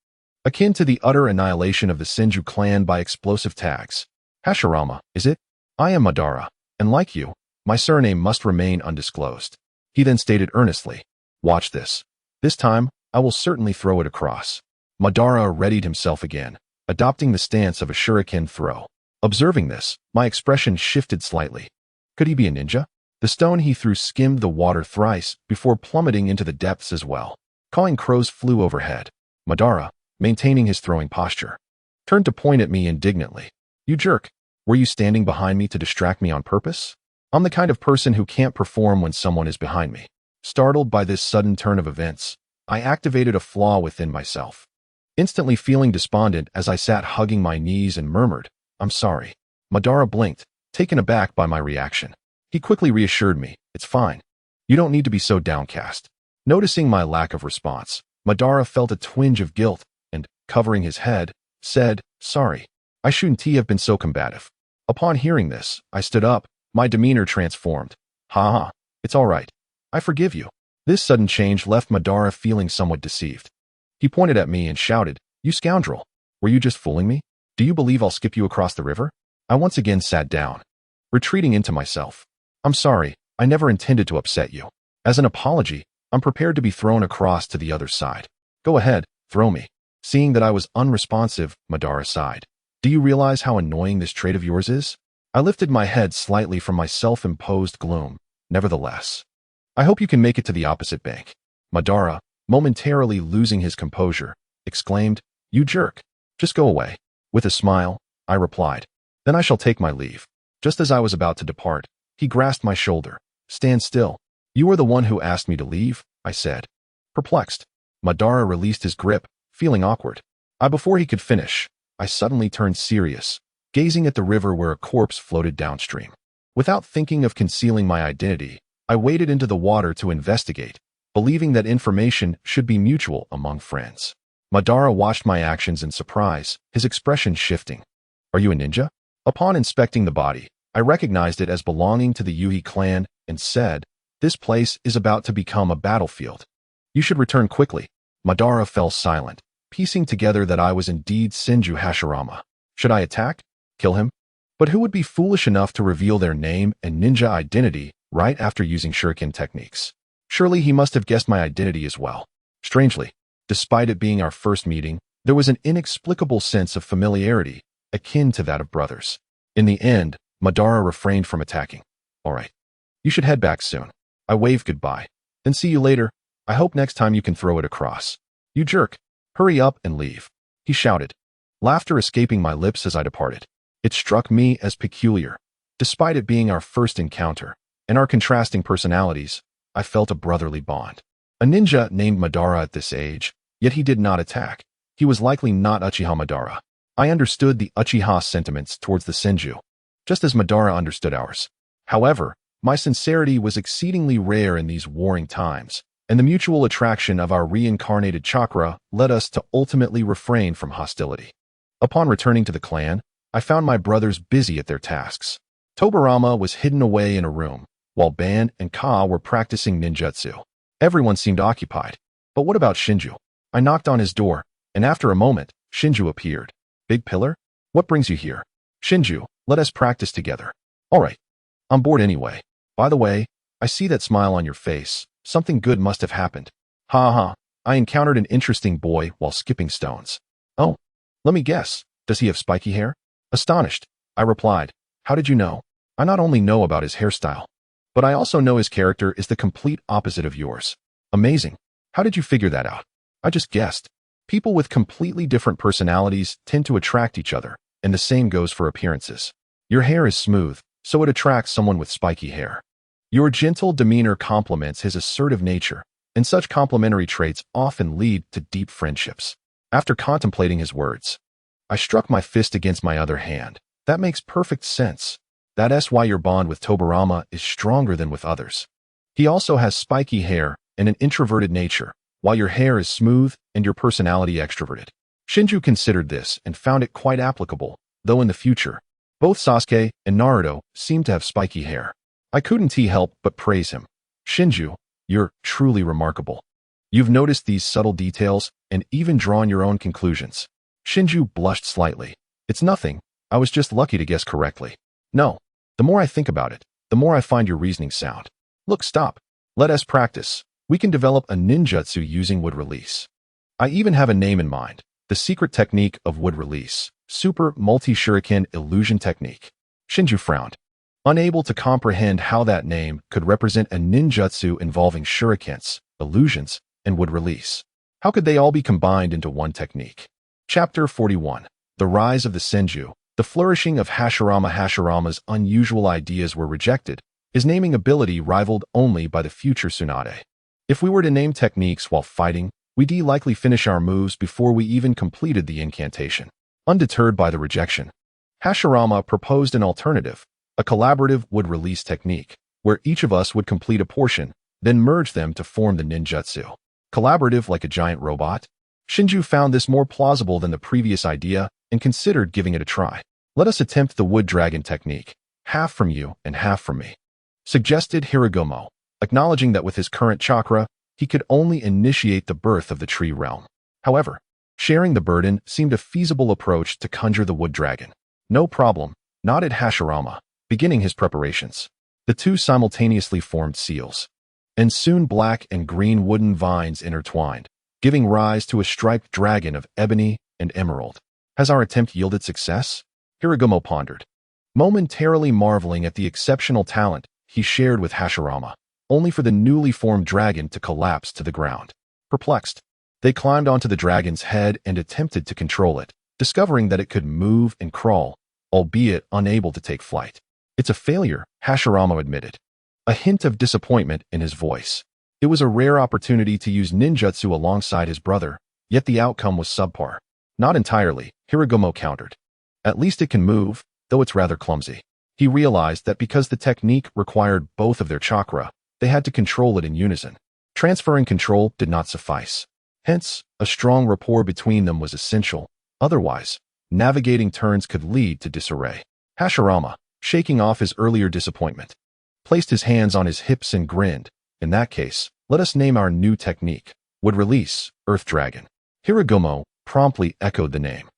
akin to the utter annihilation of the Senju clan by explosive tags. Hashirama, is it? I am Madara, and like you, my surname must remain undisclosed. He then stated earnestly, watch this. This time, I will certainly throw it across. Madara readied himself again, adopting the stance of a shuriken throw. Observing this, my expression shifted slightly. Could he be a ninja? The stone he threw skimmed the water thrice before plummeting into the depths as well. Cawing crows flew overhead. Madara, maintaining his throwing posture, turned to point at me indignantly. You jerk, were you standing behind me to distract me on purpose? I'm the kind of person who can't perform when someone is behind me. Startled by this sudden turn of events, I activated a flaw within myself. Instantly feeling despondent as I sat hugging my knees and murmured, I'm sorry. Madara blinked, taken aback by my reaction. He quickly reassured me, it's fine. You don't need to be so downcast. Noticing my lack of response, Madara felt a twinge of guilt and, covering his head, said, sorry. I shouldn't have been so combative. Upon hearing this, I stood up, my demeanor transformed. Ha ha, it's all right. I forgive you. This sudden change left Madara feeling somewhat deceived. He pointed at me and shouted, you scoundrel. Were you just fooling me? Do you believe I'll skip you across the river? I once again sat down, retreating into myself. I'm sorry, I never intended to upset you. As an apology, I'm prepared to be thrown across to the other side. Go ahead, throw me. Seeing that I was unresponsive, Madara sighed. Do you realize how annoying this trait of yours is? I lifted my head slightly from my self-imposed gloom. Nevertheless, I hope you can make it to the opposite bank. Madara, momentarily losing his composure, exclaimed, you jerk. Just go away. With a smile, I replied, then I shall take my leave. Just as I was about to depart, he grasped my shoulder. Stand still. You are the one who asked me to leave, I said. Perplexed, Madara released his grip, feeling awkward. Before he could finish, I suddenly turned serious, gazing at the river where a corpse floated downstream. Without thinking of concealing my identity, I waded into the water to investigate, believing that information should be mutual among friends. Madara watched my actions in surprise, his expression shifting. Are you a ninja? Upon inspecting the body, I recognized it as belonging to the Uchiha clan and said, this place is about to become a battlefield. You should return quickly. Madara fell silent, piecing together that I was indeed Senju Hashirama. Should I attack? Kill him? But who would be foolish enough to reveal their name and ninja identity right after using shuriken techniques? Surely he must have guessed my identity as well. Strangely, despite it being our first meeting, there was an inexplicable sense of familiarity, akin to that of brothers. In the end, Madara refrained from attacking. All right. You should head back soon. I waved goodbye. Then see you later. I hope next time you can throw it across. You jerk. Hurry up and leave. He shouted, laughter escaping my lips as I departed. It struck me as peculiar. Despite it being our first encounter, and our contrasting personalities, I felt a brotherly bond. A ninja named Madara at this age, yet he did not attack. He was likely not Uchiha Madara. I understood the Uchiha sentiments towards the Senju, just as Madara understood ours. However, my sincerity was exceedingly rare in these warring times, and the mutual attraction of our reincarnated chakra led us to ultimately refrain from hostility. Upon returning to the clan, I found my brothers busy at their tasks. Tobirama was hidden away in a room, while Ban and Ka were practicing ninjutsu. Everyone seemed occupied. But what about Shinju? I knocked on his door, and after a moment, Shinju appeared. Big Pillar? What brings you here? Shinju, let us practice together. All right. I'm bored anyway. By the way, I see that smile on your face. Something good must have happened. Ha ha. I encountered an interesting boy while skipping stones. Oh, let me guess. Does he have spiky hair? Astonished, I replied. How did you know? I not only know about his hairstyle, but I also know his character is the complete opposite of yours. Amazing. How did you figure that out? I just guessed. People with completely different personalities tend to attract each other, and the same goes for appearances. Your hair is smooth, so it attracts someone with spiky hair. Your gentle demeanor complements his assertive nature, and such complementary traits often lead to deep friendships. After contemplating his words, I struck my fist against my other hand. That makes perfect sense. That's why your bond with Tobirama is stronger than with others. He also has spiky hair and an introverted nature, while your hair is smooth and your personality extroverted. Shinju considered this and found it quite applicable, though in the future, both Sasuke and Naruto seem to have spiky hair. I couldn't help but praise him. Shinju, you're truly remarkable. You've noticed these subtle details and even drawn your own conclusions. Shinju blushed slightly. It's nothing. I was just lucky to guess correctly. No. The more I think about it, the more I find your reasoning sound. Look, stop. Let us practice. We can develop a ninjutsu using wood release. I even have a name in mind. The secret technique of wood release. Super Multi-Shuriken Illusion Technique. Shinju frowned, unable to comprehend how that name could represent a ninjutsu involving shurikens, illusions, and wood release. How could they all be combined into one technique? Chapter 41. The Rise of the Senju. The flourishing of Hashirama. Hashirama's unusual ideas were rejected, his naming ability rivaled only by the future Tsunade. If we were to name techniques while fighting, we'd likely finish our moves before we even completed the incantation. Undeterred by the rejection, Hashirama proposed an alternative, a collaborative wood release technique, where each of us would complete a portion, then merge them to form the ninjutsu. Collaborative like a giant robot? Shinju found this more plausible than the previous idea and considered giving it a try. Let us attempt the wood dragon technique, half from you and half from me, suggested Hiragumo, acknowledging that with his current chakra, he could only initiate the birth of the tree realm. However, sharing the burden seemed a feasible approach to conjure the wood dragon. No problem, nodded Hashirama, beginning his preparations. The two simultaneously formed seals, and soon black and green wooden vines intertwined, giving rise to a striped dragon of ebony and emerald. Has our attempt yielded success? Hiragumo pondered, momentarily marveling at the exceptional talent he shared with Hashirama, only for the newly formed dragon to collapse to the ground. Perplexed, they climbed onto the dragon's head and attempted to control it, discovering that it could move and crawl, albeit unable to take flight. It's a failure, Hashirama admitted, a hint of disappointment in his voice. It was a rare opportunity to use ninjutsu alongside his brother, yet the outcome was subpar. Not entirely, Hiragumo countered. At least it can move, though it's rather clumsy. He realized that because the technique required both of their chakra, they had to control it in unison. Transferring control did not suffice. Hence, a strong rapport between them was essential. Otherwise, navigating turns could lead to disarray. Hashirama, shaking off his earlier disappointment, placed his hands on his hips and grinned. In that case, let us name our new technique. Would release, Earth Dragon. Hiragumo promptly echoed the name.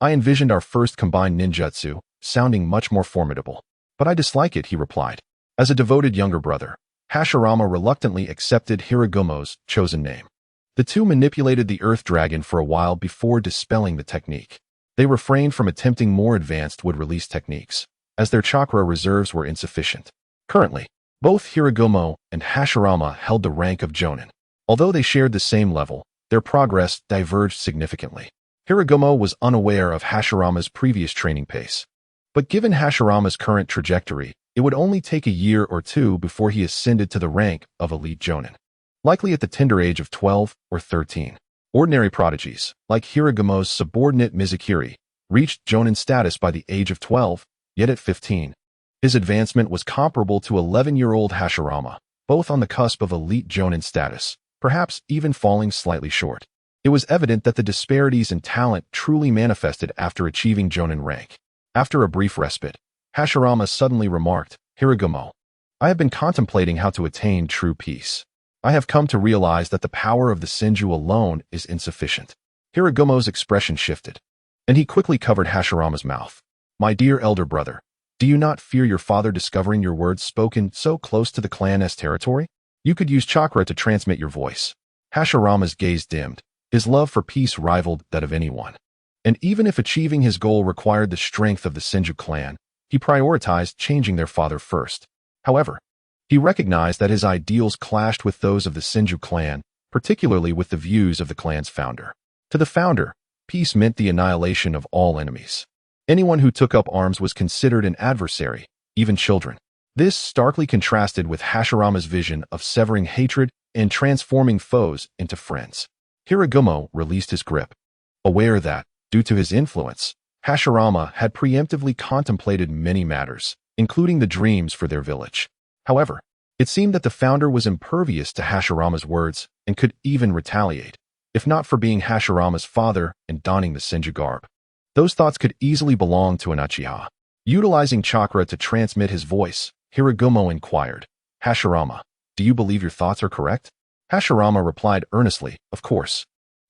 I envisioned our first combined ninjutsu, sounding much more formidable. But I dislike it, he replied. As a devoted younger brother, Hashirama reluctantly accepted Hiragumo's chosen name. The two manipulated the Earth Dragon for a while before dispelling the technique. They refrained from attempting more advanced wood release techniques, as their chakra reserves were insufficient. Currently, both Hiragumo and Hashirama held the rank of Jonin. Although they shared the same level, their progress diverged significantly. Hiragumo was unaware of Hashirama's previous training pace. But given Hashirama's current trajectory, it would only take a year or two before he ascended to the rank of elite Jonin, likely at the tender age of 12 or 13. Ordinary prodigies, like Hiragumo's subordinate Mizukiri, reached Jonin status by the age of 12, yet at 15. His advancement was comparable to 11-year-old Hashirama, both on the cusp of elite Jonin status, perhaps even falling slightly short. It was evident that the disparities in talent truly manifested after achieving Jonin rank. After a brief respite, Hashirama suddenly remarked, Hiragumo, I have been contemplating how to attain true peace. I have come to realize that the power of the Senju alone is insufficient. Hiragumo's expression shifted, and he quickly covered Hashirama's mouth. My dear elder brother, do you not fear your father discovering your words spoken so close to the clan's territory? You could use chakra to transmit your voice. Hashirama's gaze dimmed. His love for peace rivaled that of anyone. And even if achieving his goal required the strength of the Senju clan, he prioritized changing their father first. However, he recognized that his ideals clashed with those of the Senju clan, particularly with the views of the clan's founder. To the founder, peace meant the annihilation of all enemies. Anyone who took up arms was considered an adversary, even children. This starkly contrasted with Hashirama's vision of severing hatred and transforming foes into friends. Hiragumo released his grip, aware that, due to his influence, Hashirama had preemptively contemplated many matters, including the dreams for their village. However, it seemed that the founder was impervious to Hashirama's words and could even retaliate, if not for being Hashirama's father and donning the Senju garb. Those thoughts could easily belong to an Uchiha. Utilizing chakra to transmit his voice, Hiragumo inquired, Hashirama, do you believe your thoughts are correct? Hashirama replied earnestly, "Of course."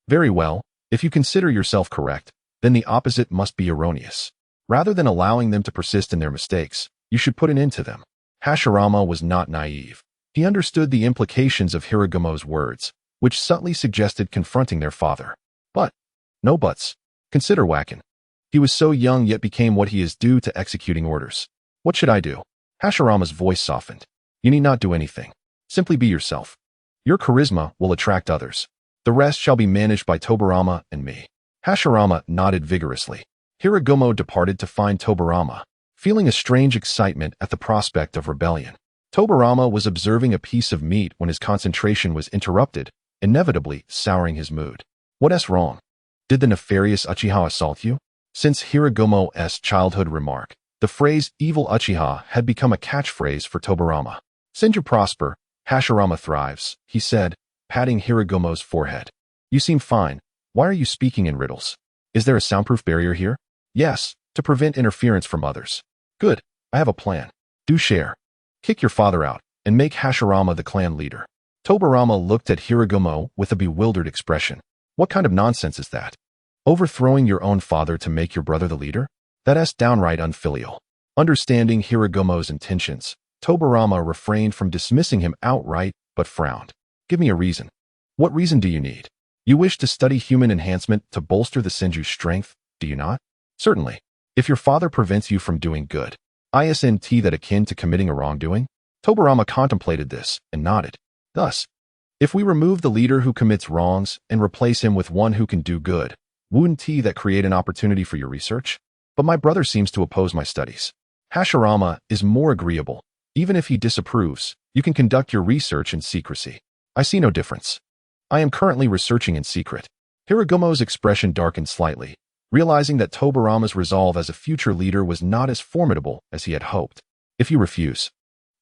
"Very well. If you consider yourself correct, then the opposite must be erroneous. Rather than allowing them to persist in their mistakes, you should put an end to them." Hashirama was not naive. He understood the implications of Hiragumo's words, which subtly suggested confronting their father. But, no buts. Consider Wacken. He was so young yet became what he is due to executing orders. "What should I do?" Hashirama's voice softened. "You need not do anything. Simply be yourself. Your charisma will attract others. The rest shall be managed by Tobirama and me." Hashirama nodded vigorously. Hiragumo departed to find Tobirama, feeling a strange excitement at the prospect of rebellion. Tobirama was observing a piece of meat when his concentration was interrupted, inevitably souring his mood. "What's wrong? Did the nefarious Uchiha assault you?" Since Hiragumo's childhood remark, the phrase "evil Uchiha" had become a catchphrase for Tobirama. "Senju prosper, Hashirama thrives," he said, patting Hiragumo's forehead. "You seem fine. Why are you speaking in riddles? Is there a soundproof barrier here?" "Yes, to prevent interference from others." "Good. I have a plan. Do share. Kick your father out, and make Hashirama the clan leader." Tobirama looked at Hiragumo with a bewildered expression. "What kind of nonsense is that? Overthrowing your own father to make your brother the leader? That's downright unfilial." Understanding Hiragumo's intentions, Tobirama refrained from dismissing him outright, but frowned. "Give me a reason." "What reason do you need? You wish to study human enhancement to bolster the Senju's strength, do you not?" "Certainly. If your father prevents you from doing good, isn't that akin to committing a wrongdoing?" Tobirama contemplated this and nodded. "Thus, if we remove the leader who commits wrongs and replace him with one who can do good, wouldn't that create an opportunity for your research? But my brother seems to oppose my studies." "Hashirama is more agreeable. Even if he disapproves, you can conduct your research in secrecy." "I see no difference. I am currently researching in secret." Hiragumo's expression darkened slightly, realizing that Tobirama's resolve as a future leader was not as formidable as he had hoped. "If you refuse,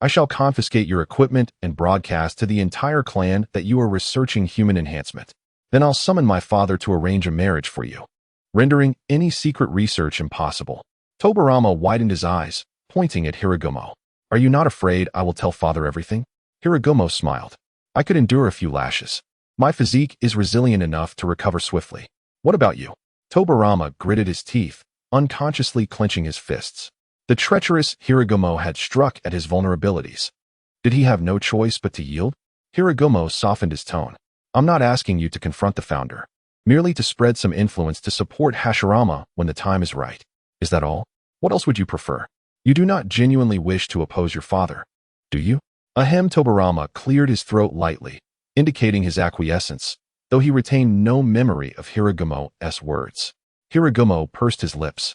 I shall confiscate your equipment and broadcast to the entire clan that you are researching human enhancement. Then I'll summon my father to arrange a marriage for you, rendering any secret research impossible." Tobirama widened his eyes, pointing at Hiragumo. "Are you not afraid I will tell father everything?" Hiragumo smiled. "I could endure a few lashes. My physique is resilient enough to recover swiftly. What about you?" Tobirama gritted his teeth, unconsciously clenching his fists. The treacherous Hiragumo had struck at his vulnerabilities. Did he have no choice but to yield? Hiragumo softened his tone. "I'm not asking you to confront the founder, merely to spread some influence to support Hashirama when the time is right. Is that all? What else would you prefer? You do not genuinely wish to oppose your father, do you?" Ahem. Tobirama cleared his throat lightly, indicating his acquiescence, though he retained no memory of Hiragumo's words. Hiragumo pursed his lips,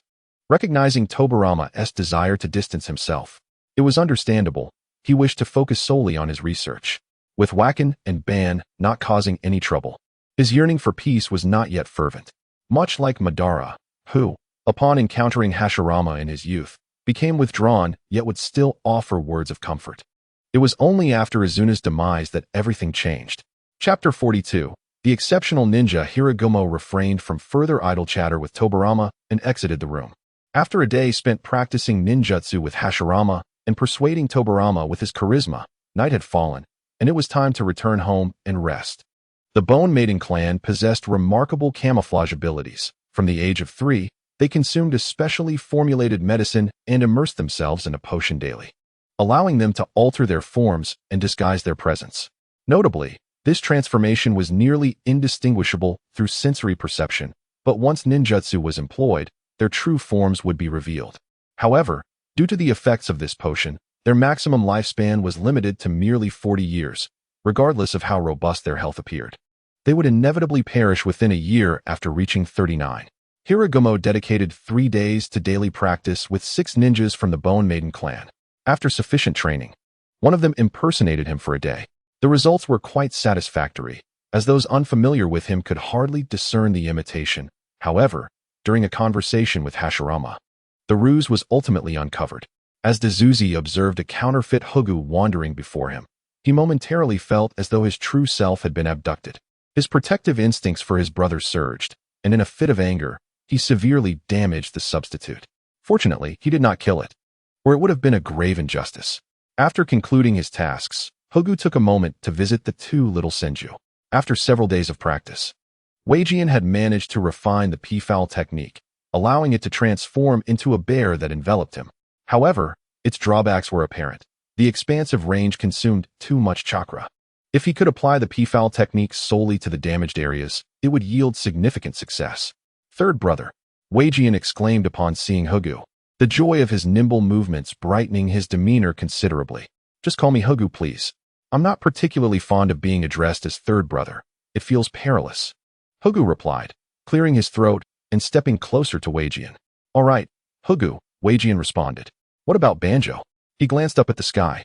recognizing Tobirama's desire to distance himself. It was understandable. He wished to focus solely on his research, with Wacken and Ban not causing any trouble. His yearning for peace was not yet fervent. Much like Madara, who, upon encountering Hashirama in his youth, became withdrawn yet would still offer words of comfort. It was only after Izuna's demise that everything changed. Chapter 42. The exceptional ninja. Hiragumo refrained from further idle chatter with Tobirama and exited the room. After a day spent practicing ninjutsu with Hashirama and persuading Tobirama with his charisma, night had fallen, and it was time to return home and rest. The Bone Maiden clan possessed remarkable camouflage abilities. From the age of 3, they consumed a specially formulated medicine and immersed themselves in a potion daily, allowing them to alter their forms and disguise their presence. Notably, this transformation was nearly indistinguishable through sensory perception, but once ninjutsu was employed, their true forms would be revealed. However, due to the effects of this potion, their maximum lifespan was limited to merely 40 years, regardless of how robust their health appeared. They would inevitably perish within a year after reaching 39. Hiragumo dedicated 3 days to daily practice with 6 ninjas from the Bone Maiden clan. After sufficient training, one of them impersonated him for a day. The results were quite satisfactory, as those unfamiliar with him could hardly discern the imitation. However, during a conversation with Hashirama, the ruse was ultimately uncovered. As Dezuzi observed a counterfeit Hugu wandering before him, he momentarily felt as though his true self had been abducted. His protective instincts for his brother surged, and in a fit of anger, he severely damaged the substitute. Fortunately, he did not kill it, or it would have been a grave injustice. After concluding his tasks, Hogu took a moment to visit the two little Senju. After several days of practice, Weijian had managed to refine the P-foul technique, allowing it to transform into a bear that enveloped him. However, its drawbacks were apparent. The expansive range consumed too much chakra. If he could apply the P-foul technique solely to the damaged areas, it would yield significant success. Third brother, Weijian exclaimed upon seeing Hogu, the joy of his nimble movements brightening his demeanor considerably. Just call me Hogu, please. I'm not particularly fond of being addressed as third brother. It feels perilous. Hogu replied, clearing his throat and stepping closer to Weijian. All right, Hogu, Weijian responded. What about Banjo? He glanced up at the sky.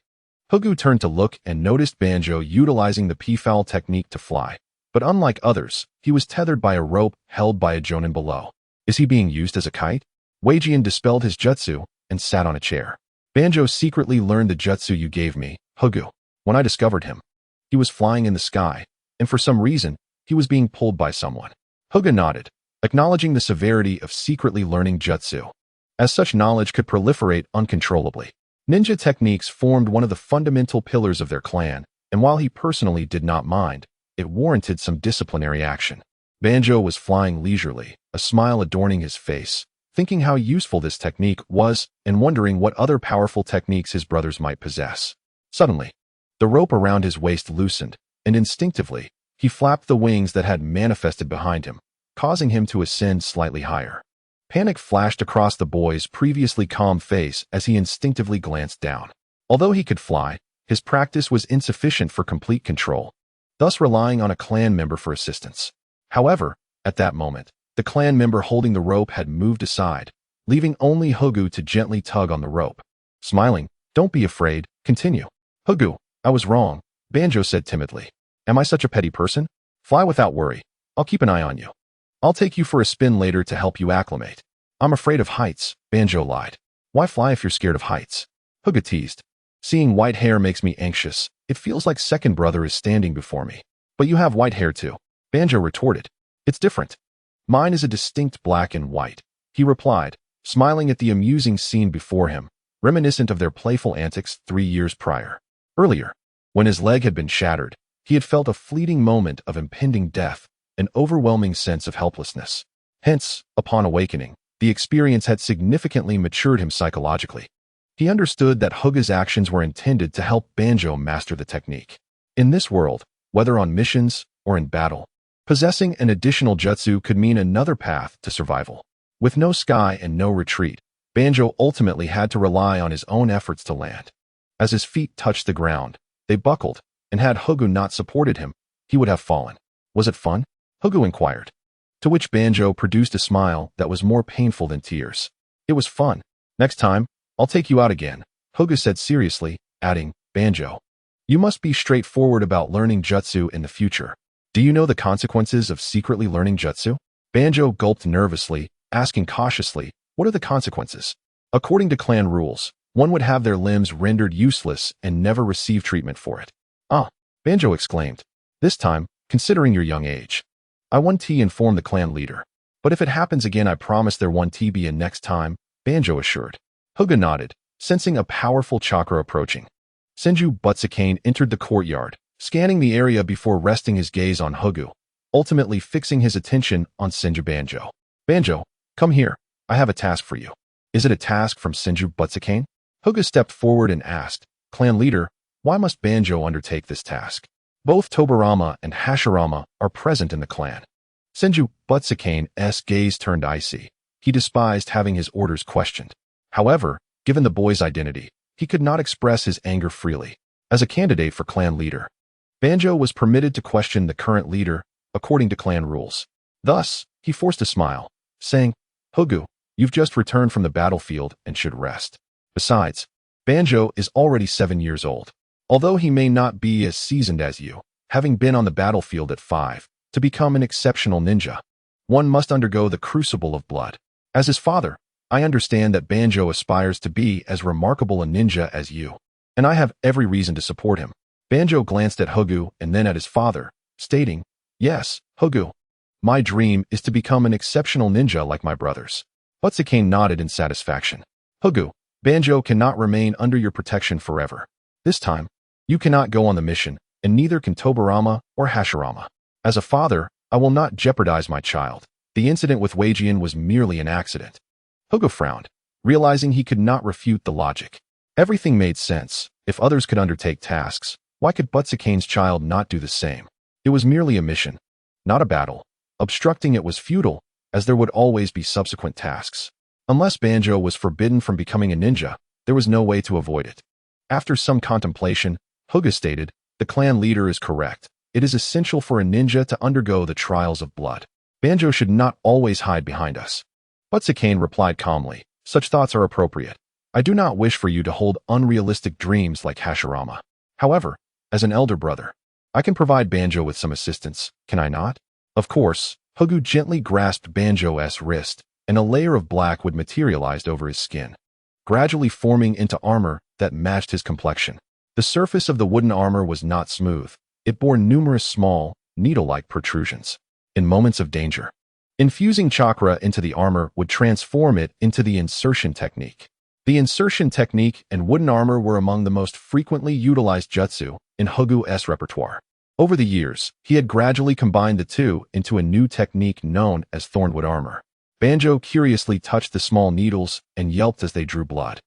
Hogu turned to look and noticed Banjo utilizing the P-foul technique to fly. But unlike others, he was tethered by a rope held by a jonin below. Is he being used as a kite? Weijian dispelled his jutsu and sat on a chair. Banjo secretly learned the jutsu you gave me, Hogu. When I discovered him, he was flying in the sky, and for some reason, he was being pulled by someone. Hogu nodded, acknowledging the severity of secretly learning jutsu, as such knowledge could proliferate uncontrollably. Ninja techniques formed one of the fundamental pillars of their clan, and while he personally did not mind, it warranted some disciplinary action. Banjo was flying leisurely, a smile adorning his face, thinking how useful this technique was and wondering what other powerful techniques his brothers might possess. Suddenly, the rope around his waist loosened, and instinctively, he flapped the wings that had manifested behind him, causing him to ascend slightly higher. Panic flashed across the boy's previously calm face as he instinctively glanced down. Although he could fly, his practice was insufficient for complete control, thus relying on a clan member for assistance. However, at that moment, the clan member holding the rope had moved aside, leaving only Hogu to gently tug on the rope. Smiling, "Don't be afraid, continue." "Hogu, I was wrong," Banjo said timidly. "Am I such a petty person? Fly without worry. I'll keep an eye on you. I'll take you for a spin later to help you acclimate." "I'm afraid of heights," Banjo lied. "Why fly if you're scared of heights?" Hogu teased. "Seeing white hair makes me anxious. It feels like second brother is standing before me." "But you have white hair too," Banjo retorted. "It's different. Mine is a distinct black and white," he replied, smiling at the amusing scene before him, reminiscent of their playful antics 3 years prior. Earlier, when his leg had been shattered, he had felt a fleeting moment of impending death, an overwhelming sense of helplessness. Hence, upon awakening, the experience had significantly matured him psychologically. He understood that Hogu's actions were intended to help Banjo master the technique. In this world, whether on missions or in battle, possessing an additional jutsu could mean another path to survival. With no sky and no retreat, Banjo ultimately had to rely on his own efforts to land. As his feet touched the ground, they buckled, and had Hogu not supported him, he would have fallen. "Was it fun?" Hogu inquired. To which Banjo produced a smile that was more painful than tears. "It was fun. Next time, I'll take you out again," Hogu said seriously, adding, "Banjo, you must be straightforward about learning jutsu in the future. Do you know the consequences of secretly learning jutsu?" Banjo gulped nervously, asking cautiously, "What are the consequences?" "According to clan rules, one would have their limbs rendered useless and never receive treatment for it." "Ah," Banjo exclaimed, "this time, considering your young age, I 1T inform the clan leader. But if it happens again, I promise there 1T be in next time," Banjo assured. Hogu nodded, sensing a powerful chakra approaching. Senju Butsukane entered the courtyard, scanning the area before resting his gaze on Hogu, ultimately fixing his attention on Senju Banjo. "Banjo, come here. I have a task for you." "Is it a task from Senju Butsukane?" Hogu stepped forward and asked, "Clan leader, why must Banjo undertake this task?" Both Tobirama and Hashirama are present in the clan. Senju Butsukane's gaze turned icy. He despised having his orders questioned. However, given the boy's identity, he could not express his anger freely. As a candidate for clan leader, Banjo was permitted to question the current leader according to clan rules. Thus, he forced a smile, saying, "Hogu, you've just returned from the battlefield and should rest. Besides, Banjo is already 7 years old. Although he may not be as seasoned as you, having been on the battlefield at 5, to become an exceptional ninja, one must undergo the crucible of blood. As his father, I understand that Banjo aspires to be as remarkable a ninja as you, and I have every reason to support him." Banjo glanced at Hogu and then at his father, stating, "Yes, Hogu, my dream is to become an exceptional ninja like my brothers." Butsukane nodded in satisfaction. "Hogu, Banjo cannot remain under your protection forever. This time, You cannot go on the mission, and neither can Tobirama or Hashirama. As a father, I will not jeopardize my child. The incident with Weijian was merely an accident. Hugo frowned, realizing he could not refute the logic. Everything made sense. If others could undertake tasks, why could Butsakane's child not do the same? It was merely a mission, not a battle. Obstructing it was futile, as there would always be subsequent tasks. Unless Banjo was forbidden from becoming a ninja, there was no way to avoid it. After some contemplation, Huga stated, "The clan leader is correct. It is essential for a ninja to undergo the trials of blood. Banjo should not always hide behind us." Butsakane replied calmly, "Such thoughts are appropriate. I do not wish for you to hold unrealistic dreams like Hashirama. However, as an elder brother, I can provide Banjo with some assistance, can I not?" Of course. Hugu gently grasped Banjo's wrist, and a layer of black would materialize over his skin, gradually forming into armor that matched his complexion. The surface of the wooden armor was not smooth. It bore numerous small, needle-like protrusions. In moments of danger, infusing chakra into the armor would transform it into the insertion technique. The insertion technique and wooden armor were among the most frequently utilized jutsu in Hugu's repertoire. Over the years, he had gradually combined the two into a new technique known as thornwood armor. Banjo curiously touched the small needles and yelped as they drew blood.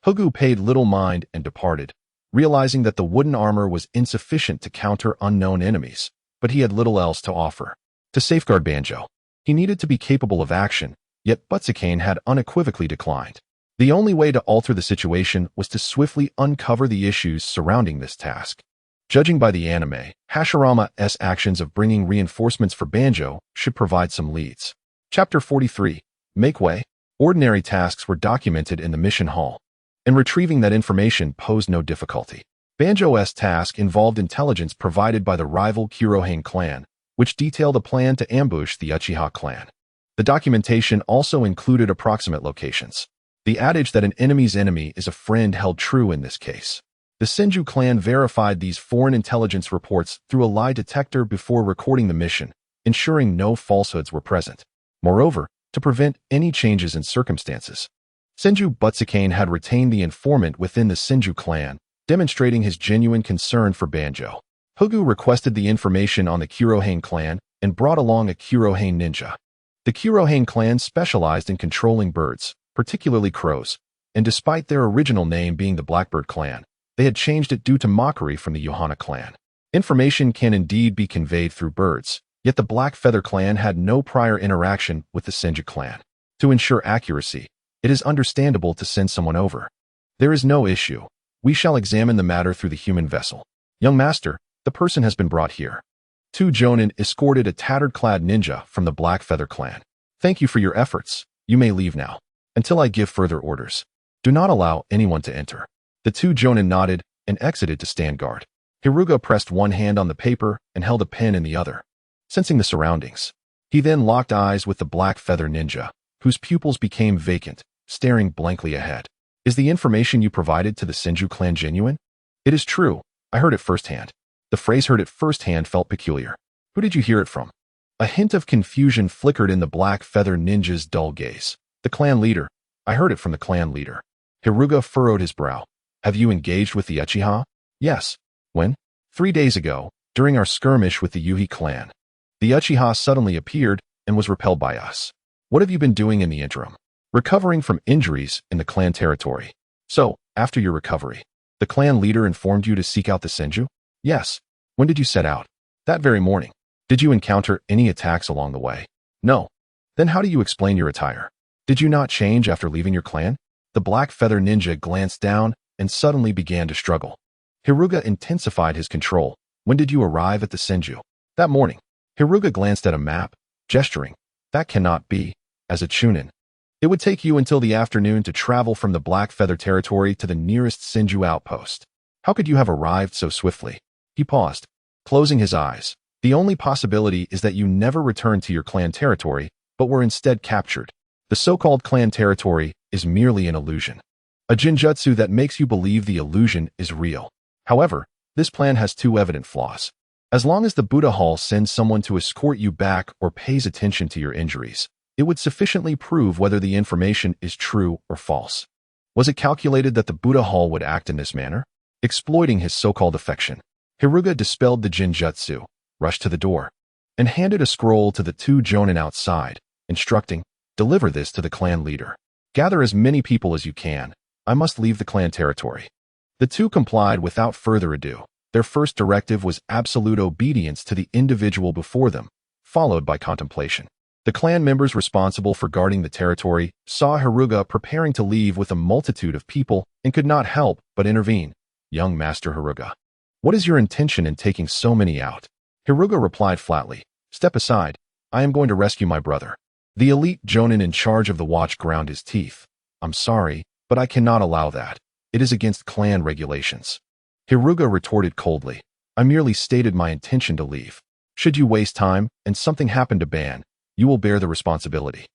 Hugu paid little mind and departed, realizing that the wooden armor was insufficient to counter unknown enemies, but he had little else to offer. To safeguard Banjo, he needed to be capable of action, yet Butsakane had unequivocally declined. The only way to alter the situation was to swiftly uncover the issues surrounding this task. Judging by the anime, Hashirama's actions of bringing reinforcements for Banjo should provide some leads. Chapter 43. Make way. Ordinary tasks were documented in the mission hall, and retrieving that information posed no difficulty. Banjo's task involved intelligence provided by the rival Kurohane clan, which detailed a plan to ambush the Uchiha clan. The documentation also included approximate locations. The adage that an enemy's enemy is a friend held true in this case. The Senju clan verified these foreign intelligence reports through a lie detector before recording the mission, ensuring no falsehoods were present. Moreover, to prevent any changes in circumstances, Senju Butsakane had retained the informant within the Senju clan, demonstrating his genuine concern for Banjo. Hugu requested the information on the Kurohane clan and brought along a Kurohane ninja. The Kurohane clan specialized in controlling birds, particularly crows, and despite their original name being the Blackbird clan, they had changed it due to mockery from the Yohana clan. Information can indeed be conveyed through birds, yet the Black Feather clan had no prior interaction with the Senju clan. To ensure accuracy, it is understandable to send someone over. There is no issue. We shall examine the matter through the human vessel. Young master, the person has been brought here. Two jonin escorted a tattered-clad ninja from the Black Feather clan. Thank you for your efforts. You may leave now, until I give further orders. Do not allow anyone to enter. The two jonin nodded and exited to stand guard. Hiruga pressed one hand on the paper and held a pen in the other, sensing the surroundings. He then locked eyes with the Black Feather ninja, whose pupils became vacant, staring blankly ahead. Is the information you provided to the Senju clan genuine? It is true. I heard it firsthand. The phrase "heard it firsthand" felt peculiar. Who did you hear it from? A hint of confusion flickered in the Black Feather ninja's dull gaze. The clan leader. I heard it from the clan leader. Hiruga furrowed his brow. Have you engaged with the Uchiha? Yes. When? 3 days ago, during our skirmish with the Yuhi clan. The Uchiha suddenly appeared and was repelled by us. What have you been doing in the interim? Recovering from injuries in the clan territory. So, after your recovery, the clan leader informed you to seek out the Senju? Yes. When did you set out? That very morning. Did you encounter any attacks along the way? No. Then how do you explain your attire? Did you not change after leaving your clan? The Black Feather ninja glanced down and suddenly began to struggle. Hiruga intensified his control. When did you arrive at the Senju? That morning. Hiruga glanced at a map, gesturing. That cannot be. As a chunin, it would take you until the afternoon to travel from the Black Feather territory to the nearest Senju outpost. How could you have arrived so swiftly? He paused, closing his eyes. The only possibility is that you never returned to your clan territory, but were instead captured. The so-called clan territory is merely an illusion. A jinjutsu that makes you believe the illusion is real. However, this plan has two evident flaws. As long as the Buddha Hall sends someone to escort you back or pays attention to your injuries, it would sufficiently prove whether the information is true or false. Was it calculated that the Buddha Hall would act in this manner? Exploiting his so-called affection, Hiruga dispelled the Jinjutsu, rushed to the door, and handed a scroll to the two jonin outside, instructing, "Deliver this to the clan leader. Gather as many people as you can. I must leave the clan territory." The two complied without further ado. Their first directive was absolute obedience to the individual before them, followed by contemplation. The clan members responsible for guarding the territory saw Hiruga preparing to leave with a multitude of people and could not help but intervene. "Young Master Hiruga, what is your intention in taking so many out?" Hiruga replied flatly, "Step aside. I am going to rescue my brother." The elite jonin in charge of the watch ground his teeth. "I'm sorry, but I cannot allow that. It is against clan regulations." Hiruga retorted coldly, "I merely stated my intention to leave. Should you waste time and something happen to Ban, you will bear the responsibility.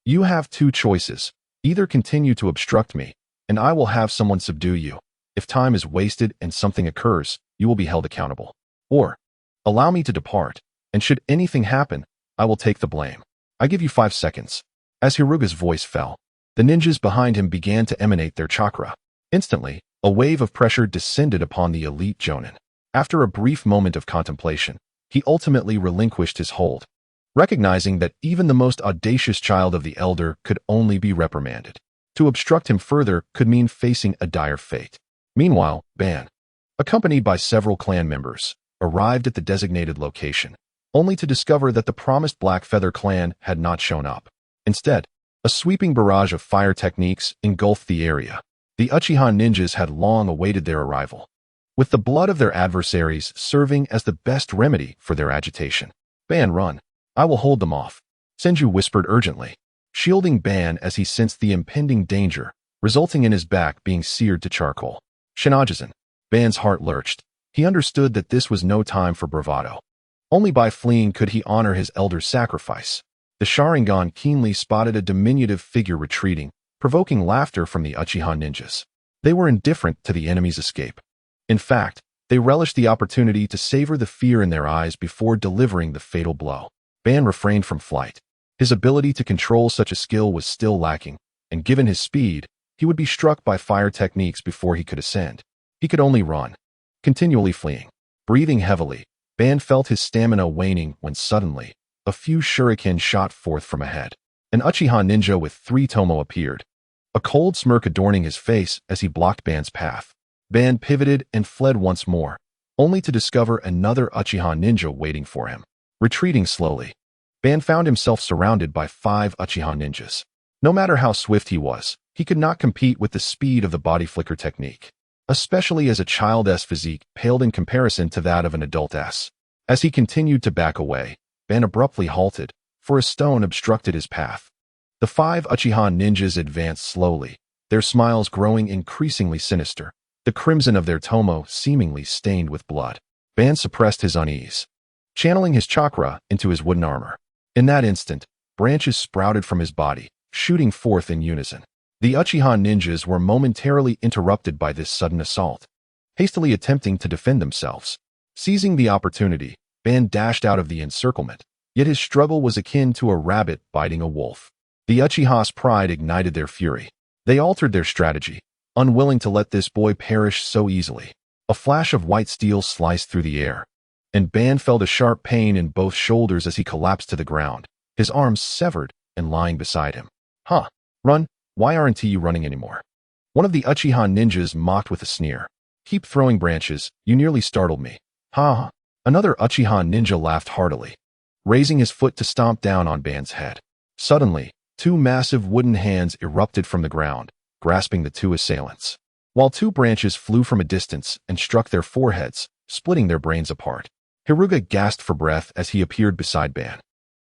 You have two choices. Either continue to obstruct me, and I will have someone subdue you. If time is wasted and something occurs, you will be held accountable. Or, allow me to depart, and should anything happen, I will take the blame. I give you 5 seconds." As Hiruga's voice fell, the ninjas behind him began to emanate their chakra. Instantly, a wave of pressure descended upon the elite jonin. After a brief moment of contemplation, he ultimately relinquished his hold, recognizing that even the most audacious child of the elder could only be reprimanded. To obstruct him further could mean facing a dire fate. Meanwhile, Ban, accompanied by several clan members, arrived at the designated location, only to discover that the promised Black Feather clan had not shown up. Instead, a sweeping barrage of fire techniques engulfed the area. The Uchiha ninjas had long awaited their arrival, with the blood of their adversaries serving as the best remedy for their agitation. "Ban, run. I will hold them off," Senju whispered urgently, shielding Ban as he sensed the impending danger, resulting in his back being seared to charcoal. "Shinajisen." Ban's heart lurched. He understood that this was no time for bravado. Only by fleeing could he honor his elder's sacrifice. The Sharingan keenly spotted a diminutive figure retreating, provoking laughter from the Uchiha ninjas. They were indifferent to the enemy's escape. In fact, they relished the opportunity to savor the fear in their eyes before delivering the fatal blow. Ban refrained from flight. His ability to control such a skill was still lacking, and given his speed, he would be struck by fire techniques before he could ascend. He could only run, continually fleeing. Breathing heavily, Ban felt his stamina waning when suddenly, a few shuriken shot forth from ahead. An Uchiha ninja with 3 tomo appeared, a cold smirk adorning his face as he blocked Ban's path. Ban pivoted and fled once more, only to discover another Uchiha ninja waiting for him. Retreating slowly, Ban found himself surrounded by 5 Uchiha ninjas. No matter how swift he was, he could not compete with the speed of the body flicker technique, especially as a child's physique paled in comparison to that of an adult's. As he continued to back away, Ban abruptly halted, for a stone obstructed his path. The 5 Uchiha ninjas advanced slowly, their smiles growing increasingly sinister, the crimson of their tomo seemingly stained with blood. Ban suppressed his unease, channeling his chakra into his wooden armor. In that instant, branches sprouted from his body, shooting forth in unison. The Uchiha ninjas were momentarily interrupted by this sudden assault, hastily attempting to defend themselves. Seizing the opportunity, Ban dashed out of the encirclement, yet his struggle was akin to a rabbit biting a wolf. The Uchiha's pride ignited their fury. They altered their strategy, unwilling to let this boy perish so easily. A flash of white steel sliced through the air, and Ban felt a sharp pain in both shoulders as he collapsed to the ground, his arms severed and lying beside him. "Huh, run, why aren't you running anymore?" One of the Uchiha ninjas mocked with a sneer. "Keep throwing branches, you nearly startled me." "Ha." Another Uchiha ninja laughed heartily, raising his foot to stomp down on Ban's head. Suddenly, 2 massive wooden hands erupted from the ground, grasping the 2 assailants, while 2 branches flew from a distance and struck their foreheads, splitting their brains apart. Hiruga gasped for breath as he appeared beside Ban,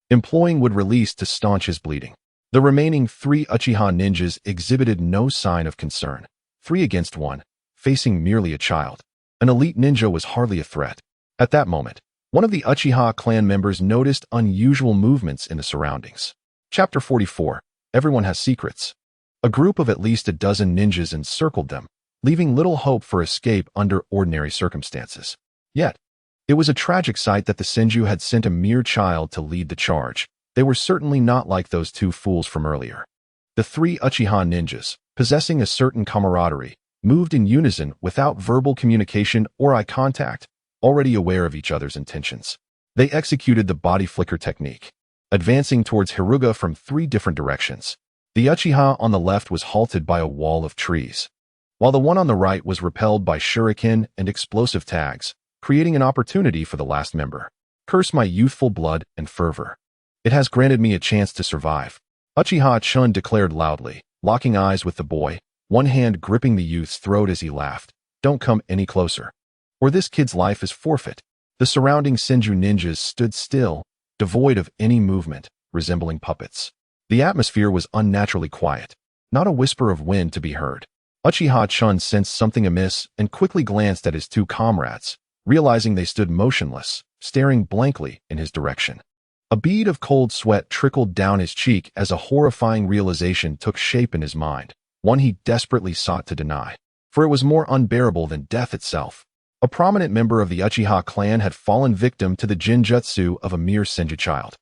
employing wood release to staunch his bleeding. The remaining 3 Uchiha ninjas exhibited no sign of concern, 3 against 1, facing merely a child. An elite ninja was hardly a threat. At that moment, one of the Uchiha clan members noticed unusual movements in the surroundings. Chapter 44. Everyone has secrets. A group of at least a dozen ninjas encircled them, leaving little hope for escape under ordinary circumstances. Yet, it was a tragic sight that the Senju had sent a mere child to lead the charge. They were certainly not like those 2 fools from earlier. The 3 Uchiha ninjas, possessing a certain camaraderie, moved in unison without verbal communication or eye contact, already aware of each other's intentions. They executed the body flicker technique, advancing towards Haruga from 3 different directions. The Uchiha on the left was halted by a wall of trees, while the one on the right was repelled by shuriken and explosive tags, creating an opportunity for the last member. Curse my youthful blood and fervor. It has granted me a chance to survive, Uchiha Chun declared loudly, locking eyes with the boy, one hand gripping the youth's throat as he laughed. Don't come any closer, or this kid's life is forfeit. The surrounding Senju ninjas stood still, devoid of any movement, resembling puppets. The atmosphere was unnaturally quiet, not a whisper of wind to be heard. Uchiha Chun sensed something amiss and quickly glanced at his 2 comrades, realizing they stood motionless, staring blankly in his direction. A bead of cold sweat trickled down his cheek as a horrifying realization took shape in his mind, one he desperately sought to deny, for it was more unbearable than death itself. A prominent member of the Uchiha clan had fallen victim to the jinjutsu of a mere Senju child.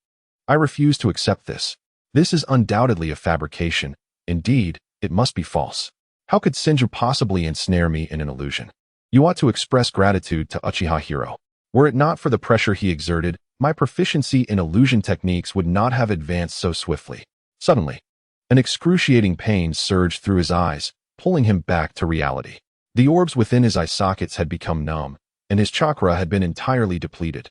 I refuse to accept this. This is undoubtedly a fabrication. Indeed, it must be false. How could Senju possibly ensnare me in an illusion? You ought to express gratitude to Uchiha Hero. Were it not for the pressure he exerted, my proficiency in illusion techniques would not have advanced so swiftly. Suddenly, an excruciating pain surged through his eyes, pulling him back to reality. The orbs within his eye sockets had become numb, and his chakra had been entirely depleted,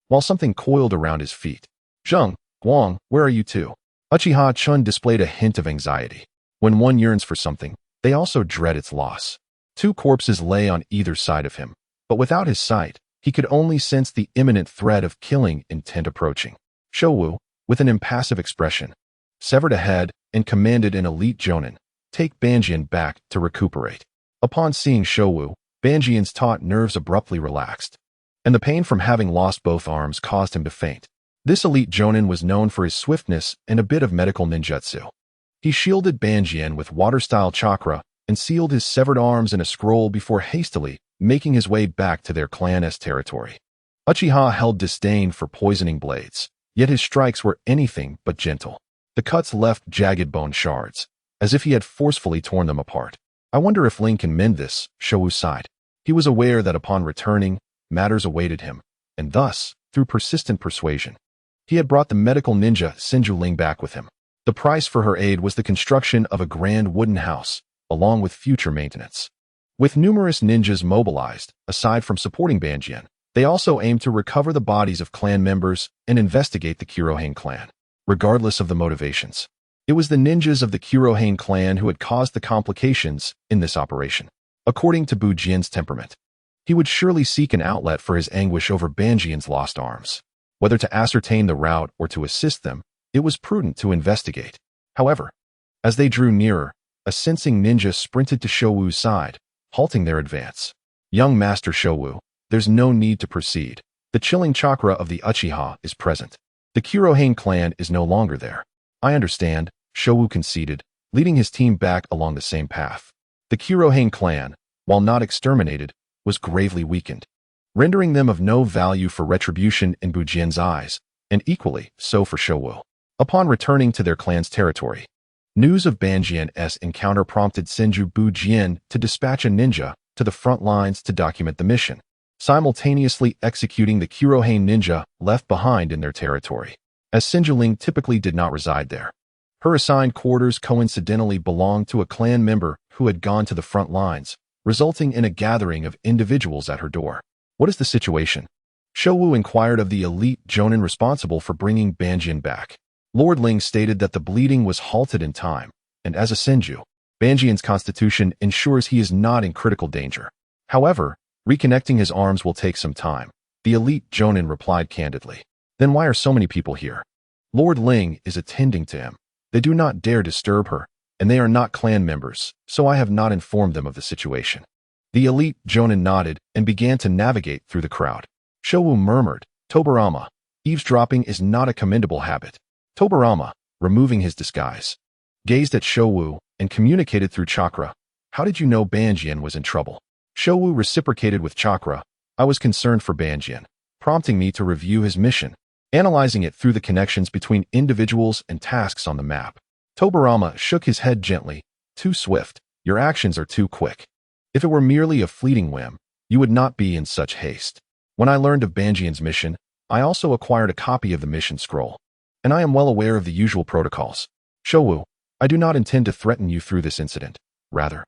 while something coiled around his feet. Zheng, Guang, where are you two? Uchiha Chun displayed a hint of anxiety. When one yearns for something, they also dread its loss. 2 corpses lay on either side of him, but without his sight, he could only sense the imminent threat of killing intent approaching. Shouwu, with an impassive expression, severed a head and commanded an elite jonin, take Banjian back to recuperate. Upon seeing Shouwu, Banjian's taut nerves abruptly relaxed, and the pain from having lost both arms caused him to faint. This elite jonin was known for his swiftness and a bit of medical ninjutsu. He shielded Banjian with water-style chakra and sealed his severed arms in a scroll before hastily making his way back to their clan's territory. Uchiha held disdain for poisoning blades, yet his strikes were anything but gentle. The cuts left jagged bone shards, as if he had forcefully torn them apart. I wonder if Ling can mend this, Shouwu sighed. He was aware that upon returning, matters awaited him, and thus, through persistent persuasion, he had brought the medical ninja Senju Ling back with him. The price for her aid was the construction of a grand wooden house, along with future maintenance. With numerous ninjas mobilized, aside from supporting Banjian, they also aimed to recover the bodies of clan members and investigate the Kurohane clan, regardless of the motivations. It was the ninjas of the Kurohane clan who had caused the complications in this operation. According to Bujian's temperament, he would surely seek an outlet for his anguish over Banjian's lost arms. Whether to ascertain the route or to assist them, it was prudent to investigate. However, as they drew nearer, a sensing ninja sprinted to Showu's side, halting their advance. Young Master Shouwu, there's no need to proceed. The chilling chakra of the Uchiha is present. The Kurohane clan is no longer there. I understand, Shouwu conceded, leading his team back along the same path. The Kurohane clan, while not exterminated, was gravely weakened, rendering them of no value for retribution in Bujian's eyes, and equally so for Shouwu. Upon returning to their clan's territory, news of Banjian's encounter prompted Senju Bujian to dispatch a ninja to the front lines to document the mission, simultaneously executing the Kurohane ninja left behind in their territory, as Senju Ling typically did not reside there. Her assigned quarters coincidentally belonged to a clan member who had gone to the front lines, resulting in a gathering of individuals at her door. What is the situation? Shouwu inquired of the elite jonin responsible for bringing Banjian back. Lord Ling stated that the bleeding was halted in time, and as a Senju, Banjian's constitution ensures he is not in critical danger. However, reconnecting his arms will take some time, the elite jonin replied candidly. Then why are so many people here? Lord Ling is attending to him. They do not dare disturb her, and they are not clan members, so I have not informed them of the situation. The elite jonin nodded and began to navigate through the crowd. Shouwu murmured, Tobirama, eavesdropping is not a commendable habit. Tobirama, removing his disguise, gazed at Shouwu and communicated through chakra. How did you know Banjian was in trouble? Shouwu reciprocated with chakra. I was concerned for Banjian, prompting me to review his mission, analyzing it through the connections between individuals and tasks on the map. Tobirama shook his head gently. Too swift. Your actions are too quick. If it were merely a fleeting whim, you would not be in such haste. When I learned of Banjian's mission, I also acquired a copy of the mission scroll, and I am well aware of the usual protocols. Shouwu, I do not intend to threaten you through this incident. Rather,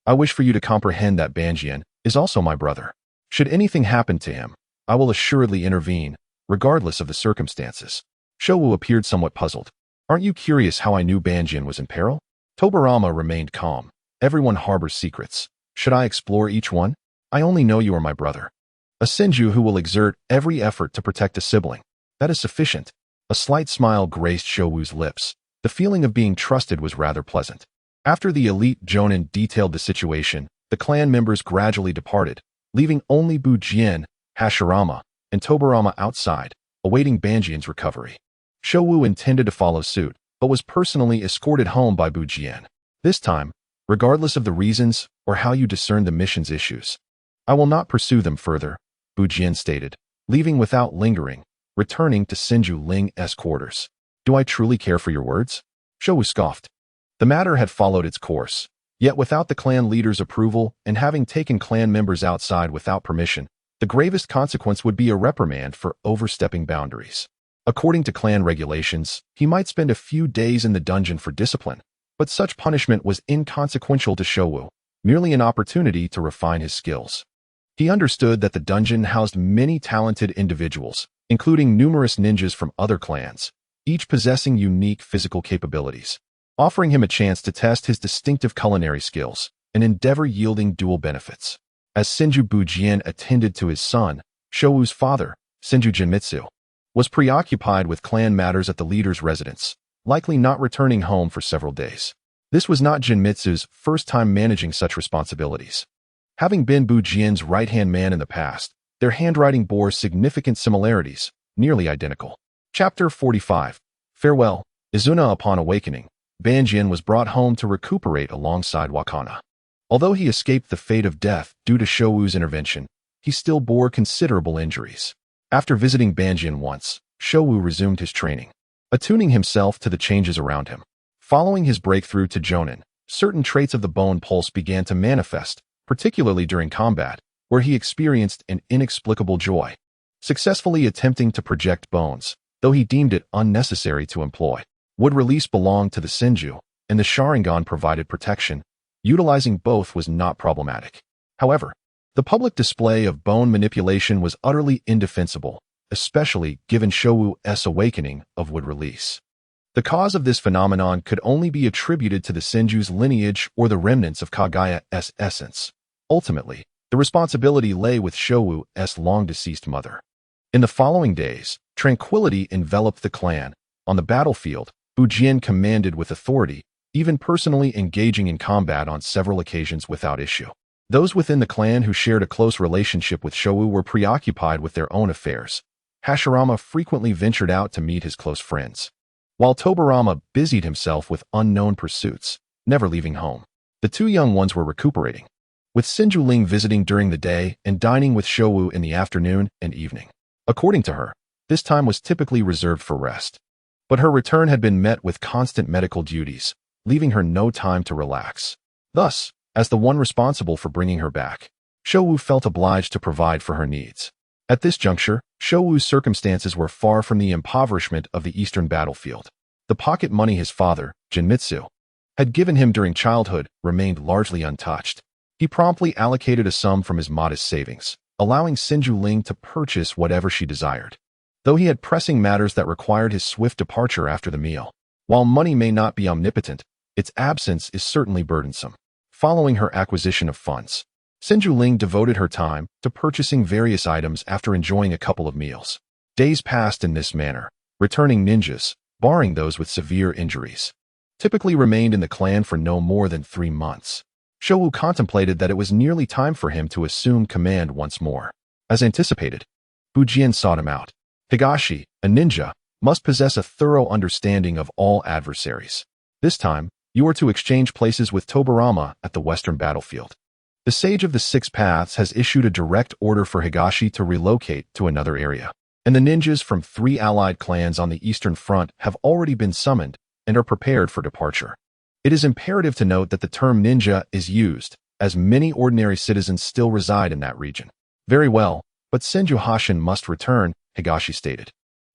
I wish for you to comprehend that Banjian is also my brother. Should anything happen to him, I will assuredly intervene, regardless of the circumstances. Shouwu appeared somewhat puzzled. Aren't you curious how I knew Banjian was in peril? Tobirama remained calm. Everyone harbors secrets. Should I explore each one? I only know you are my brother. A Senju who will exert every effort to protect a sibling. That is sufficient. A slight smile graced Shouwu's lips. The feeling of being trusted was rather pleasant. After the elite Jonin detailed the situation, the clan members gradually departed, leaving only Bujien, Hashirama, and Tobirama outside, awaiting Banjian's recovery. Shouwu intended to follow suit, but was personally escorted home by Bujien. This time, regardless of the reasons or how you discern the mission's issues, I will not pursue them further, Bujien stated, leaving without lingering, returning to Senju Ling's quarters. Do I truly care for your words? Shouwu scoffed. The matter had followed its course, yet without the clan leader's approval and having taken clan members outside without permission, the gravest consequence would be a reprimand for overstepping boundaries. According to clan regulations, he might spend a few days in the dungeon for discipline, but such punishment was inconsequential to Shouwu, merely an opportunity to refine his skills. He understood that the dungeon housed many talented individuals, including numerous ninjas from other clans, each possessing unique physical capabilities, offering him a chance to test his distinctive culinary skills, an endeavor yielding dual benefits. As Senju Bujien attended to his son, Shouwu's father, Senju Jinmitsu, was preoccupied with clan matters at the leader's residence, likely not returning home for several days. This was not Jinmitsu's first time managing such responsibilities. Having been Bujien's right-hand man in the past, their handwriting bore significant similarities, nearly identical. Chapter 45. Farewell. Izuna. Upon awakening, Banjian was brought home to recuperate alongside Wakana. Although he escaped the fate of death due to Shouwu's intervention, he still bore considerable injuries. After visiting Banjian once, Shouwu resumed his training, attuning himself to the changes around him. Following his breakthrough to Jonin, certain traits of the bone pulse began to manifest, particularly during combat, where he experienced an inexplicable joy. Successfully attempting to project bones, though he deemed it unnecessary to employ, would release belonged to the Senju, and the Sharingan provided protection. Utilizing both was not problematic. However, the public display of bone manipulation was utterly indefensible, especially given Shouwu's awakening of wood release. The cause of this phenomenon could only be attributed to the Senju's lineage or the remnants of Kagaya's essence. Ultimately, the responsibility lay with Shouwu's long-deceased mother. In the following days, tranquility enveloped the clan. On the battlefield, Bujien commanded with authority, even personally engaging in combat on several occasions without issue. Those within the clan who shared a close relationship with Shouwu were preoccupied with their own affairs. Hashirama frequently ventured out to meet his close friends, while Tobirama busied himself with unknown pursuits, never leaving home. The two young ones were recuperating, with Senju Ling visiting during the day and dining with Shouwu in the afternoon and evening. According to her, this time was typically reserved for rest. But her return had been met with constant medical duties, leaving her no time to relax. Thus, as the one responsible for bringing her back, Shouwu felt obliged to provide for her needs. At this juncture, Shouwu's circumstances were far from the impoverishment of the eastern battlefield. The pocket money his father, Jinmitsu, had given him during childhood remained largely untouched. He promptly allocated a sum from his modest savings, allowing Senju Ling to purchase whatever she desired. Though he had pressing matters that required his swift departure after the meal. While money may not be omnipotent, its absence is certainly burdensome. Following her acquisition of funds, Senju Ling devoted her time to purchasing various items after enjoying a couple of meals. Days passed in this manner. Returning ninjas, barring those with severe injuries, typically remained in the clan for no more than 3 months. Shouwu contemplated that it was nearly time for him to assume command once more. As anticipated, Bujien sought him out. Higashi, a ninja, must possess a thorough understanding of all adversaries. This time, you are to exchange places with Tobirama at the western battlefield. The Sage of the Six Paths has issued a direct order for Higashi to relocate to another area, and the ninjas from 3 allied clans on the eastern front have already been summoned and are prepared for departure. It is imperative to note that the term ninja is used, as many ordinary citizens still reside in that region. Very well, but Senju Hashin must return, Higashi stated,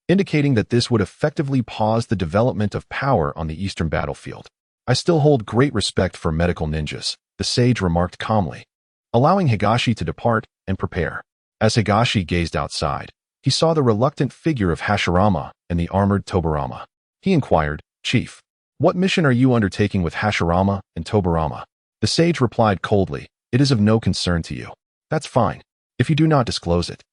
indicating that this would effectively pause the development of power on the eastern battlefield. I still hold great respect for medical ninjas, the sage remarked calmly, allowing Higashi to depart and prepare. As Higashi gazed outside, he saw the reluctant figure of Hashirama and the armored Tobirama. He inquired, "Chief, what mission are you undertaking with Hashirama and Tobirama?" The sage replied coldly, "It is of no concern to you. That's fine, if you do not disclose it.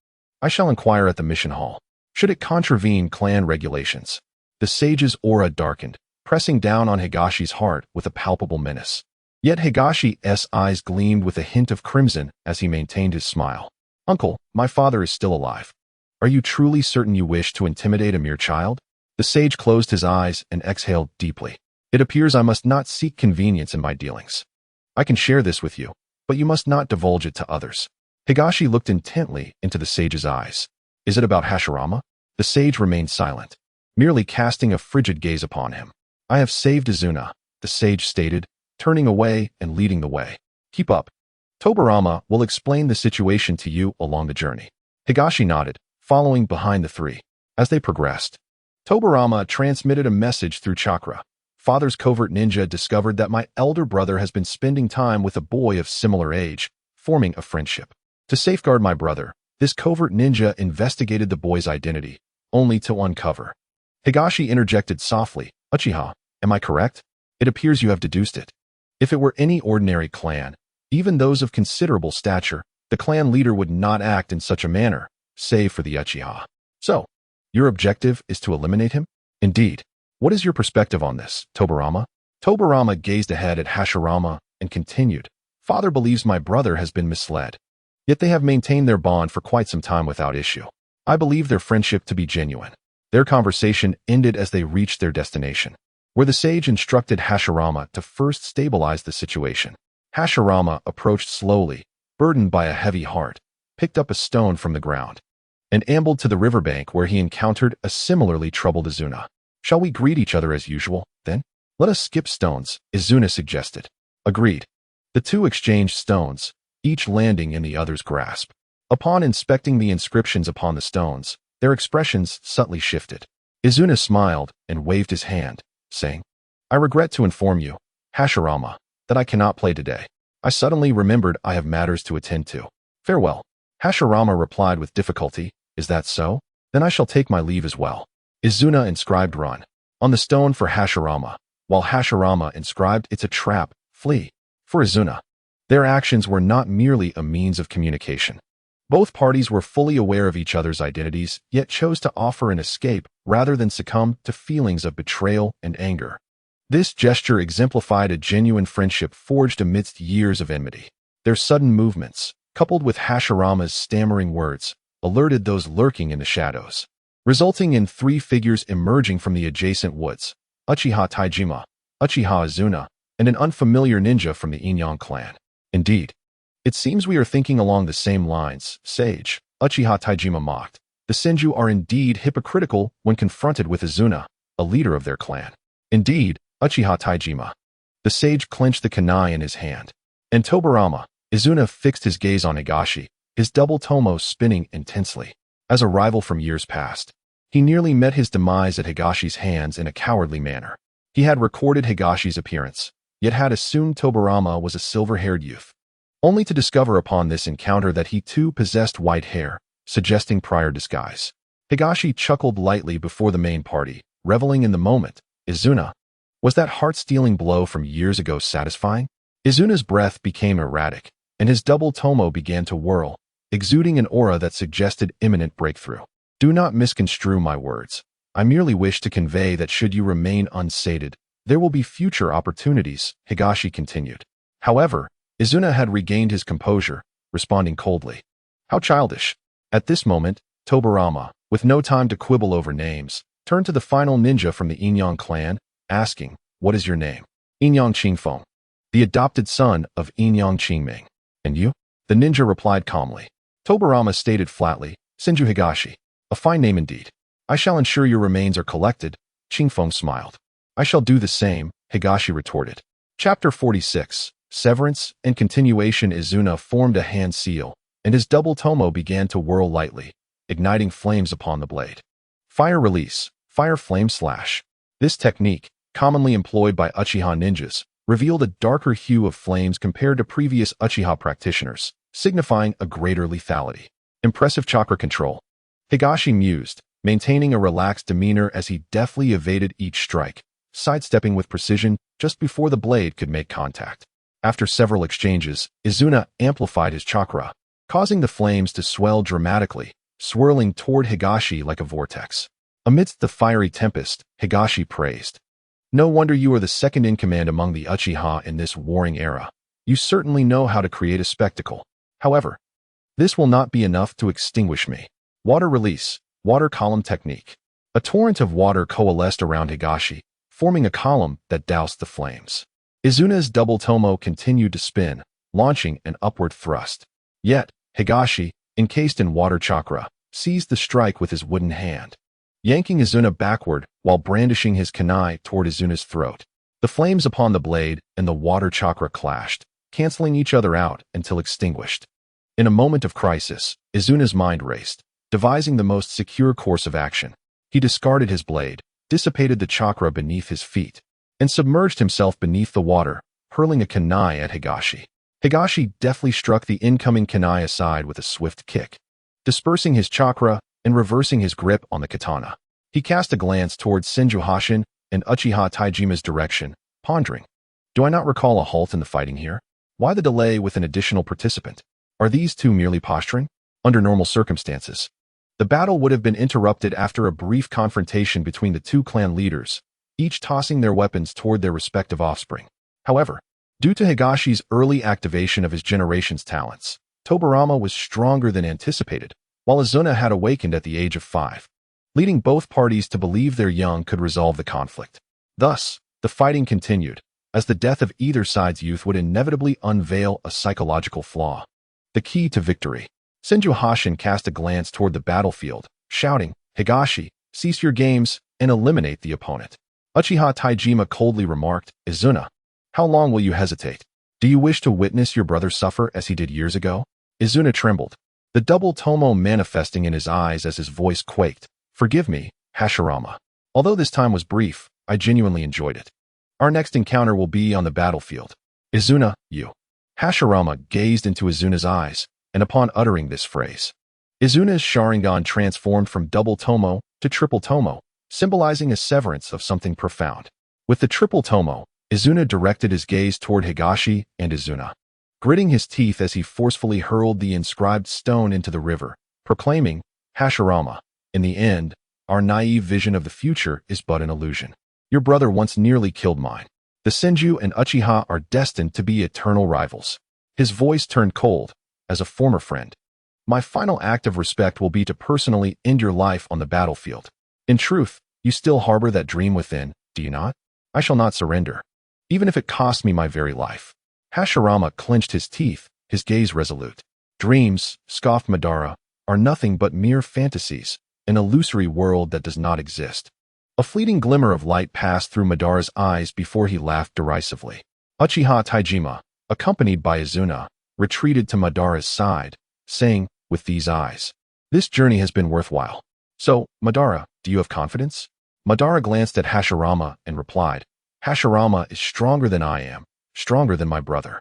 I shall inquire at the mission hall. Should it contravene clan regulations?" The sage's aura darkened, pressing down on Higashi's heart with a palpable menace. Yet Higashi's eyes gleamed with a hint of crimson as he maintained his smile. "Uncle, my father is still alive. Are you truly certain you wish to intimidate a mere child?" The sage closed his eyes and exhaled deeply. "It appears I must not seek convenience in my dealings. I can share this with you, but you must not divulge it to others." Higashi looked intently into the sage's eyes. "Is it about Hashirama?" The sage remained silent, merely casting a frigid gaze upon him. "I have saved Izuna," the sage stated, turning away and leading the way. "Keep up. Tobirama will explain the situation to you along the journey." Higashi nodded, following behind the three. As they progressed, Tobirama transmitted a message through chakra. "Father's covert ninja discovered that my elder brother has been spending time with a boy of similar age, forming a friendship. To safeguard my brother, this covert ninja investigated the boy's identity, only to uncover." Higashi interjected softly, "Uchiha, am I correct? It appears you have deduced it. If it were any ordinary clan, even those of considerable stature, the clan leader would not act in such a manner, save for the Uchiha. So, your objective is to eliminate him?" "Indeed. What is your perspective on this, Tobirama?" Tobirama gazed ahead at Hashirama and continued, "Father believes my brother has been misled. Yet they have maintained their bond for quite some time without issue. I believe their friendship to be genuine." Their conversation ended as they reached their destination, where the sage instructed Hashirama to first stabilize the situation. Hashirama approached slowly, burdened by a heavy heart, picked up a stone from the ground, and ambled to the riverbank where he encountered a similarly troubled Izuna. "Shall we greet each other as usual, then? Let us skip stones," Izuna suggested. Agreed. The two exchanged stones, each landing in the other's grasp. Upon inspecting the inscriptions upon the stones, their expressions subtly shifted. Izuna smiled and waved his hand, saying, "I regret to inform you, Hashirama, that I cannot play today. I suddenly remembered I have matters to attend to. Farewell." Hashirama replied with difficulty, "Is that so? Then I shall take my leave as well." Izuna inscribed "Run" on the stone for Hashirama, while Hashirama inscribed "It's a trap, flee" for Izuna. Their actions were not merely a means of communication. Both parties were fully aware of each other's identities, yet chose to offer an escape rather than succumb to feelings of betrayal and anger. This gesture exemplified a genuine friendship forged amidst years of enmity. Their sudden movements, coupled with Hashirama's stammering words, alerted those lurking in the shadows, resulting in three figures emerging from the adjacent woods: Uchiha Taijima, Uchiha Izuna, and an unfamiliar ninja from the Inyang clan. "Indeed. It seems we are thinking along the same lines, Sage," Uchiha Taijima mocked. "The Senju are indeed hypocritical when confronted with Izuna, a leader of their clan." "Indeed, Uchiha Taijima." The sage clenched the kunai in his hand. And Tobirama, Izuna fixed his gaze on Higashi, his double tomo spinning intensely. As a rival from years past, he nearly met his demise at Higashi's hands in a cowardly manner. He had recorded Higashi's appearance, yet had assumed Tobirama was a silver-haired youth, only to discover upon this encounter that he too possessed white hair, suggesting prior disguise. Higashi chuckled lightly before the main party, reveling in the moment. "Izuna, was that heart-stealing blow from years ago satisfying?" Izuna's breath became erratic, and his double tomo began to whirl, exuding an aura that suggested imminent breakthrough. "Do not misconstrue my words. I merely wish to convey that should you remain unsated, there will be future opportunities," Higashi continued. However, Izuna had regained his composure, responding coldly. "How childish." At this moment, Tobirama, with no time to quibble over names, turned to the final ninja from the Inyang clan, asking, "What is your name?" "Inyang Qingfeng, the adopted son of Inyang Qingming." "And you?" The ninja replied calmly. Tobirama stated flatly, "Senju Higashi." "A fine name indeed. I shall ensure your remains are collected." Qingfeng smiled. "I shall do the same," Higashi retorted. Chapter 46. severance, and continuation. Izuna formed a hand seal, and his double tomo began to whirl lightly, igniting flames upon the blade. Fire release, fire flame slash. This technique, commonly employed by Uchiha ninjas, revealed a darker hue of flames compared to previous Uchiha practitioners, signifying a greater lethality. Impressive chakra control. Higashi mused, maintaining a relaxed demeanor as he deftly evaded each strike, sidestepping with precision just before the blade could make contact. After several exchanges, Izuna amplified his chakra, causing the flames to swell dramatically, swirling toward Higashi like a vortex. Amidst the fiery tempest, Higashi praised. No wonder you are the second in command among the Uchiha in this warring era. You certainly know how to create a spectacle. However, this will not be enough to extinguish me. Water release, water column technique. A torrent of water coalesced around Higashi, forming a column that doused the flames. Izuna's double tomo continued to spin, launching an upward thrust. Yet, Higashi, encased in water chakra, seized the strike with his wooden hand, yanking Izuna backward while brandishing his kunai toward Izuna's throat. The flames upon the blade and the water chakra clashed, canceling each other out until extinguished. In a moment of crisis, Izuna's mind raced, devising the most secure course of action. He discarded his blade, dissipated the chakra beneath his feet, and submerged himself beneath the water, hurling a kunai at Higashi. Higashi deftly struck the incoming kunai aside with a swift kick, dispersing his chakra and reversing his grip on the katana. He cast a glance towards Senju Hashin and Uchiha Taijima's direction, pondering. Do I not recall a halt in the fighting here? Why the delay with an additional participant? Are these two merely posturing? Under normal circumstances, the battle would have been interrupted after a brief confrontation between the two clan leaders, each tossing their weapons toward their respective offspring. However, due to Higashi's early activation of his generation's talents, Tobirama was stronger than anticipated, while Izuna had awakened at the age of 5, leading both parties to believe their young could resolve the conflict. Thus, the fighting continued, as the death of either side's youth would inevitably unveil a psychological flaw. The key to victory. Senju Hashin cast a glance toward the battlefield, shouting, Higashi, cease your games and eliminate the opponent. Uchiha Taijima coldly remarked, Izuna, how long will you hesitate? Do you wish to witness your brother suffer as he did years ago? Izuna trembled, the double tomo manifesting in his eyes as his voice quaked. Forgive me, Hashirama. Although this time was brief, I genuinely enjoyed it. Our next encounter will be on the battlefield. Izuna, you. Hashirama gazed into Izuna's eyes, and upon uttering this phrase, Izuna's Sharingan transformed from double tomo to triple tomo, symbolizing a severance of something profound. With the triple tomo, Izuna directed his gaze toward Higashi and Izuna, gritting his teeth as he forcefully hurled the inscribed stone into the river, proclaiming, Hashirama, in the end, our naive vision of the future is but an illusion. Your brother once nearly killed mine. The Senju and Uchiha are destined to be eternal rivals. His voice turned cold, as a former friend. My final act of respect will be to personally end your life on the battlefield. In truth, you still harbor that dream within, do you not? I shall not surrender, even if it costs me my very life. Hashirama clenched his teeth, his gaze resolute. Dreams, scoffed Madara, are nothing but mere fantasies, an illusory world that does not exist. A fleeting glimmer of light passed through Madara's eyes before he laughed derisively. Uchiha Taijima, accompanied by Izuna, retreated to Madara's side, saying, with these eyes, this journey has been worthwhile. So, Madara, do you have confidence? Madara glanced at Hashirama and replied, Hashirama is stronger than I am, stronger than my brother.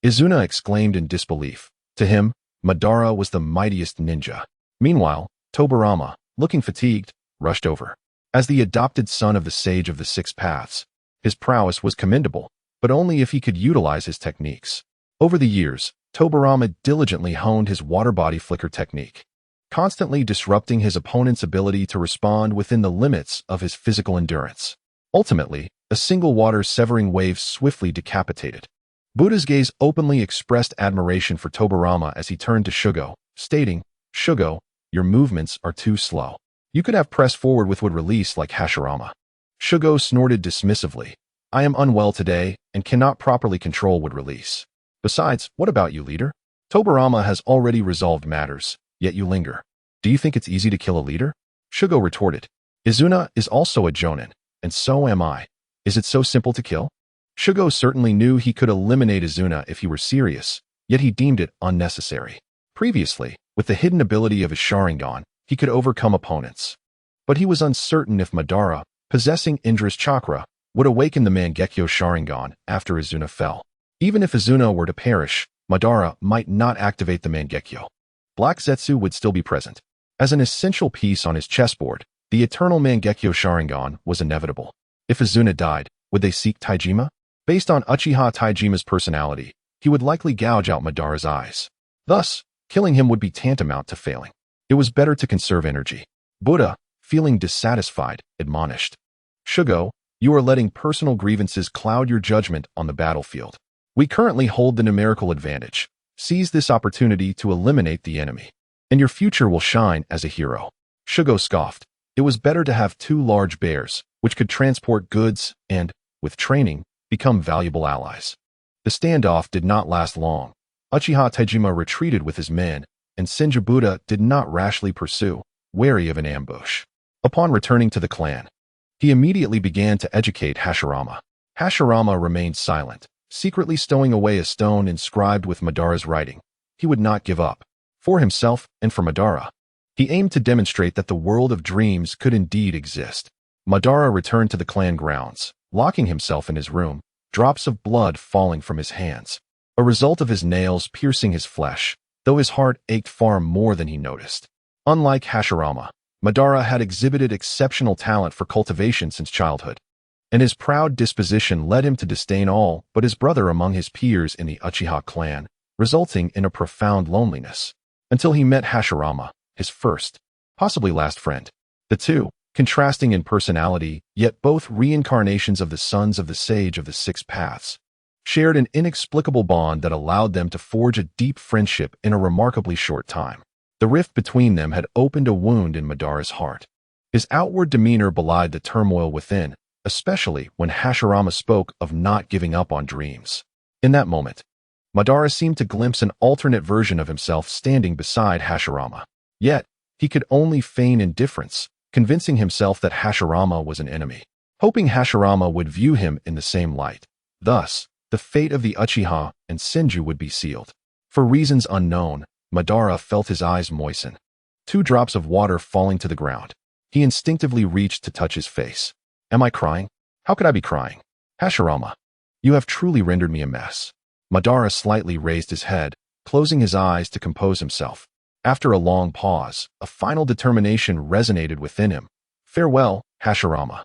Izuna exclaimed in disbelief. To him, Madara was the mightiest ninja. Meanwhile, Tobirama, looking fatigued, rushed over. As the adopted son of the Sage of the Six Paths, his prowess was commendable, but only if he could utilize his techniques. Over the years, Tobirama diligently honed his water body flicker technique, constantly disrupting his opponent's ability to respond within the limits of his physical endurance. Ultimately, a single water-severing wave swiftly decapitated. Buddha's gaze openly expressed admiration for Tobirama as he turned to Shugo, stating, Shugo, your movements are too slow. You could have pressed forward with wood release like Hashirama. Shugo snorted dismissively. I am unwell today and cannot properly control wood release. Besides, what about you, leader? Tobirama has already resolved matters, yet you linger. Do you think it's easy to kill a leader? Shugo retorted. Izuna is also a jonin, and so am I. Is it so simple to kill? Shugo certainly knew he could eliminate Izuna if he were serious, yet he deemed it unnecessary. Previously, with the hidden ability of his Sharingan, he could overcome opponents. But he was uncertain if Madara, possessing Indra's chakra, would awaken the Mangekyo Sharingan after Izuna fell. Even if Izuna were to perish, Madara might not activate the Mangekyo. Black Zetsu would still be present. As an essential piece on his chessboard, the eternal Mangekyo Sharingan was inevitable. If Izuna died, would they seek Taijima? Based on Uchiha Taijima's personality, he would likely gouge out Madara's eyes. Thus, killing him would be tantamount to failing. It was better to conserve energy. Buddha, feeling dissatisfied, admonished. Shugo, you are letting personal grievances cloud your judgment on the battlefield. We currently hold the numerical advantage. Seize this opportunity to eliminate the enemy, and your future will shine as a hero. Shugo scoffed. It was better to have two large bears, which could transport goods and, with training, become valuable allies. The standoff did not last long. Uchiha Taijima retreated with his men, and Senju Buddha did not rashly pursue, wary of an ambush. Upon returning to the clan, he immediately began to educate Hashirama. Hashirama remained silent, secretly stowing away a stone inscribed with Madara's writing. He would not give up. For himself and for Madara, he aimed to demonstrate that the world of dreams could indeed exist. Madara returned to the clan grounds, locking himself in his room, drops of blood falling from his hands, a result of his nails piercing his flesh, though his heart ached far more than he noticed. Unlike Hashirama, Madara had exhibited exceptional talent for cultivation since childhood, and his proud disposition led him to disdain all but his brother among his peers in the Uchiha clan, resulting in a profound loneliness, until he met Hashirama, his first, possibly last friend. The two, contrasting in personality, yet both reincarnations of the sons of the Sage of the Six Paths, shared an inexplicable bond that allowed them to forge a deep friendship in a remarkably short time. The rift between them had opened a wound in Madara's heart. His outward demeanor belied the turmoil within, especially when Hashirama spoke of not giving up on dreams. In that moment, Madara seemed to glimpse an alternate version of himself standing beside Hashirama. Yet, he could only feign indifference, convincing himself that Hashirama was an enemy, hoping Hashirama would view him in the same light. Thus, the fate of the Uchiha and Senju would be sealed. For reasons unknown, Madara felt his eyes moisten. 2 drops of water falling to the ground. He instinctively reached to touch his face. Am I crying? How could I be crying? Hashirama, you have truly rendered me a mess. Madara slightly raised his head, closing his eyes to compose himself. After a long pause, a final determination resonated within him. Farewell, Hashirama.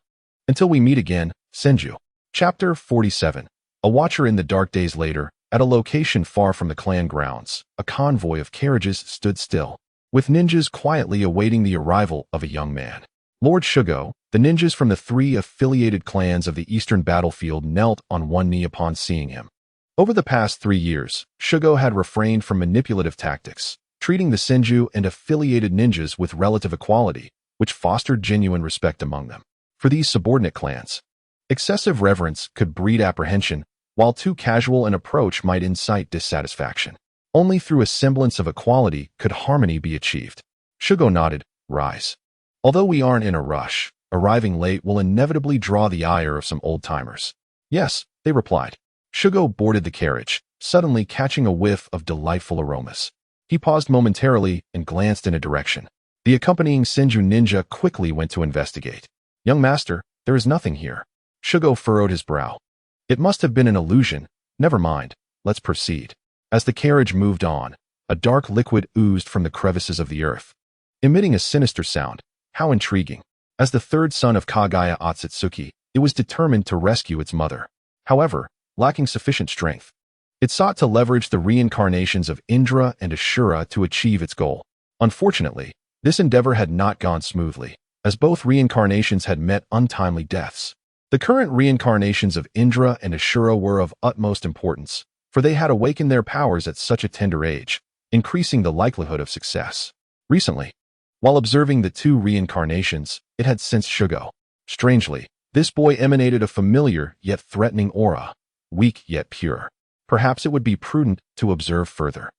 Until we meet again, Senju. Chapter 47. A watcher in the dark days later, at a location far from the clan grounds, a convoy of carriages stood still, with ninjas quietly awaiting the arrival of a young man. Lord Shugo, the ninjas from the 3 affiliated clans of the eastern battlefield knelt on one knee upon seeing him. Over the past 3 years, Shugo had refrained from manipulative tactics, treating the Senju and affiliated ninjas with relative equality, which fostered genuine respect among them. For these subordinate clans, excessive reverence could breed apprehension, while too casual an approach might incite dissatisfaction. Only through a semblance of equality could harmony be achieved. Shugo nodded. Rise. Although we aren't in a rush, arriving late will inevitably draw the ire of some old-timers. Yes, they replied. Shugo boarded the carriage, suddenly catching a whiff of delightful aromas. He paused momentarily and glanced in a direction. The accompanying Senju ninja quickly went to investigate. Young master, there is nothing here. Shugo furrowed his brow. It must have been an illusion. Never mind. Let's proceed. As the carriage moved on, a dark liquid oozed from the crevices of the earth, emitting a sinister sound. How intriguing. As the 3rd son of Kagaya Otsutsuki, it was determined to rescue its mother. However, lacking sufficient strength, it sought to leverage the reincarnations of Indra and Ashura to achieve its goal. Unfortunately, this endeavor had not gone smoothly, as both reincarnations had met untimely deaths. The current reincarnations of Indra and Ashura were of utmost importance, for they had awakened their powers at such a tender age, increasing the likelihood of success. Recently, while observing the 2 reincarnations, it had sensed Shugo. Strangely, this boy emanated a familiar yet threatening aura, weak yet pure. Perhaps it would be prudent to observe further.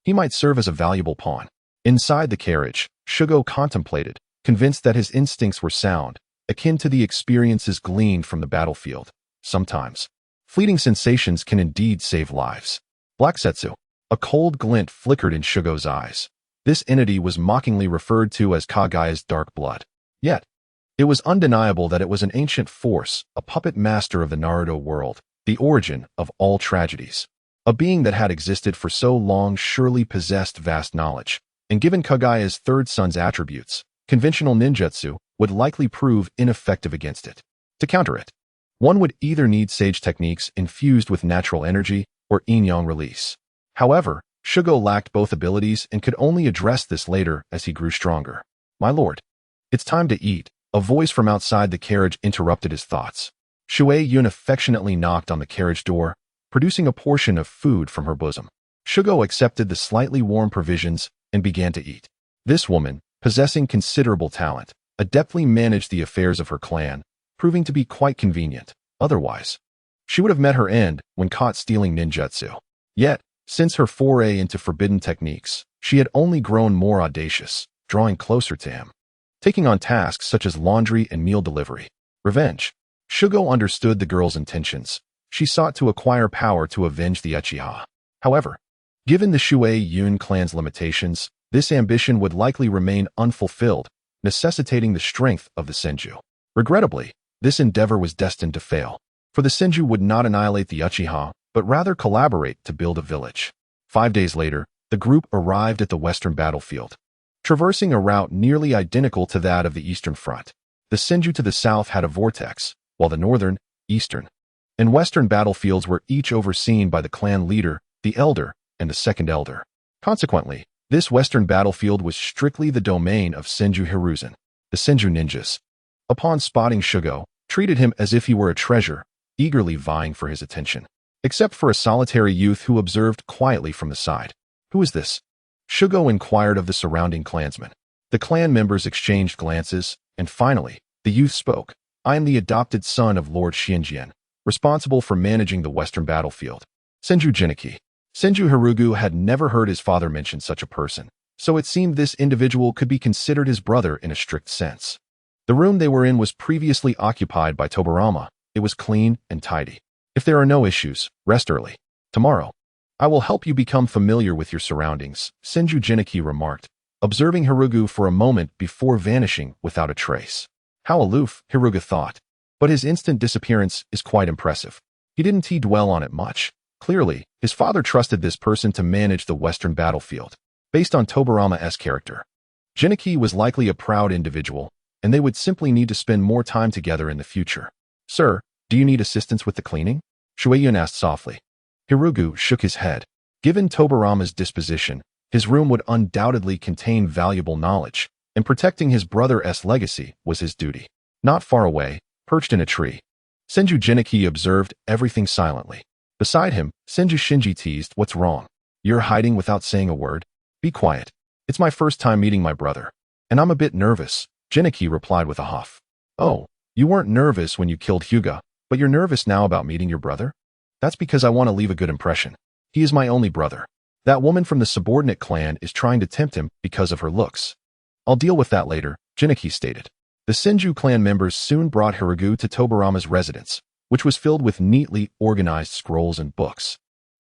He might serve as a valuable pawn. Inside the carriage, Shugo contemplated, convinced that his instincts were sound, akin to the experiences gleaned from the battlefield. Sometimes, Fleeting sensations can indeed save lives. Black Setsu. A cold glint flickered in Shugo's eyes. This entity was mockingly referred to as Kagaya's dark blood. Yet, it was undeniable that it was an ancient force, a puppet master of the Naruto world, the origin of all tragedies. A being that had existed for so long surely possessed vast knowledge, and given Kagaya's third son's attributes, conventional ninjutsu would likely prove ineffective against it. To counter it, one would either need sage techniques infused with natural energy or yin-yang release. However, Shugo lacked both abilities and could only address this later as he grew stronger. "My lord, it's time to eat." A voice from outside the carriage interrupted his thoughts. Shui Yun affectionately knocked on the carriage door, producing a portion of food from her bosom. Shugo accepted the slightly warm provisions and began to eat. This woman, possessing considerable talent, adeptly managed the affairs of her clan, proving to be quite convenient. Otherwise, she would have met her end when caught stealing ninjutsu. Yet, since her foray into forbidden techniques, she had only grown more audacious, drawing closer to him, taking on tasks such as laundry and meal delivery. Revenge. Shugo understood the girl's intentions. She sought to acquire power to avenge the Uchiha. However, given the Shui Yun clan's limitations, this ambition would likely remain unfulfilled, necessitating the strength of the Senju. Regrettably, this endeavor was destined to fail, for the Senju would not annihilate the Uchiha, but rather collaborate to build a village. 5 days later, the group arrived at the western battlefield, traversing a route nearly identical to that of the Eastern Front. The Senju to the south had a vortex, while the northern, eastern, and western battlefields were each overseen by the clan leader, the elder, and the second elder. Consequently, this western battlefield was strictly the domain of Senju Hiruzen. The Senju ninjas, upon spotting Shugo, treated him as if he were a treasure, eagerly vying for his attention. Except for a solitary youth who observed quietly from the side. "Who is this?" Shugo inquired of the surrounding clansmen. The clan members exchanged glances, and finally, the youth spoke. "I am the adopted son of Lord Shinjian, responsible for managing the western battlefield. Senju Jiniki." Senju Hirugu had never heard his father mention such a person, so it seemed this individual could be considered his brother in a strict sense. The room they were in was previously occupied by Tobirama. It was clean and tidy. "If there are no issues, rest early. Tomorrow, I will help you become familiar with your surroundings," Senju Jiniki remarked, observing Hirugu for a moment before vanishing without a trace. How aloof, Hirugu thought, but his instant disappearance is quite impressive. He didn't dwell on it much. Clearly, his father trusted this person to manage the western battlefield. Based on Tobirama's character, Jiniki was likely a proud individual, and they would simply need to spend more time together in the future. "Sir, do you need assistance with the cleaning?" Shueiyun asked softly. Hirugu shook his head. Given Tobirama's disposition, his room would undoubtedly contain valuable knowledge, and protecting his brother's legacy was his duty. Not far away, perched in a tree, Senju Jiniki observed everything silently. Beside him, Senju Shinji teased, "What's wrong? You're hiding without saying a word? Be quiet. It's my first time meeting my brother, and I'm a bit nervous," Jiniki replied with a huff. "Oh, you weren't nervous when you killed Hyuga, but you're nervous now about meeting your brother? That's because I want to leave a good impression. He is my only brother. That woman from the subordinate clan is trying to tempt him because of her looks. I'll deal with that later," Jiniki stated. The Senju clan members soon brought Hirugu to Tobirama's residence, which was filled with neatly organized scrolls and books,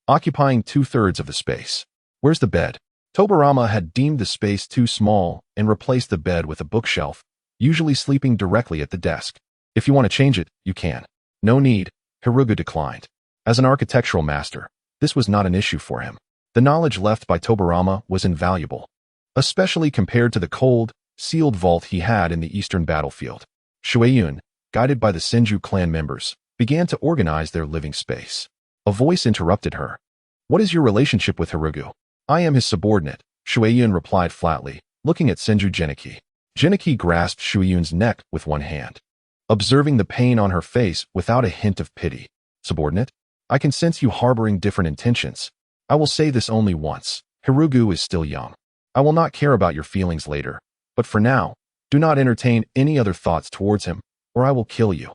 occupying 2/3 of the space. "Where's the bed?" Tobirama had deemed the space too small and replaced the bed with a bookshelf, usually sleeping directly at the desk. "If you want to change it, you can." "No need," Hirugu declined. As an architectural master, this was not an issue for him. The knowledge left by Tobirama was invaluable, especially compared to the cold, sealed vault he had in the eastern battlefield. Shueiyun, guided by the Senju clan members, began to organize their living space. A voice interrupted her. "What is your relationship with Hirugu?" "I am his subordinate," Shueiyun replied flatly, looking at Senju Jiniki. Jiniki grasped Shueiyun's neck with one hand, observing the pain on her face without a hint of pity. "Subordinate? I can sense you harboring different intentions. I will say this only once. Hirugu is still young. I will not care about your feelings later, but for now, do not entertain any other thoughts towards him, or I will kill you."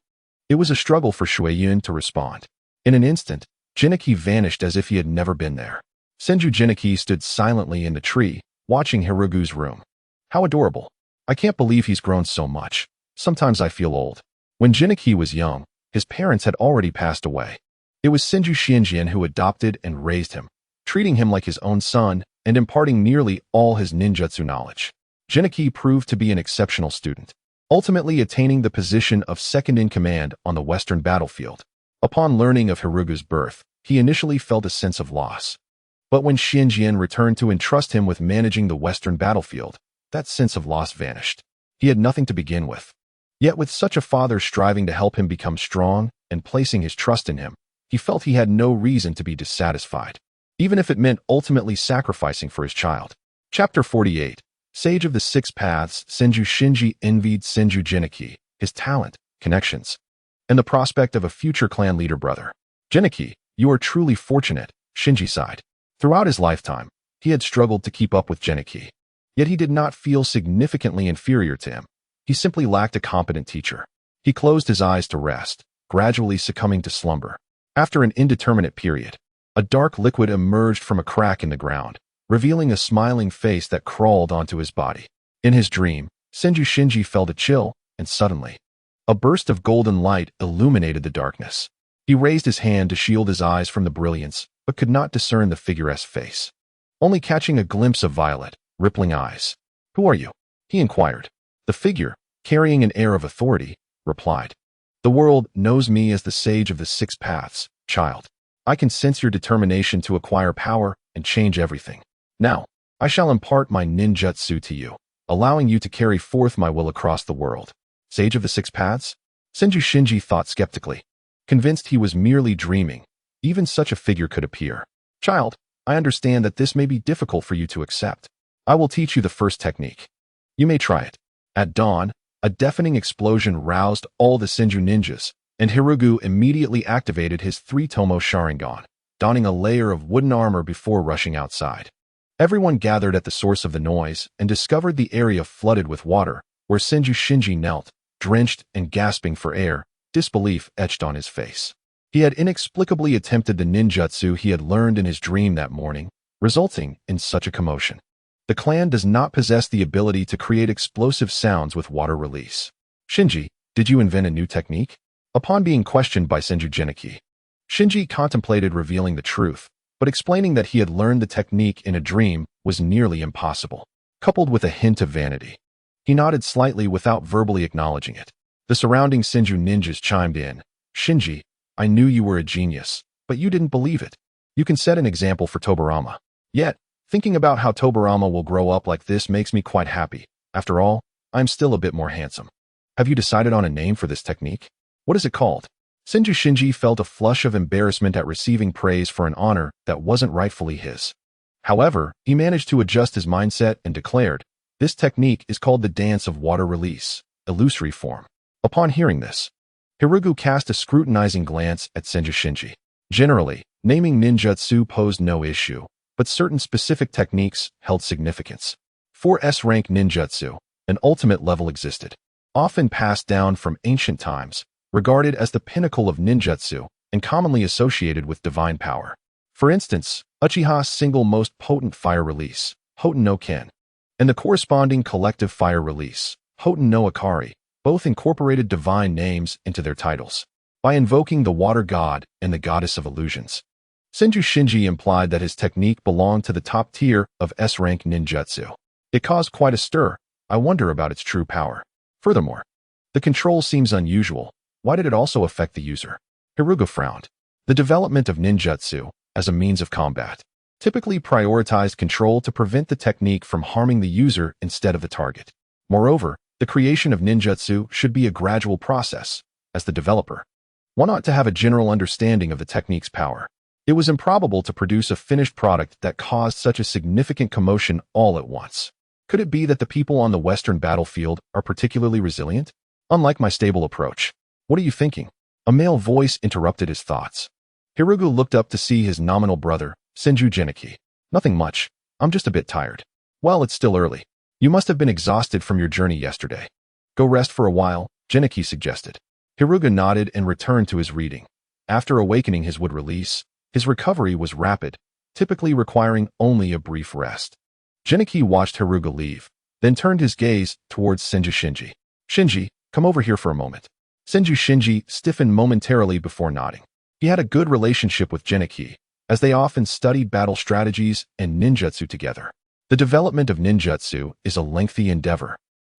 It was a struggle for Shueiyun to respond. In an instant, Jiniki vanished as if he had never been there. Senju Jiniki stood silently in the tree, watching Hirugu's room. "How adorable. I can't believe he's grown so much. Sometimes I feel old." When Jiniki was young, his parents had already passed away. It was Senju Xianjian who adopted and raised him, treating him like his own son and imparting nearly all his ninjutsu knowledge. Genki proved to be an exceptional student, ultimately attaining the position of second-in-command on the Western battlefield. Upon learning of Hirugu's birth, he initially felt a sense of loss. But when Xianjian returned to entrust him with managing the Western battlefield, that sense of loss vanished. He had nothing to begin with. Yet with such a father striving to help him become strong and placing his trust in him, he felt he had no reason to be dissatisfied, even if it meant ultimately sacrificing for his child. Chapter 48. Sage of the Six Paths. Senju Shinji envied Senju Genki, his talent, connections, and the prospect of a future clan leader brother. Genki, you are truly fortunate, Shinji sighed. Throughout his lifetime, he had struggled to keep up with Genki. Yet he did not feel significantly inferior to him. He simply lacked a competent teacher. He closed his eyes to rest, gradually succumbing to slumber. After an indeterminate period, a dark liquid emerged from a crack in the ground, revealing a smiling face that crawled onto his body. In his dream, Senju Shinji felt a chill, and suddenly, a burst of golden light illuminated the darkness. He raised his hand to shield his eyes from the brilliance, but could not discern the figure's face, only catching a glimpse of violet, rippling eyes. "Who are you?" he inquired. The figure, carrying an air of authority, replied, "The world knows me as the Sage of the Six Paths, child. I can sense your determination to acquire power and change everything. Now, I shall impart my ninjutsu to you, allowing you to carry forth my will across the world." Sage of the Six Paths? Senju Shinji thought skeptically, convinced he was merely dreaming. Even such a figure could appear. "Child, I understand that this may be difficult for you to accept. I will teach you the first technique. You may try it." At dawn, a deafening explosion roused all the Senju ninjas, and Hirugu immediately activated his three-tomo Sharingan, donning a layer of wooden armor before rushing outside. Everyone gathered at the source of the noise and discovered the area flooded with water, where Senju Shinji knelt, drenched and gasping for air, disbelief etched on his face. He had inexplicably attempted the ninjutsu he had learned in his dream that morning, resulting in such a commotion. The clan does not possess the ability to create explosive sounds with water release. "Shinji, did you invent a new technique?" Upon being questioned by Senju Genki, Shinji contemplated revealing the truth, but explaining that he had learned the technique in a dream was nearly impossible, coupled with a hint of vanity. He nodded slightly without verbally acknowledging it. The surrounding Senju ninjas chimed in. "Shinji, I knew you were a genius, but you didn't believe it. You can set an example for Tobirama. Yet, thinking about how Tobirama will grow up like this makes me quite happy. After all, I'm still a bit more handsome. Have you decided on a name for this technique? What is it called?" Senju Shinji felt a flush of embarrassment at receiving praise for an honor that wasn't rightfully his. However, he managed to adjust his mindset and declared, "This technique is called the Dance of Water Release, illusory form." Upon hearing this, Hirugu cast a scrutinizing glance at Senju Shinji. Generally, naming ninjutsu posed no issue, but certain specific techniques held significance. For S-rank ninjutsu, an ultimate level existed, often passed down from ancient times, regarded as the pinnacle of ninjutsu, and commonly associated with divine power. For instance, Uchiha's single most potent fire release, Hoten no Ken, and the corresponding collective fire release, Hoten no Akari, both incorporated divine names into their titles, by invoking the water god and the goddess of illusions. Senju Shinji implied that his technique belonged to the top tier of S-rank ninjutsu. It caused quite a stir. I wonder about its true power. Furthermore, the control seems unusual. Why did it also affect the user? Hirugu frowned. The development of ninjutsu, as a means of combat, typically prioritized control to prevent the technique from harming the user instead of the target. Moreover, the creation of ninjutsu should be a gradual process. As the developer, one ought to have a general understanding of the technique's power. It was improbable to produce a finished product that caused such a significant commotion all at once. Could it be that the people on the Western battlefield are particularly resilient? Unlike my stable approach. What are you thinking? A male voice interrupted his thoughts. Hirugu looked up to see his nominal brother, Senju Genki. "Nothing much. I'm just a bit tired." "Well, it's still early. You must have been exhausted from your journey yesterday. Go rest for a while," Genki suggested. Hirugu nodded and returned to his reading. After awakening his wood release, his recovery was rapid, typically requiring only a brief rest. Genki watched Hirugu leave, then turned his gaze towards Senju Shinji. "Shinji, come over here for a moment." Senju Shinji stiffened momentarily before nodding. He had a good relationship with Geniki, as they often studied battle strategies and ninjutsu together. The development of ninjutsu is a lengthy endeavor,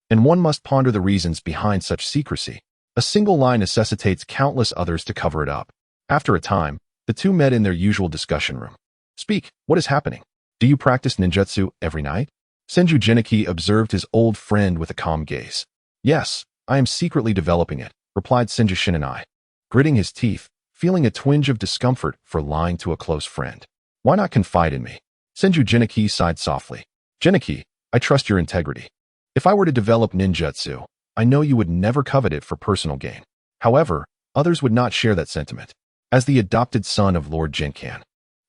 and one must ponder the reasons behind such secrecy. A single line necessitates countless others to cover it up. After a time, the two met in their usual discussion room. Speak, what is happening? Do you practice ninjutsu every night? Senju Geniki observed his old friend with a calm gaze. Yes, I am secretly developing it, replied Senju Shinonai, gritting his teeth, feeling a twinge of discomfort for lying to a close friend. Why not confide in me? Senju Geniki sighed softly. Geniki, I trust your integrity. If I were to develop ninjutsu, I know you would never covet it for personal gain. However, others would not share that sentiment. As the adopted son of Lord Jinkan,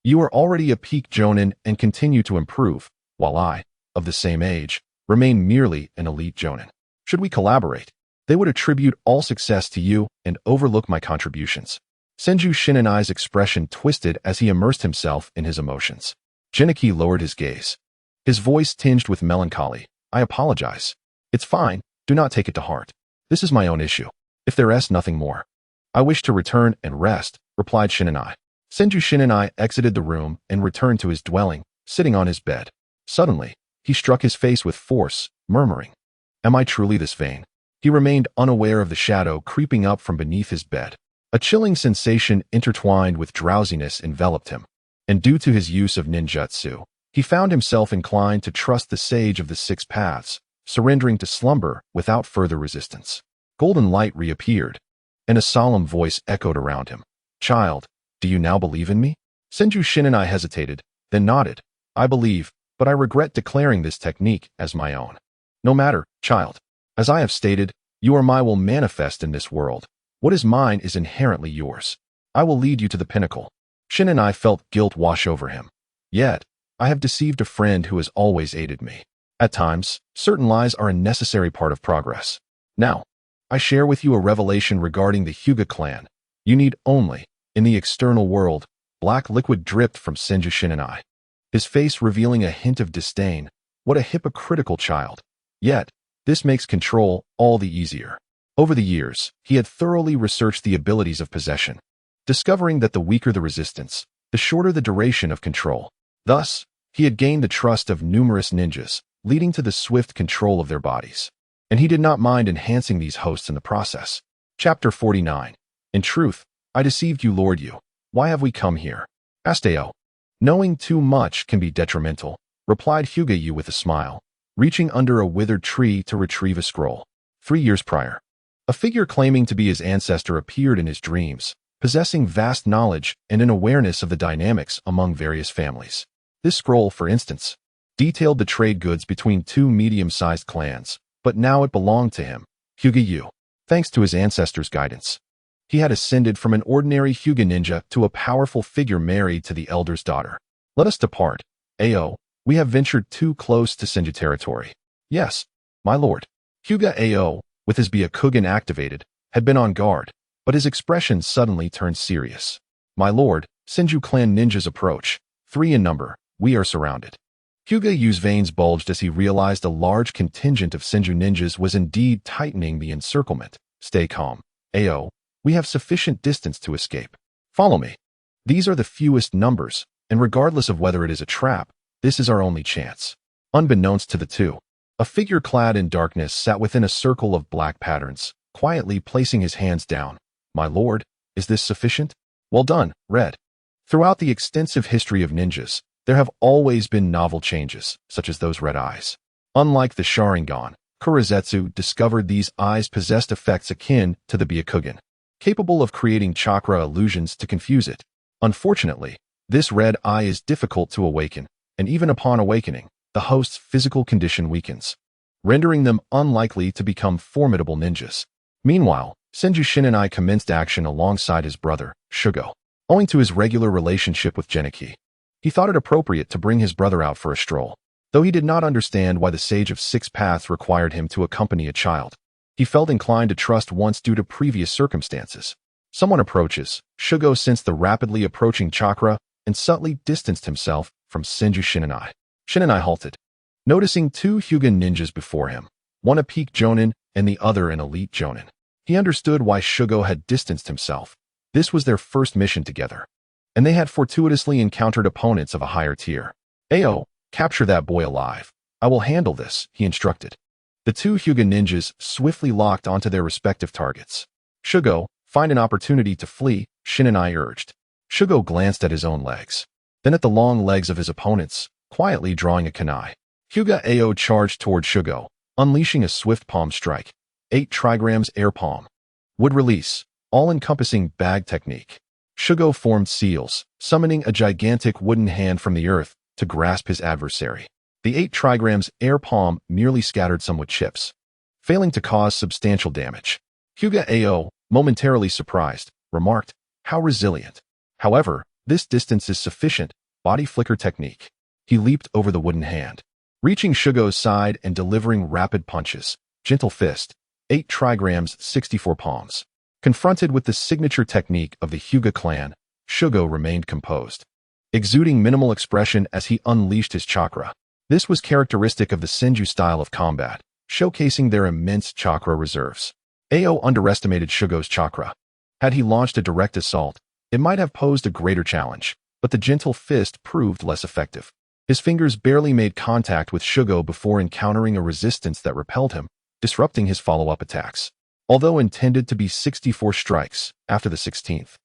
you are already a peak jonin and continue to improve, while I, of the same age, remain merely an elite jonin. Should we collaborate, they would attribute all success to you and overlook my contributions. Senju Shinonai's expression twisted as he immersed himself in his emotions. Geniki lowered his gaze, his voice tinged with melancholy. I apologize. It's fine, do not take it to heart. This is my own issue. If there is nothing more, I wish to return and rest, replied Shinonai. Senju Shinonai exited the room and returned to his dwelling, sitting on his bed. Suddenly, he struck his face with force, murmuring, Am I truly this vain? He remained unaware of the shadow creeping up from beneath his bed. A chilling sensation intertwined with drowsiness enveloped him, and due to his use of ninjutsu, he found himself inclined to trust the sage of the six paths, surrendering to slumber without further resistance. Golden light reappeared, and a solemn voice echoed around him. Child, do you now believe in me? Senju Shinonai hesitated, then nodded. I believe, but I regret declaring this technique as my own. No matter, child. As I have stated, your my will manifest in this world. What is mine is inherently yours. I will lead you to the pinnacle. Shinonai felt guilt wash over him. Yet, I have deceived a friend who has always aided me. At times, certain lies are a necessary part of progress. Now, I share with you a revelation regarding the Hyuga clan. You need only, in the external world, black liquid dripped from Senju Shinonai, his face revealing a hint of disdain. What a hypocritical child. Yet, this makes control all the easier. Over the years, he had thoroughly researched the abilities of possession, discovering that the weaker the resistance, the shorter the duration of control. Thus, he had gained the trust of numerous ninjas, leading to the swift control of their bodies. And he did not mind enhancing these hosts in the process. Chapter 49. In truth, I deceived you, Lord Yu. Why have we come here? Asteo. Knowing too much can be detrimental, replied Hyuga Yu with a smile, reaching under a withered tree to retrieve a scroll. 3 years prior, a figure claiming to be his ancestor appeared in his dreams, possessing vast knowledge and an awareness of the dynamics among various families. This scroll, for instance, detailed the trade goods between two medium-sized clans, but now it belonged to him, Hyuga Yu. Thanks to his ancestor's guidance, he had ascended from an ordinary Hyuga ninja to a powerful figure married to the elder's daughter. Let us depart. Ao, we have ventured too close to Senju territory. Yes, my lord. Hyuga Ao, with his Byakugan activated, had been on guard, but his expression suddenly turned serious. My lord, Senju clan ninjas approach. 3 in number, we are surrounded. Hyuga Yu's veins bulged as he realized a large contingent of Senju ninjas was indeed tightening the encirclement. Stay calm. Ao, we have sufficient distance to escape. Follow me. These are the fewest numbers, and regardless of whether it is a trap, this is our only chance. Unbeknownst to the two, a figure clad in darkness sat within a circle of black patterns, quietly placing his hands down. My lord, is this sufficient? Well done, Red. Throughout the extensive history of ninjas, there have always been novel changes, such as those red eyes. Unlike the Sharingan, Kurizetsu discovered these eyes possessed effects akin to the Byakugan, capable of creating chakra illusions to confuse it. Unfortunately, this red eye is difficult to awaken, and even upon awakening, the host's physical condition weakens, rendering them unlikely to become formidable ninjas. Meanwhile, Senju Shinonai commenced action alongside his brother, Shugo. Owing to his regular relationship with Geniki, he thought it appropriate to bring his brother out for a stroll. Though he did not understand why the Sage of Six Paths required him to accompany a child, he felt inclined to trust once due to previous circumstances. Someone approaches. Shugo sensed the rapidly approaching chakra and subtly distanced himself from Senju Shinonai. Shinonai halted, noticing 2 Hyuga ninjas before him, one a peak jonin and the other an elite jonin. He understood why Shugo had distanced himself. This was their first mission together, and they had fortuitously encountered opponents of a higher tier. Ao, capture that boy alive. I will handle this, he instructed. The two Hyuga ninjas swiftly locked onto their respective targets. Shugo, find an opportunity to flee, Shinonai urged. Shugo glanced at his own legs, then at the long legs of his opponents, quietly drawing a kunai. Hyuga Ao charged toward Shugo, unleashing a swift palm strike. 8 trigrams air palm. Would release, all-encompassing bag technique. Shugo formed seals, summoning a gigantic wooden hand from the earth to grasp his adversary. The 8 trigrams air palm merely scattered some wood chips, failing to cause substantial damage. Hyuga Ao, momentarily surprised, remarked, how resilient. However, this distance is sufficient, body flicker technique. He leaped over the wooden hand, reaching Shugo's side and delivering rapid punches. Gentle fist, 8 trigrams 64 palms. Confronted with the signature technique of the Hyuga clan, Shugo remained composed, exuding minimal expression as he unleashed his chakra. This was characteristic of the Senju style of combat, showcasing their immense chakra reserves. Ao underestimated Shugo's chakra. Had he launched a direct assault, it might have posed a greater challenge, but the gentle fist proved less effective. His fingers barely made contact with Shugo before encountering a resistance that repelled him, disrupting his follow-up attacks. Although intended to be 64 strikes after the 16th,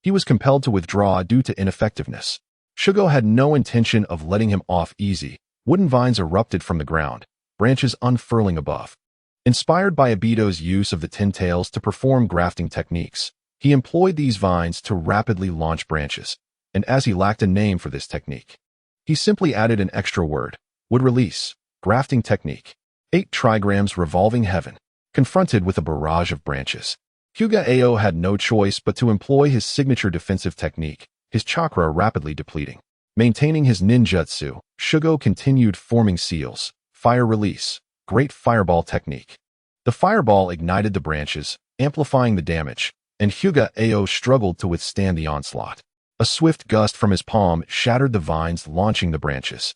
he was compelled to withdraw due to ineffectiveness. Shugo had no intention of letting him off easy. Wooden vines erupted from the ground, branches unfurling above. Inspired by Obito's use of the 10 tails to perform grafting techniques, he employed these vines to rapidly launch branches, and as he lacked a name for this technique, he simply added an extra word, would release, grafting technique. 8 trigrams revolving heaven. Confronted with a barrage of branches, Hyuga Ao had no choice but to employ his signature defensive technique, his chakra rapidly depleting. Maintaining his ninjutsu, Shugo continued forming seals, fire release, great fireball technique. The fireball ignited the branches, amplifying the damage, and Hyuga Ao struggled to withstand the onslaught. A swift gust from his palm shattered the vines, launching the branches.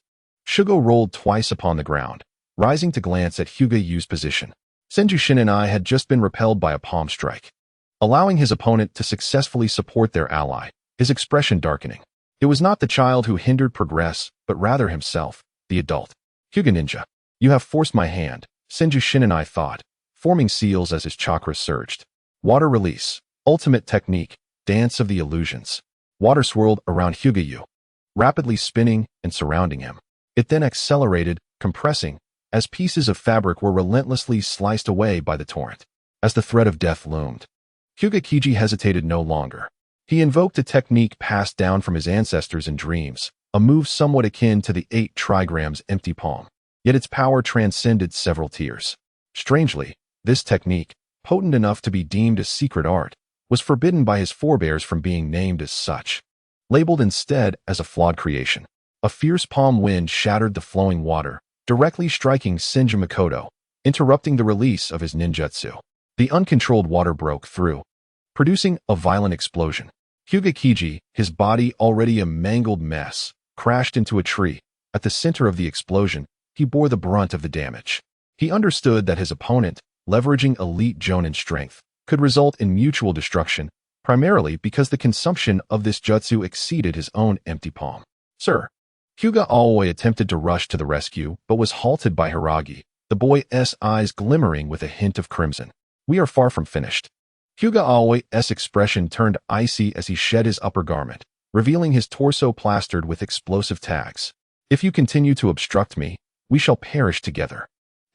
Shugo rolled twice upon the ground, rising to glance at Hyuga U's position. Senju Shinonai had just been repelled by a palm strike, allowing his opponent to successfully support their ally, his expression darkening. It was not the child who hindered progress, but rather himself, the adult. Hyuga Ninja, you have forced my hand, Senju Shinonai thought, forming seals as his chakra surged. Water release, ultimate technique, dance of the illusions. Water swirled around Hyuga U, rapidly spinning and surrounding him. It then accelerated, compressing, as pieces of fabric were relentlessly sliced away by the torrent. As the threat of death loomed, Hyuga Kiji hesitated no longer. He invoked a technique passed down from his ancestors in dreams, a move somewhat akin to the 8 trigrams empty palm. Yet its power transcended several tiers. Strangely, this technique, potent enough to be deemed a secret art, was forbidden by his forebears from being named as such, labeled instead as a flawed creation. A fierce palm wind shattered the flowing water, directly striking Senju Makoto, interrupting the release of his ninjutsu. The uncontrolled water broke through, producing a violent explosion. Hyuga Kiji, his body already a mangled mess, crashed into a tree. At the center of the explosion, he bore the brunt of the damage. He understood that his opponent, leveraging elite Jonin strength, could result in mutual destruction, primarily because the consumption of this jutsu exceeded his own empty palm. Sir, Hyuga Aoi attempted to rush to the rescue, but was halted by Hiragi, the boy's eyes glimmering with a hint of crimson. We are far from finished. Hyuga Aoi's expression turned icy as he shed his upper garment, revealing his torso plastered with explosive tags. If you continue to obstruct me, we shall perish together.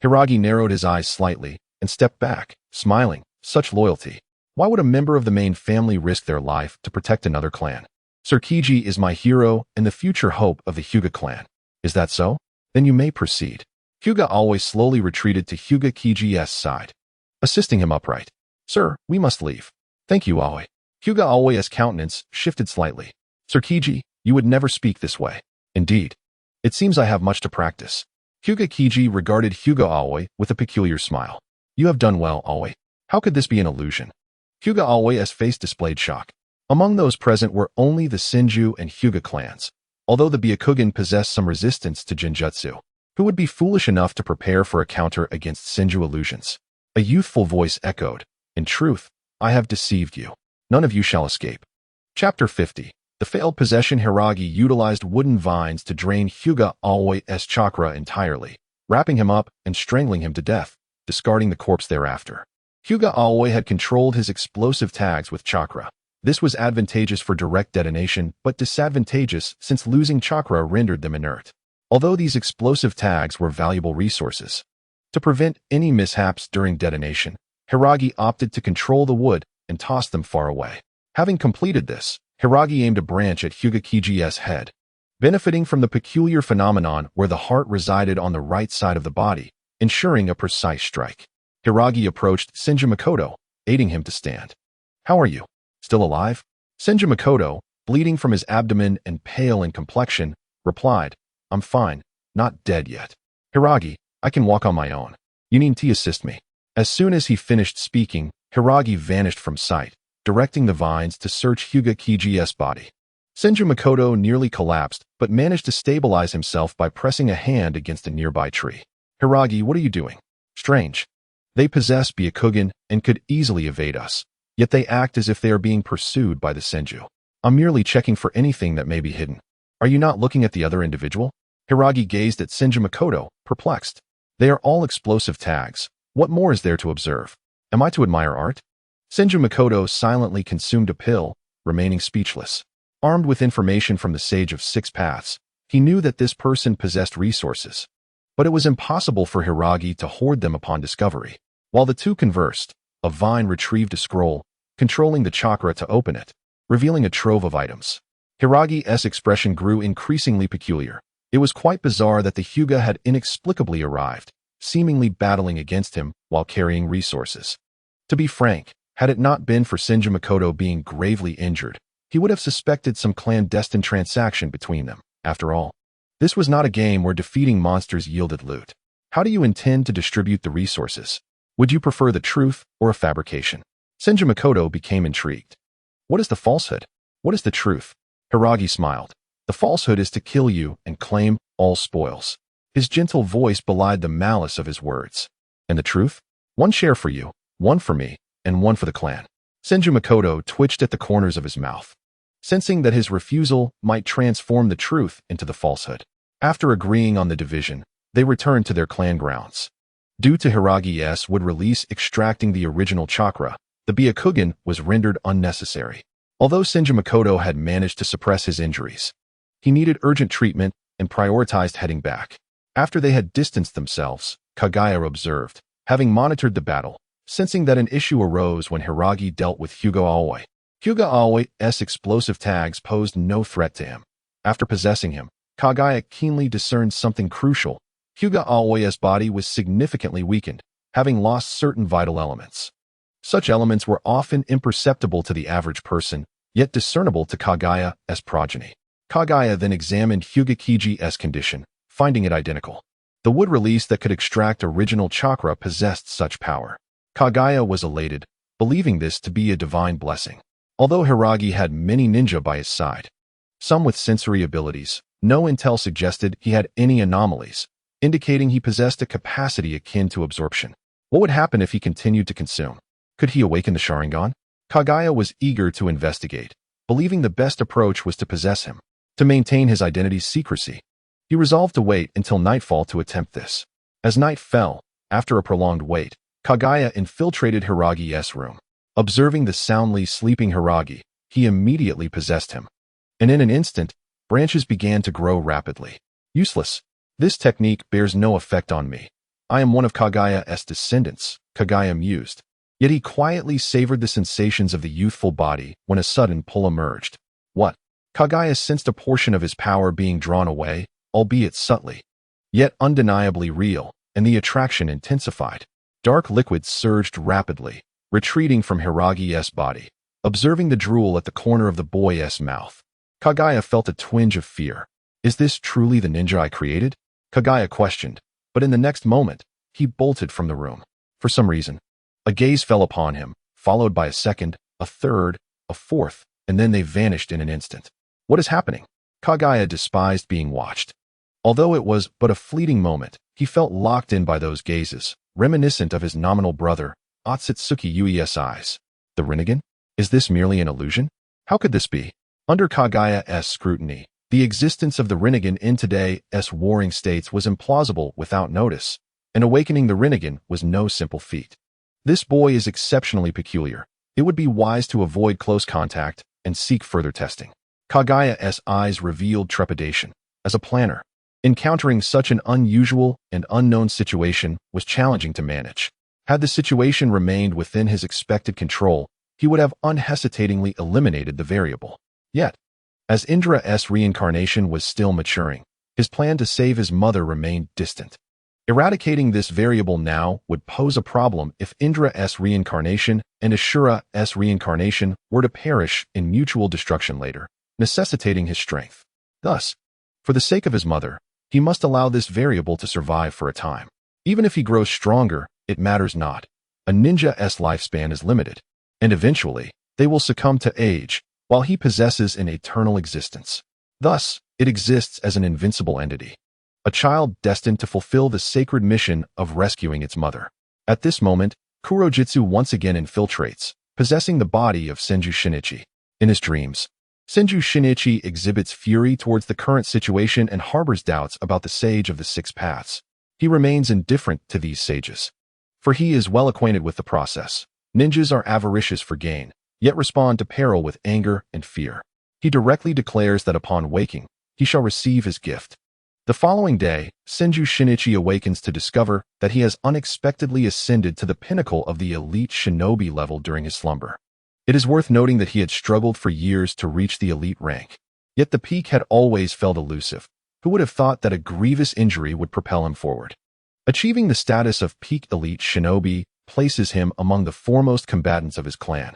Hiragi narrowed his eyes slightly and stepped back, smiling. Such loyalty. Why would a member of the main family risk their life to protect another clan? Sir Kiji is my hero and the future hope of the Hyuga clan. Is that so? Then you may proceed. Hyuga always slowly retreated to Hyuga Kiji's side, assisting him upright. Sir, we must leave. Thank you, Aoi. Hyuga Aoi's countenance shifted slightly. Sir Kiji, you would never speak this way. Indeed. It seems I have much to practice. Hyuga Kiji regarded Hyuga Aoi with a peculiar smile. You have done well, Aoi. How could this be an illusion? Hyuga Aoi's face displayed shock. Among those present were only the Senju and Hyuga clans, although the Byakugan possessed some resistance to Genjutsu. Who would be foolish enough to prepare for a counter against Senju illusions? A youthful voice echoed. In truth, I have deceived you. None of you shall escape. Chapter 50. The failed possession. Hiragi utilized wooden vines to drain Hyuga Aoi's chakra entirely, wrapping him up and strangling him to death, discarding the corpse thereafter. Hyuga Aoi had controlled his explosive tags with chakra. This was advantageous for direct detonation, but disadvantageous since losing chakra rendered them inert. Although these explosive tags were valuable resources. To prevent any mishaps during detonation, Hiragi opted to control the wood and toss them far away. Having completed this, Hiragi aimed a branch at Hyuga Kiji's head. Benefiting from the peculiar phenomenon where the heart resided on the right side of the body, ensuring a precise strike. Hiragi approached Senju Makoto, aiding him to stand. How are you? Still alive? Senju Makoto, bleeding from his abdomen and pale in complexion, replied, I'm fine, not dead yet. Hiragi, I can walk on my own. You need to assist me. As soon as he finished speaking, Hiragi vanished from sight, directing the vines to search Hyuga Kiji's body. Senju Makoto nearly collapsed, but managed to stabilize himself by pressing a hand against a nearby tree. Hiragi, what are you doing? Strange. They possess Byakugan and could easily evade us, yet they act as if they are being pursued by the Senju. I'm merely checking for anything that may be hidden. Are you not looking at the other individual? Hiragi gazed at Senju Makoto, perplexed. They are all explosive tags. What more is there to observe? Am I to admire art? Senju Makoto silently consumed a pill, remaining speechless. Armed with information from the Sage of Six Paths, he knew that this person possessed resources. But it was impossible for Hiragi to hoard them upon discovery. While the two conversed, a vine retrieved a scroll, controlling the chakra to open it, revealing a trove of items. Hiragi's expression grew increasingly peculiar. It was quite bizarre that the Hyuga had inexplicably arrived, seemingly battling against him while carrying resources. To be frank, had it not been for Senju Makoto being gravely injured, he would have suspected some clandestine transaction between them. After all, this was not a game where defeating monsters yielded loot. How do you intend to distribute the resources? Would you prefer the truth or a fabrication? Senju Makoto became intrigued. What is the falsehood? What is the truth? Hiragi smiled. The falsehood is to kill you and claim all spoils. His gentle voice belied the malice of his words. And the truth? One share for you, one for me, and one for the clan. Senju Makoto twitched at the corners of his mouth, sensing that his refusal might transform the truth into the falsehood. After agreeing on the division, they returned to their clan grounds. Due to Hiragi's would release extracting the original chakra, the Byakugan was rendered unnecessary. Although Senju Makoto had managed to suppress his injuries, he needed urgent treatment and prioritized heading back. After they had distanced themselves, Kagaya observed, having monitored the battle, sensing that an issue arose when Hiragi dealt with Hyuga Aoi. Hyuga Aoi's explosive tags posed no threat to him. After possessing him, Kagaya keenly discerned something crucial. Hyuga Aoi's body was significantly weakened, having lost certain vital elements. Such elements were often imperceptible to the average person, yet discernible to Kagaya's progeny. Kagaya then examined Hyuga Kiji's condition, finding it identical. The wood release that could extract original chakra possessed such power. Kagaya was elated, believing this to be a divine blessing. Although Hiragi had many ninja by his side, some with sensory abilities, no intel suggested he had any anomalies, indicating he possessed a capacity akin to absorption. What would happen if he continued to consume? Could he awaken the Sharingan? Kagaya was eager to investigate, believing the best approach was to possess him. To maintain his identity's secrecy, he resolved to wait until nightfall to attempt this. As night fell, after a prolonged wait, Kagaya infiltrated Hiragi's room. Observing the soundly sleeping Hiragi, he immediately possessed him. And in an instant, branches began to grow rapidly. Useless. This technique bears no effect on me. I am one of Kagaya's descendants, Kagaya mused. Yet he quietly savored the sensations of the youthful body when a sudden pull emerged. What? Kagaya sensed a portion of his power being drawn away, albeit subtly, yet undeniably real, and the attraction intensified. Dark liquids surged rapidly, retreating from Hiragi's body. Observing the drool at the corner of the boy's mouth, Kagaya felt a twinge of fear. Is this truly the ninja I created? Kagaya questioned, but in the next moment, he bolted from the room. For some reason, a gaze fell upon him, followed by a second, a third, a fourth, and then they vanished in an instant. What is happening? Kagaya despised being watched. Although it was but a fleeting moment, he felt locked in by those gazes, reminiscent of his nominal brother, Otsutsuki Ue's eyes. The Rinnegan? Is this merely an illusion? How could this be? Under Kagaya's scrutiny, the existence of the Rinnegan in today's warring states was implausible without notice, and awakening the Rinnegan was no simple feat. This boy is exceptionally peculiar. It would be wise to avoid close contact and seek further testing. Kagaya's eyes revealed trepidation. As a planner, encountering such an unusual and unknown situation was challenging to manage. Had the situation remained within his expected control, he would have unhesitatingly eliminated the variable. Yet, as Indra's reincarnation was still maturing, his plan to save his mother remained distant. Eradicating this variable now would pose a problem if Indra's reincarnation and Ashura's reincarnation were to perish in mutual destruction later, necessitating his strength. Thus, for the sake of his mother, he must allow this variable to survive for a time. Even if he grows stronger, it matters not. A ninja's lifespan is limited, and eventually, they will succumb to age, while he possesses an eternal existence. Thus, it exists as an invincible entity. A child destined to fulfill the sacred mission of rescuing its mother. At this moment, Kurojitsu once again infiltrates, possessing the body of Senju Shinichi. In his dreams, Senju Shinichi exhibits fury towards the current situation and harbors doubts about the Sage of the Six Paths. He remains indifferent to these sages, for he is well acquainted with the process. Ninjas are avaricious for gain, yet respond to peril with anger and fear. He directly declares that upon waking, he shall receive his gift. The following day, Senju Shinichi awakens to discover that he has unexpectedly ascended to the pinnacle of the elite shinobi level during his slumber. It is worth noting that he had struggled for years to reach the elite rank, yet the peak had always felt elusive. Who would have thought that a grievous injury would propel him forward? Achieving the status of peak elite shinobi places him among the foremost combatants of his clan,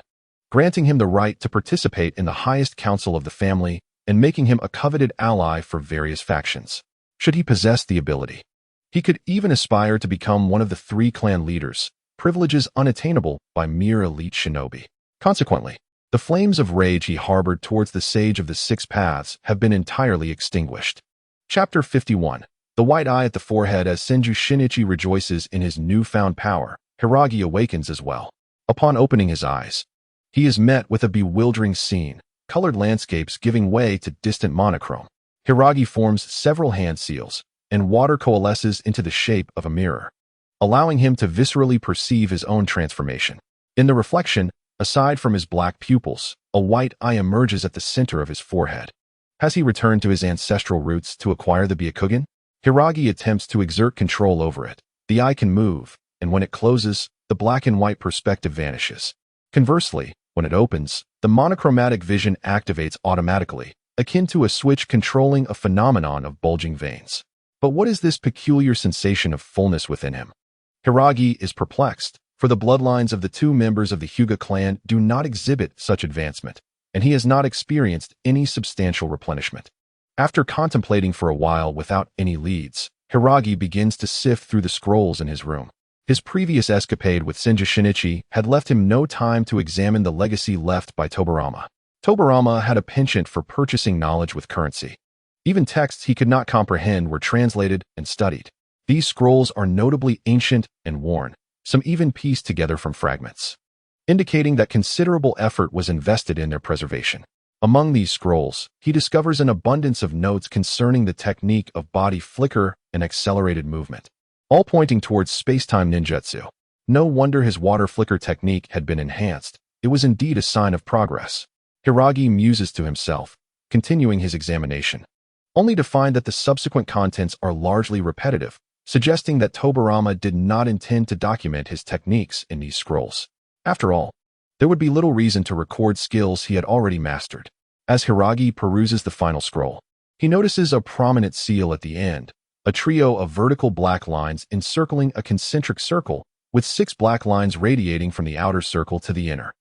granting him the right to participate in the highest council of the family and making him a coveted ally for various factions. Should he possess the ability, he could even aspire to become one of the 3 clan leaders, privileges unattainable by mere elite shinobi. Consequently, the flames of rage he harbored towards the Sage of the Six Paths have been entirely extinguished. Chapter 51. The white eye at the forehead. As Senju Shinichi rejoices in his newfound power, Hiragi awakens as well. Upon opening his eyes, he is met with a bewildering scene, colored landscapes giving way to distant monochrome. Hiragi forms several hand seals, and water coalesces into the shape of a mirror, allowing him to viscerally perceive his own transformation. In the reflection, aside from his black pupils, a white eye emerges at the center of his forehead. Has he returned to his ancestral roots to acquire the Byakugan? Hiragi attempts to exert control over it. The eye can move, and when it closes, the black and white perspective vanishes. Conversely, when it opens, the monochromatic vision activates automatically, akin to a switch controlling a phenomenon of bulging veins. But what is this peculiar sensation of fullness within him? Hiragi is perplexed, for the bloodlines of the 2 members of the Hyuga clan do not exhibit such advancement, and he has not experienced any substantial replenishment. After contemplating for a while without any leads, Hiragi begins to sift through the scrolls in his room. His previous escapade with Senju Shinichi had left him no time to examine the legacy left by Tobirama. Tobirama had a penchant for purchasing knowledge with currency. Even texts he could not comprehend were translated and studied. These scrolls are notably ancient and worn, some even pieced together from fragments, indicating that considerable effort was invested in their preservation. Among these scrolls, he discovers an abundance of notes concerning the technique of body flicker and accelerated movement, all pointing towards space-time ninjutsu. No wonder his water flicker technique had been enhanced. It was indeed a sign of progress. Hiragi muses to himself, continuing his examination, only to find that the subsequent contents are largely repetitive, suggesting that Tobirama did not intend to document his techniques in these scrolls. After all, there would be little reason to record skills he had already mastered. As Hiragi peruses the final scroll, he notices a prominent seal at the end, a trio of vertical black lines encircling a concentric circle, with 6 black lines radiating from the outer circle to the inner.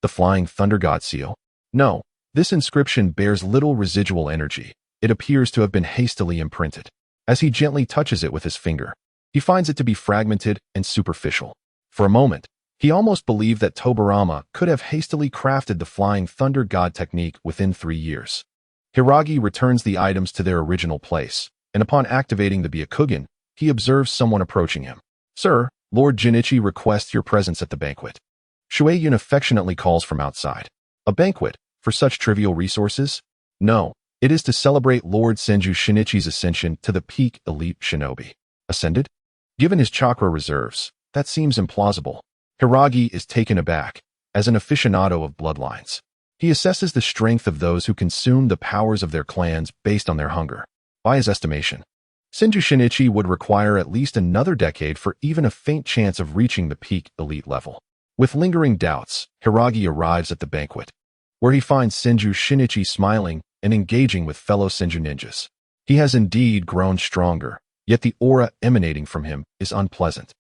The Flying Thunder God seal? No, this inscription bears little residual energy. It appears to have been hastily imprinted. As he gently touches it with his finger, he finds it to be fragmented and superficial. For a moment, he almost believed that Tobirama could have hastily crafted the Flying Thunder God technique within 3 years. Hiragi returns the items to their original place, and upon activating the Byakugan, he observes someone approaching him. "Sir, Lord Jinichi requests your presence at the banquet." Shuei-yun affectionately calls from outside. A banquet? For such trivial resources? No, it is to celebrate Lord Senju Shinichi's ascension to the peak elite shinobi. Ascended? Given his chakra reserves, that seems implausible. Hiragi is taken aback. As an aficionado of bloodlines, he assesses the strength of those who consume the powers of their clans based on their hunger. By his estimation, Senju Shinichi would require at least another decade for even a faint chance of reaching the peak elite level. With lingering doubts, Hiragi arrives at the banquet, where he finds Senju Shinichi smiling and engaging with fellow Senju ninjas. He has indeed grown stronger, yet the aura emanating from him is unpleasant.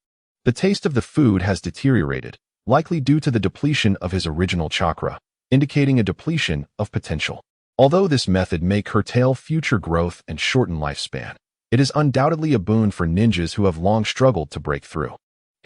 The taste of the food has deteriorated, likely due to the depletion of his original chakra, indicating a depletion of potential. Although this method may curtail future growth and shorten lifespan, it is undoubtedly a boon for ninjas who have long struggled to break through.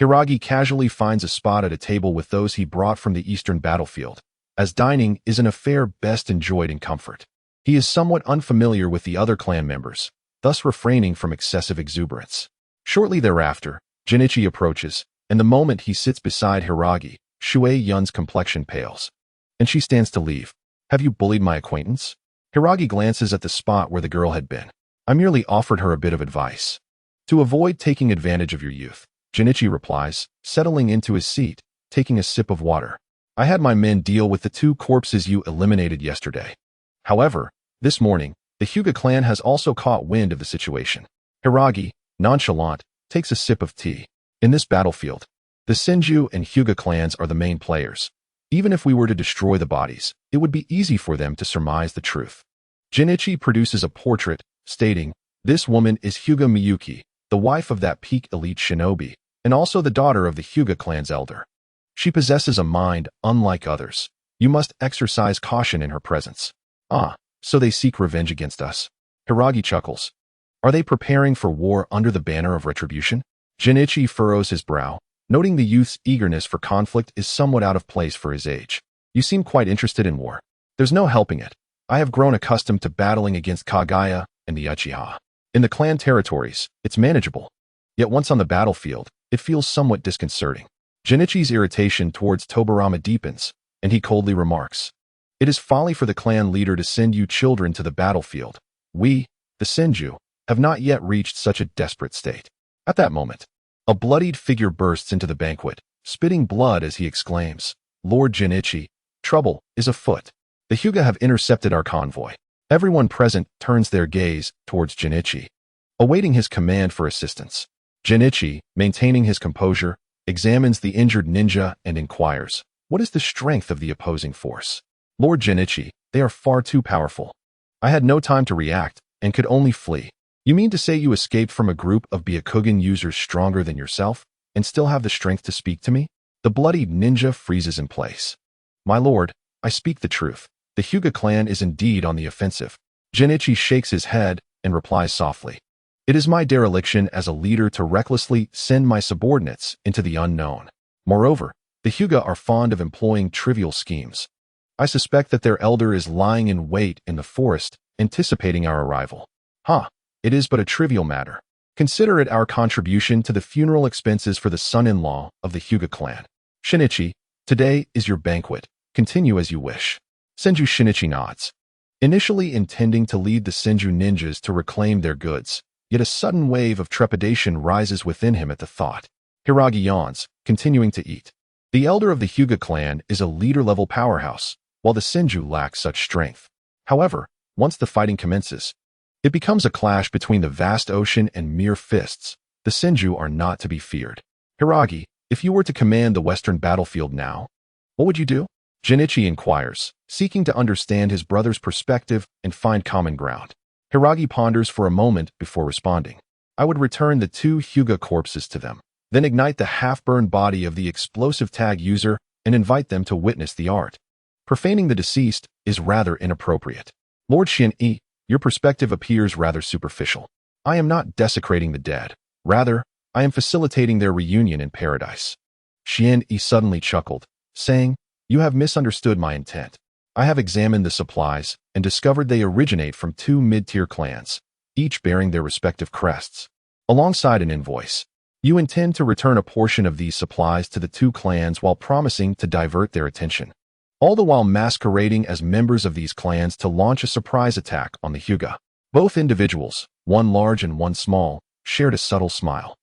Hiragi casually finds a spot at a table with those he brought from the eastern battlefield, as dining is an affair best enjoyed in comfort. He is somewhat unfamiliar with the other clan members, thus refraining from excessive exuberance. Shortly thereafter, Jinichi approaches, and the moment he sits beside Hiragi, Shuei-yun's complexion pales, and she stands to leave. Have you bullied my acquaintance? Hiragi glances at the spot where the girl had been. I merely offered her a bit of advice. To avoid taking advantage of your youth, Jinichi replies, settling into his seat, taking a sip of water. I had my men deal with the 2 corpses you eliminated yesterday. However, this morning, the Hyuga clan has also caught wind of the situation. Hiragi, nonchalant, takes a sip of tea. In this battlefield, the Senju and Hyuga clans are the main players. Even if we were to destroy the bodies, it would be easy for them to surmise the truth. Jinichi produces a portrait, stating, this woman is Hyuga Miyuki, the wife of that peak elite shinobi, and also the daughter of the Hyuga clan's elder. She possesses a mind unlike others. You must exercise caution in her presence. Ah, so they seek revenge against us. Hiragi chuckles. Are they preparing for war under the banner of retribution? Jinichi furrows his brow, noting the youth's eagerness for conflict is somewhat out of place for his age. You seem quite interested in war. There's no helping it. I have grown accustomed to battling against Kagaya and the Uchiha. In the clan territories, it's manageable. Yet once on the battlefield, it feels somewhat disconcerting. Jinichi's irritation towards Tobirama deepens, and he coldly remarks, it is folly for the clan leader to send you children to the battlefield. We, the Senju, have not yet reached such a desperate state. At that moment, a bloodied figure bursts into the banquet, spitting blood as he exclaims, Lord Jinichi, trouble is afoot. The Hyuga have intercepted our convoy. Everyone present turns their gaze towards Jinichi, awaiting his command for assistance. Jinichi, maintaining his composure, examines the injured ninja and inquires, what is the strength of the opposing force? Lord Jinichi, they are far too powerful. I had no time to react and could only flee. You mean to say you escaped from a group of Byakugan users stronger than yourself and still have the strength to speak to me? The bloodied ninja freezes in place. My lord, I speak the truth. The Hyuga clan is indeed on the offensive. Jinichi shakes his head and replies softly. It is my dereliction as a leader to recklessly send my subordinates into the unknown. Moreover, the Hyuga are fond of employing trivial schemes. I suspect that their elder is lying in wait in the forest, anticipating our arrival. It is but a trivial matter. Consider it our contribution to the funeral expenses for the son-in-law of the Hyuga clan. Shinichi, today is your banquet. Continue as you wish. Senju Shinichi nods. Initially intending to lead the Senju ninjas to reclaim their goods, yet a sudden wave of trepidation rises within him at the thought. Hiragi yawns, continuing to eat. The elder of the Hyuga clan is a leader-level powerhouse, while the Senju lack such strength. However, once the fighting commences, it becomes a clash between the vast ocean and mere fists. The Senju are not to be feared. Hiragi, if you were to command the western battlefield now, what would you do? Jinichi inquires, seeking to understand his brother's perspective and find common ground. Hiragi ponders for a moment before responding. I would return the 2 Hyuga corpses to them, then ignite the half-burned body of the explosive tag user and invite them to witness the art. Profaning the deceased is rather inappropriate. Lord Shin-e, your perspective appears rather superficial. I am not desecrating the dead. Rather, I am facilitating their reunion in paradise. Shin-e suddenly chuckled, saying, you have misunderstood my intent. I have examined the supplies and discovered they originate from 2 mid-tier clans, each bearing their respective crests, alongside an invoice. You intend to return a portion of these supplies to the two clans while promising to divert their attention, all the while masquerading as members of these clans to launch a surprise attack on the Hyuga. Both individuals, one large and one small, shared a subtle smile.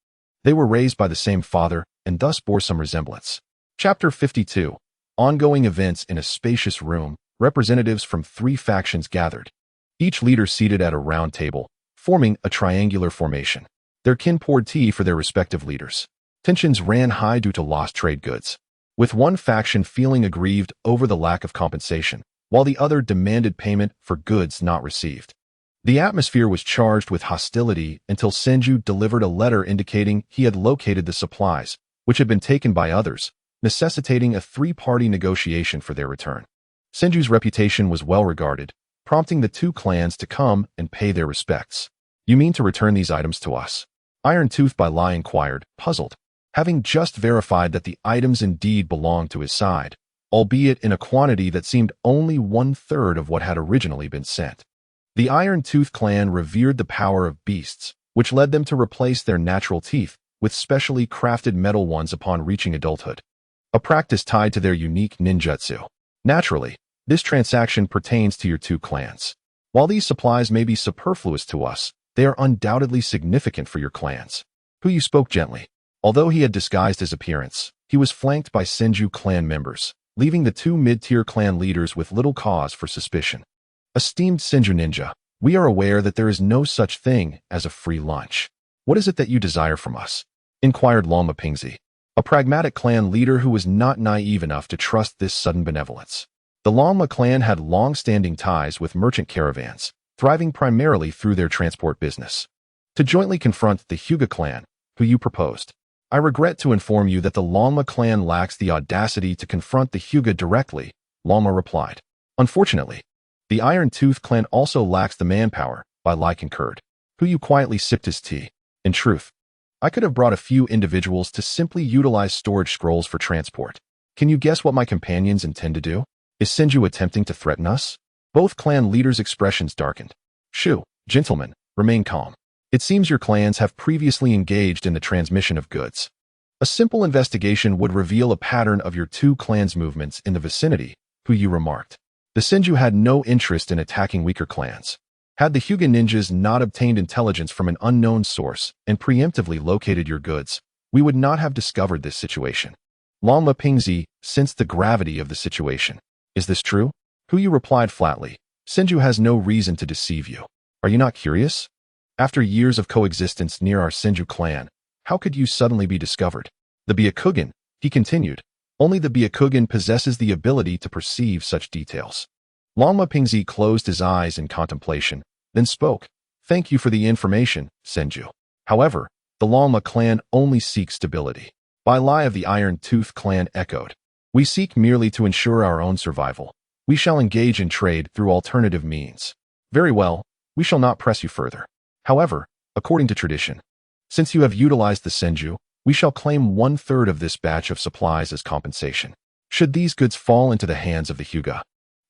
They were raised by the same father and thus bore some resemblance. Chapter 52. Ongoing events in a spacious room, representatives from 3 factions gathered, each leader seated at a round table, forming a triangular formation. Their kin poured tea for their respective leaders. Tensions ran high due to lost trade goods, with one faction feeling aggrieved over the lack of compensation, while the other demanded payment for goods not received. The atmosphere was charged with hostility until Senju delivered a letter indicating he had located the supplies, which had been taken by others, necessitating a 3-party negotiation for their return. Senju's reputation was well regarded, prompting the two clans to come and pay their respects. "You mean to return these items to us?" Iron Tooth by Lai inquired, puzzled, having just verified that the items indeed belonged to his side, albeit in a quantity that seemed only 1/3 of what had originally been sent. The Iron Tooth clan revered the power of beasts, which led them to replace their natural teeth with specially crafted metal ones upon reaching adulthood, a practice tied to their unique ninjutsu. Naturally, this transaction pertains to your two clans. While these supplies may be superfluous to us, they are undoubtedly significant for your clans. Huyu spoke gently. Although he had disguised his appearance, he was flanked by Senju clan members, leaving the 2 mid-tier clan leaders with little cause for suspicion. "Esteemed Senju ninja, we are aware that there is no such thing as a free lunch. What is it that you desire from us?" inquired Longma Pingzi, a pragmatic clan leader who was not naive enough to trust this sudden benevolence. The Longma clan had long-standing ties with merchant caravans, thriving primarily through their transport business. To jointly confront the Hyuga clan, who you proposed. "I regret to inform you that the Longma clan lacks the audacity to confront the Hyuga directly," Longma replied. "Unfortunately, the Iron Tooth clan also lacks the manpower," Bai Lai concurred. Huyu quietly sipped his tea. "In truth, I could have brought a few individuals to simply utilize storage scrolls for transport. Can you guess what my companions intend to do? Is Senju attempting to threaten us?" Both clan leaders' expressions darkened. "Shu, gentlemen, remain calm. It seems your clans have previously engaged in the transmission of goods. A simple investigation would reveal a pattern of your two clans' movements in the vicinity," Huyu remarked. The Senju had no interest in attacking weaker clans. Had the Hyuga ninjas not obtained intelligence from an unknown source and preemptively located your goods, we would not have discovered this situation. Longma Pingzi sensed the gravity of the situation. "Is this true?" Huyu replied flatly. "Senju has no reason to deceive you. Are you not curious? After years of coexistence near our Senju clan, how could you suddenly be discovered?" "The Byakugan," he continued. "Only the Byakugan possesses the ability to perceive such details." Longma Pingzi closed his eyes in contemplation, then spoke. "Thank you for the information, Senju. However, the Longma clan only seeks stability." Bai Lai of the Iron Tooth clan echoed. "We seek merely to ensure our own survival. We shall engage in trade through alternative means." "Very well, we shall not press you further. However, according to tradition, since you have utilized the Senju, we shall claim 1/3 of this batch of supplies as compensation. Should these goods fall into the hands of the Hyuga,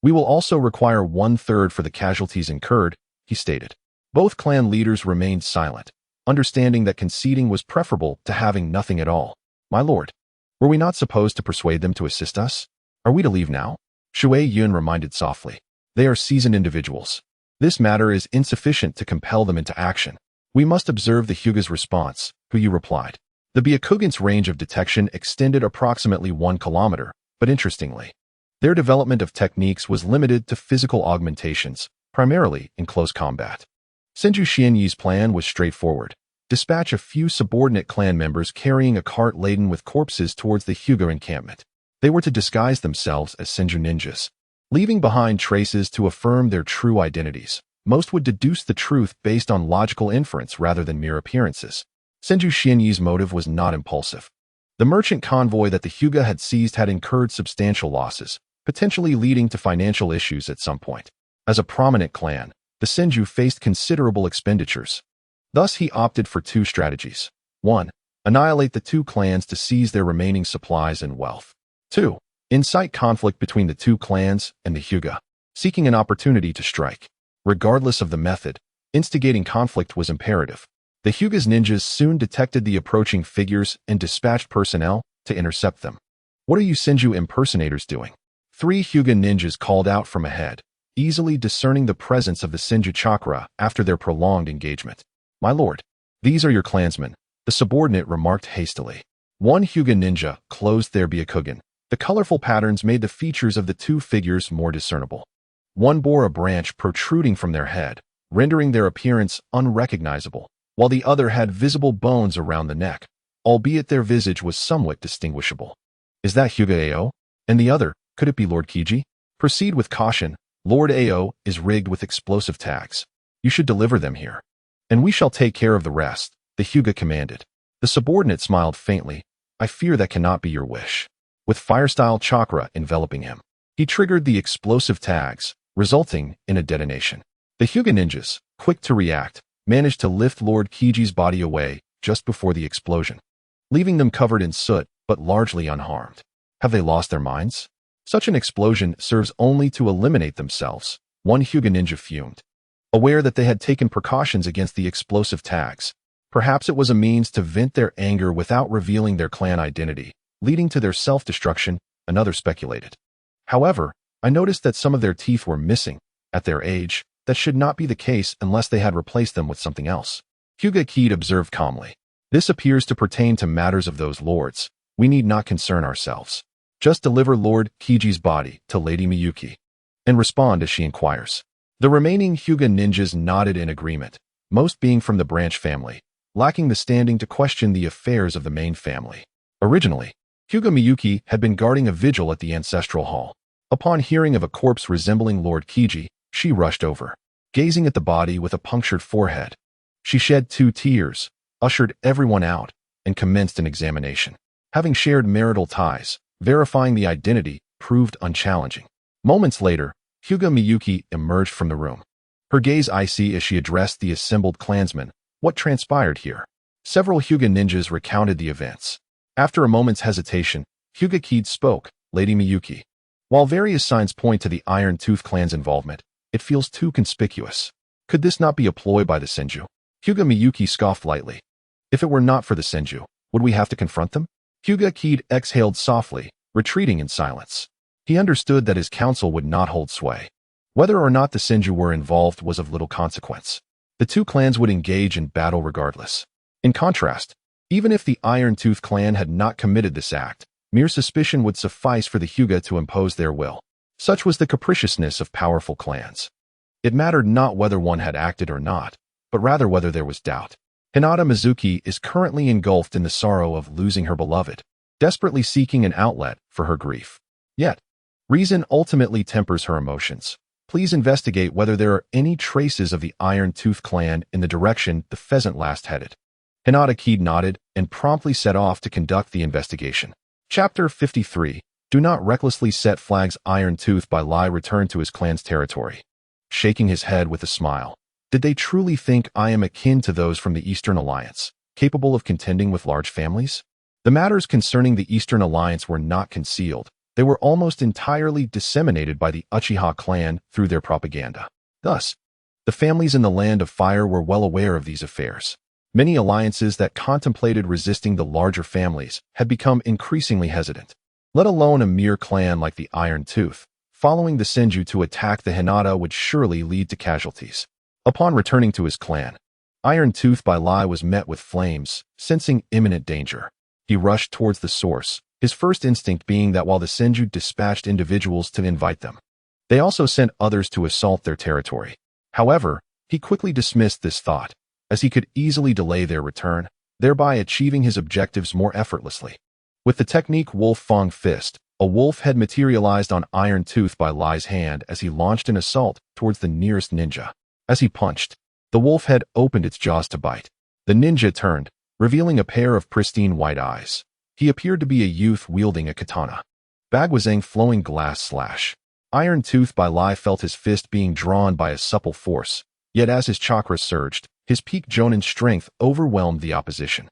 we will also require 1/3 for the casualties incurred," he stated. Both clan leaders remained silent, understanding that conceding was preferable to having nothing at all. "My lord, were we not supposed to persuade them to assist us? Are we to leave now?" Shui Yun reminded softly. "They are seasoned individuals. This matter is insufficient to compel them into action. We must observe the Hyuga's response," Huyu replied. The Byakugan's range of detection extended approximately 1 kilometer, but interestingly, their development of techniques was limited to physical augmentations, primarily in close combat. Senju Xianyi's plan was straightforward. Dispatch a few subordinate clan members carrying a cart laden with corpses towards the Hyuga encampment. They were to disguise themselves as Senju ninjas, leaving behind traces to affirm their true identities. Most would deduce the truth based on logical inference rather than mere appearances. Senju Xianyi's motive was not impulsive. The merchant convoy that the Hyuga had seized had incurred substantial losses, potentially leading to financial issues at some point. As a prominent clan, the Senju faced considerable expenditures. Thus he opted for 2 strategies. 1. Annihilate the 2 clans to seize their remaining supplies and wealth. 2. Incite conflict between the 2 clans and the Hyuga, seeking an opportunity to strike. Regardless of the method, instigating conflict was imperative. The Hyuga's ninjas soon detected the approaching figures and dispatched personnel to intercept them. "What are you Senju impersonators doing?" 3 Hyuga ninjas called out from ahead, easily discerning the presence of the Senju chakra after their prolonged engagement. "My lord, these are your clansmen," the subordinate remarked hastily. 1 Hyuga ninja closed their Byakugan. The colorful patterns made the features of the 2 figures more discernible. One bore a branch protruding from their head, rendering their appearance unrecognizable, while the other had visible bones around the neck, albeit their visage was somewhat distinguishable. "Is that Hyuga Ao? And the other, could it be Lord Kiji?" "Proceed with caution. Lord Ao is rigged with explosive tags. You should deliver them here. And we shall take care of the rest," the Hyuga commanded. The subordinate smiled faintly. "I fear that cannot be your wish." With fire-style chakra enveloping him, he triggered the explosive tags, resulting in a detonation. The Hyuga ninjas, quick to react, managed to lift Lord Kiji's body away just before the explosion, leaving them covered in soot but largely unharmed. Have they lost their minds? Such an explosion serves only to eliminate themselves, 1 Hyuga ninja fumed. Aware that they had taken precautions against the explosive tags, perhaps it was a means to vent their anger without revealing their clan identity, leading to their self-destruction, another speculated. However, I noticed that some of their teeth were missing. At their age, that should not be the case unless they had replaced them with something else. Hyuga Kid observed calmly. "This appears to pertain to matters of those lords. We need not concern ourselves. Just deliver Lord Kiji's body to Lady Miyuki and respond as she inquires." The remaining Hyuga ninjas nodded in agreement, most being from the branch family, lacking the standing to question the affairs of the main family. Originally, Hyuga Miyuki had been guarding a vigil at the ancestral hall. Upon hearing of a corpse resembling Lord Kiji, she rushed over, gazing at the body with a punctured forehead. She shed 2 tears, ushered everyone out, and commenced an examination. Having shared marital ties, verifying the identity proved unchallenging. Moments later, Hyuga Miyuki emerged from the room. Her gaze icy as she addressed the assembled clansmen. "What transpired here?" Several Hyuga ninjas recounted the events. After a moment's hesitation, Hyuga Kid spoke. "Lady Miyuki, while various signs point to the Iron Tooth clan's involvement, it feels too conspicuous. Could this not be a ploy by the Senju?" Hyuga Miyuki scoffed lightly. "If it were not for the Senju, would we have to confront them?" Hyuga Kid exhaled softly, retreating in silence. He understood that his counsel would not hold sway. Whether or not the Senju were involved was of little consequence. The 2 clans would engage in battle regardless. In contrast, even if the Iron Tooth clan had not committed this act, mere suspicion would suffice for the Hyuga to impose their will. Such was the capriciousness of powerful clans. It mattered not whether one had acted or not, but rather whether there was doubt. Hinata Mizuki is currently engulfed in the sorrow of losing her beloved, desperately seeking an outlet for her grief. Yet, reason ultimately tempers her emotions. Please investigate whether there are any traces of the Iron Tooth clan in the direction the pheasant last headed. Hinata Kid nodded and promptly set off to conduct the investigation. Chapter 53. Do not recklessly set flags. Iron Tooth by lie returned to his clan's territory. Shaking his head with a smile. Did they truly think I am akin to those from the Eastern Alliance, capable of contending with large families? The matters concerning the Eastern Alliance were not concealed. They were almost entirely disseminated by the Uchiha clan through their propaganda. Thus, the families in the Land of Fire were well aware of these affairs. Many alliances that contemplated resisting the larger families had become increasingly hesitant. Let alone a mere clan like the Iron Tooth. Following the Senju to attack the Hinata would surely lead to casualties. Upon returning to his clan, Iron Tooth by lie was met with flames, sensing imminent danger. He rushed towards the source, his first instinct being that while the Senju dispatched individuals to invite them, they also sent others to assault their territory. However, he quickly dismissed this thought, as he could easily delay their return, thereby achieving his objectives more effortlessly. With the technique Wolf Fang Fist, a wolf head materialized on Iron Tooth by lie's hand as he launched an assault towards the nearest ninja. As he punched, the wolf head opened its jaws to bite. The ninja turned, revealing a pair of pristine white eyes. He appeared to be a youth wielding a katana. Bagwazang flowing glass slash. Iron Tooth by lie felt his fist being drawn by a supple force, yet as his chakra surged, his peak Jonin strength overwhelmed the opposition.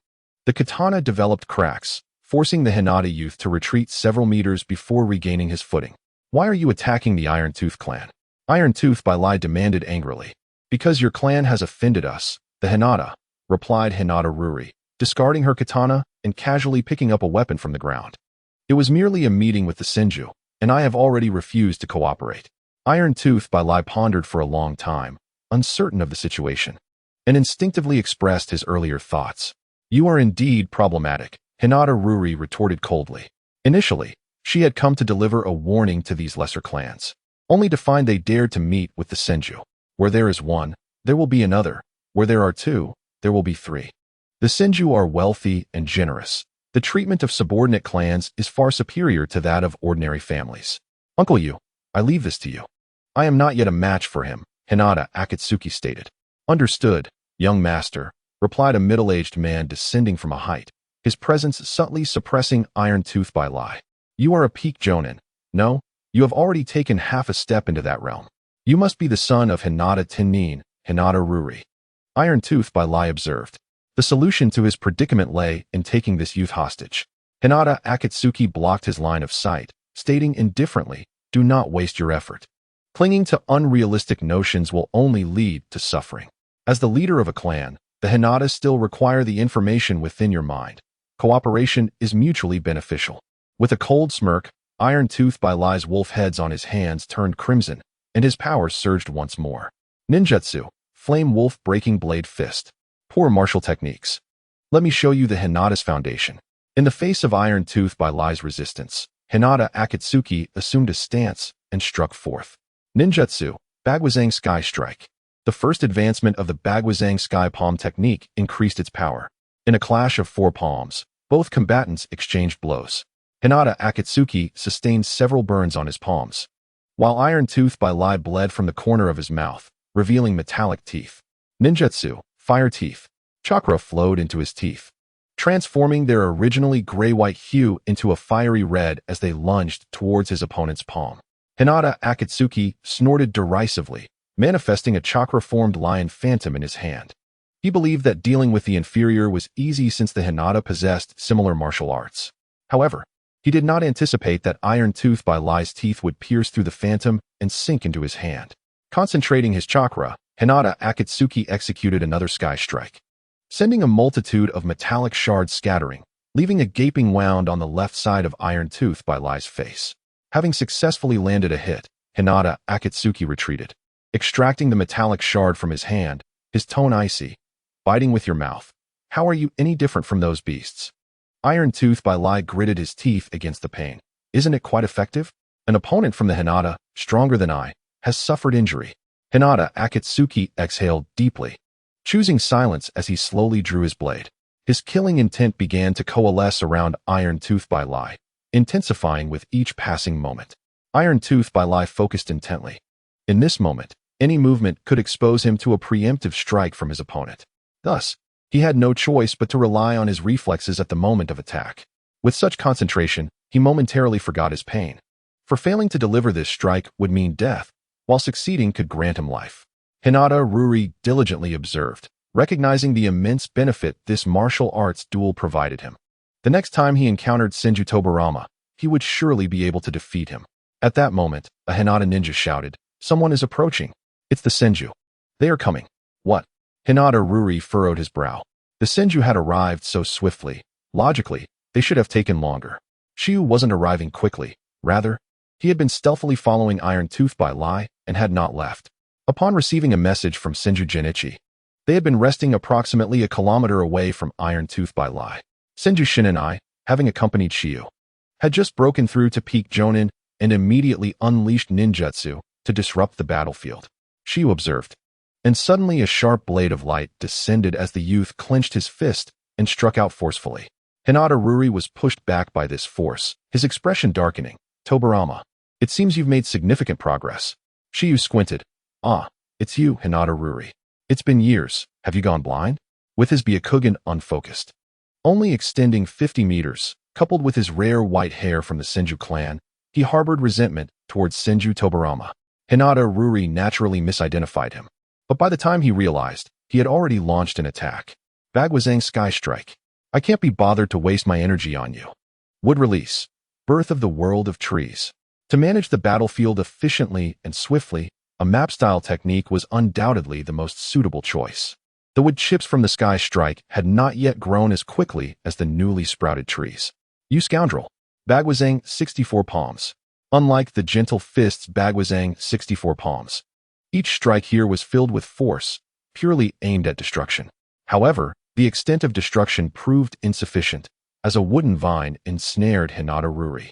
The katana developed cracks, forcing the Hinata youth to retreat several meters before regaining his footing. "Why are you attacking the Iron Tooth clan?" Iron Tooth by lie demanded angrily. "Because your clan has offended us," the Hinata, replied Hinata Ruri, discarding her katana and casually picking up a weapon from the ground. It was merely a meeting with the Senju, and I have already refused to cooperate. Iron Tooth by Lai pondered for a long time, uncertain of the situation, and instinctively expressed his earlier thoughts. You are indeed problematic, Hinata Ruri retorted coldly. Initially, she had come to deliver a warning to these lesser clans, only to find they dared to meet with the Senju. Where there is one, there will be another. Where there are two, there will be three. The Senju are wealthy and generous. The treatment of subordinate clans is far superior to that of ordinary families. Uncle Yu, I leave this to you. I am not yet a match for him, Hinata Akatsuki stated. Understood, young master, replied a middle-aged man descending from a height, his presence subtly suppressing Iron Tooth by Lai. You are a peak jonin. No, you have already taken half a step into that realm. You must be the son of Hinata Tennin, Hinata Ruri. Iron Tooth by Lai observed. The solution to his predicament lay in taking this youth hostage. Hinata Akatsuki blocked his line of sight, stating indifferently, do not waste your effort. Clinging to unrealistic notions will only lead to suffering. As the leader of a clan, the Hinatas still require the information within your mind. Cooperation is mutually beneficial. With a cold smirk, Iron Tooth by Lai's wolf heads on his hands turned crimson, and his power surged once more. Ninjutsu, Flame Wolf Breaking Blade Fist. Poor martial techniques. Let me show you the Hinata's foundation. In the face of Iron Tooth by Lai's resistance, Hinata Akatsuki assumed a stance and struck forth. Ninjutsu, Bagwazang Sky Strike. The first advancement of the Bagwazang Sky Palm technique increased its power. In a clash of four palms, both combatants exchanged blows. Hinata Akatsuki sustained several burns on his palms, while Iron Tooth by Lai bled from the corner of his mouth, revealing metallic teeth. Ninjutsu, Fire Teeth. Chakra flowed into his teeth, transforming their originally gray-white hue into a fiery red as they lunged towards his opponent's palm. Hinata Akatsuki snorted derisively, manifesting a chakra-formed lion phantom in his hand. He believed that dealing with the inferior was easy since the Hinata possessed similar martial arts. However, he did not anticipate that Iron Tooth by Lai's teeth would pierce through the phantom and sink into his hand. Concentrating his chakra, Hinata Akatsuki executed another sky strike, sending a multitude of metallic shards scattering, leaving a gaping wound on the left side of Iron Tooth by Lai's face. Having successfully landed a hit, Hinata Akatsuki retreated, extracting the metallic shard from his hand, his tone icy. Biting with your mouth. How are you any different from those beasts? Iron Tooth by Lai gritted his teeth against the pain. Isn't it quite effective? An opponent from the Hinata, stronger than I, has suffered injury. Hinata Akatsuki exhaled deeply, choosing silence as he slowly drew his blade. His killing intent began to coalesce around Iron Tooth by Lai, intensifying with each passing moment. Iron Tooth by Lai focused intently. In this moment, any movement could expose him to a preemptive strike from his opponent. Thus, he had no choice but to rely on his reflexes at the moment of attack. With such concentration, he momentarily forgot his pain. For failing to deliver this strike would mean death, while succeeding could grant him life. Hinata Ruri diligently observed, recognizing the immense benefit this martial arts duel provided him. The next time he encountered Senju Tobirama, he would surely be able to defeat him. At that moment, a Hinata ninja shouted, "Someone is approaching. It's the Senju. They are coming." What? Hinata Ruri furrowed his brow. The Senju had arrived so swiftly. Logically, they should have taken longer. Shiyu wasn't arriving quickly. Rather, he had been stealthily following Iron Tooth by Lai and had not left. Upon receiving a message from Senju Genichi, they had been resting approximately a kilometer away from Iron Tooth by Lai. Senju Shin and I, having accompanied Shiyu, had just broken through to peak Jonin and immediately unleashed ninjutsu to disrupt the battlefield, Shiyu observed. And suddenly a sharp blade of light descended as the youth clenched his fist and struck out forcefully. Hinata Ruri was pushed back by this force, his expression darkening. Tobirama, it seems you've made significant progress. Shiyu squinted. Ah, it's you, Hinata Ruri. It's been years. Have you gone blind? With his Byakugan unfocused, only extending 50 meters, coupled with his rare white hair from the Senju clan, he harbored resentment towards Senju Tobirama. Hinata Ruri naturally misidentified him. But by the time he realized, he had already launched an attack. Bagwazang Sky Strike. I can't be bothered to waste my energy on you. Wood Release. Birth of the World of Trees. To manage the battlefield efficiently and swiftly, a map-style technique was undoubtedly the most suitable choice. The wood chips from the sky strike had not yet grown as quickly as the newly sprouted trees. You scoundrel! Bagwazang 64 palms. Unlike the gentle fists Bagwazang 64 palms. Each strike here was filled with force, purely aimed at destruction. However, the extent of destruction proved insufficient, as a wooden vine ensnared Hinata Ruri.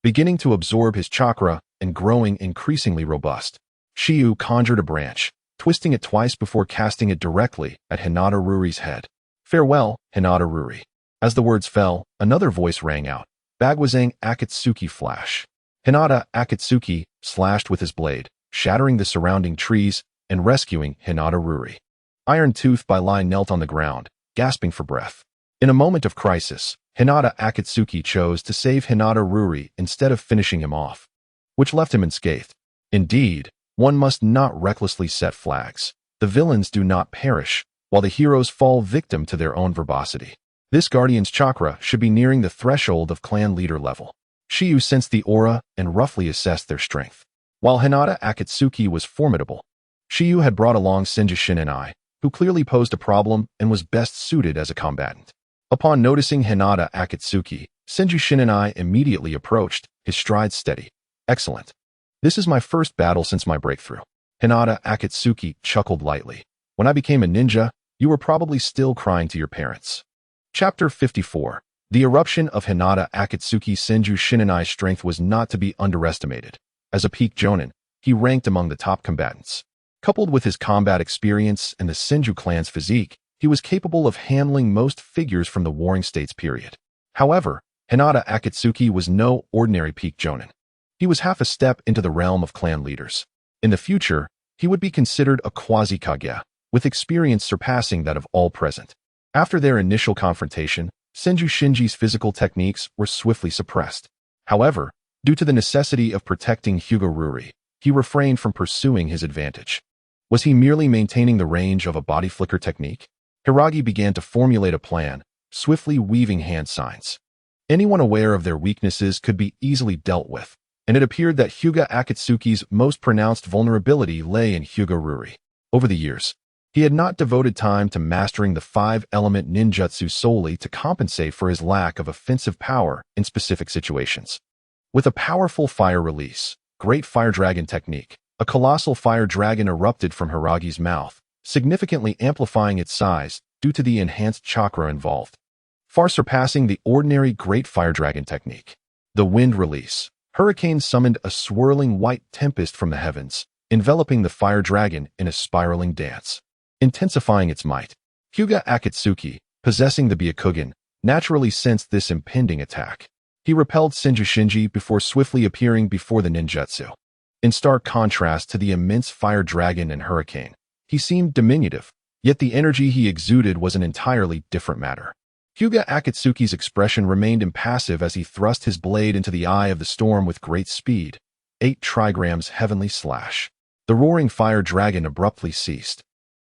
Beginning to absorb his chakra and growing increasingly robust, Shiyu conjured a branch, twisting it twice before casting it directly at Hinata Ruri's head. Farewell, Hinata Ruri. As the words fell, another voice rang out. Bagwazang Akatsuki flash. Hinata Akatsuki slashed with his blade, shattering the surrounding trees and rescuing Hinata Ruri. Iron Tooth by Line knelt on the ground, gasping for breath. In a moment of crisis, Hinata Akatsuki chose to save Hinata Ruri instead of finishing him off, which left him unscathed. Indeed, one must not recklessly set flags. The villains do not perish, while the heroes fall victim to their own verbosity. This guardian's chakra should be nearing the threshold of clan leader level. Shiyu sensed the aura and roughly assessed their strength. While Hinata Akatsuki was formidable, Shiyu had brought along Senju Shinenai, who clearly posed a problem and was best suited as a combatant. Upon noticing Hinata Akatsuki, Senju Shinenai immediately approached, his stride steady. Excellent. This is my first battle since my breakthrough. Hinata Akatsuki chuckled lightly. When I became a ninja, you were probably still crying to your parents. Chapter 54. The eruption of Hinata Akatsuki. Senju Shinenai's strength was not to be underestimated. As a peak jonin, he ranked among the top combatants. Coupled with his combat experience and the Senju clan's physique, he was capable of handling most figures from the Warring States period. However, Hinata Akatsuki was no ordinary peak jonin. He was half a step into the realm of clan leaders. In the future, he would be considered a quasi-kage, with experience surpassing that of all present. After their initial confrontation, Senju Shinji's physical techniques were swiftly suppressed. However, due to the necessity of protecting Hyuga Ruri, he refrained from pursuing his advantage. Was he merely maintaining the range of a body flicker technique? Hiragi began to formulate a plan, swiftly weaving hand signs. Anyone aware of their weaknesses could be easily dealt with, and it appeared that Hyuga Akatsuki's most pronounced vulnerability lay in Hyuga Ruri. Over the years, he had not devoted time to mastering the 5-element ninjutsu solely to compensate for his lack of offensive power in specific situations. With a powerful fire release, Great Fire Dragon technique, a colossal fire dragon erupted from Hiragi's mouth, significantly amplifying its size due to the enhanced chakra involved, far surpassing the ordinary Great Fire Dragon technique. The wind release. Hurricane summoned a swirling white tempest from the heavens, enveloping the fire dragon in a spiraling dance, intensifying its might. Hyuga Akatsuki, possessing the Byakugan, naturally sensed this impending attack. He repelled Senju Shinji before swiftly appearing before the ninjutsu. In stark contrast to the immense fire dragon and hurricane, he seemed diminutive, yet the energy he exuded was an entirely different matter. Hyuga Akatsuki's expression remained impassive as he thrust his blade into the eye of the storm with great speed. 8 trigrams heavenly slash. The roaring fire dragon abruptly ceased,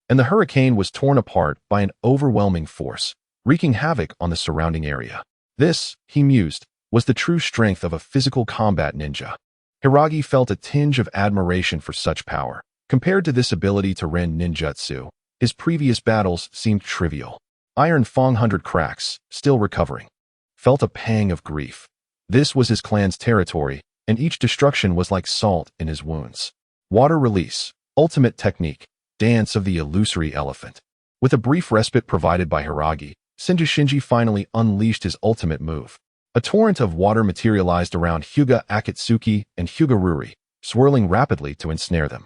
and the hurricane was torn apart by an overwhelming force, wreaking havoc on the surrounding area. This, he mused, was the true strength of a physical combat ninja. Hiragi felt a tinge of admiration for such power. Compared to this ability to rend ninjutsu, his previous battles seemed trivial. Iron Fong 100 cracks, still recovering. Felt a pang of grief. This was his clan's territory, and each destruction was like salt in his wounds. Water release, ultimate technique, dance of the illusory elephant. With a brief respite provided by Hiragi, Senju Shinji finally unleashed his ultimate move. A torrent of water materialized around Hyuga Akatsuki and Hyuga Ruri, swirling rapidly to ensnare them.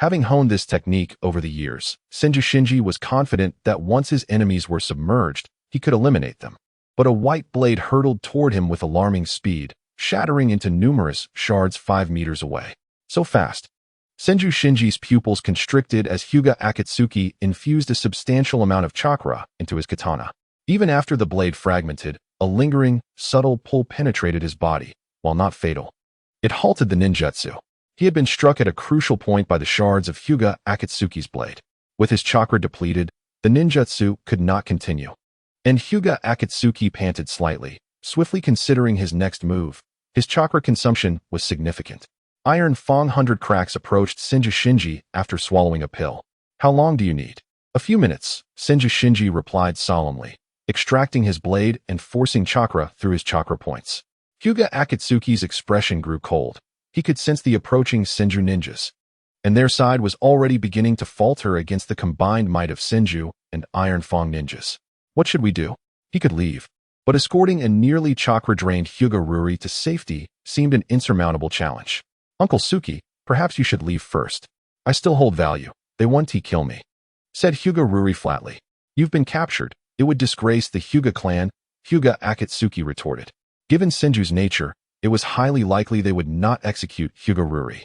Having honed this technique over the years, Senju Shinji was confident that once his enemies were submerged, he could eliminate them. But a white blade hurtled toward him with alarming speed, shattering into numerous shards 5 meters away. So fast. Senju Shinji's pupils constricted as Hyuga Akatsuki infused a substantial amount of chakra into his katana. Even after the blade fragmented, a lingering, subtle pull penetrated his body, while not fatal. It halted the ninjutsu. He had been struck at a crucial point by the shards of Hyuga Akatsuki's blade. With his chakra depleted, the ninjutsu could not continue. And Hyuga Akatsuki panted slightly, swiftly considering his next move. His chakra consumption was significant. Iron Fong 100 cracks approached Senju Shinji after swallowing a pill. How long do you need? A few minutes, Senju Shinji replied solemnly, extracting his blade and forcing chakra through his chakra points. Hyuga Akatsuki's expression grew cold. He could sense the approaching Senju ninjas, and their side was already beginning to falter against the combined might of Senju and Iron Fang ninjas. What should we do? He could leave, but escorting a nearly chakra-drained Hyuga Ruri to safety seemed an insurmountable challenge. Uncle Suki, perhaps you should leave first. I still hold value. They want to kill me, said Hyuga Ruri flatly. You've been captured. It would disgrace the Hyuga clan, Hyuga Akatsuki retorted. Given Senju's nature, it was highly likely they would not execute Hyuga Ruri.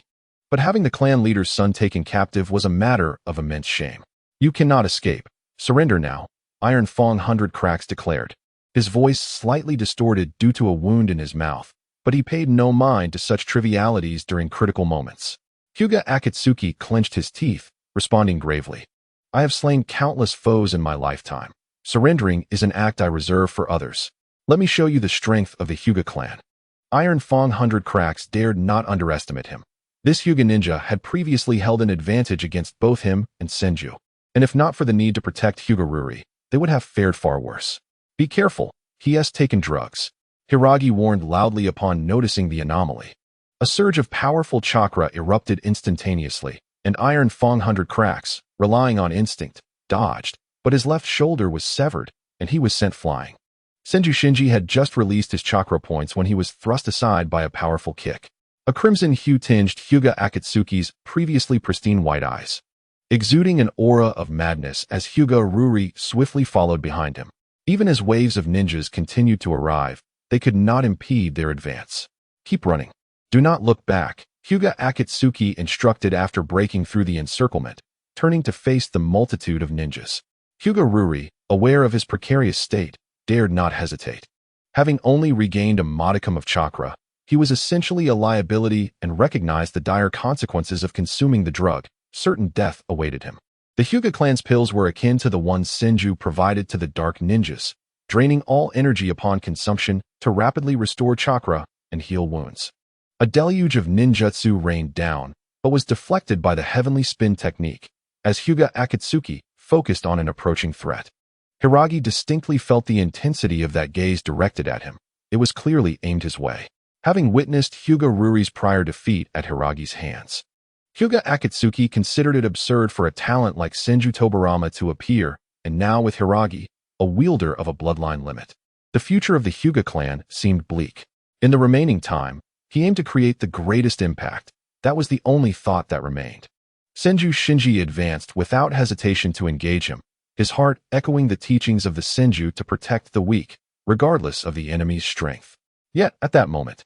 But having the clan leader's son taken captive was a matter of immense shame. You cannot escape. Surrender now, Iron Fang 100 Cracks declared. His voice slightly distorted due to a wound in his mouth, but he paid no mind to such trivialities during critical moments. Hyuga Akatsuki clenched his teeth, responding gravely. I have slain countless foes in my lifetime. Surrendering is an act I reserve for others. Let me show you the strength of the Hyuga clan. Iron Fang 100 Cracks dared not underestimate him. This Hyuga ninja had previously held an advantage against both him and Senju, and if not for the need to protect Hyuga Ruri, they would have fared far worse. Be careful, he has taken drugs. Hiragi warned loudly upon noticing the anomaly. A surge of powerful chakra erupted instantaneously, and Iron Fang 100 Cracks, relying on instinct, dodged, but his left shoulder was severed, and he was sent flying. Senju Shinji had just released his chakra points when he was thrust aside by a powerful kick. A crimson hue tinged Hyuga Akatsuki's previously pristine white eyes, exuding an aura of madness as Hyuga Ruri swiftly followed behind him. Even as waves of ninjas continued to arrive, they could not impede their advance. Keep running. Do not look back, Hyuga Akatsuki instructed after breaking through the encirclement, turning to face the multitude of ninjas. Hyuga Ruri, aware of his precarious state, dared not hesitate. Having only regained a modicum of chakra, he was essentially a liability and recognized the dire consequences of consuming the drug. Certain death awaited him. The Hyuga clan's pills were akin to the ones Senju provided to the dark ninjas, draining all energy upon consumption to rapidly restore chakra and heal wounds. A deluge of ninjutsu rained down, but was deflected by the heavenly spin technique, as Hyuga Akatsuki focused on an approaching threat. Hiragi distinctly felt the intensity of that gaze directed at him. It was clearly aimed his way. Having witnessed Hyuga Ruri's prior defeat at Hiragi's hands, Hyuga Akatsuki considered it absurd for a talent like Senju Tobirama to appear, and now with Hiragi, a wielder of a bloodline limit, the future of the Hyuga clan seemed bleak. In the remaining time, he aimed to create the greatest impact. That was the only thought that remained. Senju Shinji advanced without hesitation to engage him, his heart echoing the teachings of the Senju to protect the weak, regardless of the enemy's strength. Yet, at that moment,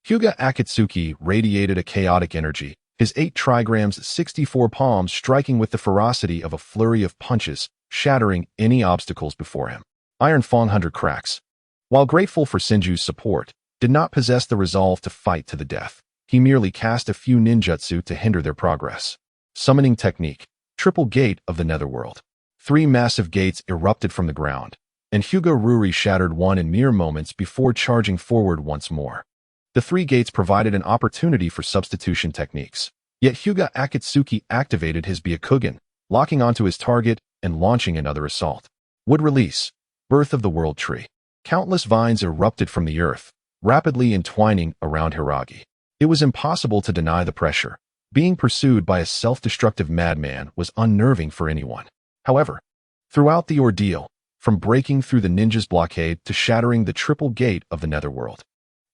Hyuga Akatsuki radiated a chaotic energy, his 8 trigrams 64 palms striking with the ferocity of a flurry of punches, shattering any obstacles before him. Iron Fang 100 Cracks, while grateful for Senju's support, did not possess the resolve to fight to the death. He merely cast a few ninjutsu to hinder their progress. Summoning technique, triple gate of the netherworld. 3 massive gates erupted from the ground, and Hyuga Ruri shattered one in mere moments before charging forward once more. The 3 gates provided an opportunity for substitution techniques, yet Hyuga Akatsuki activated his Byakugan, locking onto his target and launching another assault. Wood release, birth of the world tree. Countless vines erupted from the earth, rapidly entwining around Hiragi. It was impossible to deny the pressure. Being pursued by a self-destructive madman was unnerving for anyone. However, throughout the ordeal, from breaking through the ninja's blockade to shattering the triple gate of the netherworld,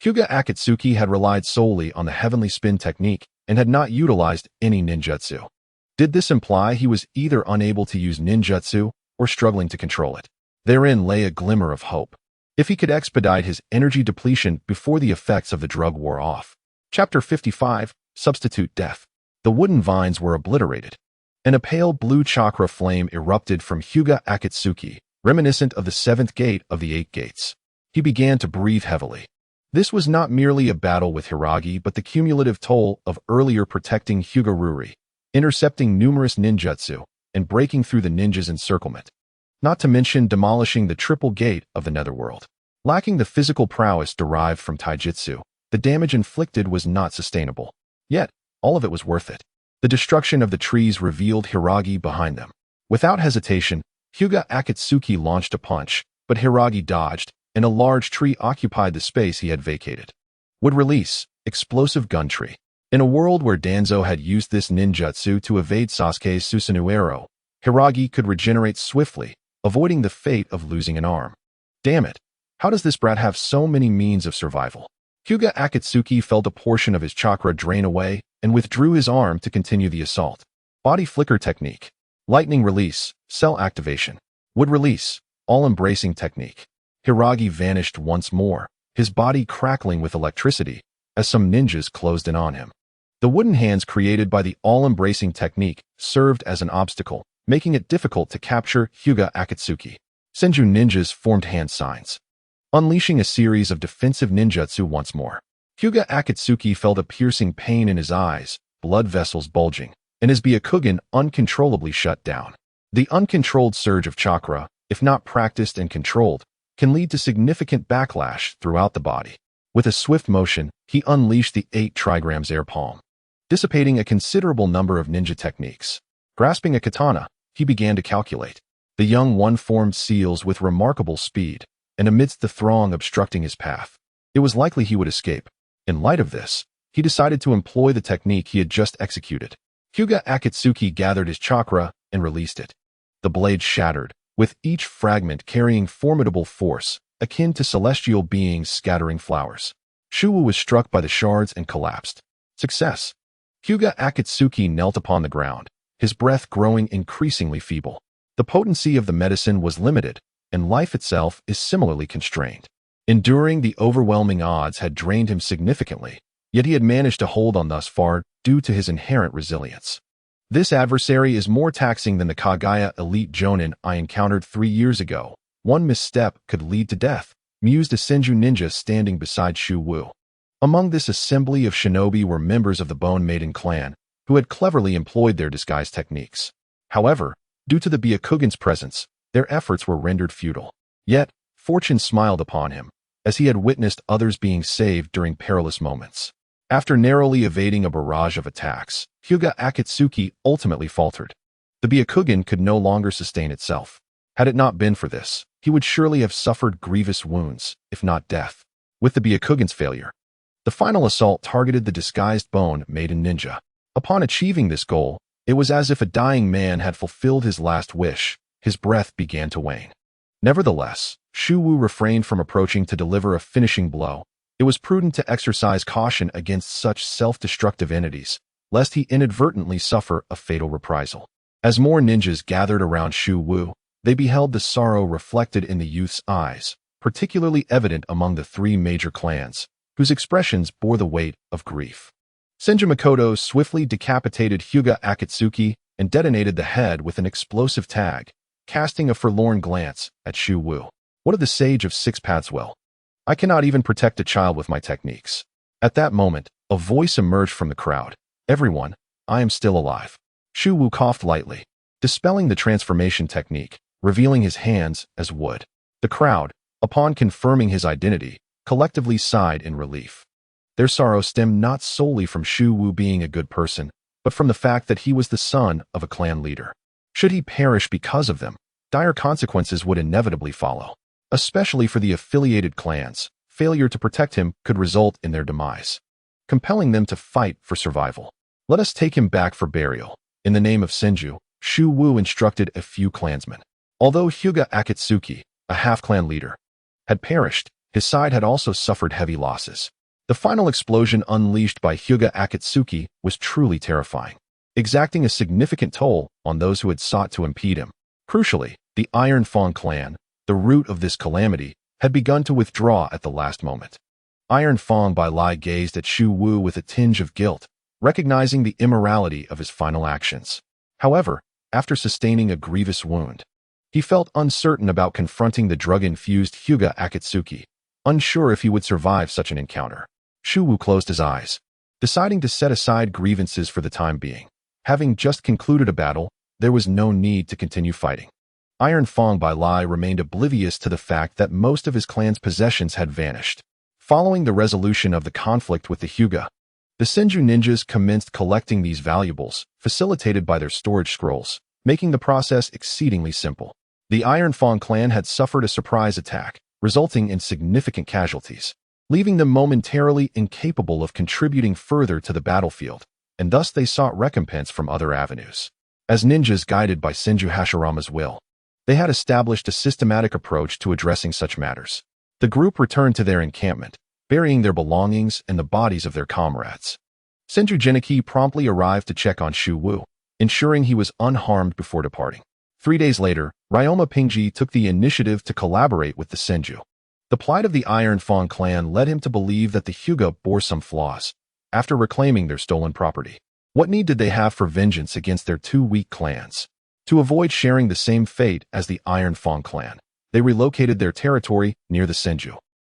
Hyuga Akatsuki had relied solely on the heavenly spin technique and had not utilized any ninjutsu. Did this imply he was either unable to use ninjutsu or struggling to control it? Therein lay a glimmer of hope. If he could expedite his energy depletion before the effects of the drug wore off. Chapter 55, Substitute Death. The wooden vines were obliterated, and a pale blue chakra flame erupted from Hyuga Akatsuki, reminiscent of the 7th gate of the 8 gates. He began to breathe heavily. This was not merely a battle with Hiragi but the cumulative toll of earlier protecting Hyuga Ruri, intercepting numerous ninjutsu, and breaking through the ninja's encirclement. Not to mention demolishing the triple gate of the netherworld. Lacking the physical prowess derived from taijutsu, the damage inflicted was not sustainable. Yet, all of it was worth it. The destruction of the trees revealed Hiragi behind them. Without hesitation, Hyuga Akatsuki launched a punch, but Hiragi dodged, and a large tree occupied the space he had vacated. Would release, explosive gun tree. In a world where Danzo had used this ninjutsu to evade Sasuke's Susanoo arrow, Hiragi could regenerate swiftly, avoiding the fate of losing an arm. Damn it! How does this brat have so many means of survival? Hyuga Akatsuki felt a portion of his chakra drain away and withdrew his arm to continue the assault. Body flicker technique. Lightning release, cell activation. Wood release, all-embracing technique. Hiragi vanished once more, his body crackling with electricity, as some ninjas closed in on him. The wooden hands created by the all-embracing technique served as an obstacle, making it difficult to capture Hyuga Akatsuki. Senju ninjas formed hand signs, unleashing a series of defensive ninjutsu once more. Hyuga Akatsuki felt a piercing pain in his eyes, blood vessels bulging, and his Byakugan uncontrollably shut down. The uncontrolled surge of chakra, if not practiced and controlled, can lead to significant backlash throughout the body. With a swift motion, he unleashed the 8 trigrams air palm, dissipating a considerable number of ninja techniques. Grasping a katana, he began to calculate. The young one formed seals with remarkable speed, and amidst the throng obstructing his path, it was likely he would escape. In light of this, he decided to employ the technique he had just executed. Hyuga Akatsuki gathered his chakra and released it. The blade shattered, with each fragment carrying formidable force, akin to celestial beings scattering flowers. Shuwu was struck by the shards and collapsed. Success! Hyuga Akatsuki knelt upon the ground, his breath growing increasingly feeble. The potency of the medicine was limited, and life itself is similarly constrained. Enduring the overwhelming odds had drained him significantly, yet he had managed to hold on thus far due to his inherent resilience. This adversary is more taxing than the Kagaya elite Jonin I encountered 3 years ago. One misstep could lead to death, mused a Senju ninja standing beside Shu Wu. Among this assembly of shinobi were members of the Bone Maiden clan, who had cleverly employed their disguise techniques. However, due to the Byakugan's presence, their efforts were rendered futile. Yet, fortune smiled upon him, as he had witnessed others being saved during perilous moments. After narrowly evading a barrage of attacks, Hyuga Akatsuki ultimately faltered. The Byakugan could no longer sustain itself. Had it not been for this, he would surely have suffered grievous wounds, if not death. With the Byakugan's failure, the final assault targeted the disguised Bone Maiden ninja. Upon achieving this goal, it was as if a dying man had fulfilled his last wish. His breath began to wane. Nevertheless, Shu Wu refrained from approaching to deliver a finishing blow. It was prudent to exercise caution against such self-destructive entities, lest he inadvertently suffer a fatal reprisal. As more ninjas gathered around Shu Wu, they beheld the sorrow reflected in the youth's eyes, particularly evident among the 3 major clans, whose expressions bore the weight of grief. Senju Makoto swiftly decapitated Hyuga Akatsuki and detonated the head with an explosive tag, casting a forlorn glance at Shu Wu. What of the Sage of 6 Paths will? I cannot even protect a child with my techniques. At that moment, a voice emerged from the crowd. Everyone, I am still alive. Shu Wu coughed lightly, dispelling the transformation technique, revealing his hands as wood. The crowd, upon confirming his identity, collectively sighed in relief. Their sorrow stemmed not solely from Shu Wu being a good person, but from the fact that he was the son of a clan leader. Should he perish because of them, dire consequences would inevitably follow. Especially for the affiliated clans, failure to protect him could result in their demise, compelling them to fight for survival. Let us take him back for burial. In the name of Senju, Shu Wu instructed a few clansmen. Although Hyuga Akatsuki, a half-clan leader, had perished, his side had also suffered heavy losses. The final explosion unleashed by Hyuga Akatsuki was truly terrifying, exacting a significant toll on those who had sought to impede him. Crucially, the Iron Fang clan, the root of this calamity, had begun to withdraw at the last moment. Iron Fang Bai Lai gazed at Shu Wu with a tinge of guilt, recognizing the immorality of his final actions. However, after sustaining a grievous wound, he felt uncertain about confronting the drug-infused Hyuga Akatsuki, unsure if he would survive such an encounter. Shu Wu closed his eyes, deciding to set aside grievances for the time being. Having just concluded a battle, there was no need to continue fighting. Iron Fang Bai Lai remained oblivious to the fact that most of his clan's possessions had vanished. Following the resolution of the conflict with the Hyuga, the Senju ninjas commenced collecting these valuables, facilitated by their storage scrolls, making the process exceedingly simple. The Iron Fang clan had suffered a surprise attack, resulting in significant casualties, leaving them momentarily incapable of contributing further to the battlefield, and thus they sought recompense from other avenues. As ninjas guided by Senju Hashirama's will, they had established a systematic approach to addressing such matters. The group returned to their encampment, burying their belongings and the bodies of their comrades. Senju Geniki promptly arrived to check on Shu Wu, ensuring he was unharmed before departing. 3 days later, Ryoma Pingji took the initiative to collaborate with the Senju. The plight of the Iron Fang clan led him to believe that the Hyuga bore some flaws. After reclaiming their stolen property, what need did they have for vengeance against their two weak clans? To avoid sharing the same fate as the Iron Fang clan, they relocated their territory near the Senju.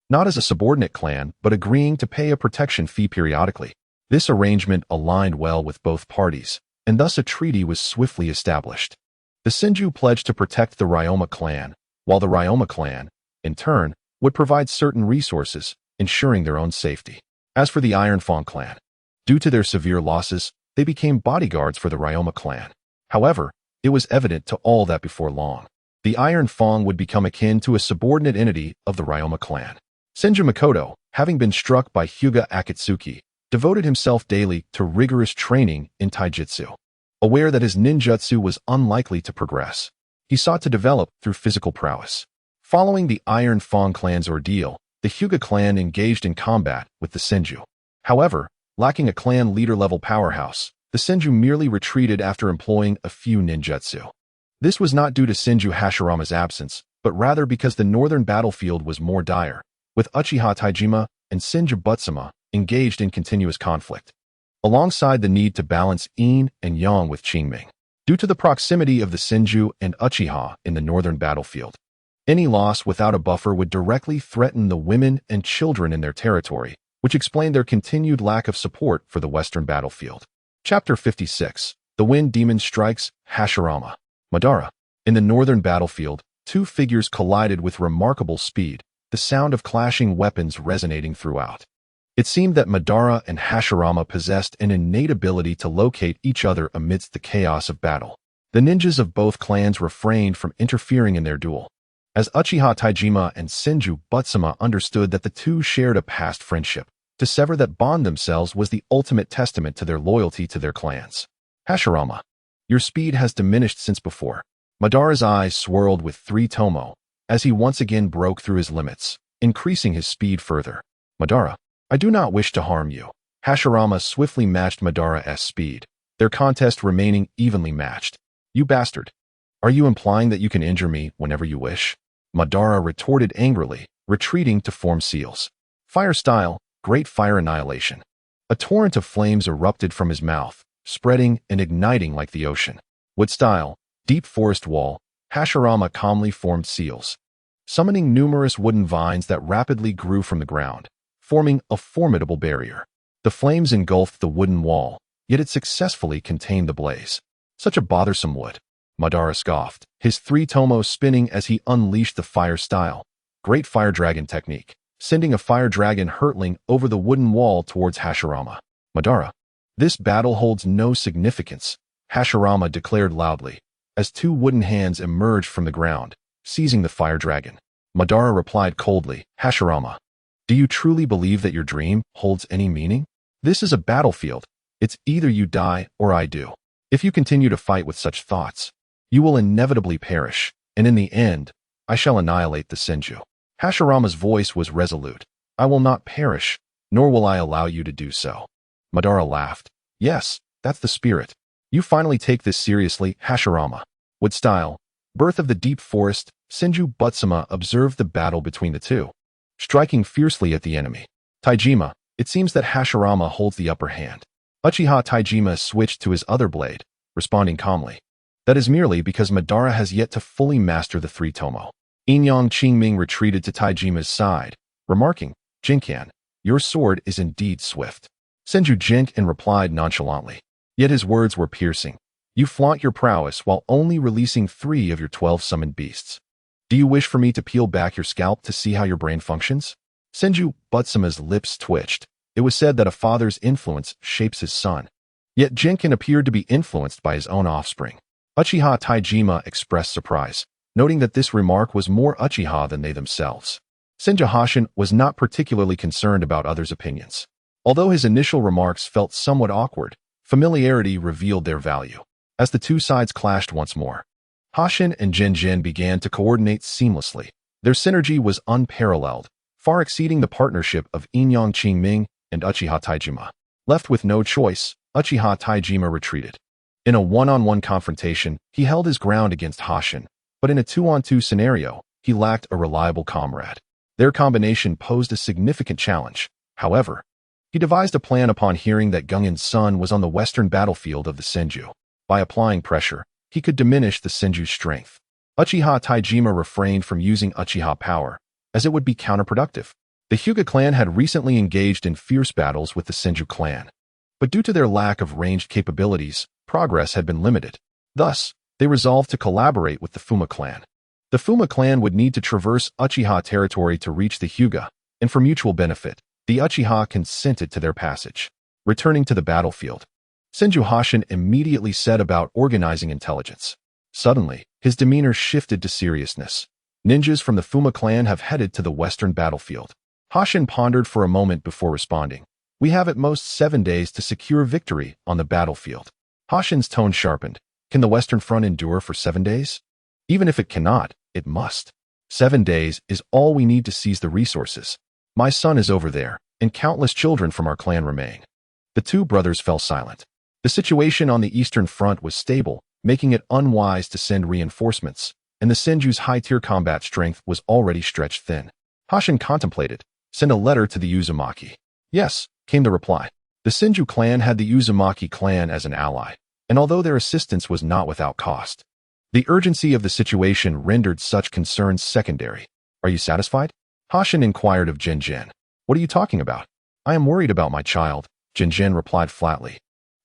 Not as a subordinate clan, but agreeing to pay a protection fee periodically. This arrangement aligned well with both parties, and thus a treaty was swiftly established. The Senju pledged to protect the Ryoma clan, while the Ryoma clan, in turn, would provide certain resources, ensuring their own safety. As for the Iron Fang clan, due to their severe losses, they became bodyguards for the Ryoma clan. However, it was evident to all that before long, the Iron Fang would become akin to a subordinate entity of the Ryoma clan. Senju Makoto, having been struck by Hyuga Akatsuki, devoted himself daily to rigorous training in taijutsu. Aware that his ninjutsu was unlikely to progress, he sought to develop through physical prowess. Following the Iron Fang clan's ordeal, the Hyuga clan engaged in combat with the Senju. However, lacking a clan leader-level powerhouse, the Senju merely retreated after employing a few ninjutsu. This was not due to Senju Hashirama's absence, but rather because the northern battlefield was more dire, with Uchiha Taijima and Senju Butsuma engaged in continuous conflict, alongside the need to balance yin and yang with Qingming. Due to the proximity of the Senju and Uchiha in the northern battlefield, any loss without a buffer would directly threaten the women and children in their territory, which explained their continued lack of support for the western battlefield. Chapter 56. The Wind Demon Strikes, Hashirama. Madara. In the northern battlefield, two figures collided with remarkable speed, the sound of clashing weapons resonating throughout. It seemed that Madara and Hashirama possessed an innate ability to locate each other amidst the chaos of battle. The ninjas of both clans refrained from interfering in their duel, as Uchiha Taijima and Senju Butsuma understood that the two shared a past friendship. To sever that bond themselves was the ultimate testament to their loyalty to their clans. Hashirama, your speed has diminished since before. Madara's eyes swirled with 3 tomo, as he once again broke through his limits, increasing his speed further. Madara, I do not wish to harm you. Hashirama swiftly matched Madara's speed, their contest remaining evenly matched. You bastard. Are you implying that you can injure me whenever you wish? Madara retorted angrily, retreating to form seals. Fire style, great fire annihilation. A torrent of flames erupted from his mouth, spreading and igniting like the ocean. Wood style, deep forest wall, Hashirama calmly formed seals, summoning numerous wooden vines that rapidly grew from the ground, forming a formidable barrier. The flames engulfed the wooden wall, yet it successfully contained the blaze. Such a bothersome wood. Madara scoffed, his 3 tomos spinning as he unleashed the fire style, great fire dragon technique, sending a fire dragon hurtling over the wooden wall towards Hashirama. Madara, this battle holds no significance, Hashirama declared loudly, as 2 wooden hands emerged from the ground, seizing the fire dragon. Madara replied coldly, Hashirama, do you truly believe that your dream holds any meaning? This is a battlefield. It's either you die or I do. If you continue to fight with such thoughts, you will inevitably perish, and in the end, I shall annihilate the Senju. Hashirama's voice was resolute. I will not perish, nor will I allow you to do so. Madara laughed. Yes, that's the spirit. You finally take this seriously, Hashirama. Wood style, birth of the deep forest, Senju Butsuma observed the battle between the two, striking fiercely at the enemy. Taijima, it seems that Hashirama holds the upper hand. Uchiha Taijima switched to his other blade, responding calmly. That is merely because Madara has yet to fully master the 3 tomo. Inyang Qingming retreated to Taijima's side, remarking, Jinkan, your sword is indeed swift. Senju Jinkan replied nonchalantly, yet his words were piercing. You flaunt your prowess while only releasing 3 of your 12 summoned beasts. Do you wish for me to peel back your scalp to see how your brain functions? Senju Butsuma's lips twitched. It was said that a father's influence shapes his son. Yet Jinkan appeared to be influenced by his own offspring. Uchiha Taijima expressed surprise, noting that this remark was more Uchiha than they themselves. Senju Hashin was not particularly concerned about others' opinions. Although his initial remarks felt somewhat awkward, familiarity revealed their value. As the two sides clashed once more, Hashin and Jinjin began to coordinate seamlessly. Their synergy was unparalleled, far exceeding the partnership of Inyang Qingming and Uchiha Taijima. Left with no choice, Uchiha Taijima retreated. In a one-on-one confrontation, he held his ground against Hashin, but in a two-on-two scenario, he lacked a reliable comrade. Their combination posed a significant challenge. However, he devised a plan upon hearing that Gungan's son was on the western battlefield of the Senju. By applying pressure, he could diminish the Senju's strength. Uchiha Taijima refrained from using Uchiha power, as it would be counterproductive. The Hyuga clan had recently engaged in fierce battles with the Senju clan, but due to their lack of ranged capabilities, progress had been limited. Thus, they resolved to collaborate with the Fuma clan. The Fuma clan would need to traverse Uchiha territory to reach the Hyuga, and for mutual benefit, the Uchiha consented to their passage. Returning to the battlefield, Senju Hashin immediately set about organizing intelligence. Suddenly, his demeanor shifted to seriousness. Ninjas from the Fuma clan have headed to the western battlefield. Hashin pondered for a moment before responding. We have at most 7 days to secure victory on the battlefield. Hashin's tone sharpened. Can the Western Front endure for 7 days? Even if it cannot, it must. 7 days is all we need to seize the resources. My son is over there, and countless children from our clan remain. The two brothers fell silent. The situation on the Eastern Front was stable, making it unwise to send reinforcements, and the Senju's high-tier combat strength was already stretched thin. Hashin contemplated. Send a letter to the Uzumaki. Yes, came the reply. The Senju clan had the Uzumaki clan as an ally, and although their assistance was not without cost, the urgency of the situation rendered such concerns secondary. Are you satisfied? Hashin inquired of Jinjin. What are you talking about? I am worried about my child, Jinjin replied flatly,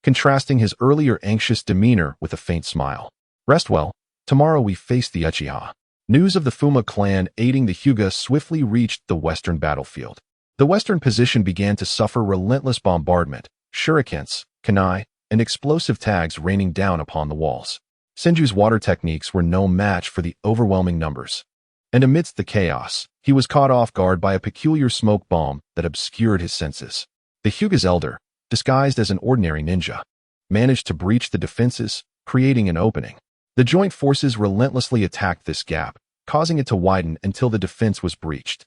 contrasting his earlier anxious demeanor with a faint smile. Rest well. Tomorrow we face the Uchiha. News of the Fuma clan aiding the Hyuga swiftly reached the western battlefield. The western position began to suffer relentless bombardment, shurikens, kunai, and explosive tags raining down upon the walls. Senju's water techniques were no match for the overwhelming numbers. And amidst the chaos, he was caught off guard by a peculiar smoke bomb that obscured his senses. The Hyuga's elder, disguised as an ordinary ninja, managed to breach the defenses, creating an opening. The joint forces relentlessly attacked this gap, causing it to widen until the defense was breached.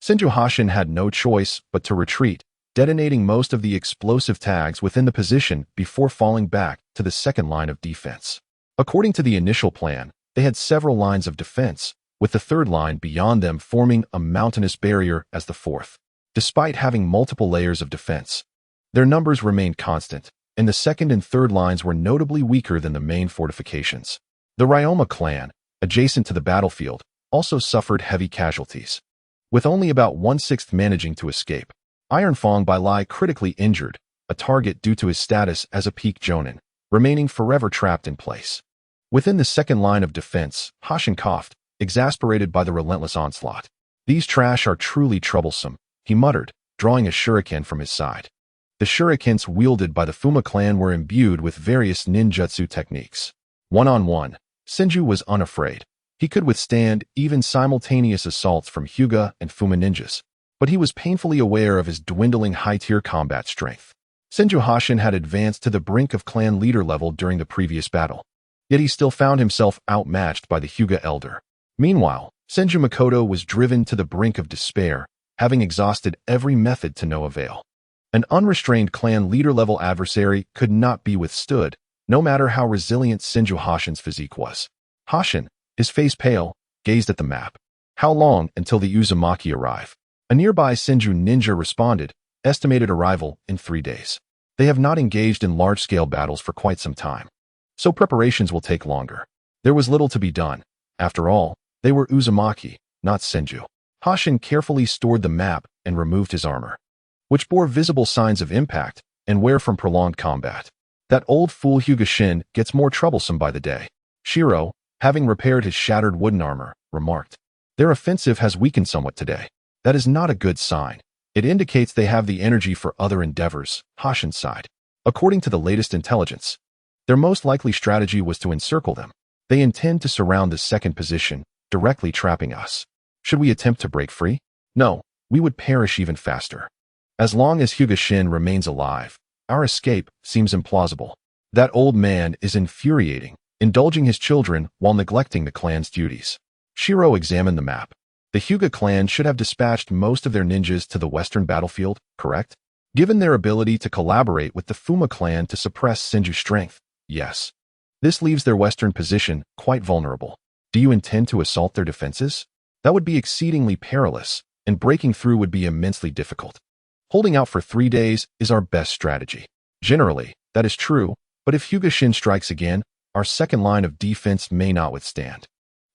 Senju Hashin had no choice but to retreat, detonating most of the explosive tags within the position before falling back to the second line of defense. According to the initial plan, they had several lines of defense, with the third line beyond them forming a mountainous barrier as the fourth. Despite having multiple layers of defense, their numbers remained constant, and the second and third lines were notably weaker than the main fortifications. The Ryoma clan, adjacent to the battlefield, also suffered heavy casualties, with only about 1/6 managing to escape. Ironfang Bai Lai critically injured, a target due to his status as a peak jonin, remaining forever trapped in place. Within the second line of defense, Hashin coughed, exasperated by the relentless onslaught. These trash are truly troublesome, he muttered, drawing a shuriken from his side. The shurikens wielded by the Fuma clan were imbued with various ninjutsu techniques. One-on-one, Senju was unafraid. He could withstand even simultaneous assaults from Hyuga and Fuma ninjas, but he was painfully aware of his dwindling high-tier combat strength. Senju Hashin had advanced to the brink of clan leader level during the previous battle, yet he still found himself outmatched by the Hyuga elder. Meanwhile, Senju Makoto was driven to the brink of despair, having exhausted every method to no avail. An unrestrained clan leader-level adversary could not be withstood, no matter how resilient Senju Hashin's physique was. Hashin, his face pale, gazed at the map. How long until the Uzumaki arrive? A nearby Senju ninja responded, estimated arrival in 3 days. They have not engaged in large-scale battles for quite some time, so preparations will take longer. There was little to be done. After all, they were Uzumaki, not Senju. Hashin carefully stored the map and removed his armor, which bore visible signs of impact and wear from prolonged combat. That old fool Hyuga Shin gets more troublesome by the day. Shiro, having repaired his shattered wooden armor, remarked. Their offensive has weakened somewhat today. That is not a good sign. It indicates they have the energy for other endeavors, Hashin sighed. According to the latest intelligence, Their most likely strategy was to encircle them. They intend to surround the second position, directly trapping us. Should we attempt to break free? No, we would perish even faster. As long as Hyuga Shin remains alive, our escape seems implausible. That old man is infuriating, indulging his children while neglecting the clan's duties. Shiro examined the map. The Hyuga clan should have dispatched most of their ninjas to the western battlefield, correct? Given their ability to collaborate with the Fuma clan to suppress Senju's strength, yes. This leaves their western position quite vulnerable. Do you intend to assault their defenses? That would be exceedingly perilous, and breaking through would be immensely difficult. Holding out for 3 days is our best strategy. Generally, that is true, but if Hyuga Shin strikes again, our second line of defense may not withstand.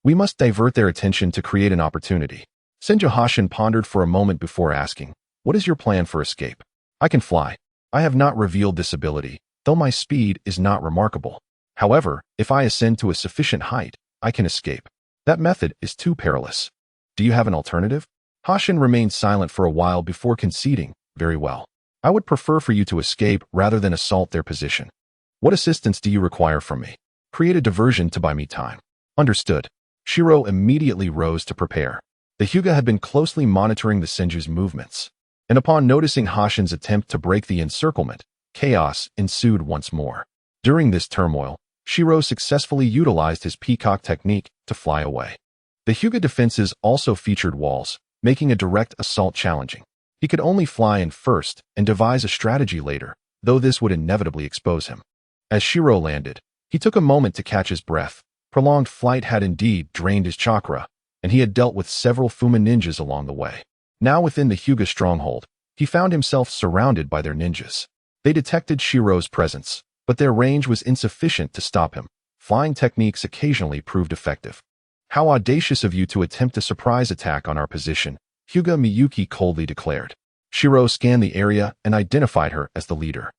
We must divert their attention to create an opportunity. Senju Hashin pondered for a moment before asking, "What is your plan for escape?" "I can fly. I have not revealed this ability, though my speed is not remarkable. However, if I ascend to a sufficient height, I can escape. That method is too perilous. Do you have an alternative?" Hashin remained silent for a while before conceding, "Very well. I would prefer for you to escape rather than assault their position. What assistance do you require from me?" "Create a diversion to buy me time." "Understood." Shiro immediately rose to prepare. The Hyuga had been closely monitoring the Senju's movements, and upon noticing Hashin's attempt to break the encirclement, chaos ensued once more. During this turmoil, Shiro successfully utilized his peacock technique to fly away. The Hyuga defenses also featured walls, making a direct assault challenging. He could only fly in first and devise a strategy later, though this would inevitably expose him. As Shiro landed, he took a moment to catch his breath. Prolonged flight had indeed drained his chakra, and he had dealt with several Fuma ninjas along the way. Now within the Hyuga stronghold, he found himself surrounded by their ninjas. They detected Shiro's presence, but their range was insufficient to stop him. Flying techniques occasionally proved effective. "How audacious of you to attempt a surprise attack on our position," Hyuga Miyuki coldly declared. Shiro scanned the area and identified her as the leader.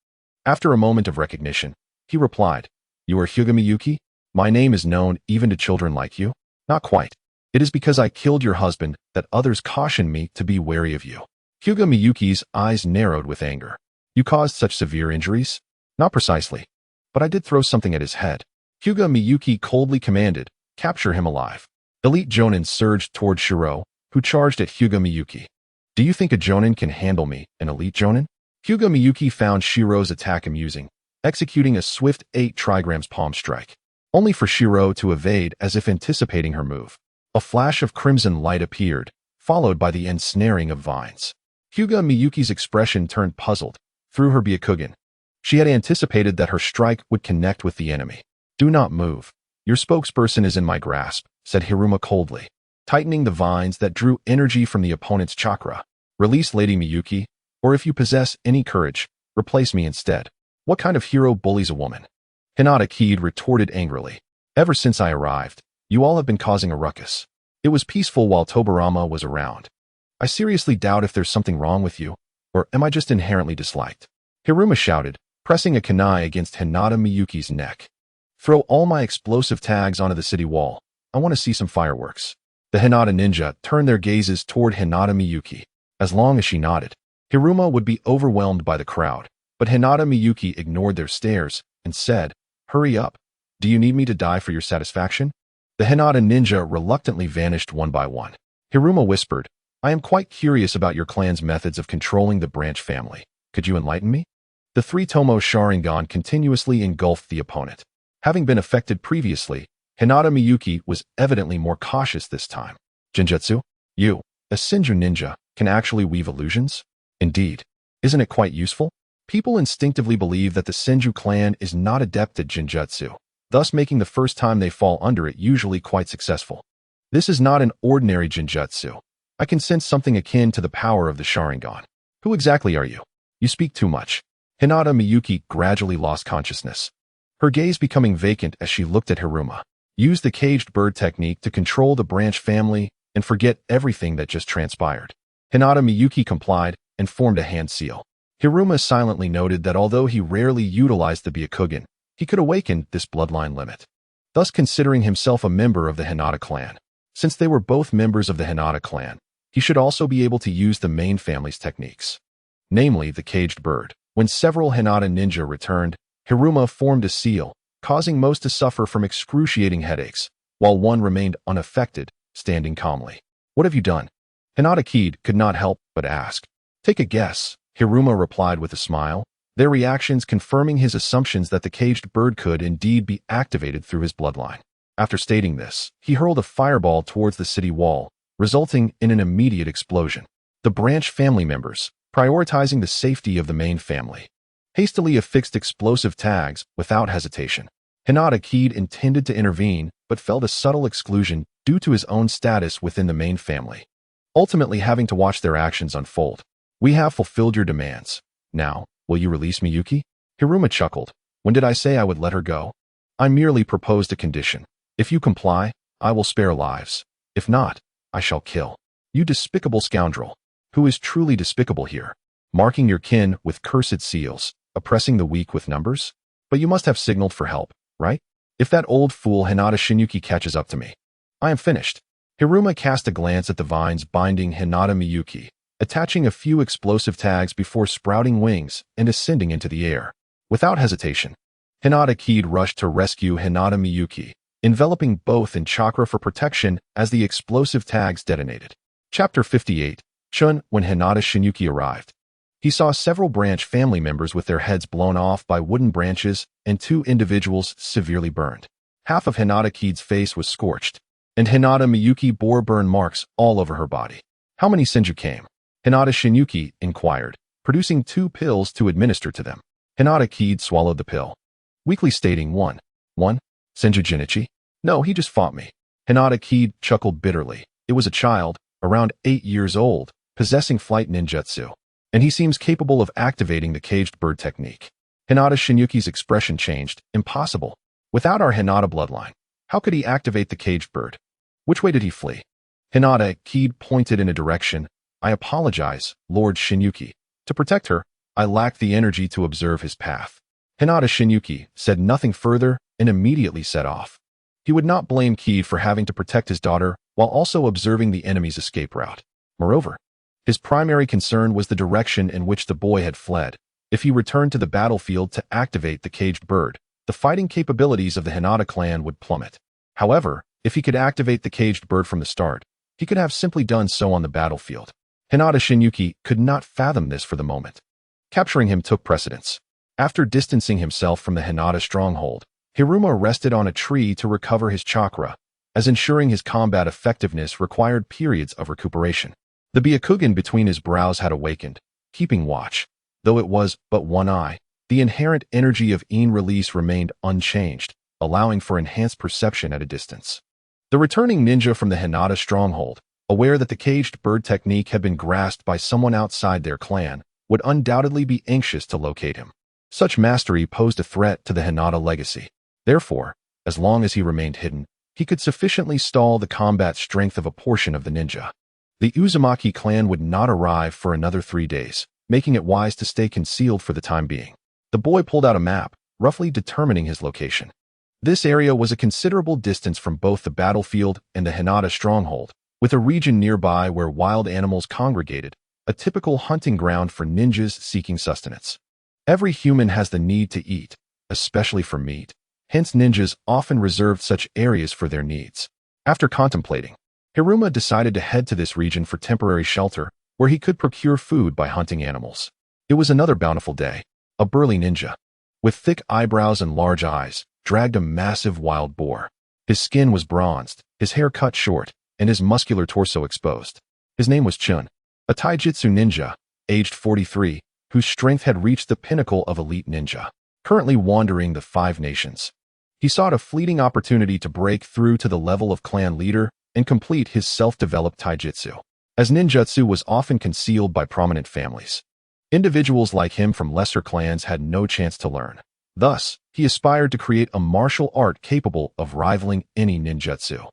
After a moment of recognition, he replied, "You are Hyuga Miyuki? My name is known even to children like you?" "Not quite. It is because I killed your husband that others caution me to be wary of you." Hyuga Miyuki's eyes narrowed with anger. "You caused such severe injuries?" "Not precisely. But I did throw something at his head." Hyuga Miyuki coldly commanded, "Capture him alive." Elite Jonin surged toward Shiro, who charged at Hyuga Miyuki. "Do you think a Jonin can handle me, an elite Jonin?" Hyuga Miyuki found Shiro's attack amusing, executing a swift 8 trigrams palm strike, only for Shiro to evade as if anticipating her move. A flash of crimson light appeared, followed by the ensnaring of vines. Hyuga Miyuki's expression turned puzzled. Through her Byakugan, she had anticipated that her strike would connect with the enemy. "Do not move. Your spokesperson is in my grasp," said Hiruma coldly, tightening the vines that drew energy from the opponent's chakra. "Release Lady Miyuki, or if you possess any courage, replace me instead." "What kind of hero bullies a woman?" Hinata Kid retorted angrily. "Ever since I arrived, you all have been causing a ruckus. It was peaceful while Tobirama was around. I seriously doubt if there's something wrong with you, or am I just inherently disliked?" Hiruma shouted, pressing a kunai against Hinata Miyuki's neck. "Throw all my explosive tags onto the city wall. I want to see some fireworks." The Hinata ninja turned their gazes toward Hinata Miyuki. As long as she nodded, Hiruma would be overwhelmed by the crowd, but Hinata Miyuki ignored their stares and said, "Hurry up. Do you need me to die for your satisfaction?" The Hinata ninja reluctantly vanished one by one. Hiruma whispered, "I am quite curious about your clan's methods of controlling the branch family. Could you enlighten me?" The 3-tomo Sharingan continuously engulfed the opponent. Having been affected previously, Hinata Miyuki was evidently more cautious this time. "Genjutsu? You, a Senju ninja, can actually weave illusions?" "Indeed. Isn't it quite useful?" People instinctively believe that the Senju clan is not adept at Genjutsu, thus making the first time they fall under it usually quite successful. This is not an ordinary Genjutsu. I can sense something akin to the power of the Sharingan. "Who exactly are you?" "You speak too much." Hinata Miyuki gradually lost consciousness, her gaze becoming vacant as she looked at Hiruma. "Use the caged bird technique to control the branch family and forget everything that just transpired." Hinata Miyuki complied and formed a hand seal. Hiruma silently noted that although he rarely utilized the Byakugan, he could awaken this bloodline limit, thus considering himself a member of the Hinata clan. Since they were both members of the Hinata clan, he should also be able to use the main family's techniques, namely the caged bird. When several Hinata ninja returned, Hiruma formed a seal, causing most to suffer from excruciating headaches, while one remained unaffected, standing calmly. "What have you done?" Hinata Kid could not help but ask. "Take a guess," Hiruma replied with a smile, their reactions confirming his assumptions that the caged bird could indeed be activated through his bloodline. After stating this, he hurled a fireball towards the city wall, resulting in an immediate explosion. The branch family members, prioritizing the safety of the main family, hastily affixed explosive tags without hesitation. Hinata Kid intended to intervene, but felt a subtle exclusion due to his own status within the main family, ultimately having to watch their actions unfold. "We have fulfilled your demands. Now, will you release Miyuki?" Hiruma chuckled. "When did I say I would let her go? I merely proposed a condition. If you comply, I will spare lives. If not, I shall kill. You despicable scoundrel. Who is truly despicable here? Marking your kin with cursed seals, oppressing the weak with numbers? But you must have signaled for help, right? If that old fool Hinata Shinyuki catches up to me, I am finished." Hiruma cast a glance at the vines binding Hinata Miyuki, attaching a few explosive tags before sprouting wings and ascending into the air. Without hesitation, Hinata Kid rushed to rescue Hinata Miyuki, enveloping both in chakra for protection as the explosive tags detonated. Chapter 58. Chun. When Hinata Shinyuki arrived, he saw several branch family members with their heads blown off by wooden branches and 2 individuals severely burned. Half of Hinata Kid's face was scorched, and Hinata Miyuki bore burn marks all over her body. "How many Senju came?" Hinata Shinyuki inquired, producing 2 pills to administer to them. Hinata Kid swallowed the pill, weakly stating, "One. Senju Jinichi? No, he just fought me." Hinata Kid chuckled bitterly. It was a child, around 8 years old, possessing flight ninjutsu, and he seems capable of activating the caged bird technique. Hinata Shinyuki's expression changed. "Impossible. Without our Hinata bloodline, how could he activate the caged bird? Which way did he flee?" Hinata Kid pointed in a direction. "I apologize, Lord Shinyuki. To protect her, I lacked the energy to observe his path." Hinata Shinyuki said nothing further and immediately set off. He would not blame Kid for having to protect his daughter while also observing the enemy's escape route. Moreover, his primary concern was the direction in which the boy had fled. If he returned to the battlefield to activate the caged bird, the fighting capabilities of the Hinata clan would plummet. However, if he could activate the caged bird from the start, he could have simply done so on the battlefield. Hinata Shinyuki could not fathom this for the moment. Capturing him took precedence. After distancing himself from the Hinata stronghold, Hiruma rested on a tree to recover his chakra, as ensuring his combat effectiveness required periods of recuperation. The Byakugan between his brows had awakened, keeping watch. Though it was but one eye, the inherent energy of EAT release remained unchanged, allowing for enhanced perception at a distance. The returning ninja from the Hinata stronghold, aware that the caged bird technique had been grasped by someone outside their clan, would undoubtedly be anxious to locate him. Such mastery posed a threat to the Hinata legacy. Therefore, as long as he remained hidden, he could sufficiently stall the combat strength of a portion of the ninja. The Uzumaki clan would not arrive for another 3 days, making it wise to stay concealed for the time being. The boy pulled out a map, roughly determining his location. This area was a considerable distance from both the battlefield and the Hinata stronghold, with a region nearby where wild animals congregated, a typical hunting ground for ninjas seeking sustenance. Every human has the need to eat, especially for meat. Hence ninjas often reserved such areas for their needs. After contemplating, Hiruma decided to head to this region for temporary shelter, where he could procure food by hunting animals. It was another bountiful day. A burly ninja, with thick eyebrows and large eyes, dragged a massive wild boar. His skin was bronzed, his hair cut short, and his muscular torso exposed. His name was Chun, a taijutsu ninja, aged 43, whose strength had reached the pinnacle of elite ninja, currently wandering the 5 nations. He sought a fleeting opportunity to break through to the level of clan leader and complete his self-developed taijutsu, as ninjutsu was often concealed by prominent families. Individuals like him from lesser clans had no chance to learn. Thus, he aspired to create a martial art capable of rivaling any ninjutsu.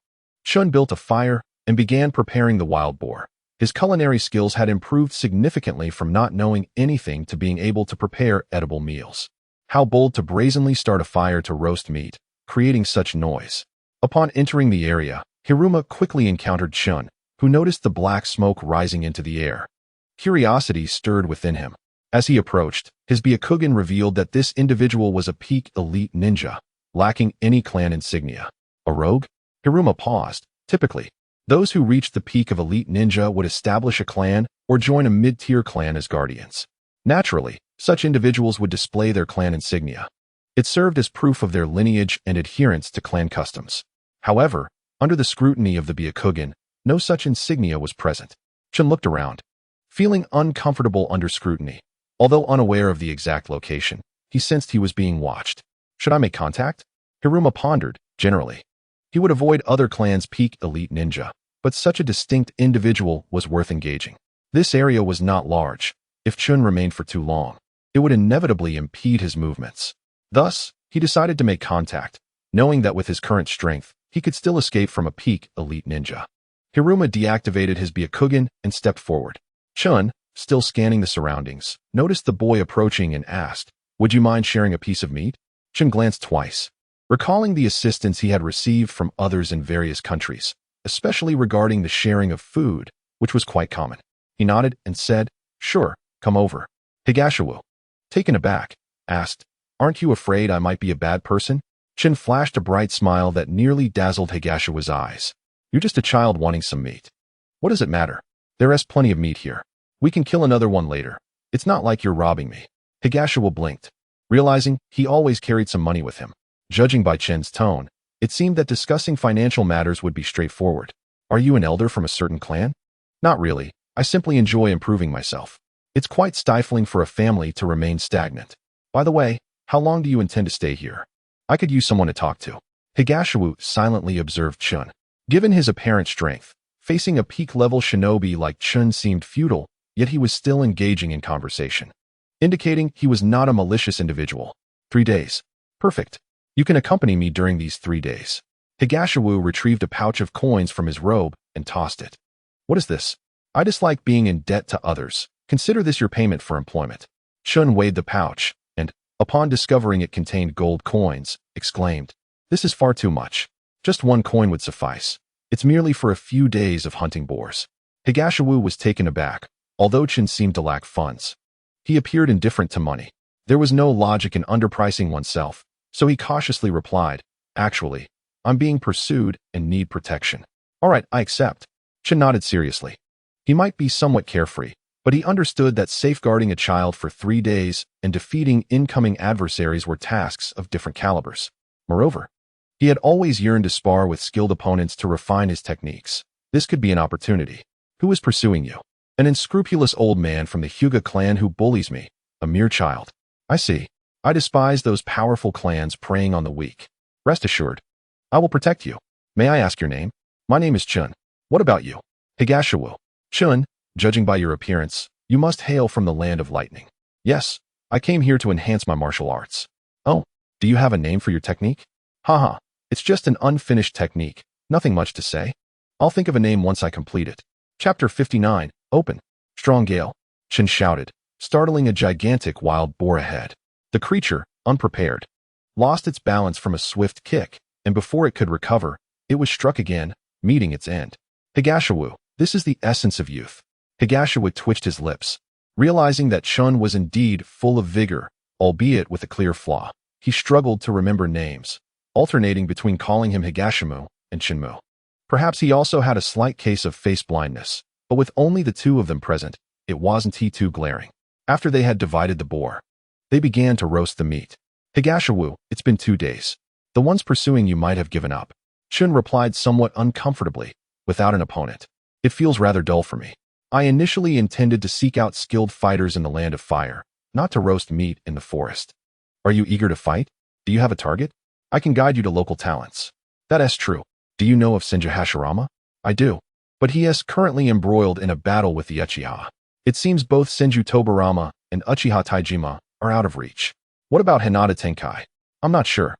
Chun built a fire and began preparing the wild boar. His culinary skills had improved significantly from not knowing anything to being able to prepare edible meals. How bold to brazenly start a fire to roast meat, creating such noise. Upon entering the area, Hiruma quickly encountered Chun, who noticed the black smoke rising into the air. Curiosity stirred within him. As he approached, his Byakugan revealed that this individual was a peak elite ninja, lacking any clan insignia. A rogue? Hiruma paused. Typically, those who reached the peak of elite ninja would establish a clan or join a mid-tier clan as guardians. Naturally, such individuals would display their clan insignia. It served as proof of their lineage and adherence to clan customs. However, under the scrutiny of the Byakugan, no such insignia was present. Chun looked around, feeling uncomfortable under scrutiny. Although unaware of the exact location, he sensed he was being watched. Should I make contact? Hiruma pondered. Generally, he would avoid other clans' peak elite ninja, but such a distinct individual was worth engaging. This area was not large. If Chun remained for too long, it would inevitably impede his movements. Thus, he decided to make contact, knowing that with his current strength, he could still escape from a peak elite ninja. Hiruma deactivated his Byakugan and stepped forward. Chun, still scanning the surroundings, noticed the boy approaching and asked, "Would you mind sharing a piece of meat?" Chun glanced twice, recalling the assistance he had received from others in various countries, especially regarding the sharing of food, which was quite common. He nodded and said, "Sure, come over." Higashiwu, taken aback, asked, "Aren't you afraid I might be a bad person?" Chun flashed a bright smile that nearly dazzled Higashiwu's eyes. "You're just a child wanting some meat. What does it matter? There is plenty of meat here. We can kill another one later. It's not like you're robbing me." Higashiwu blinked, realizing he always carried some money with him. Judging by Chen's tone, it seemed that discussing financial matters would be straightforward. "Are you an elder from a certain clan?" "Not really. I simply enjoy improving myself. It's quite stifling for a family to remain stagnant. By the way, how long do you intend to stay here? I could use someone to talk to." Higashiwu silently observed Chun. Given his apparent strength, facing a peak-level shinobi like Chun seemed futile, yet he was still engaging in conversation, indicating he was not a malicious individual. 3 days. Perfect. You can accompany me during these 3 days. Higashiwu retrieved a pouch of coins from his robe and tossed it. "What is this? I dislike being in debt to others. Consider this your payment for employment." Chun weighed the pouch and, upon discovering it contained gold coins, exclaimed, "This is far too much. Just 1 coin would suffice. It's merely for a few days of hunting boars." Higashiwu was taken aback, although Chun seemed to lack funds. He appeared indifferent to money. There was no logic in underpricing oneself, so he cautiously replied, "Actually, I'm being pursued and need protection." "All right, I accept." Chun nodded seriously. He might be somewhat carefree, but he understood that safeguarding a child for 3 days and defeating incoming adversaries were tasks of different calibers. Moreover, he had always yearned to spar with skilled opponents to refine his techniques. This could be an opportunity. "Who is pursuing you?" "An unscrupulous old man from the Hyuga clan who bullies me. A mere child." "I see. I despise those powerful clans preying on the weak. Rest assured, I will protect you. May I ask your name?" "My name is Chun. What about you?" "Higashiwu." "Chun, judging by your appearance, you must hail from the land of lightning." "Yes, I came here to enhance my martial arts." "Oh, do you have a name for your technique?" "Haha, it's just an unfinished technique. Nothing much to say. I'll think of a name once I complete it." Chapter 59, Open. "Strong gale," Chun shouted, startling a gigantic wild boar ahead. The creature, unprepared, lost its balance from a swift kick, and before it could recover, it was struck again, meeting its end. "Higashiwu, this is the essence of youth." Higashiwu twitched his lips, realizing that Chun was indeed full of vigor, albeit with a clear flaw. He struggled to remember names, alternating between calling him Higashimu and Chunmu. Perhaps he also had a slight case of face blindness, but with only the two of them present, it wasn't too glaring. After they had divided the boar, they began to roast the meat. "Higashiwu, it's been 2 days. The ones pursuing you might have given up." Chun replied somewhat uncomfortably, "Without an opponent, it feels rather dull for me. I initially intended to seek out skilled fighters in the land of fire, not to roast meat in the forest." "Are you eager to fight? Do you have a target? I can guide you to local talents." "That is true. Do you know of Senju Hashirama?" "I do. But he is currently embroiled in a battle with the Uchiha. It seems both Senju Tobirama and Uchiha Taijima are out of reach." "What about Hinata Tenkai?" "I'm not sure.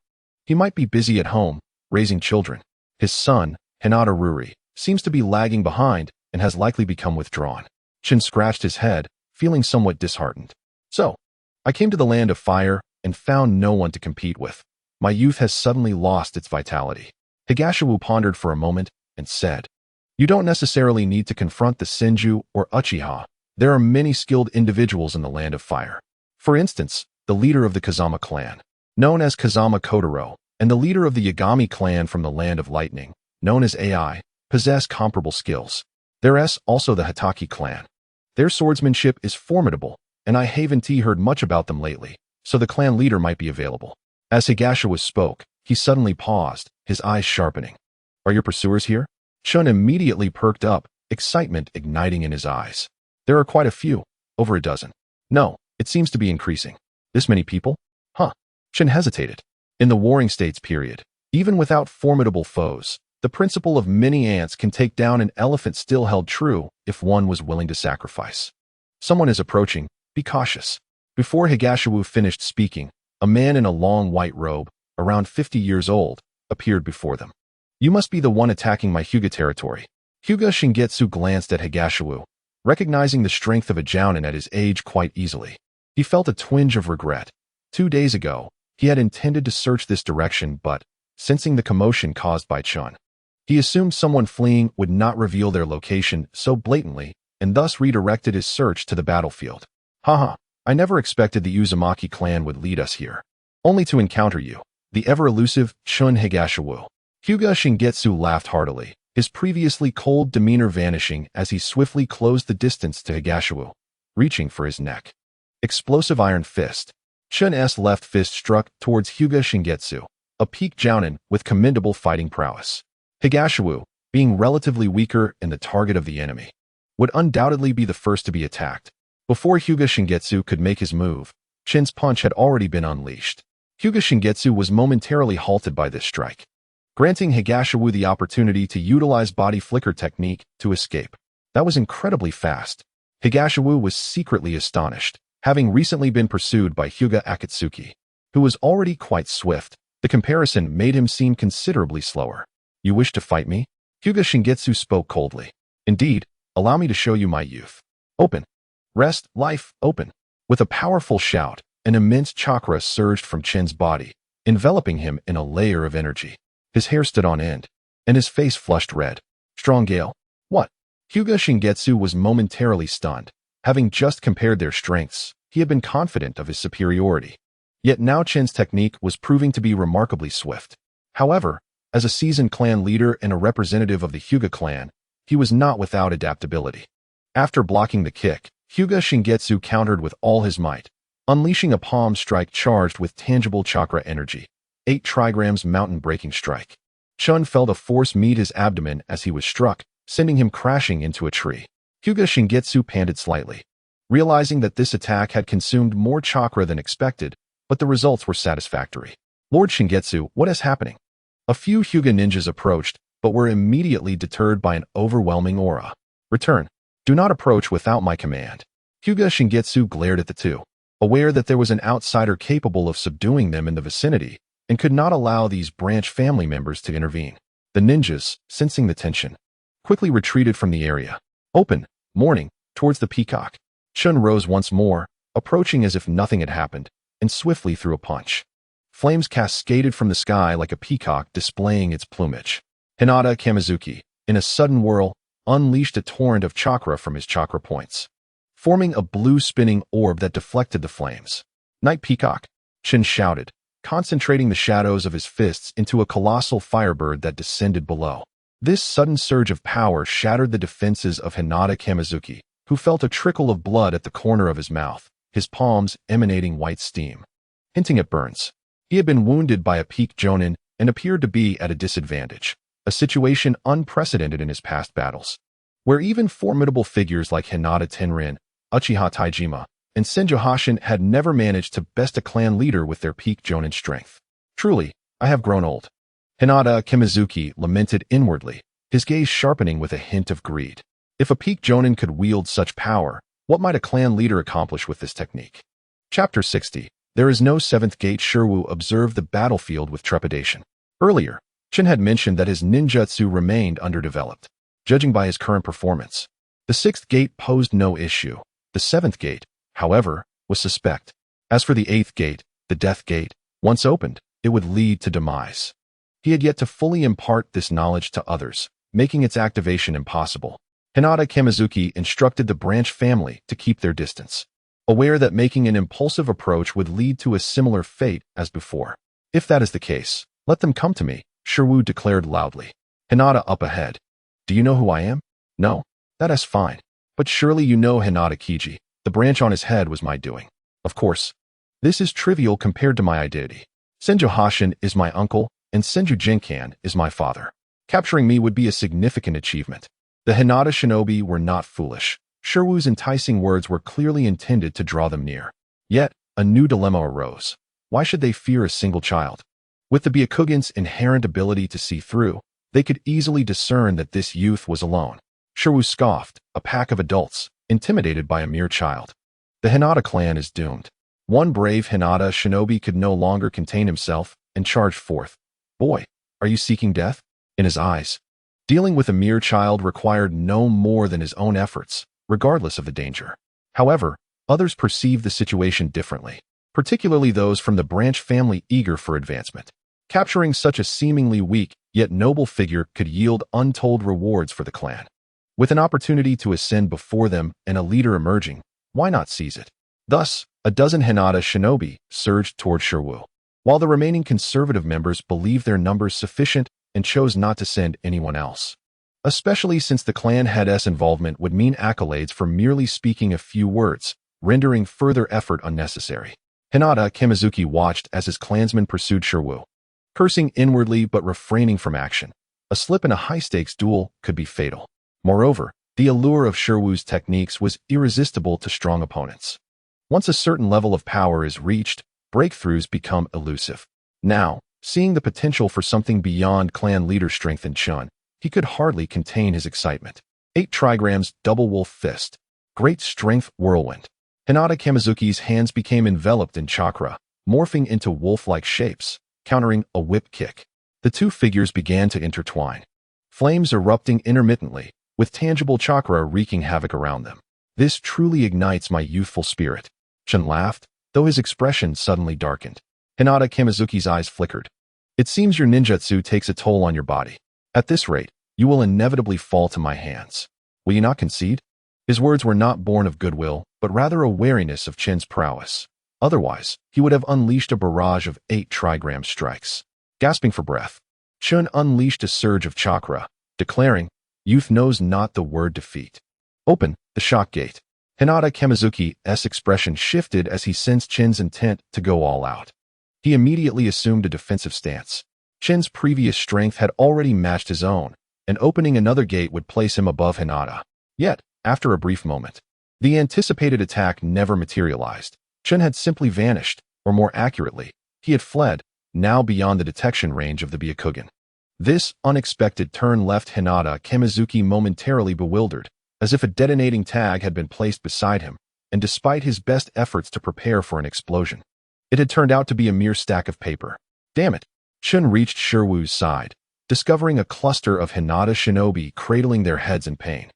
He might be busy at home, raising children. His son, Hinata Ruri, seems to be lagging behind and has likely become withdrawn." Chun scratched his head, feeling somewhat disheartened. "So, I came to the land of fire and found no one to compete with. My youth has suddenly lost its vitality." Higashiwu pondered for a moment and said, "You don't necessarily need to confront the Senju or Uchiha. There are many skilled individuals in the land of fire. For instance, the leader of the Kazama clan, known as Kazama Kotaro, and the leader of the Yagami clan from the Land of Lightning, known as AI, possess comparable skills. There's also the Hitaki clan. Their swordsmanship is formidable, and I haven't heard much about them lately, so the clan leader might be available. As Higashiwa spoke, he suddenly paused, his eyes sharpening. Are your pursuers here? Chun immediately perked up, excitement igniting in his eyes. There are quite a few, over a dozen. No, it seems to be increasing. This many people? Huh. Chun hesitated. In the Warring States period, even without formidable foes, the principle of many ants can take down an elephant still held true if one was willing to sacrifice. Someone is approaching, be cautious. Before Higashiwa finished speaking, a man in a long white robe, around 50 years old, appeared before them. You must be the one attacking my Hyuga territory. Hyuga Shingetsu glanced at Higashiwa, recognizing the strength of a jounin at his age quite easily. He felt a twinge of regret. 2 days ago, he had intended to search this direction but, sensing the commotion caused by Chun, he assumed someone fleeing would not reveal their location so blatantly and thus redirected his search to the battlefield. Haha, I never expected the Uzumaki clan would lead us here. Only to encounter you, the ever-elusive Chun Higashiwa. Hyuga Shingetsu laughed heartily, his previously cold demeanor vanishing as he swiftly closed the distance to Higashiwa, reaching for his neck. Explosive iron fist. Chun's left fist struck towards Hyuga Shingetsu, a peak jounin with commendable fighting prowess. Higashiwa, being relatively weaker and the target of the enemy, would undoubtedly be the first to be attacked. Before Hyuga Shingetsu could make his move, Chun's punch had already been unleashed. Hyuga Shingetsu was momentarily halted by this strike, granting Higashiwa the opportunity to utilize body flicker technique to escape. That was incredibly fast. Higashiwa was secretly astonished, having recently been pursued by Hyuga Akatsuki, who was already quite swift. The comparison made him seem considerably slower. You wish to fight me? Hyuga Shingetsu spoke coldly. Indeed, allow me to show you my youth. Open. Rest, life, open. With a powerful shout, an immense chakra surged from Chun's body, enveloping him in a layer of energy. His hair stood on end, and his face flushed red. Strong gale? What? Hyuga Shingetsu was momentarily stunned. Having just compared their strengths, he had been confident of his superiority. Yet now Chun's technique was proving to be remarkably swift. However, as a seasoned clan leader and a representative of the Hyuga clan, he was not without adaptability. After blocking the kick, Hyuga Shingetsu countered with all his might, unleashing a palm strike charged with tangible chakra energy. 8 trigrams mountain-breaking strike. Chun felt a force meet his abdomen as he was struck, sending him crashing into a tree. Hyuga Shingetsu panted slightly, realizing that this attack had consumed more chakra than expected, but the results were satisfactory. Lord Shingetsu, what is happening? A few Hyuga ninjas approached, but were immediately deterred by an overwhelming aura. Return. Do not approach without my command. Hyuga Shingetsu glared at the two, aware that there was an outsider capable of subduing them in the vicinity, and could not allow these branch family members to intervene. The ninjas, sensing the tension, quickly retreated from the area. Open, morning, towards the peacock. Chun rose once more, approaching as if nothing had happened, and swiftly threw a punch. Flames cascaded from the sky like a peacock displaying its plumage. Hinata Kamizuki, in a sudden whirl, unleashed a torrent of chakra from his chakra points, forming a blue spinning orb that deflected the flames. Night Peacock, Chun shouted, concentrating the shadows of his fists into a colossal firebird that descended below. This sudden surge of power shattered the defenses of Hinata Kamizuki, who felt a trickle of blood at the corner of his mouth, his palms emanating white steam, hinting at burns. He had been wounded by a peak jounin and appeared to be at a disadvantage, a situation unprecedented in his past battles, where even formidable figures like Hinata Tenrin, Uchiha Taijima, and Senju Hashin had never managed to best a clan leader with their peak jounin strength. Truly, I have grown old. Hinata Kamizuki lamented inwardly, his gaze sharpening with a hint of greed. If a peak jounin could wield such power, what might a clan leader accomplish with this technique? Chapter 60. There is no 7th gate. Shirwu observed the battlefield with trepidation. Earlier, Chun had mentioned that his ninjutsu remained underdeveloped, judging by his current performance. The 6th gate posed no issue. The 7th gate, however, was suspect. As for the 8th gate, the death gate, once opened, it would lead to demise. He had yet to fully impart this knowledge to others, making its activation impossible. Hinata Kamizuki instructed the branch family to keep their distance, aware that making an impulsive approach would lead to a similar fate as before. If that is the case, Let them come to me, Shirwu declared loudly. Hinata up ahead. Do you know who I am? No. That is fine. But surely you know Hinata Kiji. The branch on his head was my doing. Of course. This is trivial compared to my identity. Senju Hashin is my uncle, and Senju Jinkan is my father. Capturing me would be a significant achievement. The Hinata shinobi were not foolish. Shirwu's enticing words were clearly intended to draw them near. Yet, a new dilemma arose. Why should they fear a single child? With the Byakugan's inherent ability to see through, they could easily discern that this youth was alone. Shirwu scoffed, a pack of adults, intimidated by a mere child. The Hinata clan is doomed. One brave Hinata shinobi could no longer contain himself and charged forth. Boy, are you seeking death? In his eyes, dealing with a mere child required no more than his own efforts, regardless of the danger. However, others perceived the situation differently, particularly those from the branch family eager for advancement. Capturing such a seemingly weak, yet noble figure could yield untold rewards for the clan. With an opportunity to ascend before them and a leader emerging, why not seize it? Thus, a dozen Hinata shinobi surged toward Shirwu, while the remaining conservative members believed their numbers sufficient and chose not to send anyone else. Especially since the clan head's involvement would mean accolades for merely speaking a few words, rendering further effort unnecessary. Hinata Kimizuki watched as his clansmen pursued Shirwu, cursing inwardly but refraining from action. A slip in a high-stakes duel could be fatal. Moreover, the allure of Shirwu's techniques was irresistible to strong opponents. Once a certain level of power is reached, breakthroughs become elusive. Now, seeing the potential for something beyond clan leader strength in Chun, he could hardly contain his excitement. 8 trigrams double wolf fist. Great strength whirlwind. Hinata Kimizuki's hands became enveloped in chakra, morphing into wolf-like shapes, countering a whip kick. The two figures began to intertwine. Flames erupting intermittently, with tangible chakra wreaking havoc around them. This truly ignites my youthful spirit. Chun laughed, though his expression suddenly darkened. Hinata Kimizuki's eyes flickered. It seems your ninjutsu takes a toll on your body. At this rate, you will inevitably fall to my hands. Will you not concede? His words were not born of goodwill, but rather a wariness of Chun's prowess. Otherwise, he would have unleashed a barrage of 8 trigram strikes. Gasping for breath, Chun unleashed a surge of chakra, declaring, Youth knows not the word defeat. Open the shock gate. Hinata Kimizuki's expression shifted as he sensed Chun's intent to go all out. He immediately assumed a defensive stance. Chun's previous strength had already matched his own, and opening another gate would place him above Hinata. Yet, after a brief moment, the anticipated attack never materialized. Chun had simply vanished, or more accurately, he had fled, now beyond the detection range of the Byakugan. This unexpected turn left Hinata Kimizuki momentarily bewildered, as if a detonating tag had been placed beside him, and despite his best efforts to prepare for an explosion, it had turned out to be a mere stack of paper. Damn it! Chun reached Shirwu's side, discovering a cluster of Hinata shinobi cradling their heads in pain.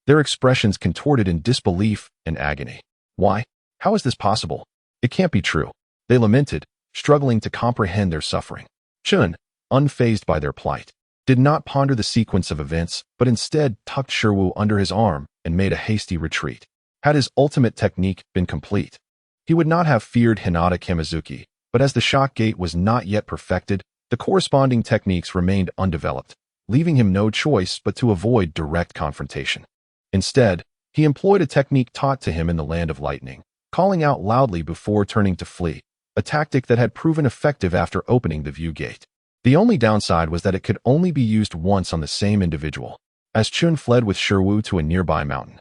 Their expressions contorted in disbelief and agony. Why? How is this possible? It can't be true. They lamented, struggling to comprehend their suffering. Chun, unfazed by their plight, did not ponder the sequence of events, but instead tucked Shirwu under his arm and made a hasty retreat. Had his ultimate technique been complete, he would not have feared Hinata Kimizuki, but as the shock gate was not yet perfected, the corresponding techniques remained undeveloped, leaving him no choice but to avoid direct confrontation. Instead, he employed a technique taught to him in the Land of Lightning, calling out loudly before turning to flee, a tactic that had proven effective after opening the view gate. The only downside was that it could only be used once on the same individual. As Chun fled with Shirwu to a nearby mountain,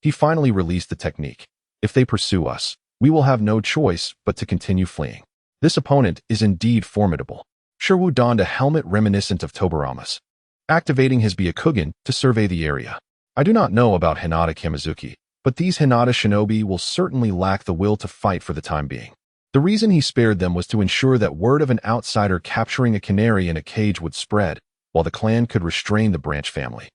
he finally released the technique. If they pursue us, we will have no choice but to continue fleeing. This opponent is indeed formidable. Shirwu donned a helmet reminiscent of Tobirama's, activating his Byakugan to survey the area. I do not know about Hinata Kimizuki, but these Hinata shinobi will certainly lack the will to fight for the time being. The reason he spared them was to ensure that word of an outsider capturing a canary in a cage would spread, while the clan could restrain the branch family.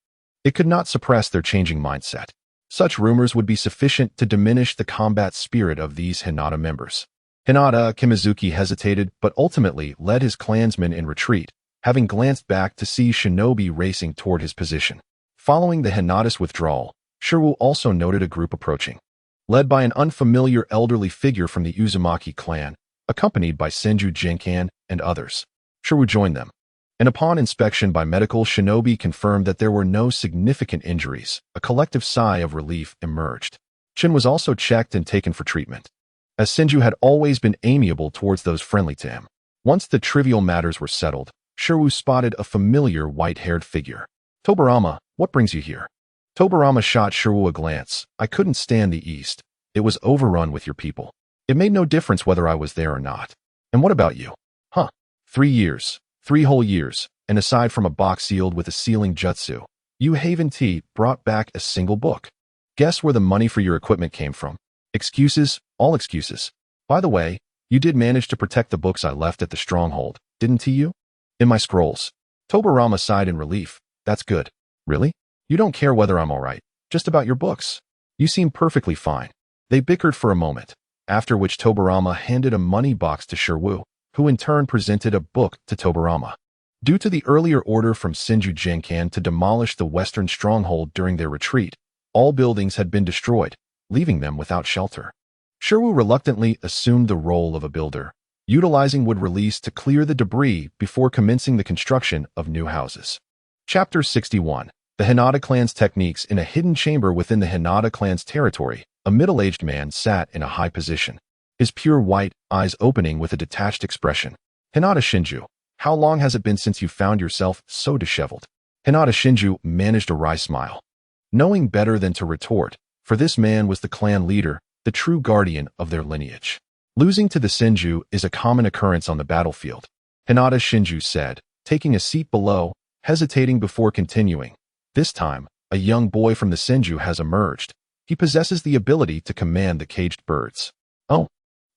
It could not suppress their changing mindset. Such rumors would be sufficient to diminish the combat spirit of these Hinata members. Hinata Kimizuki hesitated but ultimately led his clansmen in retreat, having glanced back to see shinobi racing toward his position. Following the Hinata's withdrawal, Shirwu also noted a group approaching, led by an unfamiliar elderly figure from the Uzumaki clan, accompanied by Senju Jinkan and others. Shirwu joined them, and upon inspection by medical shinobi confirmed that there were no significant injuries. A collective sigh of relief emerged. Shin was also checked and taken for treatment, as Senju had always been amiable towards those friendly to him. Once the trivial matters were settled, Shirwu spotted a familiar white-haired figure. Tobirama, what brings you here? Tobirama shot Shirwu a glance. I couldn't stand the East. It was overrun with your people. It made no difference whether I was there or not. And what about you? 3 years. 3 whole years. And aside from a box sealed with a sealing jutsu, you Haven T brought back a single book. Guess where the money for your equipment came from? Excuses, all excuses. By the way, you did manage to protect the books I left at the stronghold, didn't you? In my scrolls. Tobirama sighed in relief. That's good. Really? You don't care whether I'm alright, just about your books. You seem perfectly fine. They bickered for a moment, after which Tobirama handed a money box to Shirwu, who in turn presented a book to Tobirama. Due to the earlier order from Senju Genkan to demolish the western stronghold during their retreat, all buildings had been destroyed, leaving them without shelter. Shirwu reluctantly assumed the role of a builder, utilizing wood release to clear the debris before commencing the construction of new houses. Chapter 61. The Hinata clan's techniques. In a hidden chamber within the Hinata clan's territory, a middle-aged man sat in a high position, his pure white eyes opening with a detached expression. Hinata Shinju, how long has it been since you found yourself so disheveled? Hinata Shinju managed a wry smile, knowing better than to retort, for this man was the clan leader, the true guardian of their lineage. Losing to the Senju is a common occurrence on the battlefield, Hinata Shinju said, taking a seat below, hesitating before continuing. This time, a young boy from the Senju has emerged. He possesses the ability to command the caged birds. Oh.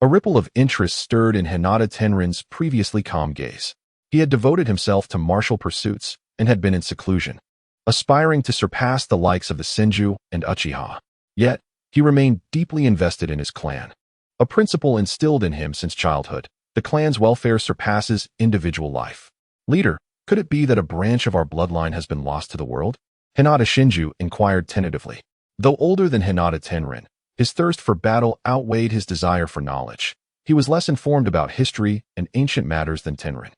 A ripple of interest stirred in Hinata Tenrin's previously calm gaze. He had devoted himself to martial pursuits and had been in seclusion, aspiring to surpass the likes of the Senju and Uchiha. Yet, he remained deeply invested in his clan. A principle instilled in him since childhood: the clan's welfare surpasses individual life. Leader, could it be that a branch of our bloodline has been lost to the world? Hinata Shinju inquired tentatively. Though older than Hinata Tenrin, his thirst for battle outweighed his desire for knowledge. He was less informed about history and ancient matters than Tenrin.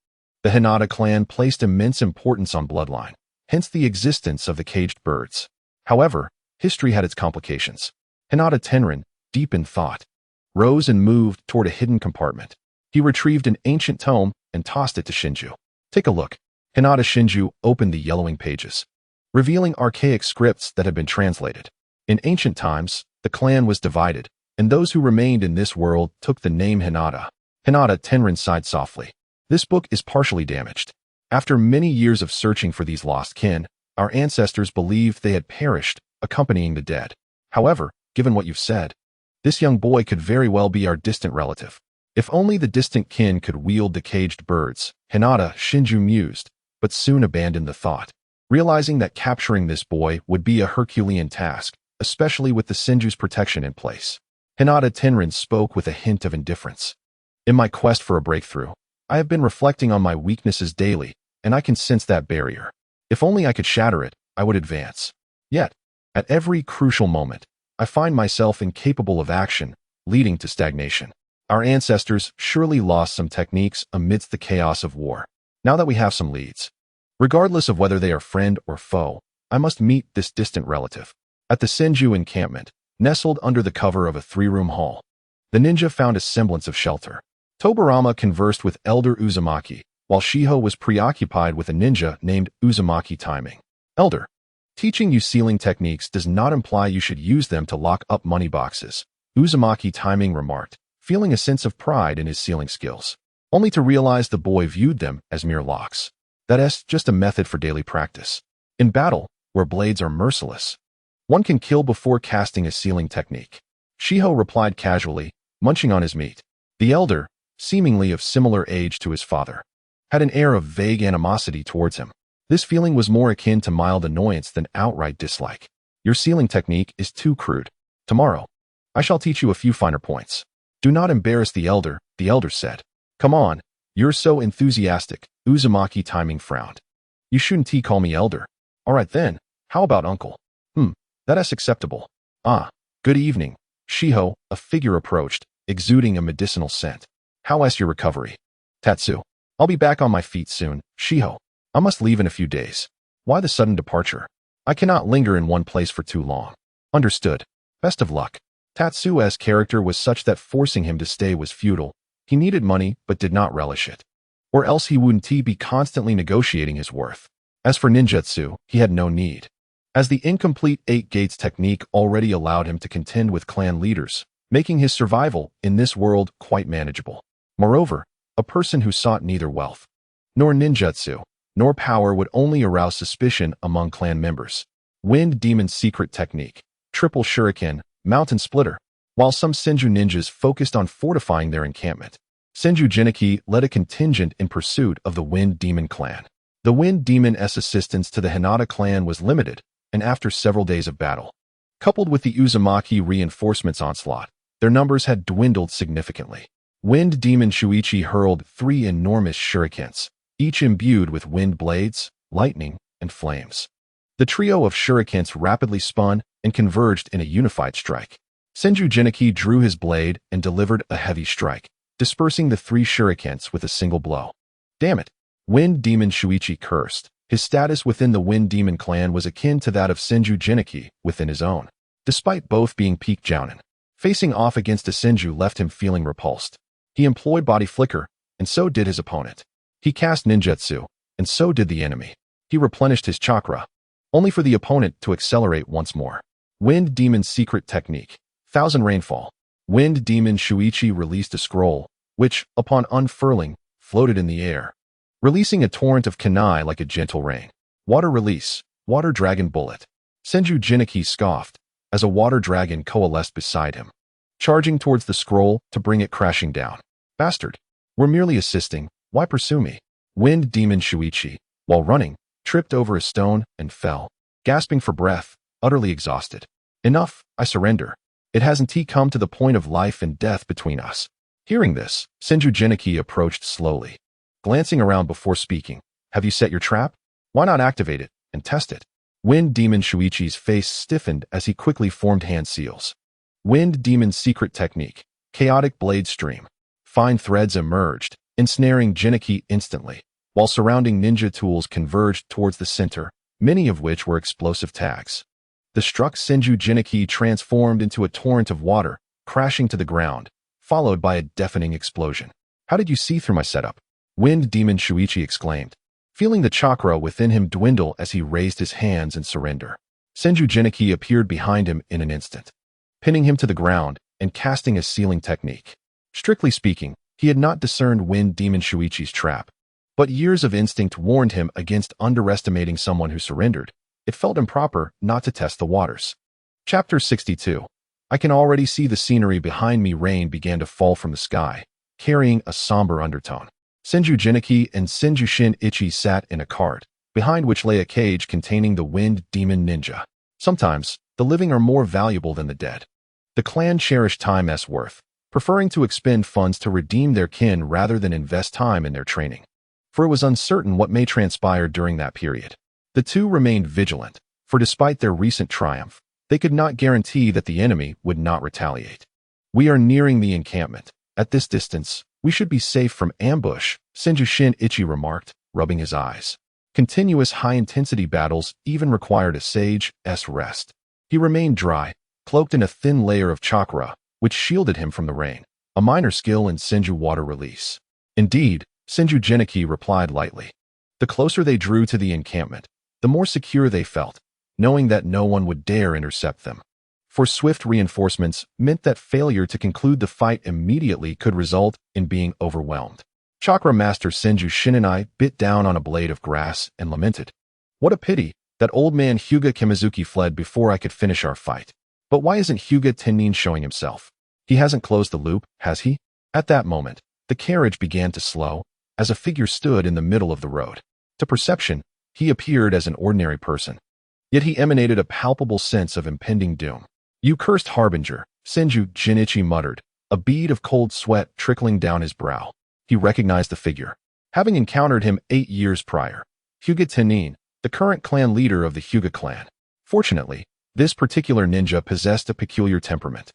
The Hinata clan placed immense importance on bloodline, hence the existence of the caged birds. However, history had its complications. Hinata Tenrin, deep in thought, rose and moved toward a hidden compartment. He retrieved an ancient tome and tossed it to Shinju. Take a look. Hinata Shinju opened the yellowing pages, revealing archaic scripts that had been translated. In ancient times, the clan was divided, and those who remained in this world took the name Hinata. Hinata Tenrin sighed softly. This book is partially damaged. After many years of searching for these lost kin, our ancestors believed they had perished, accompanying the dead. However, given what you've said, this young boy could very well be our distant relative. If only the distant kin could wield the caged birds, Hinata Shinju mused, but soon abandoned the thought, realizing that capturing this boy would be a Herculean task, especially with the Senju's protection in place. Hinata Tenrin spoke with a hint of indifference. In my quest for a breakthrough, I have been reflecting on my weaknesses daily, and I can sense that barrier. If only I could shatter it, I would advance. Yet, at every crucial moment, I find myself incapable of action, leading to stagnation. Our ancestors surely lost some techniques amidst the chaos of war. Now that we have some leads, regardless of whether they are friend or foe, I must meet this distant relative. At the Senju encampment, nestled under the cover of a 3-room hall, the ninja found a semblance of shelter. Tobirama conversed with Elder Uzumaki, while Shiho was preoccupied with a ninja named Uzumaki Timing. Elder, teaching you sealing techniques does not imply you should use them to lock up money boxes, Uzumaki Timing remarked, feeling a sense of pride in his sealing skills, only to realize the boy viewed them as mere locks. That's just a method for daily practice. In battle, where blades are merciless, one can kill before casting a sealing technique. Shiho replied casually, munching on his meat. The elder, seemingly of similar age to his father, had an air of vague animosity towards him. This feeling was more akin to mild annoyance than outright dislike. Your sealing technique is too crude. Tomorrow, I shall teach you a few finer points. Do not embarrass the elder said. Come on, you're so enthusiastic, Uzumaki Timing frowned. You shouldn't call me elder. All right then, how about uncle? That's acceptable. Ah, good evening. Shiho, a figure approached, exuding a medicinal scent. How is your recovery? Tatsu. I'll be back on my feet soon, Shiho. I must leave in a few days. Why the sudden departure? I cannot linger in one place for too long. Understood. Best of luck. Tatsuo's character was such that forcing him to stay was futile. He needed money but did not relish it. Or else he wouldn't be constantly negotiating his worth. As for ninjutsu, he had no need, as the incomplete 8 gates technique already allowed him to contend with clan leaders, making his survival in this world quite manageable. Moreover, a person who sought neither wealth, nor ninjutsu, nor power would only arouse suspicion among clan members. Wind Demon's secret technique, triple shuriken, mountain splitter. While some Senju ninjas focused on fortifying their encampment, Senju Jiniki led a contingent in pursuit of the Wind Demon clan. The Wind Demon's assistance to the Hinata clan was limited, and after several days of battle, coupled with the Uzumaki reinforcements onslaught, their numbers had dwindled significantly. Wind Demon Shuichi hurled 3 enormous shurikens, each imbued with wind blades, lightning, and flames. The trio of shurikens rapidly spun and converged in a unified strike. Senju Jiniki drew his blade and delivered a heavy strike, dispersing the 3 shurikens with a single blow. Damn it! Wind Demon Shuichi cursed. His status within the Wind Demon clan was akin to that of Senju Jiniki within his own, despite both being peak jounin. Facing off against a Senju left him feeling repulsed. He employed body flicker, and so did his opponent. He cast ninjutsu, and so did the enemy. He replenished his chakra, only for the opponent to accelerate once more. Wind Demon's secret technique, Thousand Rainfall. Wind Demon Shuichi released a scroll, which, upon unfurling, floated in the air, releasing a torrent of kunai like a gentle rain. Water release, Water Dragon Bullet. Senju Jiniki scoffed, as a water dragon coalesced beside him, charging towards the scroll to bring it crashing down. Bastard! We're merely assisting, why pursue me? Wind Demon Shuichi, while running, tripped over a stone and fell, gasping for breath, utterly exhausted. Enough, I surrender. It hasn't come to the point of life and death between us. Hearing this, Senju Jiniki approached slowly, glancing around before speaking. Have you set your trap? Why not activate it and test it? Wind Demon Shuichi's face stiffened as he quickly formed hand seals. Wind Demon's secret technique, Chaotic Blade Stream. Fine threads emerged, ensnaring Jiniki instantly, while surrounding ninja tools converged towards the center, many of which were explosive tags. The struck Senju Jiniki transformed into a torrent of water, crashing to the ground, followed by a deafening explosion. How did you see through my setup? Wind Demon Shuichi exclaimed, feeling the chakra within him dwindle as he raised his hands in surrender. Senju Jiniki appeared behind him in an instant, pinning him to the ground and casting a sealing technique. Strictly speaking, he had not discerned Wind Demon Shuichi's trap, but years of instinct warned him against underestimating someone who surrendered. It felt improper not to test the waters. Chapter 62. I can already see the scenery behind me. Rain began to fall from the sky, carrying a somber undertone. Senju Jiniki and Senju Shin Ichi sat in a cart, behind which lay a cage containing the Wind Demon Ninja. Sometimes, the living are more valuable than the dead. The clan cherished time's worth, preferring to expend funds to redeem their kin rather than invest time in their training, for it was uncertain what may transpire during that period. The two remained vigilant, for despite their recent triumph, they could not guarantee that the enemy would not retaliate. We are nearing the encampment. At this distance, we should be safe from ambush, Senju Shin Ichi remarked, rubbing his eyes. Continuous high-intensity battles even required a sage's rest. He remained dry, cloaked in a thin layer of chakra, which shielded him from the rain, a minor skill in Senju water release. Indeed, Senju Jiniki replied lightly. The closer they drew to the encampment, the more secure they felt, knowing that no one would dare intercept them. For swift reinforcements meant that failure to conclude the fight immediately could result in being overwhelmed. Chakra Master Senju Shinanai bit down on a blade of grass and lamented. What a pity, that old man Hyuga Kimizuki fled before I could finish our fight. But why isn't Hyuga Tennin showing himself? He hasn't closed the loop, has he? At that moment, the carriage began to slow, as a figure stood in the middle of the road. To perception, he appeared as an ordinary person. Yet he emanated a palpable sense of impending doom. You cursed harbinger, Senju Jinichi muttered, a bead of cold sweat trickling down his brow. He recognized the figure, having encountered him 8 years prior. Hyuga Tennin, the current clan leader of the Hyuga clan. Fortunately, this particular ninja possessed a peculiar temperament.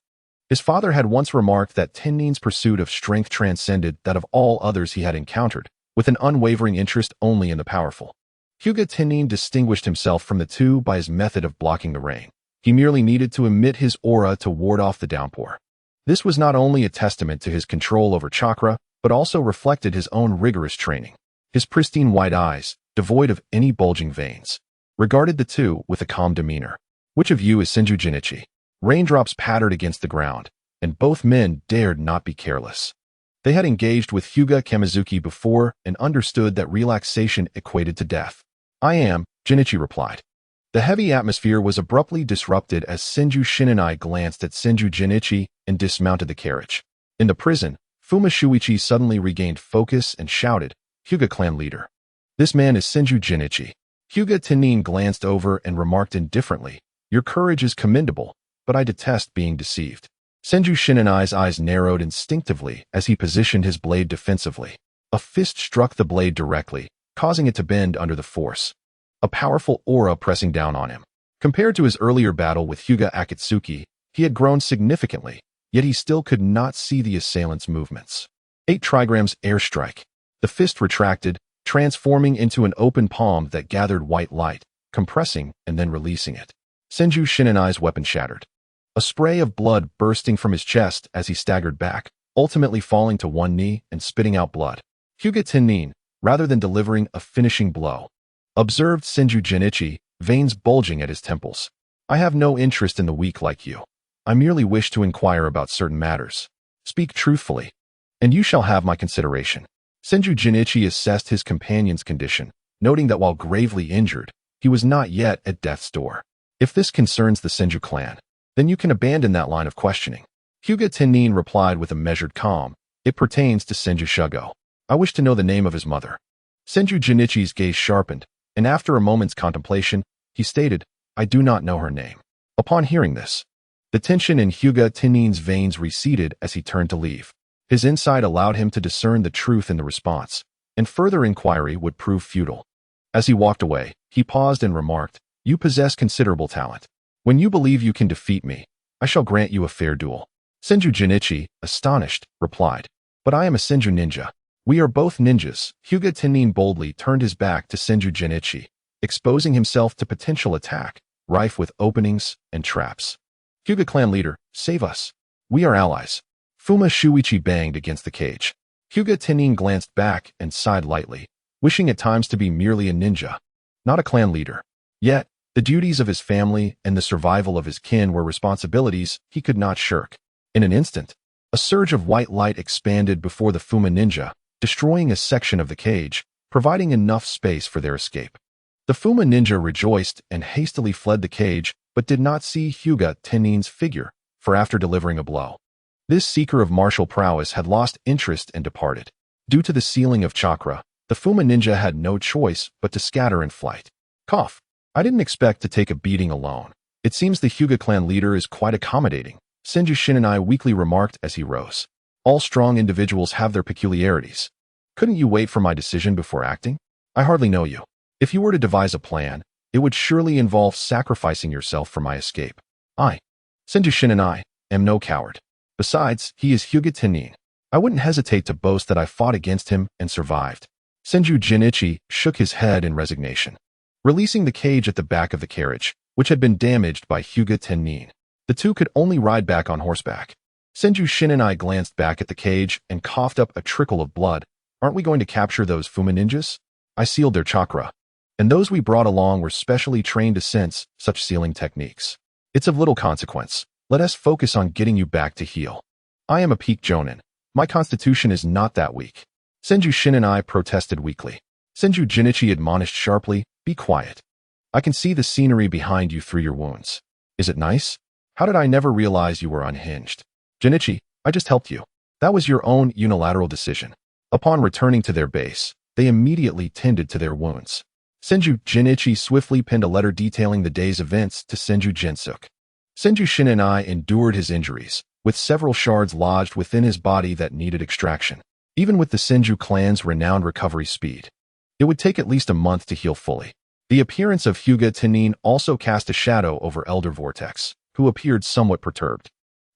His father had once remarked that Tennin's pursuit of strength transcended that of all others he had encountered, with an unwavering interest only in the powerful. Hyuga Tennin distinguished himself from the two by his method of blocking the rain. He merely needed to emit his aura to ward off the downpour. This was not only a testament to his control over chakra, but also reflected his own rigorous training. His pristine white eyes, devoid of any bulging veins, regarded the two with a calm demeanor. Which of you is Senju Jinichi? Raindrops pattered against the ground, and both men dared not be careless. They had engaged with Hyuga Kamizuki before and understood that relaxation equated to death. I am, Jinichi replied. The heavy atmosphere was abruptly disrupted as Senju Shinonai glanced at Senju Jinichi and dismounted the carriage. In the prison, Fuma Shuichi suddenly regained focus and shouted, Hyuga clan leader. This man is Senju Jinichi. Hyuga Tennin glanced over and remarked indifferently, your courage is commendable, but I detest being deceived. Senju Shinonai's eyes narrowed instinctively as he positioned his blade defensively. A fist struck the blade directly, causing it to bend under the force. A powerful aura pressing down on him. Compared to his earlier battle with Hyuga Akatsuki, he had grown significantly, yet he still could not see the assailant's movements. 8 trigrams airstrike. The fist retracted, transforming into an open palm that gathered white light, compressing and then releasing it. Senju Shinonai's weapon shattered. A spray of blood bursting from his chest as he staggered back, ultimately falling to one knee and spitting out blood. Hyuga Tennin, rather than delivering a finishing blow, observed Senju Jinichi, veins bulging at his temples. I have no interest in the weak like you. I merely wish to inquire about certain matters. Speak truthfully, and you shall have my consideration. Senju Jinichi assessed his companion's condition, noting that while gravely injured, he was not yet at death's door. If this concerns the Senju clan, then you can abandon that line of questioning. Hyuga Tennin replied with a measured calm. It pertains to Senju Shugo. I wish to know the name of his mother. Senju Jinichi's gaze sharpened, and after a moment's contemplation, he stated, I do not know her name. Upon hearing this, the tension in Hyuga Tennin's veins receded as he turned to leave. His insight allowed him to discern the truth in the response, and further inquiry would prove futile. As he walked away, he paused and remarked, you possess considerable talent. When you believe you can defeat me, I shall grant you a fair duel. Senju Jinichi, astonished, replied, but I am a Senju ninja. We are both ninjas. Hyuga Tennin boldly turned his back to Senju Jinichi, exposing himself to potential attack, rife with openings and traps. Hyuga clan leader, save us. We are allies. Fuma Shuichi banged against the cage. Hyuga Tennin glanced back and sighed lightly, wishing at times to be merely a ninja, not a clan leader. Yet, the duties of his family and the survival of his kin were responsibilities he could not shirk. In an instant, a surge of white light expanded before the Fuma ninja, destroying a section of the cage, providing enough space for their escape. The Fuma ninja rejoiced and hastily fled the cage, but did not see Hyuga Tennin's figure, for after delivering a blow, this seeker of martial prowess had lost interest and departed. Due to the sealing of chakra, the Fuma ninja had no choice but to scatter in flight. Cough. I didn't expect to take a beating alone. It seems the Hyuga clan leader is quite accommodating, Senju Shinonai weakly remarked as he rose. All strong individuals have their peculiarities. Couldn't you wait for my decision before acting? I hardly know you. If you were to devise a plan, it would surely involve sacrificing yourself for my escape. I, Senju Shinonai, am no coward. Besides, he is Hyuga Tennin. I wouldn't hesitate to boast that I fought against him and survived. Senju Jinichi shook his head in resignation, releasing the cage at the back of the carriage, which had been damaged by Hyuga Tennin. The two could only ride back on horseback. Senju Shinonai glanced back at the cage and coughed up a trickle of blood. Aren't we going to capture those Fuma ninjas? I sealed their chakra, and those we brought along were specially trained to sense such sealing techniques. It's of little consequence. Let us focus on getting you back to heal. I am a peak jonin. My constitution is not that weak. Senju Shinonai protested weakly. Senju Jinichi admonished sharply, be quiet. I can see the scenery behind you through your wounds. Is it nice? How did I never realize you were unhinged? Jinichi, I just helped you. That was your own unilateral decision. Upon returning to their base, they immediately tended to their wounds. Senju Jinichi swiftly penned a letter detailing the day's events to Senju Jinsuk. Senju Shinonai endured his injuries, with several shards lodged within his body that needed extraction. Even with the Senju clan's renowned recovery speed, it would take at least a month to heal fully. The appearance of Hyuga Tennin also cast a shadow over Elder Vortex, who appeared somewhat perturbed.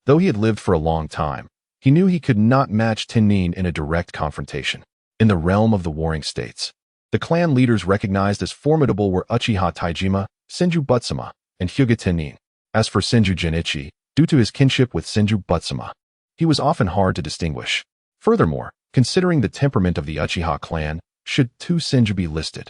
Though he had lived for a long time, he knew he could not match Tennin in a direct confrontation. in the realm of the warring states. The clan leaders recognized as formidable were Uchiha Taijima, Senju Butsuma, and Hyuga Tennin. As for Senju Jinichi, due to his kinship with Senju Butsuma, he was often hard to distinguish. Furthermore, considering the temperament of the Uchiha clan, should two Senju be listed,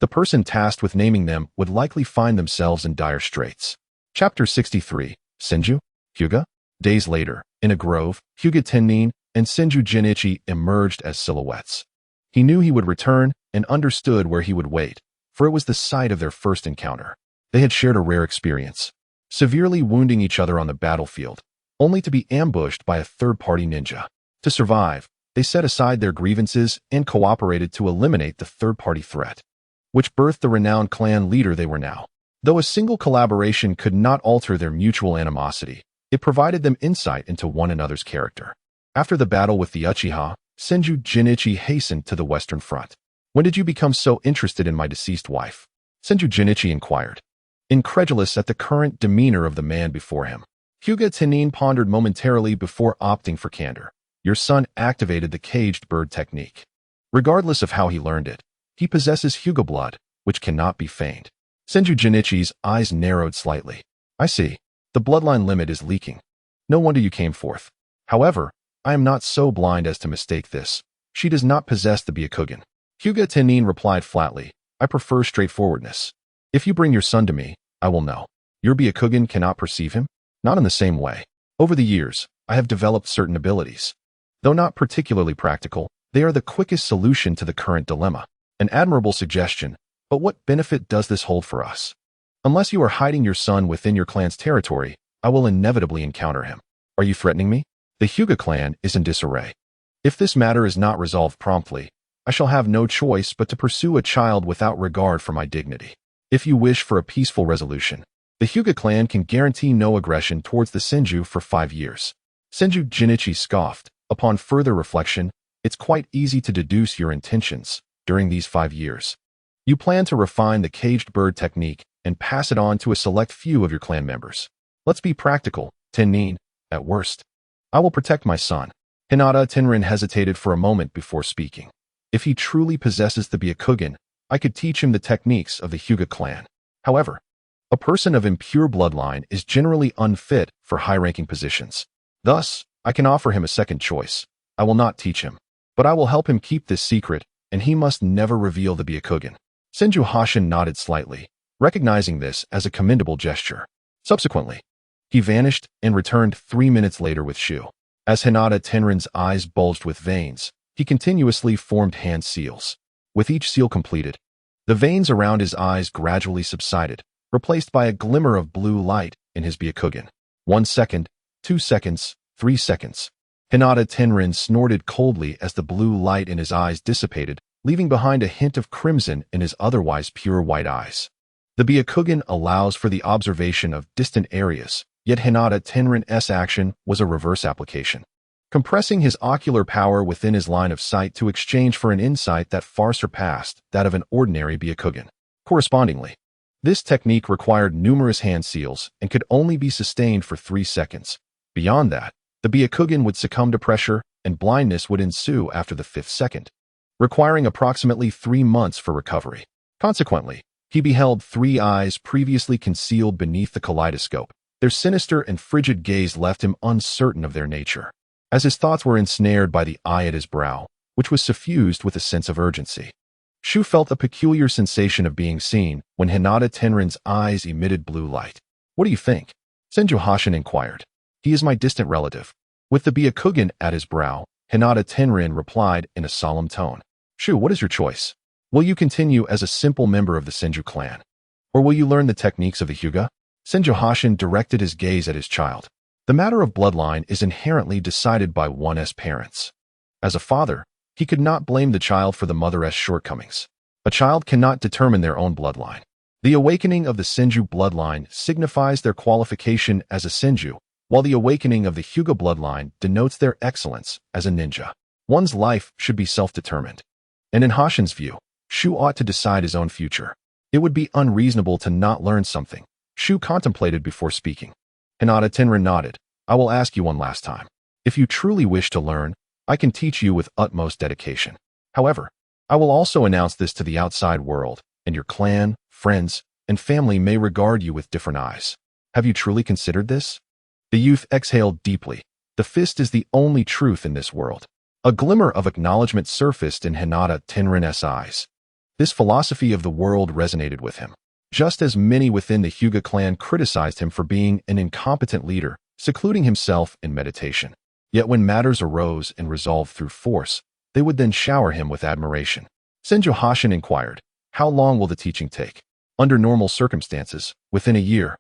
the person tasked with naming them would likely find themselves in dire straits. Chapter 63, Senju? Hyuga? Days later, in a grove, Hyuga Tennin and Senju Jinichi emerged as silhouettes. He knew he would return and understood where he would wait, for it was the site of their first encounter. They had shared a rare experience, severely wounding each other on the battlefield, only to be ambushed by a third-party ninja. To survive, they set aside their grievances and cooperated to eliminate the third-party threat, which birthed the renowned clan leader they were now. Though a single collaboration could not alter their mutual animosity, it provided them insight into one another's character. After the battle with the Uchiha, Senju Jinichi hastened to the Western Front. "When did you become so interested in my deceased wife?" Senju Jinichi inquired, incredulous at the current demeanor of the man before him. Hyuga Tennin pondered momentarily before opting for candor. "Your son activated the caged bird technique. Regardless of how he learned it, he possesses Hyuga blood, which cannot be feigned." Senju Jinichi's eyes narrowed slightly. "I see. The bloodline limit is leaking. No wonder you came forth. However, I am not so blind as to mistake this. She does not possess the Byakugan." Hyuga Tennin replied flatly, "I prefer straightforwardness. If you bring your son to me, I will know. Your Byakugan cannot perceive him?" "Not in the same way. Over the years, I have developed certain abilities. Though not particularly practical, they are the quickest solution to the current dilemma." "An admirable suggestion, but what benefit does this hold for us? Unless you are hiding your son within your clan's territory, I will inevitably encounter him. Are you threatening me? The Hyuga clan is in disarray. If this matter is not resolved promptly, I shall have no choice but to pursue a child without regard for my dignity. If you wish for a peaceful resolution, the Hyuga clan can guarantee no aggression towards the Senju for 5 years." Senju Jinichi scoffed. "Upon further reflection, it's quite easy to deduce your intentions. During these 5 years, you plan to refine the caged bird technique and pass it on to a select few of your clan members. Let's be practical, Tennin. At worst, I will protect my son." Hinata Tenrin hesitated for a moment before speaking. "If he truly possesses the Byakugan, I could teach him the techniques of the Hyuga clan. However, a person of impure bloodline is generally unfit for high-ranking positions. Thus, I can offer him a second choice. I will not teach him, but I will help him keep this secret, and he must never reveal the Byakugan." Senju Hashin nodded slightly, recognizing this as a commendable gesture. Subsequently, he vanished and returned 3 minutes later with Shu. As Hinata Tenrin's eyes bulged with veins, he continuously formed hand seals. With each seal completed, the veins around his eyes gradually subsided, replaced by a glimmer of blue light in his Byakugan. 1 second, 2 seconds, 3 seconds. Hinata Tenrin snorted coldly as the blue light in his eyes dissipated, leaving behind a hint of crimson in his otherwise pure white eyes. The Byakugan allows for the observation of distant areas, yet Hinata Tenrin's action was a reverse application, compressing his ocular power within his line of sight to exchange for an insight that far surpassed that of an ordinary Byakugan. Correspondingly, this technique required numerous hand seals and could only be sustained for 3 seconds. Beyond that, the Byakugan would succumb to pressure and blindness would ensue after the 5th second, requiring approximately 3 months for recovery. Consequently, he beheld 3 eyes previously concealed beneath the kaleidoscope. Their sinister and frigid gaze left him uncertain of their nature, as his thoughts were ensnared by the eye at his brow, which was suffused with a sense of urgency. Shu felt a peculiar sensation of being seen when Hinata Tenrin's eyes emitted blue light. "What do you think?" Senju Hashin inquired. "He is my distant relative." With the Byakugan at his brow, Hinata Tenrin replied in a solemn tone. "Shu, what is your choice? Will you continue as a simple member of the Senju clan? Or will you learn the techniques of the Hyuga?" Senju Hashin directed his gaze at his child. The matter of bloodline is inherently decided by one's parents. As a father, he could not blame the child for the mother's shortcomings. A child cannot determine their own bloodline. The awakening of the Senju bloodline signifies their qualification as a Senju, while the awakening of the Hyuga bloodline denotes their excellence as a ninja. One's life should be self-determined. And in Hashin's view, Shu ought to decide his own future. It would be unreasonable to not learn something. Shu contemplated before speaking. Hinata Tenrin nodded. "I will ask you one last time. If you truly wish to learn, I can teach you with utmost dedication. However, I will also announce this to the outside world, and your clan, friends, and family may regard you with different eyes. Have you truly considered this? The youth exhaled deeply. The fist is the only truth in this world. A glimmer of acknowledgement surfaced in Hinata Tenrin's eyes. This philosophy of the world resonated with him. Just as many within the Hyuga clan criticized him for being an incompetent leader, secluding himself in meditation. Yet when matters arose and resolved through force, they would then shower him with admiration. Senju Hashin inquired, "How long will the teaching take?" "Under normal circumstances, within a year.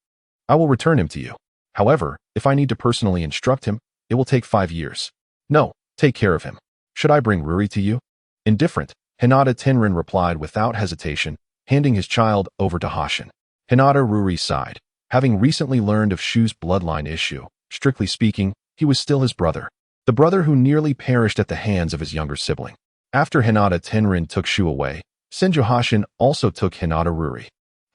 I will return him to you. However, if I need to personally instruct him, it will take 5 years. No, take care of him. Should I bring Ruri to you?" Indifferent, Hinata Tenrin replied without hesitation, handing his child over to Hashin. Hinata Ruri sighed. Having recently learned of Shu's bloodline issue, strictly speaking, he was still his brother. The brother who nearly perished at the hands of his younger sibling. After Hinata Tenrin took Shu away, Senju Hashin also took Hinata Ruri.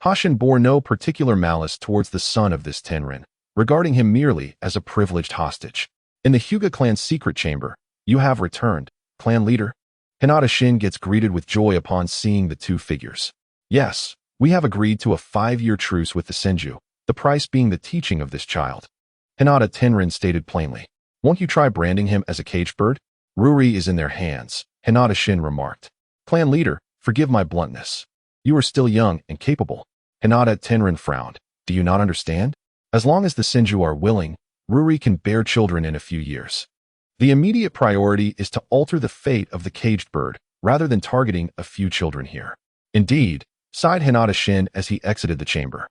Hashin bore no particular malice towards the son of this Tenrin, regarding him merely as a privileged hostage. In the Hyuga clan's secret chamber, "You have returned, clan leader." Hinata Shin gets greeted with joy upon seeing the two figures. "Yes, we have agreed to a 5-year truce with the Senju, the price being the teaching of this child." Hinata Tenrin stated plainly. "Won't you try branding him as a caged bird?" "Ruri is in their hands," Hinata Shin remarked. "Clan leader, forgive my bluntness. You are still young and capable." Hinata Tenrin frowned. "Do you not understand? As long as the Senju are willing, Ruri can bear children in a few years. The immediate priority is to alter the fate of the caged bird, rather than targeting a few children here." "Indeed," sighed Hinata Shin as he exited the chamber.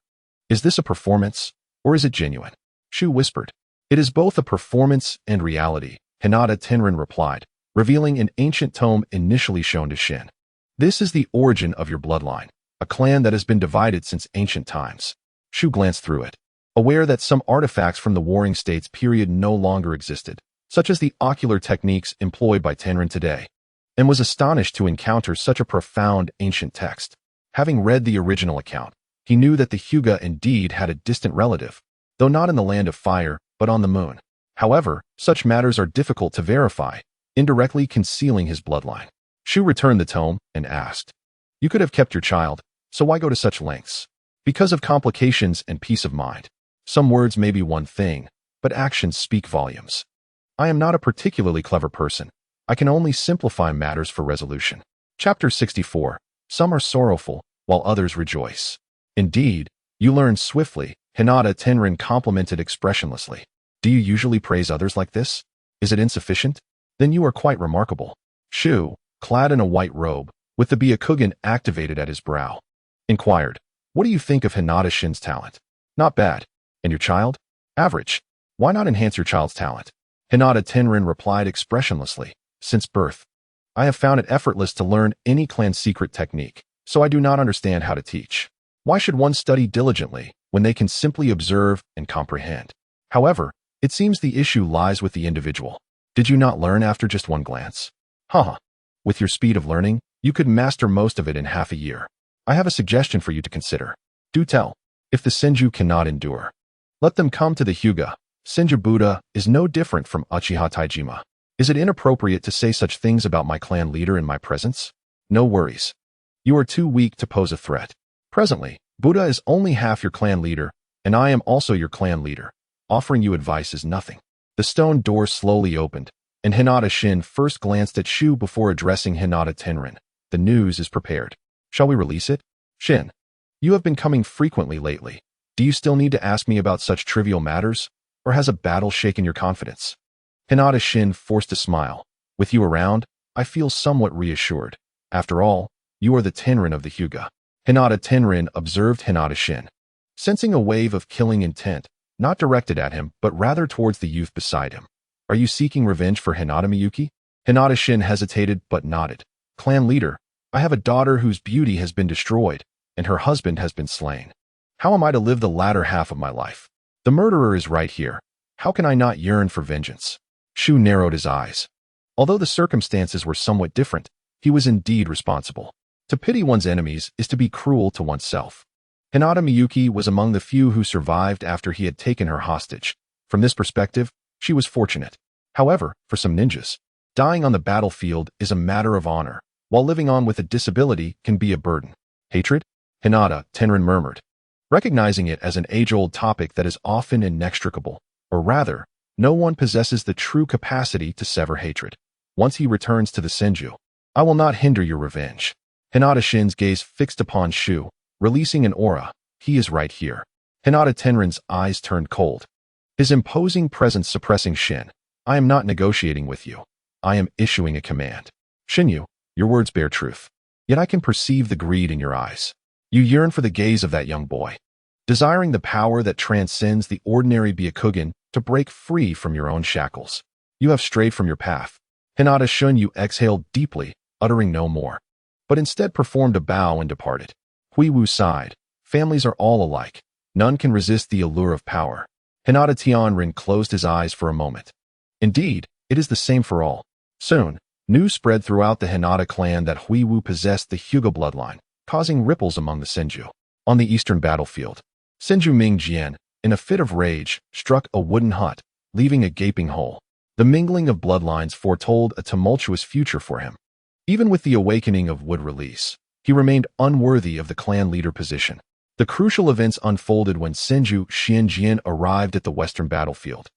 "Is this a performance, or is it genuine?" Shu whispered. "It is both a performance and reality," Hinata Tenrin replied, revealing an ancient tome initially shown to Shin. "This is the origin of your bloodline, a clan that has been divided since ancient times." Shu glanced through it, aware that some artifacts from the Warring States period no longer existed, such as the ocular techniques employed by Tenrin today, and was astonished to encounter such a profound ancient text. Having read the original account, he knew that the Hyuga indeed had a distant relative, though not in the land of fire, but on the moon. However, such matters are difficult to verify, indirectly concealing his bloodline. Shu returned the tome and asked, "You could have kept your child, so why go to such lengths?" "Because of complications and peace of mind. Some words may be one thing, but actions speak volumes. I am not a particularly clever person. I can only simplify matters for resolution." Chapter 64. Some are sorrowful, while others rejoice. "Indeed, you learn swiftly," Hinata Tenrin complimented expressionlessly. "Do you usually praise others like this? Is it insufficient? Then you are quite remarkable." Shu, clad in a white robe, with the Byakugan activated at his brow, inquired, "What do you think of Hinata Shin's talent?" "Not bad. And your child?" "Average. Why not enhance your child's talent?" Hinata Tenrin replied expressionlessly, "Since birth, I have found it effortless to learn any clan secret technique, so I do not understand how to teach. Why should one study diligently when they can simply observe and comprehend? However, it seems the issue lies with the individual. Did you not learn after just one glance? Haha. With your speed of learning, you could master most of it in half a year. I have a suggestion for you to consider. Do tell. If the Senju cannot endure, let them come to the Hyuga. Senju Buddha is no different from Uchiha Taijima. Is it inappropriate to say such things about my clan leader in my presence? No worries. You are too weak to pose a threat. Presently, Buddha is only half your clan leader, and I am also your clan leader. Offering you advice is nothing." The stone door slowly opened, and Hinata Shin first glanced at Shu before addressing Hinata Tenrin. "The news is prepared. Shall we release it?" "Shin, you have been coming frequently lately. Do you still need to ask me about such trivial matters, or has a battle shaken your confidence?" Hinata Shin forced a smile. "With you around, I feel somewhat reassured. After all, you are the Tenrin of the Hyuga." Hinata Tenrin observed Hinata Shin, sensing a wave of killing intent, not directed at him, but rather towards the youth beside him. "Are you seeking revenge for Hinata Miyuki?" Hinata Shin hesitated but nodded. "Clan leader, I have a daughter whose beauty has been destroyed, and her husband has been slain. How am I to live the latter half of my life? The murderer is right here. How can I not yearn for vengeance?" Shu narrowed his eyes. Although the circumstances were somewhat different, he was indeed responsible. To pity one's enemies is to be cruel to oneself. Hinata Miyuki was among the few who survived after he had taken her hostage. From this perspective, she was fortunate. However, for some ninjas, dying on the battlefield is a matter of honor, while living on with a disability can be a burden. Hatred? Hinata, Tenrin murmured, recognizing it as an age-old topic that is often inextricable, or rather, no one possesses the true capacity to sever hatred. Once he returns to the Senju, I will not hinder your revenge. Hinata Shin's gaze fixed upon Shu, releasing an aura. He is right here. Hinata Tenrin's eyes turned cold, his imposing presence suppressing Shin. I am not negotiating with you. I am issuing a command. Shinyu, your words bear truth. Yet I can perceive the greed in your eyes. You yearn for the gaze of that young boy, desiring the power that transcends the ordinary Byakugan to break free from your own shackles. You have strayed from your path. Hinata Shunyu exhaled deeply, uttering no more, but instead performed a bow and departed. Huiwu sighed. Families are all alike. None can resist the allure of power. Hinata Tianrin closed his eyes for a moment. Indeed, it is the same for all. Soon, news spread throughout the Hinata clan that Huiwu possessed the Hyuga bloodline, causing ripples among the Senju. On the eastern battlefield, Senju Ming Jian, in a fit of rage, struck a wooden hut, leaving a gaping hole. The mingling of bloodlines foretold a tumultuous future for him. Even with the awakening of wood release, he remained unworthy of the clan leader position. The crucial events unfolded when Senju Xianjian arrived at the western battlefield,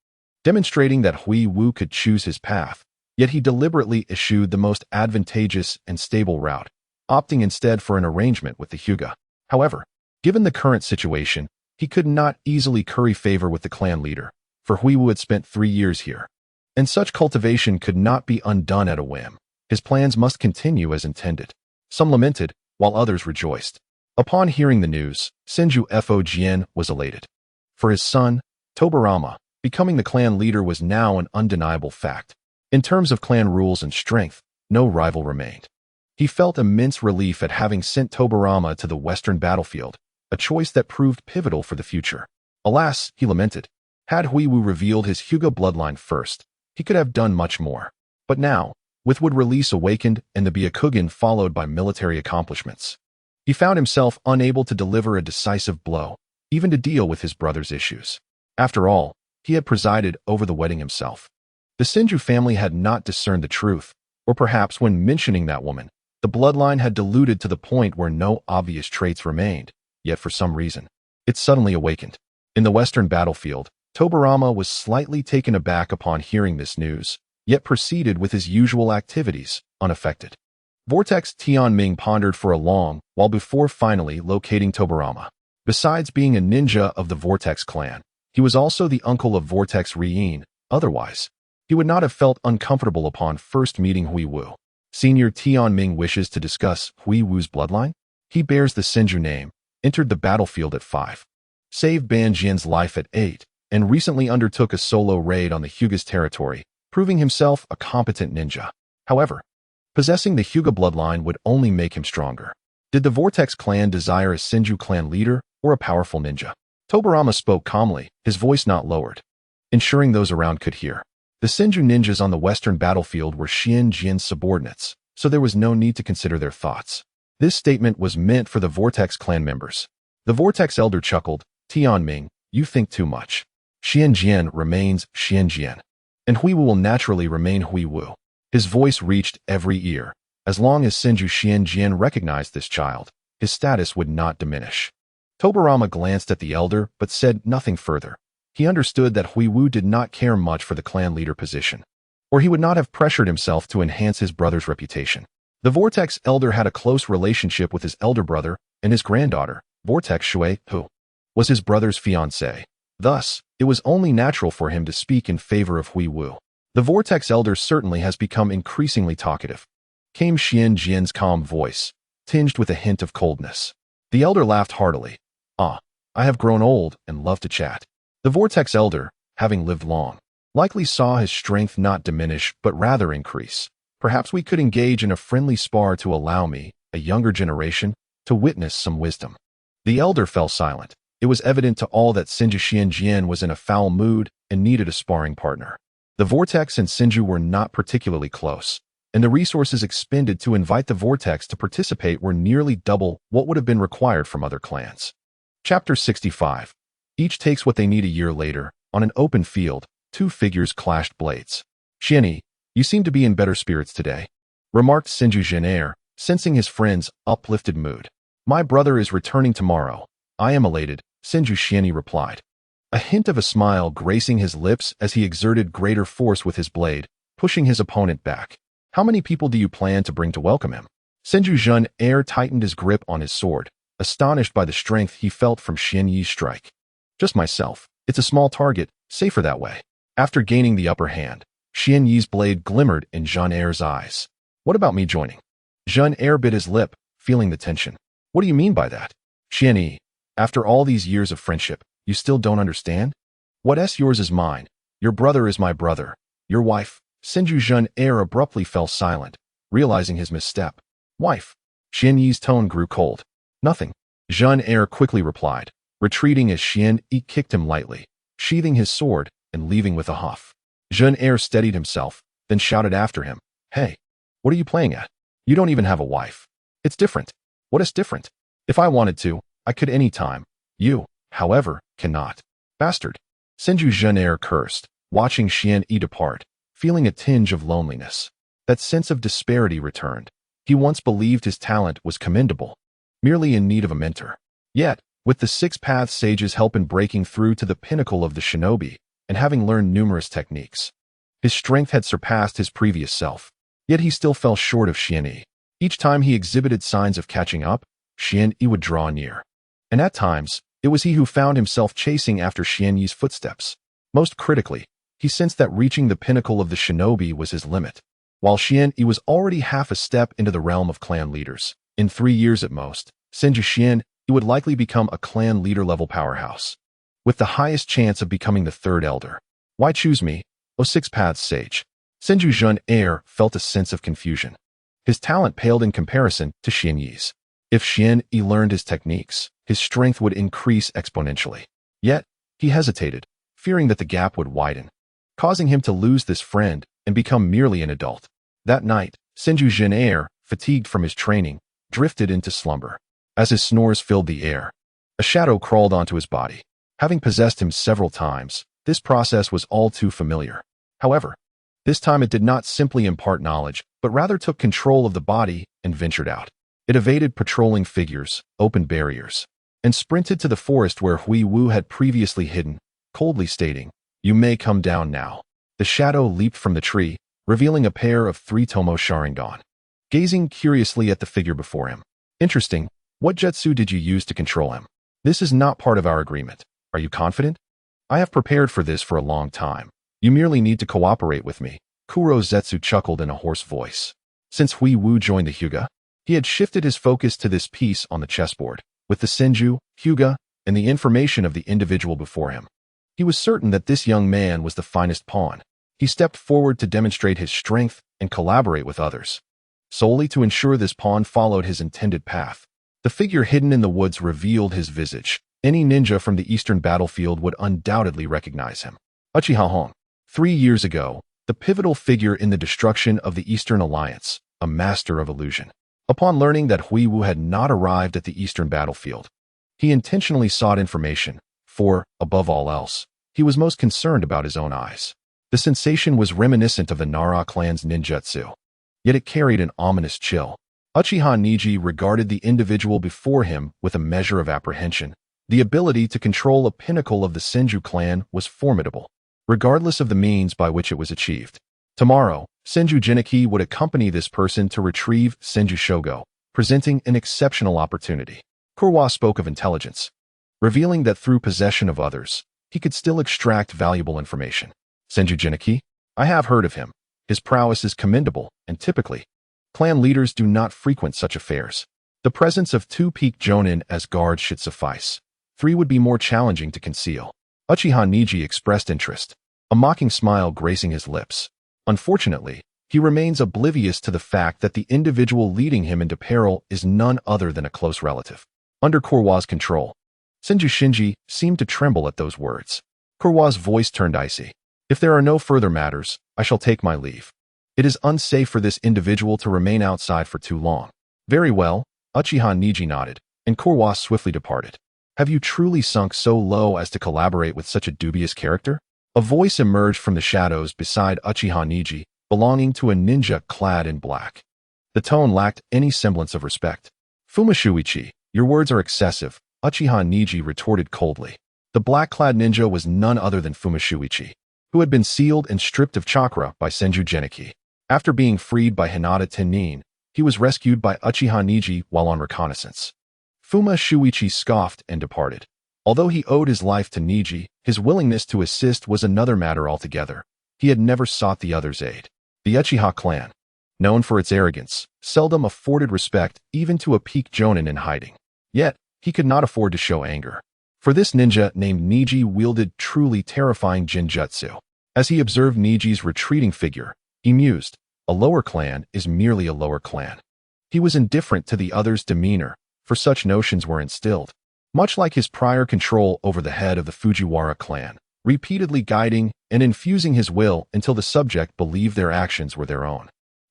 demonstrating that Huiwu could choose his path, yet he deliberately eschewed the most advantageous and stable route, opting instead for an arrangement with the Hyuga. However, given the current situation, he could not easily curry favor with the clan leader, for Huiwu had spent 3 years here, and such cultivation could not be undone at a whim. His plans must continue as intended. Some lamented, while others rejoiced. Upon hearing the news, Senju Fo Jian was elated. For his son, Tobirama, becoming the clan leader was now an undeniable fact. In terms of clan rules and strength, no rival remained. He felt immense relief at having sent Tobirama to the western battlefield, a choice that proved pivotal for the future. Alas, he lamented, had Huiwu revealed his Hyuga bloodline first, he could have done much more. But now, with wood release awakened and the Byakugan followed by military accomplishments, he found himself unable to deliver a decisive blow, even to deal with his brother's issues. After all, he had presided over the wedding himself. The Senju family had not discerned the truth, or perhaps when mentioning that woman, the bloodline had diluted to the point where no obvious traits remained, yet for some reason, it suddenly awakened. In the western battlefield, Tobirama was slightly taken aback upon hearing this news, yet proceeded with his usual activities, unaffected. Vortex Tianming pondered for a long while before finally locating Tobirama. Besides being a ninja of the Vortex clan, he was also the uncle of Vortex Rien. Otherwise, he would not have felt uncomfortable upon first meeting Huiwu. Senior Tianming wishes to discuss Huiwu's bloodline. He bears the Senju name, entered the battlefield at 5, saved Ban Jian's life at 8, and recently undertook a solo raid on the Hyuga's territory, proving himself a competent ninja. However, possessing the Hyuga bloodline would only make him stronger. Did the Vortex clan desire a Senju clan leader or a powerful ninja? Tobirama spoke calmly, his voice not lowered, ensuring those around could hear. The Senju ninjas on the western battlefield were Xianjian's subordinates, so there was no need to consider their thoughts. This statement was meant for the Vortex clan members. The Vortex elder chuckled, Tianming, you think too much. Xianjian remains Xianjian, and Huiwu will naturally remain Huiwu. His voice reached every ear. As long as Senju Xianjian recognized this child, his status would not diminish. Tobirama glanced at the elder but said nothing further. He understood that Huiwu did not care much for the clan leader position, or he would not have pressured himself to enhance his brother's reputation. The Vortex elder had a close relationship with his elder brother and his granddaughter, Vortex Shui, who was his brother's fiancée. Thus, it was only natural for him to speak in favor of Huiwu. The Vortex elder certainly has become increasingly talkative, came Xianjian's calm voice, tinged with a hint of coldness. The elder laughed heartily. I have grown old and love to chat. The Vortex elder, having lived long, likely saw his strength not diminish but rather increase. Perhaps we could engage in a friendly spar to allow me, a younger generation, to witness some wisdom. The elder fell silent. It was evident to all that Senju Xianjian was in a foul mood and needed a sparring partner. The Vortex and Senju were not particularly close, and the resources expended to invite the Vortex to participate were nearly double what would have been required from other clans. Chapter 65. Each takes what they need. A year later, on an open field, two figures clashed blades. Xianyi, you seem to be in better spirits today, remarked Senju Zhenair, sensing his friend's uplifted mood. My brother is returning tomorrow. I am elated, Senju Shieni replied. A hint of a smile gracing his lips as he exerted greater force with his blade, pushing his opponent back. How many people do you plan to bring to welcome him? Senju Jun Air tightened his grip on his sword, astonished by the strength he felt from Xian Yi's strike. Just myself. It's a small target, safer that way. After gaining the upper hand, Xian Yi's blade glimmered in Jun Air's eyes. What about me joining? Jun Air bit his lip, feeling the tension. What do you mean by that? Xian Yi, after all these years of friendship, you still don't understand? What's yours is mine. Your brother is my brother. Your wife. Senju Jun Air abruptly fell silent, realizing his misstep. Wife. Xian Yi's tone grew cold. Nothing. Jun Air quickly replied, retreating as Xian Yi kicked him lightly, sheathing his sword and leaving with a huff. Jun Air steadied himself, then shouted after him, Hey, what are you playing at? You don't even have a wife. It's different. What is different? If I wanted to, I could any time. You, however, cannot. Bastard. Senju Jun Air cursed, watching Xian Yi depart, feeling a tinge of loneliness. That sense of disparity returned. He once believed his talent was commendable, merely in need of a mentor. Yet, with the Six Paths Sage's help in breaking through to the pinnacle of the shinobi, and having learned numerous techniques, his strength had surpassed his previous self. Yet he still fell short of Xian Yi. Each time he exhibited signs of catching up, Xian Yi would draw near. And at times, it was he who found himself chasing after Xian Yi's footsteps. Most critically, he sensed that reaching the pinnacle of the shinobi was his limit. While Xian Yi was already half a step into the realm of clan leaders, in 3 years at most, Senju Xian Yi would likely become a clan leader-level powerhouse, with the highest chance of becoming the third elder. Why choose me, O Six Paths Sage? Senju Jun Air felt a sense of confusion. His talent paled in comparison to Xian Yi's. If Xian Yi learned his techniques, his strength would increase exponentially. Yet, he hesitated, fearing that the gap would widen, causing him to lose this friend and become merely an adult. That night, Senju Jun Air, fatigued from his training, drifted into slumber. As his snores filled the air, a shadow crawled onto his body. Having possessed him several times, this process was all too familiar. However, this time it did not simply impart knowledge, but rather took control of the body and ventured out. It evaded patrolling figures, opened barriers, and sprinted to the forest where Hui Wu had previously hidden, coldly stating, You may come down now. The shadow leaped from the tree, revealing a pair of 3 Tomo Sharingan. Gazing curiously at the figure before him. Interesting. What jutsu did you use to control him? This is not part of our agreement. Are you confident? I have prepared for this for a long time. You merely need to cooperate with me. Kuro Zetsu chuckled in a hoarse voice. Since Hui Wu joined the Hyuga, he had shifted his focus to this piece on the chessboard, with the Senju, Hyuga, and the information of the individual before him. He was certain that this young man was the finest pawn. He stepped forward to demonstrate his strength and collaborate with others, solely to ensure this pawn followed his intended path. The figure hidden in the woods revealed his visage. Any ninja from the eastern battlefield would undoubtedly recognize him. Uchiha Hong. 3 years ago, the pivotal figure in the destruction of the Eastern Alliance, a master of illusion. Upon learning that Hui Wu had not arrived at the eastern battlefield, he intentionally sought information, for, above all else, he was most concerned about his own eyes. The sensation was reminiscent of the Nara clan's ninjutsu, yet it carried an ominous chill. Uchiha Niji regarded the individual before him with a measure of apprehension. The ability to control a pinnacle of the Senju clan was formidable, regardless of the means by which it was achieved. Tomorrow, Senju Jiniki would accompany this person to retrieve Senju Shogo, presenting an exceptional opportunity. Kurwa spoke of intelligence, revealing that through possession of others, he could still extract valuable information. Senju Jiniki? I have heard of him. His prowess is commendable, and typically, clan leaders do not frequent such affairs. The presence of 2 peak jonin as guards should suffice. 3 would be more challenging to conceal. Uchiha Niji expressed interest, a mocking smile gracing his lips. Unfortunately, he remains oblivious to the fact that the individual leading him into peril is none other than a close relative. Under Kurwa's control, Senju Shinji seemed to tremble at those words. Kurwa's voice turned icy. If there are no further matters, I shall take my leave. It is unsafe for this individual to remain outside for too long. Very well, Uchiha Niji nodded, and Kurwa swiftly departed. Have you truly sunk so low as to collaborate with such a dubious character? A voice emerged from the shadows beside Uchiha Niji, belonging to a ninja clad in black. The tone lacked any semblance of respect. Fumashuichi, your words are excessive, Uchiha Niji retorted coldly. The black-clad ninja was none other than Fumashuichi, who had been sealed and stripped of chakra by Senju Geniki. After being freed by Hinata Tennin, he was rescued by Uchiha Niji while on reconnaissance. Fuma Shuichi scoffed and departed. Although he owed his life to Niji, his willingness to assist was another matter altogether. He had never sought the other's aid. The Uchiha clan, known for its arrogance, seldom afforded respect even to a peak jonin in hiding. Yet, he could not afford to show anger. For this ninja named Niji wielded truly terrifying jinjutsu. As he observed Niji's retreating figure, he mused, a lower clan is merely a lower clan. He was indifferent to the other's demeanor, for such notions were instilled. Much like his prior control over the head of the Fujiwara clan, repeatedly guiding and infusing his will until the subject believed their actions were their own.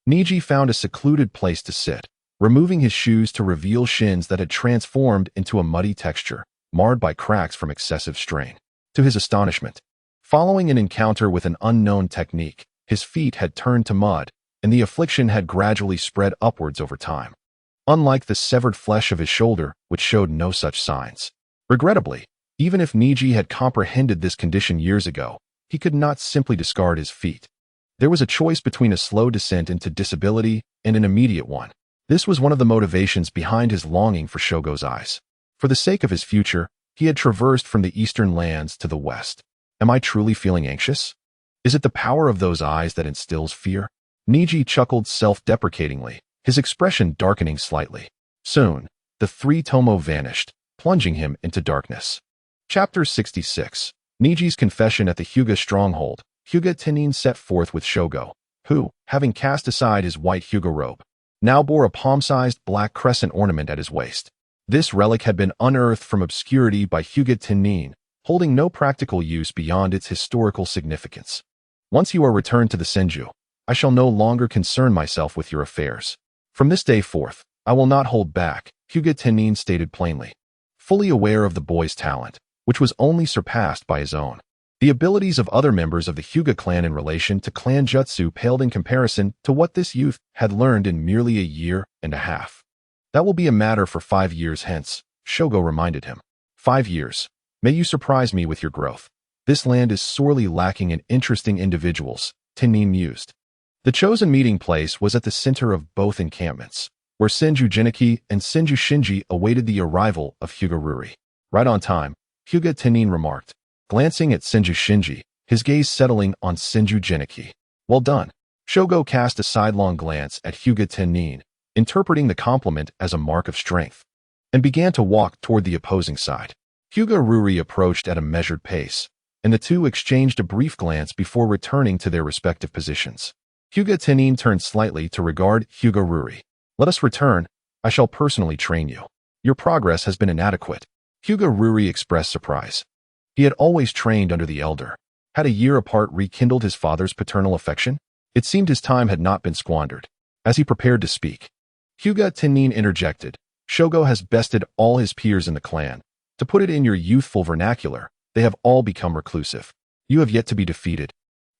Niji found a secluded place to sit, removing his shoes to reveal shins that had transformed into a muddy texture, marred by cracks from excessive strain. To his astonishment, following an encounter with an unknown technique, his feet had turned to mud, and the affliction had gradually spread upwards over time. Unlike the severed flesh of his shoulder, which showed no such signs. Regrettably, even if Niji had comprehended this condition years ago, he could not simply discard his feet. There was a choice between a slow descent into disability and an immediate one. This was one of the motivations behind his longing for Shogo's eyes. For the sake of his future, he had traversed from the eastern lands to the west. Am I truly feeling anxious? Is it the power of those eyes that instills fear? Niji chuckled self-deprecatingly, his expression darkening slightly. Soon, the three tomo vanished, plunging him into darkness. Chapter 66. Niji's confession at the Hyuga stronghold. Hyuga Tennin set forth with Shogo, who, having cast aside his white Hyuga robe, now bore a palm-sized black crescent ornament at his waist. This relic had been unearthed from obscurity by Hyuga Tennin, holding no practical use beyond its historical significance. Once you are returned to the Senju, I shall no longer concern myself with your affairs. From this day forth, I will not hold back, Hyuga Tennin stated plainly, fully aware of the boy's talent, which was only surpassed by his own. The abilities of other members of the Hyuga clan in relation to clan jutsu paled in comparison to what this youth had learned in merely a year and a half. That will be a matter for 5 years hence, Shogo reminded him. 5 years. May you surprise me with your growth. This land is sorely lacking in interesting individuals, Tennin mused. The chosen meeting place was at the center of both encampments, where Senju Geniki and Senju Shinji awaited the arrival of Hyuga Ruri. Right on time, Hyuga Tennin remarked, glancing at Senju Shinji, his gaze settling on Senju Geniki. Well done. Shogo cast a sidelong glance at Hyuga Tennin, interpreting the compliment as a mark of strength, and began to walk toward the opposing side. Hyuga Ruri approached at a measured pace, and the two exchanged a brief glance before returning to their respective positions. Hyuga Tennin turned slightly to regard Hyuga Ruri. Let us return. I shall personally train you. Your progress has been inadequate. Hyuga Ruri expressed surprise. He had always trained under the elder. Had a year apart rekindled his father's paternal affection? It seemed his time had not been squandered. As he prepared to speak, Hyuga Tennin interjected, Shogo has bested all his peers in the clan. To put it in your youthful vernacular, they have all become reclusive. You have yet to be defeated.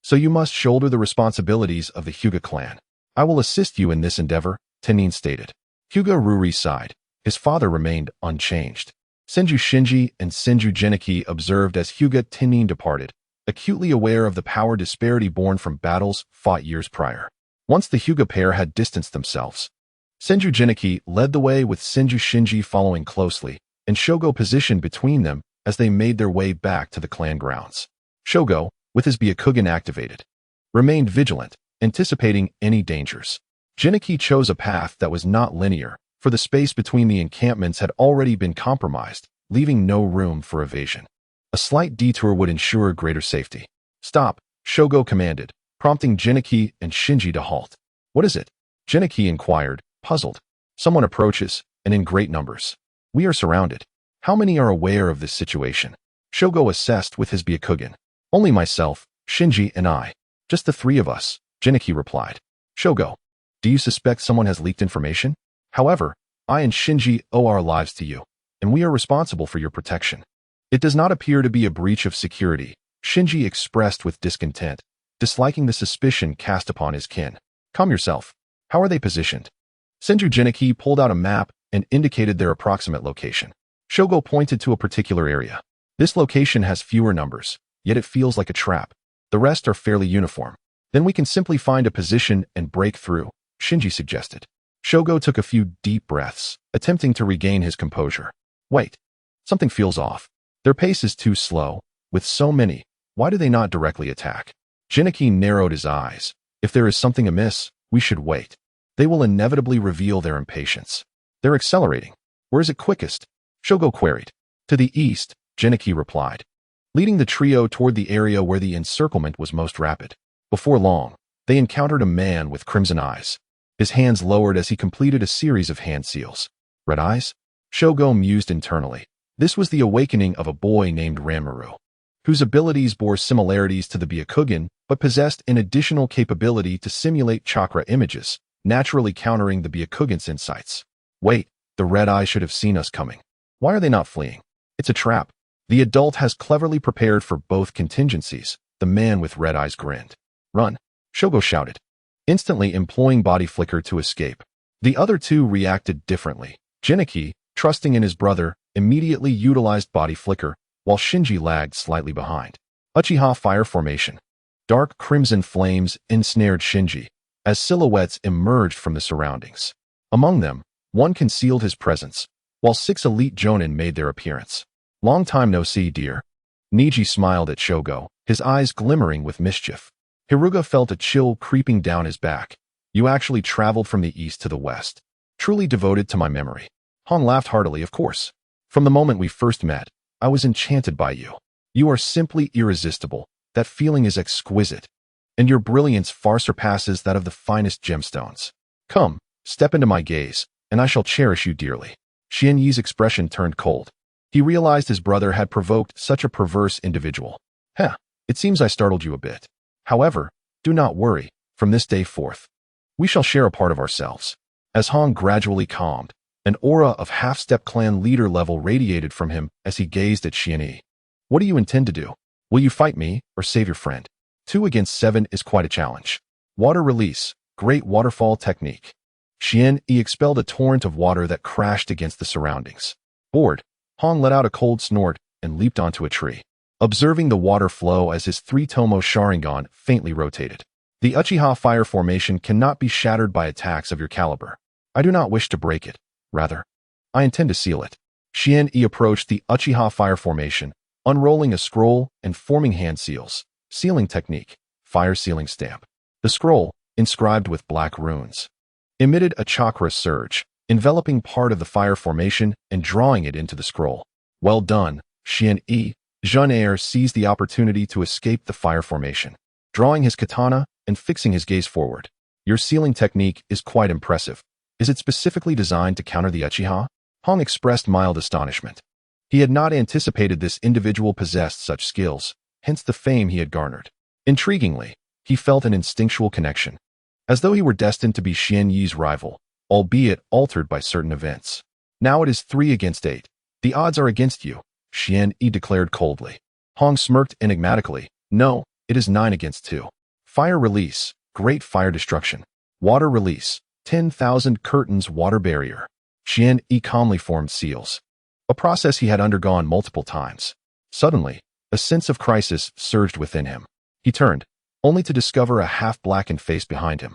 So you must shoulder the responsibilities of the Hyuga clan. I will assist you in this endeavor, Tennin stated. Hyuga Ruri sighed. His father remained unchanged. Senju Shinji and Senju Geniki observed as Hyuga Tennin departed, acutely aware of the power disparity born from battles fought years prior. Once the Hyuga pair had distanced themselves, Senju Geniki led the way with Senju Shinji following closely, and Shogo positioned between them as they made their way back to the clan grounds. Shogo, with his Byakugan activated, remained vigilant, anticipating any dangers. Geniki chose a path that was not linear, for the space between the encampments had already been compromised, leaving no room for evasion. A slight detour would ensure greater safety. Stop, Shogo commanded, prompting Geniki and Shinji to halt. What is it? Geniki inquired, puzzled. Someone approaches, and in great numbers. We are surrounded. How many are aware of this situation? Shogo assessed with his Byakugan. Only myself, Shinji, and I. Just the 3 of us, Geniki replied. Shogo, do you suspect someone has leaked information? However, I and Shinji owe our lives to you, and we are responsible for your protection. It does not appear to be a breach of security, Shinji expressed with discontent, disliking the suspicion cast upon his kin. Calm yourself. How are they positioned? Senju Jiniki pulled out a map and indicated their approximate location. Shogo pointed to a particular area. This location has fewer numbers, yet it feels like a trap. The rest are fairly uniform. Then we can simply find a position and break through, Shinji suggested. Shogo took a few deep breaths, attempting to regain his composure. Wait. Something feels off. Their pace is too slow. With so many, why do they not directly attack? Jiniki narrowed his eyes. If there is something amiss, we should wait. They will inevitably reveal their impatience. They're accelerating. Where is it quickest? Shogo queried. To the east, Jiniki replied, leading the trio toward the area where the encirclement was most rapid. Before long, they encountered a man with crimson eyes. His hands lowered as he completed a series of hand seals. Red eyes? Shogo mused internally. This was the awakening of a boy named Ranmaru, whose abilities bore similarities to the Byakugan, but possessed an additional capability to simulate chakra images, naturally countering the Byakugan's insights. Wait, the red eye should have seen us coming. Why are they not fleeing? It's a trap. The adult has cleverly prepared for both contingencies. The man with red eyes grinned. Run, Shogo shouted, instantly employing body flicker to escape. The other two reacted differently. Jiniki, trusting in his brother, immediately utilized body flicker, while Shinji lagged slightly behind. Uchiha fire formation. Dark crimson flames ensnared Shinji, as silhouettes emerged from the surroundings. Among them, one concealed his presence, while 6 elite jonin made their appearance. Long time no see, dear. Niji smiled at Shogo, his eyes glimmering with mischief. Hiruga felt a chill creeping down his back. You actually traveled from the east to the west. Truly devoted to my memory. Hong laughed heartily, of course. From the moment we first met, I was enchanted by you. You are simply irresistible. That feeling is exquisite. And your brilliance far surpasses that of the finest gemstones. Come, step into my gaze, and I shall cherish you dearly. Xian Yi's expression turned cold. He realized his brother had provoked such a perverse individual. Heh, it seems I startled you a bit. However, do not worry, from this day forth, we shall share a part of ourselves. As Hong gradually calmed, an aura of half-step clan leader level radiated from him as he gazed at Xian Yi. What do you intend to do? Will you fight me, or save your friend? 2 against 7 is quite a challenge. Water release, great waterfall technique. Xian Yi expelled a torrent of water that crashed against the surroundings. Bored, Hong let out a cold snort and leaped onto a tree, observing the water flow as his 3-tomo Sharingan faintly rotated. The Uchiha fire formation cannot be shattered by attacks of your caliber. I do not wish to break it. Rather, I intend to seal it. Xian Yi approached the Uchiha fire formation, unrolling a scroll and forming hand seals. Sealing technique, fire sealing stamp. The scroll, inscribed with black runes, emitted a chakra surge, enveloping part of the fire formation and drawing it into the scroll. Well done, Xian Yi. Jean Air seized the opportunity to escape the fire formation, drawing his katana and fixing his gaze forward. Your sealing technique is quite impressive. Is it specifically designed to counter the Uchiha? Hong expressed mild astonishment. He had not anticipated this individual possessed such skills, hence the fame he had garnered. Intriguingly, he felt an instinctual connection, as though he were destined to be Xian Yi's rival, albeit altered by certain events. Now it is 3 against 8. The odds are against you, Xian Yi declared coldly. Hong smirked enigmatically. No, it is 9 against 2. Fire release, great fire destruction. Water release, 10,000 curtains water barrier. Xian Yi calmly formed seals, a process he had undergone multiple times. Suddenly, a sense of crisis surged within him. He turned, only to discover a half-blackened face behind him.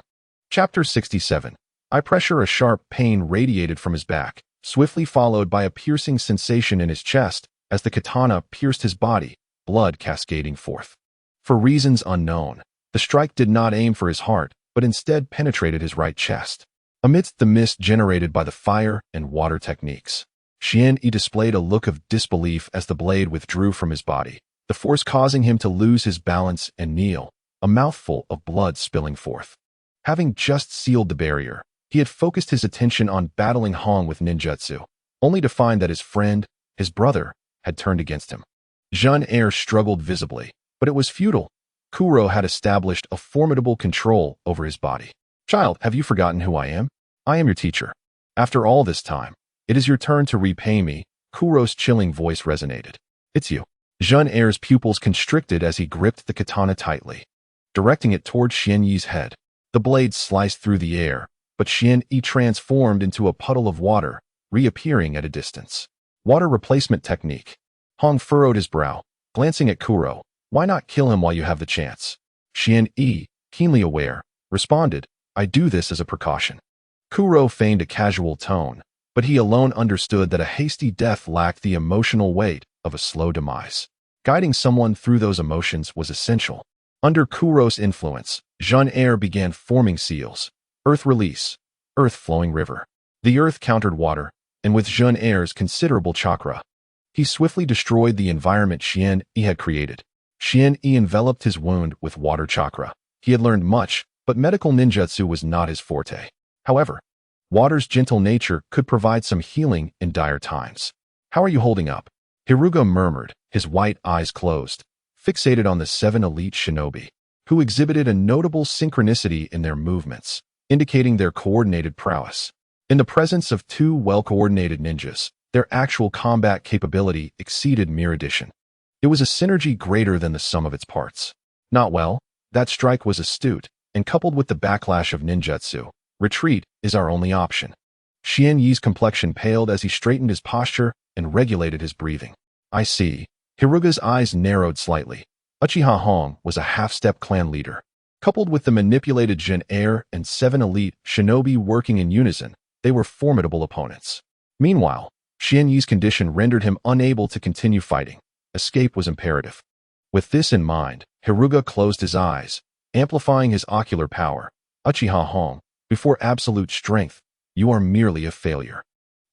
Chapter 67. Eye pressure. A sharp pain radiated from his back, swiftly followed by a piercing sensation in his chest as the katana pierced his body, blood cascading forth. For reasons unknown, the strike did not aim for his heart, but instead penetrated his right chest. Amidst the mist generated by the fire and water techniques, Xian Yi displayed a look of disbelief as the blade withdrew from his body, the force causing him to lose his balance and kneel, a mouthful of blood spilling forth. Having just sealed the barrier, he had focused his attention on battling Hong with ninjutsu, only to find that his friend, his brother, had turned against him. Jean Air struggled visibly, but it was futile. Kuro had established a formidable control over his body. Child, have you forgotten who I am? I am your teacher. After all this time, it is your turn to repay me. Kuro's chilling voice resonated. It's you. Jean Air's pupils constricted as he gripped the katana tightly, directing it toward Xian Yi's head. The blade sliced through the air, but Xian-E transformed into a puddle of water, reappearing at a distance. Water replacement technique. Hong furrowed his brow, glancing at Kuro. Why not kill him while you have the chance? Xian-E, keenly aware, responded, I do this as a precaution. Kuro feigned a casual tone, but he alone understood that a hasty death lacked the emotional weight of a slow demise. Guiding someone through those emotions was essential. Under Kuro's influence, Jean Air began forming seals. Earth release. Earth flowing river. The earth countered water, and with Jean Air's considerable chakra, he swiftly destroyed the environment Xian-E had created. Xian-E enveloped his wound with water chakra. He had learned much, but medical ninjutsu was not his forte. However, water's gentle nature could provide some healing in dire times. How are you holding up? Hiruga murmured, his white eyes closed, fixated on the 7 elite shinobi, who exhibited a notable synchronicity in their movements, indicating their coordinated prowess. In the presence of 2 well-coordinated ninjas, their actual combat capability exceeded mere addition. It was a synergy greater than the sum of its parts. Not well, that strike was astute, and coupled with the backlash of ninjutsu, retreat is our only option. Xian-Yi's complexion paled as he straightened his posture and regulated his breathing. I see. Hiruga's eyes narrowed slightly. Uchiha Hong was a half-step clan leader. Coupled with the manipulated Jin Air and 7 elite shinobi working in unison, they were formidable opponents. Meanwhile, Xian-Yi's condition rendered him unable to continue fighting. Escape was imperative. With this in mind, Hiruga closed his eyes, amplifying his ocular power. Uchiha Hong, before absolute strength, you are merely a failure.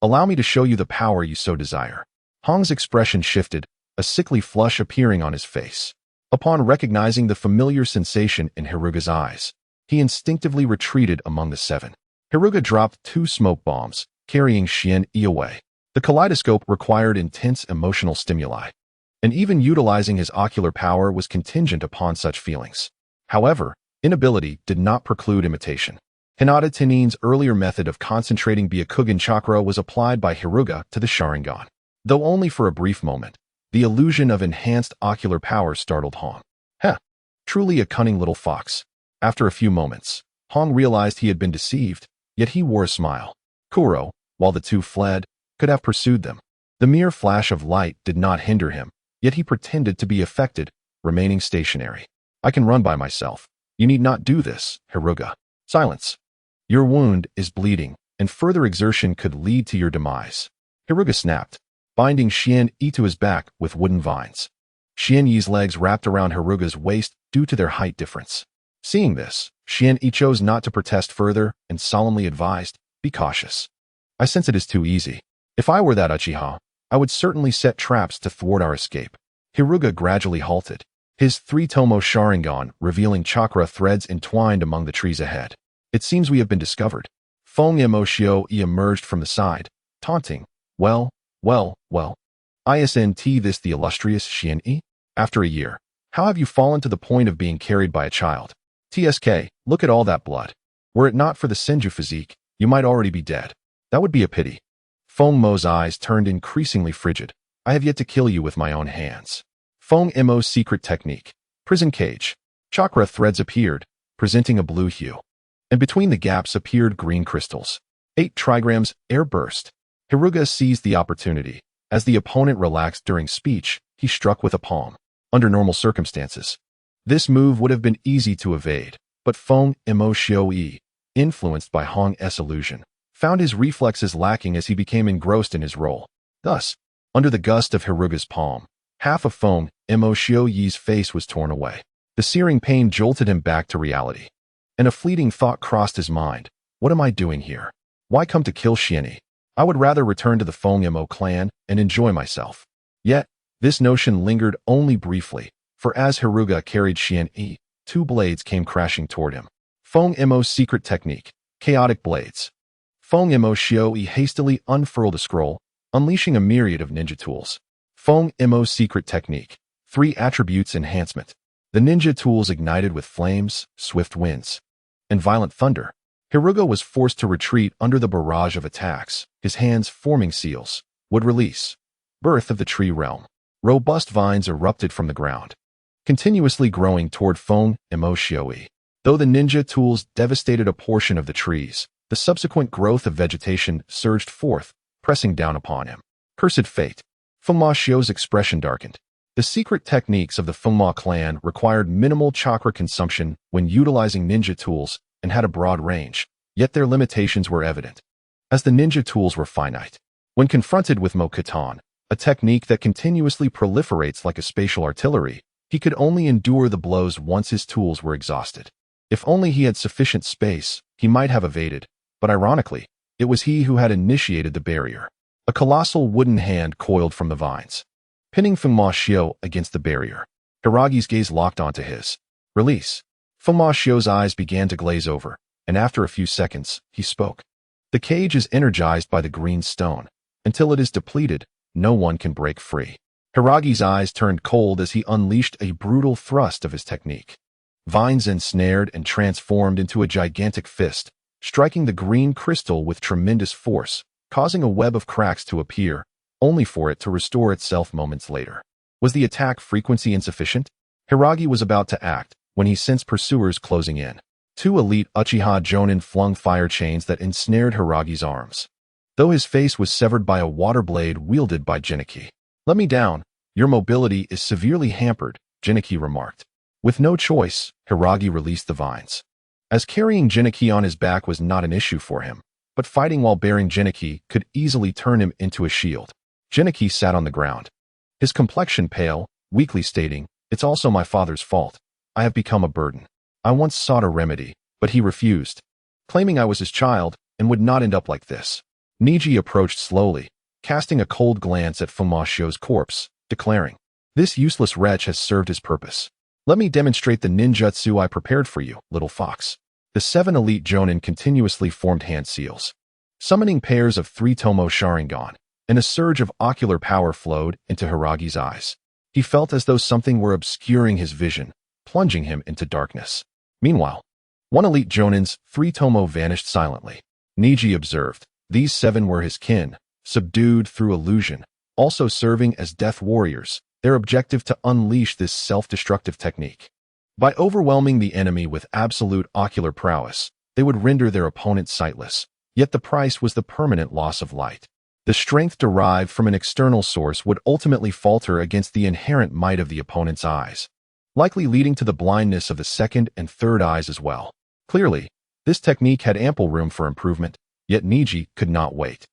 Allow me to show you the power you so desire. Hong's expression shifted, a sickly flush appearing on his face. Upon recognizing the familiar sensation in Hiruga's eyes, he instinctively retreated among the 7. Hiruga dropped 2 smoke bombs, carrying Xian-E away. The kaleidoscope required intense emotional stimuli, and even utilizing his ocular power was contingent upon such feelings. However, inability did not preclude imitation. Hinata Tenin's earlier method of concentrating Byakugan chakra was applied by Hiruga to the Sharingan. Though only for a brief moment, the illusion of enhanced ocular power startled Hong. Truly a cunning little fox. After a few moments, Hong realized he had been deceived, yet he wore a smile. Kuro, while the 2 fled, could have pursued them. The mere flash of light did not hinder him, yet he pretended to be affected, remaining stationary. I can run by myself. You need not do this, Hiruga. Silence. Your wound is bleeding, and further exertion could lead to your demise. Hiruga snapped, binding Xian-E to his back with wooden vines. Xian-Yi's legs wrapped around Hiruga's waist due to their height difference. Seeing this, Xian-E chose not to protest further and solemnly advised, be cautious. I sense it is too easy. If I were that Uchiha, I would certainly set traps to thwart our escape. Hiruga gradually halted, his 3-tomo Sharingan revealing chakra threads entwined among the trees ahead. It seems we have been discovered. Feng Emoshio-e emerged from the side, taunting. Well. Isn't this the illustrious Xian-E? After a year, how have you fallen to the point of being carried by a child? TSK, look at all that blood. Were it not for the Senju physique, you might already be dead. That would be a pity. Feng Mo's eyes turned increasingly frigid. I have yet to kill you with my own hands. Feng Mo's secret technique. Prison cage. Chakra threads appeared, presenting a blue hue. And between the gaps appeared green crystals. 8 trigrams, air burst. Hiruga seized the opportunity. As the opponent relaxed during speech, he struck with a palm. Under normal circumstances, this move would have been easy to evade, but Feng Emoshio-e, influenced by Hong's illusion, found his reflexes lacking as he became engrossed in his role. Thus, under the gust of Hiruga's palm, half of Feng Emoshio-e's face was torn away. The searing pain jolted him back to reality. And a fleeting thought crossed his mind. What am I doing here? Why come to kill Xian-E? I would rather return to the Feng Mo clan and enjoy myself. Yet, this notion lingered only briefly, for as Hiruga carried Xian-E, 2 blades came crashing toward him. Feng Mo's secret technique, chaotic blades. Feng Emoshio-e hastily unfurled a scroll, unleashing a myriad of ninja tools. Feng Mo's secret technique, 3 attributes enhancement. The ninja tools ignited with flames, swift winds, and violent thunder. Hiruga was forced to retreat under the barrage of attacks, his hands forming seals. Would release. Birth of the tree realm. Robust vines erupted from the ground, continuously growing toward Feng Emoshio-e. Though the ninja tools devastated a portion of the trees, The subsequent growth of vegetation surged forth, pressing down upon him. Cursed fate. Fengma Xiu's expression darkened. The secret techniques of the Fengma clan required minimal chakra consumption when utilizing ninja tools and had a broad range, yet their limitations were evident, as the ninja tools were finite. When confronted with Mo-Katan, a technique that continuously proliferates like a spatial artillery, he could only endure the blows once his tools were exhausted. If only he had sufficient space, he might have evaded, but ironically, it was he who had initiated the barrier. A colossal wooden hand coiled from the vines, pinning Fengma Xiu against the barrier. Hiragi's gaze locked onto his. Release. Fengma Xiu's eyes began to glaze over, and after a few seconds, he spoke. The cage is energized by the green stone. Until it is depleted, no one can break free. Hiragi's eyes turned cold as he unleashed a brutal thrust of his technique. Vines ensnared and transformed into a gigantic fist, striking the green crystal with tremendous force, causing a web of cracks to appear, only for it to restore itself moments later. Was the attack frequency insufficient? Hiragi was about to act when he sensed pursuers closing in. Two elite Uchiha Jonin flung fire chains that ensnared Hiragi's arms, though his face was severed by a water blade wielded by Jiniki. Let me down. Your mobility is severely hampered, Jiniki remarked. With no choice, Hiragi released the vines. As carrying Jiniki on his back was not an issue for him, but fighting while bearing Jiniki could easily turn him into a shield. Jiniki sat on the ground, his complexion pale, weakly stating, "It's also my father's fault. I have become a burden. I once sought a remedy, but he refused, claiming I was his child and would not end up like this." Niji approached slowly, casting a cold glance at Fengma Xiu's corpse, declaring, "This useless wretch has served his purpose. Let me demonstrate the ninjutsu I prepared for you, little fox." The 7 elite Jonin continuously formed hand seals, summoning pairs of 3 Tomo Sharingan, and a surge of ocular power flowed into Hiragi's eyes. He felt as though something were obscuring his vision, plunging him into darkness. Meanwhile, 1 elite Jonin's 3 Tomo vanished silently. Niji observed, these 7 were his kin, subdued through illusion, also serving as death warriors, their objective to unleash this self-destructive technique. By overwhelming the enemy with absolute ocular prowess, they would render their opponent sightless, yet the price was the permanent loss of light. The strength derived from an external source would ultimately falter against the inherent might of the opponent's eyes, likely leading to the blindness of the second and third eyes as well. Clearly, this technique had ample room for improvement, yet Niji could not wait,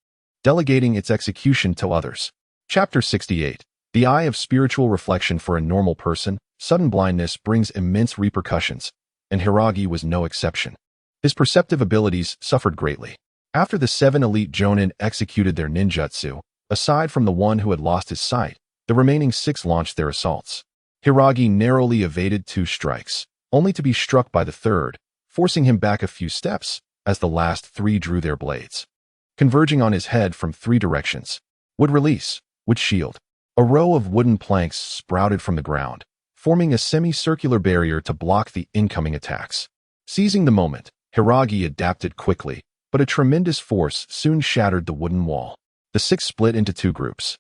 delegating its execution to others. Chapter 68. The eye of spiritual reflection. For a normal person, sudden blindness brings immense repercussions, and Hiragi was no exception. His perceptive abilities suffered greatly. After the 7 elite Jonin executed their ninjutsu, aside from the one who had lost his sight, the remaining 6 launched their assaults. Hiragi narrowly evaded 2 strikes, only to be struck by the third, forcing him back a few steps as the last 3 drew their blades, converging on his head from 3 directions. Would release, would shield. A row of wooden planks sprouted from the ground, forming a semicircular barrier to block the incoming attacks. Seizing the moment, Hiragi adapted quickly, but a tremendous force soon shattered the wooden wall. The 6 split into 2 groups,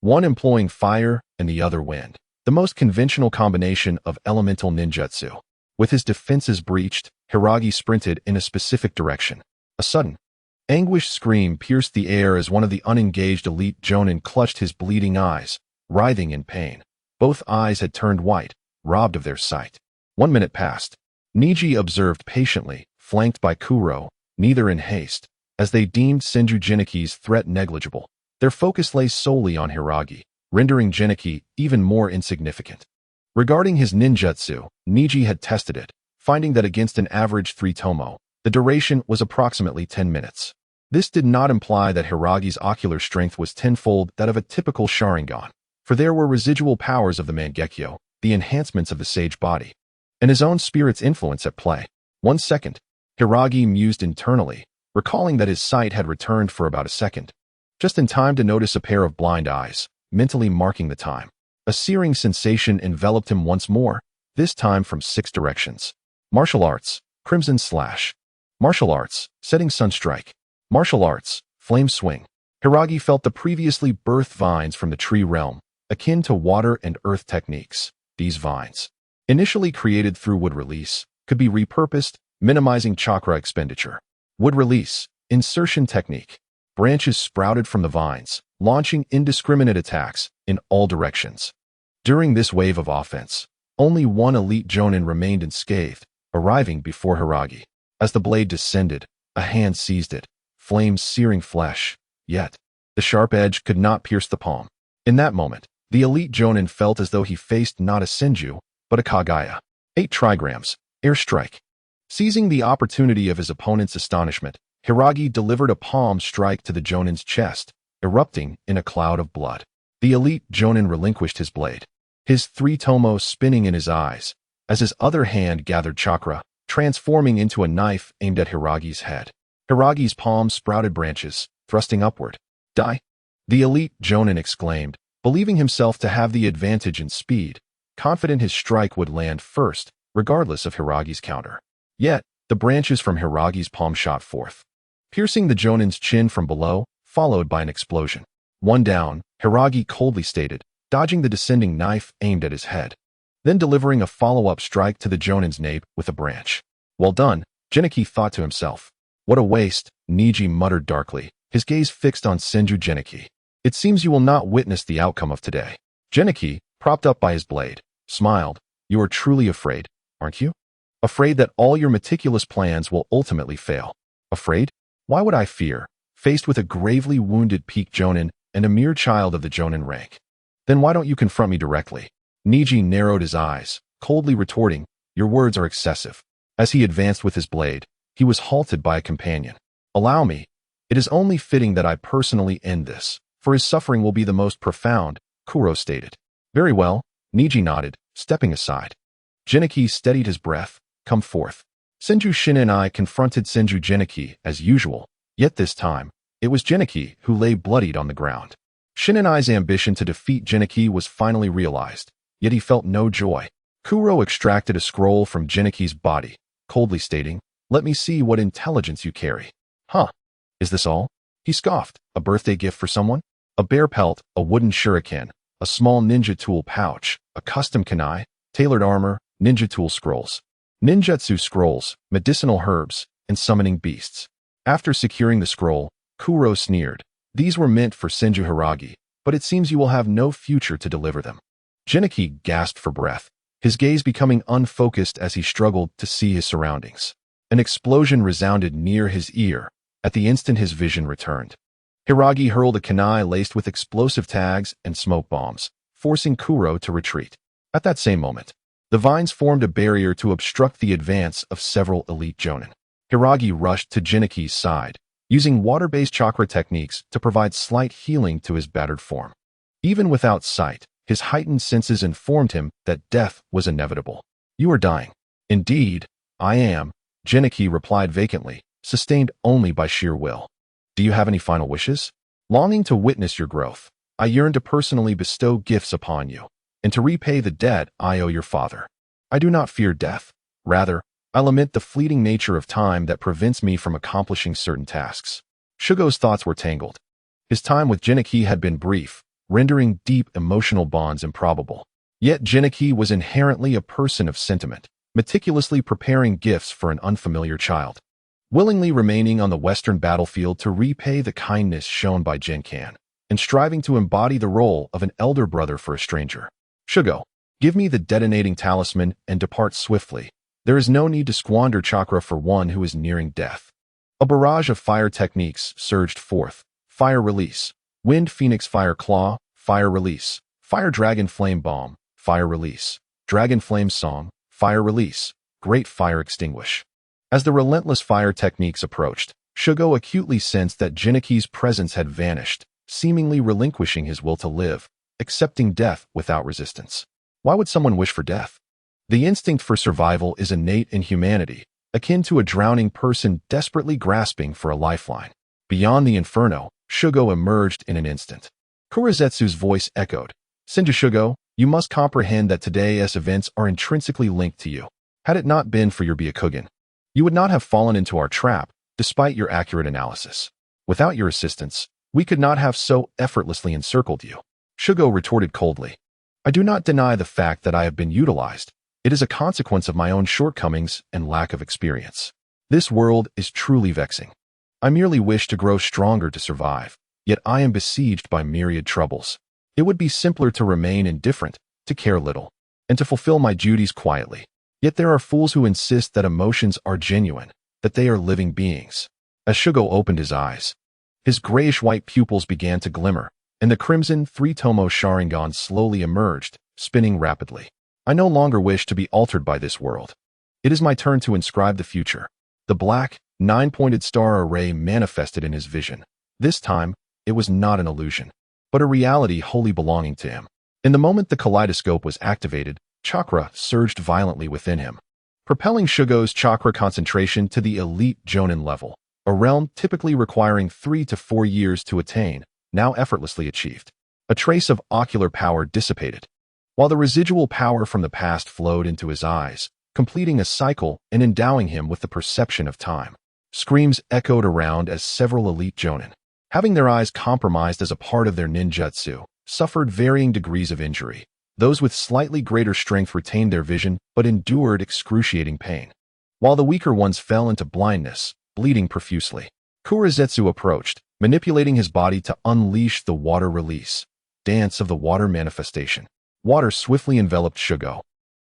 one employing fire and the other wind, the most conventional combination of elemental ninjutsu. With his defenses breached, Hiragi sprinted in a specific direction. A sudden, anguished scream pierced the air as one of the unengaged elite Jonin clutched his bleeding eyes, writhing in pain. Both eyes had turned white, robbed of their sight. 1 minute passed. Niji observed patiently, flanked by Kuro, neither in haste, as they deemed Senju Jiniki's threat negligible. Their focus lay solely on Hiragi, rendering Jiniki even more insignificant. Regarding his ninjutsu, Niji had tested it, finding that against an average 3 Tomo, the duration was approximately 10 minutes. This did not imply that Hiragi's ocular strength was tenfold that of a typical Sharingan, for there were residual powers of the Mangekyo, the enhancements of the sage body, and his own spirit's influence at play. 1 second. Hiragi mused internally, recalling that his sight had returned for about a second, just in time to notice a pair of blind eyes, mentally marking the time. A searing sensation enveloped him once more, this time from 6 directions. Martial arts, Crimson Slash. Martial arts, Setting Sunstrike. Martial arts, Flame Swing. Hiragi felt the previously birthed vines from the tree realm, akin to water and earth techniques. These vines, initially created through wood release, could be repurposed, minimizing chakra expenditure. Wood release. Insertion technique. Branches sprouted from the vines, launching indiscriminate attacks in all directions. During this wave of offense, only one elite jonin remained unscathed, arriving before Hiragi. As the blade descended, a hand seized it, flames searing flesh. Yet, the sharp edge could not pierce the palm. In that moment, the elite jonin felt as though he faced not a Senju, but a Kagaya. 8 trigrams. Airstrike. Seizing the opportunity of his opponent's astonishment, Hiragi delivered a palm strike to the jonin's chest, erupting in a cloud of blood. The elite jonin relinquished his blade, his 3 tomo spinning in his eyes, as his other hand gathered chakra, transforming into a knife aimed at Hiragi's head. Hiragi's palm sprouted branches, thrusting upward. Die! The elite jonin exclaimed, believing himself to have the advantage in speed, confident his strike would land first, regardless of Hiragi's counter. Yet, the branches from Hiragi's palm shot forth, piercing the jonin's chin from below, followed by an explosion. One down, Hiragi coldly stated, dodging the descending knife aimed at his head, then delivering a follow-up strike to the jonin's nape with a branch. Well done, Genichi thought to himself. What a waste, Niji muttered darkly, his gaze fixed on Senju Genichi. It seems you will not witness the outcome of today. Genichi, propped up by his blade, smiled. You are truly afraid, aren't you? Afraid that all your meticulous plans will ultimately fail. Afraid? Why would I fear, faced with a gravely wounded peak jonin and a mere child of the jonin rank? Then why don't you confront me directly? Niji narrowed his eyes, coldly retorting, your words are excessive. As he advanced with his blade, he was halted by a companion. Allow me. It is only fitting that I personally end this, for his suffering will be the most profound, Kuro stated. Very well, Niji nodded, stepping aside. Genichi steadied his breath. Come forth. Senju Shinnai confronted Senju Genichi as usual, yet this time, it was Genichi who lay bloodied on the ground. Shinnai's ambition to defeat Genichi was finally realized, yet he felt no joy. Kuro extracted a scroll from Genichi's body, coldly stating, let me see what intelligence you carry. Huh? Is this all? He scoffed. A birthday gift for someone? A bear pelt, a wooden shuriken, a small ninja tool pouch, a custom kunai, tailored armor, ninja tool scrolls, ninjutsu scrolls, medicinal herbs, and summoning beasts. After securing the scroll, Kuro sneered. These were meant for Senju Hiragi, but it seems you will have no future to deliver them. Genichi gasped for breath, his gaze becoming unfocused as he struggled to see his surroundings. An explosion resounded near his ear. At the instant his vision returned, Hiragi hurled a kunai laced with explosive tags and smoke bombs, forcing Kuro to retreat. At that same moment, the vines formed a barrier to obstruct the advance of several elite jonin. Hiragi rushed to Genichi's side, using water-based chakra techniques to provide slight healing to his battered form. Even without sight, his heightened senses informed him that death was inevitable. You are dying. Indeed, I am, Genichi replied vacantly, sustained only by sheer will. Do you have any final wishes? Longing to witness your growth, I yearn to personally bestow gifts upon you, and to repay the debt I owe your father. I do not fear death. Rather, I lament the fleeting nature of time that prevents me from accomplishing certain tasks. Shugo's thoughts were tangled. His time with Genichi had been brief, rendering deep emotional bonds improbable. Yet Genichi was inherently a person of sentiment, meticulously preparing gifts for an unfamiliar child, willingly remaining on the Western battlefield to repay the kindness shown by Genkan, and striving to embody the role of an elder brother for a stranger. Shugo, give me the detonating talisman and depart swiftly. There is no need to squander chakra for one who is nearing death. A barrage of fire techniques surged forth. Fire release. Wind Phoenix Fire Claw, fire release. Fire Dragon Flame Bomb, fire release. Dragon Flame Song, fire release. Great Fire Extinguish. As the relentless fire techniques approached, Shugo acutely sensed that Genichi's presence had vanished, seemingly relinquishing his will to live, accepting death without resistance. Why would someone wish for death? The instinct for survival is innate in humanity, akin to a drowning person desperately grasping for a lifeline. Beyond the inferno, Shugo emerged in an instant. Kurizetsu's voice echoed. Senju Shugo, you must comprehend that today's events are intrinsically linked to you. Had it not been for your Byakugan, you would not have fallen into our trap, despite your accurate analysis. Without your assistance, we could not have so effortlessly encircled you. Shugo retorted coldly. I do not deny the fact that I have been utilized. It is a consequence of my own shortcomings and lack of experience. This world is truly vexing. I merely wish to grow stronger to survive, yet I am besieged by myriad troubles. It would be simpler to remain indifferent, to care little, and to fulfill my duties quietly. Yet there are fools who insist that emotions are genuine, that they are living beings. As Shugo opened his eyes, his grayish-white pupils began to glimmer, and the crimson three-tomo Sharingan slowly emerged, spinning rapidly. I no longer wish to be altered by this world. It is my turn to inscribe the future. The black, nine-pointed star array manifested in his vision. This time, it was not an illusion, but a reality wholly belonging to him. In the moment the kaleidoscope was activated, chakra surged violently within him, propelling Shugo's chakra concentration to the elite Jonin level, a realm typically requiring 3 to 4 years to attain, now effortlessly achieved. A trace of ocular power dissipated, while the residual power from the past flowed into his eyes, completing a cycle and endowing him with the perception of time. Screams echoed around as several elite Jonin, having their eyes compromised as a part of their ninjutsu, suffered varying degrees of injury. Those with slightly greater strength retained their vision but endured excruciating pain, while the weaker ones fell into blindness, bleeding profusely. Kurizetsu approached, manipulating his body to unleash the water release, dance of the water manifestation. Water swiftly enveloped Shugo,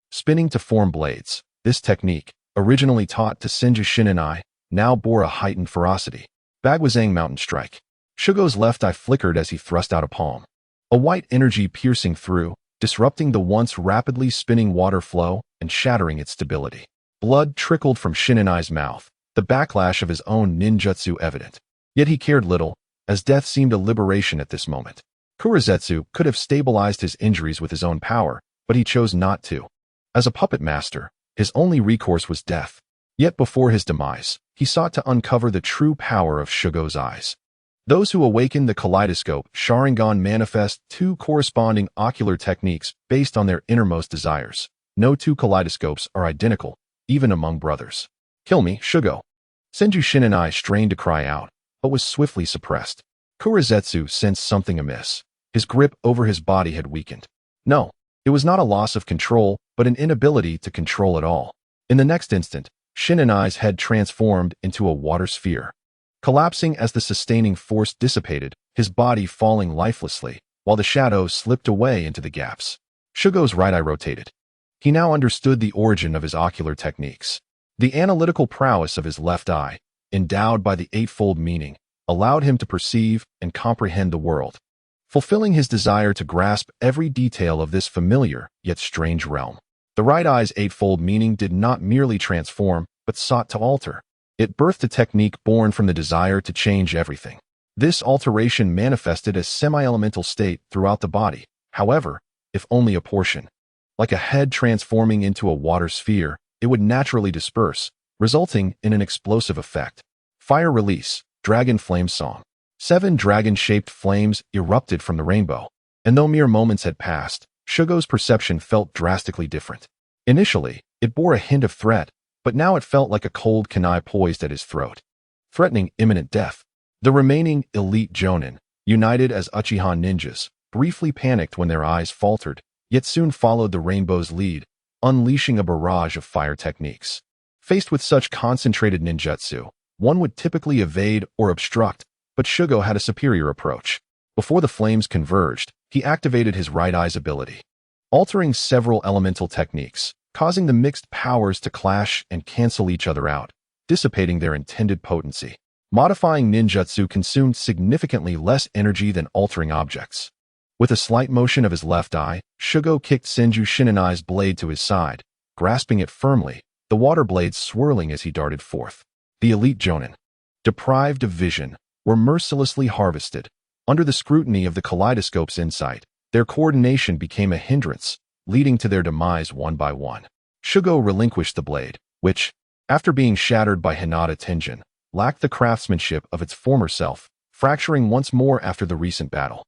spinning to form blades. This technique, originally taught to Senju Shininai, now bore a heightened ferocity. Bagwazang Mountain Strike. Shugo's left eye flickered as he thrust out a palm, a white energy piercing through, disrupting the once rapidly spinning water flow and shattering its stability. Blood trickled from Shininai's mouth, the backlash of his own ninjutsu evident. Yet he cared little, as death seemed a liberation at this moment. Kurizetsu could have stabilized his injuries with his own power, but he chose not to. As a puppet master, his only recourse was death. Yet before his demise, he sought to uncover the true power of Shugo's eyes. Those who awaken the kaleidoscope Sharingan manifest 2 corresponding ocular techniques based on their innermost desires. No 2 kaleidoscopes are identical, even among brothers. Kill me, Shugo. Senju Shininai strained to cry out, but was swiftly suppressed. Kurizetsu sensed something amiss. His grip over his body had weakened. No, it was not a loss of control, but an inability to control at all. In the next instant, Shininai's head transformed into a water sphere, collapsing as the sustaining force dissipated, his body falling lifelessly, while the shadows slipped away into the gaps. Shugo's right eye rotated. He now understood the origin of his ocular techniques. The analytical prowess of his left eye, endowed by the eightfold meaning, allowed him to perceive and comprehend the world, fulfilling his desire to grasp every detail of this familiar yet strange realm. The right eye's eightfold meaning did not merely transform, but sought to alter. It birthed a technique born from the desire to change everything. This alteration manifested as semi-elemental state throughout the body, however, if only a portion. Like a head transforming into a water sphere, it would naturally disperse, resulting in an explosive effect. Fire release, dragon flame song. 7 dragon-shaped flames erupted from the rainbow, and though mere moments had passed, Shugo's perception felt drastically different. Initially, it bore a hint of threat, but now it felt like a cold kunai poised at his throat, threatening imminent death. The remaining elite Jonin, united as Uchiha ninjas, briefly panicked when their eyes faltered, yet soon followed the rainbow's lead, unleashing a barrage of fire techniques. Faced with such concentrated ninjutsu, one would typically evade or obstruct, but Shugo had a superior approach. Before the flames converged, he activated his right eye's ability, altering several elemental techniques, causing the mixed powers to clash and cancel each other out, dissipating their intended potency. Modifying ninjutsu consumed significantly less energy than altering objects. With a slight motion of his left eye, Shugo kicked Senju Shininai's blade to his side, grasping it firmly, the water blades swirling as he darted forth. The elite Jonin, deprived of vision, were mercilessly harvested. Under the scrutiny of the kaleidoscope's insight, their coordination became a hindrance, leading to their demise one by one. Shugo relinquished the blade, which, after being shattered by Hinata Tenjin, lacked the craftsmanship of its former self, fracturing once more after the recent battle.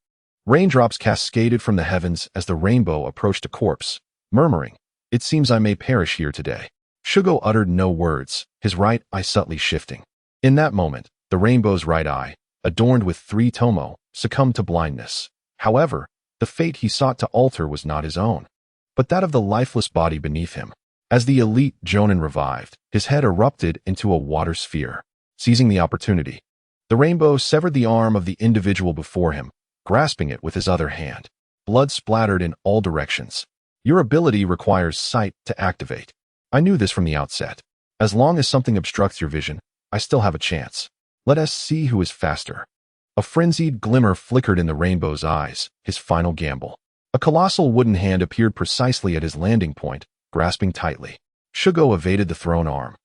Raindrops cascaded from the heavens as the rainbow approached a corpse, murmuring, "It seems I may perish here today." Shugo uttered no words, his right eye subtly shifting. In that moment, the rainbow's right eye, adorned with 3 tomo, succumbed to blindness. However, the fate he sought to alter was not his own, but that of the lifeless body beneath him. As the elite Jonin revived, his head erupted into a water sphere. Seizing the opportunity, the rainbow severed the arm of the individual before him, grasping it with his other hand. Blood splattered in all directions. Your ability requires sight to activate. I knew this from the outset. As long as something obstructs your vision, I still have a chance. Let us see who is faster. A frenzied glimmer flickered in the rainbow's eyes, his final gamble. A colossal wooden hand appeared precisely at his landing point, grasping tightly. Shugo evaded the thrown arm.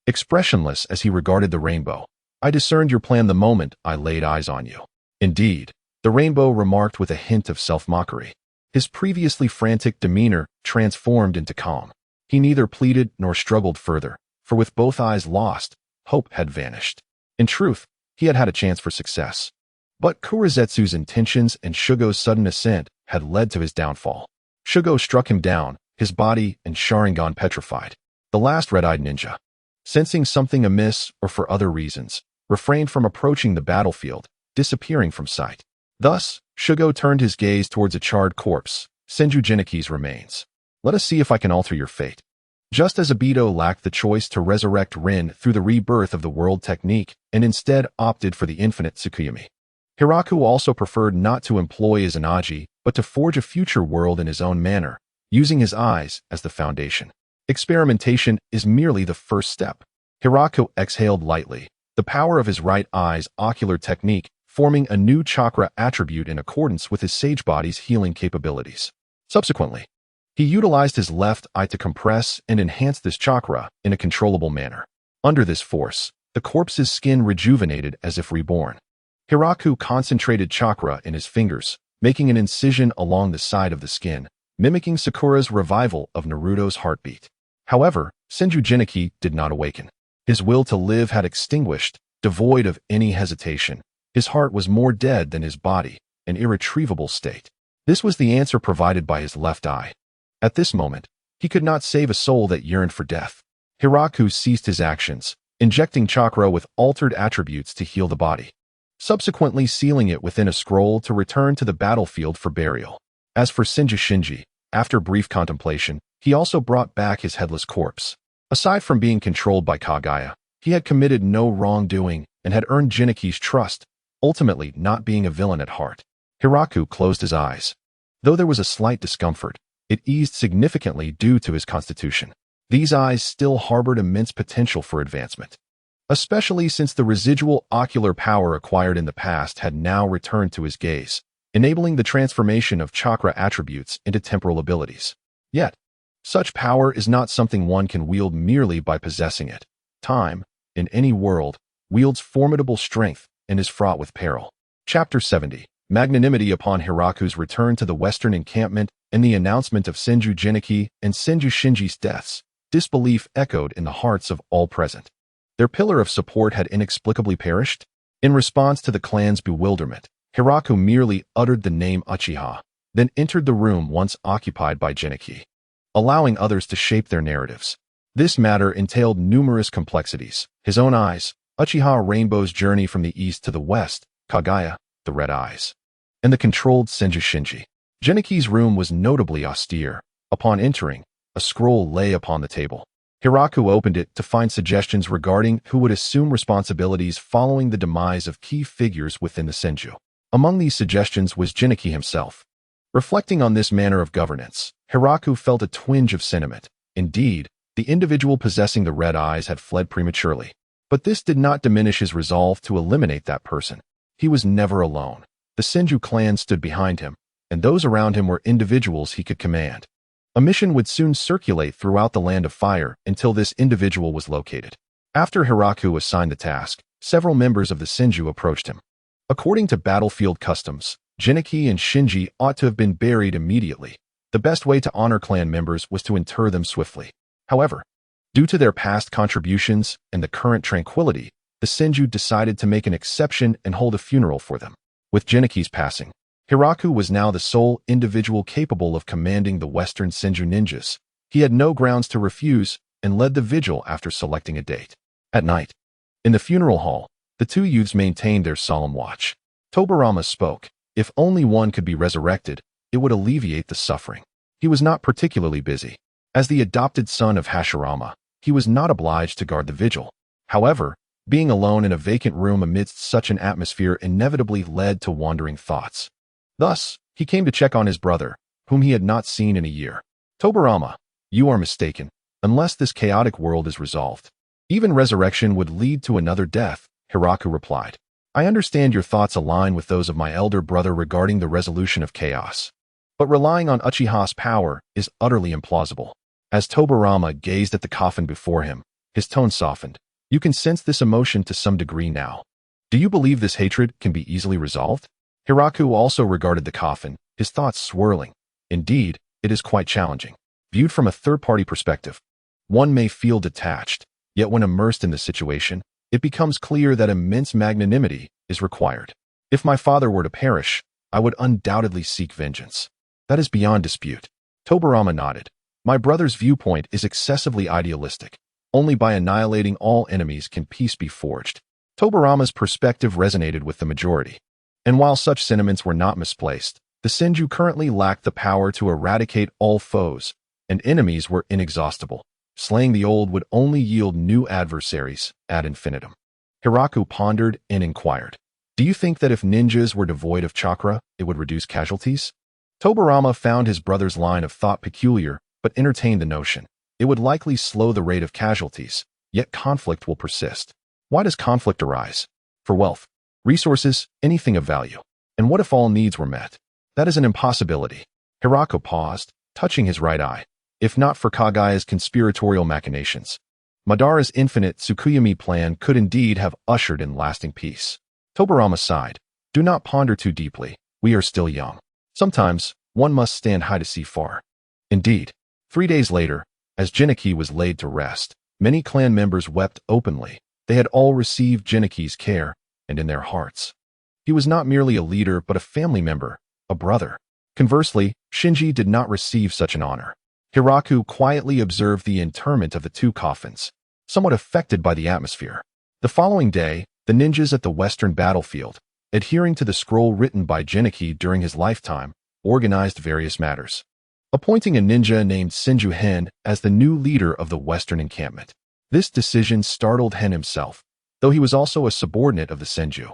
Expressionless as he regarded the rainbow, I discerned your plan the moment I laid eyes on you. Indeed, the rainbow remarked with a hint of self-mockery. His previously frantic demeanor transformed into calm. He neither pleaded nor struggled further, for with both eyes lost, hope had vanished. In truth, he had had a chance for success. But Kurizetsu's intentions and Shugo's sudden ascent had led to his downfall. Shugo struck him down, his body and Sharingan petrified. The last red-eyed ninja, sensing something amiss or for other reasons, refrained from approaching the battlefield, disappearing from sight. Thus, Shugo turned his gaze towards a charred corpse, Senju Jiniki's remains. Let us see if I can alter your fate. Just as Obito lacked the choice to resurrect Rin through the rebirth of the world technique and instead opted for the infinite Tsukuyomi, Hiraku also preferred not to employ Izanagi, but to forge a future world in his own manner, using his eyes as the foundation. Experimentation is merely the first step. Hiraku exhaled lightly, the power of his right eye's ocular technique forming a new chakra attribute in accordance with his sage body's healing capabilities. Subsequently, he utilized his left eye to compress and enhance this chakra in a controllable manner. Under this force, the corpse's skin rejuvenated as if reborn. Hiraku concentrated chakra in his fingers, making an incision along the side of the skin, mimicking Sakura's revival of Naruto's heartbeat. However, Senju Jiniki did not awaken. His will to live had extinguished, devoid of any hesitation. His heart was more dead than his body, an irretrievable state. This was the answer provided by his left eye. At this moment, he could not save a soul that yearned for death. Hiraku ceased his actions, injecting chakra with altered attributes to heal the body, subsequently sealing it within a scroll to return to the battlefield for burial. As for Senju Shinji, after brief contemplation, he also brought back his headless corpse. Aside from being controlled by Kagaya, he had committed no wrongdoing and had earned Jiniki's trust, ultimately not being a villain at heart. Hiraku closed his eyes. Though there was a slight discomfort, it eased significantly due to his constitution. These eyes still harbored immense potential for advancement, especially since the residual ocular power acquired in the past had now returned to his gaze, enabling the transformation of chakra attributes into temporal abilities. Yet, such power is not something one can wield merely by possessing it. Time, in any world, wields formidable strength and is fraught with peril. Chapter 70. Magnanimity. Upon Hiraku's return to the western encampment and the announcement of Senju Jiniki and Senju Shinji's deaths, disbelief echoed in the hearts of all present. Their pillar of support had inexplicably perished. In response to the clan's bewilderment, Hiraku merely uttered the name Uchiha, then entered the room once occupied by Jiniki, allowing others to shape their narratives. This matter entailed numerous complexities. His own eyes, Uchiha Rainbow's journey from the east to the west, Kagaya, the red eyes, and the controlled Senju Shinji. Jiniki's room was notably austere. Upon entering, a scroll lay upon the table. Hiraku opened it to find suggestions regarding who would assume responsibilities following the demise of key figures within the Senju. Among these suggestions was Jiniki himself. Reflecting on this manner of governance, Hiraku felt a twinge of sentiment. Indeed, the individual possessing the red eyes had fled prematurely. But this did not diminish his resolve to eliminate that person. He was never alone. The Senju clan stood behind him, and those around him were individuals he could command. A mission would soon circulate throughout the Land of Fire until this individual was located. After Hiraku assigned the task, several members of the Senju approached him. According to battlefield customs, Jiniki and Shinji ought to have been buried immediately. The best way to honor clan members was to inter them swiftly. However, due to their past contributions and the current tranquility, the Senju decided to make an exception and hold a funeral for them. With Jiniki's passing, Hiraku was now the sole individual capable of commanding the Western Senju ninjas. He had no grounds to refuse and led the vigil after selecting a date. At night, in the funeral hall, the two youths maintained their solemn watch. Tobirama spoke. If only one could be resurrected, it would alleviate the suffering. He was not particularly busy. As the adopted son of Hashirama, he was not obliged to guard the vigil. However, being alone in a vacant room amidst such an atmosphere inevitably led to wandering thoughts. Thus, he came to check on his brother, whom he had not seen in a year. Tobirama, you are mistaken, unless this chaotic world is resolved. Even resurrection would lead to another death, Hiraku replied. I understand your thoughts align with those of my elder brother regarding the resolution of chaos. But relying on Uchiha's power is utterly implausible. As Tobirama gazed at the coffin before him, his tone softened. You can sense this emotion to some degree now. Do you believe this hatred can be easily resolved? Hiraku also regarded the coffin, his thoughts swirling. Indeed, it is quite challenging. Viewed from a third-party perspective, one may feel detached, yet when immersed in the situation, it becomes clear that immense magnanimity is required. If my father were to perish, I would undoubtedly seek vengeance. That is beyond dispute. Tobirama nodded. My brother's viewpoint is excessively idealistic. Only by annihilating all enemies can peace be forged. Tobirama's perspective resonated with the majority. And while such sentiments were not misplaced, the Senju currently lacked the power to eradicate all foes, and enemies were inexhaustible. Slaying the old would only yield new adversaries ad infinitum. Hiraku pondered and inquired. Do you think that if ninjas were devoid of chakra, it would reduce casualties? Tobirama found his brother's line of thought peculiar, but entertained the notion. It would likely slow the rate of casualties, yet conflict will persist. Why does conflict arise? For wealth, resources, anything of value. And what if all needs were met? That is an impossibility. Hiraku paused, touching his right eye. If not for Kagaya's conspiratorial machinations, Madara's infinite Tsukuyomi plan could indeed have ushered in lasting peace. Tobirama sighed. Do not ponder too deeply. We are still young. Sometimes, one must stand high to see far. Indeed, 3 days later, as Jinichi was laid to rest, many clan members wept openly. They had all received Jinichi's care, and in their hearts. He was not merely a leader but a family member, a brother. Conversely, Shinji did not receive such an honor. Hiraku quietly observed the interment of the two coffins, somewhat affected by the atmosphere. The following day, the ninjas at the western battlefield, adhering to the scroll written by Jinichi during his lifetime, organized various matters, appointing a ninja named Senju Hen as the new leader of the western encampment. This decision startled Hen himself, though he was also a subordinate of the Senju.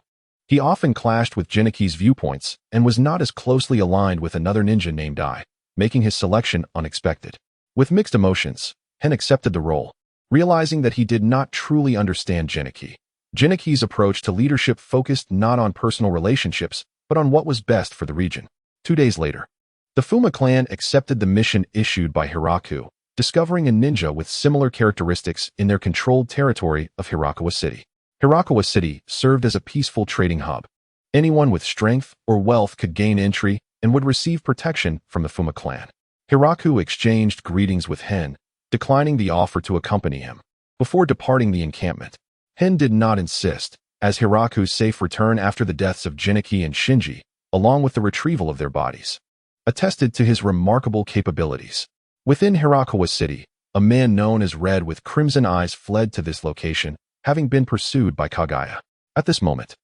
He often clashed with Jinichi's viewpoints and was not as closely aligned with another ninja named Ai, making his selection unexpected. With mixed emotions, Hen accepted the role, realizing that he did not truly understand Jinichi. Jinichi's approach to leadership focused not on personal relationships, but on what was best for the region. 2 days later, the Fuma clan accepted the mission issued by Hiraku, discovering a ninja with similar characteristics in their controlled territory of Hirakawa City. Hirakawa City served as a peaceful trading hub. Anyone with strength or wealth could gain entry and would receive protection from the Fuma clan. Hiraku exchanged greetings with Hen, declining the offer to accompany him. Before departing the encampment, Hen did not insist, as Hiraku's safe return after the deaths of Jinichi and Shinji, along with the retrieval of their bodies, attested to his remarkable capabilities. Within Hirakawa City, a man known as Red with crimson eyes fled to this location, having been pursued by Kagaya. At this moment,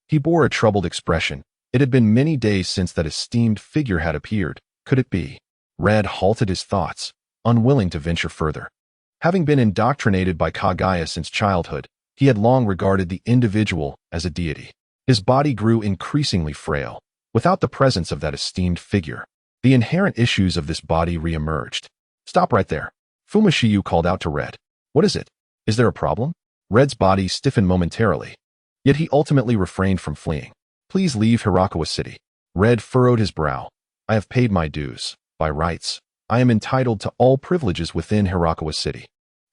he bore a troubled expression. It had been many days since that esteemed figure had appeared. Could it be? Red halted his thoughts, unwilling to venture further. Having been indoctrinated by Kagaya since childhood, he had long regarded the individual as a deity. His body grew increasingly frail. Without the presence of that esteemed figure, the inherent issues of this body re-emerged. Stop right there. Fumashiyu called out to Red. What is it? Is there a problem? Red's body stiffened momentarily, yet he ultimately refrained from fleeing. Please leave Hirakawa City. Red furrowed his brow. I have paid my dues. By rights, I am entitled to all privileges within Hirakawa City.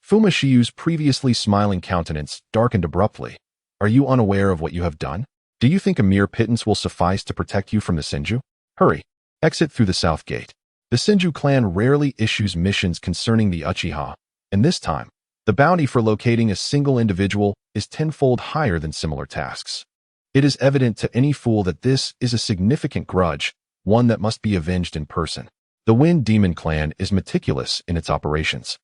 Fumashiyu's previously smiling countenance darkened abruptly. Are you unaware of what you have done? Do you think a mere pittance will suffice to protect you from the Senju? Hurry. Exit through the south gate. The Senju clan rarely issues missions concerning the Uchiha, and this time, the bounty for locating a single individual is tenfold higher than similar tasks. It is evident to any fool that this is a significant grudge, one that must be avenged in person. The Wind Demon clan is meticulous in its operations.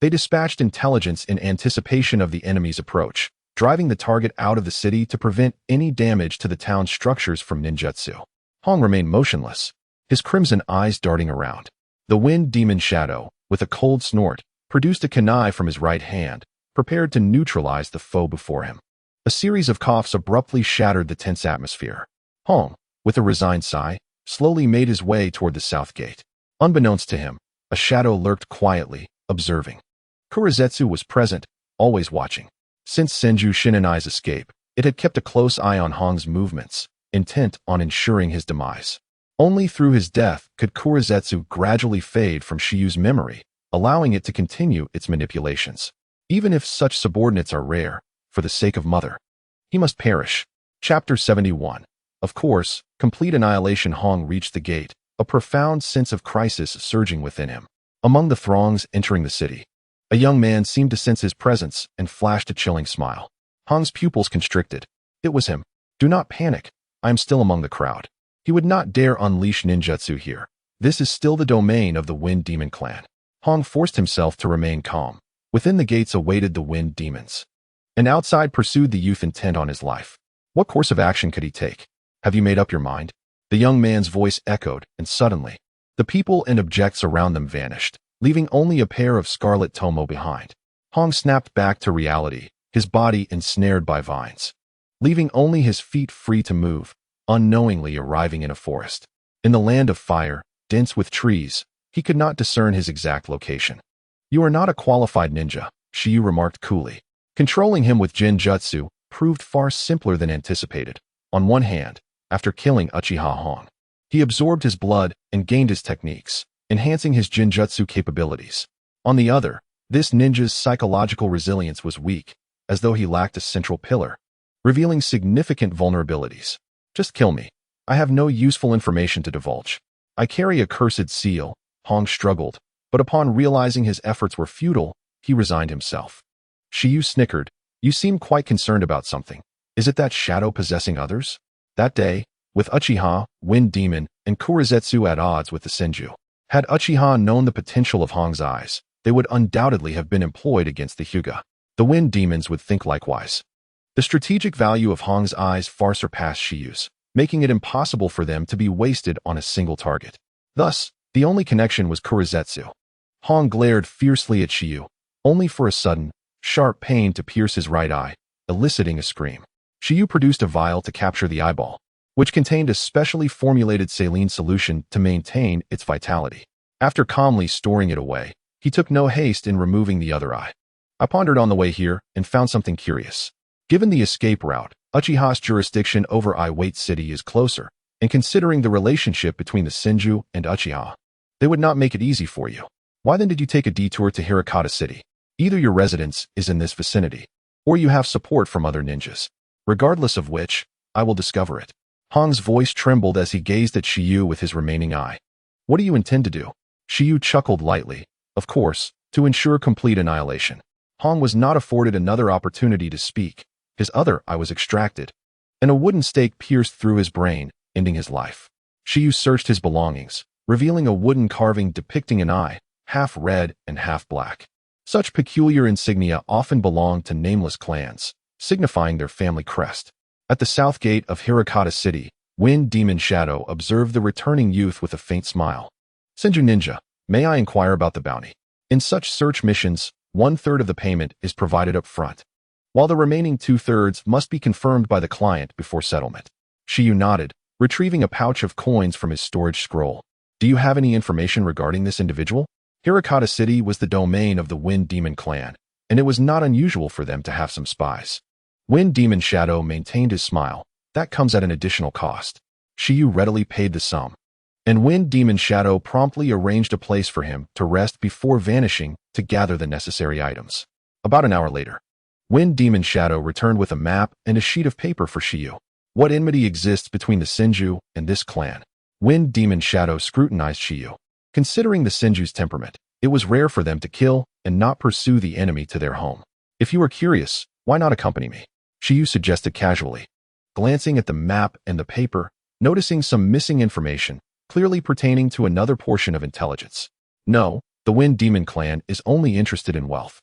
They dispatched intelligence in anticipation of the enemy's approach, driving the target out of the city to prevent any damage to the town's structures from ninjutsu. Hong remained motionless, his crimson eyes darting around. The Wind Demon shadow, with a cold snort, produced a kunai from his right hand, prepared to neutralize the foe before him. A series of coughs abruptly shattered the tense atmosphere. Hong, with a resigned sigh, slowly made his way toward the south gate. Unbeknownst to him, a shadow lurked quietly, observing. Kurizetsu was present, always watching. Since Senju Shinanai's escape, it had kept a close eye on Hong's movements, intent on ensuring his demise. Only through his death could Kurizetsu gradually fade from Shiyu's memory, allowing it to continue its manipulations. Even if such subordinates are rare, for the sake of Mother, he must perish. Chapter 71. Of course, complete annihilation. Hong reached the gate, a profound sense of crisis surging within him. Among the throngs entering the city, a young man seemed to sense his presence and flashed a chilling smile. Hong's pupils constricted. It was him. Do not panic. I am still among the crowd. He would not dare unleash ninjutsu here. This is still the domain of the Wind Demon clan. Hong forced himself to remain calm. Within the gates awaited the Wind Demons, and outside pursued the youth intent on his life. What course of action could he take? Have you made up your mind? The young man's voice echoed, and suddenly, the people and objects around them vanished, leaving only a pair of scarlet tomo behind. Hong snapped back to reality, his body ensnared by vines, leaving only his feet free to move, unknowingly arriving in a forest. In the land of fire, dense with trees, he could not discern his exact location. You are not a qualified ninja, Shiyu remarked coolly. Controlling him with Genjutsu proved far simpler than anticipated. On one hand, after killing Uchiha Hong, he absorbed his blood and gained his techniques, enhancing his Genjutsu capabilities. On the other, this ninja's psychological resilience was weak, as though he lacked a central pillar, revealing significant vulnerabilities. Just kill me. I have no useful information to divulge. I carry a cursed seal. Hong struggled, but upon realizing his efforts were futile, he resigned himself. Shiyu snickered. You seem quite concerned about something. Is it that shadow possessing others? That day, with Uchiha, Wind Demon, and Kurizetsu at odds with the Senju, had Uchiha known the potential of Hong's eyes, they would undoubtedly have been employed against the Hyuga. The Wind Demons would think likewise. The strategic value of Hong's eyes far surpassed Shiyu's, making it impossible for them to be wasted on a single target. Thus, the only connection was Kurizetsu. Hong glared fiercely at Shiyu, only for a sudden, sharp pain to pierce his right eye, eliciting a scream. Shiyu produced a vial to capture the eyeball, which contained a specially formulated saline solution to maintain its vitality. After calmly storing it away, he took no haste in removing the other eye. I pondered on the way here and found something curious. Given the escape route, Uchiha's jurisdiction over Iwate City is closer, and considering the relationship between the Senju and Uchiha, they would not make it easy for you. Why then did you take a detour to Hirakata City? Either your residence is in this vicinity, or you have support from other ninjas. Regardless of which, I will discover it. Hong's voice trembled as he gazed at Shiyu with his remaining eye. What do you intend to do? Shiyu chuckled lightly. Of course, to ensure complete annihilation. Hong was not afforded another opportunity to speak. His other eye was extracted, and a wooden stake pierced through his brain, ending his life. Shiyu searched his belongings, revealing a wooden carving depicting an eye, half red and half black. Such peculiar insignia often belonged to nameless clans, signifying their family crest. At the south gate of Hirakata City, Wind Demon Shadow observed the returning youth with a faint smile. Senju Ninja, may I inquire about the bounty? In such search missions, 1/3 of the payment is provided up front, while the remaining 2/3 must be confirmed by the client before settlement. Shiyu nodded, retrieving a pouch of coins from his storage scroll. Do you have any information regarding this individual? Hirakata City was the domain of the Wind Demon clan, and it was not unusual for them to have some spies. Wind Demon Shadow maintained his smile. That comes at an additional cost. Shiyu readily paid the sum, and Wind Demon Shadow promptly arranged a place for him to rest before vanishing to gather the necessary items. About an hour later, Wind Demon Shadow returned with a map and a sheet of paper for Shiyu. What enmity exists between the Senju and this clan? Wind Demon Shadow scrutinized Shiyu. Considering the Senju's temperament, it was rare for them to kill and not pursue the enemy to their home. If you are curious, why not accompany me? Shiyu suggested casually. Glancing at the map and the paper, noticing some missing information, clearly pertaining to another portion of intelligence. No, the Wind Demon clan is only interested in wealth.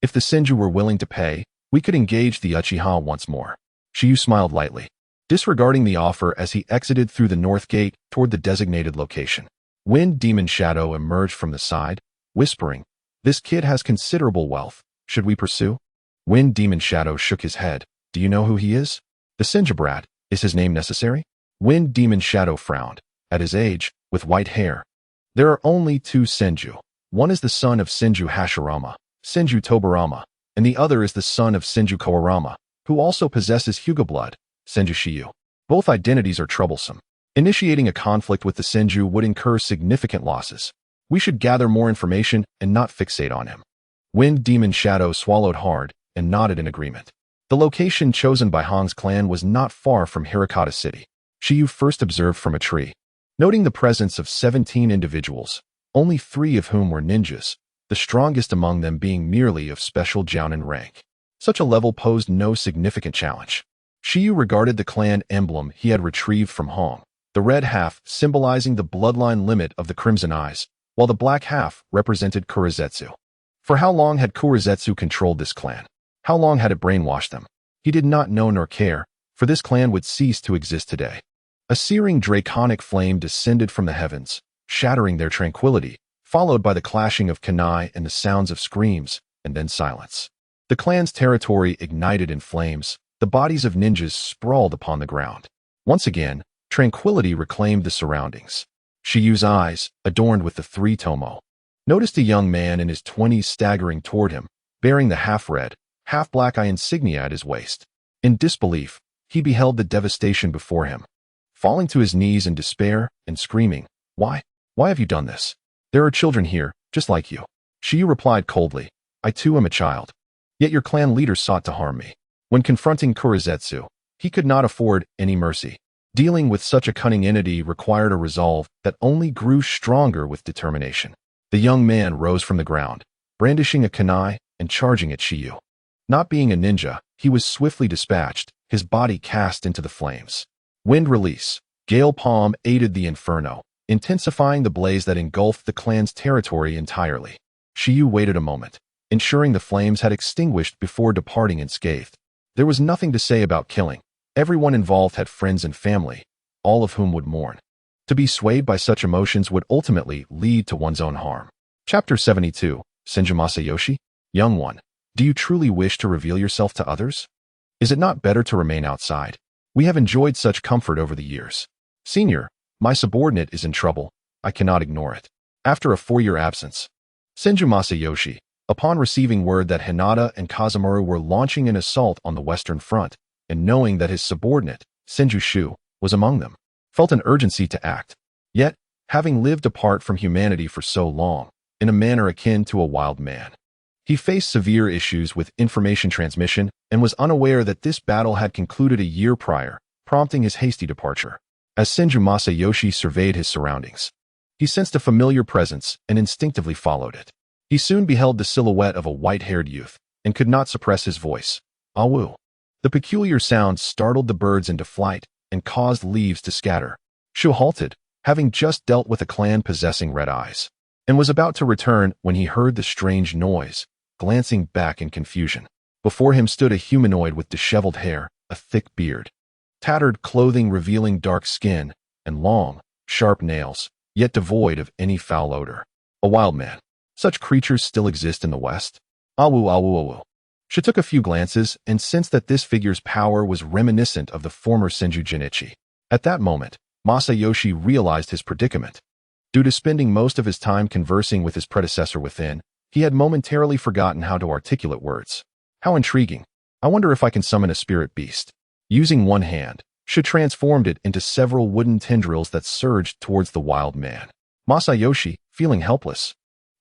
If the Senju were willing to pay, we could engage the Uchiha once more. Shiyu smiled lightly, disregarding the offer as he exited through the north gate toward the designated location. Wind Demon Shadow emerged from the side, whispering, "This kid has considerable wealth. Should we pursue?" Wind Demon Shadow shook his head. "Do you know who he is?" "The Senju brat. Is his name necessary?" Wind Demon Shadow frowned. "At his age, with white hair." "There are only two Senju. One is the son of Senju Hashirama, Senju Tobirama, and the other is the son of Senju Koarama, who also possesses Hyuga blood, Senju Shiyu. Both identities are troublesome. Initiating a conflict with the Senju would incur significant losses. We should gather more information and not fixate on him." Wind Demon Shadow swallowed hard and nodded in agreement. The location chosen by Hong's clan was not far from Hirakata City. Shiyu first observed from a tree. Noting the presence of 17 individuals, only 3 of whom were ninjas, the strongest among them being merely of special jounin rank. Such a level posed no significant challenge. Shiyu regarded the clan emblem he had retrieved from Hong, the red half symbolizing the bloodline limit of the Crimson Eyes, while the black half represented Kurizetsu. For how long had Kurizetsu controlled this clan? How long had it brainwashed them? He did not know nor care, for this clan would cease to exist today. A searing draconic flame descended from the heavens, shattering their tranquility, followed by the clashing of kunai and the sounds of screams, and then silence. The clan's territory ignited in flames, the bodies of ninjas sprawled upon the ground. Once again, tranquility reclaimed the surroundings. Shiyu's eyes, adorned with the 3 tomo, noticed a young man in his 20s staggering toward him, bearing the half-red, half-black eye insignia at his waist. In disbelief, he beheld the devastation before him. Falling to his knees in despair and screaming, Why have you done this? There are children here, just like you." Shiyu replied coldly, "I too am a child. Yet your clan leader sought to harm me." When confronting Kurizetsu, he could not afford any mercy. Dealing with such a cunning entity required a resolve that only grew stronger with determination. The young man rose from the ground, brandishing a kunai and charging at Shiyu. Not being a ninja, he was swiftly dispatched, his body cast into the flames. Wind release. Gale Palm aided the inferno, intensifying the blaze that engulfed the clan's territory entirely. Shiyu waited a moment, ensuring the flames had extinguished before departing unscathed. There was nothing to say about killing. Everyone involved had friends and family, all of whom would mourn. To be swayed by such emotions would ultimately lead to one's own harm. Chapter 72, Senju Masayoshi? Young one, do you truly wish to reveal yourself to others? Is it not better to remain outside? We have enjoyed such comfort over the years. Senior, my subordinate is in trouble. I cannot ignore it. After a 4-year absence, Senju Masayoshi, upon receiving word that Hinata and Kazemaru were launching an assault on the Western Front, and knowing that his subordinate, Senju Shu, was among them, felt an urgency to act. Yet, having lived apart from humanity for so long, in a manner akin to a wild man, he faced severe issues with information transmission and was unaware that this battle had concluded a year prior, prompting his hasty departure. As Senju Masayoshi surveyed his surroundings, he sensed a familiar presence and instinctively followed it. He soon beheld the silhouette of a white-haired youth and could not suppress his voice. Awu. The peculiar sound startled the birds into flight and caused leaves to scatter. Shu halted, having just dealt with a clan possessing red eyes, and was about to return when he heard the strange noise. Glancing back in confusion, before him stood a humanoid with disheveled hair, a thick beard, tattered clothing revealing dark skin, and long, sharp nails, yet devoid of any foul odor. A wild man. Such creatures still exist in the West? Awu awu awu. She took a few glances and sensed that this figure's power was reminiscent of the former Senju Jinichi. At that moment, Masayoshi realized his predicament. Due to spending most of his time conversing with his predecessor within, he had momentarily forgotten how to articulate words. How intriguing. I wonder if I can summon a spirit beast. Using one hand, she transformed it into several wooden tendrils that surged towards the wild man. Masayoshi, feeling helpless,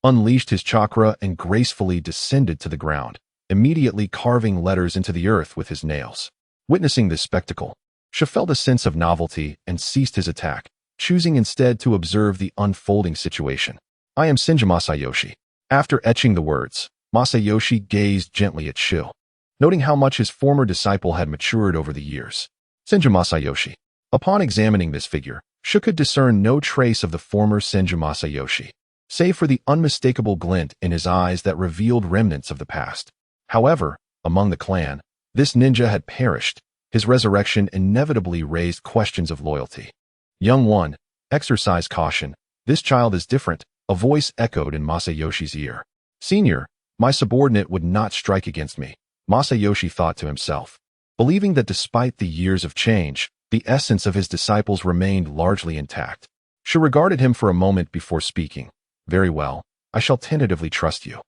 unleashed his chakra and gracefully descended to the ground, immediately carving letters into the earth with his nails. Witnessing this spectacle, she felt a sense of novelty and ceased his attack, choosing instead to observe the unfolding situation. I am Senju Masayoshi. After etching the words, Masayoshi gazed gently at Shu, noting how much his former disciple had matured over the years. Senju Masayoshi. Upon examining this figure, Shu could discern no trace of the former Senju Masayoshi, save for the unmistakable glint in his eyes that revealed remnants of the past. However, among the clan, this ninja had perished. His resurrection inevitably raised questions of loyalty. Young one, exercise caution. This child is different, A voice echoed in Masayoshi's ear. Senior, my subordinate would not strike against me, Masayoshi thought to himself, believing that despite the years of change, the essence of his disciples remained largely intact. She regarded him for a moment before speaking. Very well, I shall tentatively trust you.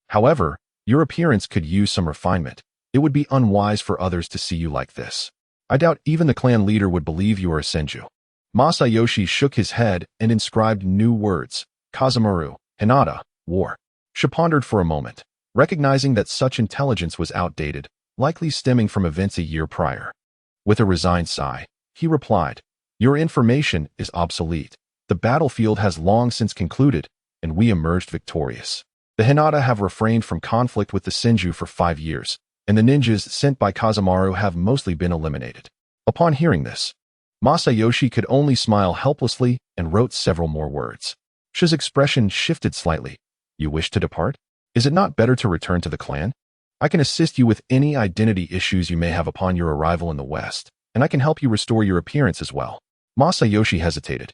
However, your appearance could use some refinement. It would be unwise for others to see you like this. I doubt even the clan leader would believe you are a Senju. Masayoshi shook his head and inscribed new words. Kazemaru, Hinata, war. She pondered for a moment, recognizing that such intelligence was outdated, likely stemming from events a year prior. With a resigned sigh, he replied, your information is obsolete. The battlefield has long since concluded, and we emerged victorious. The Hinata have refrained from conflict with the Senju for 5 years, and the ninjas sent by Kazemaru have mostly been eliminated. Upon hearing this, Masayoshi could only smile helplessly and wrote several more words. Shi's expression shifted slightly. You wish to depart? Is it not better to return to the clan? I can assist you with any identity issues you may have upon your arrival in the West, and I can help you restore your appearance as well. Masayoshi hesitated,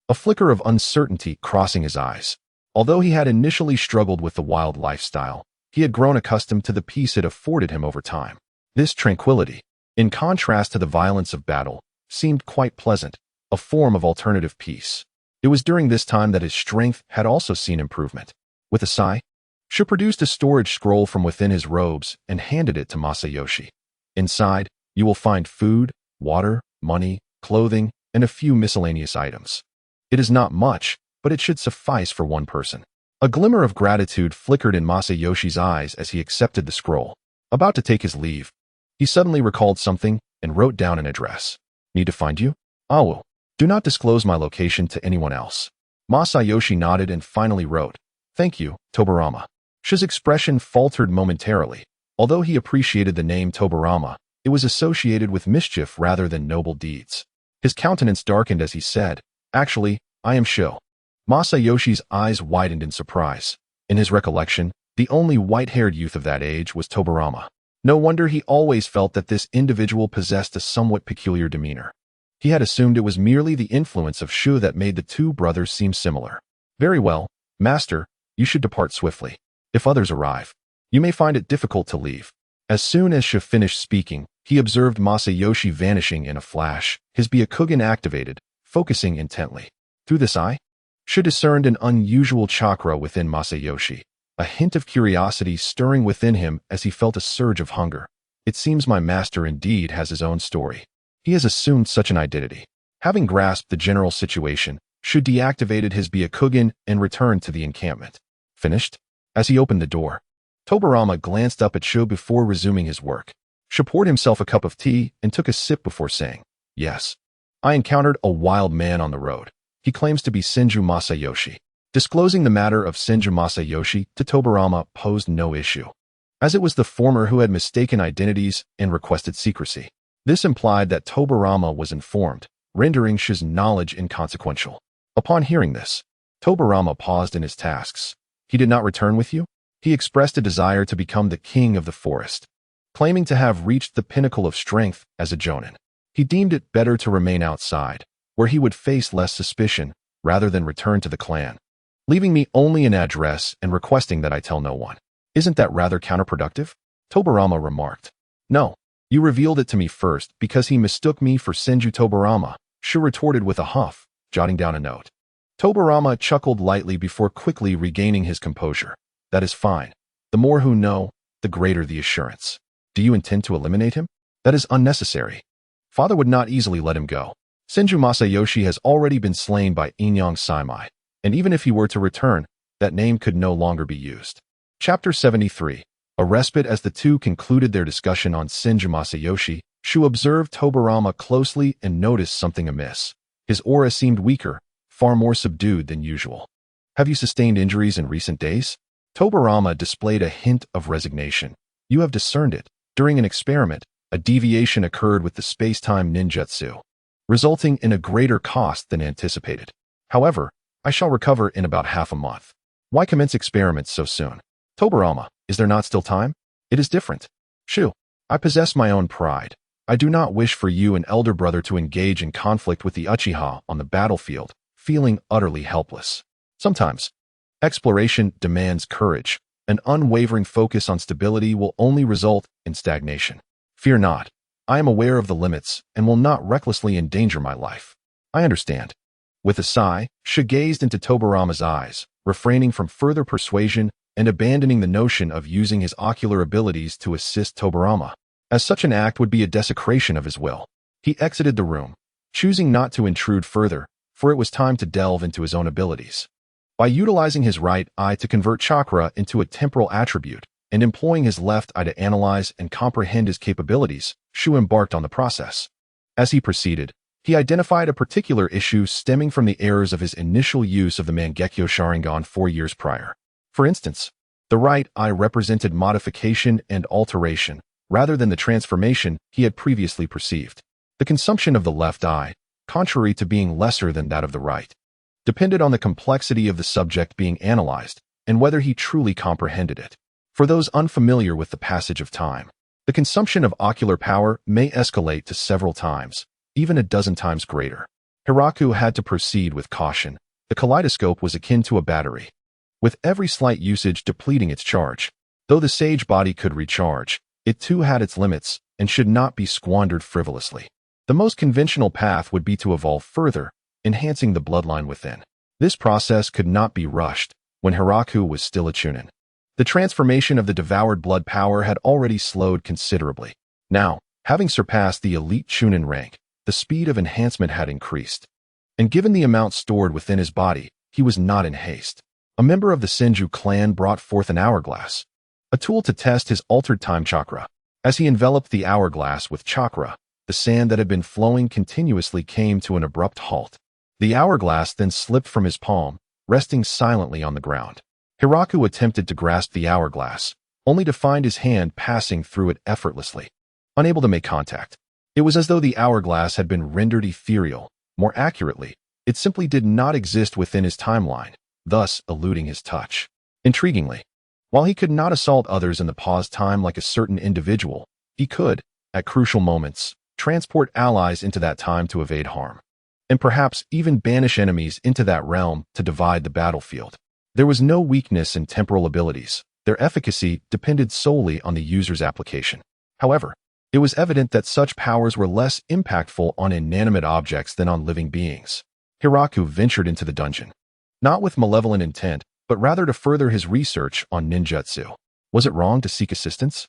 a flicker of uncertainty crossing his eyes. Although he had initially struggled with the wild lifestyle, he had grown accustomed to the peace it afforded him over time. This tranquility, in contrast to the violence of battle, seemed quite pleasant, a form of alternative peace. It was during this time that his strength had also seen improvement. With a sigh, Shi produced a storage scroll from within his robes and handed it to Masayoshi. Inside, you will find food, water, money, clothing, and a few miscellaneous items. It is not much, but it should suffice for one person. A glimmer of gratitude flickered in Masayoshi's eyes as he accepted the scroll. About to take his leave, he suddenly recalled something and wrote down an address. Need to find you? Awu. Do not disclose my location to anyone else. Masayoshi nodded and finally wrote, Thank you, Tobirama. Shi's expression faltered momentarily. Although he appreciated the name Tobirama, it was associated with mischief rather than noble deeds. His countenance darkened as he said, Actually, I am Sho. Masayoshi's eyes widened in surprise. In his recollection, the only white-haired youth of that age was Tobirama. No wonder he always felt that this individual possessed a somewhat peculiar demeanor. He had assumed it was merely the influence of Shu that made the two brothers seem similar. Very well, Master, you should depart swiftly. If others arrive, you may find it difficult to leave. As soon as Shu finished speaking, he observed Masayoshi vanishing in a flash, his Byakugan activated, focusing intently. Through this eye, Shu discerned an unusual chakra within Masayoshi, a hint of curiosity stirring within him as he felt a surge of hunger. It seems my master indeed has his own story. He has assumed such an identity. Having grasped the general situation, Shu deactivated his Byakugan and returned to the encampment. Finished? As he opened the door, Tobirama glanced up at Shu before resuming his work. Shu poured himself a cup of tea and took a sip before saying, Yes. I encountered a wild man on the road. He claims to be Senju Masayoshi. Disclosing the matter of Senju Masayoshi to Tobirama posed no issue, as it was the former who had mistaken identities and requested secrecy. This implied that Tobirama was informed, rendering Shu's knowledge inconsequential. Upon hearing this, Tobirama paused in his tasks. He did not return with you? He expressed a desire to become the king of the forest, claiming to have reached the pinnacle of strength as a jonin. He deemed it better to remain outside, where he would face less suspicion, rather than return to the clan, leaving me only an address and requesting that I tell no one. Isn't that rather counterproductive? Tobirama remarked. No, you revealed it to me first because he mistook me for Senju Tobirama, Shu retorted with a huff, jotting down a note. Tobirama chuckled lightly before quickly regaining his composure. That is fine. The more who know, the greater the assurance. Do you intend to eliminate him? That is unnecessary. Father would not easily let him go. Senju Masayoshi has already been slain by Inyang Saimai, and even if he were to return, that name could no longer be used. Chapter 73. A respite. As the two concluded their discussion on Senju Masayoshi, Shu observed Tobirama closely and noticed something amiss. His aura seemed weaker, far more subdued than usual. Have you sustained injuries in recent days? Tobirama displayed a hint of resignation. You have discerned it. During an experiment, a deviation occurred with the space-time ninjutsu, resulting in a greater cost than anticipated. However, I shall recover in about half a month. Why commence experiments so soon? Tobirama, is there not still time? It is different. Shu, I possess my own pride. I do not wish for you and elder brother to engage in conflict with the Uchiha on the battlefield, feeling utterly helpless. Sometimes, Exploration demands courage. An unwavering focus on stability will only result in stagnation. Fear not. I am aware of the limits and will not recklessly endanger my life. I understand. With a sigh, Shi gazed into Tobirama's eyes, refraining from further persuasion and abandoning the notion of using his ocular abilities to assist Tobirama, as such an act would be a desecration of his will. He exited the room, choosing not to intrude further, for it was time to delve into his own abilities. By utilizing his right eye to convert chakra into a temporal attribute and employing his left eye to analyze and comprehend his capabilities, Shu embarked on the process. As he proceeded, he identified a particular issue stemming from the errors of his initial use of the Mangekyo Sharingan 4 years prior. For instance, the right eye represented modification and alteration, rather than the transformation he had previously perceived. The consumption of the left eye, contrary to being lesser than that of the right, depended on the complexity of the subject being analyzed and whether he truly comprehended it. For those unfamiliar with the passage of time, the consumption of ocular power may escalate to several times, even a dozen times greater. Hiraku had to proceed with caution. The kaleidoscope was akin to a battery, with every slight usage depleting its charge. Though the sage body could recharge, it too had its limits and should not be squandered frivolously. The most conventional path would be to evolve further, enhancing the bloodline within. This process could not be rushed when Hiraku was still a chunin. The transformation of the devoured blood power had already slowed considerably. Now, having surpassed the elite chunin rank, the speed of enhancement had increased. And given the amount stored within his body, he was not in haste. A member of the Senju clan brought forth an hourglass, a tool to test his altered time chakra. As he enveloped the hourglass with chakra, the sand that had been flowing continuously came to an abrupt halt. The hourglass then slipped from his palm, resting silently on the ground. Hiraku attempted to grasp the hourglass, only to find his hand passing through it effortlessly, unable to make contact. It was as though the hourglass had been rendered ethereal. More accurately, it simply did not exist within his timeline, thus eluding his touch. Intriguingly, while he could not assault others in the paused time like a certain individual, he could, at crucial moments, transport allies into that time to evade harm, and perhaps even banish enemies into that realm to divide the battlefield. There was no weakness in temporal abilities. Their efficacy depended solely on the user's application. However, it was evident that such powers were less impactful on inanimate objects than on living beings. Hiraku ventured into the dungeon, not with malevolent intent, but rather to further his research on ninjutsu. Was it wrong to seek assistance?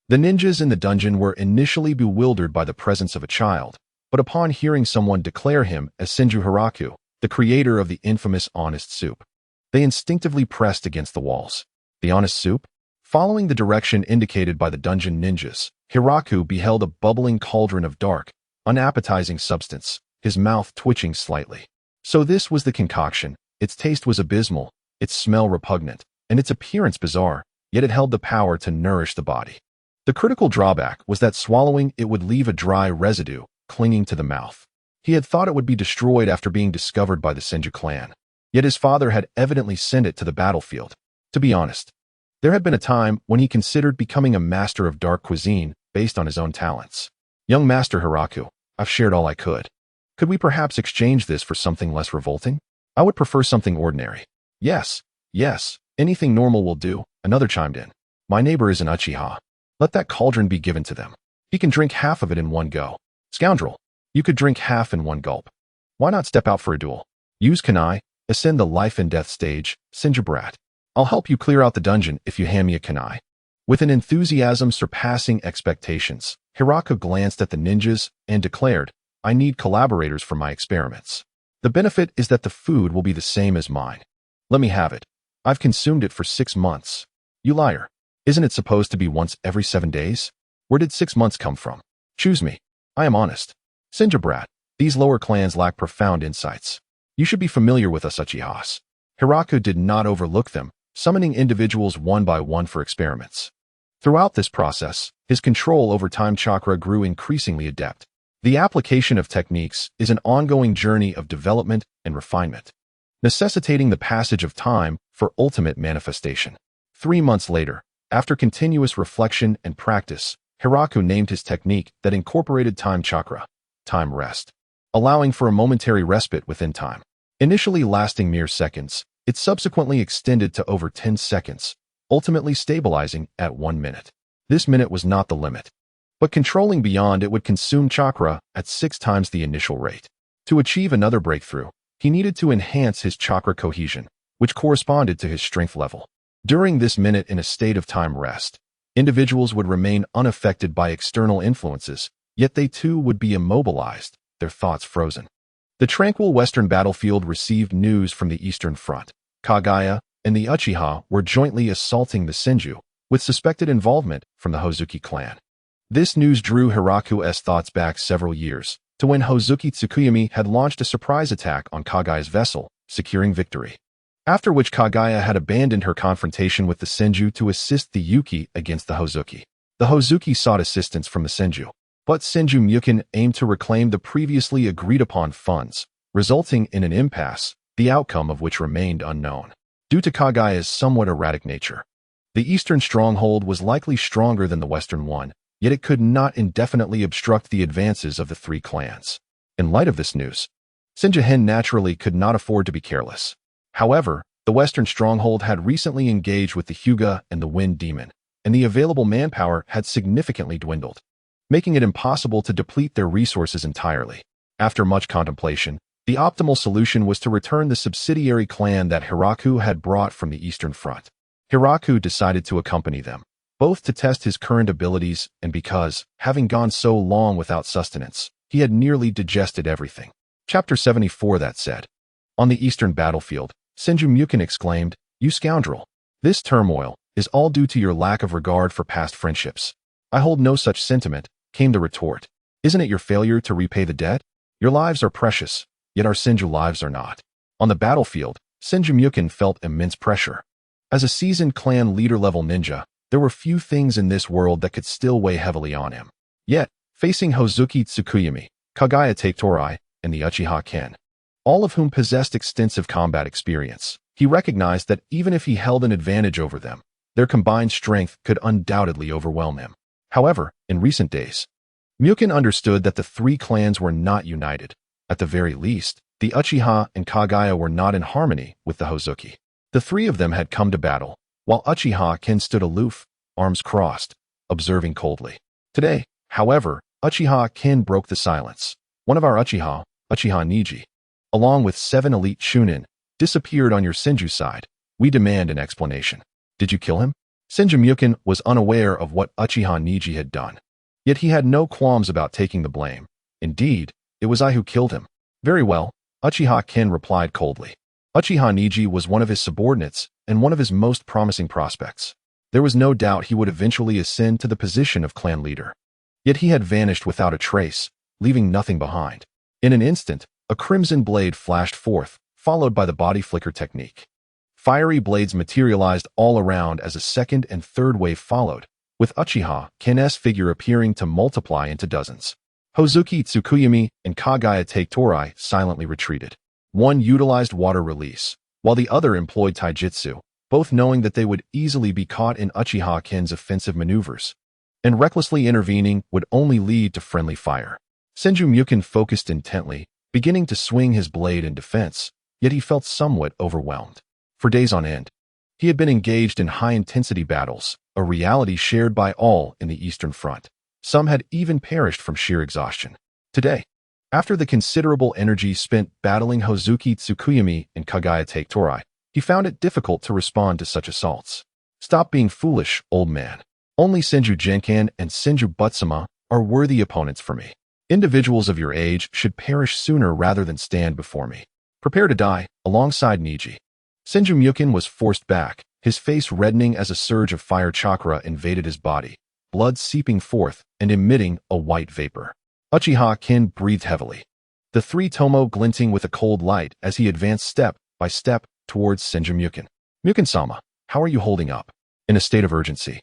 The ninjas in the dungeon were initially bewildered by the presence of a child, but upon hearing someone declare him as Senju Hiraku, the creator of the infamous honest soup, they instinctively pressed against the walls. The honest soup? Following the direction indicated by the dungeon ninjas, Hiraku beheld a bubbling cauldron of dark, unappetizing substance, his mouth twitching slightly. So this was the concoction. Its taste was abysmal, its smell repugnant, and its appearance bizarre, yet it held the power to nourish the body. The critical drawback was that swallowing it would leave a dry residue clinging to the mouth. He had thought it would be destroyed after being discovered by the Senju clan, yet his father had evidently sent it to the battlefield. To be honest, there had been a time when he considered becoming a master of dark cuisine based on his own talents. Young Master Hiraku, I've shared all I could. Could we perhaps exchange this for something less revolting? I would prefer something ordinary. Yes, anything normal will do, another chimed in. My neighbor is an Uchiha. Let that cauldron be given to them. He can drink half of it in one go. Scoundrel, you could drink half in one gulp. Why not step out for a duel? Use kunai, ascend the life and death stage, Senju brat. I'll help you clear out the dungeon if you hand me a kunai. With an enthusiasm surpassing expectations, Hiraku glanced at the ninjas and declared, I need collaborators for my experiments. The benefit is that the food will be the same as mine. Let me have it. I've consumed it for 6 months. You liar. Isn't it supposed to be once every 7 days? Where did 6 months come from? Choose me. I am honest. Senju brat, these lower clans lack profound insights. You should be familiar with us Uchihas. Hiraku did not overlook them, summoning individuals one by one for experiments. Throughout this process, his control over time chakra grew increasingly adept. The application of techniques is an ongoing journey of development and refinement, necessitating the passage of time for ultimate manifestation. 3 months later, after continuous reflection and practice, Hiraku named his technique that incorporated time chakra, time rest, allowing for a momentary respite within time. Initially lasting mere seconds, It subsequently extended to over 10 seconds, ultimately stabilizing at 1 minute. This minute was not the limit, but controlling beyond it would consume chakra at 6 times the initial rate. To achieve another breakthrough, he needed to enhance his chakra cohesion, which corresponded to his strength level. During this minute in a state of time rest, individuals would remain unaffected by external influences, yet they too would be immobilized, their thoughts frozen. The tranquil western battlefield received news from the eastern front. Kaguya and the Uchiha were jointly assaulting the Senju, with suspected involvement from the Hozuki clan. This news drew Hiraku's thoughts back several years, to when Hozuki Tsukuyami had launched a surprise attack on Kaguya's vessel, securing victory. After which Kaguya had abandoned her confrontation with the Senju to assist the Yuki against the Hozuki. The Hozuki sought assistance from the Senju, but Senju Mukun aimed to reclaim the previously agreed-upon funds, resulting in an impasse, the outcome of which remained unknown. Due to Kaguya's somewhat erratic nature, the eastern stronghold was likely stronger than the western one, yet it could not indefinitely obstruct the advances of the three clans. In light of this news, Senju naturally could not afford to be careless. However, the western stronghold had recently engaged with the Hyuga and the Wind Demon, and the available manpower had significantly dwindled, making it impossible to deplete their resources entirely. After much contemplation, the optimal solution was to return the subsidiary clan that Hiraku had brought from the eastern front. Hiraku decided to accompany them, both to test his current abilities and because, having gone so long without sustenance, he had nearly digested everything. Chapter 74. That said, on the eastern battlefield, Senju Mukun exclaimed, "You scoundrel! This turmoil is all due to your lack of regard for past friendships." "I hold no such sentiment," came the retort. "Isn't it your failure to repay the debt? Your lives are precious, yet our Senju lives are not." On the battlefield, Senju Mukun felt immense pressure. As a seasoned clan leader-level ninja, there were few things in this world that could still weigh heavily on him. Yet, facing Hozuki Tsukuyami, Kaguya Taketorai, and the Uchiha Ken, all of whom possessed extensive combat experience, he recognized that even if he held an advantage over them, their combined strength could undoubtedly overwhelm him. However, in recent days, Mukun understood that the three clans were not united. At the very least, the Uchiha and Kaguya were not in harmony with the Hozuki. The three of them had come to battle, while Uchiha Ken stood aloof, arms crossed, observing coldly. Today, however, Uchiha Ken broke the silence. "One of our Uchiha, Uchiha Niji, along with 7 elite Shunin, disappeared on your Senju side. We demand an explanation. Did you kill him?" Senju Mukun was unaware of what Uchiha Niji had done. Yet he had no qualms about taking the blame. "Indeed, it was I who killed him." "Very well," Uchiha Ken replied coldly. Uchiha Niji was one of his subordinates and one of his most promising prospects. There was no doubt he would eventually ascend to the position of clan leader. Yet he had vanished without a trace, leaving nothing behind. In an instant, a crimson blade flashed forth, followed by the body flicker technique. Fiery blades materialized all around as a second and third wave followed, with Uchiha Ken's figure appearing to multiply into dozens. Hozuki Tsukuyami and Kaguya Taketorai silently retreated. One utilized water release, while the other employed taijutsu, both knowing that they would easily be caught in Uchiha Ken's offensive maneuvers, and recklessly intervening would only lead to friendly fire. Senju Mukun focused intently, beginning to swing his blade in defense, yet he felt somewhat overwhelmed. For days on end, he had been engaged in high-intensity battles, a reality shared by all in the Eastern Front. Some had even perished from sheer exhaustion. Today, after the considerable energy spent battling Hozuki Tsukuyami and Kaguya Taketorai, he found it difficult to respond to such assaults. "Stop being foolish, old man. Only Senju Genkan and Senju Butsuma are worthy opponents for me. Individuals of your age should perish sooner rather than stand before me. Prepare to die, alongside Niji." Senju Mukun was forced back, his face reddening as a surge of fire chakra invaded his body, blood seeping forth and emitting a white vapor. Uchiha Ken breathed heavily, the three tomo glinting with a cold light as he advanced step by step towards Senju Mukun. "Mukun-sama, how are you holding up?" In a state of urgency,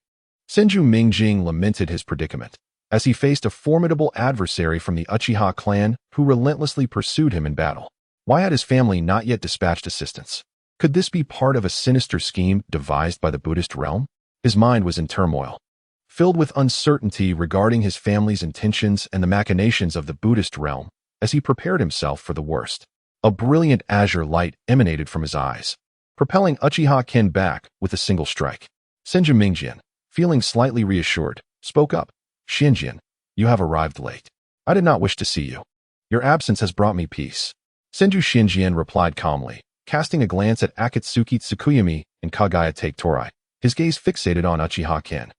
Senju Mingjing lamented his predicament, as he faced a formidable adversary from the Uchiha clan who relentlessly pursued him in battle. Why had his family not yet dispatched assistance? Could this be part of a sinister scheme devised by the Buddhist realm? His mind was in turmoil, filled with uncertainty regarding his family's intentions and the machinations of the Buddhist realm, as he prepared himself for the worst. A brilliant azure light emanated from his eyes, propelling Uchiha Ken back with a single strike. Senju Mingjian, feeling slightly reassured, spoke up. Shinjian, you have arrived late. I did not wish to see you. Your absence has brought me peace. Senju Shinjian replied calmly, casting a glance at Akatsuki Tsukuyami and Kagaya Taketorai, his gaze fixated on Uchiha Ken.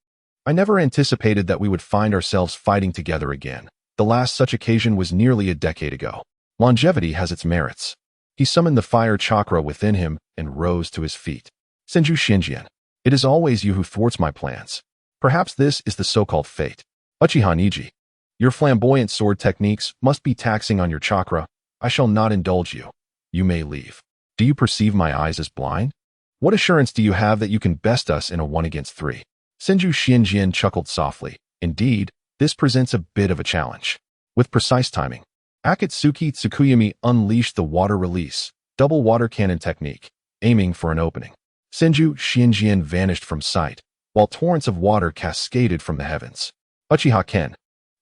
I never anticipated that we would find ourselves fighting together again. The last such occasion was nearly a decade ago. Longevity has its merits. He summoned the fire chakra within him and rose to his feet. Senju Shinjian, it is always you who thwarts my plans. Perhaps this is the so-called fate. Uchiha Niji, your flamboyant sword techniques must be taxing on your chakra. I shall not indulge you. You may leave. Do you perceive my eyes as blind? What assurance do you have that you can best us in a 1-against-3? Senju Shinjian chuckled softly. Indeed, this presents a bit of a challenge. With precise timing, Akatsuki Tsukuyami unleashed the water release, double water cannon technique, aiming for an opening. Senju Shinjian vanished from sight, while torrents of water cascaded from the heavens. Uchiha Ken,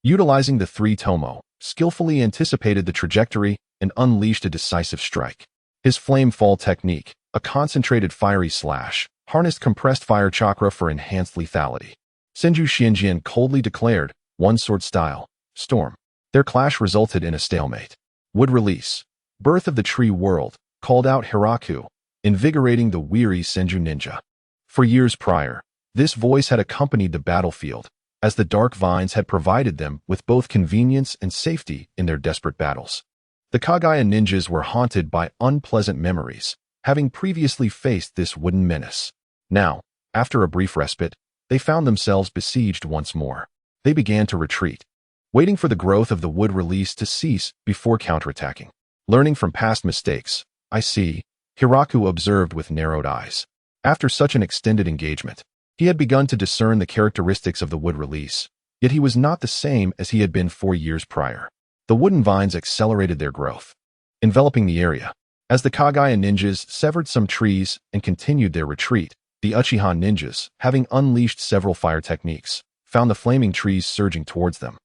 utilizing the 3-tomo, skillfully anticipated the trajectory and unleashed a decisive strike. His flame fall technique, a concentrated fiery slash, harnessed compressed fire chakra for enhanced lethality. Senju Shinjian coldly declared, one sword style, storm. Their clash resulted in a stalemate. Wood release, birth of the tree world, called out Hiraku, invigorating the weary Senju ninja. For years prior, this voice had accompanied the battlefield, as the dark vines had provided them with both convenience and safety in their desperate battles. The Kagaya ninjas were haunted by unpleasant memories, having previously faced this wooden menace. Now, after a brief respite, they found themselves besieged once more. They began to retreat, waiting for the growth of the wood release to cease before counterattacking. Learning from past mistakes, I see, Hiraku observed with narrowed eyes. After such an extended engagement, he had begun to discern the characteristics of the wood release, yet he was not the same as he had been 4 years prior. The wooden vines accelerated their growth, enveloping the area. As the Kagaya ninjas severed some trees and continued their retreat, the Uchiha ninjas, having unleashed several fire techniques, found the flaming trees surging towards them,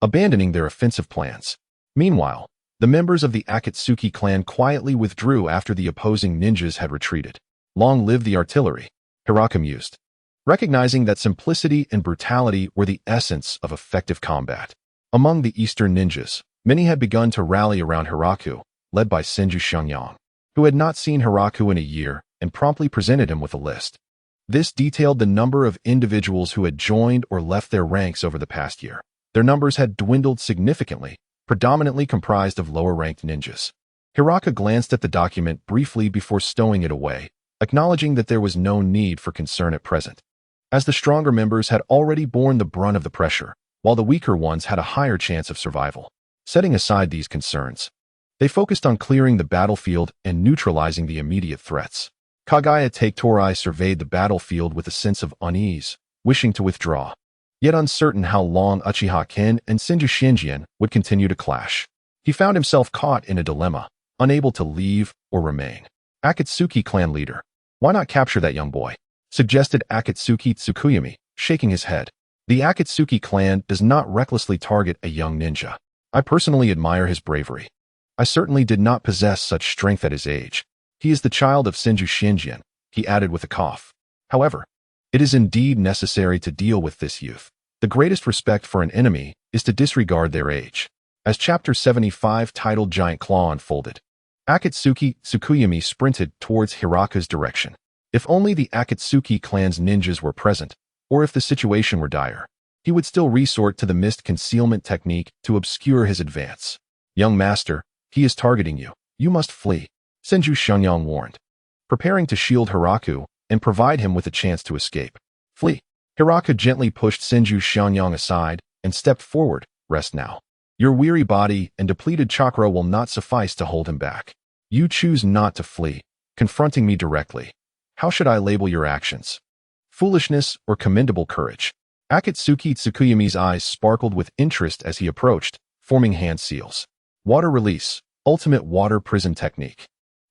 abandoning their offensive plans. Meanwhile, the members of the Akatsuki clan quietly withdrew after the opposing ninjas had retreated. Long live the artillery, Hiraku mused, recognizing that simplicity and brutality were the essence of effective combat. Among the Eastern ninjas, many had begun to rally around Hiraku, led by Senju Shengyang, who had not seen Hiraku in a year and promptly presented him with a list. This detailed the number of individuals who had joined or left their ranks over the past year. Their numbers had dwindled significantly, predominantly comprised of lower-ranked ninjas. Hiraku glanced at the document briefly before stowing it away, acknowledging that there was no need for concern at present, as the stronger members had already borne the brunt of the pressure, while the weaker ones had a higher chance of survival. Setting aside these concerns, they focused on clearing the battlefield and neutralizing the immediate threats. Kagaya Taketorai surveyed the battlefield with a sense of unease, wishing to withdraw, yet uncertain how long Uchiha Ken and Senju Shinjian would continue to clash. He found himself caught in a dilemma, unable to leave or remain. Akatsuki clan leader, why not capture that young boy? Suggested Akatsuki Tsukuyami, shaking his head. The Akatsuki clan does not recklessly target a young ninja. I personally admire his bravery. I certainly did not possess such strength at his age. He is the child of Senju Shinjian, he added with a cough. However, it is indeed necessary to deal with this youth. The greatest respect for an enemy is to disregard their age. As Chapter 75 titled Giant Claw unfolded, Akatsuki Tsukuyami sprinted towards Hiraku's direction. If only the Akatsuki clan's ninjas were present, or if the situation were dire, he would still resort to the mist concealment technique to obscure his advance. Young master, he is targeting you. You must flee, Senju Shengyang warned, preparing to shield Hiraku and provide him with a chance to escape. Flee. Hiraku gently pushed Senju Shengyang aside and stepped forward. Rest now. Your weary body and depleted chakra will not suffice to hold him back. You choose not to flee, confronting me directly. How should I label your actions? Foolishness or commendable courage? Akatsuki Tsukuyami's eyes sparkled with interest as he approached, forming hand seals. Water release, ultimate water prison technique.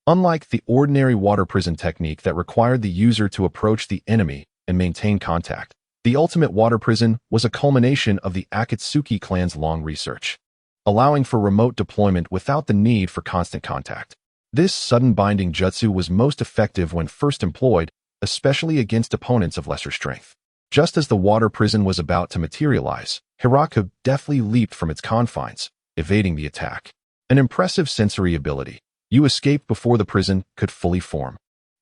Unlike the ordinary water prison technique that required the user to approach the enemy and maintain contact, the ultimate water prison was a culmination of the Akatsuki clan's long research, allowing for remote deployment without the need for constant contact. This sudden binding jutsu was most effective when first employed, especially against opponents of lesser strength. Just as the water prison was about to materialize, Hiraku deftly leaped from its confines, evading the attack. An impressive sensory ability. You escaped before the prison could fully form.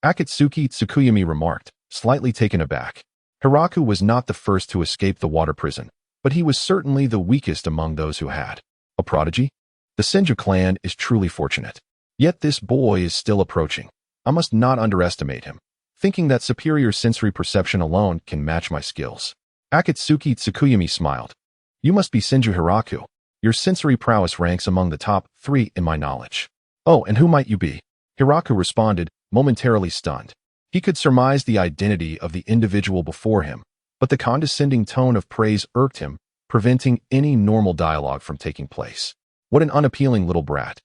Akatsuki Tsukuyami remarked, slightly taken aback. Hiraku was not the first to escape the water prison, but he was certainly the weakest among those who had. A prodigy? The Senju clan is truly fortunate. Yet this boy is still approaching. I must not underestimate him, thinking that superior sensory perception alone can match my skills. Akatsuki Tsukuyami smiled. You must be Senju Hiraku. Your sensory prowess ranks among the top 3 in my knowledge. Oh, and who might you be? Hiraku responded, momentarily stunned. He could surmise the identity of the individual before him, but the condescending tone of praise irked him, preventing any normal dialogue from taking place. What an unappealing little brat.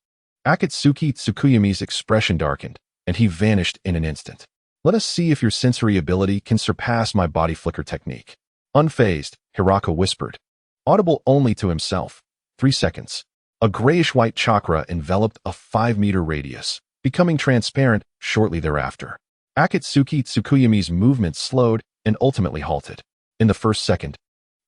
Akatsuki Tsukuyami's expression darkened, and he vanished in an instant. Let us see if your sensory ability can surpass my body flicker technique. Unfazed, Hiraku whispered, audible only to himself. 3 seconds. A grayish-white chakra enveloped a 5-meter radius, becoming transparent shortly thereafter. Akatsuki Tsukuyami's movement slowed and ultimately halted. In the first second,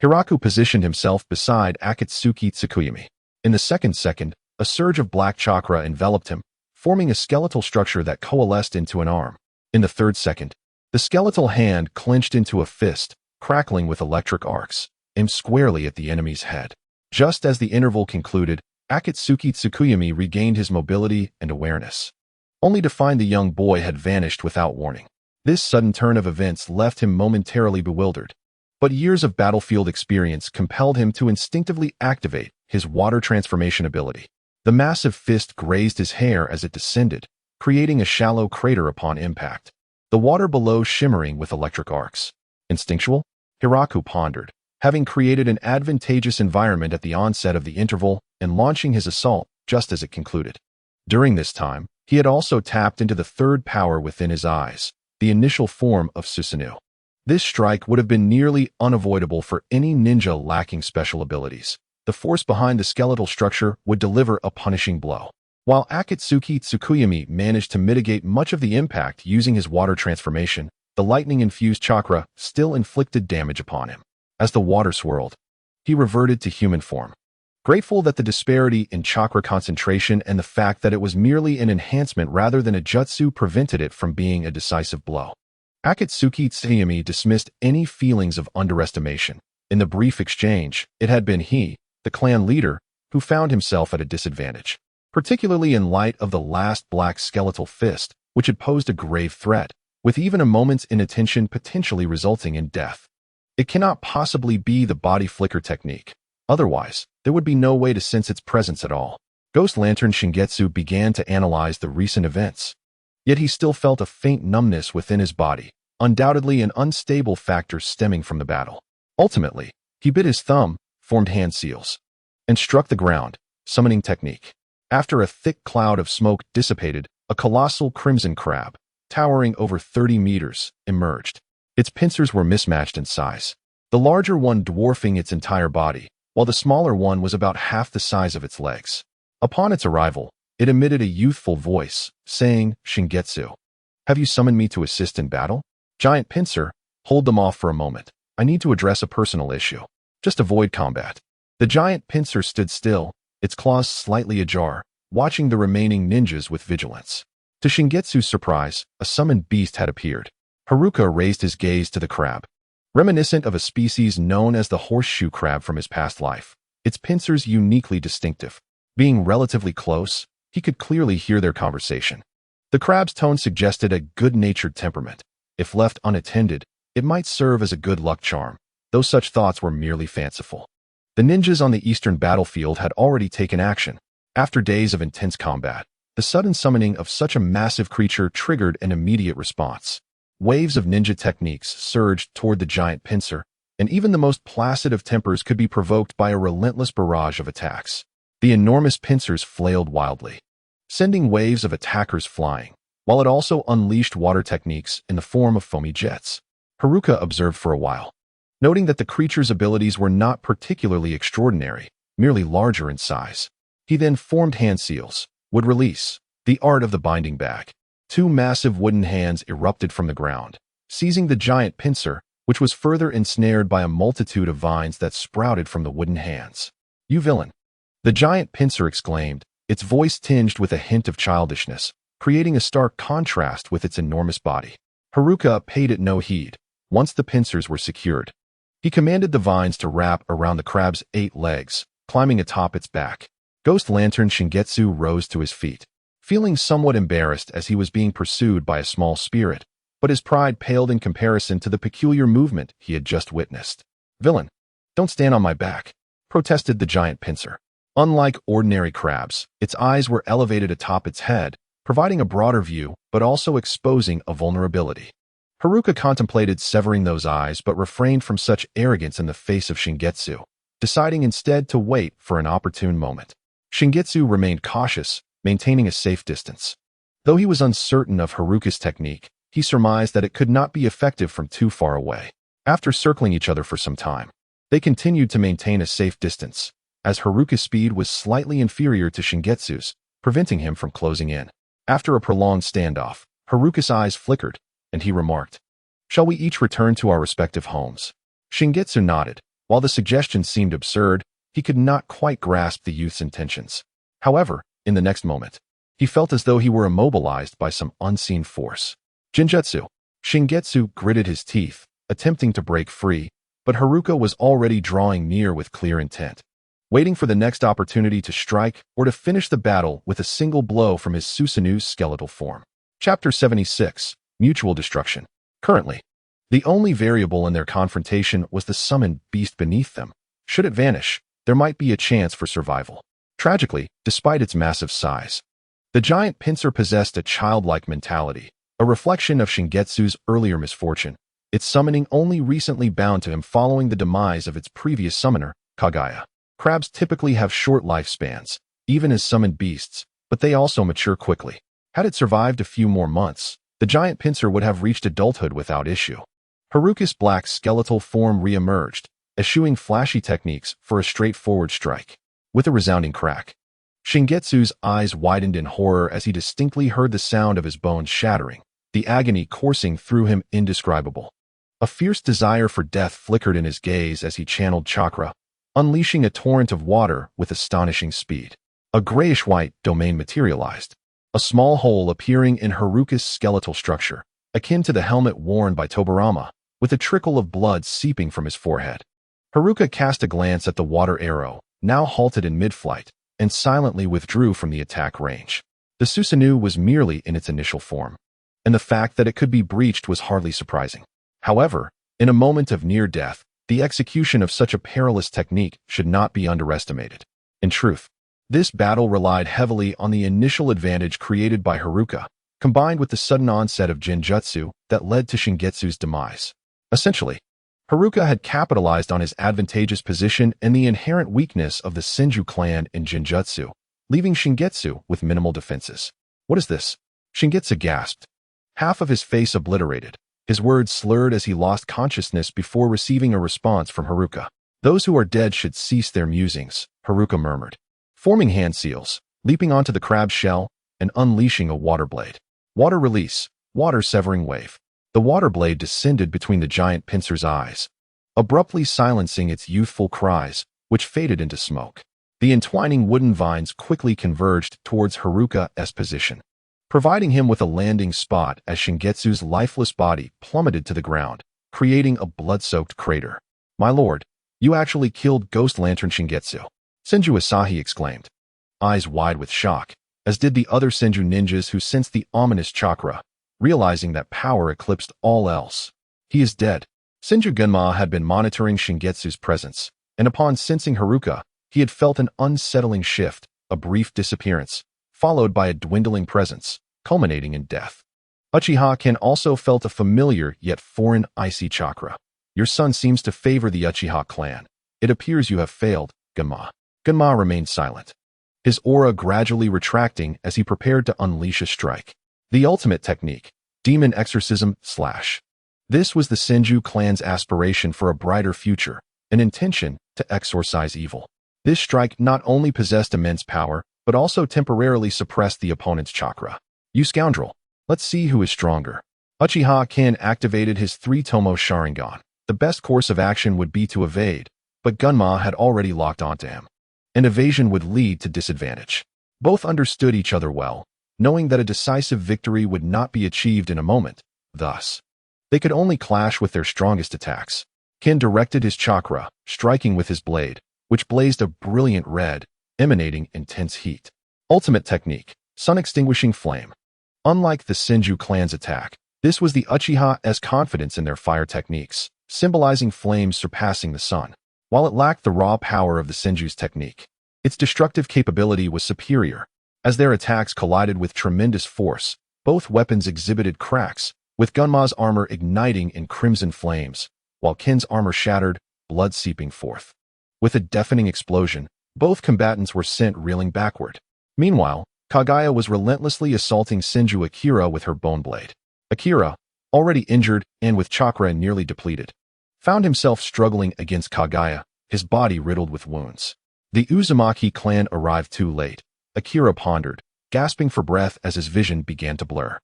Hiraku positioned himself beside Akatsuki Tsukuyami. In the second second, a surge of black chakra enveloped him, forming a skeletal structure that coalesced into an arm. In the third second, the skeletal hand clenched into a fist, crackling with electric arcs, aimed squarely at the enemy's head. Just as the interval concluded, Akatsuki Tsukuyami regained his mobility and awareness, only to find the young boy had vanished without warning. This sudden turn of events left him momentarily bewildered, but years of battlefield experience compelled him to instinctively activate his water transformation ability. The massive fist grazed his hair as it descended, creating a shallow crater upon impact, the water below shimmering with electric arcs. Instinctual? Hiraku pondered, having created an advantageous environment at the onset of the interval and launching his assault just as it concluded. During this time, he had also tapped into the third power within his eyes, the initial form of Susanoo. This strike would have been nearly unavoidable for any ninja lacking special abilities. The force behind the skeletal structure would deliver a punishing blow. While Akatsuki Tsukuyami managed to mitigate much of the impact using his water transformation, the lightning-infused chakra still inflicted damage upon him. As the water swirled, he reverted to human form. Grateful that the disparity in chakra concentration and the fact that it was merely an enhancement rather than a jutsu prevented it from being a decisive blow. Akatsuki Tsukuyami dismissed any feelings of underestimation. In the brief exchange, it had been he, the clan leader, who found himself at a disadvantage, particularly in light of the last black skeletal fist, which had posed a grave threat, with even a moment's inattention potentially resulting in death. It cannot possibly be the body flicker technique. Otherwise, there would be no way to sense its presence at all. Ghost Lantern Shingetsu began to analyze the recent events. Yet he still felt a faint numbness within his body, undoubtedly an unstable factor stemming from the battle. Ultimately, he bit his thumb, formed hand seals, and struck the ground, summoning technique. After a thick cloud of smoke dissipated, a colossal crimson crab, towering over 30 meters, emerged. Its pincers were mismatched in size, the larger one dwarfing its entire body, while the smaller one was about half the size of its legs. Upon its arrival, it emitted a youthful voice, saying, "Shingetsu, have you summoned me to assist in battle?" Giant pincer, hold them off for a moment. I need to address a personal issue. Just avoid combat. The giant pincer stood still, its claws slightly ajar, watching the remaining ninjas with vigilance. To Shingetsu's surprise, a summoned beast had appeared. Haruka raised his gaze to the crab. Reminiscent of a species known as the horseshoe crab from his past life, its pincers uniquely distinctive. Being relatively close, he could clearly hear their conversation. The crab's tone suggested a good-natured temperament. If left unattended, it might serve as a good luck charm, though such thoughts were merely fanciful. The ninjas on the eastern battlefield had already taken action. After days of intense combat, the sudden summoning of such a massive creature triggered an immediate response. Waves of ninja techniques surged toward the giant pincer, and even the most placid of tempers could be provoked by a relentless barrage of attacks. The enormous pincers flailed wildly, sending waves of attackers flying, while it also unleashed water techniques in the form of foamy jets. Haruka observed for a while, noting that the creature's abilities were not particularly extraordinary, merely larger in size. He then formed hand seals, would release, The art of the binding bag. Two massive wooden hands erupted from the ground, seizing the giant pincer, which was further ensnared by a multitude of vines that sprouted from the wooden hands. "You villain!" the giant pincer exclaimed, its voice tinged with a hint of childishness, creating a stark contrast with its enormous body. Haruka paid it no heed. Once the pincers were secured, he commanded the vines to wrap around the crab's 8 legs, climbing atop its back. Ghost Lantern Shingetsu rose to his feet, feeling somewhat embarrassed as he was being pursued by a small spirit, but his pride paled in comparison to the peculiar movement he had just witnessed. "Villain, don't stand on my back," protested the giant pincer. Unlike ordinary crabs, its eyes were elevated atop its head, providing a broader view but also exposing a vulnerability. Haruka contemplated severing those eyes but refrained from such arrogance in the face of Shingetsu, deciding instead to wait for an opportune moment. Shingetsu remained cautious, maintaining a safe distance. Though he was uncertain of Haruka's technique, he surmised that it could not be effective from too far away. After circling each other for some time, they continued to maintain a safe distance, as Haruka's speed was slightly inferior to Shingetsu's, preventing him from closing in. After a prolonged standoff, Haruka's eyes flickered, and he remarked, "Shall we each return to our respective homes?" Shingetsu nodded. While the suggestion seemed absurd, he could not quite grasp the youth's intentions. However, in the next moment, he felt as though he were immobilized by some unseen force. "Jinjutsu." Shingetsu gritted his teeth, attempting to break free, but Haruka was already drawing near with clear intent, waiting for the next opportunity to strike or to finish the battle with a single blow from his Susanu's skeletal form. Chapter 76. Mutual Destruction. Currently, the only variable in their confrontation was the summoned beast beneath them. Should it vanish, there might be a chance for survival. Tragically, despite its massive size, the giant pincer possessed a childlike mentality, a reflection of Shingetsu's earlier misfortune, its summoning only recently bound to him following the demise of its previous summoner, Kagaya. Crabs typically have short lifespans, even as summoned beasts, but they also mature quickly. Had it survived a few more months, the giant pincer would have reached adulthood without issue. Haruka's black skeletal form re-emerged, eschewing flashy techniques for a straightforward strike. With a resounding crack, Shingetsu's eyes widened in horror as he distinctly heard the sound of his bones shattering, the agony coursing through him indescribable. A fierce desire for death flickered in his gaze as he channeled chakra, unleashing a torrent of water with astonishing speed. A grayish-white domain materialized, a small hole appearing in Haruka's skeletal structure, akin to the helmet worn by Tobirama, with a trickle of blood seeping from his forehead. Haruka cast a glance at the water arrow, now halted in mid-flight, and silently withdrew from the attack range. The Susanu was merely in its initial form, and the fact that it could be breached was hardly surprising. However, in a moment of near death, the execution of such a perilous technique should not be underestimated. In truth, this battle relied heavily on the initial advantage created by Haruka, combined with the sudden onset of Jinjutsu that led to Shingetsu's demise. Essentially, Haruka had capitalized on his advantageous position and the inherent weakness of the Senju clan in Jinjutsu, leaving Shingetsu with minimal defenses. "What is this?" Shingetsu gasped, half of his face obliterated. His words slurred as he lost consciousness before receiving a response from Haruka. "Those who are dead should cease their musings," Haruka murmured, forming hand seals, leaping onto the crab's shell, and unleashing a water blade. Water release, water severing wave. The water blade descended between the giant pincer's eyes, abruptly silencing its youthful cries, which faded into smoke. The entwining wooden vines quickly converged towards Haruka's position, providing him with a landing spot as Shingetsu's lifeless body plummeted to the ground, creating a blood-soaked crater. "My lord, you actually killed Ghost Lantern Shingetsu," Senju Asahi exclaimed, eyes wide with shock, as did the other Senju ninjas who sensed the ominous chakra, realizing that power eclipsed all else. "He is dead." Senju Gunma had been monitoring Shingetsu's presence, and upon sensing Haruka, he had felt an unsettling shift, a brief disappearance, followed by a dwindling presence, culminating in death. Uchiha Ken also felt a familiar yet foreign icy chakra. "Your son seems to favor the Uchiha clan. It appears you have failed, Gunma." Gunma remained silent, his aura gradually retracting as he prepared to unleash a strike. The ultimate technique, Demon Exorcism / This was the Senju clan's aspiration for a brighter future, an intention to exorcise evil. This strike not only possessed immense power, but also temporarily suppressed the opponent's chakra. You scoundrel! Let's see who is stronger. Uchiha Ken activated his 3-Tomo Sharingan. The best course of action would be to evade, but Gunma had already locked onto him. An evasion would lead to disadvantage. Both understood each other well, knowing that a decisive victory would not be achieved in a moment. Thus, they could only clash with their strongest attacks. Ken directed his chakra, striking with his blade, which blazed a brilliant red, emanating intense heat. Ultimate technique, sun-extinguishing flame. Unlike the Senju clan's attack, this was the Uchiha's confidence in their fire techniques, symbolizing flames surpassing the sun. While it lacked the raw power of the Senju's technique, its destructive capability was superior. As their attacks collided with tremendous force, both weapons exhibited cracks, with Gunma's armor igniting in crimson flames, while Ken's armor shattered, blood seeping forth. With a deafening explosion, both combatants were sent reeling backward. Meanwhile, Kaguya was relentlessly assaulting Senju Akira with her bone blade. Akira, already injured and with chakra nearly depleted, found himself struggling against Kaguya, his body riddled with wounds. The Uzumaki clan arrived too late. Akira pondered, gasping for breath as his vision began to blur.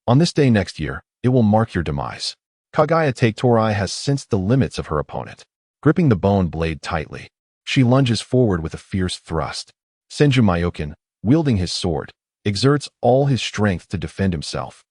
On this day next year, it will mark your demise. Kaguya Taketorai has sensed the limits of her opponent. Gripping the bone blade tightly, she lunges forward with a fierce thrust. Senju Myokin, wielding his sword, exerts all his strength to defend himself.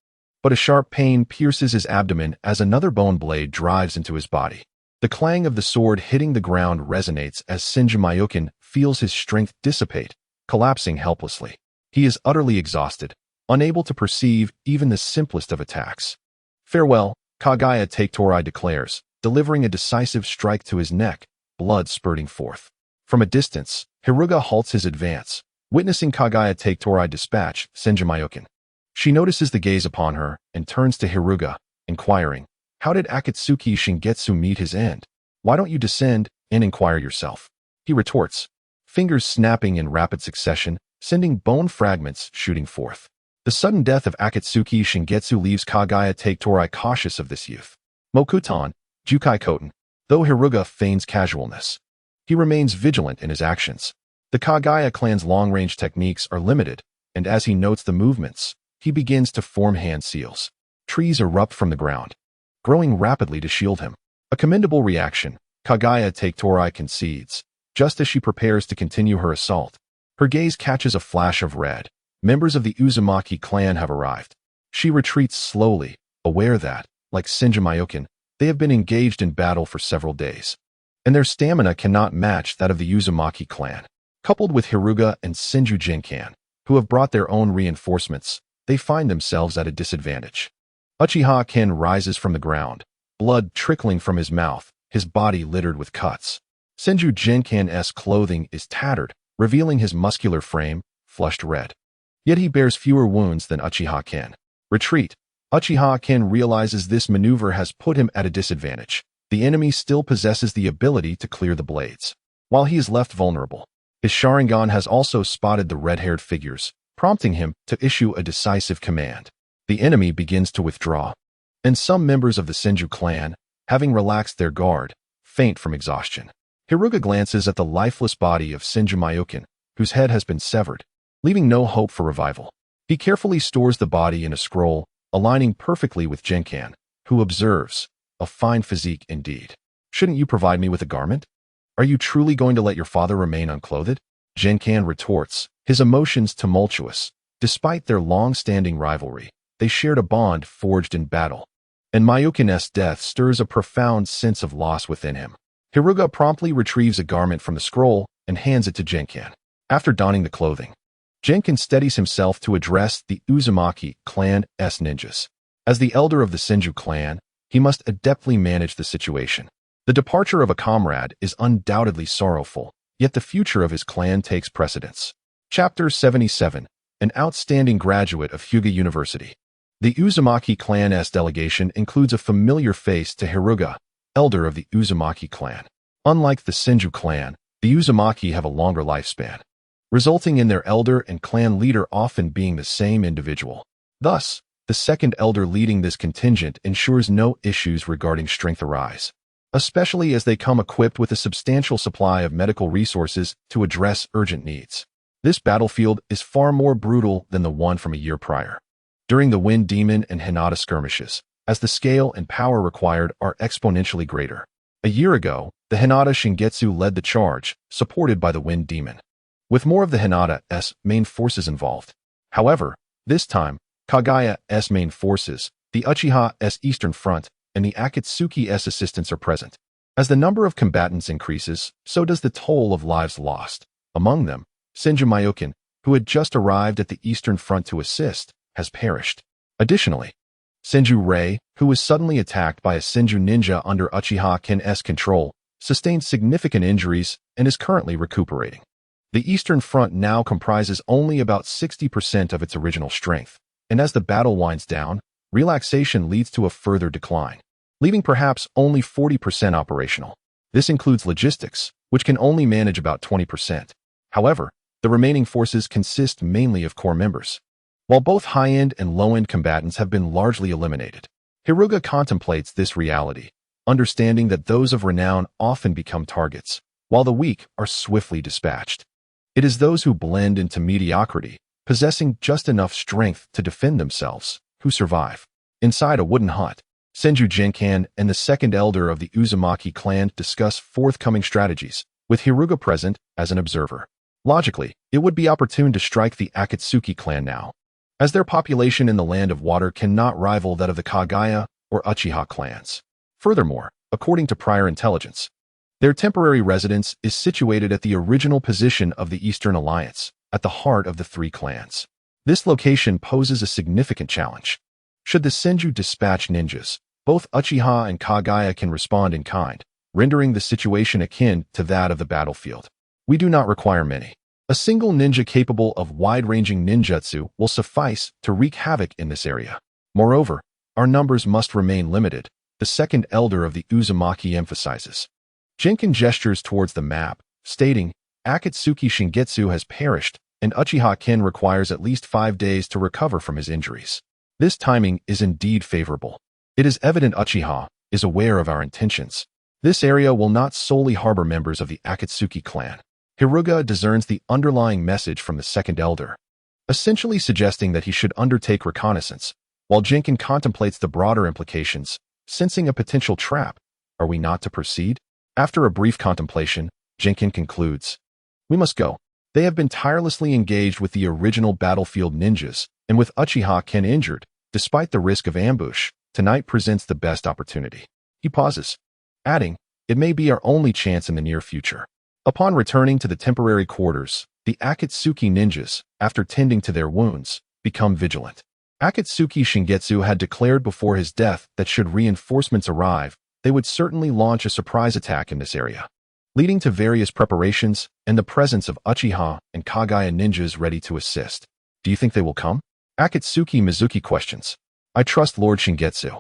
But a sharp pain pierces his abdomen as another bone blade drives into his body. The clang of the sword hitting the ground resonates as Senju Myokin feels his strength dissipate, collapsing helplessly. He is utterly exhausted, unable to perceive even the simplest of attacks. Farewell, Kaguya Taketorai declares, delivering a decisive strike to his neck, blood spurting forth. From a distance, Hiruga halts his advance, witnessing Kaguya Taketorai dispatch Senju Myokin. She notices the gaze upon her and turns to Hiruga, inquiring, "How did Akatsuki Shingetsu meet his end? Why don't you descend and inquire yourself?" He retorts, fingers snapping in rapid succession, sending bone fragments shooting forth. The sudden death of Akatsuki Shingetsu leaves Kaguya Taketorai cautious of this youth. Mokutan, Jukai Koten, though Hiruga feigns casualness, he remains vigilant in his actions. The Kaguya clan's long-range techniques are limited, and as he notes the movements, he begins to form hand seals. Trees erupt from the ground, growing rapidly to shield him. A commendable reaction, Kaguya Taketorai concedes, just as she prepares to continue her assault. Her gaze catches a flash of red. Members of the Uzumaki clan have arrived. She retreats slowly, aware that, like Senju Myokin, they have been engaged in battle for several days, and their stamina cannot match that of the Uzumaki clan. Coupled with Hiruga and Senju Jinkan, who have brought their own reinforcements, they find themselves at a disadvantage. Uchiha Ken rises from the ground, blood trickling from his mouth, his body littered with cuts. Senju Jinkan's clothing is tattered, revealing his muscular frame, flushed red. Yet he bears fewer wounds than Uchiha Ken. Retreat. Uchiha Ken realizes this maneuver has put him at a disadvantage. The enemy still possesses the ability to clear the blades, while he is left vulnerable. His Sharingan has also spotted the red-haired figures, prompting him to issue a decisive command. The enemy begins to withdraw, and some members of the Senju clan, having relaxed their guard, faint from exhaustion. Hiruga glances at the lifeless body of Senju Myokin, whose head has been severed, leaving no hope for revival. He carefully stores the body in a scroll, aligning perfectly with Jinkan, who observes, "A fine physique indeed. Shouldn't you provide me with a garment? Are you truly going to let your father remain unclothed?" Jinkan retorts, his emotions tumultuous. Despite their long-standing rivalry, they shared a bond forged in battle, and Myokin's death stirs a profound sense of loss within him. Hiruga promptly retrieves a garment from the scroll and hands it to Jinkan. After donning the clothing, Jinkan steadies himself to address the Uzumaki clan's ninjas. As the elder of the Senju clan, he must adeptly manage the situation. The departure of a comrade is undoubtedly sorrowful, yet the future of his clan takes precedence. Chapter 77. An outstanding graduate of Hyuga University. The Uzumaki clan's delegation includes a familiar face to Hiruga, elder of the Uzumaki clan. Unlike the Senju clan, the Uzumaki have a longer lifespan, resulting in their elder and clan leader often being the same individual. Thus, the second elder leading this contingent ensures no issues regarding strength arise, especially as they come equipped with a substantial supply of medical resources to address urgent needs. This battlefield is far more brutal than the one from a year prior. During the Wind Demon and Hinata skirmishes, as the scale and power required are exponentially greater. A year ago, the Hinata Shingetsu led the charge, supported by the Wind Demon, with more of the Hinata's main forces involved. However, this time, Kagaya's main forces, the Uchiha's Eastern Front, and the Akatsuki's assistants are present. As the number of combatants increases, so does the toll of lives lost. Among them, Senju Myokin, who had just arrived at the Eastern Front to assist, has perished. Additionally, Senju Rei, who was suddenly attacked by a Senju ninja under Uchiha Ken's control, sustained significant injuries and is currently recuperating. The Eastern Front now comprises only about 60% of its original strength, and as the battle winds down, relaxation leads to a further decline, leaving perhaps only 40% operational. This includes logistics, which can only manage about 20%. However, the remaining forces consist mainly of core members. While both high-end and low-end combatants have been largely eliminated, Hiruga contemplates this reality, understanding that those of renown often become targets, while the weak are swiftly dispatched. It is those who blend into mediocrity, possessing just enough strength to defend themselves, who survive. Inside a wooden hut, Senju Jinkan and the second elder of the Uzumaki clan discuss forthcoming strategies, with Hiruga present as an observer. Logically, it would be opportune to strike the Akatsuki clan now, as their population in the Land of Water cannot rival that of the Kagaya or Uchiha clans. Furthermore, according to prior intelligence, their temporary residence is situated at the original position of the Eastern Alliance, at the heart of the three clans. This location poses a significant challenge. Should the Senju dispatch ninjas, both Uchiha and Kagaya can respond in kind, rendering the situation akin to that of the battlefield. We do not require many. A single ninja capable of wide-ranging ninjutsu will suffice to wreak havoc in this area. Moreover, our numbers must remain limited, the second elder of the Uzumaki emphasizes. Jinkan gestures towards the map, stating, Akatsuki Shingetsu has perished, and Uchiha Ken requires at least 5 days to recover from his injuries. This timing is indeed favorable. It is evident Uchiha is aware of our intentions. This area will not solely harbor members of the Akatsuki clan. Hiruga discerns the underlying message from the second elder, essentially suggesting that he should undertake reconnaissance, while Jinkan contemplates the broader implications, sensing a potential trap. Are we not to proceed? After a brief contemplation, Jinkan concludes, we must go. They have been tirelessly engaged with the original battlefield ninjas, and with Uchiha Ken injured, despite the risk of ambush, tonight presents the best opportunity. He pauses, adding, it may be our only chance in the near future. Upon returning to the temporary quarters, the Akatsuki ninjas, after tending to their wounds, become vigilant. Akatsuki Shingetsu had declared before his death that should reinforcements arrive, they would certainly launch a surprise attack in this area, leading to various preparations and the presence of Uchiha and Kagaya ninjas ready to assist. Do you think they will come? Akatsuki Mizuki questions. I trust Lord Shingetsu.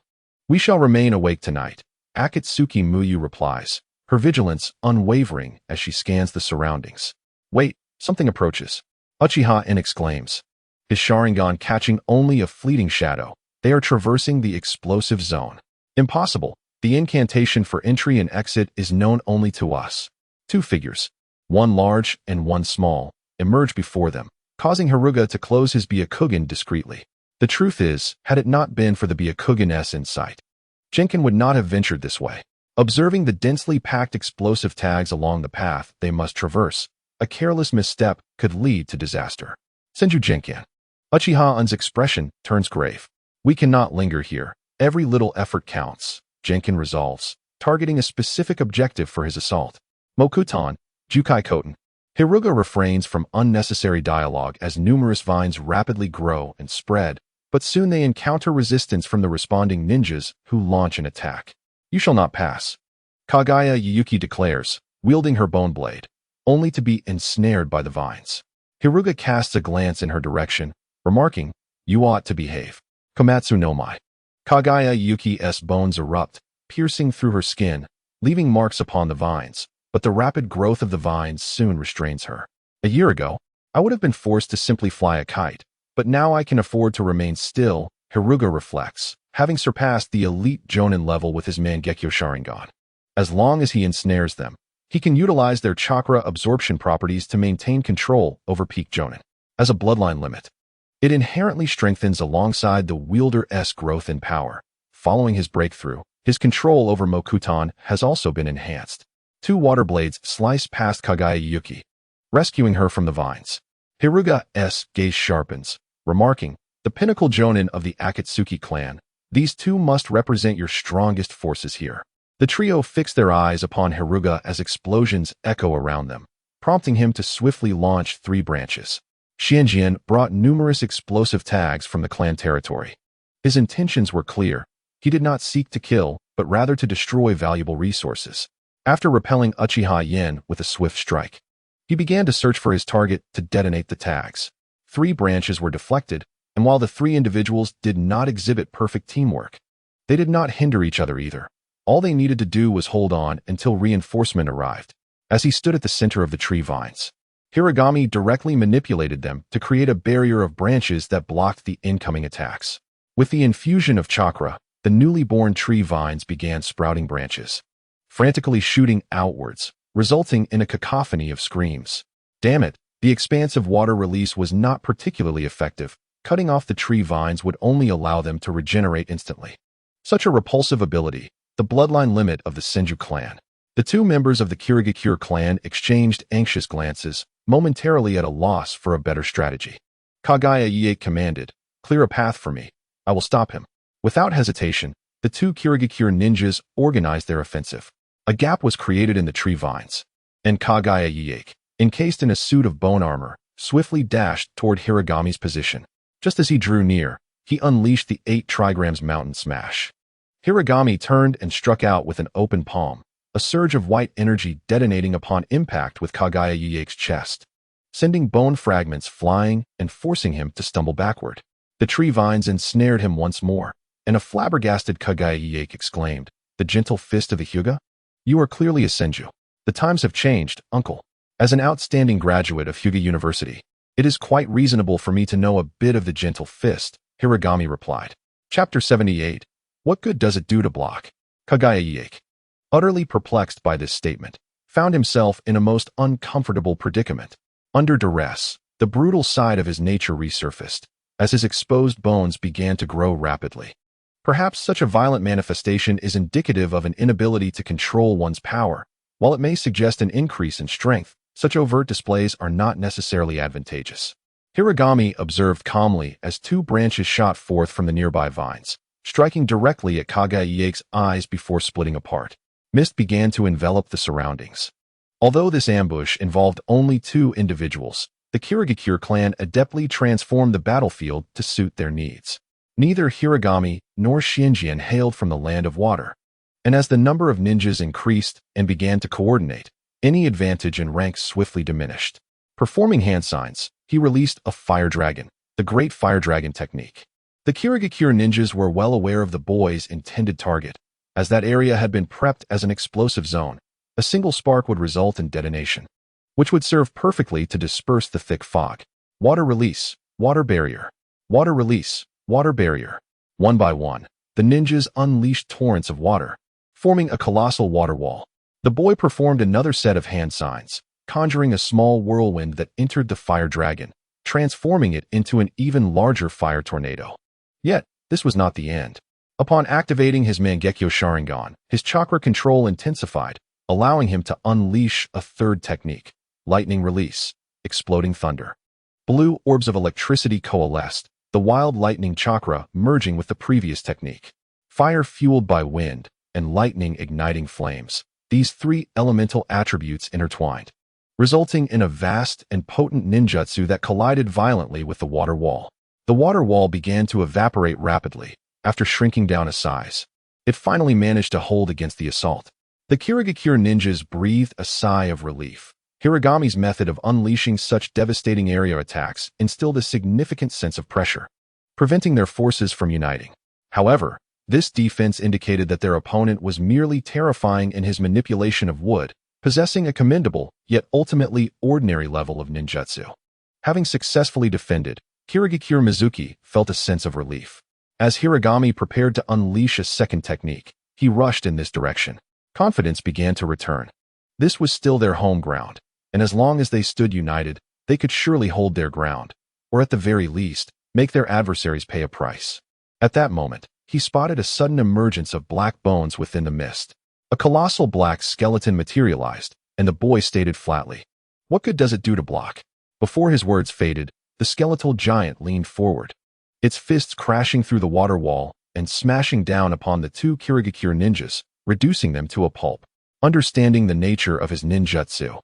We shall remain awake tonight. Akatsuki Muyu replies, her vigilance unwavering as she scans the surroundings. Wait, something approaches. Uchiha exclaims, his Sharingan catching only a fleeting shadow. They are traversing the explosive zone. Impossible. The incantation for entry and exit is known only to us. 2 figures, one large and one small, emerge before them, causing Hiruga to close his Byakugan discreetly. The truth is, had it not been for the Byakugan's insight, Jinkan would not have ventured this way. Observing the densely packed explosive tags along the path they must traverse, a careless misstep could lead to disaster. Senju Jinkan. Uchiha's expression turns grave. We cannot linger here. Every little effort counts, Jinkan resolves, targeting a specific objective for his assault. Mokutan, Jukai Koten. Hiruga refrains from unnecessary dialogue as numerous vines rapidly grow and spread, but soon they encounter resistance from the responding ninjas who launch an attack. You shall not pass, Kagaya Yuyuki declares, wielding her bone blade, only to be ensnared by the vines. Hiruga casts a glance in her direction, remarking, you ought to behave. Komatsu no Mai. Kagaya Yuki's bones erupt, piercing through her skin, leaving marks upon the vines, but the rapid growth of the vines soon restrains her. A year ago, I would have been forced to simply fly a kite, but now I can afford to remain still, Hiruga reflects, having surpassed the elite Jonin level with his Mangekyo Sharingan. As long as he ensnares them, He can utilize their chakra absorption properties to maintain control over peak jonin. As a bloodline limit, it inherently strengthens alongside the wielder's growth in power. Following his breakthrough, his control over Mokutan has also been enhanced. 2 water blades slice past Kagaya Yuki, rescuing her from the vines. Hiruga's gaze sharpens, remarking, "The pinnacle jonin of the Akatsuki clan. These 2 must represent your strongest forces here." The trio fix their eyes upon Hiruga as explosions echo around them, prompting him to swiftly launch 3 branches. Xianjian brought numerous explosive tags from the clan territory. His intentions were clear. He did not seek to kill, but rather to destroy valuable resources. After repelling Uchiha Yen with a swift strike, he began to search for his target to detonate the tags. 3 branches were deflected, and while the 3 individuals did not exhibit perfect teamwork, they did not hinder each other either. All they needed to do was hold on until reinforcement arrived. As he stood at the center of the tree vines, Hiragami directly manipulated them to create a barrier of branches that blocked the incoming attacks. With the infusion of chakra, the newly born tree vines began sprouting branches, frantically shooting outwards, resulting in a cacophony of screams. Damn it, the expansive water release was not particularly effective. Cutting off the tree vines would only allow them to regenerate instantly. Such a repulsive ability, the bloodline limit of the Senju clan. The 2 members of the Kirigakure clan exchanged anxious glances, momentarily at a loss for a better strategy. Kagaya Ye commanded, "Clear a path for me. I will stop him." Without hesitation, the 2 Kirigakure ninjas organized their offensive. A gap was created in the tree vines, and Kagaya Ye, encased in a suit of bone armor, swiftly dashed toward Hiragami's position. Just as he drew near, he unleashed the 8 trigrams mountain smash. Hiragami turned and struck out with an open palm, a surge of white energy detonating upon impact with Kagaya Ye's chest, sending bone fragments flying and forcing him to stumble backward. The tree vines ensnared him once more, and a flabbergasted Kagaya Ye exclaimed, "The gentle fist of the Hyuga? You are clearly a Senju. The times have changed, uncle." As an outstanding graduate of Hyuga University, it is quite reasonable for me to know a bit of the gentle fist, Hiragami replied. Chapter 78. What good does it do to block? Kagaya Ye, utterly perplexed by this statement, found himself in a most uncomfortable predicament. Under duress, the brutal side of his nature resurfaced, as his exposed bones began to grow rapidly. Perhaps such a violent manifestation is indicative of an inability to control one's power. While it may suggest an increase in strength, such overt displays are not necessarily advantageous. Hiragami observed calmly as 2 branches shot forth from the nearby vines, striking directly at Kagaya Ye's eyes before splitting apart. Mist began to envelop the surroundings. Although this ambush involved only 2 individuals, the Kirigakure clan adeptly transformed the battlefield to suit their needs. Neither Hiragami nor Xianjian hailed from the land of water, and as the number of ninjas increased and began to coordinate, any advantage in rank swiftly diminished. Performing hand signs, he released a fire dragon, the Great Fire Dragon technique. The Kirigakure ninjas were well aware of the boy's intended target, as that area had been prepped as an explosive zone. A single spark would result in detonation, which would serve perfectly to disperse the thick fog. Water release, water barrier, water release, water barrier. One by one, the ninjas unleashed torrents of water, forming a colossal water wall. The boy performed another set of hand signs, conjuring a small whirlwind that entered the fire dragon, transforming it into an even larger fire tornado. Yet, this was not the end. Upon activating his Mangekyo Sharingan, his chakra control intensified, allowing him to unleash a 3rd technique, lightning release, exploding thunder. Blue orbs of electricity coalesced, the wild lightning chakra merging with the previous technique. Fire fueled by wind, and lightning igniting flames. These 3 elemental attributes intertwined, resulting in a vast and potent ninjutsu that collided violently with the water wall. The water wall began to evaporate rapidly, after shrinking down a size. It finally managed to hold against the assault. The Kirigakure ninjas breathed a sigh of relief. Hiragami's method of unleashing such devastating area attacks instilled a significant sense of pressure, preventing their forces from uniting. However, this defense indicated that their opponent was merely terrifying in his manipulation of wood, possessing a commendable, yet ultimately ordinary level of ninjutsu. Having successfully defended, Kirigakure Mizuki felt a sense of relief. As Hiragami prepared to unleash a 2nd technique, he rushed in this direction. Confidence began to return. This was still their home ground, and as long as they stood united, they could surely hold their ground, or at the very least, make their adversaries pay a price. At that moment, he spotted a sudden emergence of black bones within the mist. A colossal black skeleton materialized, and the boy stated flatly, "What good does it do to block?" Before his words faded, the skeletal giant leaned forward, its fists crashing through the water wall and smashing down upon the two Kirigakure ninjas, reducing them to a pulp. Understanding the nature of his ninjutsu,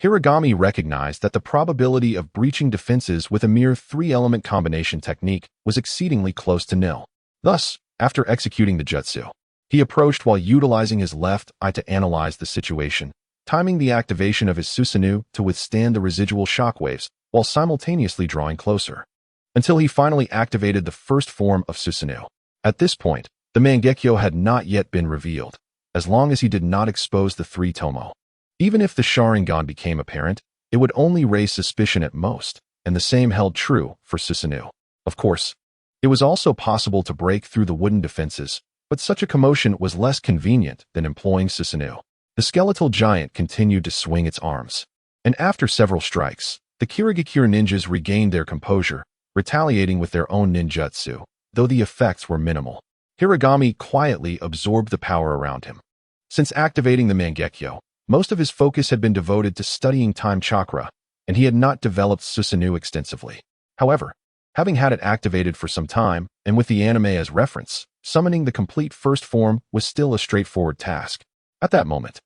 Hiragami recognized that the probability of breaching defenses with a mere three-element combination technique was exceedingly close to nil. Thus, after executing the jutsu, he approached while utilizing his left eye to analyze the situation, timing the activation of his Susanoo to withstand the residual shockwaves while simultaneously drawing closer, until he finally activated the first form of Susanoo. At this point, the Mangekyo had not yet been revealed, as long as he did not expose the three Tomo. Even if the Sharingan became apparent, it would only raise suspicion at most, and the same held true for Susanoo. Of course, it was also possible to break through the wooden defenses, but such a commotion was less convenient than employing Susanoo. The skeletal giant continued to swing its arms, and after several strikes, the Kirigakure ninjas regained their composure, retaliating with their own ninjutsu, though the effects were minimal. Hiragami quietly absorbed the power around him. Since activating the Mangekyo, most of his focus had been devoted to studying time chakra, and he had not developed Susanoo extensively. However, having had it activated for some time, and with the anime as reference, summoning the complete first form was still a straightforward task. At that moment,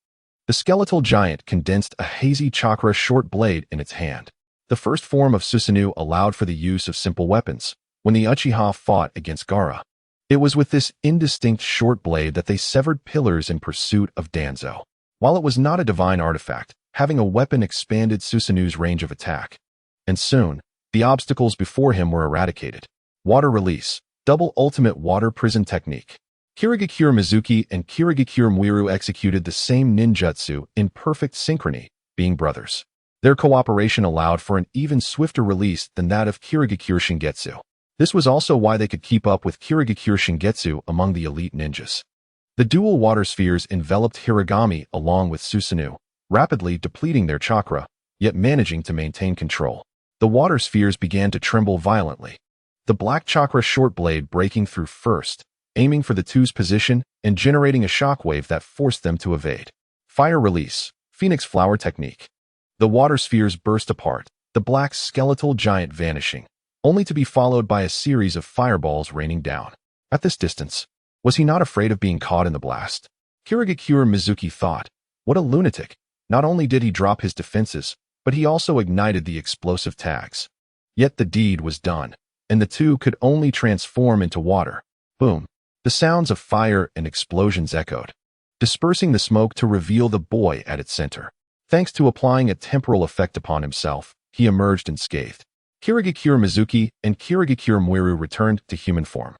the skeletal giant condensed a hazy chakra short blade in its hand. The first form of Susanoo allowed for the use of simple weapons when the Uchiha fought against Gaara. It was with this indistinct short blade that they severed pillars in pursuit of Danzo. While it was not a divine artifact, having a weapon expanded Susanoo's range of attack. And soon, the obstacles before him were eradicated. Water release, double ultimate water prison technique. Kirigakure Mizuki and Kirigakure Muiru executed the same ninjutsu in perfect synchrony, being brothers. Their cooperation allowed for an even swifter release than that of Kirigakure Shingetsu. This was also why they could keep up with Kirigakure Shingetsu among the elite ninjas. The dual water spheres enveloped Hiragami along with Susanoo, rapidly depleting their chakra, yet managing to maintain control. The water spheres began to tremble violently, the black chakra short blade breaking through first, aiming for the two's position and generating a shockwave that forced them to evade. Fire release, Phoenix Flower technique. The water spheres burst apart, the black skeletal giant vanishing, only to be followed by a series of fireballs raining down. At this distance, was he not afraid of being caught in the blast? Kirigakure Mizuki thought, what a lunatic. Not only did he drop his defenses, but he also ignited the explosive tags. Yet the deed was done, and the two could only transform into water. Boom. The sounds of fire and explosions echoed, dispersing the smoke to reveal the boy at its center. Thanks to applying a temporal effect upon himself, he emerged unscathed. Kirigakure Mizuki and Kirigakure Muiru returned to human form,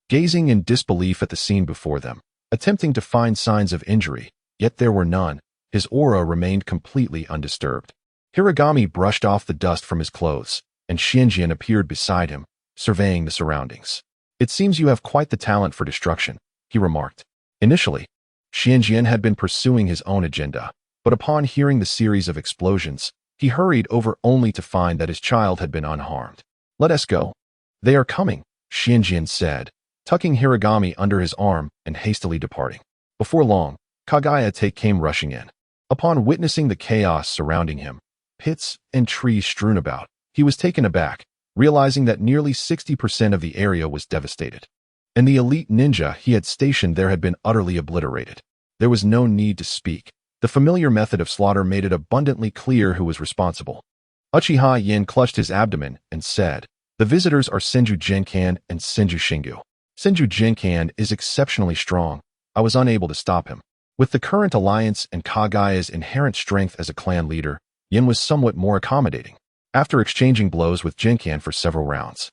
gazing in disbelief at the scene before them, attempting to find signs of injury, yet there were none. His aura remained completely undisturbed. Hiragami brushed off the dust from his clothes, and Xianjian appeared beside him, surveying the surroundings. It seems you have quite the talent for destruction, he remarked. Initially, Xianjian had been pursuing his own agenda, but upon hearing the series of explosions, he hurried over only to find that his child had been unharmed. Let us go. They are coming, Xianjian said, tucking Hiragami under his arm and hastily departing. Before long, Kagaya came rushing in. Upon witnessing the chaos surrounding him, pits and trees strewn about, he was taken aback, realizing that nearly 60% of the area was devastated, and the elite ninja he had stationed there had been utterly obliterated. There was no need to speak. The familiar method of slaughter made it abundantly clear who was responsible. Uchiha Yin clutched his abdomen and said, "The visitors are Senju Genkan and Senju Shingu. Senju Genkan is exceptionally strong. I was unable to stop him." With the current alliance and Kagaya's inherent strength as a clan leader, Yin was somewhat more accommodating. After exchanging blows with Genkan for several rounds,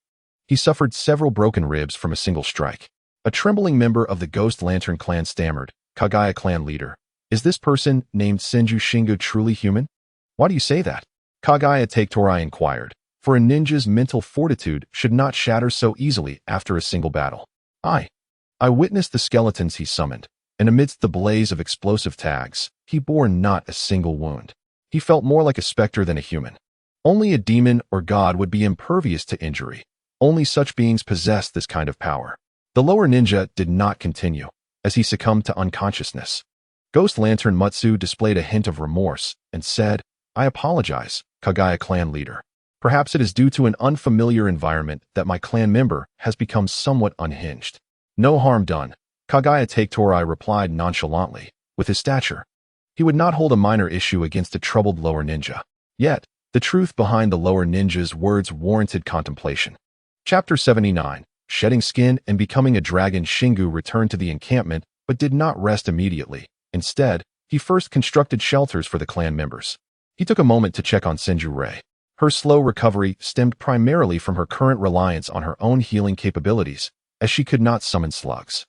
he suffered several broken ribs from a single strike. A trembling member of the Ghost Lantern clan stammered, "Kagaya clan leader, is this person named Senju Shingu truly human? Why do you say that?" Kagaya Torai inquired, for a ninja's mental fortitude should not shatter so easily after a single battle. I witnessed the skeletons he summoned, and amidst the blaze of explosive tags, he bore not a single wound. He felt more like a specter than a human. Only a demon or god would be impervious to injury. Only such beings possessed this kind of power. The lower ninja did not continue, as he succumbed to unconsciousness. Ghost Lantern Mutsu displayed a hint of remorse and said, "I apologize, Kagaya clan leader. Perhaps it is due to an unfamiliar environment that my clan member has become somewhat unhinged." "No harm done," Kagaya Taketorai replied nonchalantly. With his stature, he would not hold a minor issue against a troubled lower ninja. Yet, the truth behind the lower ninja's words warranted contemplation. Chapter 79. Shedding skin and becoming a dragon. Shingu returned to the encampment but did not rest immediately. Instead, he first constructed shelters for the clan members. He took a moment to check on Senju Rei. Her slow recovery stemmed primarily from her current reliance on her own healing capabilities, as she could not summon slugs.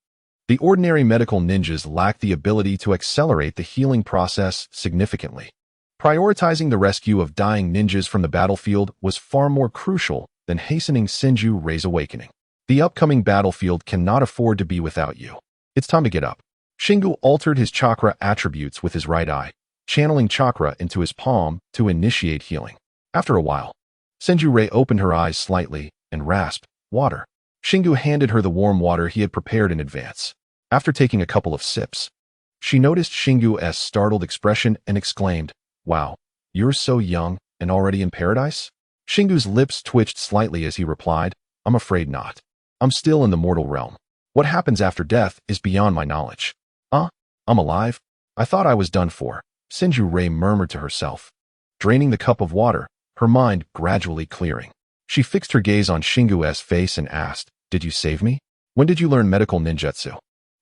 The ordinary medical ninjas lacked the ability to accelerate the healing process significantly. Prioritizing the rescue of dying ninjas from the battlefield was far more crucial than hastening Senju Rei's awakening. The upcoming battlefield cannot afford to be without you. It's time to get up. Shingu altered his chakra attributes with his right eye, channeling chakra into his palm to initiate healing. After a while, Senju Rei opened her eyes slightly and rasped, "Water." Shingu handed her the warm water he had prepared in advance. After taking a couple of sips, she noticed Shingu's startled expression and exclaimed, "Wow, you're so young and already in paradise?" Shingu's lips twitched slightly as he replied, "I'm afraid not. I'm still in the mortal realm. What happens after death is beyond my knowledge." I'm alive? I thought I was done for," Senju Rei murmured to herself. Draining the cup of water, her mind gradually clearing. She fixed her gaze on Shingu's face and asked, "Did you save me? When did you learn medical ninjutsu?"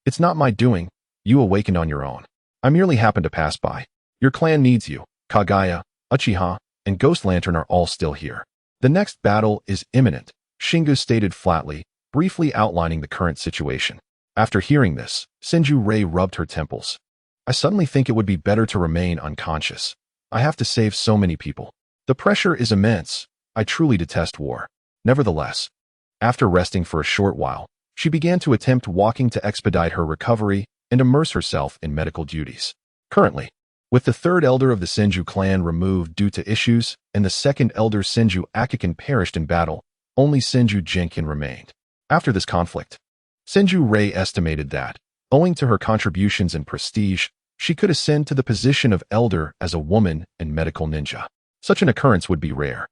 "It's not my doing. You awakened on your own. I merely happened to pass by. Your clan needs you. Kagaya, Uchiha, and Ghost Lantern are all still here. The next battle is imminent," Shingu stated flatly, briefly outlining the current situation. After hearing this, Senju Rei rubbed her temples. "I suddenly think it would be better to remain unconscious. I have to save so many people. The pressure is immense. I truly detest war." Nevertheless, after resting for a short while, she began to attempt walking to expedite her recovery and immerse herself in medical duties. Currently, with the third elder of the Senju clan removed due to issues and the second elder Senju Akiken perished in battle, only Senju Jinkin remained. After this conflict, Senju Rei estimated that, owing to her contributions and prestige, she could ascend to the position of elder as a woman and medical ninja. Such an occurrence would be rare,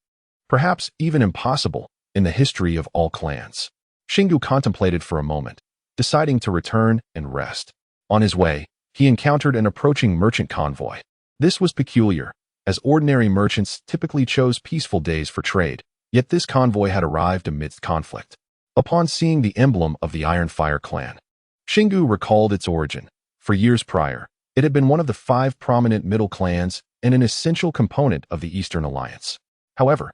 perhaps even impossible, in the history of all clans. Shingu contemplated for a moment, deciding to return and rest. On his way, he encountered an approaching merchant convoy. This was peculiar, as ordinary merchants typically chose peaceful days for trade, yet this convoy had arrived amidst conflict. Upon seeing the emblem of the Iron Fire clan, Shingu recalled its origin. For years prior, it had been one of the 5 prominent middle clans and an essential component of the Eastern Alliance. However,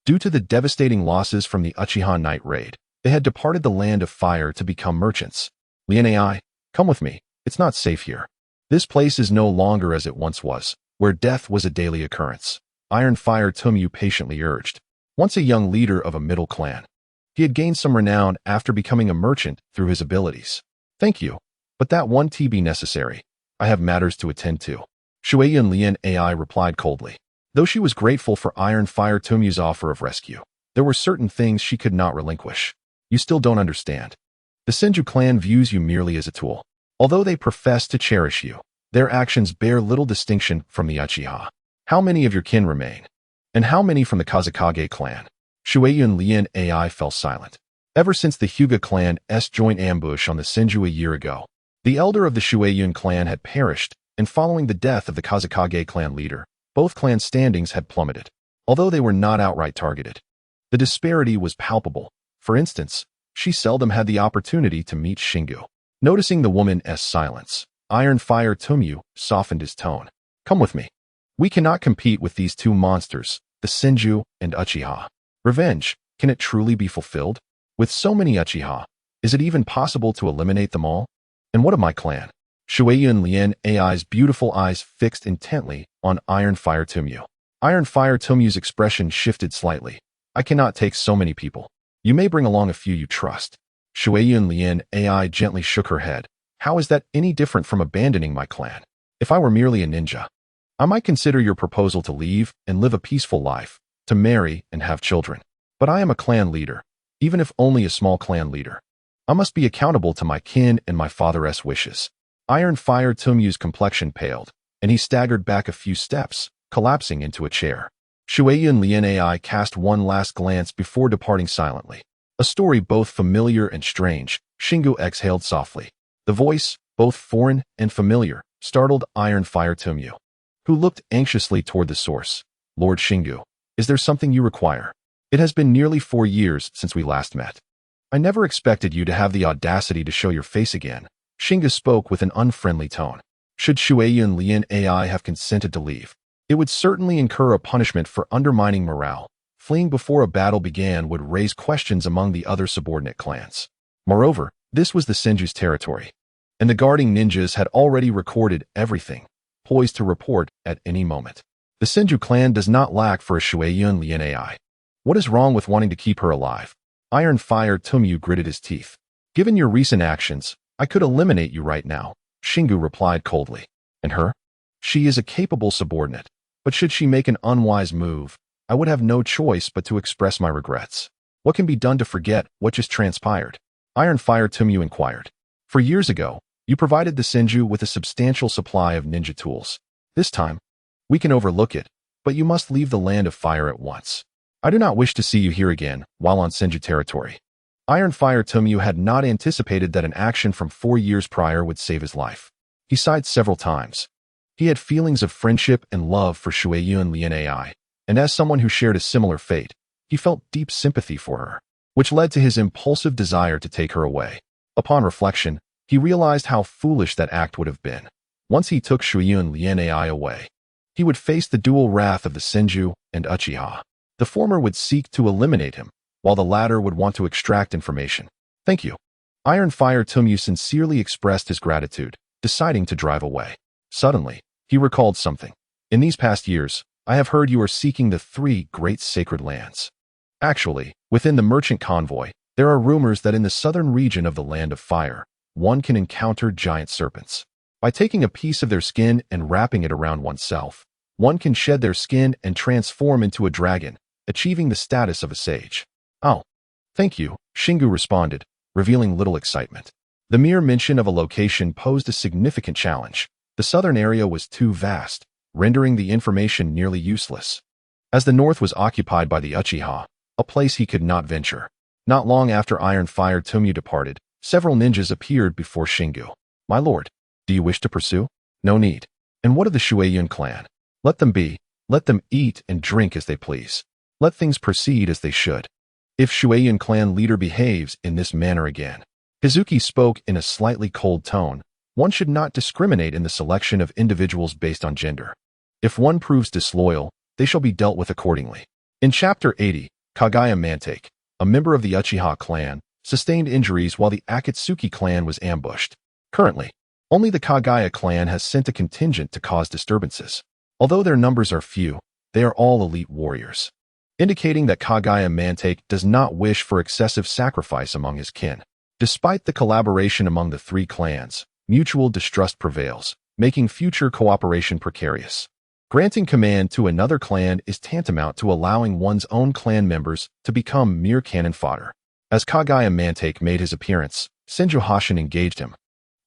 due to the devastating losses from the Uchiha night raid, they had departed the Land of Fire to become merchants. "Lianai, come with me. It's not safe here. This place is no longer as it once was, where death was a daily occurrence," Iron Fire Tumyu patiently urged. Once a young leader of a middle clan, he had gained some renown after becoming a merchant through his abilities. "Thank you, but that won't be necessary. I have matters to attend to," Shueyan Lian Ai replied coldly. Though she was grateful for Iron Fire Tumyu's offer of rescue, there were certain things she could not relinquish. "You still don't understand. The Senju clan views you merely as a tool. Although they profess to cherish you, their actions bear little distinction from the Uchiha. How many of your kin remain? And how many from the Kazekage clan?" Shueyan Lian Ai fell silent. Ever since the Hyuga clan's joint ambush on the Senju a year ago, the elder of the Shueyan clan had perished, and following the death of the Kazekage clan leader, both clan standings had plummeted. Although they were not outright targeted, the disparity was palpable. For instance, she seldom had the opportunity to meet Shingu. Noticing the woman's silence, Iron Fire Tumyu softened his tone. "Come with me. We cannot compete with these 2 monsters, the Senju and Uchiha. Revenge, can it truly be fulfilled? With so many Uchiha, is it even possible to eliminate them all? And what of my clan?" Shueyan Lian Ai's beautiful eyes fixed intently on Iron Fire Tumyu. Iron Fire Tumyu's expression shifted slightly. "I cannot take so many people. You may bring along a few you trust." Shueyan Lian Ai gently shook her head, How is that any different from abandoning my clan? If I were merely a ninja, I might consider your proposal to leave and live a peaceful life, to marry and have children. But I am a clan leader, even if only a small clan leader. I must be accountable to my kin and my father's wishes. Iron Fire Tumyu's complexion paled, and he staggered back a few steps, collapsing into a chair. Shueyan Lianai cast one last glance before departing silently. A story both familiar and strange, Shingu exhaled softly. The voice, both foreign and familiar, startled Iron Fire Tumyu, who looked anxiously toward the source. Lord Shingu, is there something you require? It has been nearly 4 years since we last met. I never expected you to have the audacity to show your face again. Shingu spoke with an unfriendly tone. Should Shueyan Lian Ai have consented to leave, it would certainly incur a punishment for undermining morale. Fleeing before a battle began would raise questions among the other subordinate clans. Moreover, this was the Senju's territory, and the guarding ninjas had already recorded everything, poised to report at any moment. The Senju clan does not lack for a Shueyan Lian Ai. What is wrong with wanting to keep her alive? Iron Fire Tumyu gritted his teeth. Given your recent actions, I could eliminate you right now, Shingu replied coldly. And her? She is a capable subordinate, but should she make an unwise move, I would have no choice but to express my regrets. What can be done to forget what just transpired? Iron Fire Tumyu inquired. For years ago, you provided the Senju with a substantial supply of ninja tools. This time, we can overlook it, but you must leave the land of fire at once. I do not wish to see you here again while on Senju territory. Iron Fire Tumyu had not anticipated that an action from 4 years prior would save his life. He sighed several times. He had feelings of friendship and love for Shueyan Lian Ai, and as someone who shared a similar fate, he felt deep sympathy for her, which led to his impulsive desire to take her away. Upon reflection, he realized how foolish that act would have been. Once he took Shueyan Lian Ai away, he would face the dual wrath of the Senju and Uchiha. The former would seek to eliminate him, while the latter would want to extract information. Thank you. Iron Fire Tumyu sincerely expressed his gratitude, deciding to drive away. Suddenly, he recalled something. In these past years, I have heard you are seeking the 3 great sacred lands. Actually, within the merchant convoy, there are rumors that in the southern region of the Land of Fire, one can encounter giant serpents. By taking a piece of their skin and wrapping it around oneself, one can shed their skin and transform into a dragon, achieving the status of a sage. Oh, thank you, Shingu responded, revealing little excitement. The mere mention of a location posed a significant challenge. The southern area was too vast, rendering the information nearly useless, as the north was occupied by the Uchiha, a place he could not venture. Not long after Iron Fire Tumyu departed, several ninjas appeared before Shingu. My lord, do you wish to pursue? No need. And what of the Shueyan clan? Let them be. Let them eat and drink as they please. Let things proceed as they should. If Shueyan clan leader behaves in this manner again, Hizuki spoke in a slightly cold tone, one should not discriminate in the selection of individuals based on gender. If one proves disloyal, they shall be dealt with accordingly. In Chapter 80, Kagaya Mantake, a member of the Uchiha clan, sustained injuries while the Akatsuki clan was ambushed. Currently, only the Kagaya clan has sent a contingent to cause disturbances. Although their numbers are few, they are all elite warriors, indicating that Kagaya Mantake does not wish for excessive sacrifice among his kin. Despite the collaboration among the 3 clans, mutual distrust prevails, making future cooperation precarious. Granting command to another clan is tantamount to allowing one's own clan members to become mere cannon fodder. As Kagaya Mantake made his appearance, Senju Hashin engaged him,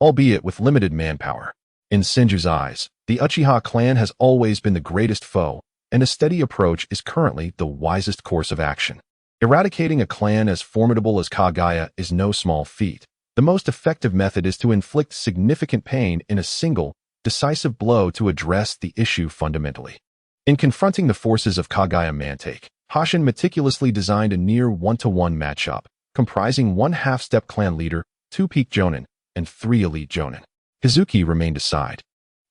albeit with limited manpower. In Senju's eyes, the Uchiha clan has always been the greatest foe, and a steady approach is currently the wisest course of action. Eradicating a clan as formidable as Kagaya is no small feat. The most effective method is to inflict significant pain in a single, decisive blow to address the issue fundamentally. In confronting the forces of Kagaya Mantake, Hashin meticulously designed a near one-to-one matchup, comprising 1 half-step clan leader, 2 peak jonin, and 3 elite jonin. Hizuki remained aside,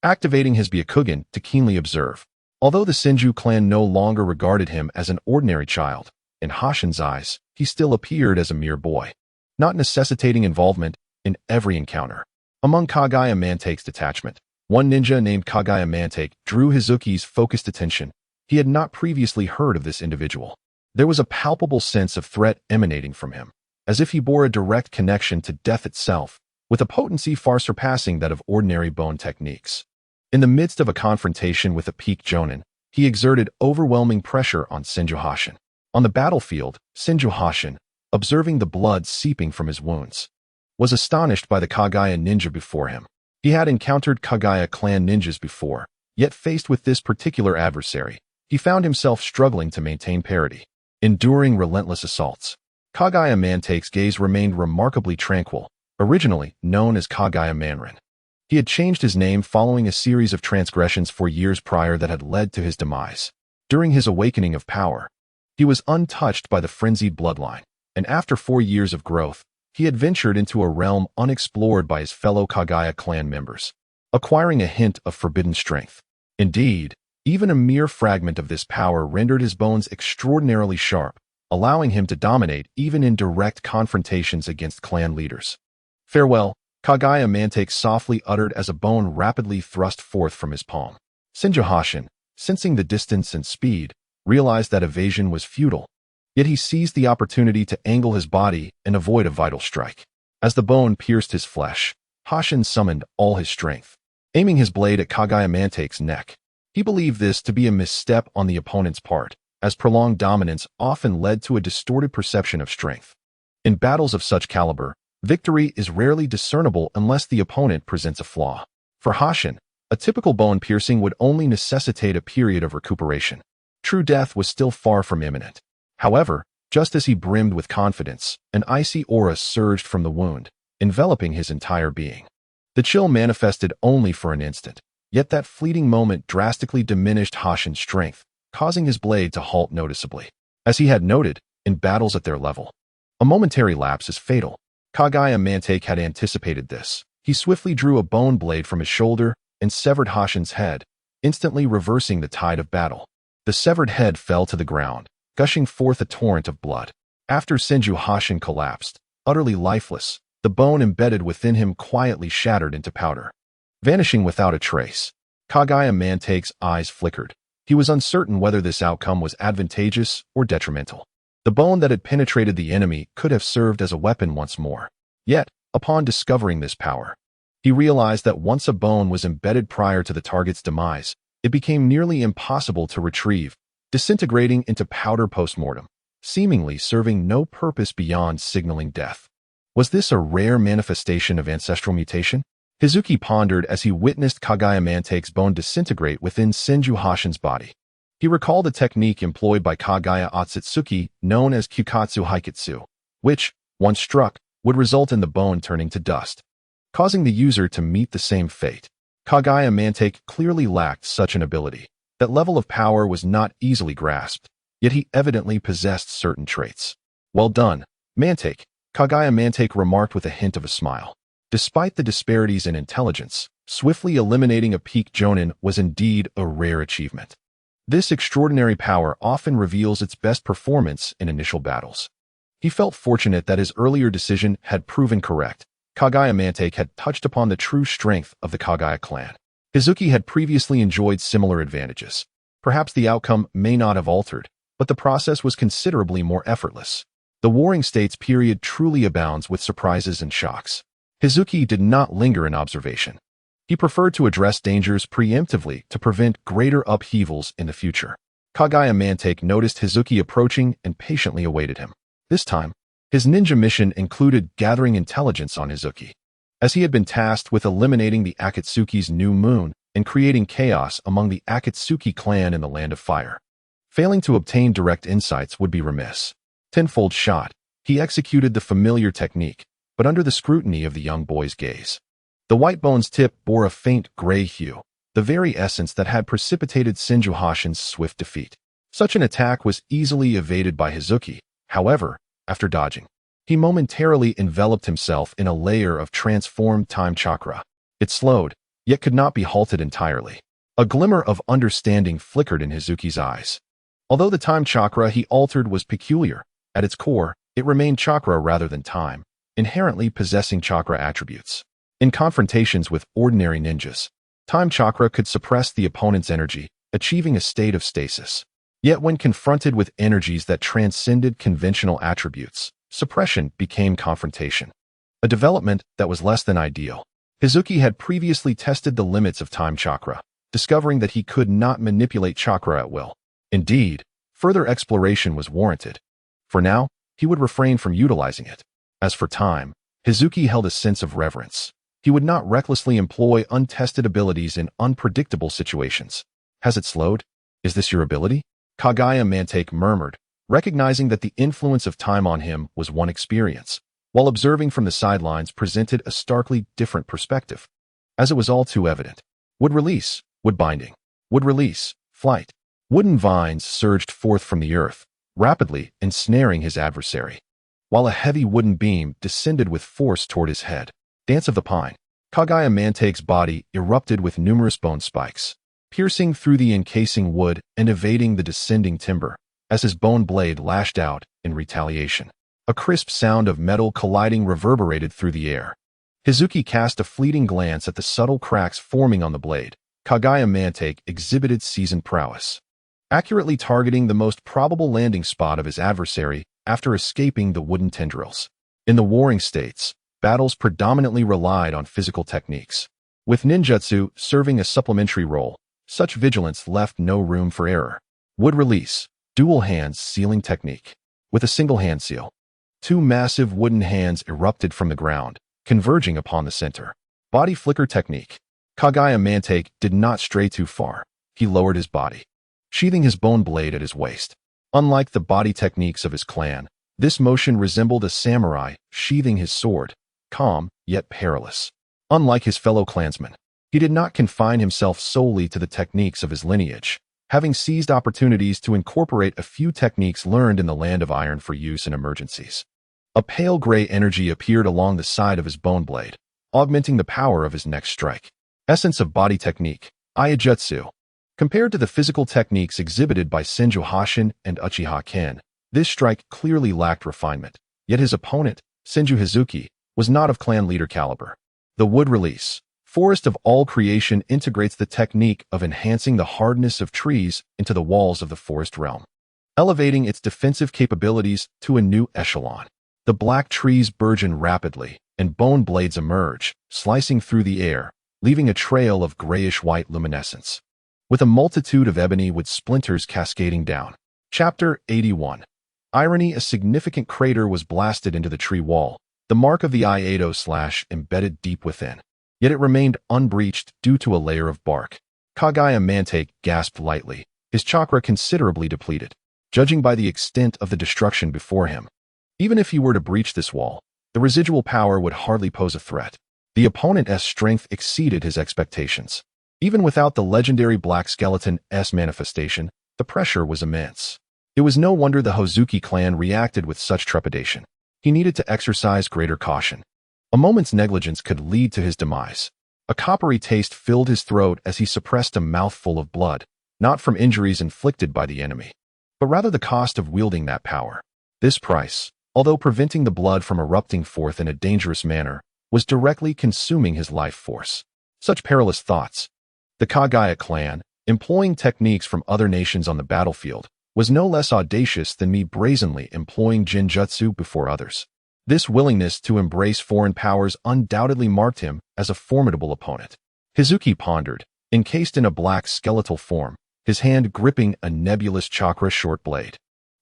activating his Byakugan to keenly observe. Although the Senju clan no longer regarded him as an ordinary child, in Hashin's eyes, he still appeared as a mere boy, not necessitating involvement in every encounter. Among Kagaya Mantake's detachment, one ninja named Kagaya Mantake drew Hizuki's focused attention. He had not previously heard of this individual. There was a palpable sense of threat emanating from him, as if he bore a direct connection to death itself. with a potency far surpassing that of ordinary bone techniques. In the midst of a confrontation with a peak jonin, he exerted overwhelming pressure on Senju Hashin. On the battlefield, Senju Hashin, observing the blood seeping from his wounds, was astonished by the Kagaya ninja before him. He had encountered Kagaya clan ninjas before, yet faced with this particular adversary, he found himself struggling to maintain parity, enduring relentless assaults. Kagaya Mantake's gaze remained remarkably tranquil, originally known as Kagaya Manrin. He had changed his name following a series of transgressions 4 years prior that had led to his demise. During his awakening of power, he was untouched by the frenzied bloodline, and after 4 years of growth, he had ventured into a realm unexplored by his fellow Kagaya clan members, acquiring a hint of forbidden strength. Indeed, even a mere fragment of this power rendered his bones extraordinarily sharp, allowing him to dominate even in direct confrontations against clan leaders. "Farewell," Kagaya Mantake softly uttered as a bone rapidly thrust forth from his palm. Senju Hashin, sensing the distance and speed, realized that evasion was futile. Yet he seized the opportunity to angle his body and avoid a vital strike. As the bone pierced his flesh, Hashin summoned all his strength, aiming his blade at Kagaya Mantake's neck. He believed this to be a misstep on the opponent's part, as prolonged dominance often led to a distorted perception of strength. In battles of such caliber, victory is rarely discernible unless the opponent presents a flaw. For Hashin, a typical bone piercing would only necessitate a period of recuperation. True death was still far from imminent. However, just as he brimmed with confidence, an icy aura surged from the wound, enveloping his entire being. The chill manifested only for an instant, yet that fleeting moment drastically diminished Hashin's strength, causing his blade to halt noticeably. As he had noted, in battles at their level, a momentary lapse is fatal. Kagaya Mantake had anticipated this. He swiftly drew a bone blade from his shoulder and severed Hashin's head, instantly reversing the tide of battle. The severed head fell to the ground, gushing forth a torrent of blood. After Senju Hashin collapsed, utterly lifeless, the bone embedded within him quietly shattered into powder, vanishing without a trace. Kagaya Mantake's eyes flickered. He was uncertain whether this outcome was advantageous or detrimental. The bone that had penetrated the enemy could have served as a weapon once more. Yet, upon discovering this power, he realized that once a bone was embedded prior to the target's demise, it became nearly impossible to retrieve, disintegrating into powder post-mortem, seemingly serving no purpose beyond signaling death. Was this a rare manifestation of ancestral mutation? Hizuki pondered as he witnessed Kagaya Mantake's bone disintegrate within Senju Hashin's body. He recalled a technique employed by Kagaya Otsutsuki known as Kyukatsu Haikitsu, which, once struck, would result in the bone turning to dust, causing the user to meet the same fate. Kagaya Mantake clearly lacked such an ability. That level of power was not easily grasped, yet he evidently possessed certain traits. "Well done, Mantake," Kagaya Mantake remarked with a hint of a smile. Despite the disparities in intelligence, swiftly eliminating a peak jonin was indeed a rare achievement. This extraordinary power often reveals its best performance in initial battles. He felt fortunate that his earlier decision had proven correct. Kagaya Mantake had touched upon the true strength of the Kagaya clan. Hizuki had previously enjoyed similar advantages. Perhaps the outcome may not have altered, but the process was considerably more effortless. The Warring States period truly abounds with surprises and shocks. Hizuki did not linger in observation. He preferred to address dangers preemptively to prevent greater upheavals in the future. Kagaya Mantake noticed Hizuki approaching and patiently awaited him. This time, his ninja mission included gathering intelligence on Hizuki, as he had been tasked with eliminating the Akatsuki's new moon and creating chaos among the Akatsuki clan in the Land of Fire. Failing to obtain direct insights would be remiss. Tenfold shot, he executed the familiar technique, but under the scrutiny of the young boy's gaze. The white bone's tip bore a faint gray hue, the very essence that had precipitated Senju Hashin's swift defeat. Such an attack was easily evaded by Hizuki. However, after dodging, he momentarily enveloped himself in a layer of transformed time chakra. It slowed, yet could not be halted entirely. A glimmer of understanding flickered in Hizuki's eyes. Although the time chakra he altered was peculiar, at its core, it remained chakra rather than time, inherently possessing chakra attributes. In confrontations with ordinary ninjas, time chakra could suppress the opponent's energy, achieving a state of stasis. Yet when confronted with energies that transcended conventional attributes, suppression became confrontation. a development that was less than ideal. Hazuki had previously tested the limits of time chakra, discovering that he could not manipulate chakra at will. Indeed, further exploration was warranted. For now, he would refrain from utilizing it. As for time, Hazuki held a sense of reverence. He would not recklessly employ untested abilities in unpredictable situations. Has it slowed? Is this your ability? Kagaya Mantake murmured, recognizing that the influence of time on him was one experience, while observing from the sidelines presented a starkly different perspective. As it was all too evident. Wood release, wood binding, wood release, flight. Wooden vines surged forth from the earth, rapidly ensnaring his adversary, while a heavy wooden beam descended with force toward his head. Dance of the Pine. Kagaya Mantake's body erupted with numerous bone spikes, piercing through the encasing wood and evading the descending timber, as his bone blade lashed out in retaliation. A crisp sound of metal colliding reverberated through the air. Hazuki cast a fleeting glance at the subtle cracks forming on the blade. Kagaya Mantake exhibited seasoned prowess, accurately targeting the most probable landing spot of his adversary after escaping the wooden tendrils. In the warring states, battles predominantly relied on physical techniques, with ninjutsu serving a supplementary role. Such vigilance left no room for error. Wood release, dual hands sealing technique. With a single hand seal, two massive wooden hands erupted from the ground, converging upon the center. Body flicker technique. Kagaya Mantake did not stray too far. He lowered his body, sheathing his bone blade at his waist. Unlike the body techniques of his clan, this motion resembled a samurai sheathing his sword, calm yet perilous. Unlike his fellow clansmen, he did not confine himself solely to the techniques of his lineage, having seized opportunities to incorporate a few techniques learned in the Land of Iron for use in emergencies. A pale gray energy appeared along the side of his bone blade, augmenting the power of his next strike. Essence of body technique, Iajutsu. Compared to the physical techniques exhibited by Senju Hashin and Uchiha Ken, this strike clearly lacked refinement. Yet his opponent, Senju Hazuki, was not of clan leader caliber. The wood release, forest of all creation, integrates the technique of enhancing the hardness of trees into the walls of the forest realm, elevating its defensive capabilities to a new echelon. The black trees burgeon rapidly, and bone blades emerge, slicing through the air, leaving a trail of grayish-white luminescence, with a multitude of ebony wood splinters cascading down. Chapter 81. Irony. A significant crater was blasted into the tree wall, the mark of the Iato slash embedded deep within. Yet it remained unbreached due to a layer of bark. Kagaya Mantake gasped lightly, his chakra considerably depleted, judging by the extent of the destruction before him. Even if he were to breach this wall, the residual power would hardly pose a threat. The opponent's strength exceeded his expectations. Even without the legendary Black Skeleton's manifestation, the pressure was immense. It was no wonder the Hazuki clan reacted with such trepidation. He needed to exercise greater caution. A moment's negligence could lead to his demise. A coppery taste filled his throat as he suppressed a mouthful of blood, not from injuries inflicted by the enemy, but rather the cost of wielding that power. This price, although preventing the blood from erupting forth in a dangerous manner, was directly consuming his life force. Such perilous thoughts. The Kagaya clan, employing techniques from other nations on the battlefield, was no less audacious than me brazenly employing genjutsu before others. This willingness to embrace foreign powers undoubtedly marked him as a formidable opponent. Hazuki pondered, encased in a black skeletal form, his hand gripping a nebulous chakra short blade.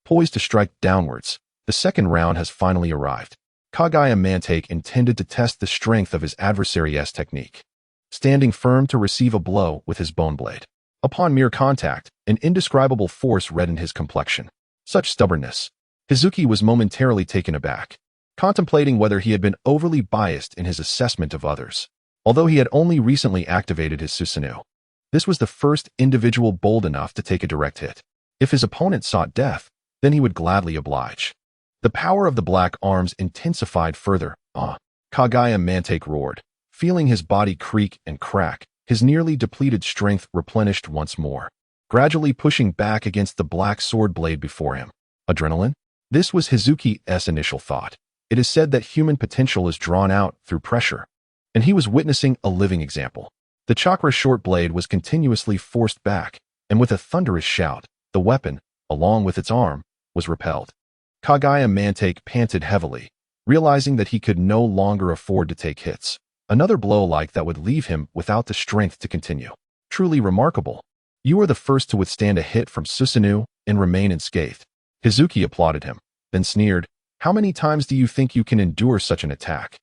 Poised to strike downwards, the second round has finally arrived. Kagaya Mantake intended to test the strength of his adversary's technique, standing firm to receive a blow with his bone blade. Upon mere contact, an indescribable force reddened his complexion. Such stubbornness. Hazuki was momentarily taken aback, contemplating whether he had been overly biased in his assessment of others. Although he had only recently activated his Susanoo, this was the first individual bold enough to take a direct hit. If his opponent sought death, then he would gladly oblige. The power of the black arms intensified further. Kagaya Mantake roared, feeling his body creak and crack. His nearly depleted strength replenished once more, gradually pushing back against the black sword blade before him. Adrenaline? This was Hazuki's initial thought. It is said that human potential is drawn out through pressure, and he was witnessing a living example. The chakra short blade was continuously forced back, and with a thunderous shout, the weapon, along with its arm, was repelled. Kagaya Mantake panted heavily, realizing that he could no longer afford to take hits. Another blow like that would leave him without the strength to continue. Truly remarkable. You are the first to withstand a hit from Susanoo and remain unscathed. Hazuki applauded him, then sneered, "How many times do you think you can endure such an attack?"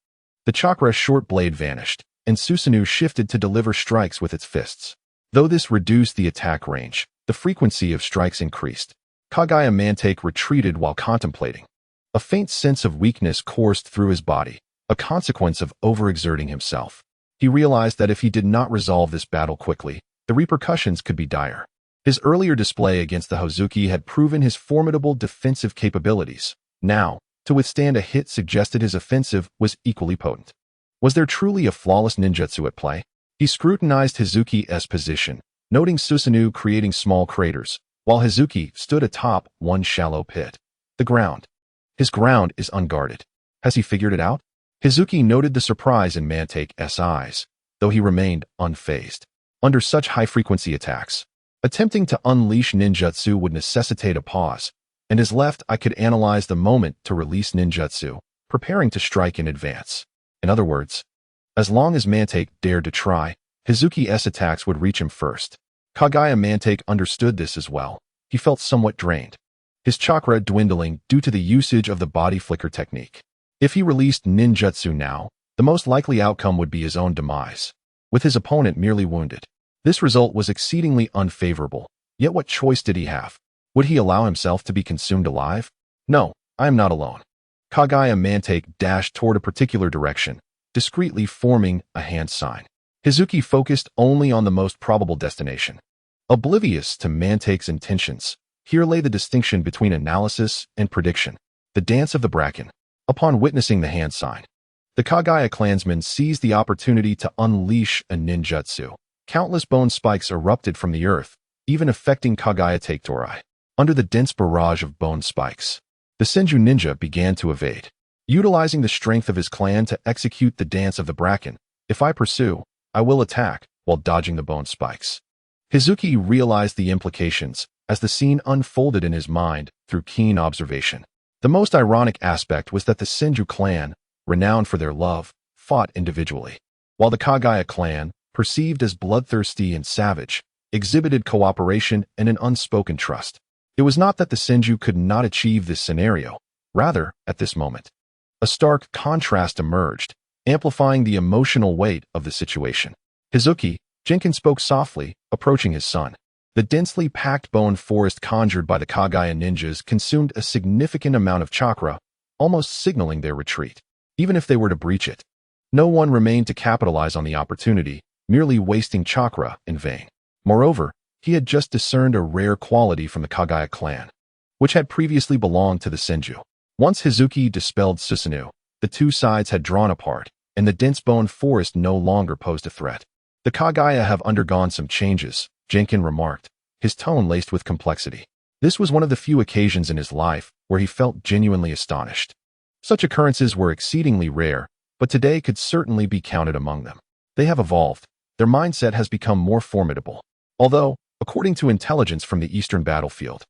The chakra short blade vanished, and Susanoo shifted to deliver strikes with its fists. Though this reduced the attack range, the frequency of strikes increased. Kagaya Mantake retreated while contemplating. A faint sense of weakness coursed through his body, a consequence of overexerting himself. He realized that if he did not resolve this battle quickly, the repercussions could be dire. His earlier display against the Hazuki had proven his formidable defensive capabilities. Now, to withstand a hit suggested his offensive was equally potent. Was there truly a flawless ninjutsu at play? He scrutinized Hazuki's position, noting Susanoo creating small craters, while Hazuki stood atop one shallow pit. The ground. His ground is unguarded. Has he figured it out? Hazuki noted the surprise in Mantake's eyes, though he remained unfazed. Under such high-frequency attacks, attempting to unleash ninjutsu would necessitate a pause, and his left eye could analyze the moment to release ninjutsu, preparing to strike in advance. In other words, as long as Mantake dared to try, Hazuki's attacks would reach him first. Kagaya Mantake understood this as well. He felt somewhat drained, his chakra dwindling due to the usage of the body flicker technique. If he released ninjutsu now, the most likely outcome would be his own demise, with his opponent merely wounded. This result was exceedingly unfavorable, yet what choice did he have? Would he allow himself to be consumed alive? No, I am not alone. Kagaya Mantake dashed toward a particular direction, discreetly forming a hand sign. Hazuki focused only on the most probable destination. Oblivious to Mantake's intentions, here lay the distinction between analysis and prediction. The dance of the bracken. Upon witnessing the hand sign, the Kagaya clansmen seized the opportunity to unleash a ninjutsu. Countless bone spikes erupted from the earth, even affecting Kagaya Taketori. Under the dense barrage of bone spikes, the Senju ninja began to evade, utilizing the strength of his clan to execute the dance of the bracken. If I pursue, I will attack, while dodging the bone spikes. Hazuki realized the implications as the scene unfolded in his mind through keen observation. The most ironic aspect was that the Senju clan, renowned for their love, fought individually, while the Kagaya clan, perceived as bloodthirsty and savage, exhibited cooperation and an unspoken trust. It was not that the Senju could not achieve this scenario. Rather, at this moment, a stark contrast emerged, amplifying the emotional weight of the situation. Hazuki, Jinkin spoke softly, approaching his son. The densely packed bone forest conjured by the Kagaya ninjas consumed a significant amount of chakra, almost signaling their retreat. Even if they were to breach it, no one remained to capitalize on the opportunity, merely wasting chakra in vain. Moreover, he had just discerned a rare quality from the Kagaya clan, which had previously belonged to the Senju. Once Hazuki dispelled Susanoo, the two sides had drawn apart, and the dense bone forest no longer posed a threat. The Kagaya have undergone some changes, Jinkin remarked, his tone laced with complexity. This was one of the few occasions in his life where he felt genuinely astonished. Such occurrences were exceedingly rare, but today could certainly be counted among them. They have evolved. Their mindset has become more formidable. Although, according to intelligence from the eastern battlefield,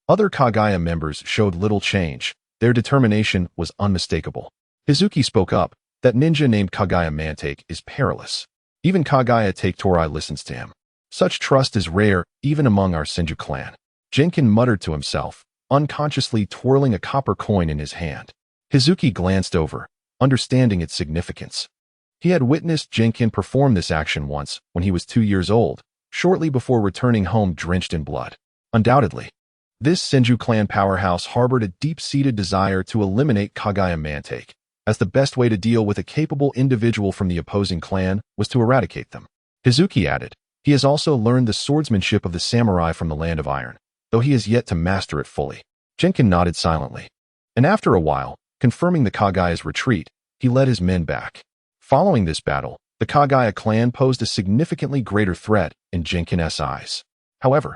other Kagaya members showed little change. Their determination was unmistakable. Hazuki spoke up. That ninja named Kagaya Mantake is perilous. Even Kagaya Taketori listens to him. Such trust is rare even among our Senju clan. Jinkin muttered to himself, unconsciously twirling a copper coin in his hand. Hazuki glanced over, understanding its significance. He had witnessed Jinkin perform this action once when he was 2 years old, shortly before returning home drenched in blood. Undoubtedly, this Senju clan powerhouse harbored a deep-seated desire to eliminate Kagaya Mantake, as the best way to deal with a capable individual from the opposing clan was to eradicate them. Hazuki added, he has also learned the swordsmanship of the samurai from the Land of Iron, though he has yet to master it fully. Jinkin nodded silently, and after a while, confirming the Kagaya's retreat, he led his men back. Following this battle, the Kagaya clan posed a significantly greater threat in Jinkin's eyes. However,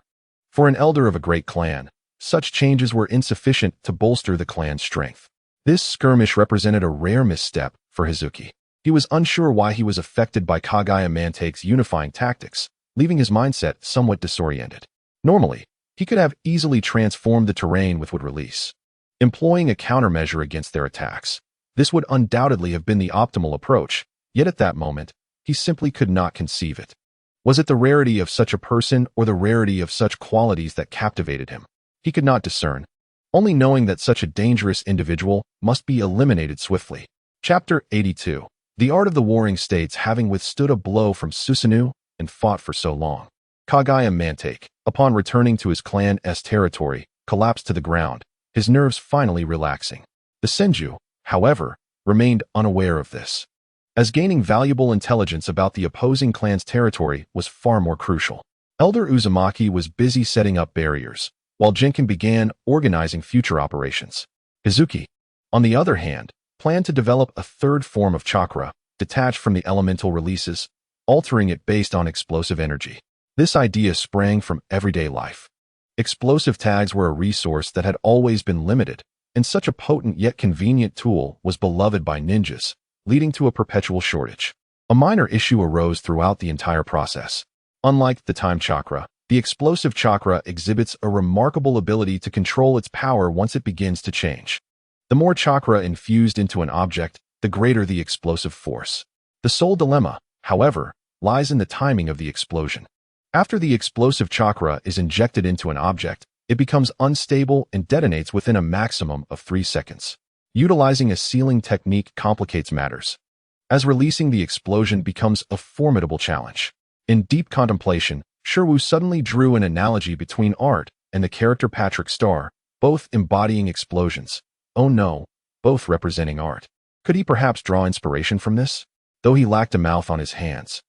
for an elder of a great clan, such changes were insufficient to bolster the clan's strength. This skirmish represented a rare misstep for Hazuki. He was unsure why he was affected by Kagaya Mantake's unifying tactics, leaving his mindset somewhat disoriented. Normally, he could have easily transformed the terrain with would release, employing a countermeasure against their attacks. This would undoubtedly have been the optimal approach, yet at that moment, he simply could not conceive it. Was it the rarity of such a person or the rarity of such qualities that captivated him? He could not discern, only knowing that such a dangerous individual must be eliminated swiftly. Chapter 82. The art of the warring states having withstood a blow from Susanoo and fought for so long. Kagaya Mantake, upon returning to his clan's territory, collapsed to the ground, his nerves finally relaxing. The Senju, however, remained unaware of this, as gaining valuable intelligence about the opposing clan's territory was far more crucial. Elder Uzumaki was busy setting up barriers, while Jinken began organizing future operations. Kazuki, on the other hand, planned to develop a third form of chakra, detached from the elemental releases, altering it based on explosive energy. This idea sprang from everyday life. Explosive tags were a resource that had always been limited, and such a potent yet convenient tool was beloved by ninjas, leading to a perpetual shortage. A minor issue arose throughout the entire process. Unlike the time chakra, the explosive chakra exhibits a remarkable ability to control its power once it begins to change. The more chakra infused into an object, the greater the explosive force. The sole dilemma, however, lies in the timing of the explosion. After the explosive chakra is injected into an object, it becomes unstable and detonates within a maximum of 3 seconds. Utilizing a sealing technique complicates matters, as releasing the explosion becomes a formidable challenge. In deep contemplation, Sherwoo suddenly drew an analogy between art and the character Patrick Star, both embodying explosions. Oh no, both representing art. Could he perhaps draw inspiration from this? Though he lacked a mouth on his hands,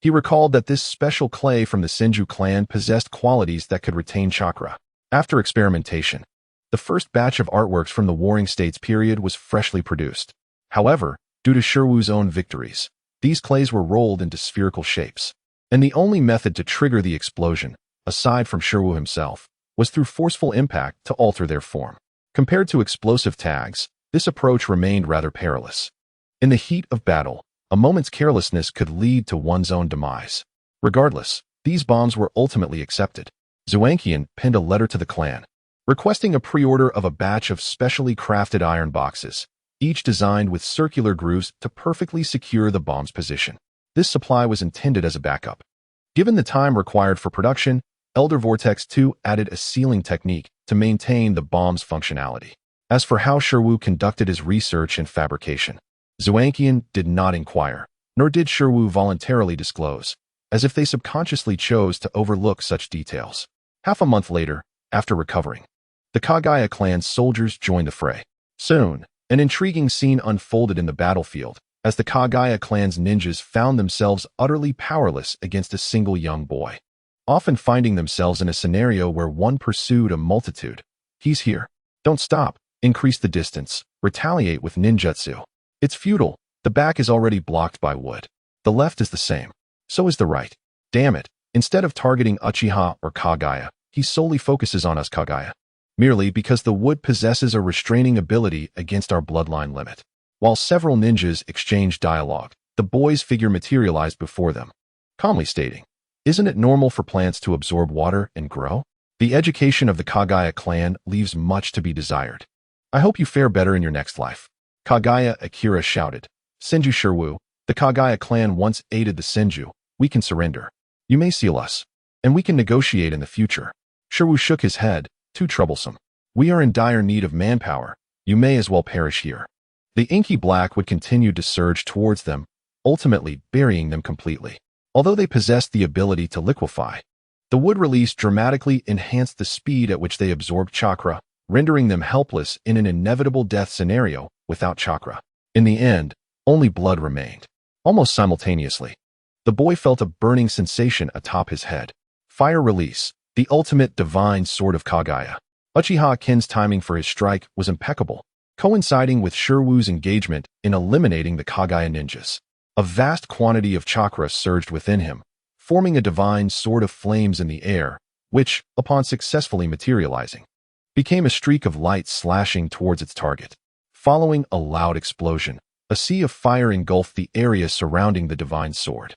he recalled that this special clay from the Senju clan possessed qualities that could retain chakra. After experimentation, the first batch of artworks from the Warring States period was freshly produced. However, due to Sherwoo's own victories, these clays were rolled into spherical shapes. And the only method to trigger the explosion, aside from Sherwoo himself, was through forceful impact to alter their form. Compared to explosive tags, this approach remained rather perilous. In the heat of battle, a moment's carelessness could lead to one's own demise. Regardless, these bombs were ultimately accepted. Zuankian penned a letter to the clan, requesting a pre-order of a batch of specially crafted iron boxes, each designed with circular grooves to perfectly secure the bomb's position. This supply was intended as a backup. Given the time required for production, Elder Vortex 2 added a sealing technique to maintain the bomb's functionality. As for how Sherwoo conducted his research and fabrication, Zuankian did not inquire, nor did Sherwoo voluntarily disclose, as if they subconsciously chose to overlook such details. Half a month later, after recovering, the Kagaya clan's soldiers joined the fray. Soon, an intriguing scene unfolded in the battlefield, as the Kagaya clan's ninjas found themselves utterly powerless against a single young boy, often finding themselves in a scenario where one pursued a multitude. He's here. Don't stop. Increase the distance. Retaliate with ninjutsu. It's futile. The back is already blocked by wood. The left is the same. So is the right. Damn it. Instead of targeting Uchiha or Kagaya, he solely focuses on us Kagaya, merely because the wood possesses a restraining ability against our bloodline limit. While several ninjas exchanged dialogue, the boy's figure materialized before them, calmly stating, "Isn't it normal for plants to absorb water and grow? The education of the Kagaya clan leaves much to be desired. I hope you fare better in your next life." Kagaya Akira shouted, "Senju Sherwoo, the Kagaya clan once aided the Senju. We can surrender. You may seal us, and we can negotiate in the future." Sherwoo shook his head, "Too troublesome. We are in dire need of manpower. You may as well perish here." The inky black would continue to surge towards them, ultimately burying them completely. Although they possessed the ability to liquefy, the wood release dramatically enhanced the speed at which they absorbed chakra, rendering them helpless in an inevitable death scenario without chakra. In the end, only blood remained. Almost simultaneously, the boy felt a burning sensation atop his head. Fire release, the ultimate divine sword of Kagaya. Uchiha Ken's timing for his strike was impeccable, coinciding with Sherwoo's engagement in eliminating the Kagaya ninjas. A vast quantity of chakra surged within him, forming a divine sword of flames in the air, which, upon successfully materializing, became a streak of light slashing towards its target. Following a loud explosion, a sea of fire engulfed the area surrounding the divine sword.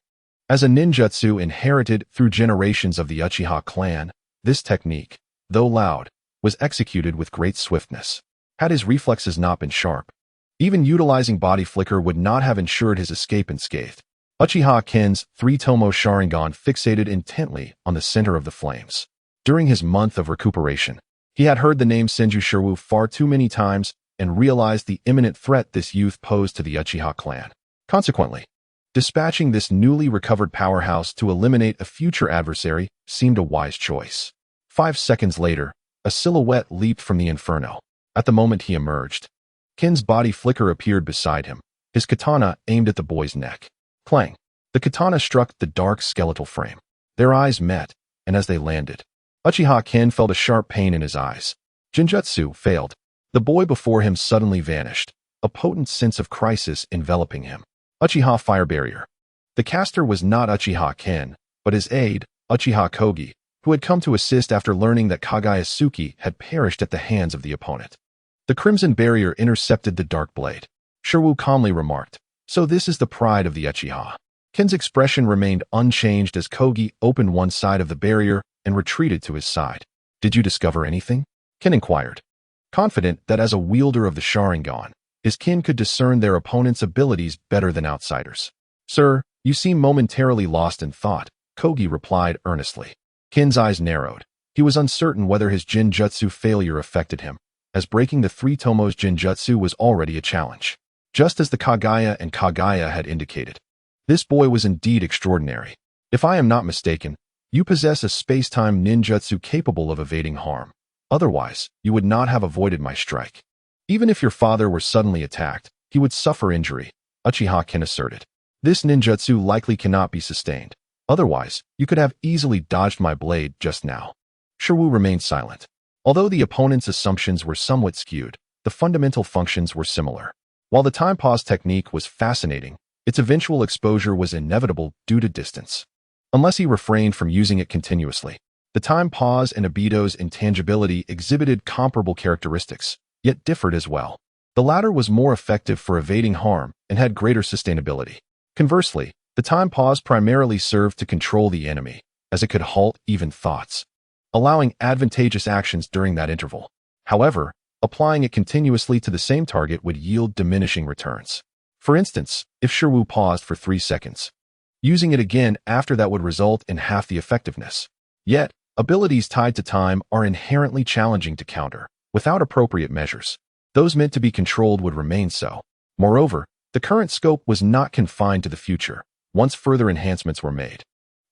As a ninjutsu inherited through generations of the Uchiha clan, this technique, though loud, was executed with great swiftness. Had his reflexes not been sharp, Even utilizing body flicker would not have ensured his escape unscathed. Uchiha Ken's three-tomo Sharingan fixated intently on the center of the flames. During his month of recuperation, he had heard the name Senju Shirwu far too many times and realized the imminent threat this youth posed to the Uchiha clan. Consequently, dispatching this newly recovered powerhouse to eliminate a future adversary seemed a wise choice. 5 seconds later, a silhouette leaped from the inferno. At the moment he emerged, Ken's body flicker appeared beside him, his katana aimed at the boy's neck. Clang! The katana struck the dark skeletal frame. Their eyes met, and as they landed, Uchiha Ken felt a sharp pain in his eyes. Genjutsu failed. The boy before him suddenly vanished, a potent sense of crisis enveloping him. Uchiha Fire Barrier. The caster was not Uchiha Ken, but his aide, Uchiha Kogi, who had come to assist after learning that Kagayasuke had perished at the hands of the opponent. The Crimson Barrier intercepted the Dark Blade. Shirwu calmly remarked, "So this is the pride of the Uchiha." Ken's expression remained unchanged as Kogi opened one side of the barrier and retreated to his side. "Did you discover anything?" Ken inquired. Confident that as a wielder of the Sharingan, his kin could discern their opponent's abilities better than outsiders. "Sir, you seem momentarily lost in thought," Kogi replied earnestly. Ken's eyes narrowed. He was uncertain whether his Genjutsu failure affected him, as breaking the three tomos Genjutsu was already a challenge. Just as the Kagaya and Kagaya had indicated, this boy was indeed extraordinary. "If I am not mistaken, you possess a space-time ninjutsu capable of evading harm. Otherwise, you would not have avoided my strike. Even if your father were suddenly attacked, he would suffer injury," Uchiha Ken asserted. "This ninjutsu likely cannot be sustained. Otherwise, you could have easily dodged my blade just now." Shirwu remained silent. Although the opponent's assumptions were somewhat skewed, the fundamental functions were similar. While the time pause technique was fascinating, its eventual exposure was inevitable due to distance. Unless he refrained from using it continuously, the time pause and Obito's intangibility exhibited comparable characteristics, yet differed as well. The latter was more effective for evading harm and had greater sustainability. Conversely, the time pause primarily served to control the enemy, as it could halt even thoughts, allowing advantageous actions during that interval. However, applying it continuously to the same target would yield diminishing returns. For instance, if Shirwu paused for 3 seconds, using it again after that would result in half the effectiveness. Yet, abilities tied to time are inherently challenging to counter. Without appropriate measures, those meant to be controlled would remain so. Moreover, the current scope was not confined to the future. Once further enhancements were made,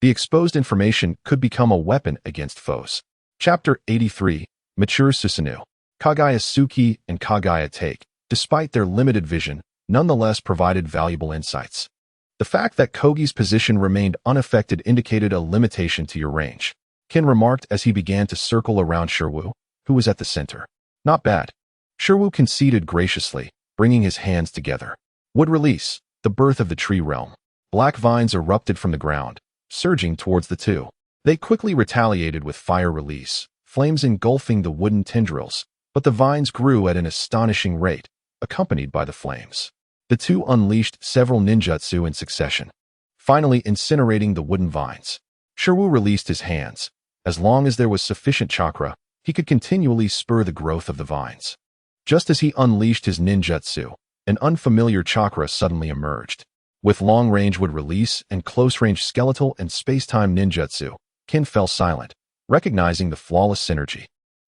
the exposed information could become a weapon against foes. Chapter 83, Mature Susanoo. Kagayasuke and Kagaya Take, despite their limited vision, nonetheless provided valuable insights. The fact that Kogi's position remained unaffected indicated a limitation to your range, Ken remarked as he began to circle around Shirwu, who was at the center. "Not bad." Shirwu conceded graciously, bringing his hands together. Wood release, the birth of the tree realm. Black vines erupted from the ground, surging towards the two. They quickly retaliated with fire release, flames engulfing the wooden tendrils, but the vines grew at an astonishing rate, accompanied by the flames. The two unleashed several ninjutsu in succession, finally incinerating the wooden vines. Shirwu released his hands. As long as there was sufficient chakra, he could continually spur the growth of the vines. Just as he unleashed his ninjutsu, an unfamiliar chakra suddenly emerged. With long-range wood release and close-range skeletal and space-time ninjutsu, Ken fell silent, recognizing the flawless synergy.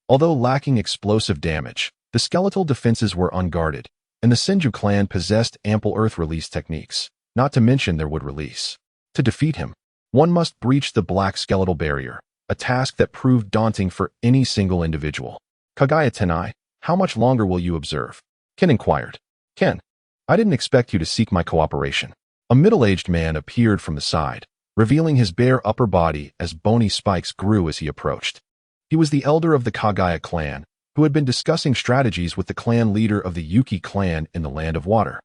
Although lacking explosive damage, the skeletal defenses were unguarded, and the Senju clan possessed ample earth release techniques, not to mention their wood release. To defeat him, one must breach the black skeletal barrier, a task that proved daunting for any single individual. "Kagaya Tenai, how much longer will you observe?" Ken inquired. "Ken, I didn't expect you to seek my cooperation." A middle-aged man appeared from the side, revealing his bare upper body as bony spikes grew as he approached. He was the elder of the Kagaya clan, who had been discussing strategies with the clan leader of the Yuki clan in the Land of Water.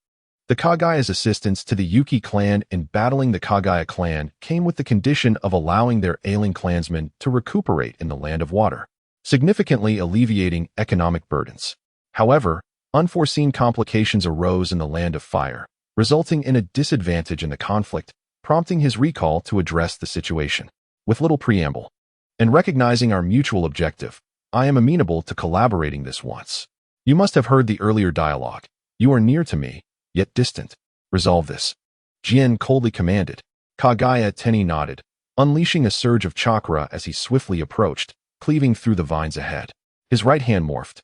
The Kagaya's assistance to the Yuki clan in battling the Kagaya clan came with the condition of allowing their ailing clansmen to recuperate in the Land of Water, significantly alleviating economic burdens. However, unforeseen complications arose in the Land of Fire, resulting in a disadvantage in the conflict, prompting his recall to address the situation. With little preamble, and recognizing our mutual objective, I am amenable to collaborating this once. You must have heard the earlier dialogue. You are near to me, yet distant. Resolve this. Jin coldly commanded. Kagaya Tenni nodded, unleashing a surge of chakra as he swiftly approached, cleaving through the vines ahead. His right hand morphed,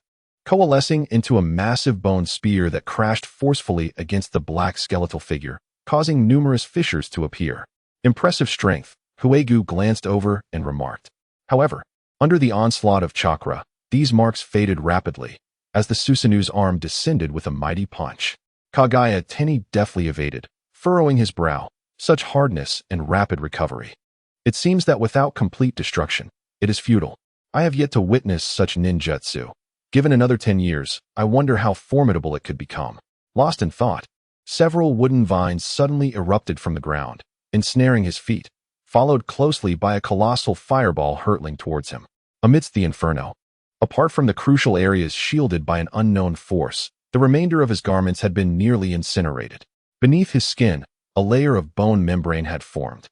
coalescing into a massive bone spear that crashed forcefully against the black skeletal figure, causing numerous fissures to appear. Impressive strength, Huegu glanced over and remarked. However, under the onslaught of chakra, these marks faded rapidly, as the Susanu's arm descended with a mighty punch. Kagaya Tenni deftly evaded, furrowing his brow. Such hardness and rapid recovery. It seems that without complete destruction, it is futile. I have yet to witness such ninjutsu. Given another 10 years, I wonder how formidable it could become. Lost in thought, several wooden vines suddenly erupted from the ground, ensnaring his feet, followed closely by a colossal fireball hurtling towards him. Amidst the inferno, apart from the crucial areas shielded by an unknown force, the remainder of his garments had been nearly incinerated. Beneath his skin, a layer of bone membrane had formed,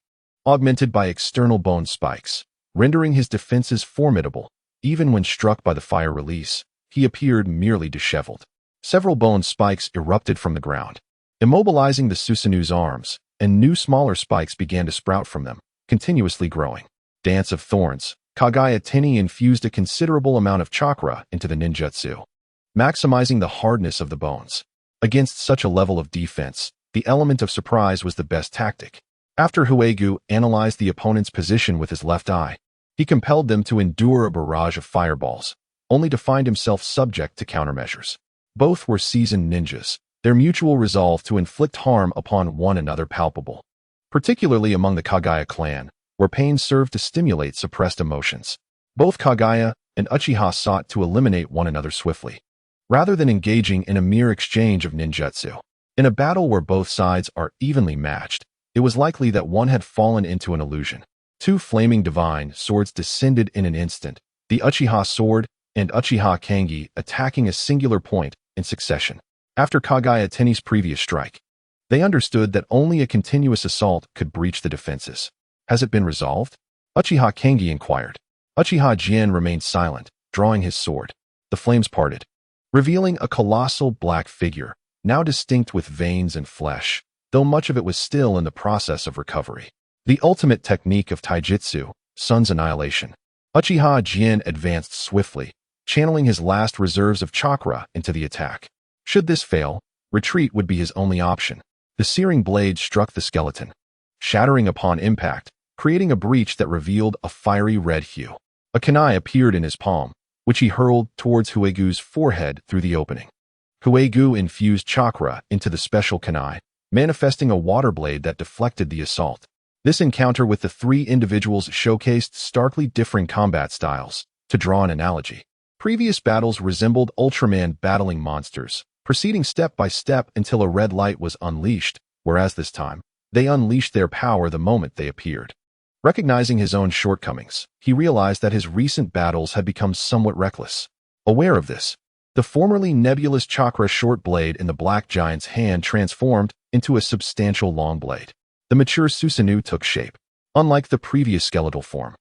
augmented by external bone spikes, rendering his defenses formidable. Even when struck by the fire release, he appeared merely disheveled. Several bone spikes erupted from the ground, immobilizing the Susanu's arms, and new smaller spikes began to sprout from them, continuously growing. Dance of Thorns. Kagaya Tenni infused a considerable amount of chakra into the ninjutsu, maximizing the hardness of the bones. Against such a level of defense, the element of surprise was the best tactic. After Huegu analyzed the opponent's position with his left eye, he compelled them to endure a barrage of fireballs, only to find himself subject to countermeasures. Both were seasoned ninjas, their mutual resolve to inflict harm upon one another palpable, particularly among the Kagaya clan, where pain served to stimulate suppressed emotions. Both Kagaya and Uchiha sought to eliminate one another swiftly, rather than engaging in a mere exchange of ninjutsu. In a battle where both sides are evenly matched, it was likely that one had fallen into an illusion. Two flaming divine swords descended in an instant, the Uchiha sword and Uchiha Kangi attacking a singular point in succession. After Kagaya Tenni's previous strike, they understood that only a continuous assault could breach the defenses. Has it been resolved? Uchiha Kangi inquired. Uchiha Jin remained silent, drawing his sword. The flames parted, revealing a colossal black figure, now distinct with veins and flesh, though much of it was still in the process of recovery. The ultimate technique of taijutsu, Sun's annihilation. Uchiha Jin advanced swiftly, channeling his last reserves of chakra into the attack. Should this fail, retreat would be his only option. The searing blade struck the skeleton, shattering upon impact, creating a breach that revealed a fiery red hue. A kunai appeared in his palm, which he hurled towards Huegu's forehead through the opening. Huegu infused chakra into the special kunai, manifesting a water blade that deflected the assault. This encounter with the three individuals showcased starkly differing combat styles. To draw an analogy, previous battles resembled Ultraman battling monsters, proceeding step by step until a red light was unleashed, whereas this time, they unleashed their power the moment they appeared. Recognizing his own shortcomings, he realized that his recent battles had become somewhat reckless. Aware of this, the formerly nebulous chakra short blade in the black giant's hand transformed into a substantial long blade. The mature Susanu took shape. Unlike the previous skeletal form,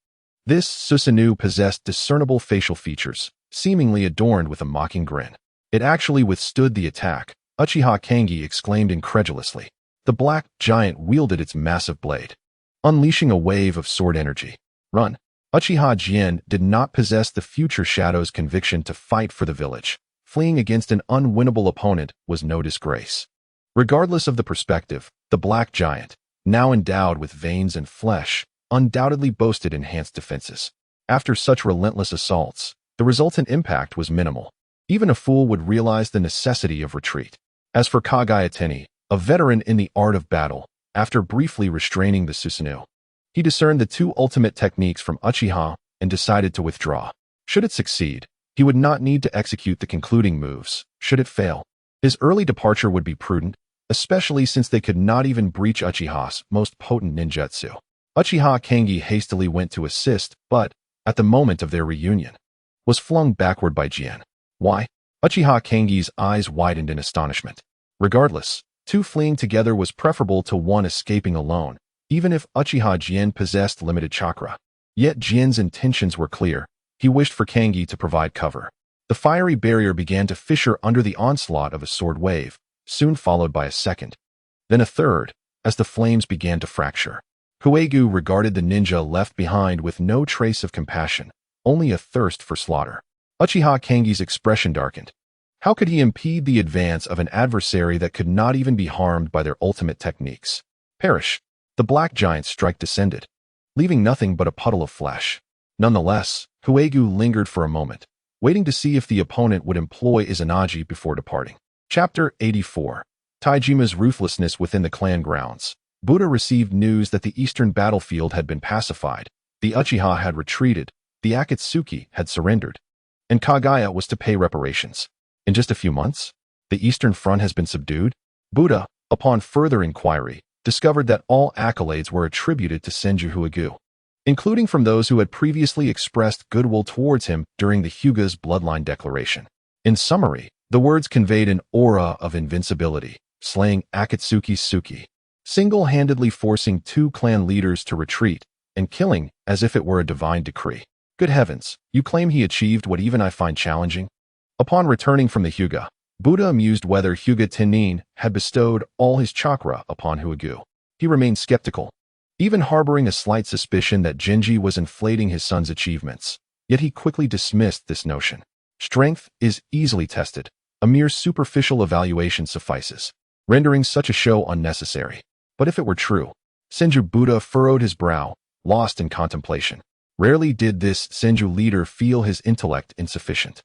this Susanu possessed discernible facial features, seemingly adorned with a mocking grin. It actually withstood the attack, Uchiha Kangi exclaimed incredulously. The black giant wielded its massive blade, unleashing a wave of sword energy. Run! Uchiha Jin did not possess the future Shadow's conviction to fight for the village. Fleeing against an unwinnable opponent was no disgrace. Regardless of the perspective, the black giant, now endowed with veins and flesh, undoubtedly boasted enhanced defenses. After such relentless assaults, the resultant impact was minimal. Even a fool would realize the necessity of retreat. As for Kagaya Tenni, a veteran in the art of battle, after briefly restraining the Susanu, he discerned the two ultimate techniques from Uchiha and decided to withdraw. Should it succeed, he would not need to execute the concluding moves. Should it fail, his early departure would be prudent, especially since they could not even breach Uchiha's most potent ninjutsu. Uchiha Kangi hastily went to assist, but, at the moment of their reunion, was flung backward by Jin. Why? Uchiha Kangi's eyes widened in astonishment. Regardless, two fleeing together was preferable to one escaping alone, even if Uchiha Jin possessed limited chakra. Yet Jin's intentions were clear. He wished for Kangi to provide cover. The fiery barrier began to fissure under the onslaught of a sword wave, soon followed by a second, then a third, as the flames began to fracture. Huegu regarded the ninja left behind with no trace of compassion, only a thirst for slaughter. Uchiha Kangi's expression darkened. How could he impede the advance of an adversary that could not even be harmed by their ultimate techniques? Perish! The black giant's strike descended, leaving nothing but a puddle of flesh. Nonetheless, Huegu lingered for a moment, waiting to see if the opponent would employ Izanagi before departing. Chapter 84. Taijima's Ruthlessness Within the Clan Grounds. Buddha received news that the eastern battlefield had been pacified, the Uchiha had retreated, the Akatsuki had surrendered, and Kagaya was to pay reparations. In just a few months, the eastern front has been subdued. Buddha, upon further inquiry, discovered that all accolades were attributed to Senju Huegu, including from those who had previously expressed goodwill towards him during the Hyuga's bloodline declaration. In summary, the words conveyed an aura of invincibility, slaying Akatsuki's Suki, single-handedly forcing two clan leaders to retreat, and killing as if it were a divine decree. Good heavens, you claim he achieved what even I find challenging? Upon returning from the Hyuga, Buddha mused whether Hyuga Tennin had bestowed all his chakra upon Huegu. He remained skeptical, even harboring a slight suspicion that Genji was inflating his son's achievements. Yet he quickly dismissed this notion. Strength is easily tested. A mere superficial evaluation suffices, rendering such a show unnecessary. But if it were true, Senju Buddha furrowed his brow, lost in contemplation. Rarely did this Senju leader feel his intellect insufficient,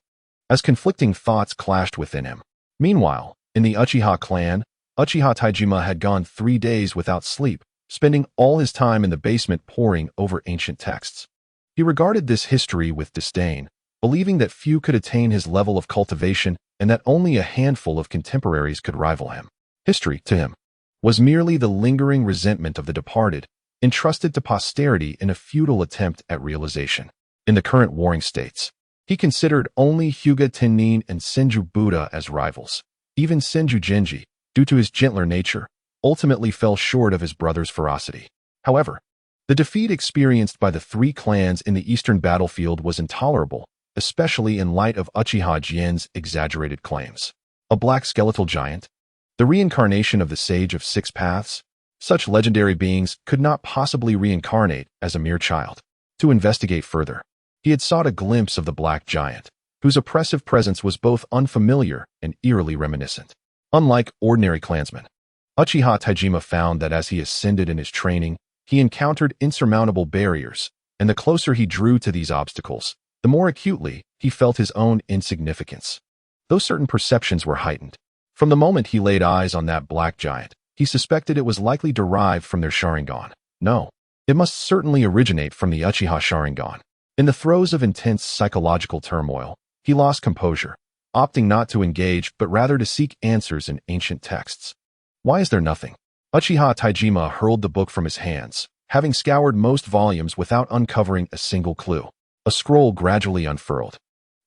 as conflicting thoughts clashed within him. Meanwhile, in the Uchiha clan, Uchiha Taijima had gone 3 days without sleep, spending all his time in the basement poring over ancient texts. He regarded this history with disdain, believing that few could attain his level of cultivation and that only a handful of contemporaries could rival him. History, to him, was merely the lingering resentment of the departed, entrusted to posterity in a futile attempt at realization. In the current warring states, he considered only Hyuga Tennin and Senju Buddha as rivals. Even Senju Genji, due to his gentler nature, ultimately fell short of his brother's ferocity. However, the defeat experienced by the 3 clans in the eastern battlefield was intolerable, especially in light of Uchiha Jien's exaggerated claims. A black skeletal giant, the reincarnation of the Sage of 6 Paths, such legendary beings could not possibly reincarnate as a mere child. To investigate further, he had sought a glimpse of the black giant, whose oppressive presence was both unfamiliar and eerily reminiscent. Unlike ordinary clansmen, Uchiha Taijima found that as he ascended in his training, he encountered insurmountable barriers, and the closer he drew to these obstacles, the more acutely he felt his own insignificance. Though certain perceptions were heightened, from the moment he laid eyes on that black giant, he suspected it was likely derived from their Sharingan. No, it must certainly originate from the Uchiha Sharingan. In the throes of intense psychological turmoil, he lost composure, opting not to engage but rather to seek answers in ancient texts. Why is there nothing? Uchiha Taijima hurled the book from his hands, having scoured most volumes without uncovering a single clue. A scroll gradually unfurled,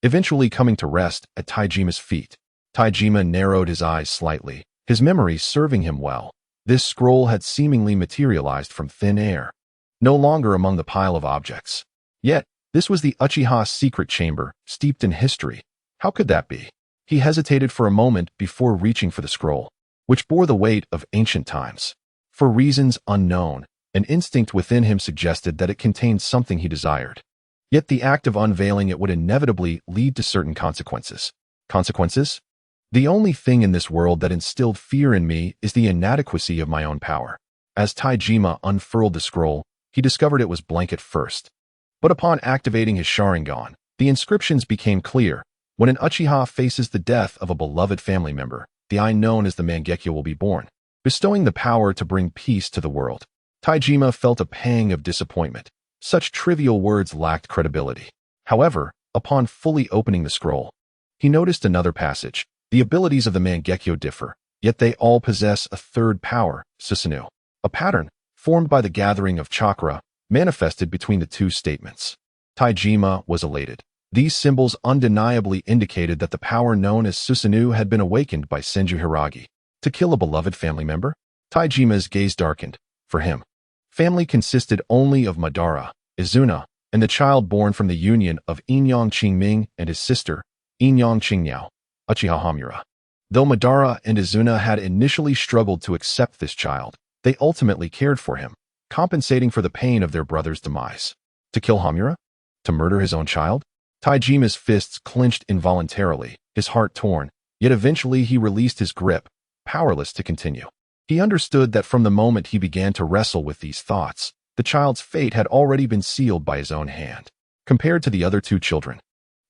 eventually coming to rest at Taijima's feet. Taijima narrowed his eyes slightly, his memory serving him well. This scroll had seemingly materialized from thin air, no longer among the pile of objects. Yet, this was the Uchiha's secret chamber, steeped in history. How could that be? He hesitated for a moment before reaching for the scroll, which bore the weight of ancient times. For reasons unknown, an instinct within him suggested that it contained something he desired. Yet the act of unveiling it would inevitably lead to certain consequences. Consequences? The only thing in this world that instilled fear in me is the inadequacy of my own power. As Taijima unfurled the scroll, he discovered it was blank at first. But upon activating his Sharingan, the inscriptions became clear. When an Uchiha faces the death of a beloved family member, the eye known as the Mangekyo will be born, bestowing the power to bring peace to the world. Taijima felt a pang of disappointment. Such trivial words lacked credibility. However, upon fully opening the scroll, he noticed another passage. The abilities of the Mangekyo differ, yet they all possess a third power, Susanoo. A pattern, formed by the gathering of chakra, manifested between the two statements. Taijima was elated. These symbols undeniably indicated that the power known as Susanoo had been awakened by Senju Hiragi. To kill a beloved family member? Taijima's gaze darkened. For him, family consisted only of Madara, Izuna, and the child born from the union of Inyang Qingming and his sister, Inyang Qingniao, Uchiha Hamura. Though Madara and Izuna had initially struggled to accept this child, they ultimately cared for him, compensating for the pain of their brother's demise. To kill Hamura? To murder his own child? Taijima's fists clenched involuntarily, his heart torn, yet eventually he released his grip, powerless to continue. He understood that from the moment he began to wrestle with these thoughts, the child's fate had already been sealed by his own hand. Compared to the other two children,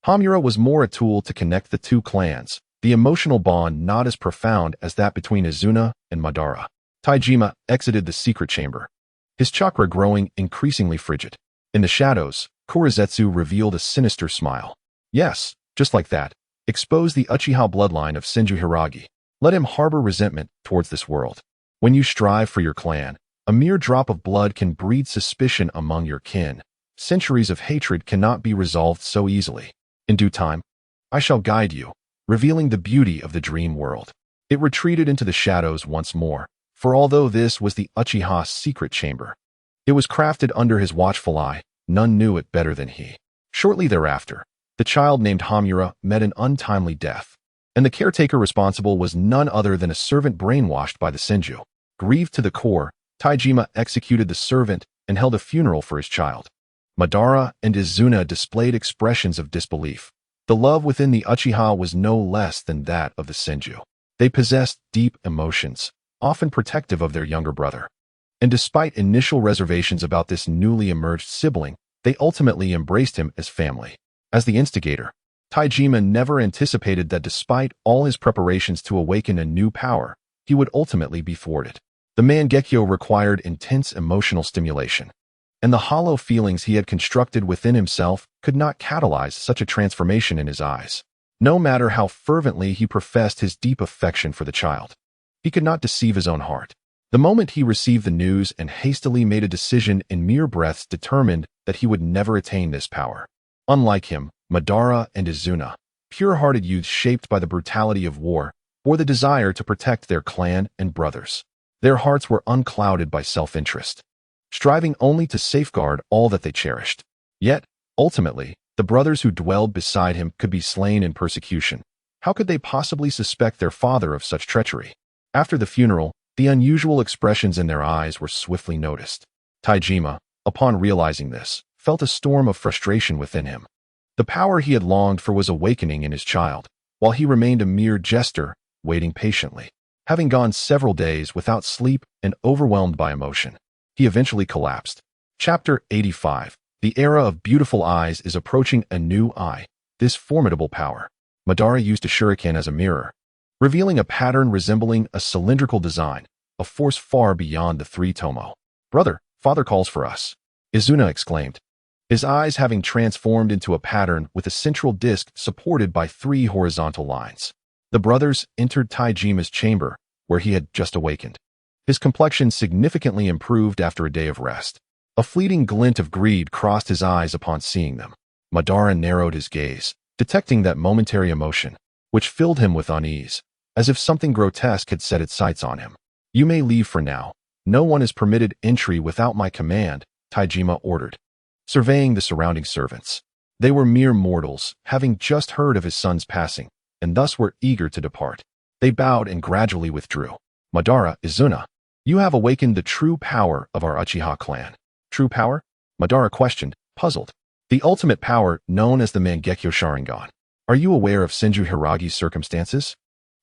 Hamura was more a tool to connect the two clans, the emotional bond not as profound as that between Izuna and Madara. Taijima exited the secret chamber, his chakra growing increasingly frigid. In the shadows, Kurizetsu revealed a sinister smile. Yes, just like that. Expose the Uchiha bloodline of Senju Hiragi. Let him harbor resentment towards this world. When you strive for your clan, a mere drop of blood can breed suspicion among your kin. Centuries of hatred cannot be resolved so easily. In due time, I shall guide you, revealing the beauty of the dream world. It retreated into the shadows once more, for although this was the Uchiha's secret chamber, it was crafted under his watchful eye. None knew it better than he. Shortly thereafter, the child named Hamura met an untimely death, and the caretaker responsible was none other than a servant brainwashed by the Senju. Grieved to the core, Taijima executed the servant and held a funeral for his child. Madara and Izuna displayed expressions of disbelief. The love within the Uchiha was no less than that of the Senju. They possessed deep emotions, often protective of their younger brother. And despite initial reservations about this newly emerged sibling, they ultimately embraced him as family. As the instigator, Taijima never anticipated that despite all his preparations to awaken a new power, he would ultimately be thwarted. The Mangekyo required intense emotional stimulation, and the hollow feelings he had constructed within himself could not catalyze such a transformation in his eyes. No matter how fervently he professed his deep affection for the child, he could not deceive his own heart. The moment he received the news and hastily made a decision in mere breaths determined that he would never attain this power. Unlike him, Madara and Izuna, pure-hearted youths shaped by the brutality of war, bore the desire to protect their clan and brothers. Their hearts were unclouded by self-interest, striving only to safeguard all that they cherished. Yet, ultimately, the brothers who dwelled beside him could be slain in persecution. How could they possibly suspect their father of such treachery? After the funeral, the unusual expressions in their eyes were swiftly noticed. Taijima, upon realizing this, felt a storm of frustration within him. The power he had longed for was awakening in his child, while he remained a mere jester, waiting patiently. Having gone several days without sleep and overwhelmed by emotion, he eventually collapsed. Chapter 85. The era of beautiful eyes is approaching a new eye. This formidable power. Madara used a shuriken as a mirror, revealing a pattern resembling a cylindrical design, a force far beyond the three tomo. Brother, father calls for us, Izuna exclaimed, his eyes having transformed into a pattern with a central disc supported by three horizontal lines. The brothers entered Taijima's chamber, where he had just awakened. His complexion significantly improved after a day of rest. A fleeting glint of greed crossed his eyes upon seeing them. Madara narrowed his gaze, detecting that momentary emotion, which filled him with unease, as if something grotesque had set its sights on him. You may leave for now. No one is permitted entry without my command, Taijima ordered, surveying the surrounding servants. They were mere mortals, having just heard of his son's passing, and thus were eager to depart. They bowed and gradually withdrew. Madara, Izuna, you have awakened the true power of our Uchiha clan. True power? Madara questioned, puzzled. The ultimate power known as the Mangekyo Sharingan. Are you aware of Senju Hiragi's circumstances?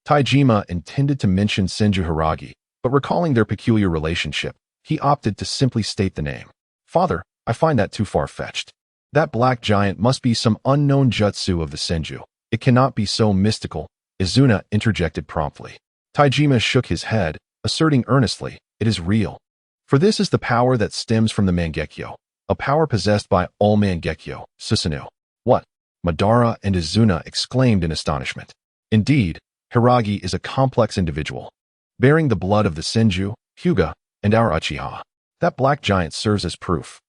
Taijima intended to mention Senju Hiragi, but recalling their peculiar relationship, he opted to simply state the name. Father, I find that too far-fetched. That black giant must be some unknown jutsu of the Senju. It cannot be so mystical, Izuna interjected promptly. Taijima shook his head, asserting earnestly, it is real. For this is the power that stems from the Mangekyo, a power possessed by all Mangekyo, Susanoo. What? Madara and Izuna exclaimed in astonishment. Indeed, Hiragi is a complex individual, bearing the blood of the Senju, Hyuga, and our Uchiha. That black giant serves as proof.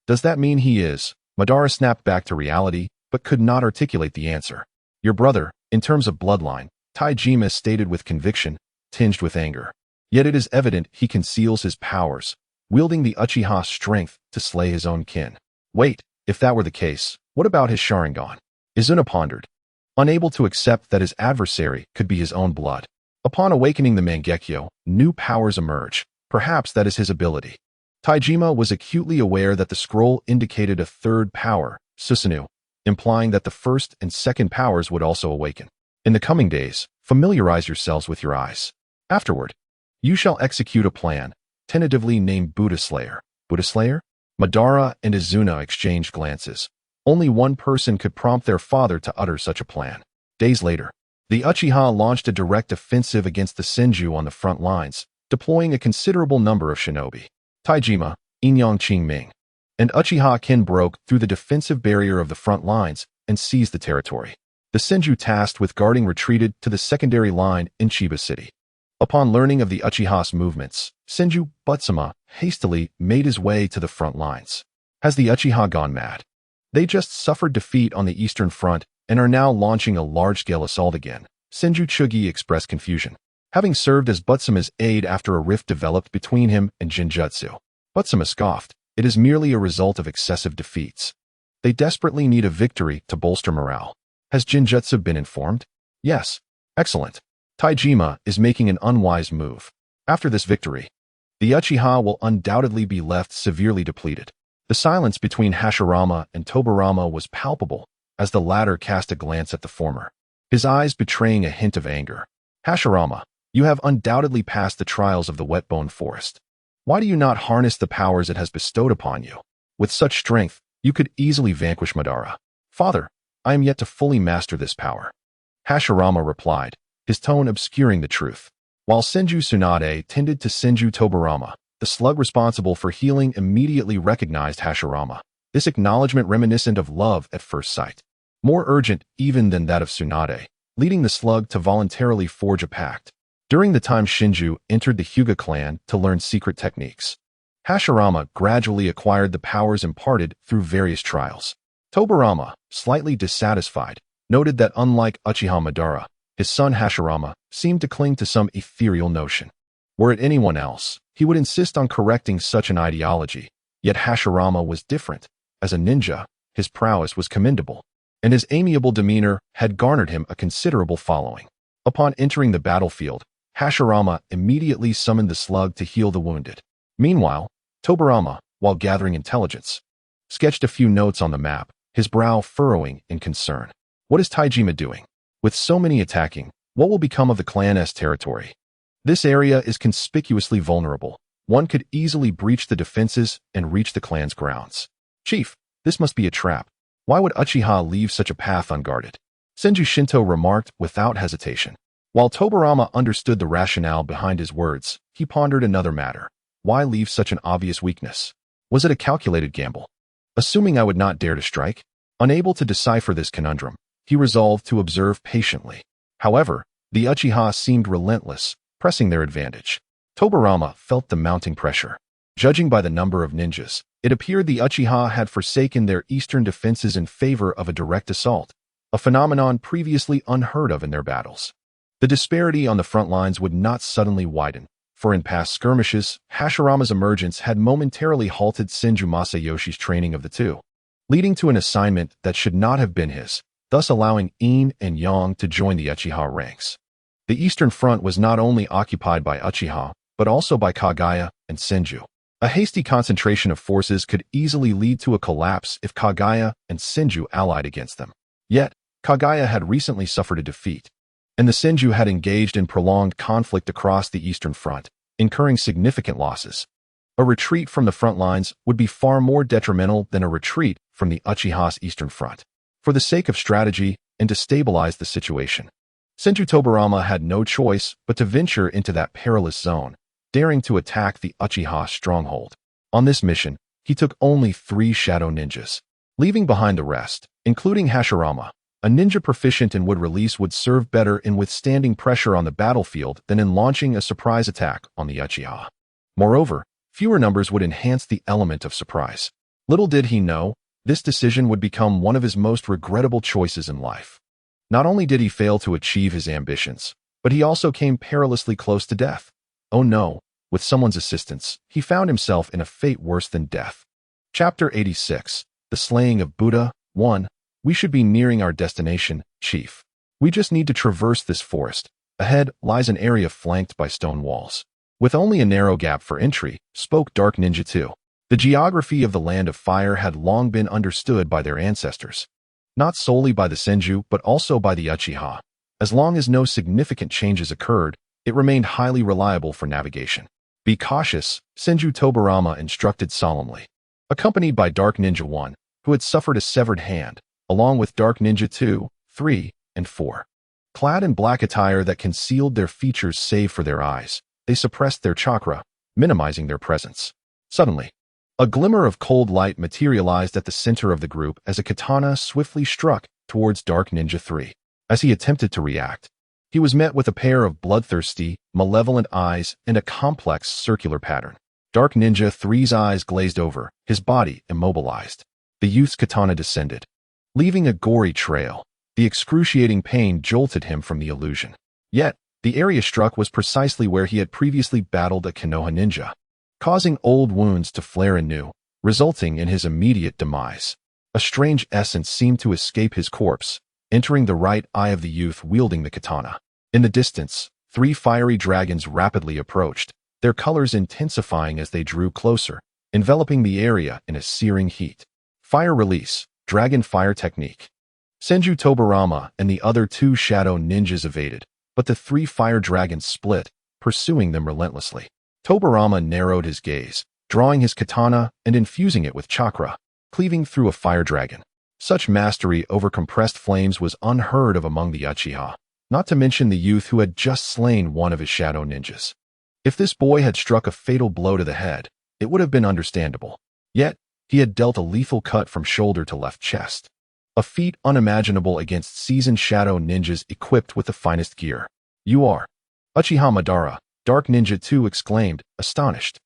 Does that mean he is? Madara snapped back to reality, but could not articulate the answer. Your brother, in terms of bloodline, Taijima stated with conviction, tinged with anger. Yet it is evident he conceals his powers, wielding the Uchiha strength to slay his own kin. Wait, if that were the case, what about his Sharingan? Izuna pondered, unable to accept that his adversary could be his own blood. Upon awakening the Mangekyo, new powers emerge. Perhaps that is his ability. Taijima was acutely aware that the scroll indicated a third power, Susanoo, implying that the first and second powers would also awaken. In the coming days, familiarize yourselves with your eyes. Afterward, you shall execute a plan, tentatively named Buddha Slayer. Buddha Slayer? Madara and Izuna exchanged glances. Only one person could prompt their father to utter such a plan. Days later, the Uchiha launched a direct offensive against the Senju on the front lines, deploying a considerable number of shinobi. Taijima, Inyang Qingming, and Uchiha Kin broke through the defensive barrier of the front lines and seized the territory. The Senju tasked with guarding retreated to the secondary line in Chiba City. Upon learning of the Uchiha's movements, Senju Butsuma hastily made his way to the front lines. Has the Uchiha gone mad? They just suffered defeat on the Eastern Front and are now launching a large-scale assault again. Senju Chugi expressed confusion. Having served as Butsuma's aide after a rift developed between him and Jinjutsu, Butsuma scoffed. It is merely a result of excessive defeats. They desperately need a victory to bolster morale. Has Jinjutsu been informed? Yes. Excellent. Taijima is making an unwise move. After this victory, the Uchiha will undoubtedly be left severely depleted. The silence between Hashirama and Tobirama was palpable as the latter cast a glance at the former, his eyes betraying a hint of anger. Hashirama, you have undoubtedly passed the trials of the Wetbone Forest. Why do you not harness the powers it has bestowed upon you? With such strength, you could easily vanquish Madara. Father, I am yet to fully master this power. Hashirama replied, his tone obscuring the truth. While Senju Tsunade tended to Senju Tobirama, the slug responsible for healing immediately recognized Hashirama, this acknowledgement reminiscent of love at first sight. More urgent even than that of Tsunade, leading the slug to voluntarily forge a pact. During the time Shinju entered the Hyuga clan to learn secret techniques, Hashirama gradually acquired the powers imparted through various trials. Tobirama, slightly dissatisfied, noted that unlike Uchiha Madara, his son Hashirama seemed to cling to some ethereal notion. Were it anyone else, he would insist on correcting such an ideology, yet Hashirama was different. As a ninja, his prowess was commendable, and his amiable demeanor had garnered him a considerable following. Upon entering the battlefield, Hashirama immediately summoned the slug to heal the wounded. Meanwhile, Tobirama, while gathering intelligence, sketched a few notes on the map, his brow furrowing in concern. What is Taijima doing? With so many attacking, what will become of the clan's territory? This area is conspicuously vulnerable. One could easily breach the defenses and reach the clan's grounds. Chief, this must be a trap. Why would Uchiha leave such a path unguarded? Senju Shinto remarked without hesitation. While Tobirama understood the rationale behind his words, he pondered another matter. Why leave such an obvious weakness? Was it a calculated gamble? Assuming I would not dare to strike, unable to decipher this conundrum, he resolved to observe patiently. However, the Uchiha seemed relentless, pressing their advantage. Tobirama felt the mounting pressure. Judging by the number of ninjas, it appeared the Uchiha had forsaken their eastern defenses in favor of a direct assault, a phenomenon previously unheard of in their battles. The disparity on the front lines would not suddenly widen, for in past skirmishes, Hashirama's emergence had momentarily halted Senju Masayoshi's training of the two, leading to an assignment that should not have been his, thus allowing Ine and Yang to join the Uchiha ranks. The Eastern Front was not only occupied by Uchiha, but also by Kagaya and Senju. A hasty concentration of forces could easily lead to a collapse if Kagaya and Senju allied against them. Yet, Kagaya had recently suffered a defeat, and the Senju had engaged in prolonged conflict across the Eastern Front, incurring significant losses. A retreat from the front lines would be far more detrimental than a retreat from the Uchiha's Eastern Front. For the sake of strategy and to stabilize the situation, Senju Tobirama had no choice but to venture into that perilous zone, daring to attack the Uchiha stronghold. On this mission, he took only 3 shadow ninjas, leaving behind the rest, including Hashirama. A ninja proficient in wood release would serve better in withstanding pressure on the battlefield than in launching a surprise attack on the Uchiha. Moreover, fewer numbers would enhance the element of surprise. Little did he know, this decision would become one of his most regrettable choices in life. Not only did he fail to achieve his ambitions, but he also came perilously close to death. Oh no, with someone's assistance, he found himself in a fate worse than death. Chapter 86, The Slaying of Buddha. 1. We should be nearing our destination, Chief. We just need to traverse this forest. Ahead lies an area flanked by stone walls. With only a narrow gap for entry, spoke Dark Ninja 2. The geography of the Land of Fire had long been understood by their ancestors. Not solely by the Senju, but also by the Uchiha. As long as no significant changes occurred, it remained highly reliable for navigation. Be cautious, Senju Tobirama instructed solemnly. Accompanied by Dark Ninja 1, who had suffered a severed hand, along with Dark Ninja 2, 3, and 4. Clad in black attire that concealed their features save for their eyes, they suppressed their chakra, minimizing their presence. Suddenly, a glimmer of cold light materialized at the center of the group as a katana swiftly struck towards Dark Ninja 3. As he attempted to react, he was met with a pair of bloodthirsty, malevolent eyes and a complex circular pattern. Dark Ninja 3's eyes glazed over, his body immobilized. The youth's katana descended, leaving a gory trail. The excruciating pain jolted him from the illusion. Yet, the area struck was precisely where he had previously battled a Konoha ninja, causing old wounds to flare anew, resulting in his immediate demise. A strange essence seemed to escape his corpse, entering the right eye of the youth wielding the katana. In the distance, 3 fiery dragons rapidly approached, their colors intensifying as they drew closer, enveloping the area in a searing heat. Fire release, dragon fire technique. Senju Tobirama and the other 2 shadow ninjas evaded, but the 3 fire dragons split, pursuing them relentlessly. Tobirama narrowed his gaze, drawing his katana and infusing it with chakra, cleaving through a fire dragon. Such mastery over compressed flames was unheard of among the Uchiha, not to mention the youth who had just slain one of his shadow ninjas. If this boy had struck a fatal blow to the head, it would have been understandable. Yet, he had dealt a lethal cut from shoulder to left chest. A feat unimaginable against seasoned shadow ninjas equipped with the finest gear. You are Uchiha Madara, Dark Ninja 2 exclaimed, astonished.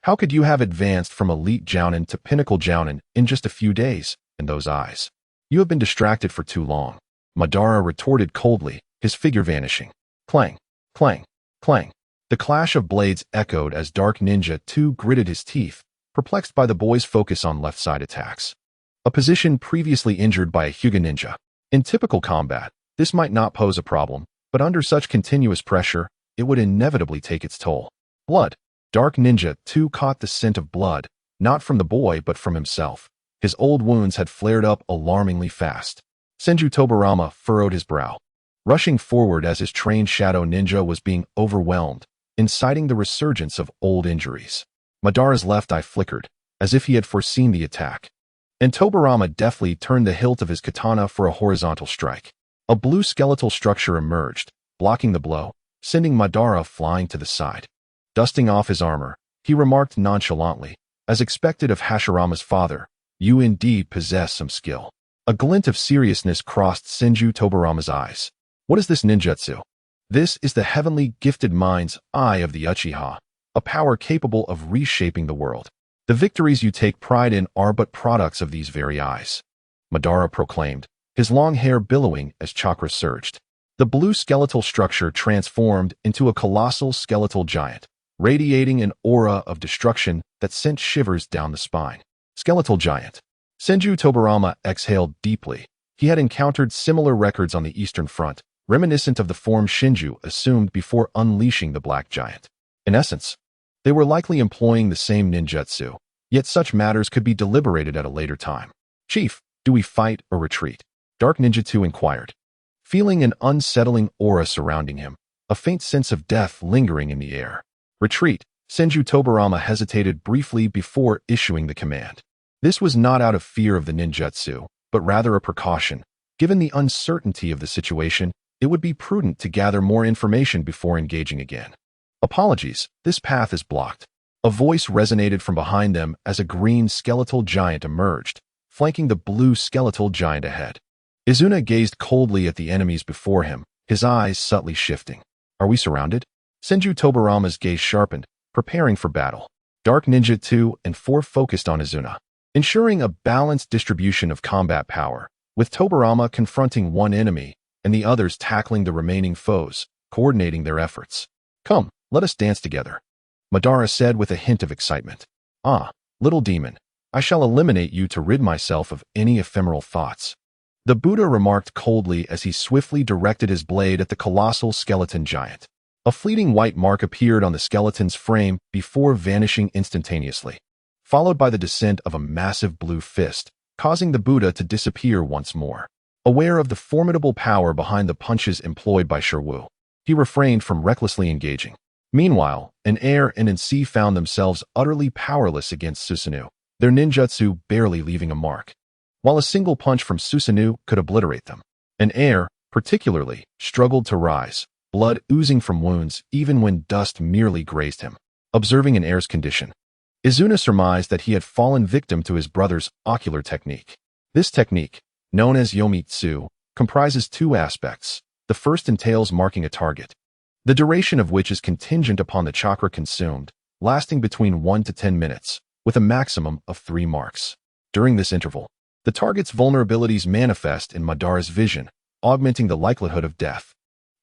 How could you have advanced from elite jounin to pinnacle jounin in just a few days? In those eyes, you have been distracted for too long. Madara retorted coldly, his figure vanishing. Clang, clang, clang. The clash of blades echoed as Dark Ninja 2 gritted his teeth, perplexed by the boy's focus on left-side attacks. A position previously injured by a Hyuga ninja. In typical combat, this might not pose a problem, but under such continuous pressure, it would inevitably take its toll. Blood. Dark Ninja 2 caught the scent of blood, not from the boy but from himself. His old wounds had flared up alarmingly fast. Senju Tobirama furrowed his brow, rushing forward as his trained shadow ninja was being overwhelmed, inciting the resurgence of old injuries. Madara's left eye flickered, as if he had foreseen the attack, and Tobirama deftly turned the hilt of his katana for a horizontal strike. A blue skeletal structure emerged, blocking the blow, sending Madara flying to the side. Dusting off his armor, he remarked nonchalantly, as expected of Hashirama's father, "You indeed possess some skill." A glint of seriousness crossed Senju Tobirama's eyes. What is this ninjutsu? This is the heavenly gifted mind's eye of the Uchiha, a power capable of reshaping the world. The victories you take pride in are but products of these very eyes, Madara proclaimed, his long hair billowing as chakra surged. The blue skeletal structure transformed into a colossal skeletal giant, radiating an aura of destruction that sent shivers down the spine. Skeletal giant. Senju Tobirama exhaled deeply. He had encountered similar records on the Eastern Front, reminiscent of the form Shinju assumed before unleashing the Black Giant. In essence, they were likely employing the same ninjutsu, yet such matters could be deliberated at a later time. Chief, do we fight or retreat? Dark Ninja 2 inquired, feeling an unsettling aura surrounding him, a faint sense of death lingering in the air. Retreat. Senju Tobirama hesitated briefly before issuing the command. This was not out of fear of the ninjutsu, but rather a precaution. Given the uncertainty of the situation, it would be prudent to gather more information before engaging again. Apologies, this path is blocked. A voice resonated from behind them as a green skeletal giant emerged, flanking the blue skeletal giant ahead. Izuna gazed coldly at the enemies before him, his eyes subtly shifting. Are we surrounded? Senju Tobirama's gaze sharpened, preparing for battle. Dark Ninja 2 and 4 focused on Izuna, ensuring a balanced distribution of combat power, with Tobirama confronting one enemy and the others tackling the remaining foes, coordinating their efforts. Come, let us dance together, Madara said with a hint of excitement. Ah, little demon, I shall eliminate you to rid myself of any ephemeral thoughts. The Buddha remarked coldly as he swiftly directed his blade at the colossal skeleton giant. A fleeting white mark appeared on the skeleton's frame before vanishing instantaneously, followed by the descent of a massive blue fist, causing the Buddha to disappear once more. Aware of the formidable power behind the punches employed by Shirwu, he refrained from recklessly engaging. Meanwhile, an air and N.C. found themselves utterly powerless against Susanoo, their ninjutsu barely leaving a mark. While a single punch from Susanoo could obliterate them, an air, particularly, struggled to rise, blood oozing from wounds even when dust merely grazed him. Observing an air's condition, Izuna surmised that he had fallen victim to his brother's ocular technique. This technique, known as Yomitsu, comprises two aspects. The first entails marking a target, the duration of which is contingent upon the chakra consumed, lasting between 1 to 10 minutes, with a maximum of 3 marks. During this interval, the target's vulnerabilities manifest in Madara's vision, augmenting the likelihood of death.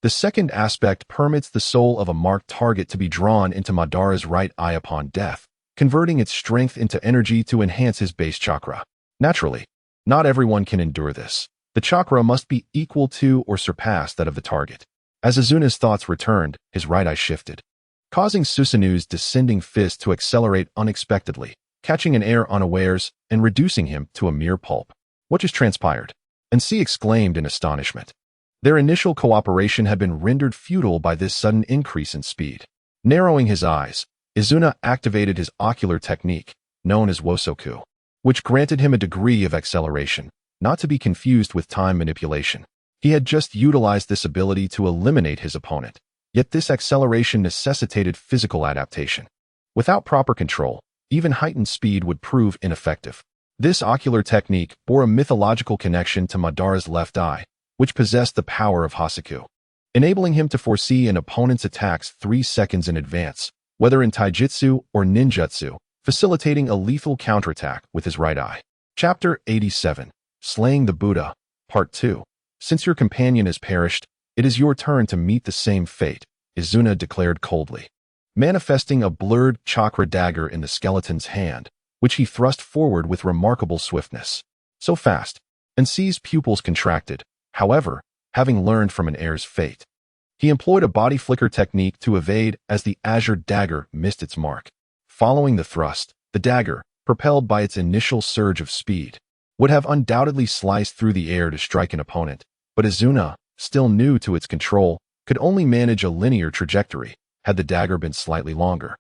The second aspect permits the soul of a marked target to be drawn into Madara's right eye upon death, converting its strength into energy to enhance his base chakra. Naturally, not everyone can endure this. The chakra must be equal to or surpass that of the target. As Izuna's thoughts returned, his right eye shifted, causing Susanoo's descending fist to accelerate unexpectedly, catching an air unawares and reducing him to a mere pulp. What just transpired? N.C. exclaimed in astonishment. Their initial cooperation had been rendered futile by this sudden increase in speed. Narrowing his eyes, Izuna activated his ocular technique, known as Wosoku, which granted him a degree of acceleration, not to be confused with time manipulation. He had just utilized this ability to eliminate his opponent, yet this acceleration necessitated physical adaptation. Without proper control, even heightened speed would prove ineffective. This ocular technique bore a mythological connection to Madara's left eye, which possessed the power of Hasaku, enabling him to foresee an opponent's attacks 3 seconds in advance, whether in taijutsu or ninjutsu, facilitating a lethal counterattack with his right eye. Chapter 87, Slaying the Buddha, Part 2. Since your companion has perished, it is your turn to meet the same fate, Izuna declared coldly, manifesting a blurred chakra dagger in the skeleton's hand, which he thrust forward with remarkable swiftness. So fast, N.C.'s pupils contracted. However, having learned from an heir's fate, he employed a body flicker technique to evade as the azure dagger missed its mark. Following the thrust, the dagger, propelled by its initial surge of speed, would have undoubtedly sliced through the air to strike an opponent, but Izuna, still new to its control, could only manage a linear trajectory. Had the dagger been slightly longer,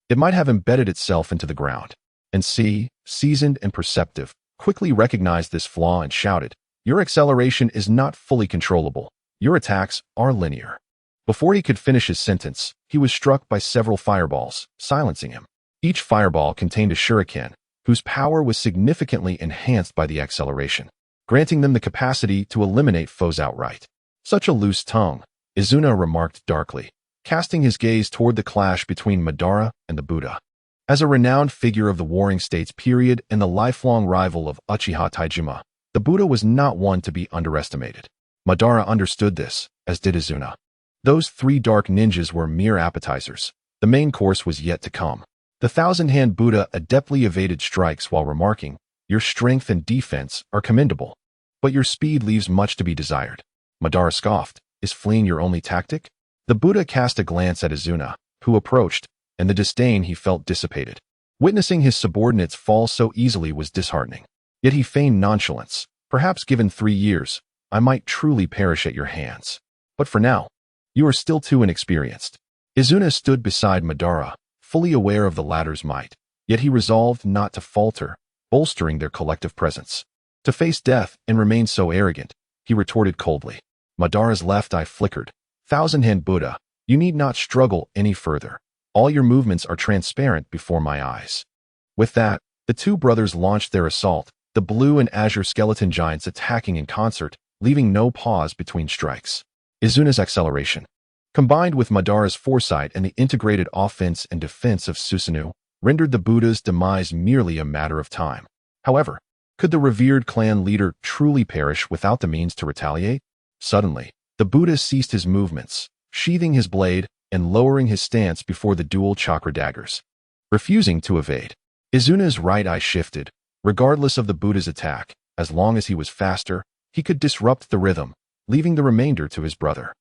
it might have embedded itself into the ground. N.C., seasoned and perceptive, quickly recognized this flaw and shouted, "Your acceleration is not fully controllable. Your attacks are linear." Before he could finish his sentence, he was struck by several fireballs, silencing him. Each fireball contained a shuriken, whose power was significantly enhanced by the acceleration, granting them the capacity to eliminate foes outright. Such a loose tongue, Izuna remarked darkly, casting his gaze toward the clash between Madara and the Buddha. As a renowned figure of the Warring States period and the lifelong rival of Uchiha Taijima, the Buddha was not one to be underestimated. Madara understood this, as did Izuna. Those 3 dark ninjas were mere appetizers. The main course was yet to come. The thousand-hand Buddha adeptly evaded strikes while remarking, "Your strength and defense are commendable, but your speed leaves much to be desired." Madara scoffed, "Is fleeing your only tactic?" The Buddha cast a glance at Izuna, who approached, and the disdain he felt dissipated. Witnessing his subordinates fall so easily was disheartening. Yet he feigned nonchalance. "Perhaps given 3 years, I might truly perish at your hands. But for now, you are still too inexperienced." Izuna stood beside Madara, fully aware of the latter's might, yet he resolved not to falter, bolstering their collective presence. To face death and remain so arrogant, he retorted coldly. Madara's left eye flickered. "Thousand-hand Buddha, you need not struggle any further. All your movements are transparent before my eyes." With that, the 2 brothers launched their assault, the blue and azure skeleton giants attacking in concert, leaving no pause between strikes. Izuna's acceleration, combined with Madara's foresight and the integrated offense and defense of Susanoo, rendered the Buddha's demise merely a matter of time. However, could the revered clan leader truly perish without the means to retaliate? Suddenly, the Buddha ceased his movements, sheathing his blade and lowering his stance before the dual chakra daggers. Refusing to evade, Izuna's right eye shifted, regardless of the Buddha's attack. As long as he was faster, he could disrupt the rhythm, leaving the remainder to his brother.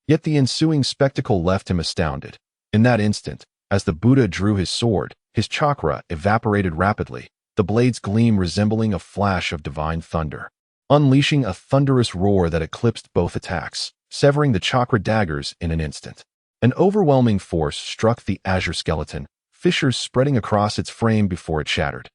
Yet the ensuing spectacle left him astounded. In that instant, as the Buddha drew his sword, his chakra evaporated rapidly, the blade's gleam resembling a flash of divine thunder, unleashing a thunderous roar that eclipsed both attacks, severing the chakra daggers in an instant. An overwhelming force struck the azure skeleton, fissures spreading across its frame before it shattered.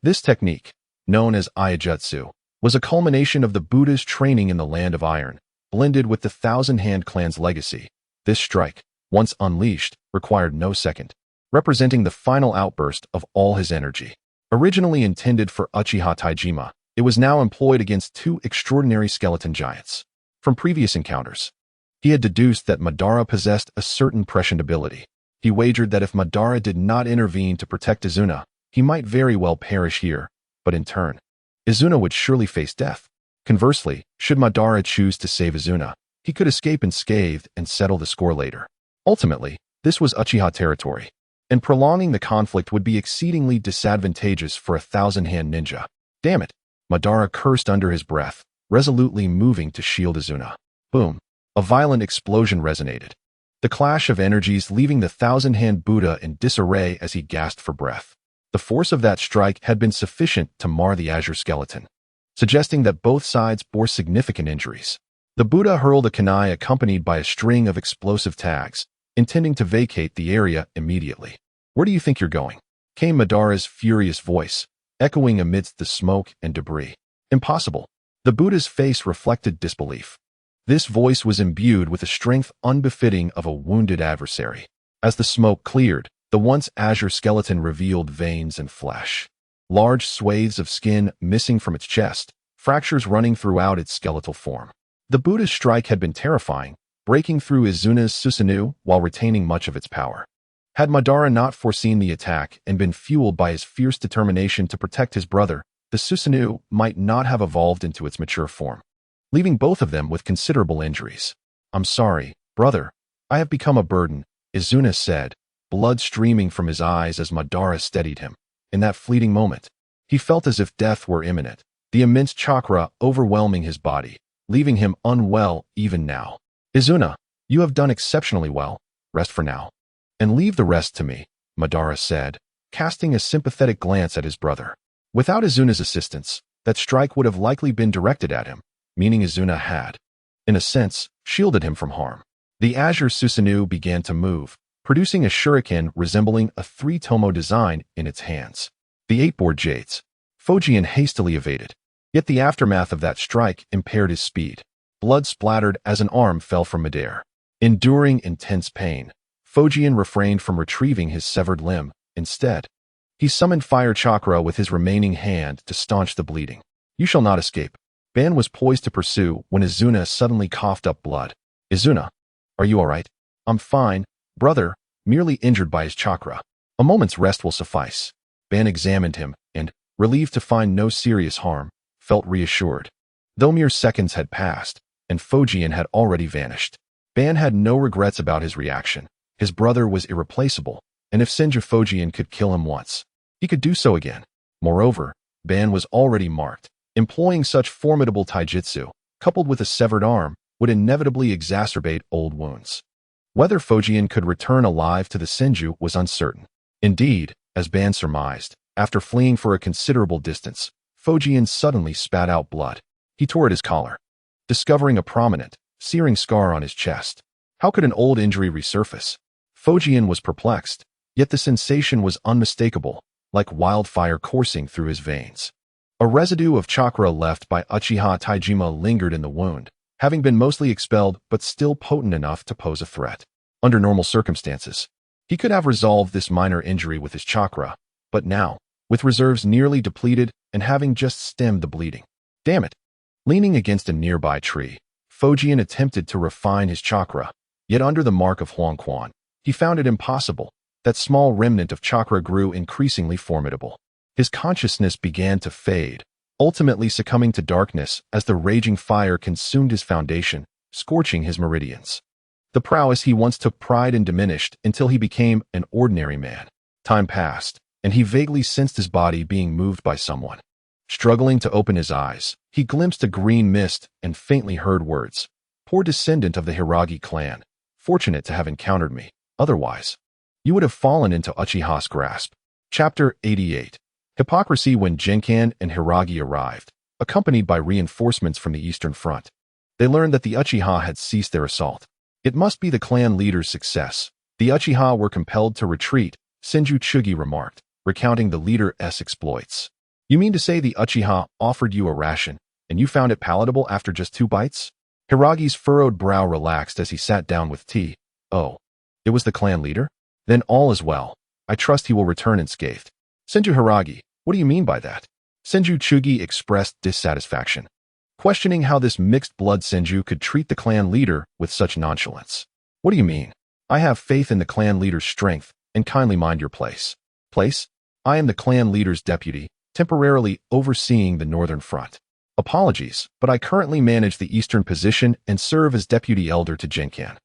This technique, known as Iajutsu, was a culmination of the Buddha's training in the Land of Iron, blended with the Thousand Hand Clan's legacy. This strike, once unleashed, required no second, representing the final outburst of all his energy. Originally intended for Uchiha Taijima, it was now employed against two extraordinary skeleton giants. From previous encounters, he had deduced that Madara possessed a certain prescient ability. He wagered that if Madara did not intervene to protect Izuna, he might very well perish here, but in turn, Izuna would surely face death. Conversely, should Madara choose to save Izuna, he could escape unscathed and settle the score later. Ultimately, this was Uchiha territory, and prolonging the conflict would be exceedingly disadvantageous for a thousand-hand ninja. Damn it! Madara cursed under his breath, resolutely moving to shield Izuna. Boom! A violent explosion resonated. The clash of energies leaving the thousand-hand Buddha in disarray as he gasped for breath. The force of that strike had been sufficient to mar the azure skeleton, suggesting that both sides bore significant injuries. The Buddha hurled a kunai accompanied by a string of explosive tags, intending to vacate the area immediately. "Where do you think you're going?" came Madara's furious voice, echoing amidst the smoke and debris. "Impossible." The Buddha's face reflected disbelief. This voice was imbued with a strength unbefitting of a wounded adversary. As the smoke cleared, the once azure skeleton revealed veins and flesh, large swathes of skin missing from its chest, fractures running throughout its skeletal form. The Buddha's strike had been terrifying, breaking through Izuna's Susanoo while retaining much of its power. Had Madara not foreseen the attack and been fueled by his fierce determination to protect his brother, the Susanoo might not have evolved into its mature form, leaving both of them with considerable injuries. "I'm sorry, brother. I have become a burden," Izuna said, blood streaming from his eyes as Madara steadied him. In that fleeting moment, he felt as if death were imminent, the immense chakra overwhelming his body, leaving him unwell even now. "Izuna, you have done exceptionally well. Rest for now, and leave the rest to me," Madara said, casting a sympathetic glance at his brother. Without Izuna's assistance, that strike would have likely been directed at him, meaning Izuna had, in a sense, shielded him from harm. The azure Susanoo began to move, producing a shuriken resembling a three-tomo design in its hands. The eight-board jades. Fujian hastily evaded, yet the aftermath of that strike impaired his speed. Blood splattered as an arm fell from midair. Enduring intense pain, Fujian refrained from retrieving his severed limb. Instead, he summoned fire chakra with his remaining hand to staunch the bleeding. "You shall not escape." Ban was poised to pursue when Izuna suddenly coughed up blood. "Izuna, are you all right?" "I'm fine, brother, merely injured by his chakra. A moment's rest will suffice." Ban examined him and, relieved to find no serious harm, felt reassured. Though mere seconds had passed, and Fujian had already vanished, Ban had no regrets about his reaction. His brother was irreplaceable, and if Senju Fujian could kill him once, he could do so again. Moreover, Ban was already marked. Employing such formidable taijutsu, coupled with a severed arm, would inevitably exacerbate old wounds. Whether Fujian could return alive to the Senju was uncertain. Indeed, as Ban surmised, after fleeing for a considerable distance, Fujian suddenly spat out blood. He tore at his collar, discovering a prominent, searing scar on his chest. How could an old injury resurface? Fujian was perplexed, yet the sensation was unmistakable, like wildfire coursing through his veins. A residue of chakra left by Uchiha Taijima lingered in the wound, having been mostly expelled but still potent enough to pose a threat. Under normal circumstances, he could have resolved this minor injury with his chakra, but now, with reserves nearly depleted and having just stemmed the bleeding. Damn it! Leaning against a nearby tree, Fujian attempted to refine his chakra, yet under the mark of Huangquan, he found it impossible. That small remnant of chakra grew increasingly formidable. His consciousness began to fade, ultimately succumbing to darkness as the raging fire consumed his foundation, scorching his meridians. The prowess he once took pride in diminished until he became an ordinary man. Time passed, and he vaguely sensed his body being moved by someone. Struggling to open his eyes, He glimpsed a green mist and faintly heard words. Poor descendant of the Hiragi clan, fortunate to have encountered me. Otherwise, you would have fallen into Uchiha's grasp. Chapter 88. Hypocrisy. When Genkan and Hiragi arrived, accompanied by reinforcements from the Eastern Front, they learned that the Uchiha had ceased their assault. It must be the clan leader's success. The Uchiha were compelled to retreat, Senju Chugi remarked, recounting the leader's exploits. You mean to say the Uchiha offered you a ration, and you found it palatable after just 2 bites? Hiragi's furrowed brow relaxed as he sat down with tea. Oh, it was the clan leader? Then all is well. I trust he will return unscathed. Senju Hiragi, what do you mean by that? Senju Chugi expressed dissatisfaction, questioning how this mixed-blood Senju could treat the clan leader with such nonchalance. What do you mean? I have faith in the clan leader's strength, and kindly mind your place. Place? I am the clan leader's deputy, temporarily overseeing the northern front. Apologies, but I currently manage the eastern position and serve as deputy elder to Genkan,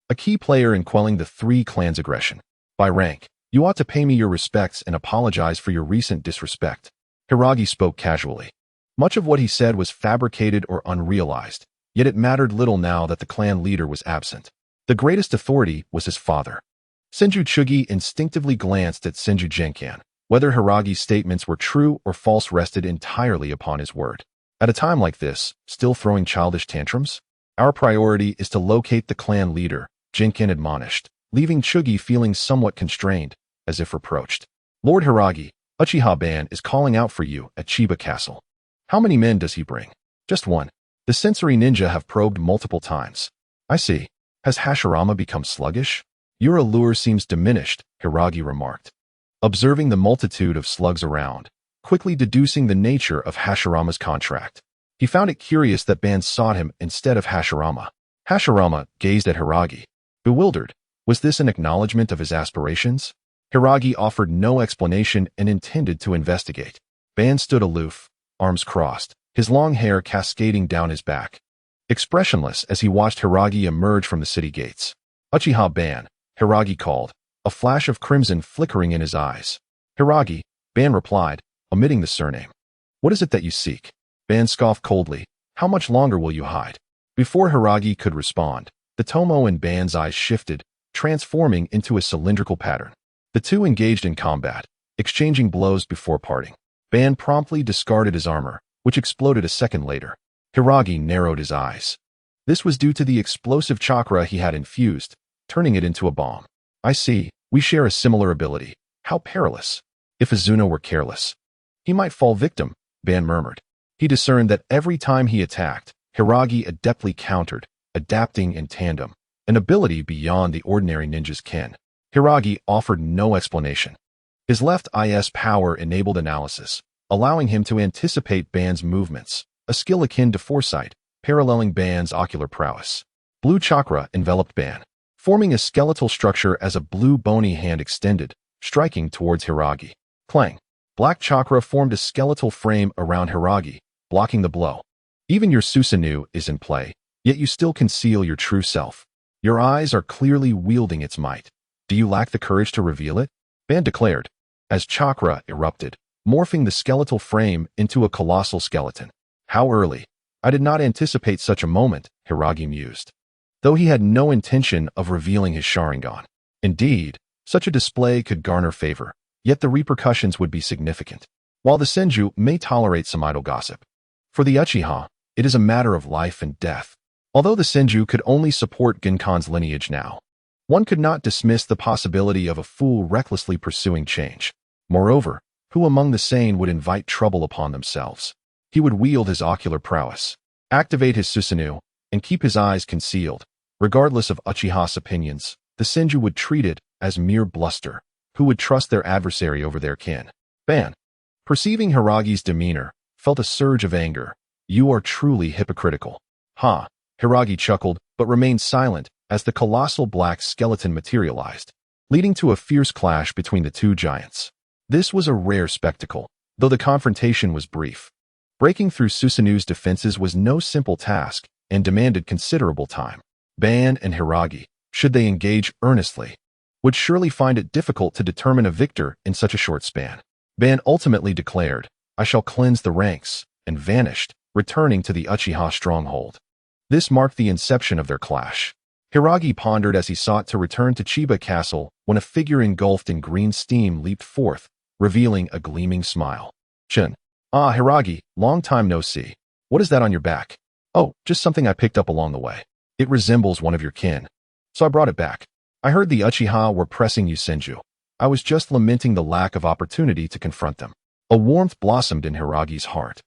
a key player in quelling the 3 clans' aggression. By rank, you ought to pay me your respects and apologize for your recent disrespect. Hiragi spoke casually. Much of what he said was fabricated or unrealized, yet it mattered little now that the clan leader was absent. The greatest authority was his father. Senju Chugi instinctively glanced at Senju Genkan. Whether Hiragi's statements were true or false rested entirely upon his word. At a time like this, still throwing childish tantrums? Our priority is to locate the clan leader, Genkan admonished, leaving Chugi feeling somewhat constrained, as if reproached. Lord Hiragi, Uchiha Ban is calling out for you at Chiba Castle. How many men does he bring? Just 1. The sensory ninja have probed multiple times. I see. Has Hashirama become sluggish? Your allure seems diminished, Hiragi remarked, observing the multitude of slugs around, quickly deducing the nature of Hashirama's contract. He found it curious that Ban sought him instead of Hashirama. Hashirama gazed at Hiragi, bewildered. Was this an acknowledgement of his aspirations? Hiragi offered no explanation and intended to investigate. Ban stood aloof, arms crossed, his long hair cascading down his back, expressionless as he watched Hiragi emerge from the city gates. Uchiha Ban, Hiragi called, a flash of crimson flickering in his eyes. Hiragi, Ban replied, omitting the surname. What is it that you seek? Ban scoffed coldly. How much longer will you hide? Before Hiragi could respond, the tomo in Ban's eyes shifted, transforming into a cylindrical pattern. The two engaged in combat, exchanging blows before parting. Ban promptly discarded his armor, which exploded a second later. Hiragi narrowed his eyes. This was due to the explosive chakra he had infused, turning it into a bomb. I see, we share a similar ability. How perilous. If Azuna were careless, he might fall victim, Ban murmured. He discerned that every time he attacked, Hiragi adeptly countered, adapting in tandem, an ability beyond the ordinary ninja's ken. Hiragi offered no explanation. His left IS power enabled analysis, allowing him to anticipate Ban's movements, a skill akin to foresight, paralleling Ban's ocular prowess. Blue chakra enveloped Ban, forming a skeletal structure as a blue bony hand extended, striking towards Hiragi. Clang. Black chakra formed a skeletal frame around Hiragi, blocking the blow. Even your Susanoo is in play, yet you still conceal your true self. Your eyes are clearly wielding its might. Do you lack the courage to reveal it? Ban declared, as chakra erupted, morphing the skeletal frame into a colossal skeleton. How early? I did not anticipate such a moment, Hiragi mused, though he had no intention of revealing his Sharingan. Indeed, such a display could garner favor, yet the repercussions would be significant. While the Senju may tolerate some idle gossip, for the Uchiha, it is a matter of life and death. Although the Senju could only support Genkan's lineage now, one could not dismiss the possibility of a fool recklessly pursuing change. Moreover, who among the sane would invite trouble upon themselves? He would wield his ocular prowess, activate his Susanoo, and keep his eyes concealed. Regardless of Uchiha's opinions, the Senju would treat it as mere bluster. Who would trust their adversary over their kin? Ban, perceiving Hiragi's demeanor, felt a surge of anger. You are truly hypocritical. Ha! Hiragi chuckled, but remained silent as the colossal black skeleton materialized, leading to a fierce clash between the two giants. This was a rare spectacle, though the confrontation was brief. Breaking through Susanoo's defenses was no simple task and demanded considerable time. Ban and Hiragi, should they engage earnestly, would surely find it difficult to determine a victor in such a short span. Ban ultimately declared, I shall cleanse the ranks, and vanished, returning to the Uchiha stronghold. This marked the inception of their clash. Hiragi pondered as he sought to return to Chiba Castle when a figure engulfed in green steam leaped forth, revealing a gleaming smile. Chin. Ah, Hiragi, long time no see. What is that on your back? Oh, just something I picked up along the way. It resembles one of your kin. So I brought it back. I heard the Uchiha were pressing you, Senju. I was just lamenting the lack of opportunity to confront them. A warmth blossomed in Hiragi's heart.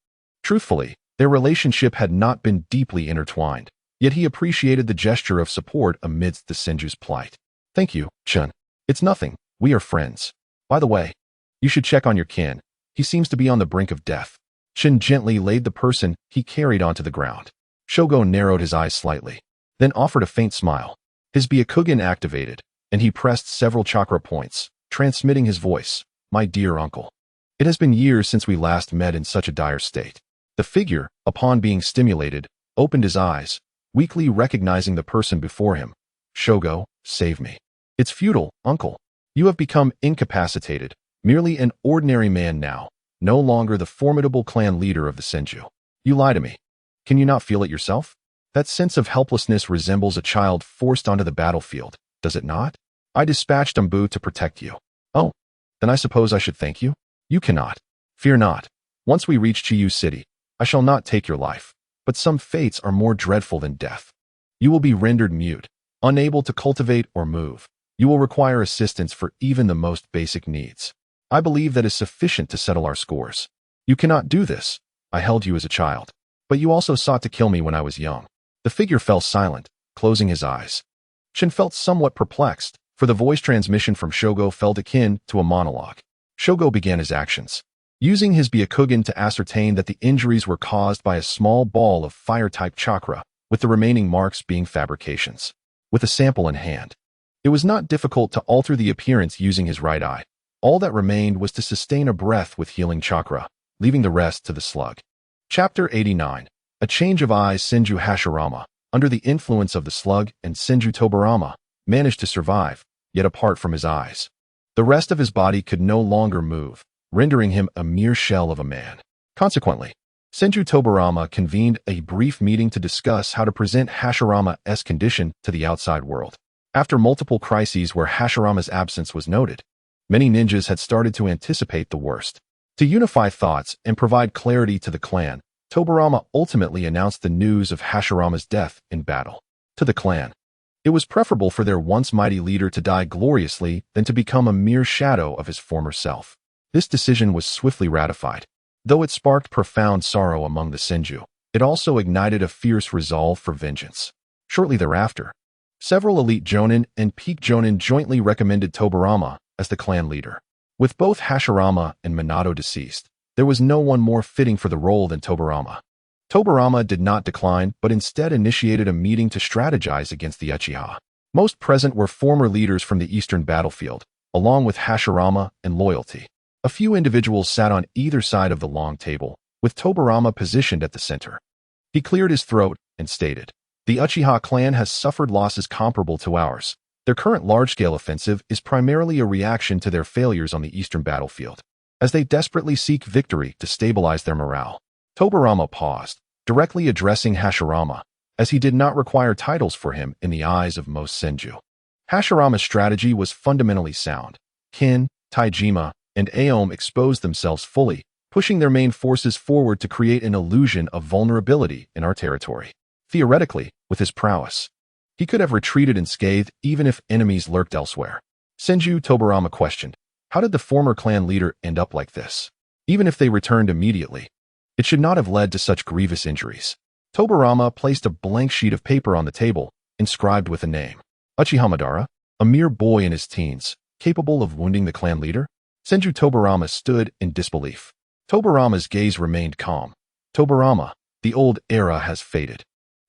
Truthfully, their relationship had not been deeply intertwined, yet he appreciated the gesture of support amidst the Senju's plight. Thank you, Chun. It's nothing. We are friends. By the way, you should check on your kin. He seems to be on the brink of death. Shin gently laid the person he carried onto the ground. Shogo narrowed his eyes slightly, then offered a faint smile. His Byakugan activated, and he pressed several chakra points, transmitting his voice. My dear uncle. It has been years since we last met in such a dire state. The figure, upon being stimulated, opened his eyes, weakly recognizing the person before him. Shogo, save me. It's futile, uncle. You have become incapacitated, merely an ordinary man now, no longer the formidable clan leader of the Senju. You lie to me. Can you not feel it yourself? That sense of helplessness resembles a child forced onto the battlefield, does it not? I dispatched Umbu to protect you. Oh, then I suppose I should thank you? You cannot. Fear not. Once we reach Chiyu City, I shall not take your life, but some fates are more dreadful than death. You will be rendered mute, unable to cultivate or move. You will require assistance for even the most basic needs. I believe that is sufficient to settle our scores. You cannot do this. I held you as a child, but you also sought to kill me when I was young. The figure fell silent, closing his eyes. Shin felt somewhat perplexed, for the voice transmission from Shogo felt akin to a monologue. Shogo began his actions, using his Byakugan to ascertain that the injuries were caused by a small ball of fire-type chakra, with the remaining marks being fabrications. With a sample in hand, it was not difficult to alter the appearance using his right eye. All that remained was to sustain a breath with healing chakra, leaving the rest to the slug. Chapter 89. A change of eyes. Senju Hashirama, under the influence of the slug and Senju Tobirama, managed to survive, yet apart from his eyes. The rest of his body could no longer move, rendering him a mere shell of a man. Consequently, Senju Tobirama convened a brief meeting to discuss how to present Hashirama's condition to the outside world. After multiple crises where Hashirama's absence was noted, many ninjas had started to anticipate the worst. To unify thoughts and provide clarity to the clan, Tobirama ultimately announced the news of Hashirama's death in battle. To the clan, it was preferable for their once mighty leader to die gloriously than to become a mere shadow of his former self. This decision was swiftly ratified. Though it sparked profound sorrow among the Senju, it also ignited a fierce resolve for vengeance. Shortly thereafter, several elite jonin and peak jonin jointly recommended Tobirama as the clan leader. With both Hashirama and Minato deceased, there was no one more fitting for the role than Tobirama. Tobirama did not decline, but instead initiated a meeting to strategize against the Uchiha. Most present were former leaders from the eastern battlefield, along with Hashirama and Loyalty. A few individuals sat on either side of the long table, with Tobirama positioned at the center. He cleared his throat and stated, "The Uchiha clan has suffered losses comparable to ours. Their current large-scale offensive is primarily a reaction to their failures on the eastern battlefield, as they desperately seek victory to stabilize their morale." Tobirama paused, directly addressing Hashirama, as he did not require titles for him in the eyes of most Senju. Hashirama's strategy was fundamentally sound. Kin, Taijima, and Aom exposed themselves fully, pushing their main forces forward to create an illusion of vulnerability in our territory. Theoretically, with his prowess, he could have retreated unscathed even if enemies lurked elsewhere. Senju Tobirama questioned, how did the former clan leader end up like this? Even if they returned immediately, it should not have led to such grievous injuries. Tobirama placed a blank sheet of paper on the table, inscribed with a name. Uchiha Madara, a mere boy in his teens, capable of wounding the clan leader? Senju Tobirama stood in disbelief. Tobirama's gaze remained calm. Tobirama, the old era has faded.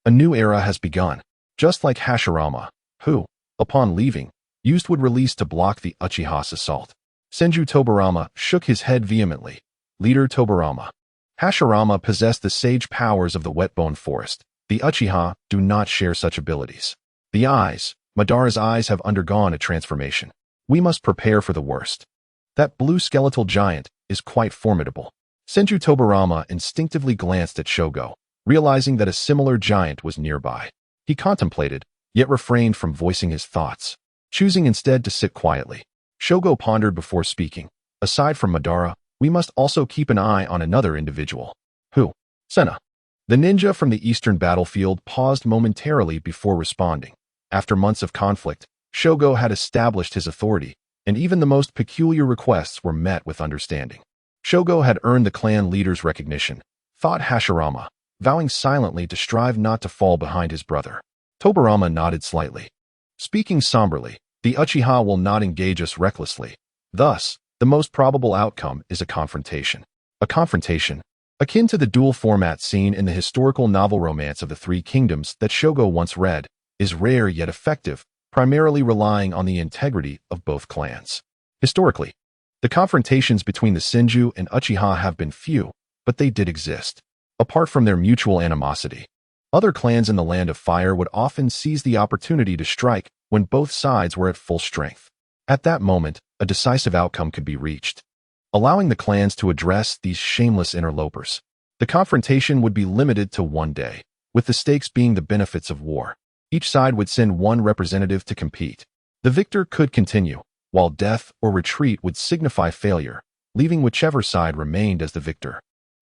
A new era has begun, just like Hashirama, who, upon leaving, used would release to block the Uchiha's assault. Senju Tobirama shook his head vehemently. Leader Tobirama. Hashirama possessed the sage powers of the Wetbone Forest. The Uchiha do not share such abilities. The eyes, Madara's eyes have undergone a transformation. We must prepare for the worst. That blue skeletal giant is quite formidable. Senju Tobirama instinctively glanced at Shogo, realizing that a similar giant was nearby. He contemplated, yet refrained from voicing his thoughts, choosing instead to sit quietly. Shogo pondered before speaking. Aside from Madara, we must also keep an eye on another individual. Who? Senna. The ninja from the eastern battlefield paused momentarily before responding. After months of conflict, Shogo had established his authority, and even the most peculiar requests were met with understanding. Shogo had earned the clan leader's recognition, thought Hashirama, vowing silently to strive not to fall behind his brother. Tobirama nodded slightly. Speaking somberly, the Uchiha will not engage us recklessly. Thus, the most probable outcome is a confrontation. A confrontation, akin to the duel format seen in the historical novel Romance of the Three Kingdoms that Shogo once read, is rare yet effective, primarily relying on the integrity of both clans. Historically, the confrontations between the Senju and Uchiha have been few, but they did exist. Apart from their mutual animosity, other clans in the Land of Fire would often seize the opportunity to strike when both sides were at full strength. At that moment, a decisive outcome could be reached, allowing the clans to address these shameless interlopers. The confrontation would be limited to one day, with the stakes being the benefits of war. Each side would send one representative to compete. The victor could continue, while death or retreat would signify failure, leaving whichever side remained as the victor.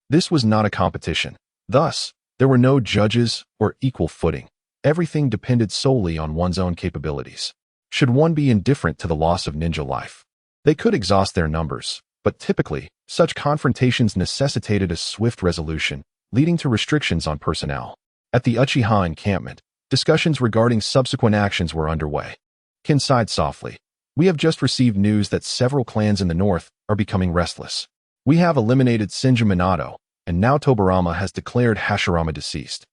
This was not a competition. Thus, there were no judges or equal footing. Everything depended solely on one's own capabilities. Should one be indifferent to the loss of ninja life? They could exhaust their numbers, but typically, such confrontations necessitated a swift resolution, leading to restrictions on personnel. At the Uchiha encampment, discussions regarding subsequent actions were underway. Ken sighed softly. We have just received news that several clans in the north are becoming restless. We have eliminated Senju Minato, and now Tobirama has declared Hashirama deceased.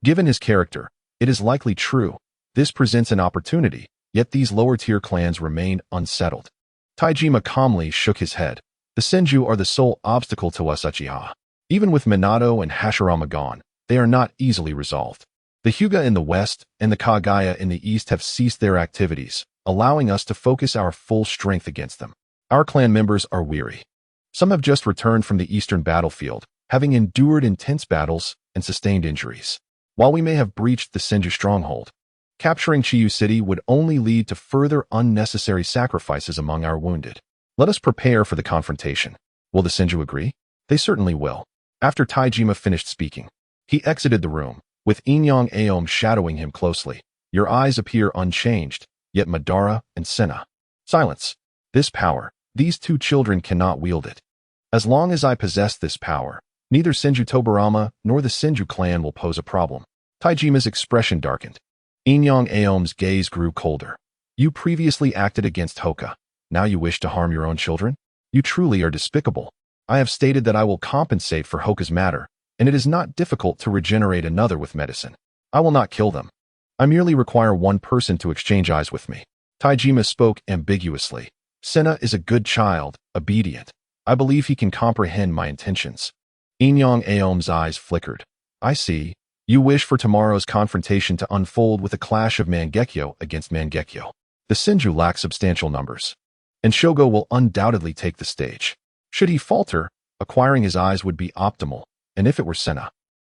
Given his character, it is likely true. This presents an opportunity, yet these lower-tier clans remain unsettled. Taijima calmly shook his head. The Senju are the sole obstacle to us Uchiha. Even with Minato and Hashirama gone, they are not easily resolved. The Hyuga in the west and the Kagaya in the east have ceased their activities, allowing us to focus our full strength against them. Our clan members are weary. Some have just returned from the eastern battlefield, having endured intense battles and sustained injuries. While we may have breached the Senju stronghold, capturing Chiyu City would only lead to further unnecessary sacrifices among our wounded. Let us prepare for the confrontation. Will the Senju agree? They certainly will. After Taijima finished speaking, he exited the room, with Inyang Aom shadowing him closely. Your eyes appear unchanged, yet Madara and Senna. Silence. This power, these two children cannot wield it. As long as I possess this power, neither Senju Tobirama nor the Senju clan will pose a problem. Taijima's expression darkened. Inyang Aom's gaze grew colder. You previously acted against Hoka. Now you wish to harm your own children? You truly are despicable. I have stated that I will compensate for Hoka's matter, and it is not difficult to regenerate another with medicine. I will not kill them. I merely require one person to exchange eyes with me. Taijima spoke ambiguously. Senna is a good child, obedient. I believe he can comprehend my intentions. Inyang Aom's eyes flickered. I see. You wish for tomorrow's confrontation to unfold with a clash of Mangekyo against Mangekyo. The Senju lack substantial numbers, and Shogo will undoubtedly take the stage. Should he falter, acquiring his eyes would be optimal, and if it were Senna.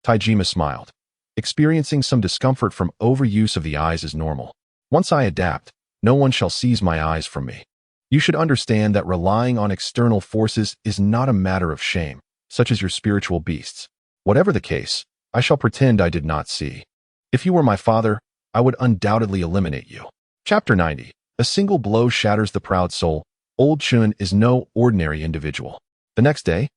Taijima smiled. Experiencing some discomfort from overuse of the eyes is normal. Once I adapt, no one shall seize my eyes from me. You should understand that relying on external forces is not a matter of shame, such as your spiritual beasts. Whatever the case, I shall pretend I did not see. If you were my father, I would undoubtedly eliminate you. Chapter 90. A single blow shatters the proud soul. Old Chun is no ordinary individual. The next day,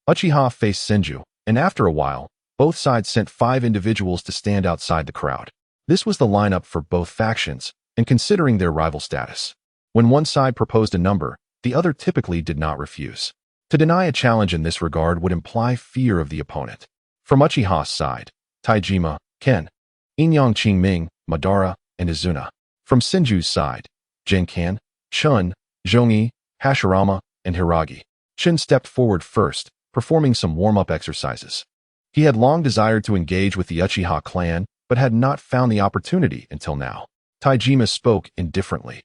Uchiha faced Senju, and after a while, both sides sent 5 individuals to stand outside the crowd. This was the lineup for both factions, and considering their rival status. When one side proposed a number, the other typically did not refuse. To deny a challenge in this regard would imply fear of the opponent. From Uchiha's side, Taijima, Ken, Inyang Qingming, Madara, and Izuna. From Senju's side, Genkan, Chun, Zhongyi, Hashirama, and Hiragi. Chun stepped forward first, performing some warm-up exercises. He had long desired to engage with the Uchiha clan, but had not found the opportunity until now. Taijima spoke indifferently.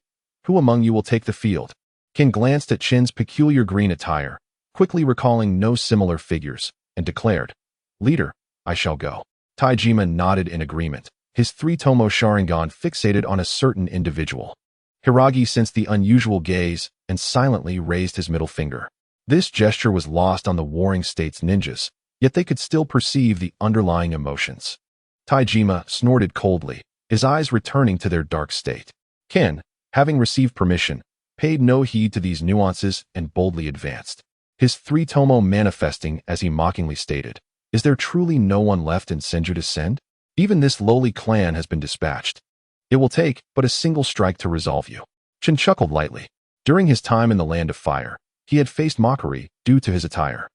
Who among you will take the field? Ken glanced at Chin's peculiar green attire, quickly recalling no similar figures, and declared, "Leader, I shall go." Taijima nodded in agreement, his three-tomo Sharingan fixated on a certain individual. Hiragi sensed the unusual gaze and silently raised his middle finger. This gesture was lost on the Warring States ninjas, yet they could still perceive the underlying emotions. Taijima snorted coldly, his eyes returning to their dark state. Ken, having received permission, paid no heed to these nuances and boldly advanced, his three-tomo manifesting as he mockingly stated, "Is there truly no one left in Senju to send? Even this lowly clan has been dispatched. It will take but a single strike to resolve you." Chin chuckled lightly. During his time in the Land of Fire, he had faced mockery due to his attire.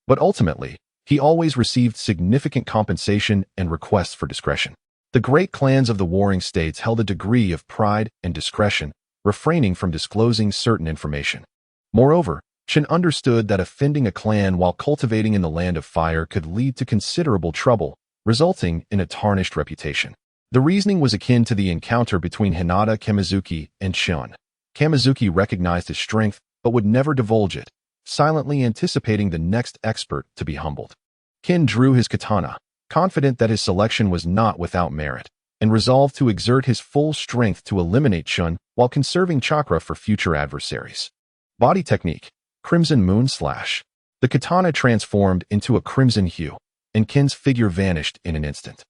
But ultimately, he always received significant compensation and requests for discretion. The great clans of the Warring States held a degree of pride and discretion, refraining from disclosing certain information. Moreover, Chin understood that offending a clan while cultivating in the Land of Fire could lead to considerable trouble, resulting in a tarnished reputation. The reasoning was akin to the encounter between Hinata Kamizuki and Shun. Kamizuki recognized his strength, but would never divulge it, silently anticipating the next expert to be humbled. Ken drew his katana, confident that his selection was not without merit, and resolved to exert his full strength to eliminate Shun while conserving chakra for future adversaries. Body technique, Crimson Moon Slash. The katana transformed into a crimson hue, and Ken's figure vanished in an instant.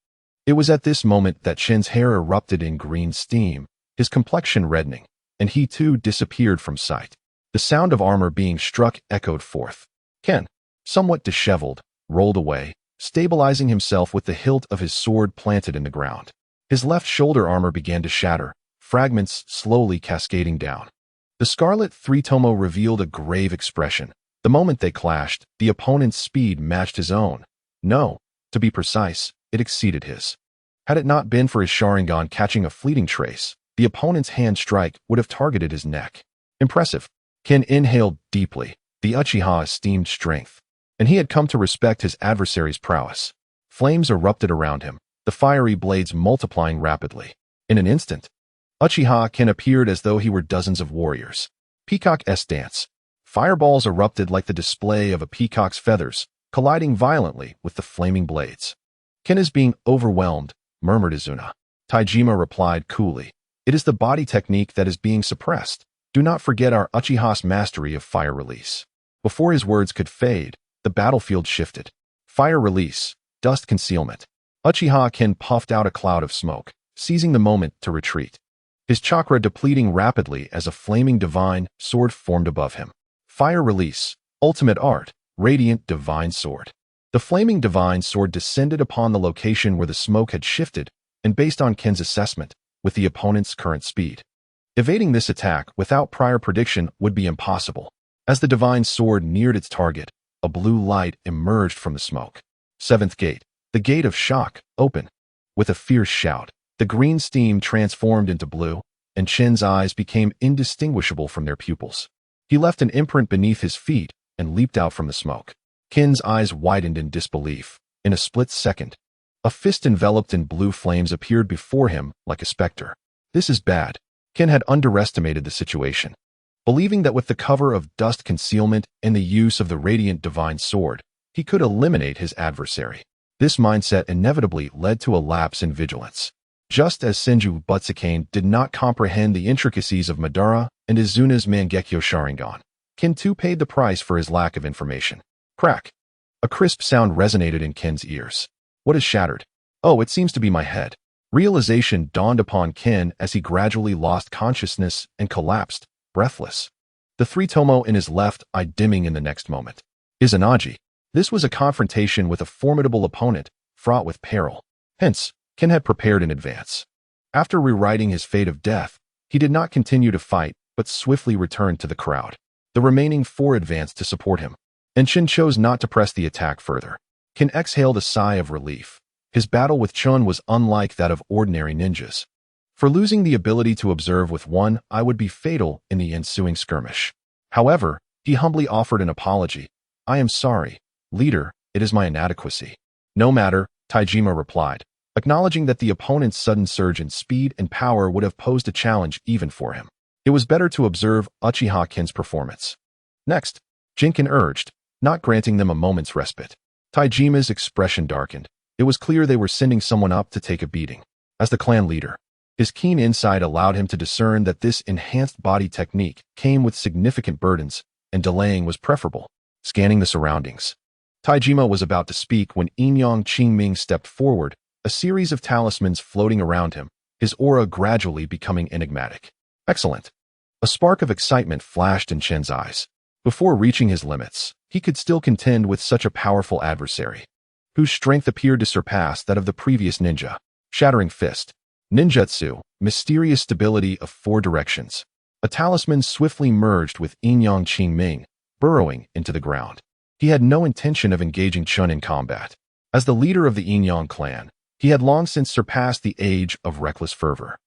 It was at this moment that Shin's hair erupted in green steam, his complexion reddening, and he too disappeared from sight. The sound of armor being struck echoed forth. Ken, somewhat disheveled, rolled away, stabilizing himself with the hilt of his sword planted in the ground. His left shoulder armor began to shatter, fragments slowly cascading down. The Scarlet Three-Tomo revealed a grave expression. The moment they clashed, the opponent's speed matched his own. No, to be precise, it exceeded his. Had it not been for his Sharingan catching a fleeting trace, the opponent's hand strike would have targeted his neck. Impressive. Ken inhaled deeply, the Uchiha esteemed strength, and he had come to respect his adversary's prowess. Flames erupted around him, the fiery blades multiplying rapidly. In an instant, Uchiha Ken appeared as though he were dozens of warriors. Peacock's dance. Fireballs erupted like the display of a peacock's feathers, colliding violently with the flaming blades. "Ken is being overwhelmed," murmured Izuna. Taijima replied coolly, "It is the body technique that is being suppressed. Do not forget our Uchiha's mastery of fire release." Before his words could fade, the battlefield shifted. Fire release, dust concealment. Uchiha Ken puffed out a cloud of smoke, seizing the moment to retreat. His chakra depleting rapidly as a flaming divine sword formed above him. Fire release, ultimate art, radiant divine sword. The flaming divine sword descended upon the location where the smoke had shifted, and based on Ken's assessment, with the opponent's current speed. Evading this attack without prior prediction would be impossible. As the divine sword neared its target, a blue light emerged from the smoke. Seventh gate, the gate of shock, open. With a fierce shout, the green steam transformed into blue, and Chen's eyes became indistinguishable from their pupils. He left an imprint beneath his feet and leaped out from the smoke. Ken's eyes widened in disbelief. In a split second, a fist enveloped in blue flames appeared before him like a specter. This is bad. Ken had underestimated the situation. Believing that with the cover of dust concealment and the use of the radiant divine sword, he could eliminate his adversary. This mindset inevitably led to a lapse in vigilance. Just as Senju Butsukane did not comprehend the intricacies of Madara and Izuna's Mangekyo Sharingan, Ken too paid the price for his lack of information. Crack! A crisp sound resonated in Ken's ears. What is shattered? Oh, it seems to be my head. Realization dawned upon Ken as he gradually lost consciousness and collapsed, breathless. The three-tomo in his left eye dimming in the next moment. Izanagi. This was a confrontation with a formidable opponent, fraught with peril. Hence, Ken had prepared in advance. After rewriting his fate of death, he did not continue to fight, but swiftly returned to the crowd. The remaining four advanced to support him, and Shin chose not to press the attack further. Ken exhaled a sigh of relief. His battle with Chun was unlike that of ordinary ninjas. For losing the ability to observe with one eye would be fatal in the ensuing skirmish. However, he humbly offered an apology. "I am sorry, leader, it is my inadequacy." "No matter," Taijima replied, acknowledging that the opponent's sudden surge in speed and power would have posed a challenge even for him. It was better to observe Uchiha Ken's performance. Next, Jinken urged, not granting them a moment's respite. Taijima's expression darkened. It was clear they were sending someone up to take a beating. As the clan leader, his keen insight allowed him to discern that this enhanced body technique came with significant burdens, and delaying was preferable. Scanning the surroundings, Taijima was about to speak when Inyang Qingming stepped forward, a series of talismans floating around him, his aura gradually becoming enigmatic. Excellent. A spark of excitement flashed in Chen's eyes. Before reaching his limits, he could still contend with such a powerful adversary, whose strength appeared to surpass that of the previous ninja. Shattering Fist. Ninjutsu, mysterious stability of 4 directions. A talisman swiftly merged with Inyang Qingming, burrowing into the ground. He had no intention of engaging Chun in combat. As the leader of the Inyang clan, he had long since surpassed the age of reckless fervor.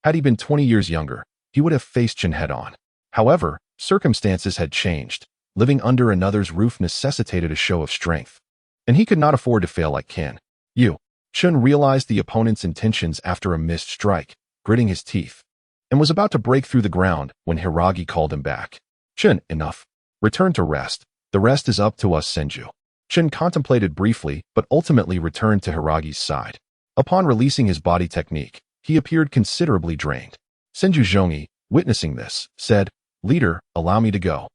Had he been 20 years younger, he would have faced Chun head-on. However, circumstances had changed. Living under another's roof necessitated a show of strength, and he could not afford to fail like Ken. Chun realized the opponent's intentions after a missed strike, gritting his teeth, and was about to break through the ground when Hiragi called him back. Chun, enough. Return to rest. The rest is up to us, Senju. Chun contemplated briefly, but ultimately returned to Hiragi's side. Upon releasing his body technique, he appeared considerably drained. Senju Zhongi, witnessing this, said, "Leader, allow me to go.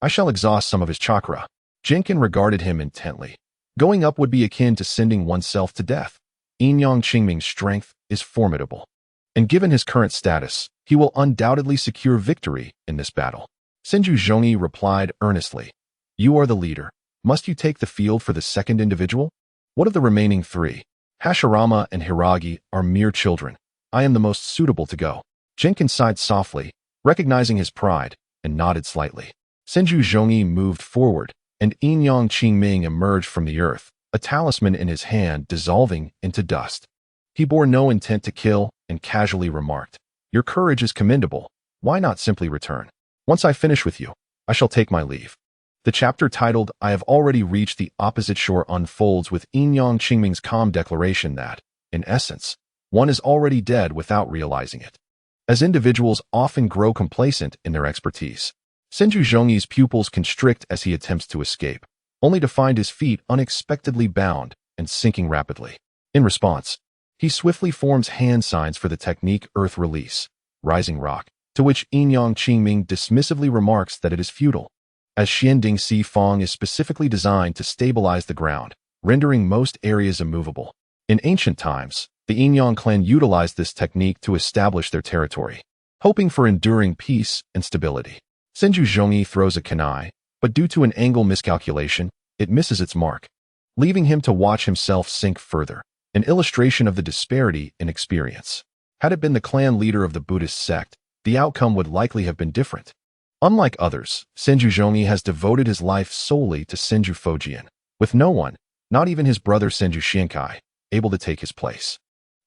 I shall exhaust some of his chakra." Jinkin regarded him intently. Going up would be akin to sending oneself to death. Inyang Qingming's strength is formidable, and given his current status, he will undoubtedly secure victory in this battle. Senju Zhongi replied earnestly, "You are the leader. Must you take the field for the second individual? What of the remaining 3? Hashirama and Hiragi are mere children. I am the most suitable to go." Jinkin sighed softly, recognizing his pride, and nodded slightly. Senju Zhongi moved forward, and Inyang Qingming emerged from the earth, a talisman in his hand dissolving into dust. He bore no intent to kill and casually remarked, "Your courage is commendable. Why not simply return? Once I finish with you, I shall take my leave." The chapter titled, "I have already reached the opposite shore" unfolds with Inyang Qingming's calm declaration that, in essence, one is already dead without realizing it. As individuals often grow complacent in their expertise, Senju Zhongi's pupils constrict as he attempts to escape, only to find his feet unexpectedly bound and sinking rapidly. In response, he swiftly forms hand signs for the technique Earth Release, Rising Rock, to which Inyang Qingming dismissively remarks that it is futile, as Xianding Si Fong is specifically designed to stabilize the ground, rendering most areas immovable. In ancient times, the Inyang clan utilized this technique to establish their territory, hoping for enduring peace and stability. Senju Zhongi throws a kunai, but due to an angle miscalculation, it misses its mark, leaving him to watch himself sink further, an illustration of the disparity in experience. Had it been the clan leader of the Buddhist sect, the outcome would likely have been different. Unlike others, Senju Zhongi has devoted his life solely to Senju Fujian, with no one, not even his brother Senju Shinkai, able to take his place.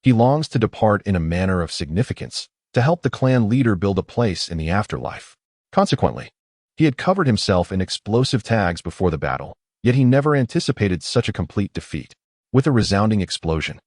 He longs to depart in a manner of significance, to help the clan leader build a place in the afterlife. Consequently, he had covered himself in explosive tags before the battle, yet he never anticipated such a complete defeat. With a resounding explosion,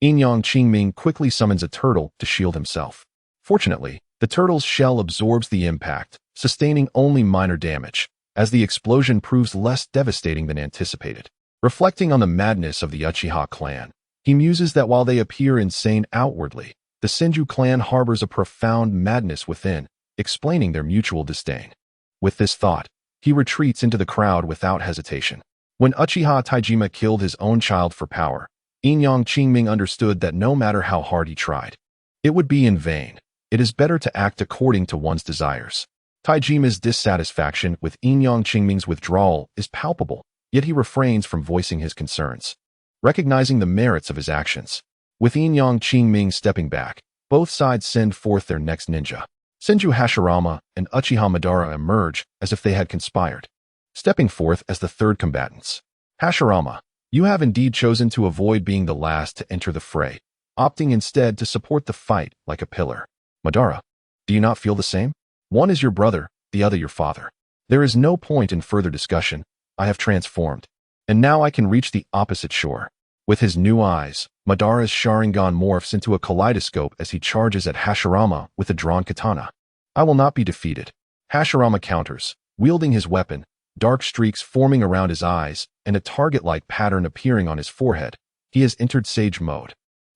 Inyang Qingming quickly summons a turtle to shield himself. Fortunately, the turtle's shell absorbs the impact, sustaining only minor damage, as the explosion proves less devastating than anticipated. Reflecting on the madness of the Uchiha clan, he muses that while they appear insane outwardly, the Senju clan harbors a profound madness within, explaining their mutual disdain. With this thought, he retreats into the crowd without hesitation. When Uchiha Taijima killed his own child for power, Inyang Qingming understood that no matter how hard he tried, it would be in vain. It is better to act according to one's desires. Taijima's dissatisfaction with Inyang Qingming's withdrawal is palpable, yet he refrains from voicing his concerns, recognizing the merits of his actions. With Inyang Qingming stepping back, both sides send forth their next ninja. Senju Hashirama and Uchiha Madara emerge as if they had conspired, stepping forth as the third combatants. Hashirama, you have indeed chosen to avoid being the last to enter the fray, opting instead to support the fight like a pillar. Madara, do you not feel the same? One is your brother, the other your father. There is no point in further discussion. I have transformed, and now I can reach the opposite shore. With his new eyes, Madara's Sharingan morphs into a kaleidoscope as he charges at Hashirama with a drawn katana. I will not be defeated. Hashirama counters, wielding his weapon, dark streaks forming around his eyes, and a target-like pattern appearing on his forehead. He has entered Sage mode,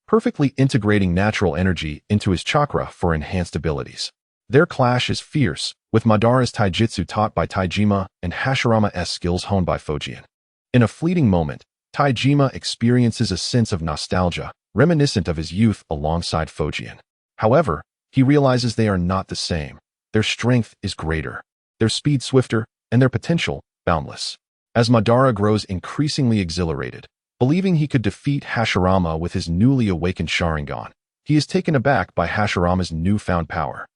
perfectly integrating natural energy into his chakra for enhanced abilities. Their clash is fierce, with Madara's taijutsu taught by Taijima and Hashirama's skills honed by Fujian. In a fleeting moment, Taijima experiences a sense of nostalgia, reminiscent of his youth alongside Fujian. However, he realizes they are not the same. Their strength is greater, their speed swifter, and their potential boundless. As Madara grows increasingly exhilarated, believing he could defeat Hashirama with his newly awakened Sharingan, he is taken aback by Hashirama's newfound power.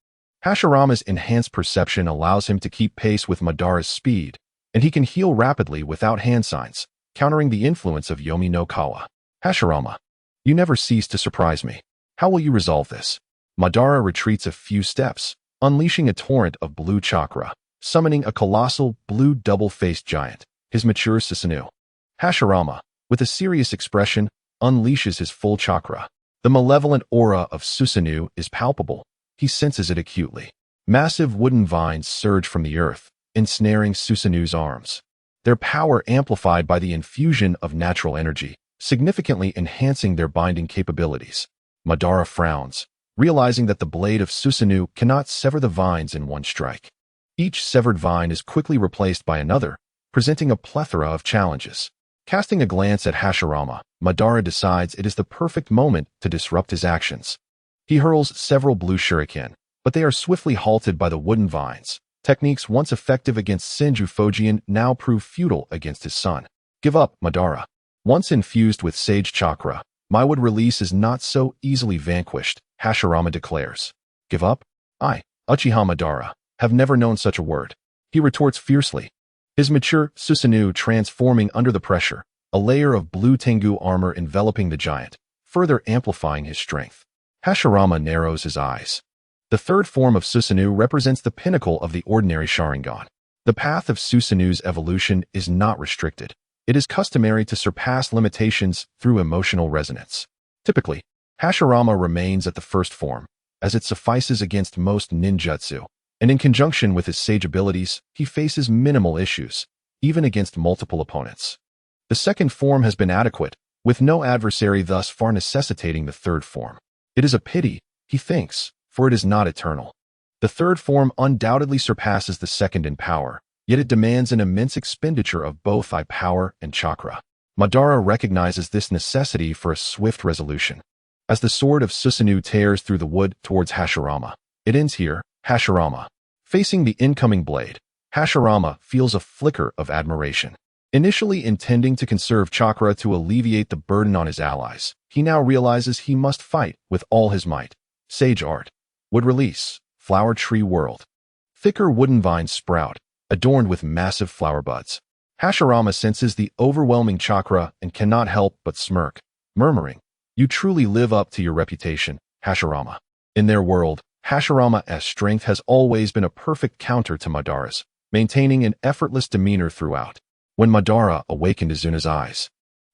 Hashirama's enhanced perception allows him to keep pace with Madara's speed, and he can heal rapidly without hand signs, countering the influence of Yomi no Kawa. Hashirama, you never cease to surprise me. How will you resolve this? Madara retreats a few steps, unleashing a torrent of blue chakra, summoning a colossal blue double-faced giant, his mature Susanoo. Hashirama, with a serious expression, unleashes his full chakra. The malevolent aura of Susanoo is palpable. He senses it acutely. Massive wooden vines surge from the earth, ensnaring Susanoo's arms. Their power amplified by the infusion of natural energy, significantly enhancing their binding capabilities. Madara frowns, realizing that the blade of Susanoo cannot sever the vines in one strike. Each severed vine is quickly replaced by another, presenting a plethora of challenges. Casting a glance at Hashirama, Madara decides it is the perfect moment to disrupt his actions. He hurls several blue shuriken, but they are swiftly halted by the wooden vines. Techniques once effective against Senju Fujian now prove futile against his son. Give up, Madara. Once infused with Sage Chakra, my wood release is not so easily vanquished, Hashirama declares. Give up? I, Uchiha Madara, have never known such a word. He retorts fiercely, his mature Susanoo transforming under the pressure, a layer of blue Tengu armor enveloping the giant, further amplifying his strength. Hashirama narrows his eyes. The third form of Susanoo represents the pinnacle of the ordinary Sharingan. The path of Susanoo's evolution is not restricted. It is customary to surpass limitations through emotional resonance. Typically, Hashirama remains at the first form, as it suffices against most ninjutsu, and in conjunction with his sage abilities, he faces minimal issues, even against multiple opponents. The second form has been adequate, with no adversary thus far necessitating the third form. It is a pity, he thinks, for it is not eternal. The third form undoubtedly surpasses the second in power, yet it demands an immense expenditure of both eye power and chakra. Madara recognizes this necessity for a swift resolution. As the sword of Susanoo tears through the wood towards Hashirama, it ends here, Hashirama. Facing the incoming blade, Hashirama feels a flicker of admiration. Initially intending to conserve chakra to alleviate the burden on his allies, he now realizes he must fight with all his might. Sage art. Wood release. Flower tree world. Thicker wooden vines sprout, adorned with massive flower buds. Hashirama senses the overwhelming chakra and cannot help but smirk, murmuring, "You truly live up to your reputation, Hashirama." In their world, Hashirama's strength has always been a perfect counter to Madara's, maintaining an effortless demeanor throughout. When Madara awakened Izuna's eyes,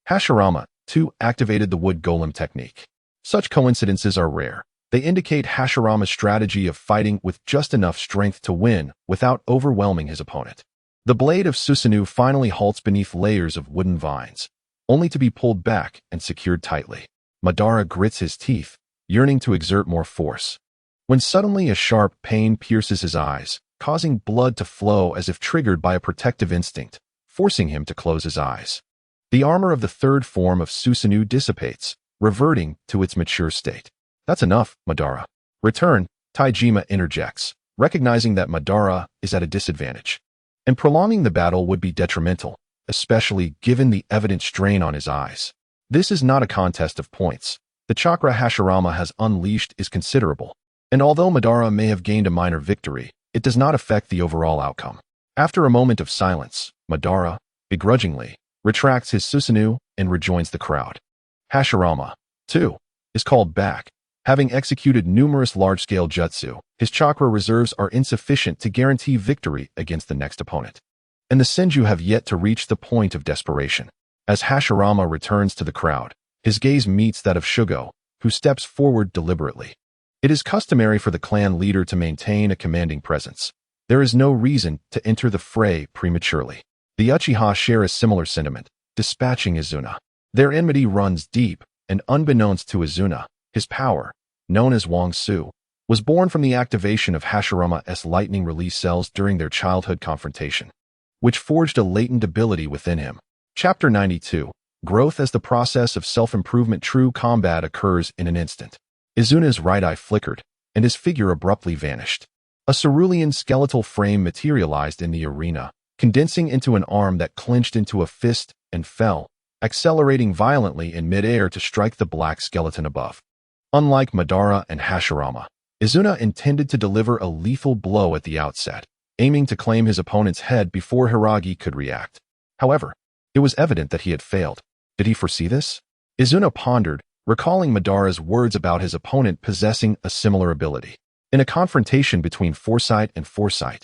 Hashirama, too, activated the wood golem technique. Such coincidences are rare. They indicate Hashirama's strategy of fighting with just enough strength to win without overwhelming his opponent. The blade of Susanoo finally halts beneath layers of wooden vines, only to be pulled back and secured tightly. Madara grits his teeth, yearning to exert more force, when suddenly a sharp pain pierces his eyes, causing blood to flow as if triggered by a protective instinct, forcing him to close his eyes. The armor of the third form of Susanoo dissipates, reverting to its mature state. That's enough, Madara. Return, Taijima interjects, recognizing that Madara is at a disadvantage. And prolonging the battle would be detrimental, especially given the evident strain on his eyes. This is not a contest of points. The chakra Hashirama has unleashed is considerable, and although Madara may have gained a minor victory, it does not affect the overall outcome. After a moment of silence, Madara, begrudgingly, retracts his Susanoo and rejoins the crowd. Hashirama, too, is called back. Having executed numerous large-scale jutsu, his chakra reserves are insufficient to guarantee victory against the next opponent. And the Senju have yet to reach the point of desperation. As Hashirama returns to the crowd, his gaze meets that of Shugo, who steps forward deliberately. It is customary for the clan leader to maintain a commanding presence, There is no reason to enter the fray prematurely. The Uchiha share a similar sentiment, dispatching Izuna. Their enmity runs deep, and unbeknownst to Izuna, his power, known as Wang Su, was born from the activation of Hashirama's lightning release cells during their childhood confrontation, which forged a latent ability within him. Chapter 92. Growth as the process of self-improvement. True combat occurs in an instant. Izuna's right eye flickered, and his figure abruptly vanished. A cerulean skeletal frame materialized in the arena, condensing into an arm that clenched into a fist and fell, accelerating violently in midair to strike the black skeleton above. Unlike Madara and Hashirama, Izuna intended to deliver a lethal blow at the outset, aiming to claim his opponent's head before Hiragi could react. However, it was evident that he had failed. Did he foresee this? Izuna pondered, recalling Madara's words about his opponent possessing a similar ability. In a confrontation between foresight and foresight,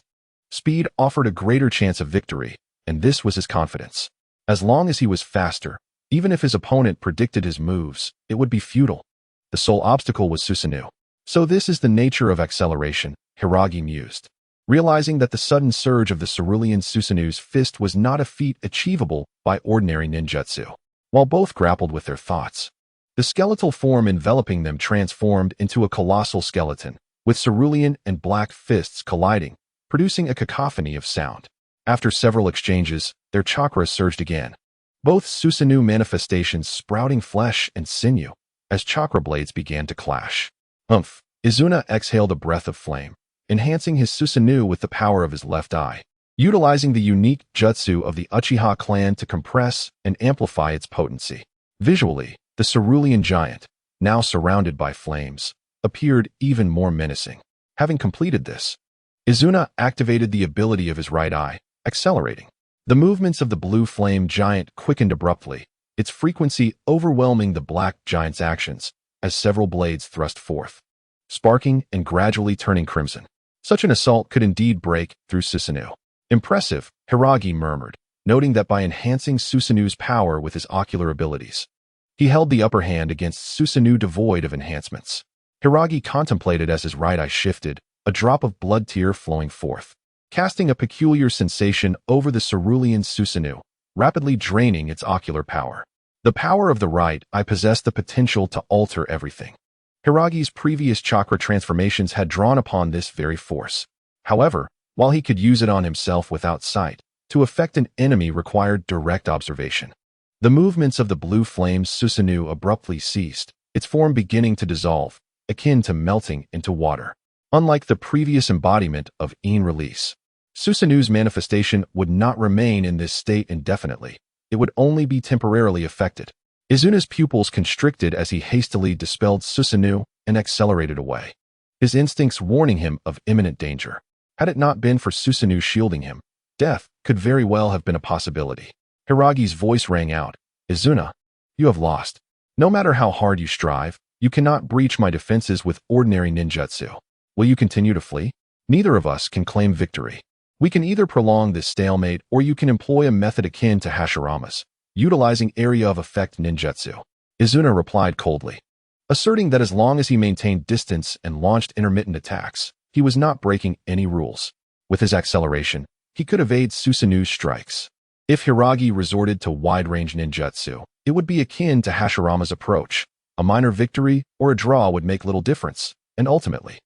speed offered a greater chance of victory, and this was his confidence. As long as he was faster, even if his opponent predicted his moves, it would be futile. The sole obstacle was Susanoo. So this is the nature of acceleration, Hiragi mused, realizing that the sudden surge of the cerulean Susanoo's fist was not a feat achievable by ordinary ninjutsu. While both grappled with their thoughts, the skeletal form enveloping them transformed into a colossal skeleton, with cerulean and black fists colliding, producing a cacophony of sound. After several exchanges, their chakra surged again, both Susanoo manifestations sprouting flesh and sinew, as chakra blades began to clash. Humph! Izuna exhaled a breath of flame, enhancing his Susanoo with the power of his left eye, utilizing the unique jutsu of the Uchiha clan to compress and amplify its potency. Visually, the cerulean giant, now surrounded by flames, appeared even more menacing. Having completed this, Izuna activated the ability of his right eye, accelerating. The movements of the blue flame giant quickened abruptly, its frequency overwhelming the black giant's actions, as several blades thrust forth, sparking and gradually turning crimson. Such an assault could indeed break through Susanoo. Impressive, Hiragi murmured, noting that by enhancing Susanoo's power with his ocular abilities, he held the upper hand against Susanoo devoid of enhancements. Hiragi contemplated as his right eye shifted, a drop of blood tear flowing forth, casting a peculiar sensation over the cerulean Susanoo, rapidly draining its ocular power. The power of the right eye possessed the potential to alter everything. Hiragi's previous chakra transformations had drawn upon this very force. However, while he could use it on himself without sight, to affect an enemy required direct observation. The movements of the blue flame's Susanoo abruptly ceased, its form beginning to dissolve, akin to melting into water. Unlike the previous embodiment of EAT release, Susanoo's manifestation would not remain in this state indefinitely. It would only be temporarily affected. Izuna's pupils constricted as he hastily dispelled Susanoo and accelerated away, his instincts warning him of imminent danger. Had it not been for Susanoo shielding him, death could very well have been a possibility. Hiragi's voice rang out, "Izuna, you have lost. No matter how hard you strive, you cannot breach my defenses with ordinary ninjutsu. Will you continue to flee? Neither of us can claim victory. We can either prolong this stalemate or you can employ a method akin to Hashirama's, utilizing area of effect ninjutsu." Izuna replied coldly, asserting that as long as he maintained distance and launched intermittent attacks, he was not breaking any rules. With his acceleration, he could evade Susanoo's strikes. If Hiragi resorted to wide-range ninjutsu, it would be akin to Hashirama's approach. A minor victory or a draw would make little difference, and ultimately,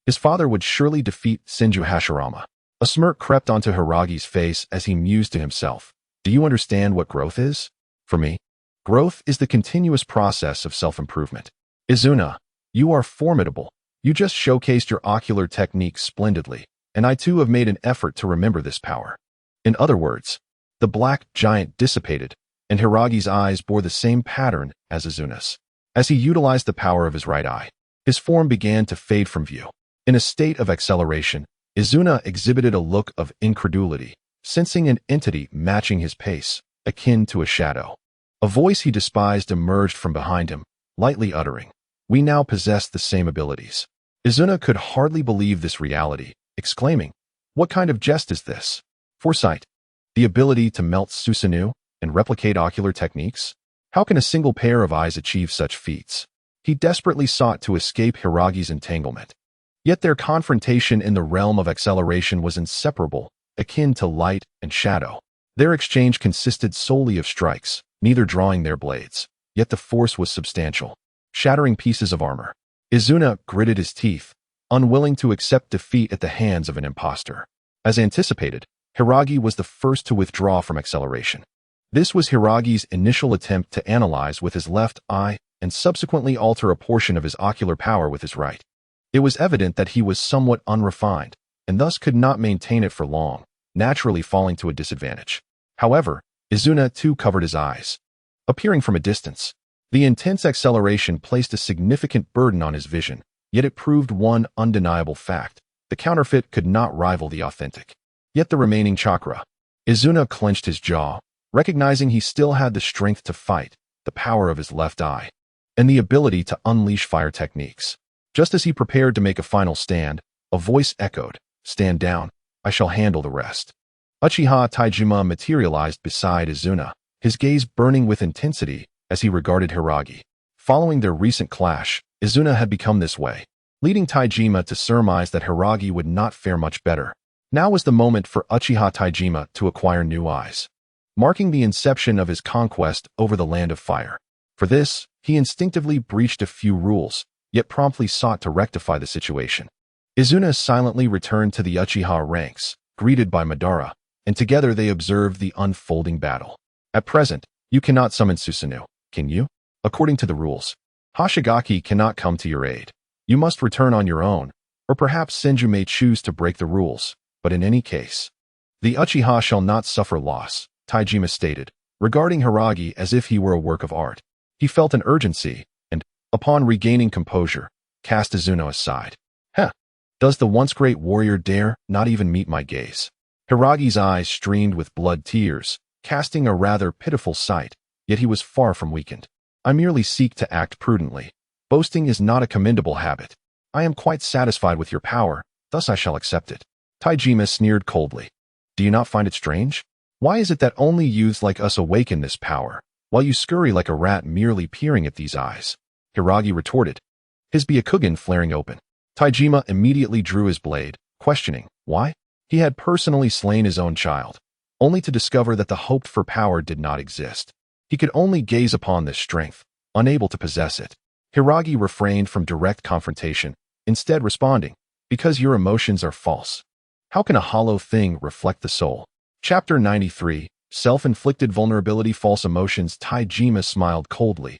his father would surely defeat Senju Hashirama. A smirk crept onto Hiragi's face as he mused to himself. Do you understand what growth is? For me, growth is the continuous process of self-improvement. Izuna, you are formidable. You just showcased your ocular technique splendidly, and I too have made an effort to remember this power. In other words, the black giant dissipated, and Hiragi's eyes bore the same pattern as Izuna's. As he utilized the power of his right eye, his form began to fade from view. In a state of acceleration, Izuna exhibited a look of incredulity, sensing an entity matching his pace, akin to a shadow. A voice he despised emerged from behind him, lightly uttering, "We now possess the same abilities." Izuna could hardly believe this reality, exclaiming, "What kind of jest is this? Foresight? The ability to melt Susanoo and replicate ocular techniques? How can a single pair of eyes achieve such feats?" He desperately sought to escape Hiragi's entanglement, Yet their confrontation in the realm of acceleration was inseparable, akin to light and shadow. Their exchange consisted solely of strikes, neither drawing their blades, yet the force was substantial, shattering pieces of armor. Izuna gritted his teeth, unwilling to accept defeat at the hands of an impostor. As anticipated, Hiragi was the first to withdraw from acceleration. This was Hiragi's initial attempt to analyze with his left eye and subsequently alter a portion of his ocular power with his right. It was evident that he was somewhat unrefined, and thus could not maintain it for long, naturally falling to a disadvantage. However, Izuna too covered his eyes. Appearing from a distance, the intense acceleration placed a significant burden on his vision, yet it proved one undeniable fact: the counterfeit could not rival the authentic. Yet the remaining chakra. Izuna clenched his jaw, recognizing he still had the strength to fight, the power of his left eye, and the ability to unleash fire techniques. Just as he prepared to make a final stand, a voice echoed, "Stand down, I shall handle the rest." Uchiha Taijima materialized beside Izuna, his gaze burning with intensity as he regarded Hiragi. Following their recent clash, Izuna had become this way, leading Taijima to surmise that Hiragi would not fare much better. Now was the moment for Uchiha Taijima to acquire new eyes, marking the inception of his conquest over the land of fire. For this, he instinctively breached a few rules, yet promptly sought to rectify the situation. Izuna silently returned to the Uchiha ranks, greeted by Madara, and together they observed the unfolding battle. At present, you cannot summon Susanoo, can you? According to the rules, Hoshigaki cannot come to your aid. You must return on your own, or perhaps Senju may choose to break the rules, but in any case, the Uchiha shall not suffer loss, Taijima stated, regarding Hiragi as if he were a work of art. He felt an urgency, and, upon regaining composure, cast Izuna aside. Does the once great warrior dare not even meet my gaze? Hiragi's eyes streamed with blood tears, casting a rather pitiful sight, yet he was far from weakened. I merely seek to act prudently. Boasting is not a commendable habit. I am quite satisfied with your power, thus I shall accept it. Taijima sneered coldly. Do you not find it strange? Why is it that only youths like us awaken this power, while you scurry like a rat merely peering at these eyes? Hiragi retorted, his Byakugan flaring open. Taijima immediately drew his blade, questioning, why? He had personally slain his own child, only to discover that the hoped-for power did not exist. He could only gaze upon this strength, unable to possess it. Hiragi refrained from direct confrontation, instead responding, because your emotions are false. How can a hollow thing reflect the soul? Chapter 93, Self-Inflicted Vulnerability. False Emotions. Taijima smiled coldly,